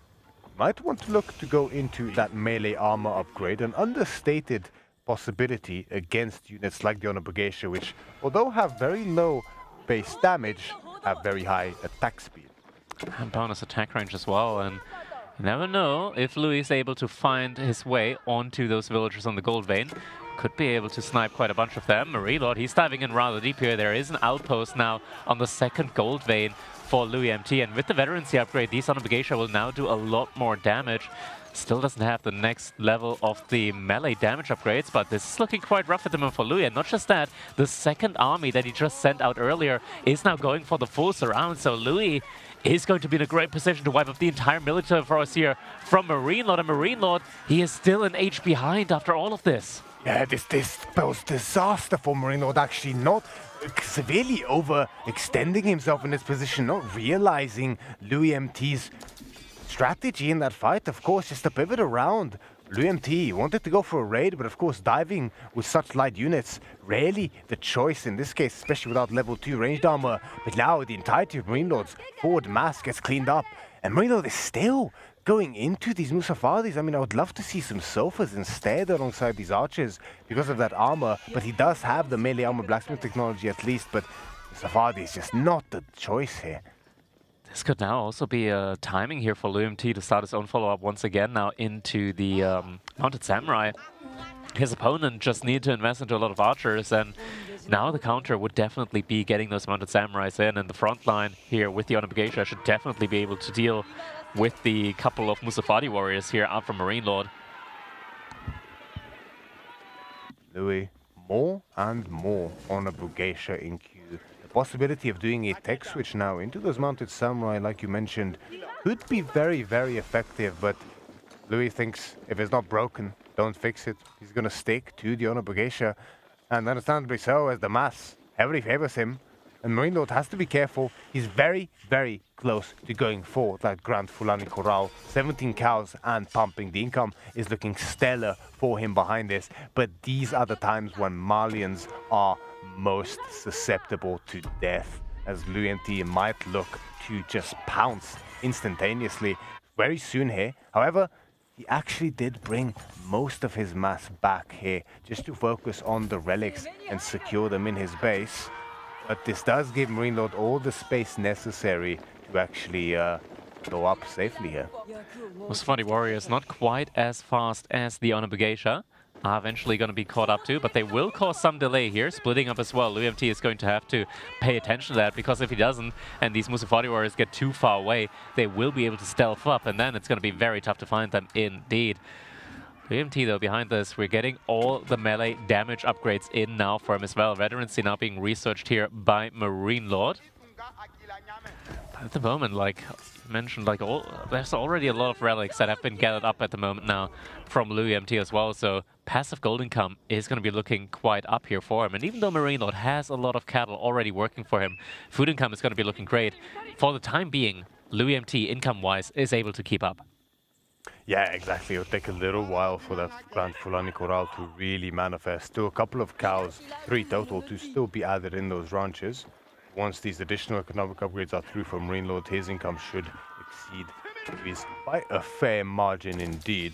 Speaker 16: might want to look to go into that melee armor upgrade, an understated possibility against units like the Honor Begacia, which, although have very low base damage, have very high attack speed.
Speaker 9: And bonus attack range as well, and you never know if Louis is able to find his way onto those villagers on the gold vein. Could be able to snipe quite a bunch of them. Marine Lord, he's diving in rather deep here. There is an outpost now on the second gold vein for Louis MT, and with the veterancy upgrade, these Honor Begacia will now do a lot more damage. Still doesn't have the next level of the melee damage upgrades, but this is looking quite rough at the moment for Louis. And not just that, the second army that he just sent out earlier is now going for the full surround, so Louis is going to be in a great position to wipe up the entire military force here from Marine Lord. And Marine Lord, he is still an age behind after all of this.
Speaker 16: Yeah, this spells disaster for Marine Lord, actually, not severely overextending himself in this position, not realizing Louis MT's strategy in that fight. Of course, just to pivot around. Louis MT wanted to go for a raid, but of course diving with such light units, rarely the choice in this case, especially without level 2 ranged armor. But now the entirety of Marine Lord's forward mass gets cleaned up, and Marine Lord is still going into these Musafadis. I mean, I would love to see some sofas instead alongside these archers because of that armor, but he does have the melee armor blacksmith technology at least, but Musafadi is just not the choice here.
Speaker 9: This could now also be a timing here for Louis MT to start his own follow-up once again now into the Mounted Samurai. His opponent just needed to invest into a lot of archers, and now the counter would definitely be getting those Mounted Samurais in, and the front line here with the Honor Begacia should definitely be able to deal with the couple of Musafadi warriors here out from Marine Lord.
Speaker 16: Louis, more and more Honor Begacia in queue. The possibility of doing a tech switch now into those mounted samurai, like you mentioned, could be very, very effective, but Louis thinks if it's not broken, don't fix it. He's going to stick to the Honor Geisha, and understandably so, as the mass heavily favors him. And Marine Lord has to be careful. He's very, very close to going for that Grand Fulani Corral. 17 cows and pumping. The income is looking stellar for him behind this. But these are the times when Malians are most susceptible to death, as Louis MT might look to just pounce instantaneously very soon here. However, he actually did bring most of his mass back here just to focus on the relics and secure them in his base. But this does give Marine Lord all the space necessary to actually go up safely here.
Speaker 9: Musafati Warriors not quite as fast as the Honor Geisha are eventually going to be caught up to, but they will cause some delay here, splitting up as well. Louis MT is going to have to pay attention to that, because if he doesn't and these Musafati Warriors get too far away, they will be able to stealth up, and then it's going to be very tough to find them indeed. BMT though behind this, we're getting all the melee damage upgrades in now for him as well. Veterancy now being researched here by Marine Lord. But at the moment, like you mentioned, like there's already a lot of relics that have been gathered up at the moment now from Louis MT as well. So passive gold income is going to be looking quite up here for him. And even though Marine Lord has a lot of cattle already working for him, food income is going to be looking great. For the time being, Louis MT income-wise is able to keep up.
Speaker 16: Yeah, exactly. It'll take a little while for that Grand Fulani Corral to really manifest. Still a couple of cows, 3 total, to still be added in those ranches. Once these additional economic upgrades are through for Marine Lord, his income should exceed his by a fair margin indeed.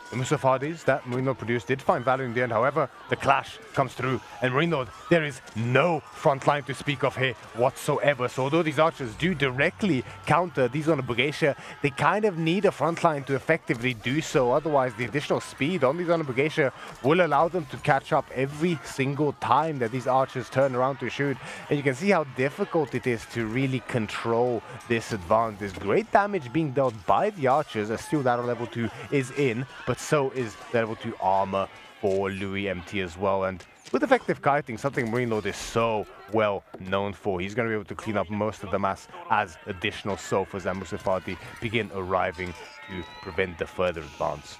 Speaker 16: The Musafadis that Marine Lord produced did find value in the end. However, the clash comes through, and Marine Lord, there is no front line to speak of here whatsoever. So although these archers do directly counter these on the Geisha, they kind of need a front line to effectively do so. Otherwise, the additional speed on these on the Geisha will allow them to catch up every single time that these archers turn around to shoot. And you can see how difficult it is to really control this advance. There's great damage being dealt by the archers, as still that level 2 is in, but so is the level 2 armor for Louis MT as well. And with effective kiting, something Marine Lord is so well known for, he's going to be able to clean up most of the mass as additional sofas and Musafati begin arriving to prevent the further advance.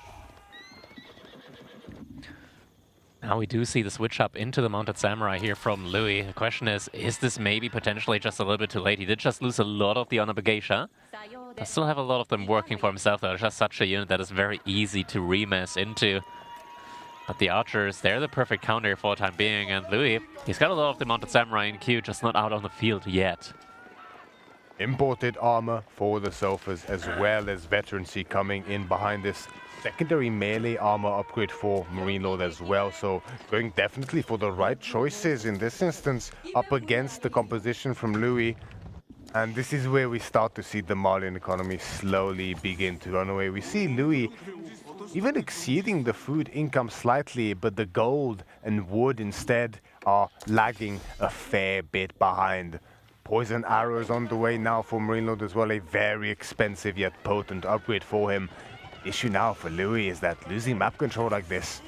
Speaker 9: Now we do see the switch up into the Mounted Samurai here from Louis. The question is this maybe potentially just a little bit too late? He did just lose a lot of the Honor Geisha. Does still have a lot of them working for himself though. It's just such a unit that is very easy to remass into. But the archers, they're the perfect counter for the time being, and Louis, he's got a lot of the Mounted Samurai in queue, just not out on the field yet.
Speaker 16: Imported armor for the sofas, as well as veterancy coming in behind this. Secondary melee armor upgrade for Marine Lord as well, so going definitely for the right choices in this instance up against the composition from Louis. And this is where we start to see the Malian economy slowly begin to run away. We see Louis even exceeding the food income slightly, but the gold and wood instead are lagging a fair bit behind. Poison arrows on the way now for Marine Lord as well, a very expensive yet potent upgrade for him. Issue now for Louis is that losing map control like this,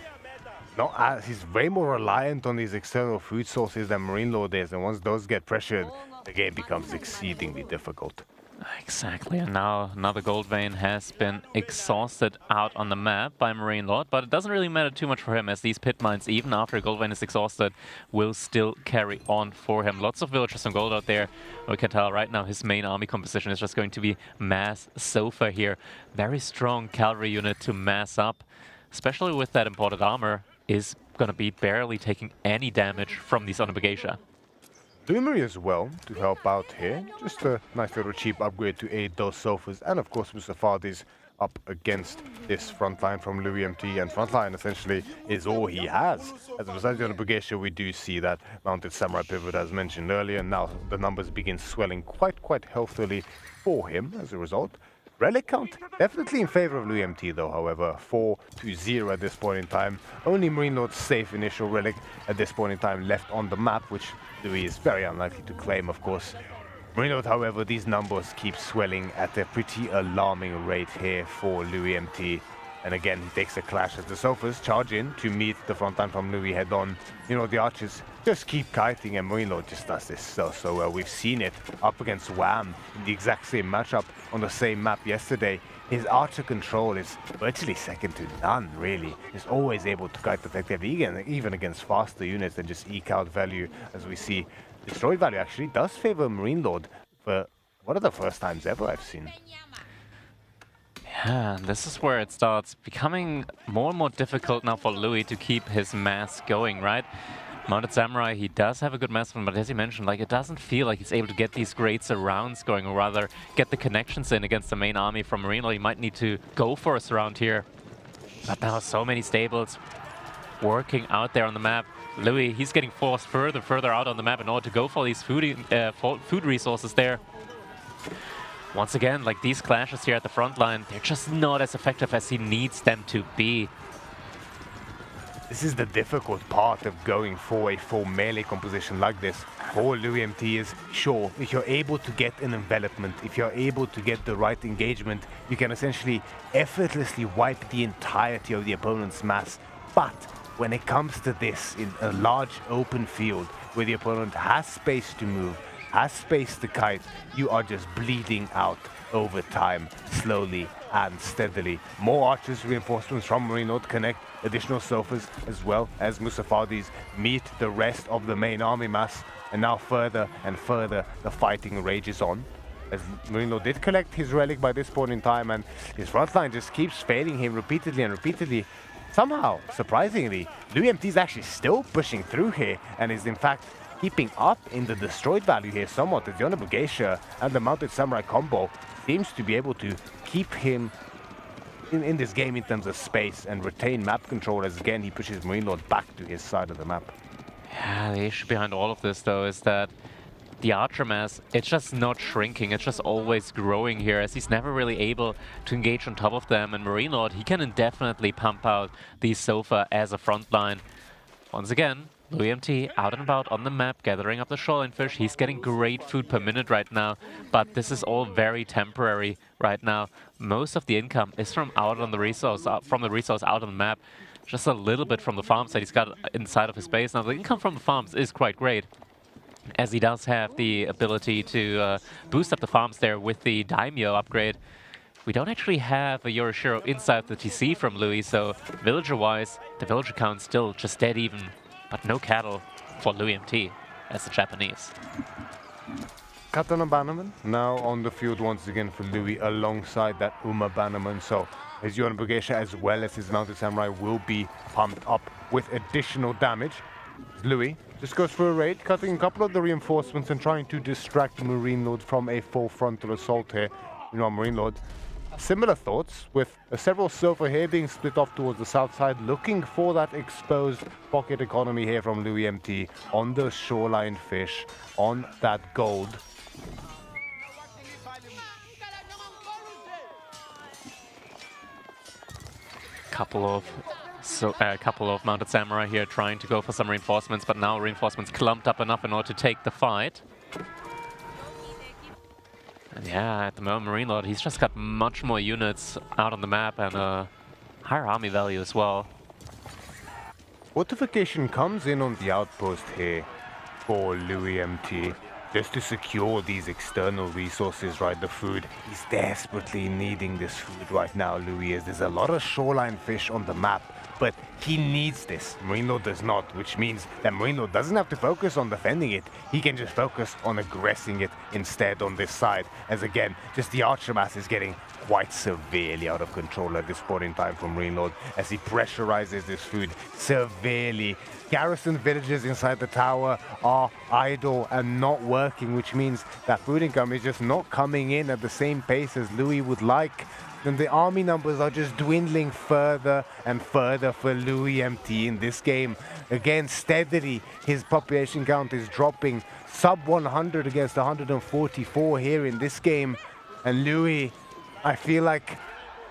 Speaker 16: he's way more reliant on these external food sources than Marine Lord is, and once those get pressured, the game becomes exceedingly difficult.
Speaker 9: Exactly, and now another gold vein has been exhausted out on the map by Marine Lord, but it doesn't really matter too much for him, as these pit mines, even after a gold vein is exhausted, will still carry on for him. Lots of villagers and gold out there. We can tell right now his main army composition is just going to be mass Sofa here. Very strong cavalry unit to mass up, especially with that imported armor, is going to be barely taking any damage from these Honor Geisha.
Speaker 16: Lumery as well to help out here. Just a nice little cheap upgrade to aid those sofas, and of course Musafadi's up against this frontline from Louis MT, and frontline essentially is all he has. As a result of the Geisha, we do see that Mounted Samurai pivot as mentioned earlier, and now the numbers begin swelling quite healthily for him as a result. Relic count definitely in favor of Louis MT though, however, 4-0 at this point in time. Only Marine Lord's safe initial relic at this point in time left on the map, which Louis is very unlikely to claim, of course. Marine Lord, however, these numbers keep swelling at a pretty alarming rate here for Louis MT. And again, he takes a clash as the Sofas charge in to meet the front line from Louis head on. You know, the Archers just keep kiting, and Marine just does this so well. We've seen it up against Wham in the exact same matchup on the same map yesterday. His Archer control is virtually second to none, really. He's always able to kite effectively, even against faster units, and just eke out value. As we see, destroyed value actually does favor Marine Lord for one of the first times ever I've seen.
Speaker 9: Yeah, and this is where it starts becoming more and more difficult now for Louis to keep his mass going, right? Mounted Samurai, he does have a good mass, but as you mentioned, like, it doesn't feel like he's able to get these great surrounds going, or rather get the connections in against the main army from Marine. He might need to go for a surround here. But now so many stables working out there on the map. Louis, he's getting forced further out on the map in order to go for these food resources there. Once again, like, these clashes here at the front line, they're just not as effective as he needs them to be.
Speaker 16: This is the difficult part of going for a full melee composition like this. For Louis MT is, sure, if you're able to get an envelopment, if you're able to get the right engagement, you can essentially effortlessly wipe the entirety of the opponent's mass. But when it comes to this, in a large open field, where the opponent has space to move, has space to kite, you are just bleeding out over time, slowly and steadily. More Archers reinforcements from Marine connect, additional Sofas as well as Musafadis meet the rest of the main army mass, and now further and further the fighting rages on. As Marine did collect his relic by this point in time, and his front line just keeps failing him repeatedly and repeatedly. Somehow, surprisingly, Louis MT is actually still pushing through here, and is in fact keeping up in the destroyed value here somewhat, as the Honorable Geisha and the Mounted Samurai combo seems to be able to keep him in this game in terms of space and retain map control, as again he pushes Marine Lord back to his side of the map.
Speaker 9: Yeah, the issue behind all of this though is that the Archer mass, it's just not shrinking, it's just always growing here, as he's never really able to engage on top of them, and Marine Lord, he can indefinitely pump out the Sofa as a front line. Once again, Louis MT out and about on the map, gathering up the shoreline fish. He's getting great food per minute right now, but this is all very temporary right now. Most of the income is from out on the resource, from the resource out on the map. Just a little bit from the farms that he's got inside of his base. Now, the income from the farms is quite great, as he does have the ability to boost up the farms there with the Daimyo upgrade. We don't actually have a Yorishiro inside the TC from Louis, so villager-wise, the villager count's still just dead even. But no cattle for Louis MT as the Japanese.
Speaker 16: Katana Bannerman now on the field once again for Louis alongside that Uma Bannerman. So his Yuan Bugesha as well as his Mounted Samurai will be pumped up with additional damage. Louis just goes for a raid, cutting a couple of the reinforcements and trying to distract Marine Lord from a full frontal assault here. You know, Marine Lord, similar thoughts, with several Sofa here being split off towards the south side, looking for that exposed pocket economy here from Louis MT on the shoreline fish, on that gold.
Speaker 9: Couple of Mounted Samurai here trying to go for some reinforcements, but now reinforcements clumped up enough in order to take the fight. And yeah, at the moment, Marine Lord, he's just got much more units out on the map and a higher army value as well.
Speaker 16: Fortification comes in on the outpost here for Louis MT, just to secure these external resources, right? The food. He's desperately needing this food right now, Louis is. There's a lot of shoreline fish on the map, but he needs this. Marine Lord does not, which means that Marine Lord doesn't have to focus on defending it. He can just focus on aggressing it instead on this side. As again, just the Archer mass is getting quite severely out of control at this point in time from Marine Lord, as he pressurizes this food severely. Garrison villages inside the tower are idle and not working, which means that food income is just not coming in at the same pace as Louis would like. And the army numbers are just dwindling further and further for Louis MT in this game. Again, steadily, his population count is dropping sub 100 against 144 here in this game. And Louis, I feel like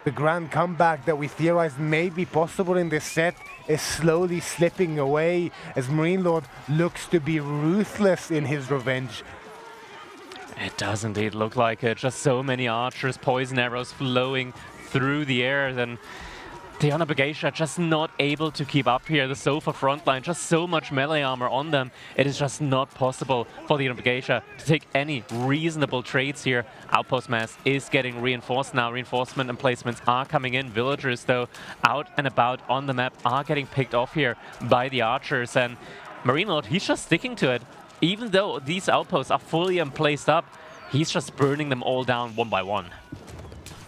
Speaker 16: the grand comeback that we theorized may be possible in this set is slowly slipping away, as Marine Lord looks to be ruthless in his revenge.
Speaker 9: It does indeed look like it. Just so many archers, poison arrows flowing through the air. Then The Beastyqt just not able to keep up here. The Sofa frontline, just so much melee armor on them. It is just not possible for the Beastyqt to take any reasonable trades here. Outpost mass is getting reinforced now. Reinforcement and placements are coming in. Villagers, though, out and about on the map are getting picked off here by the archers. And Marine Lord, he's just sticking to it. Even though these outposts are fully placed up, he's just burning them all down one by one.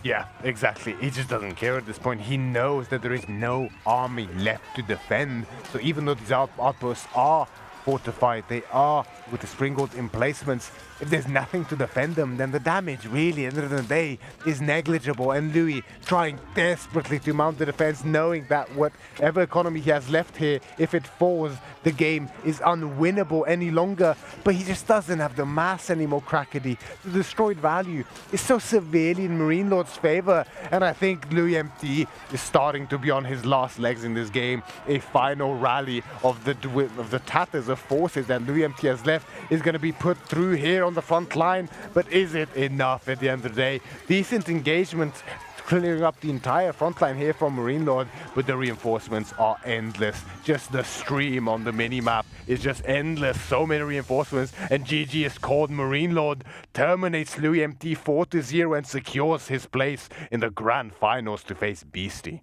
Speaker 16: Yeah, exactly. He just doesn't care at this point. He knows that there is no army left to defend. So even though these outposts are fortified, they are with the springboard emplacements, if there's nothing to defend them, then the damage really, at the end of the day, is negligible. And Louis trying desperately to mount the defense, knowing that whatever economy he has left here, if it falls, the game is unwinnable any longer. But he just doesn't have the mass anymore, Crackedy. The destroyed value is so severely in Marine Lord's favor. And I think Louis MT is starting to be on his last legs in this game. A final rally of the tatters of forces that Louis MT has left is going to be put through here on the front line. But is it enough at the end of the day? Decent engagement, clearing up the entire front line here from Marine Lord, but the reinforcements are endless. Just the stream on the mini-map is just endless. So many reinforcements, and GG is called. Marine Lord terminates Louis MT 4-0 and secures his place in the grand finals to face Beasty.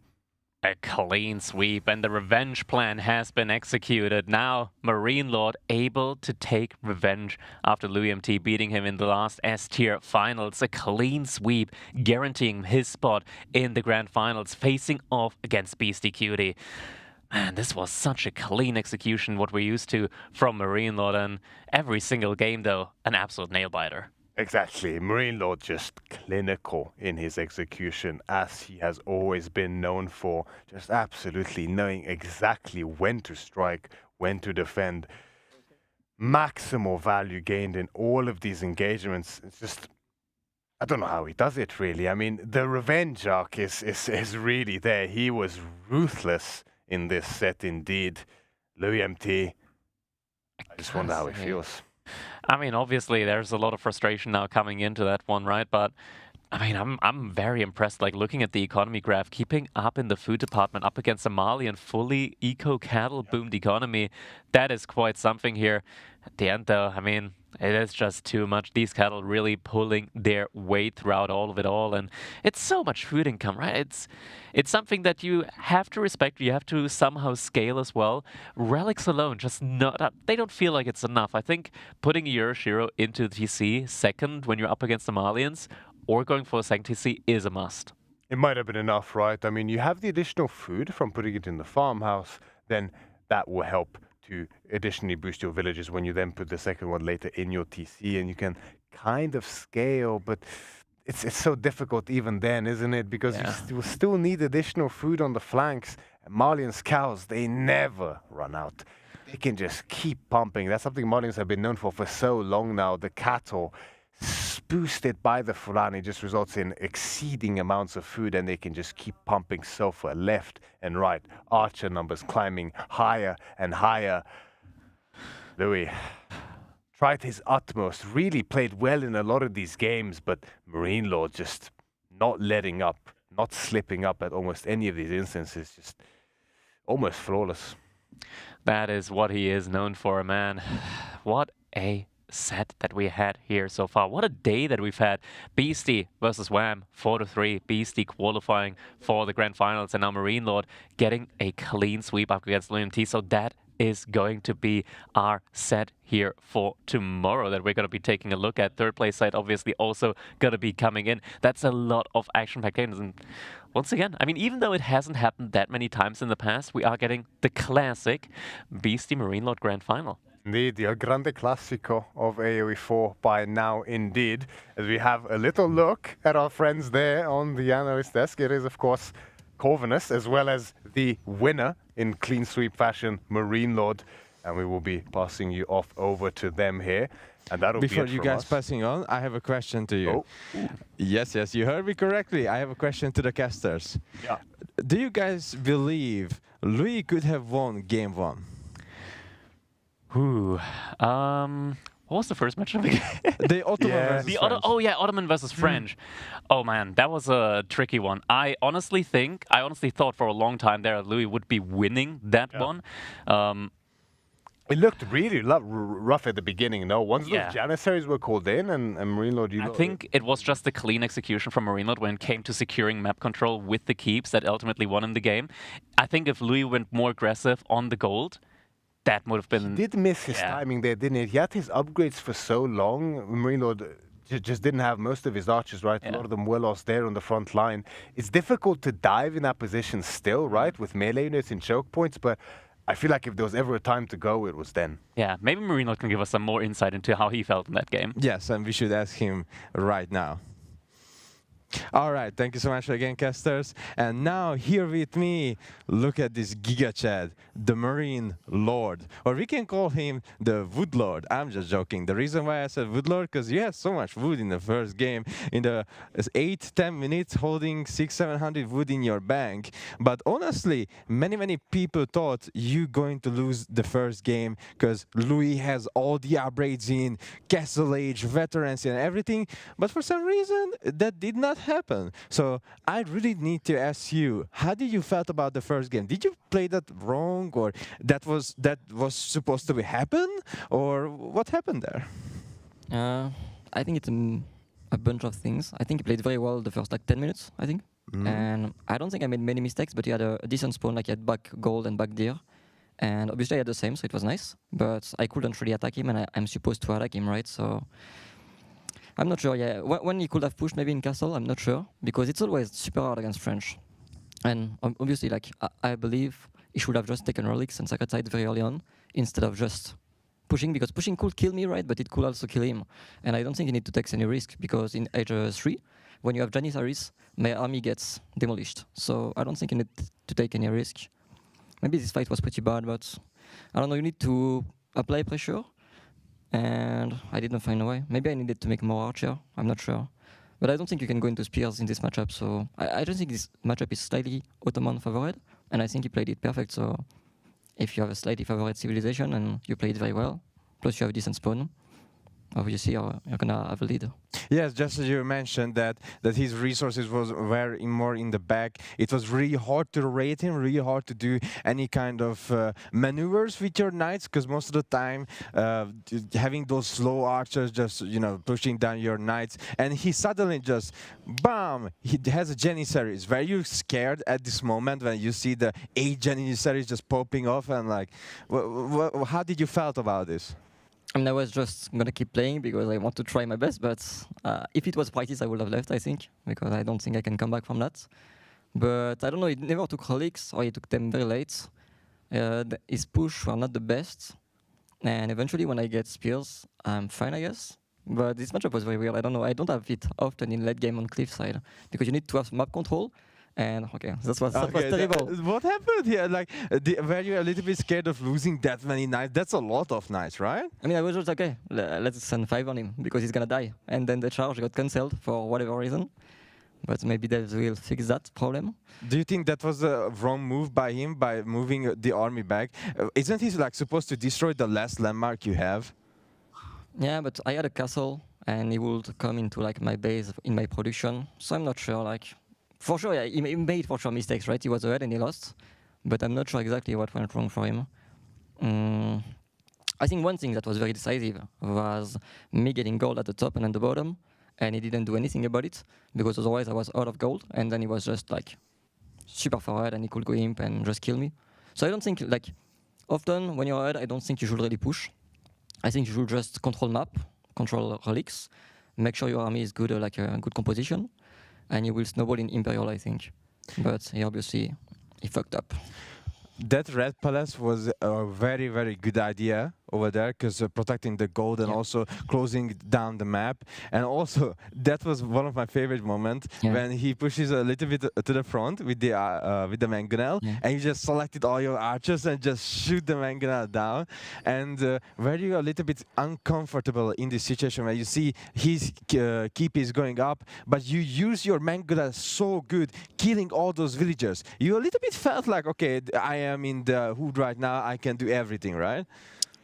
Speaker 9: A clean sweep, and the revenge plan has been executed. Now, Marine Lord able to take revenge after Louis MT beating him in the last S-tier finals. A clean sweep, guaranteeing his spot in the grand finals, facing off against Beastyqt. Man, this was such a clean execution, what we're used to from Marine Lord, and every single game, though, an absolute nail-biter.
Speaker 16: Exactly. Marine Lord just clinical in his execution, as he has always been known for. Just absolutely knowing exactly when to strike, when to defend. Maximal value gained in all of these engagements. It's just, I don't know how he does it, really. I mean, the revenge arc is really there. He was ruthless in this set, indeed. Louis MT, I just wonder how he feels.
Speaker 9: I mean, obviously, there's a lot of frustration now coming into that one, right? But I mean, I'm very impressed. Like, looking at the economy graph, keeping up in the food department, up against a Mali and fully eco cattle boomed economy. That is quite something here. At the end, though, I mean, it is just too much. These cattle really pulling their weight throughout all of it all, and it's so much food income, right? It's something that you have to respect. You have to somehow scale as well. Relics alone, just not. They don't feel like it's enough. I think putting Euroshiro into the TC second when you're up against the Malians, or going for a second TC, is a must.
Speaker 16: It might have been enough, right? I mean, you have the additional food from putting it in the farmhouse, then that will help to additionally boost your villages when you then put the second one later in your TC, and you can kind of scale, but it's so difficult even then, isn't it? Because you still need additional food on the flanks. And Malian's cows, they never run out. They can just keep pumping. That's something Malians have been known for so long now. The cattle, boosted by the Fulani, just results in exceeding amounts of food, and they can just keep pumping Sofa left and right. Archer numbers climbing higher and higher. Louis tried his utmost, really played well in a lot of these games, but Marine Lord just not letting up, not slipping up at almost any of these instances, just almost flawless.
Speaker 9: That is what he is known for, man. What a set that we had here so far. What a day that we've had. Beasty versus Wham, 4-3. Beasty qualifying for the grand finals, and now Marine Lord getting a clean sweep up against LMT. So that is going to be our set here for tomorrow that we're going to be taking a look at. Third place side obviously also going to be coming in. That's a lot of action-packed games. And once again, I mean, even though it hasn't happened that many times in the past, we are getting the classic Beasty Marine Lord grand final.
Speaker 16: Indeed, the Grande Classico of AoE 4 by now, indeed. As we have a little look at our friends there on the analyst desk, it is, of course, Corvinus, as well as the winner in clean sweep fashion, Marine Lord. And we will be passing you off over to them here. And that'll be it
Speaker 7: Before you guys passing on, I have a question to you. Yes, you heard me correctly. I have a question to the casters.
Speaker 16: Yeah.
Speaker 7: Do you guys believe Louis could have won game 1?
Speaker 9: What was the first matchup again?
Speaker 7: The Ottoman versus
Speaker 9: The
Speaker 7: French.
Speaker 9: Oh yeah, Ottoman versus French. Oh man, that was a tricky one. I honestly thought for a long time there Louis would be winning that one.
Speaker 16: It looked really rough at the beginning, no? Once
Speaker 9: Yeah.
Speaker 16: those Janissaries were called in and Marine Lord,
Speaker 9: I think it was just a clean execution from Marine Lord when it came to securing map control with the keeps that ultimately won him the game. I think if Louis went more aggressive on the gold, that would have been...
Speaker 16: He did miss his timing there, didn't he? He had his upgrades for so long. Marine Lord just didn't have most of his archers, right? A lot of them were lost there on the front line. It's difficult to dive in that position still, right? With melee units and choke points, but I feel like if there was ever a time to go, it was then.
Speaker 9: Yeah, maybe Marine Lord can give us some more insight into how he felt in that game.
Speaker 7: Yes, and we should ask him right now. All right, thank you so much again, casters. And now here with me, look at this Giga Chad, the Marine Lord, or we can call him the Wood Lord. I'm just joking. The reason why I said Wood Lord, because you had so much wood in the first game, in the 8-10 minutes, holding 600-700 wood in your bank. But honestly, many people thought you going to lose the first game because Louis has all the upgrades in Castle Age, veterans, and everything. But for some reason, that did not happen. So I really need to ask you, how did you felt about the first game? Did you play that wrong, or that was supposed to happen, or what happened there?
Speaker 3: I think it's a bunch of things. I think he played very well the first like 10 minutes, I think. And I don't think I made many mistakes, but he had a decent spawn, like he had back gold and back deer. And obviously I had the same, so it was nice. But I couldn't really attack him, and I'm supposed to attack him, right? So I'm not sure, yeah. When he could have pushed maybe in castle, I'm not sure, because it's always super hard against French. And obviously, like, I believe he should have just taken relics and sacrificed very early on, instead of just pushing, because pushing could kill me, right? But it could also kill him. And I don't think you need to take any risk, because in Age 3, when you have Janissaries, my army gets demolished. So I don't think you need to take any risk. Maybe this fight was pretty bad, but I don't know, you need to apply pressure. And I didn't find a way. Maybe I needed to make more archer, I'm not sure. But I don't think you can go into spears in this matchup, so I don't think this matchup is slightly Ottoman favored, and I think he played it perfect, so if you have a slightly favored civilization and you play it very well, plus you have a decent spawn, obviously you're gonna have a lead.
Speaker 7: Yes, just as you mentioned that his resources was very more in the back. It was really hard to rate him, really hard to do any kind of maneuvers with your knights, because most of the time having those slow archers just pushing down your knights, and he suddenly just bam, he has a Janissaries. Were you scared at this moment when you see the 8 Janissaries just popping off, and like how did you felt about this?
Speaker 3: I mean, I was just gonna keep playing because I want to try my best, but if it was practice, I would have left, I think, because I don't think I can come back from that. But I don't know, he never took relics, or he took them very late. His push were not the best, and eventually when I get spears, I'm fine, I guess. But this matchup was very weird. I don't know, I don't have it often in late game on cliffside, because you need to have map control. And okay, that was terrible.
Speaker 7: What happened here? Like, were you a little bit scared of losing that many knights? That's a lot of knights, right?
Speaker 3: I mean, I was just okay, let's send 5 on him, because he's gonna die. And then the charge got cancelled for whatever reason. But maybe they will fix that problem.
Speaker 7: Do you think that was a wrong move by him, by moving the army back? Isn't he like supposed to destroy the last landmark you have?
Speaker 3: Yeah, but I had a castle, and he would come into like my base in my production. So I'm not sure, like, for sure, yeah, he made for sure mistakes, right? He was ahead and he lost, but I'm not sure exactly what went wrong for him. I think one thing that was very decisive was me getting gold at the top and at the bottom, and he didn't do anything about it, because otherwise I was out of gold, and then he was just like super forward, and he could go imp and just kill me. So I don't think, like, often when you're ahead, I don't think you should really push. I think you should just control map, control relics, make sure your army is good, like a good composition, and you will snowball in Imperial, I think. But he obviously, he fucked up.
Speaker 7: That red palace was a very, very good idea over there, because protecting the gold and also closing down the map. And also, that was one of my favorite moments when he pushes a little bit to the front with the mangonel, and you just selected all your archers and just shoot the mangonel down. And were you a little bit uncomfortable in this situation where you see his keep is going up, but you use your mangonel so good, killing all those villagers? You a little bit felt like, okay, I am in the hood right now, I can do everything, right?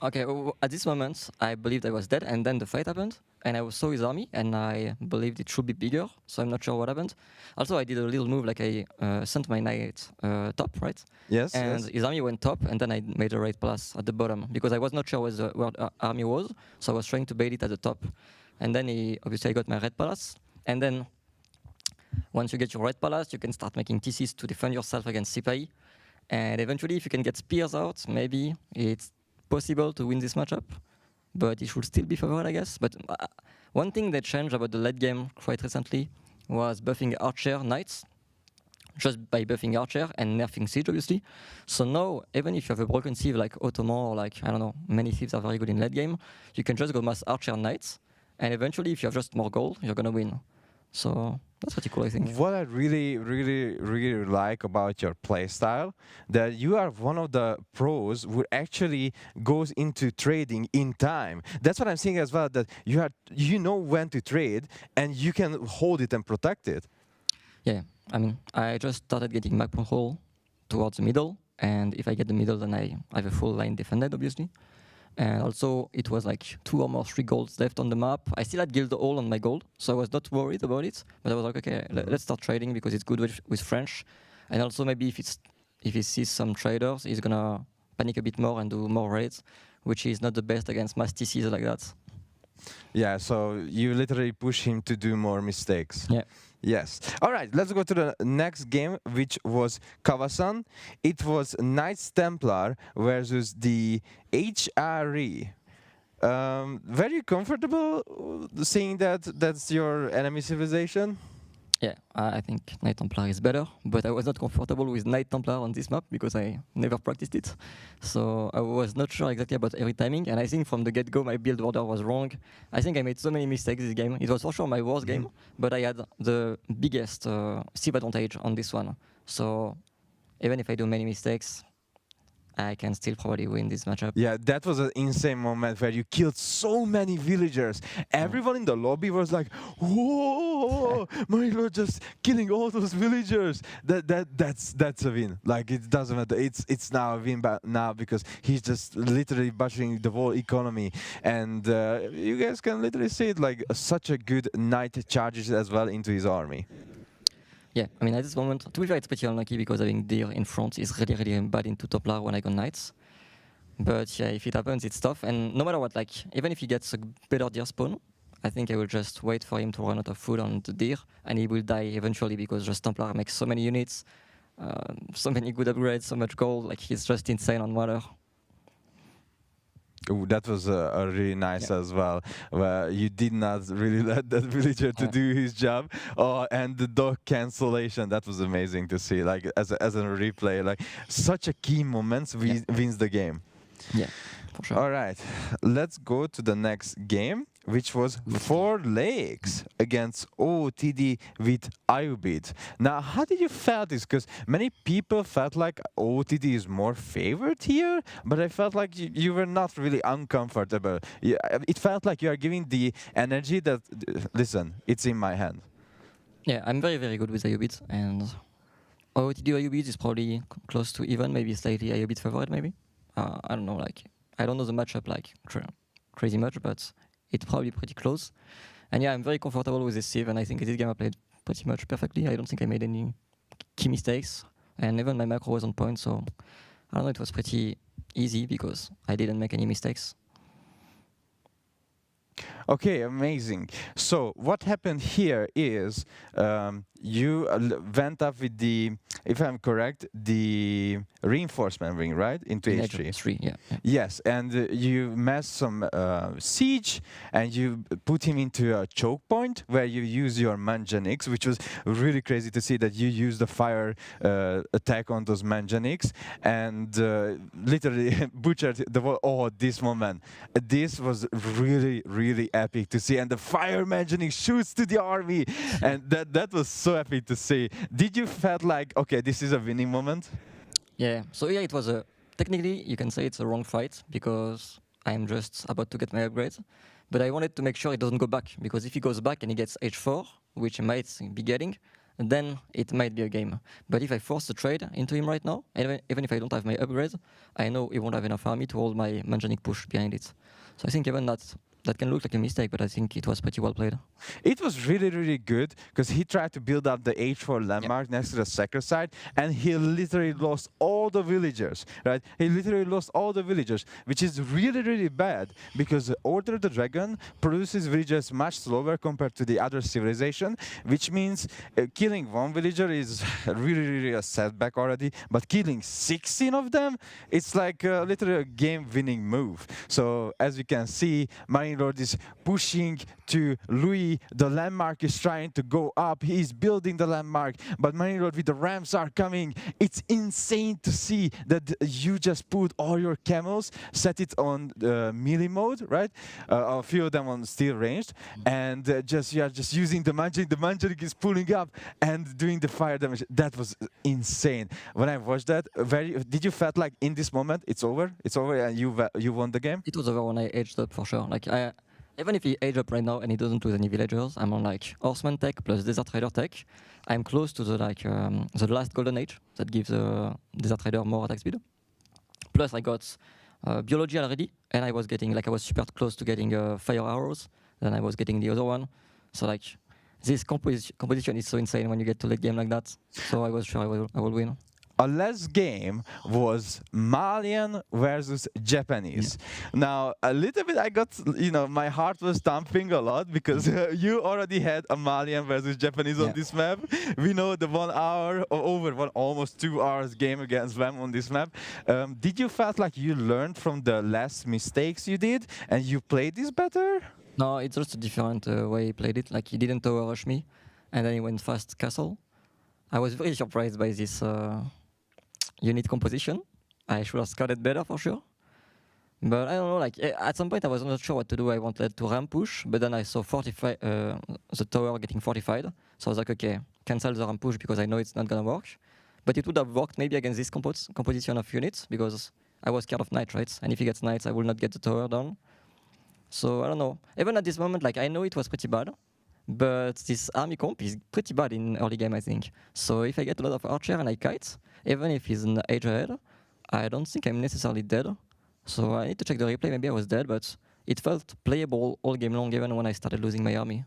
Speaker 3: Okay, at this moment, I believed I was dead, and then the fight happened, and I saw his army, and I believed it should be bigger, so I'm not sure what happened. Also, I did a little move, like I sent my knight top, right?
Speaker 7: Yes,
Speaker 3: and
Speaker 7: yes.
Speaker 3: his army went top, and then I made a raid palace at the bottom, because I was not sure where the army was, so I was trying to bait it at the top. And then obviously I got my red palace, and then once you get your red palace, you can start making TCs to defend yourself against Sipai. And eventually, if you can get spears out, maybe it's possible to win this matchup. But it should still be favored, I guess. But one thing that changed about the late game quite recently was buffing Archer Knights, just by buffing Archer and nerfing Siege, obviously. So now, even if you have a broken Sieve like Ottoman or like, I don't know, many Thieves are very good in late game, you can just go mass Archer Knights. And eventually, if you have just more gold, you're going to win. So that's pretty cool, I think.
Speaker 7: What I really like about your playstyle, that you are one of the pros who actually goes into trading in time. That's what I'm saying as well, that you know when to trade and you can hold it and protect it.
Speaker 3: Yeah, I mean, I just started getting map control towards the middle, and if I get the middle, then I have a full line defended, obviously. And also, it was like 2 or more 3 golds left on the map. I still had guild all on my gold, so I was not worried about it. But I was like, okay, let's start trading because it's good with French. And also, maybe if he sees some traders, he's gonna panic a bit more and do more raids, which is not the best against mass TCs like that.
Speaker 7: Yeah, so you literally push him to do more mistakes.
Speaker 3: Yeah.
Speaker 7: Yes. All right, let's go to the next game, which was Kawasan. It was Knights Templar versus the HRE. Were you comfortable seeing that that's your enemy civilization?
Speaker 3: Yeah, I think Knight Templar is better, but I was not comfortable with Knight Templar on this map because I never practiced it. So I was not sure exactly about every timing, and I think from the get-go my build order was wrong. I think I made so many mistakes this game. It was for sure my worst game, but I had the biggest sieve advantage on this one. So even if I do many mistakes, I can still probably win this matchup.
Speaker 7: Yeah, that was an insane moment where you killed so many villagers. Everyone in the lobby was like, "Whoa, my lord, just killing all those villagers!" That's a win. Like, it doesn't matter. It's now a win now because he's just literally butchering the whole economy, and you guys can literally see it. Like, such a good knight charges as well into his army.
Speaker 3: Yeah, I mean, at this moment, to be fair, it's pretty unlucky because having deer in front is really bad into Templar when I go Knights. But yeah, if it happens, it's tough. And no matter what, like, even if he gets a better deer spawn, I think I will just wait for him to run out of food on the deer, and he will die eventually because just Templar makes so many units, so many good upgrades, so much gold, like, he's just insane on water.
Speaker 7: Ooh, that was a really nice as well, where you did not really let that villager to do his job. Oh, and the dog cancellation, that was amazing to see, like, as a replay, like, such a key moment wins the game.
Speaker 3: Yeah, for sure.
Speaker 7: All right, let's go to the next game, which was 4 Lakes against OOTD with Ayubit. Now, how did you feel this? Because many people felt like OOTD is more favored here, but I felt like you were not really uncomfortable. It felt like you are giving the energy that, listen, it's in my hand.
Speaker 3: Yeah, I'm very good with Ayubit, and OOTD Ayubit is probably close to even, maybe slightly Ayubit favorite, maybe. I don't know, like, I don't know the matchup like crazy much, but it's probably pretty close. And yeah, I'm very comfortable with this sieve, and I think this game I played pretty much perfectly. I don't think I made any key mistakes, and even my macro was on point, so I don't know, it was pretty easy because I didn't make any mistakes.
Speaker 7: Okay, amazing. So what happened here is you went up with the, if I'm correct, the reinforcement ring, right? Into H3.
Speaker 3: Yeah.
Speaker 7: Yes, and you massed some siege, and you put him into a choke point where you use your manjaniks, which was really crazy to see that you used the fire attack on those manjaniks, and literally butchered the whole. Oh, this moment. This was really epic to see, and the fire manjanik shoots to the army, and that was so epic to see. Did you felt like, okay, this is a winning moment?
Speaker 3: Yeah, so yeah, it was technically you can say it's a wrong fight because I'm just about to get my upgrades, but I wanted to make sure it doesn't go back, because if he goes back and he gets H4, which he might be getting, then it might be a game. But if I force the trade into him right now, even if I don't have my upgrades, I know he won't have enough army to hold my Manjanic push behind it. So I think even that can look like a mistake, but I think it was pretty well played.
Speaker 7: It was really, really good because he tried to build up the H4 landmark next to the sector side, and he literally lost all the villagers, right? He literally lost all the villagers, which is really, really bad because Order of the Dragon produces villagers much slower compared to the other civilization, which means killing one villager is really, really a setback already, but killing 16 of them, it's like literally a game-winning move. So as you can see, Marine Lord is pushing to Louis. The landmark is trying to go up. He's building the landmark, but Marine Lord with the ramps are coming. It's insane to see that you just put all your camels, set it on melee mode, right? A few of them on steel ranged, and you are just using the Manjanic. The Manjanic is pulling up and doing the fire damage. That was insane. When I watched that, did you felt like in this moment it's over? It's over, and you won the game?
Speaker 3: It was over when I aged up for sure. Like even if he age up right now and he doesn't lose any villagers, I'm on like Horseman tech plus Desert Rider tech. I'm close to the the last golden age that gives Desert Rider more attack speed. Plus I got biology already, and I was super close to getting fire arrows. Then I was getting the other one. So like this composition is so insane when you get to late game like that. So I was sure I will win.
Speaker 7: Our last game was Malian versus Japanese. Now, a little bit I got, my heart was thumping a lot because you already had a Malian versus Japanese on this map. We know the 1 hour or almost 2 hours game against them on this map. Did you felt like you learned from the less mistakes you did and you played this better?
Speaker 3: No, it's just a different way he played it. Like he didn't tower rush me, and then he went fast castle. I was very surprised by this unit composition. I should have scouted better for sure. But I don't know, like at some point I was not sure what to do. I wanted to ramp push, but then I saw the tower getting fortified. So I was like, okay, cancel the ramp push because I know it's not gonna work. But it would have worked maybe against this composition of units because I was scared of knights, right? And if he gets knights, I will not get the tower down. So I don't know. Even at this moment, like I know it was pretty bad, but this army comp is pretty bad in early game, I think. So if I get a lot of archer and I kite, even if he's an age ahead, I don't think I'm necessarily dead. So I need to check the replay. Maybe I was dead, but it felt playable all game long, even when I started losing my army.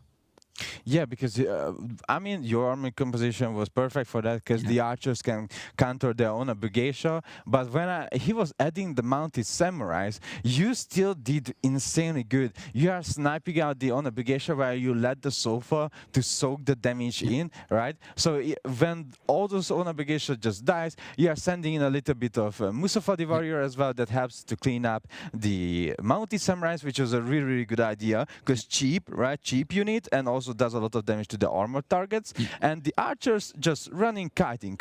Speaker 7: Yeah, because your army composition was perfect for that because the archers can counter their own Abugeisha. But when he was adding the mounted samurais, you still did insanely good. You are sniping out the own Abugeisha where you let the sofa to soak the damage in, right? So when all those own Abugeisha just dies, you are sending in a little bit of Musafa the warrior as well that helps to clean up the mounted samurais, which was a really, really good idea because cheap, right? Cheap unit, and also does a lot of damage to the armor targets, and the archers just running, kiting,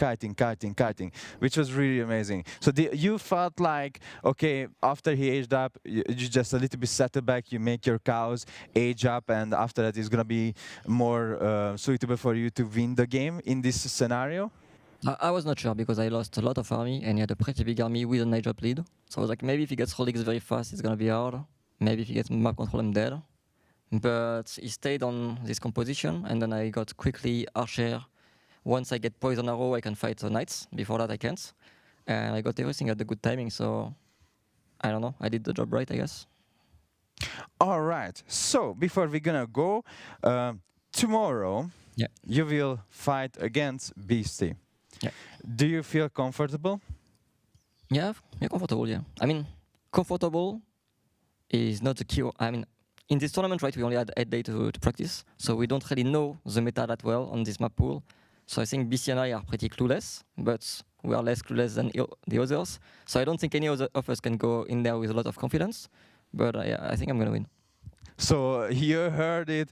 Speaker 7: which was really amazing. So you felt like, okay, after he aged up, you just a little bit settle back, you make your cows age up, and after that it's gonna be more suitable for you to win the game in this scenario?
Speaker 3: I was not sure because I lost a lot of army and he had a pretty big army with an age up lead. So I was like, maybe if he gets relics very fast, it's gonna be hard. Maybe if he gets map control, I'm dead. But he stayed on this composition, and then I got quickly archer. Once I get poison arrow, I can fight the knights. Before that, I can't. And I got everything at the good timing, so I don't know. I did the job right, I guess.
Speaker 7: All right. So before we're gonna go, tomorrow you will fight against Beastyqt.
Speaker 3: Yeah.
Speaker 7: Do you feel comfortable?
Speaker 3: Yeah, comfortable. Yeah. I mean, comfortable is not the key. I mean, in this tournament, right, we only had 8 days to practice, so we don't really know the meta that well on this map pool. So I think BC and I are pretty clueless, but we are less clueless than the others. So I don't think any of us can go in there with a lot of confidence, but I think I'm going to win.
Speaker 7: So you heard it.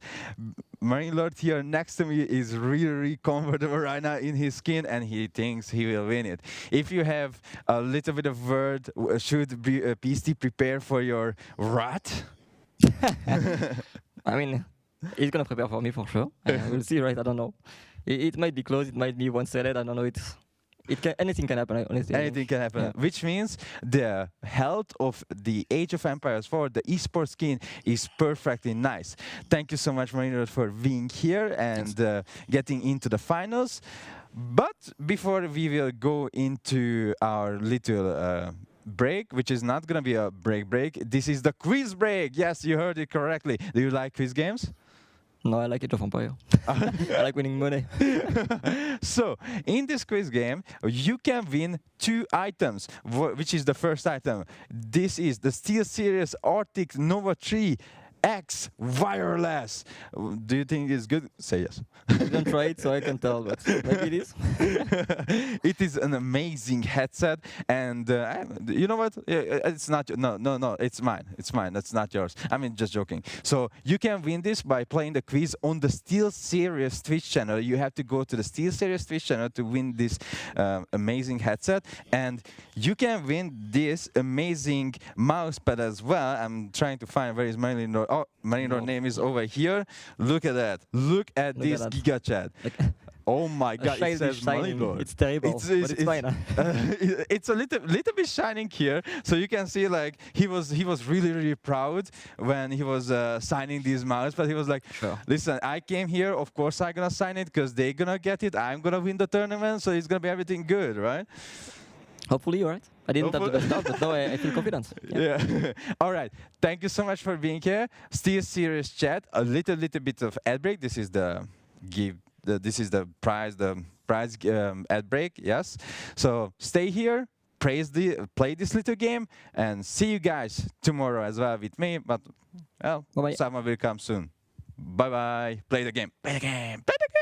Speaker 7: Marine Lord here next to me is really comfortable right now in his skin, and he thinks he will win it. If you have a little bit of word, should Beastyqt prepare for your wrath?
Speaker 3: I mean, he's gonna prepare for me for sure. We'll see, right? I don't know. It might be close. It might be one-sided. I don't know. Anything can happen, honestly.
Speaker 7: Anything can happen,
Speaker 3: Yeah.
Speaker 7: which means the health of the Age of Empires 4, the esports skin, is perfectly nice. Thank you so much, Marino, for being here and getting into the finals. But before we will go into our little break, which is not going to be a break, this is the quiz break. Yes, you heard it correctly. Do you like quiz games?
Speaker 3: No, I like Age of Empires. I like winning money.
Speaker 7: So, in this quiz game, you can win 2 items, which is the first item. This is the SteelSeries Arctic Nova 3 X wireless. Do you think it's good? Say yes.
Speaker 3: I didn't try it, so I can tell, but maybe it is.
Speaker 7: It is an amazing headset, and you know what? It's not. No. It's mine. It's mine. That's not yours. I mean, just joking. So you can win this by playing the quiz on the SteelSeries Twitch channel. You have to go to the SteelSeries Twitch channel to win this amazing headset, and you can win this amazing mousepad as well. I'm trying to find where is Marino. Oh, Marino's name is over here. Look at that. Look at this Giga Chat. Oh my God! It says Marino.
Speaker 3: It's terrible, but it's fine.
Speaker 7: It's a little bit shining here, so you can see like he was really proud when he was signing these mouse. But he was like, "Listen, I came here. Of course, I'm gonna sign it because they're gonna get it. I'm gonna win the tournament, so it's gonna be everything good, right?"
Speaker 3: Hopefully, you're right. I didn't have the best start, but now I feel confident.
Speaker 7: Yeah. All right. Thank you so much for being here. SteelSeries chat. A little bit of ad break. This is the prize ad break. Yes. So stay here. Play this little game, and see you guys tomorrow as well with me. But well, someone will come soon. Bye bye. Play the game. Play the game. Play the game.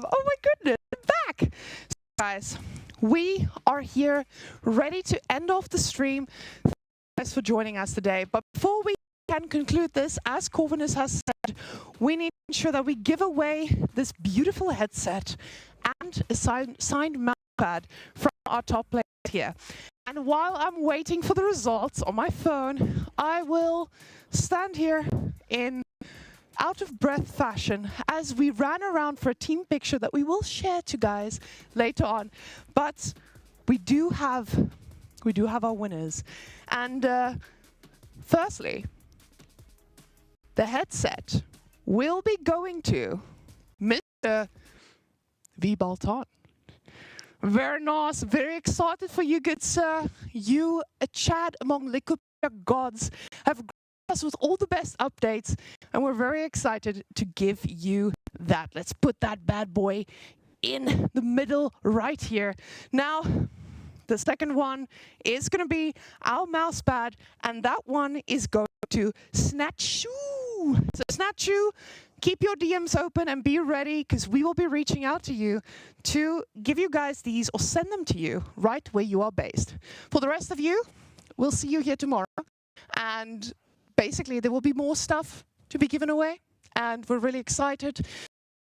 Speaker 15: Oh my goodness, I'm back. So guys, we are here ready to end off the stream. Thank you guys for joining us today. But before we can conclude this, as Corvinus has said, we need to ensure that we give away this beautiful headset and a signed mousepad from our top players here. And while I'm waiting for the results on my phone, I will stand here in out of breath fashion as we ran around for a team picture that we will share to guys later on. But we do have our winners. And firstly, the headset will be going to Mr. V. Balton. Very nice, very excited for you, good sir. You, a Chad among liquid gods, have graced us with all the best updates, and we're very excited to give you that. Let's put that bad boy in the middle right here. Now, the second one is going to be our mousepad, and that one is going to Snatchu. So Snatchu, keep your DMs open and be ready, because we will be reaching out to you to give you guys these or send them to you right where you are based. For the rest of you, we'll see you here tomorrow. And basically, there will be more stuff to be given away. And we're really excited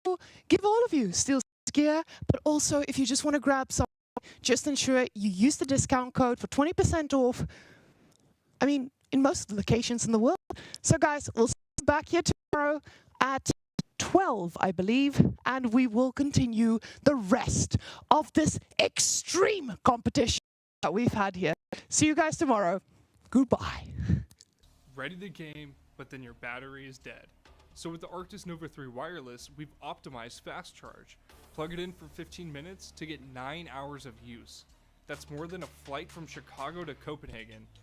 Speaker 15: to give all of you Steel gear. But also, if you just want to grab some, just ensure you use the discount code for 20% off. I mean, in most of the locations in the world. So guys, we'll see you back here tomorrow at 12, I believe, and we will continue the rest of this extreme competition that we've had here. See you guys tomorrow. Goodbye.
Speaker 18: Ready to game, but then your battery is dead. So with the Arctis Nova 3 wireless, we've optimized fast charge. Plug it in for 15 minutes to get 9 hours of use. That's more than a flight from Chicago to Copenhagen.